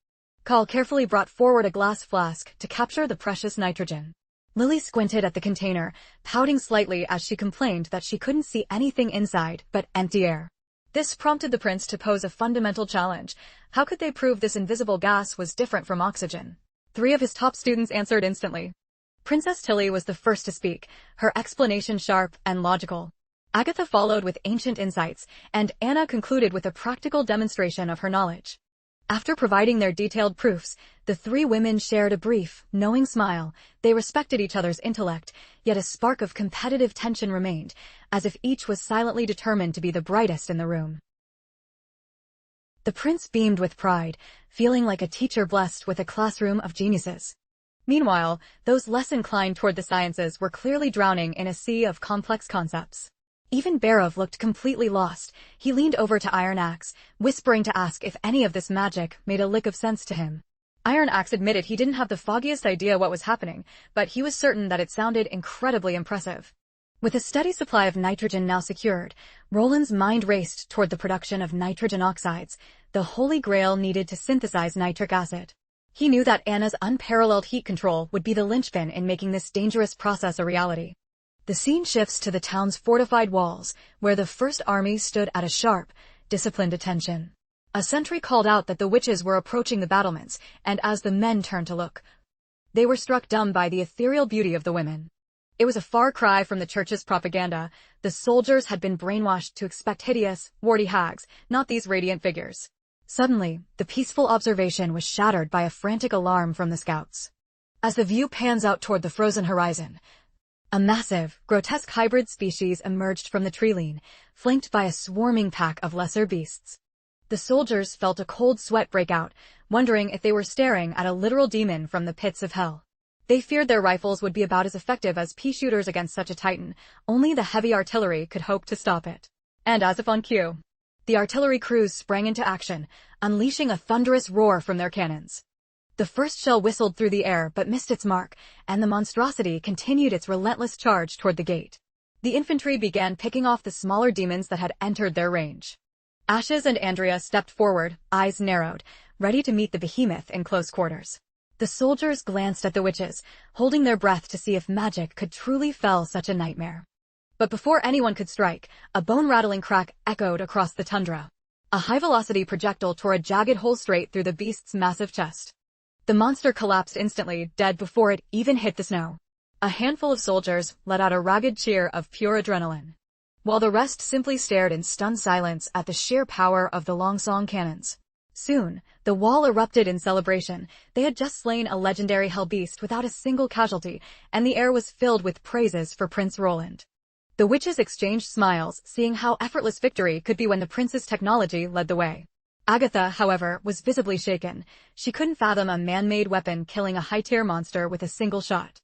Carl carefully brought forward a glass flask to capture the precious nitrogen. Lily squinted at the container, pouting slightly as she complained that she couldn't see anything inside but empty air. This prompted the prince to pose a fundamental challenge. How could they prove this invisible gas was different from oxygen? 3 of his top students answered instantly. Princess Tilly was the first to speak, her explanation sharp and logical. Agatha followed with ancient insights, and Anna concluded with a practical demonstration of her knowledge. After providing their detailed proofs, the 3 women shared a brief, knowing smile. They respected each other's intellect, yet a spark of competitive tension remained, as if each was silently determined to be the brightest in the room. The prince beamed with pride, feeling like a teacher blessed with a classroom of geniuses. Meanwhile, those less inclined toward the sciences were clearly drowning in a sea of complex concepts. Even Barov looked completely lost. He leaned over to Iron Axe, whispering to ask if any of this magic made a lick of sense to him. Iron Axe admitted he didn't have the foggiest idea what was happening, but he was certain that it sounded incredibly impressive. With a steady supply of nitrogen now secured, Roland's mind raced toward the production of nitrogen oxides, the holy grail needed to synthesize nitric acid. He knew that Anna's unparalleled heat control would be the linchpin in making this dangerous process a reality. The scene shifts to the town's fortified walls, where the First Army stood at a sharp, disciplined attention. A sentry called out that the witches were approaching the battlements, and as the men turned to look, they were struck dumb by the ethereal beauty of the women. It was a far cry from the church's propaganda. The soldiers had been brainwashed to expect hideous, warty hags, not these radiant figures. Suddenly, the peaceful observation was shattered by a frantic alarm from the scouts. As the view pans out toward the frozen horizon, a massive, grotesque hybrid species emerged from the treeline, flanked by a swarming pack of lesser beasts. The soldiers felt a cold sweat break out, wondering if they were staring at a literal demon from the pits of hell. They feared their rifles would be about as effective as pea shooters against such a titan. Only the heavy artillery could hope to stop it. And as if on cue, the artillery crews sprang into action, unleashing a thunderous roar from their cannons. The first shell whistled through the air but missed its mark, and the monstrosity continued its relentless charge toward the gate. The infantry began picking off the smaller demons that had entered their range. Ashes and Andrea stepped forward, eyes narrowed, ready to meet the behemoth in close quarters. The soldiers glanced at the witches, holding their breath to see if magic could truly fell such a nightmare. But before anyone could strike, a bone-rattling crack echoed across the tundra. A high-velocity projectile tore a jagged hole straight through the beast's massive chest. The monster collapsed instantly, dead before it even hit the snow. A handful of soldiers let out a ragged cheer of pure adrenaline, while the rest simply stared in stunned silence at the sheer power of the Longsong cannons. Soon, the wall erupted in celebration. They had just slain a legendary hell beast without a single casualty, and the air was filled with praises for Prince Roland. The witches exchanged smiles, seeing how effortless victory could be when the prince's technology led the way. Agatha, however, was visibly shaken. She couldn't fathom a man-made weapon killing a high-tier monster with a single shot.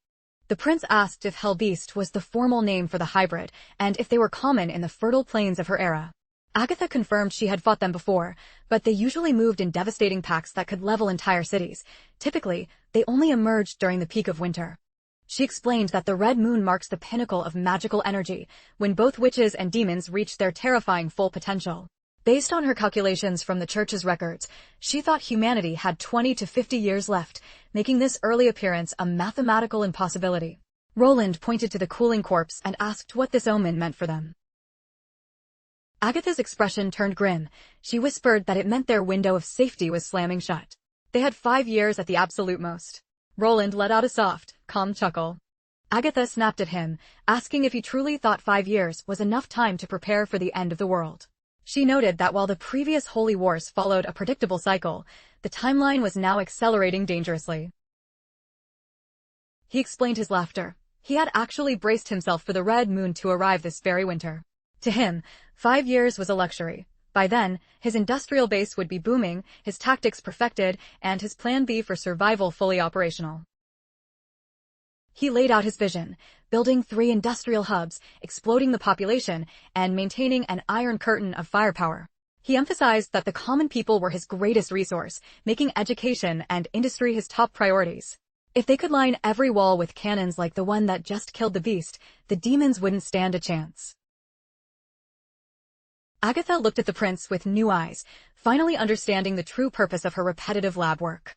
The prince asked if Hell Beast was the formal name for the hybrid, and if they were common in the fertile plains of her era. Agatha confirmed she had fought them before, but they usually moved in devastating packs that could level entire cities. Typically, they only emerged during the peak of winter. She explained that the red moon marks the pinnacle of magical energy, when both witches and demons reached their terrifying full potential. Based on her calculations from the church's records, she thought humanity had 20 to 50 years left, making this early appearance a mathematical impossibility. Roland pointed to the cooling corpse and asked what this omen meant for them. Agatha's expression turned grim. She whispered that it meant their window of safety was slamming shut. They had 5 years at the absolute most. Roland let out a soft, calm chuckle. Agatha snapped at him, asking if he truly thought 5 years was enough time to prepare for the end of the world. She noted that while the previous holy wars followed a predictable cycle, the timeline was now accelerating dangerously. He explained his laughter. He had actually braced himself for the red moon to arrive this very winter. To him, 5 years was a luxury. By then, his industrial base would be booming, his tactics perfected, and his plan B for survival fully operational. He laid out his vision, building 3 industrial hubs, exploding the population, and maintaining an iron curtain of firepower. He emphasized that the common people were his greatest resource, making education and industry his top priorities. If they could line every wall with cannons like the one that just killed the beast, the demons wouldn't stand a chance. Agatha looked at the prince with new eyes, finally understanding the true purpose of her repetitive lab work.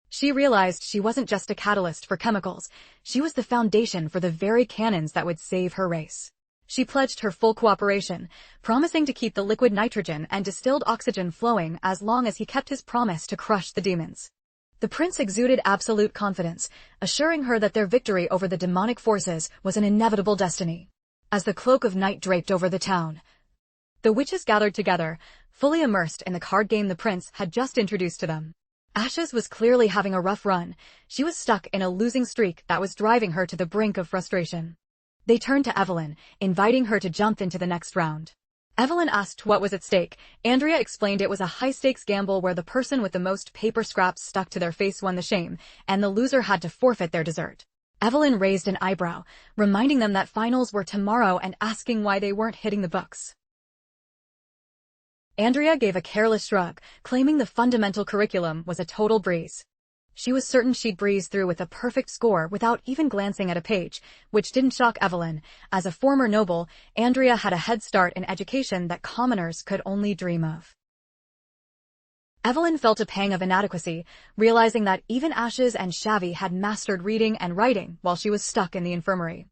She realized she wasn't just a catalyst for chemicals, she was the foundation for the very cannons that would save her race. She pledged her full cooperation, promising to keep the liquid nitrogen and distilled oxygen flowing as long as he kept his promise to crush the demons. The prince exuded absolute confidence, assuring her that their victory over the demonic forces was an inevitable destiny. As the cloak of night draped over the town, the witches gathered together, fully immersed in the card game the prince had just introduced to them. Ashes was clearly having a rough run. She was stuck in a losing streak that was driving her to the brink of frustration. They turned to Evelyn, inviting her to jump into the next round. Evelyn asked what was at stake. Andrea explained it was a high-stakes gamble where the person with the most paper scraps stuck to their face won the shame, and the loser had to forfeit their dessert. Evelyn raised an eyebrow, reminding them that finals were tomorrow and asking why they weren't hitting the books. Andrea gave a careless shrug, claiming the fundamental curriculum was a total breeze. She was certain she'd breeze through with a perfect score without even glancing at a page, which didn't shock Evelyn. As a former noble, Andrea had a head start in education that commoners could only dream of. Evelyn felt a pang of inadequacy, realizing that even Ashes and Shavi had mastered reading and writing while she was stuck in the infirmary.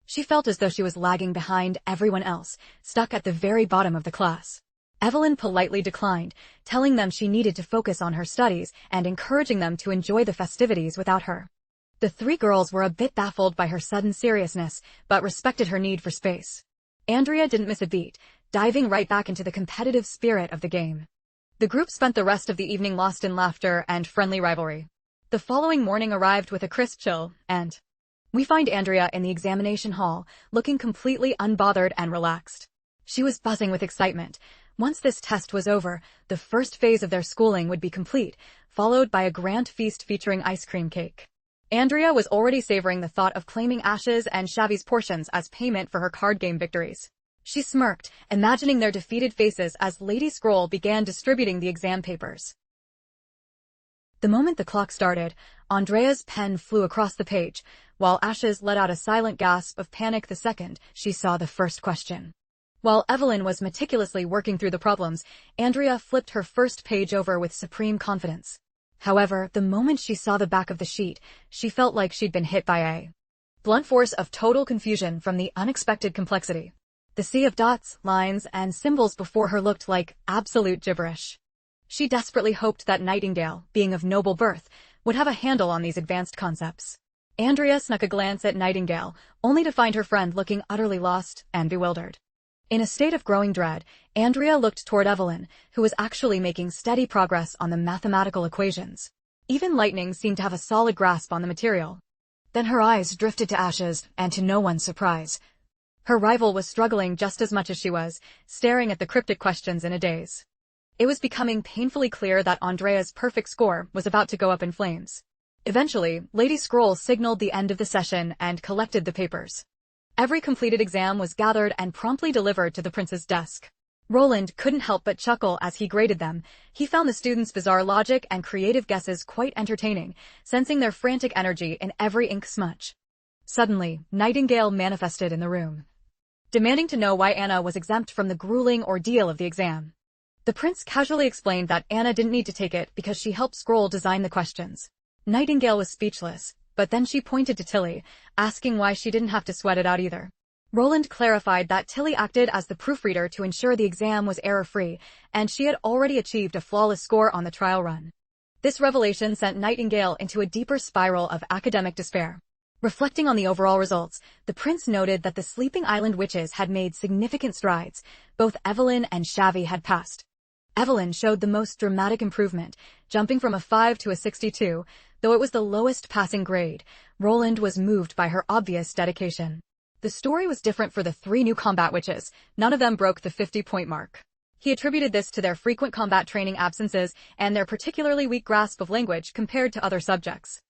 She felt as though she was lagging behind everyone else, stuck at the very bottom of the class. Evelyn politely declined, telling them she needed to focus on her studies and encouraging them to enjoy the festivities without her. The three girls were a bit baffled by her sudden seriousness, but respected her need for space. Andrea didn't miss a beat, diving right back into the competitive spirit of the game. The group spent the rest of the evening lost in laughter and friendly rivalry. The following morning arrived with a crisp chill, and we find Andrea in the examination hall, looking completely unbothered and relaxed. She was buzzing with excitement. Once this test was over, the first phase of their schooling would be complete, followed by a grand feast featuring ice cream cake. Andrea was already savoring the thought of claiming Ashes and Shavi's portions as payment for her card game victories. She smirked, imagining their defeated faces as Lady Scroll began distributing the exam papers. The moment the clock started, Andrea's pen flew across the page, while Ashes let out a silent gasp of panic the second she saw the first question. While Evelyn was meticulously working through the problems, Andrea flipped her first page over with supreme confidence. However, the moment she saw the back of the sheet, she felt like she'd been hit by a blunt force of total confusion from the unexpected complexity. The sea of dots, lines, and symbols before her looked like absolute gibberish. She desperately hoped that Nightingale, being of noble birth, would have a handle on these advanced concepts. Andrea snuck a glance at Nightingale, only to find her friend looking utterly lost and bewildered. In a state of growing dread, Andrea looked toward Evelyn, who was actually making steady progress on the mathematical equations. Even Lightning seemed to have a solid grasp on the material. Then her eyes drifted to Ashes, and to no one's surprise, her rival was struggling just as much as she was, staring at the cryptic questions in a daze. It was becoming painfully clear that Andrea's perfect score was about to go up in flames. Eventually, Lady Scroll signaled the end of the session and collected the papers. Every completed exam was gathered and promptly delivered to the prince's desk. Roland couldn't help but chuckle as he graded them. He found the students' bizarre logic and creative guesses quite entertaining, sensing their frantic energy in every ink smudge. Suddenly, Nightingale manifested in the room, demanding to know why Anna was exempt from the grueling ordeal of the exam. The prince casually explained that Anna didn't need to take it because she helped Scroll design the questions. Nightingale was speechless, but then she pointed to Tilly, asking why she didn't have to sweat it out either. Roland clarified that Tilly acted as the proofreader to ensure the exam was error-free, and she had already achieved a flawless score on the trial run. This revelation sent Nightingale into a deeper spiral of academic despair. Reflecting on the overall results, the prince noted that the Sleeping Island witches had made significant strides. Both Evelyn and Shavi had passed. Evelyn showed the most dramatic improvement, jumping from a 5 to a 62, though it was the lowest passing grade. Roland was moved by her obvious dedication. The story was different for the three new combat witches. None of them broke the 50-point mark. He attributed this to their frequent combat training absences and their particularly weak grasp of language compared to other subjects.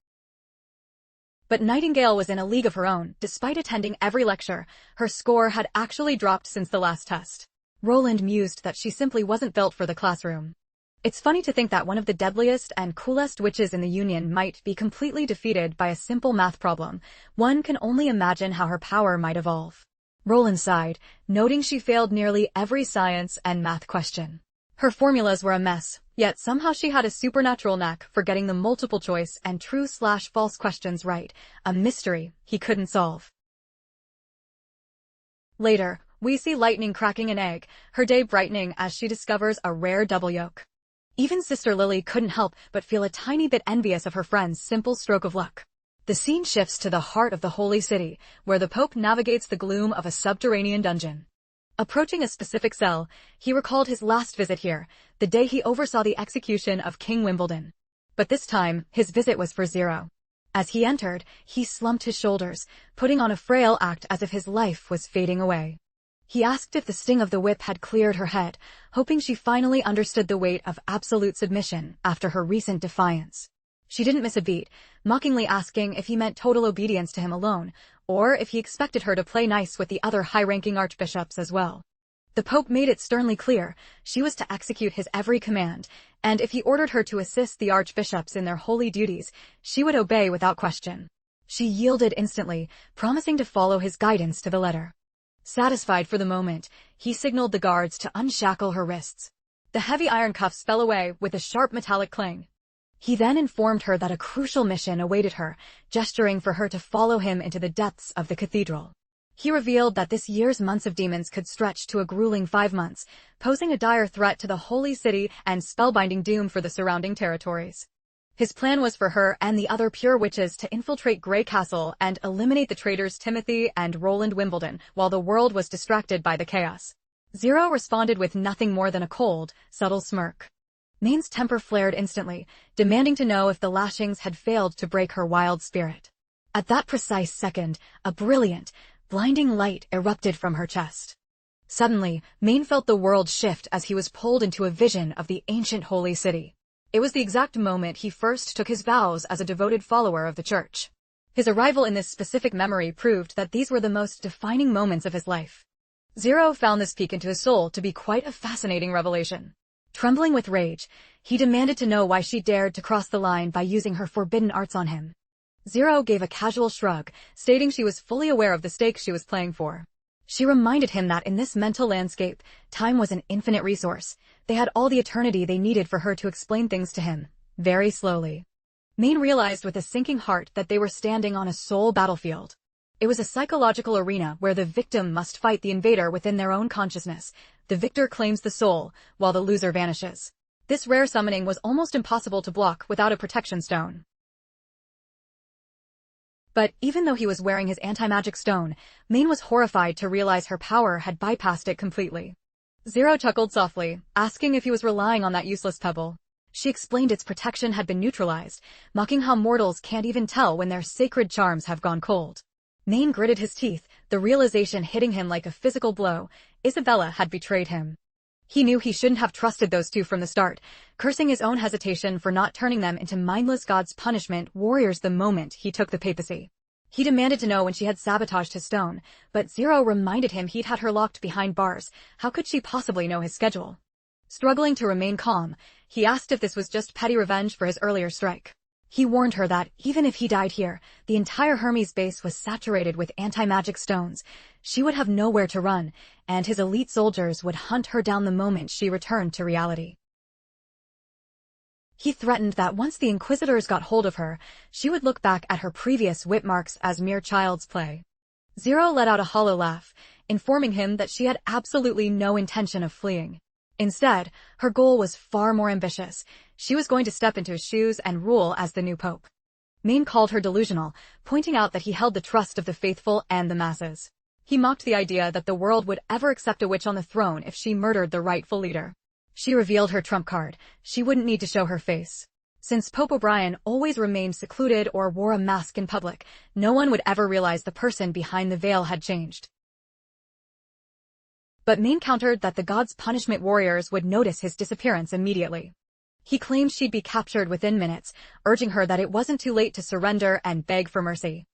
But Nightingale was in a league of her own. Despite attending every lecture, her score had actually dropped since the last test. Roland mused that she simply wasn't built for the classroom. It's funny to think that one of the deadliest and coolest witches in the Union might be completely defeated by a simple math problem. One can only imagine how her power might evolve. Roland sighed, noting she failed nearly every science and math question. Her formulas were a mess, yet somehow she had a supernatural knack for getting the multiple choice and true/false questions right, a mystery he couldn't solve. Later, we see Lightning cracking an egg, her day brightening as she discovers a rare double yolk. Even Sister Lily couldn't help but feel a tiny bit envious of her friend's simple stroke of luck. The scene shifts to the heart of the Holy City, where the Pope navigates the gloom of a subterranean dungeon. Approaching a specific cell, he recalled his last visit here, the day he oversaw the execution of King Wimbledon. But this time, his visit was for zero. As he entered, he slumped his shoulders, putting on a frail act as if his life was fading away. He asked if the sting of the whip had cleared her head, hoping she finally understood the weight of absolute submission after her recent defiance. She didn't miss a beat, mockingly asking if he meant total obedience to him alone, or if he expected her to play nice with the other high-ranking archbishops as well. The Pope made it sternly clear she was to execute his every command, and if he ordered her to assist the archbishops in their holy duties, she would obey without question. She yielded instantly, promising to follow his guidance to the letter. Satisfied for the moment, he signaled the guards to unshackle her wrists. The heavy iron cuffs fell away with a sharp metallic clang. He then informed her that a crucial mission awaited her, gesturing for her to follow him into the depths of the cathedral. He revealed that this year's months of demons could stretch to a grueling 5 months, posing a dire threat to the holy city and spellbinding doom for the surrounding territories. His plan was for her and the other pure witches to infiltrate Grey Castle and eliminate the traitors Timothy and Roland Wimbledon while the world was distracted by the chaos. Zero responded with nothing more than a cold, subtle smirk. Main's temper flared instantly, demanding to know if the lashings had failed to break her wild spirit. At that precise second, a brilliant, blinding light erupted from her chest. Suddenly, Main felt the world shift as he was pulled into a vision of the ancient holy city. It was the exact moment he first took his vows as a devoted follower of the church. His arrival in this specific memory proved that these were the most defining moments of his life. Zero found this peek into his soul to be quite a fascinating revelation. Trembling with rage, he demanded to know why she dared to cross the line by using her forbidden arts on him. Zero gave a casual shrug, stating she was fully aware of the stakes she was playing for. She reminded him that in this mental landscape, time was an infinite resource. They had all the eternity they needed for her to explain things to him, very slowly. Main realized with a sinking heart that they were standing on a soul battlefield. It was a psychological arena where the victim must fight the invader within their own consciousness. The victor claims the soul, while the loser vanishes. This rare summoning was almost impossible to block without a protection stone. But even though he was wearing his anti-magic stone, Main was horrified to realize her power had bypassed it completely. Zero chuckled softly, asking if he was relying on that useless pebble. She explained its protection had been neutralized, mocking how mortals can't even tell when their sacred charms have gone cold. Main gritted his teeth, the realization hitting him like a physical blow. Isabella had betrayed him. He knew he shouldn't have trusted those two from the start, cursing his own hesitation for not turning them into mindless God's punishment warriors the moment he took the papacy. He demanded to know when she had sabotaged his stone, but Zero reminded him he'd had her locked behind bars. How could she possibly know his schedule? Struggling to remain calm, he asked if this was just petty revenge for his earlier strike. He warned her that, even if he died here, the entire Hermes base was saturated with anti-magic stones. She would have nowhere to run, and his elite soldiers would hunt her down the moment she returned to reality. He threatened that once the Inquisitors got hold of her, she would look back at her previous whip marks as mere child's play. Zero let out a hollow laugh, informing him that she had absolutely no intention of fleeing. Instead, her goal was far more ambitious. She was going to step into his shoes and rule as the new pope. Main called her delusional, pointing out that he held the trust of the faithful and the masses. He mocked the idea that the world would ever accept a witch on the throne if she murdered the rightful leader. She revealed her trump card. She wouldn't need to show her face. Since Pope O'Brien always remained secluded or wore a mask in public, no one would ever realize the person behind the veil had changed. But Main countered that the God's punishment warriors would notice his disappearance immediately. He claimed she'd be captured within minutes, urging her that it wasn't too late to surrender and beg for mercy.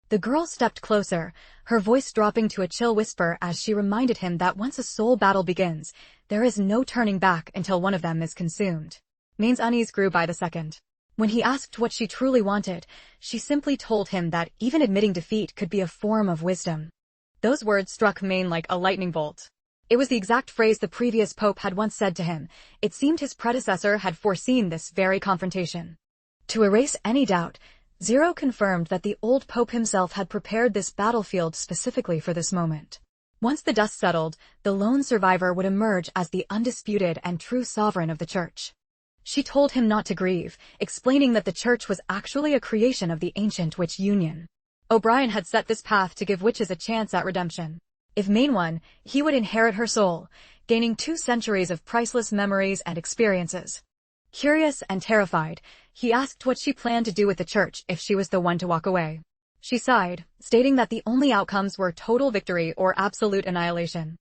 The girl stepped closer, her voice dropping to a chill whisper as she reminded him that once a soul battle begins, there is no turning back until one of them is consumed. Main's unease grew by the second. When he asked what she truly wanted, she simply told him that even admitting defeat could be a form of wisdom. Those words struck Main like a lightning bolt. It was the exact phrase the previous pope had once said to him. It seemed his predecessor had foreseen this very confrontation. To erase any doubt, Zero confirmed that the old pope himself had prepared this battlefield specifically for this moment. Once the dust settled, the lone survivor would emerge as the undisputed and true sovereign of the church. She told him not to grieve, explaining that the church was actually a creation of the ancient witch union. O'Brien had set this path to give witches a chance at redemption. If Main won, he would inherit her soul, gaining 2 centuries of priceless memories and experiences. Curious and terrified, he asked what she planned to do with the church if she was the one to walk away. She sighed, stating that the only outcomes were total victory or absolute annihilation.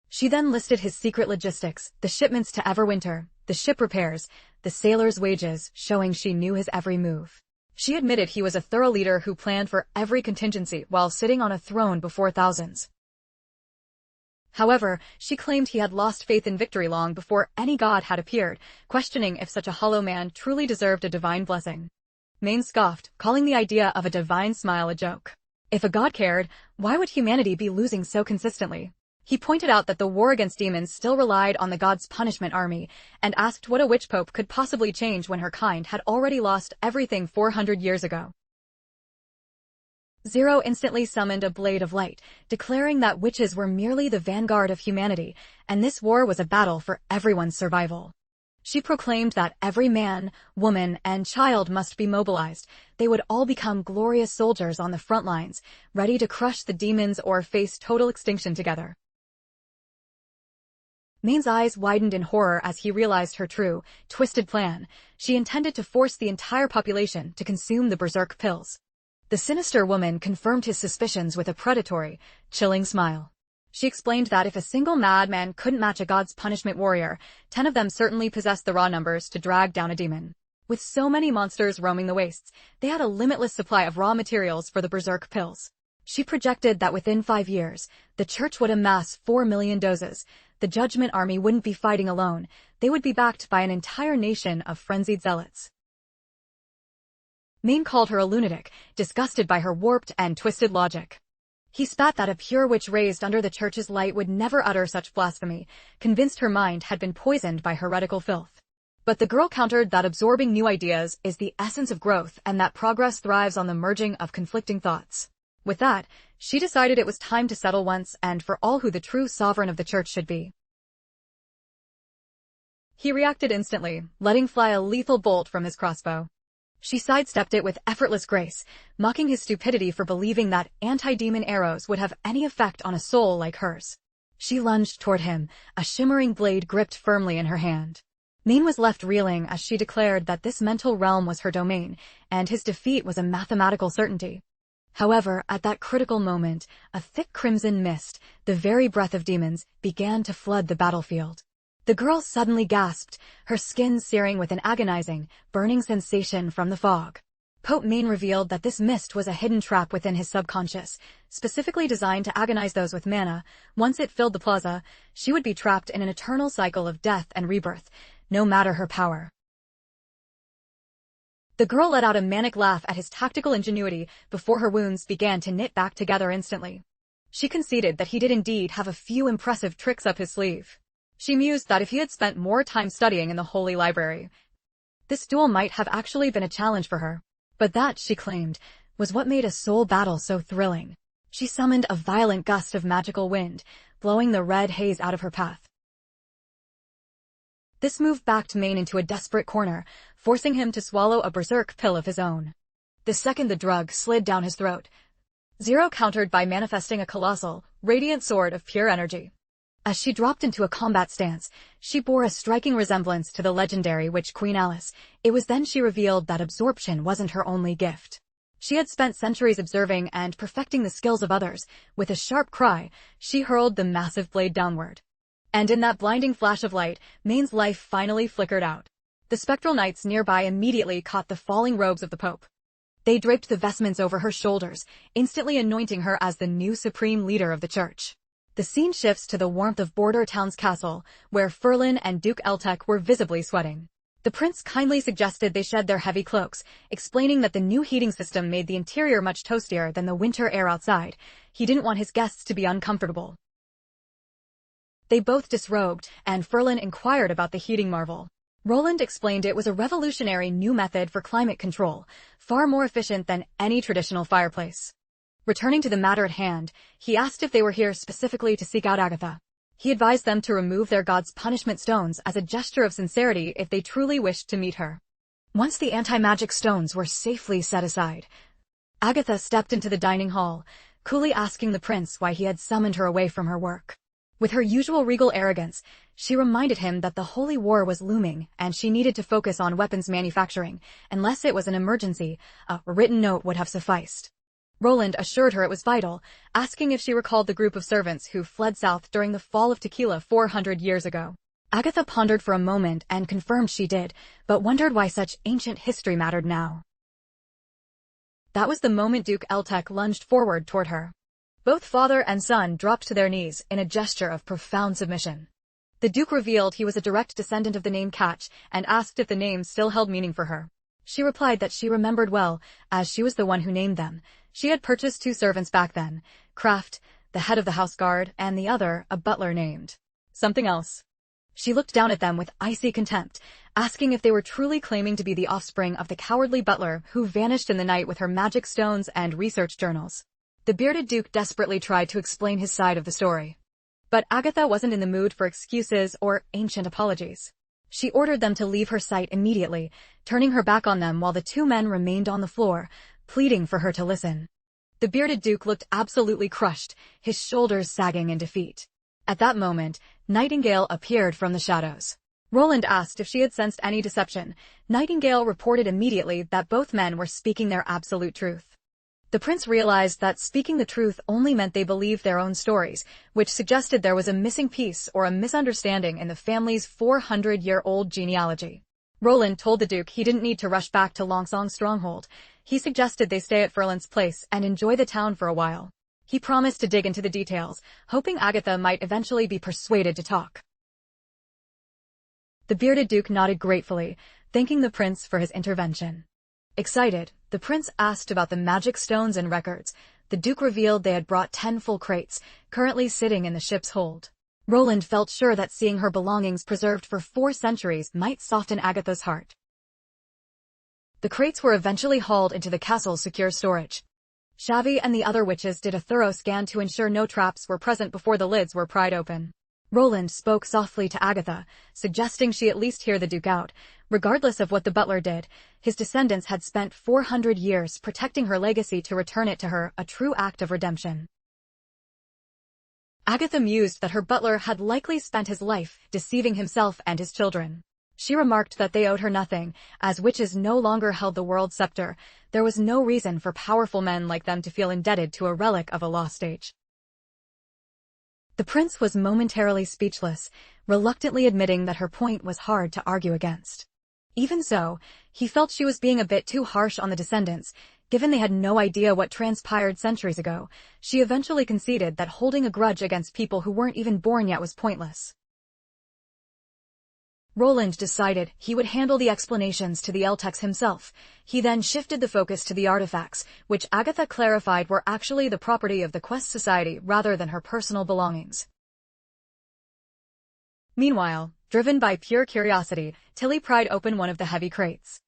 She then listed his secret logistics, the shipments to Everwinter, the ship repairs, the sailors' wages, showing she knew his every move. She admitted he was a thorough leader who planned for every contingency while sitting on a throne before thousands. However, she claimed he had lost faith in victory long before any god had appeared, questioning if such a hollow man truly deserved a divine blessing. Maine scoffed, calling the idea of a divine smile a joke. If a god cared, why would humanity be losing so consistently? He pointed out that the war against demons still relied on the god's punishment army, and asked what a witch pope could possibly change when her kind had already lost everything 400 years ago. Zero instantly summoned a blade of light, declaring that witches were merely the vanguard of humanity, and this war was a battle for everyone's survival. She proclaimed that every man, woman, and child must be mobilized. They would all become glorious soldiers on the front lines, ready to crush the demons or face total extinction together. Maine's eyes widened in horror as he realized her true, twisted plan. She intended to force the entire population to consume the berserk pills. The sinister woman confirmed his suspicions with a predatory, chilling smile. She explained that if a single madman couldn't match a god's punishment warrior, 10 of them certainly possessed the raw numbers to drag down a demon. With so many monsters roaming the wastes, they had a limitless supply of raw materials for the berserk pills. She projected that within 5 years, the church would amass 4 million doses. The judgment army wouldn't be fighting alone. They would be backed by an entire nation of frenzied zealots. Maine called her a lunatic, disgusted by her warped and twisted logic. He spat that a pure witch raised under the church's light would never utter such blasphemy, convinced her mind had been poisoned by heretical filth. But the girl countered that absorbing new ideas is the essence of growth and that progress thrives on the merging of conflicting thoughts. With that, she decided it was time to settle once and for all who the true sovereign of the church should be. He reacted instantly, letting fly a lethal bolt from his crossbow. She sidestepped it with effortless grace, mocking his stupidity for believing that anti-demon arrows would have any effect on a soul like hers. She lunged toward him, a shimmering blade gripped firmly in her hand. Maine was left reeling as she declared that this mental realm was her domain, and his defeat was a mathematical certainty. However, at that critical moment, a thick crimson mist, the very breath of demons, began to flood the battlefield. The girl suddenly gasped, her skin searing with an agonizing, burning sensation from the fog. Pope Maine revealed that this mist was a hidden trap within his subconscious, specifically designed to agonize those with mana. Once it filled the plaza, she would be trapped in an eternal cycle of death and rebirth, no matter her power. The girl let out a manic laugh at his tactical ingenuity before her wounds began to knit back together instantly. She conceded that he did indeed have a few impressive tricks up his sleeve. She mused that if he had spent more time studying in the Holy Library, this duel might have actually been a challenge for her. But that, she claimed, was what made a soul battle so thrilling. She summoned a violent gust of magical wind, blowing the red haze out of her path. This move backed Maine into a desperate corner, forcing him to swallow a berserk pill of his own. The second the drug slid down his throat, Zero countered by manifesting a colossal, radiant sword of pure energy. As she dropped into a combat stance, she bore a striking resemblance to the legendary witch Queen Alice. It was then she revealed that absorption wasn't her only gift. She had spent centuries observing and perfecting the skills of others. With a sharp cry, she hurled the massive blade downward. And in that blinding flash of light, Maine's life finally flickered out. The spectral knights nearby immediately caught the falling robes of the Pope. They draped the vestments over her shoulders, instantly anointing her as the new supreme leader of the church. The scene shifts to the warmth of Border Town's castle, where Ferlin and Duke Eltec were visibly sweating. The prince kindly suggested they shed their heavy cloaks, explaining that the new heating system made the interior much toastier than the winter air outside. He didn't want his guests to be uncomfortable. They both disrobed, and Ferlin inquired about the heating marvel. Roland explained it was a revolutionary new method for climate control, far more efficient than any traditional fireplace. Returning to the matter at hand, he asked if they were here specifically to seek out Agatha. He advised them to remove their god's punishment stones as a gesture of sincerity if they truly wished to meet her. Once the anti-magic stones were safely set aside, Agatha stepped into the dining hall, coolly asking the prince why he had summoned her away from her work. With her usual regal arrogance, she reminded him that the Holy War was looming and she needed to focus on weapons manufacturing. Unless it was an emergency, a written note would have sufficed. Roland assured her it was vital, asking if she recalled the group of servants who fled south during the fall of Tequila 400 years ago. Agatha pondered for a moment and confirmed she did, but wondered why such ancient history mattered now. That was the moment Duke Eltec lunged forward toward her. Both father and son dropped to their knees in a gesture of profound submission. The Duke revealed he was a direct descendant of the name Catch and asked if the name still held meaning for her. She replied that she remembered well, as she was the one who named them. She had purchased 2 servants back then, Kraft, the head of the house guard, and the other, a butler named something else. She looked down at them with icy contempt, asking if they were truly claiming to be the offspring of the cowardly butler who vanished in the night with her magic stones and research journals. The bearded Duke desperately tried to explain his side of the story. But Agatha wasn't in the mood for excuses or ancient apologies. She ordered them to leave her sight immediately, turning her back on them while the 2 men remained on the floor, pleading for her to listen. The bearded Duke looked absolutely crushed, his shoulders sagging in defeat. At that moment, Nightingale appeared from the shadows. Roland asked if she had sensed any deception. Nightingale reported immediately that both men were speaking their absolute truth. The prince realized that speaking the truth only meant they believed their own stories, which suggested there was a missing piece or a misunderstanding in the family's 400-year-old genealogy. Roland told the Duke he didn't need to rush back to Longsong's stronghold. He suggested they stay at Ferland's place and enjoy the town for a while. He promised to dig into the details, hoping Agatha might eventually be persuaded to talk. The bearded Duke nodded gratefully, thanking the prince for his intervention. Excited, the prince asked about the magic stones and records. The Duke revealed they had brought 10 full crates, currently sitting in the ship's hold. Roland felt sure that seeing her belongings preserved for 4 centuries might soften Agatha's heart. The crates were eventually hauled into the castle's secure storage. Shavi and the other witches did a thorough scan to ensure no traps were present before the lids were pried open. Roland spoke softly to Agatha, suggesting she at least hear the Duke out. Regardless of what the butler did, his descendants had spent 400 years protecting her legacy to return it to her, a true act of redemption. Agatha mused that her butler had likely spent his life deceiving himself and his children. She remarked that they owed her nothing, as witches no longer held the world's scepter. There was no reason for powerful men like them to feel indebted to a relic of a lost age. The prince was momentarily speechless, reluctantly admitting that her point was hard to argue against. Even so, he felt she was being a bit too harsh on the descendants. Given they had no idea what transpired centuries ago, she eventually conceded that holding a grudge against people who weren't even born yet was pointless. Roland decided he would handle the explanations to the Eltecs himself. He then shifted the focus to the artifacts, which Agatha clarified were actually the property of the Quest Society rather than her personal belongings. Meanwhile, driven by pure curiosity, Tilly pried open one of the heavy crates.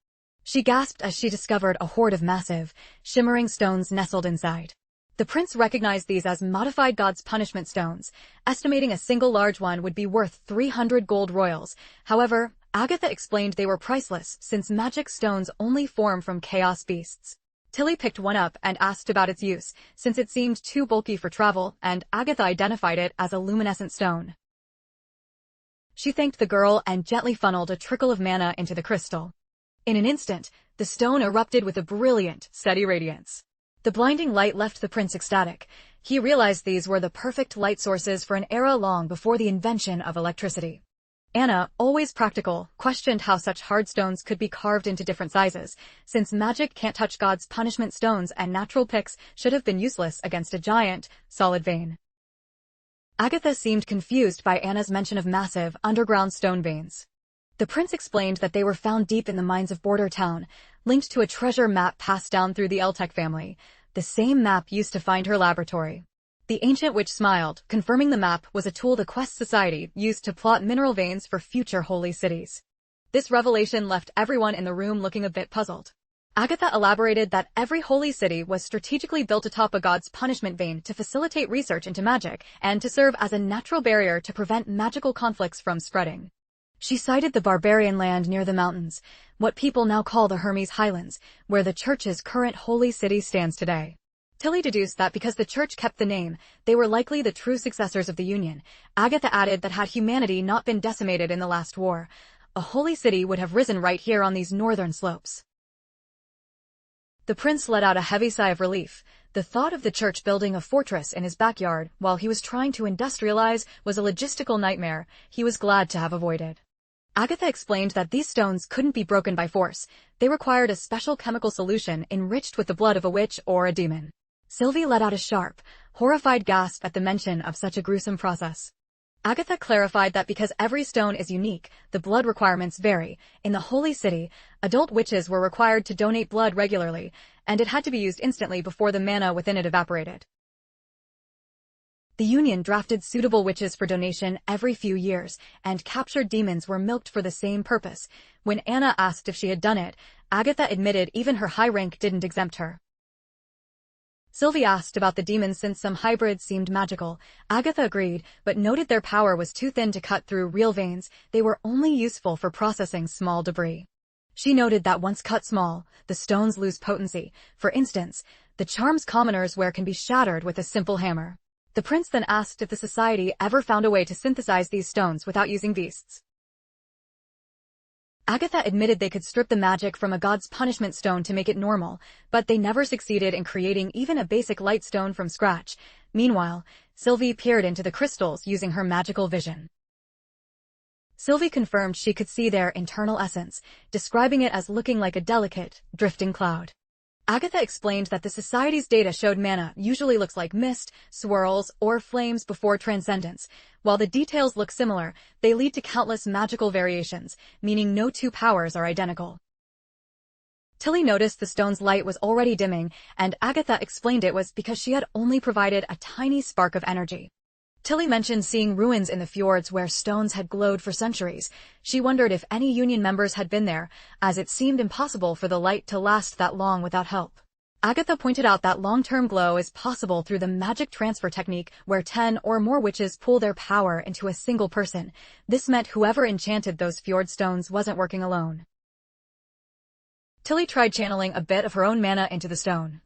She gasped as she discovered a hoard of massive, shimmering stones nestled inside. The prince recognized these as modified God's punishment stones, estimating a single large one would be worth 300 gold royals. However, Agatha explained they were priceless since magic stones only form from chaos beasts. Tilly picked one up and asked about its use, since it seemed too bulky for travel, and Agatha identified it as a luminescent stone. She thanked the girl and gently funneled a trickle of mana into the crystal. In an instant, the stone erupted with a brilliant, steady radiance. The blinding light left the prince ecstatic. He realized these were the perfect light sources for an era long before the invention of electricity. Anna, always practical, questioned how such hard stones could be carved into different sizes, since magic can't touch God's punishment stones and natural picks should have been useless against a giant, solid vein. Agatha seemed confused by Anna's mention of massive, underground stone veins. The prince explained that they were found deep in the mines of Border Town, linked to a treasure map passed down through the Eltec family, the same map used to find her laboratory. The ancient witch smiled, confirming the map was a tool the Quest Society used to plot mineral veins for future holy cities. This revelation left everyone in the room looking a bit puzzled. Agatha elaborated that every holy city was strategically built atop a god's punishment vein to facilitate research into magic and to serve as a natural barrier to prevent magical conflicts from spreading. She cited the barbarian land near the mountains, what people now call the Hermes Highlands, where the church's current holy city stands today. Tilly deduced that because the church kept the name, they were likely the true successors of the Union. Agatha added that had humanity not been decimated in the last war, a holy city would have risen right here on these northern slopes. The prince let out a heavy sigh of relief. The thought of the church building a fortress in his backyard while he was trying to industrialize was a logistical nightmare he was glad to have avoided. Agatha explained that these stones couldn't be broken by force. They required a special chemical solution enriched with the blood of a witch or a demon. Sylvie let out a sharp, horrified gasp at the mention of such a gruesome process. Agatha clarified that because every stone is unique, the blood requirements vary. In the Holy City, adult witches were required to donate blood regularly, and it had to be used instantly before the mana within it evaporated. The Union drafted suitable witches for donation every few years, and captured demons were milked for the same purpose. When Anna asked if she had done it, Agatha admitted even her high rank didn't exempt her. Sylvie asked about the demons since some hybrids seemed magical. Agatha agreed, but noted their power was too thin to cut through real veins. They were only useful for processing small debris. She noted that once cut small, the stones lose potency. For instance, the charms commoners wear can be shattered with a simple hammer. The prince then asked if the society ever found a way to synthesize these stones without using beasts. Agatha admitted they could strip the magic from a god's punishment stone to make it normal, but they never succeeded in creating even a basic light stone from scratch. Meanwhile, Sylvie peered into the crystals using her magical vision. Sylvie confirmed she could see their internal essence, describing it as looking like a delicate, drifting cloud. Agatha explained that the society's data showed mana usually looks like mist, swirls, or flames before transcendence. While the details look similar, they lead to countless magical variations, meaning no two powers are identical. Tilly noticed the stone's light was already dimming, and Agatha explained it was because she had only provided a tiny spark of energy. Tilly mentioned seeing ruins in the fjords where stones had glowed for centuries. She wondered if any Union members had been there, as it seemed impossible for the light to last that long without help. Agatha pointed out that long-term glow is possible through the magic transfer technique where 10 or more witches pool their power into a single person. This meant whoever enchanted those fjord stones wasn't working alone. Tilly tried channeling a bit of her own mana into the stone.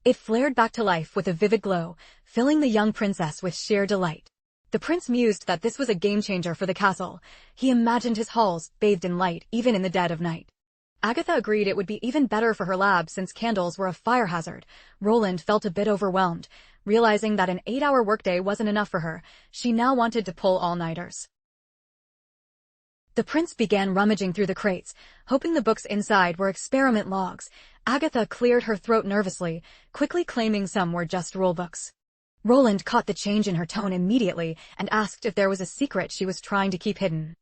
It flared back to life with a vivid glow, filling the young princess with sheer delight. The prince mused that this was a game-changer for the castle. He imagined his halls bathed in light, even in the dead of night. Agatha agreed it would be even better for her lab since candles were a fire hazard. Roland felt a bit overwhelmed. Realizing that an 8-hour workday wasn't enough for her, she now wanted to pull all-nighters. The prince began rummaging through the crates, hoping the books inside were experiment logs. Agatha cleared her throat nervously, quickly claiming some were just rulebooks. Roland caught the change in her tone immediately and asked if there was a secret she was trying to keep hidden.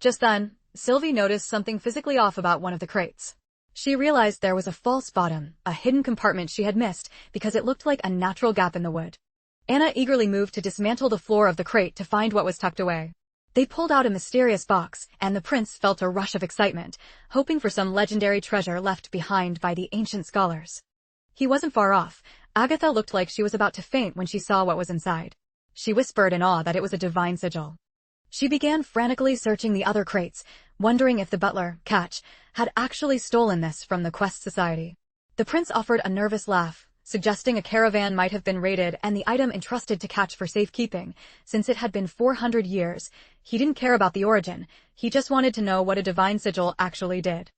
Just then, Sylvie noticed something physically off about one of the crates. She realized there was a false bottom, a hidden compartment she had missed because it looked like a natural gap in the wood. Anna eagerly moved to dismantle the floor of the crate to find what was tucked away. They pulled out a mysterious box, and the prince felt a rush of excitement, hoping for some legendary treasure left behind by the ancient scholars. He wasn't far off. Agatha looked like she was about to faint when she saw what was inside. She whispered in awe that it was a divine sigil. She began frantically searching the other crates, wondering if the butler, Catch, had actually stolen this from the Quest Society. The prince offered a nervous laugh, suggesting a caravan might have been raided and the item entrusted to Catch for safekeeping. Since it had been 400 years, he didn't care about the origin. He just wanted to know what a divine sigil actually did.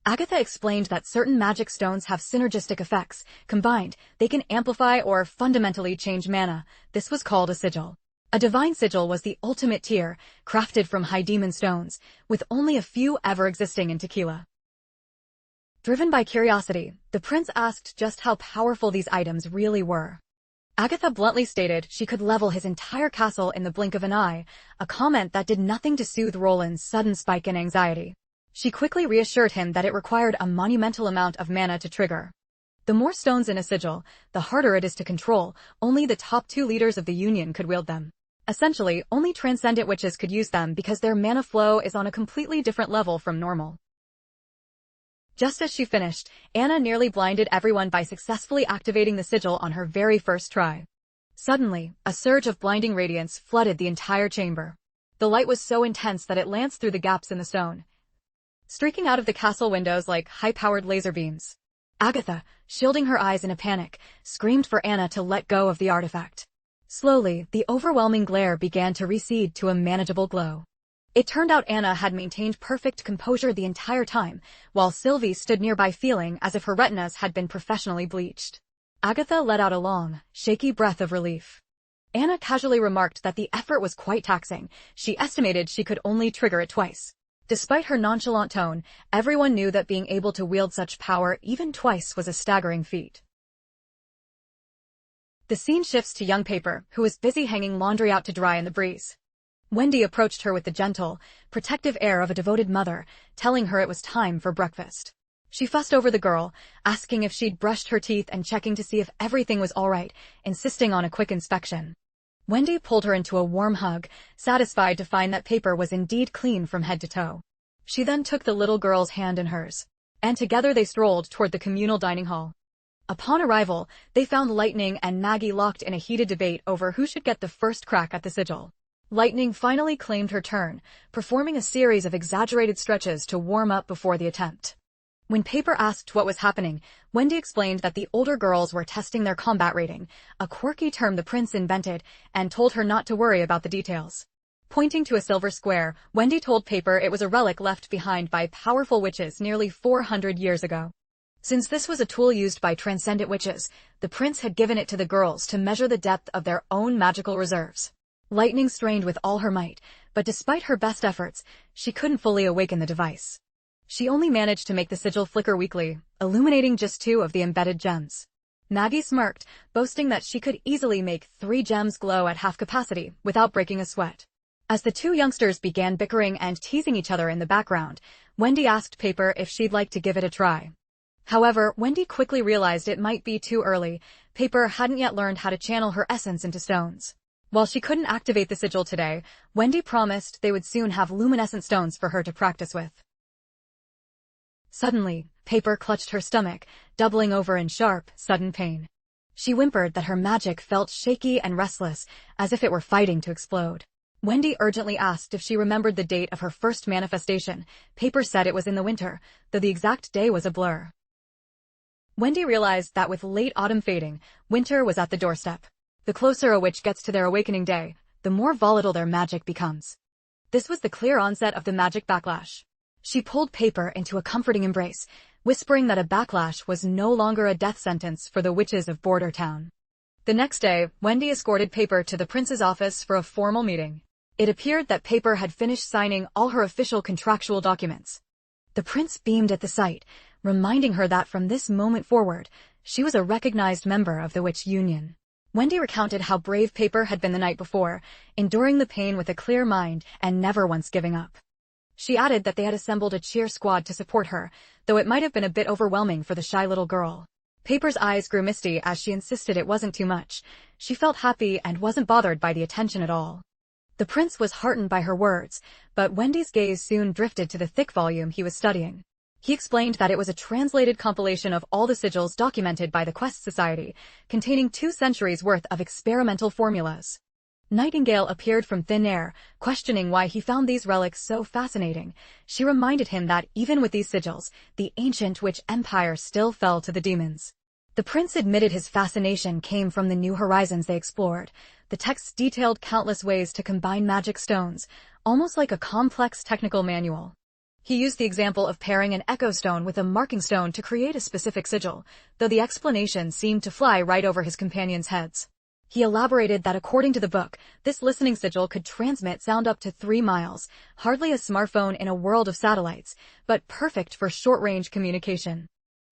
Agatha explained that certain magic stones have synergistic effects. Combined, they can amplify or fundamentally change mana. This was called a sigil. A divine sigil was the ultimate tier, crafted from high demon stones, with only a few ever existing in Tequila. Driven by curiosity, the prince asked just how powerful these items really were. Agatha bluntly stated she could level his entire castle in the blink of an eye, a comment that did nothing to soothe Roland's sudden spike in anxiety. She quickly reassured him that it required a monumental amount of mana to trigger. The more stones in a sigil, the harder it is to control. Only the top 2 leaders of the Union could wield them. Essentially, only transcendent witches could use them because their mana flow is on a completely different level from normal. Just as she finished, Anna nearly blinded everyone by successfully activating the sigil on her very first try. Suddenly, a surge of blinding radiance flooded the entire chamber. The light was so intense that it lanced through the gaps in the stone, streaking out of the castle windows like high-powered laser beams. Agatha, shielding her eyes in a panic, screamed for Anna to let go of the artifact. Slowly, the overwhelming glare began to recede to a manageable glow. It turned out Anna had maintained perfect composure the entire time, while Sylvie stood nearby feeling as if her retinas had been professionally bleached. Agatha let out a long, shaky breath of relief. Anna casually remarked that the effort was quite taxing. She estimated she could only trigger it twice. Despite her nonchalant tone, everyone knew that being able to wield such power even twice was a staggering feat. The scene shifts to young Paper, who was busy hanging laundry out to dry in the breeze. Wendy approached her with the gentle, protective air of a devoted mother, telling her it was time for breakfast. She fussed over the girl, asking if she'd brushed her teeth and checking to see if everything was all right, insisting on a quick inspection. Wendy pulled her into a warm hug, satisfied to find that Paper was indeed clean from head to toe. She then took the little girl's hand in hers, and together they strolled toward the communal dining hall. Upon arrival, they found Lightning and Maggie locked in a heated debate over who should get the first crack at the sigil. Lightning finally claimed her turn, performing a series of exaggerated stretches to warm up before the attempt. When Paper asked what was happening, Wendy explained that the older girls were testing their combat rating, a quirky term the prince invented, and told her not to worry about the details. Pointing to a silver square, Wendy told Paper it was a relic left behind by powerful witches nearly 400 years ago. Since this was a tool used by transcendent witches, the prince had given it to the girls to measure the depth of their own magical reserves. Lightning strained with all her might, but despite her best efforts, she couldn't fully awaken the device. She only managed to make the sigil flicker weakly, illuminating just 2 of the embedded gems. Maggie smirked, boasting that she could easily make 3 gems glow at half capacity without breaking a sweat. As the 2 youngsters began bickering and teasing each other in the background, Wendy asked Paper if she'd like to give it a try. However, Wendy quickly realized it might be too early. Paper hadn't yet learned how to channel her essence into stones. While she couldn't activate the sigil today, Wendy promised they would soon have luminescent stones for her to practice with. Suddenly, Paper clutched her stomach, doubling over in sharp, sudden pain. She whimpered that her magic felt shaky and restless, as if it were fighting to explode. Wendy urgently asked if she remembered the date of her first manifestation. Paper said it was in the winter, though the exact day was a blur. Wendy realized that with late autumn fading, winter was at the doorstep. The closer a witch gets to their awakening day, the more volatile their magic becomes. This was the clear onset of the magic backlash. She pulled Paper into a comforting embrace, whispering that a backlash was no longer a death sentence for the witches of Border Town. The next day, Wendy escorted Paper to the prince's office for a formal meeting. It appeared that Paper had finished signing all her official contractual documents. The prince beamed at the sight, reminding her that from this moment forward, she was a recognized member of the Witch Union. Wendy recounted how brave Paper had been the night before, enduring the pain with a clear mind and never once giving up. She added that they had assembled a cheer squad to support her, though it might have been a bit overwhelming for the shy little girl. Paper's eyes grew misty as she insisted it wasn't too much. She felt happy and wasn't bothered by the attention at all. The prince was heartened by her words, but Wendy's gaze soon drifted to the thick volume he was studying. He explained that it was a translated compilation of all the sigils documented by the Quest Society, containing 2 centuries' worth of experimental formulas. Nightingale appeared from thin air, questioning why he found these relics so fascinating. She reminded him that even with these sigils, the ancient witch empire still fell to the demons. The prince admitted his fascination came from the new horizons they explored. The texts detailed countless ways to combine magic stones, almost like a complex technical manual. He used the example of pairing an echo stone with a marking stone to create a specific sigil, though the explanation seemed to fly right over his companions' heads. He elaborated that according to the book, this listening sigil could transmit sound up to 3 miles, hardly a smartphone in a world of satellites, but perfect for short-range communication.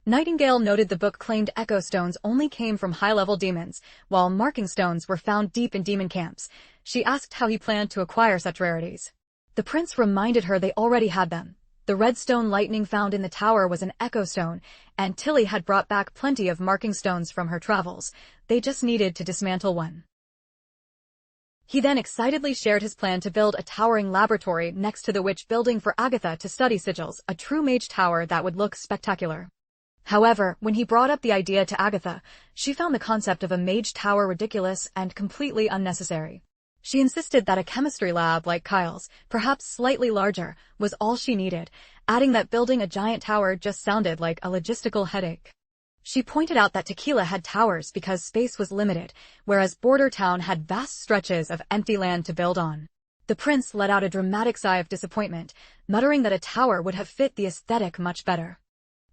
Nightingale noted the book claimed echo stones only came from high-level demons, while marking stones were found deep in demon camps. She asked how he planned to acquire such rarities. The prince reminded her they already had them. The red stone Lightning found in the tower was an echo stone, and Tilly had brought back plenty of marking stones from her travels. They just needed to dismantle one. He then excitedly shared his plan to build a towering laboratory next to the witch building for Agatha to study sigils, a true mage tower that would look spectacular. However, when he brought up the idea to Agatha, she found the concept of a mage tower ridiculous and completely unnecessary. She insisted that a chemistry lab like Kyle's, perhaps slightly larger, was all she needed, adding that building a giant tower just sounded like a logistical headache. She pointed out that Tequila had towers because space was limited, whereas Border Town had vast stretches of empty land to build on. The prince let out a dramatic sigh of disappointment, muttering that a tower would have fit the aesthetic much better.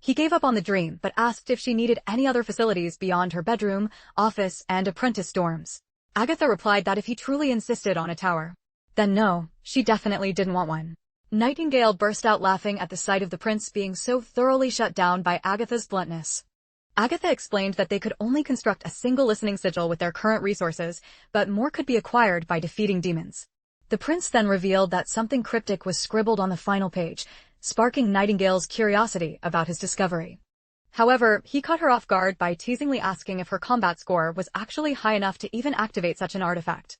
He gave up on the dream, but asked if she needed any other facilities beyond her bedroom, office, and apprentice dorms. Agatha replied that if he truly insisted on a tower, then no, she definitely didn't want one. Nightingale burst out laughing at the sight of the prince being so thoroughly shut down by Agatha's bluntness. Agatha explained that they could only construct a single listening sigil with their current resources, but more could be acquired by defeating demons. The prince then revealed that something cryptic was scribbled on the final page, sparking Nightingale's curiosity about his discovery. However, he caught her off guard by teasingly asking if her combat score was actually high enough to even activate such an artifact.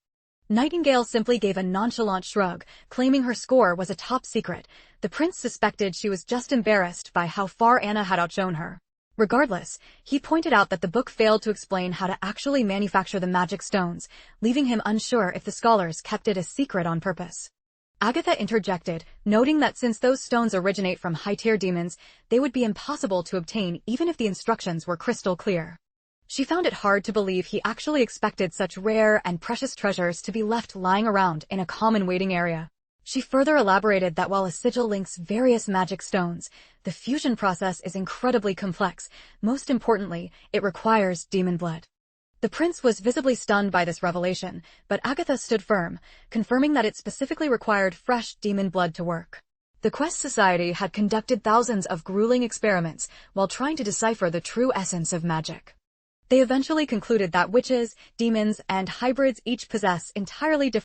Nightingale simply gave a nonchalant shrug, claiming her score was a top secret. The prince suspected she was just embarrassed by how far Anna had outshone her. Regardless, he pointed out that the book failed to explain how to actually manufacture the magic stones, leaving him unsure if the scholars kept it a secret on purpose. Agatha interjected, noting that since those stones originate from high-tier demons, they would be impossible to obtain even if the instructions were crystal clear. She found it hard to believe he actually expected such rare and precious treasures to be left lying around in a common waiting area. She further elaborated that while a sigil links various magic stones, the fusion process is incredibly complex. Most importantly, it requires demon blood. The prince was visibly stunned by this revelation, but Agatha stood firm, confirming that it specifically required fresh demon blood to work. The Quest Society had conducted thousands of grueling experiments while trying to decipher the true essence of magic. They eventually concluded that witches, demons, and hybrids each possess entirely different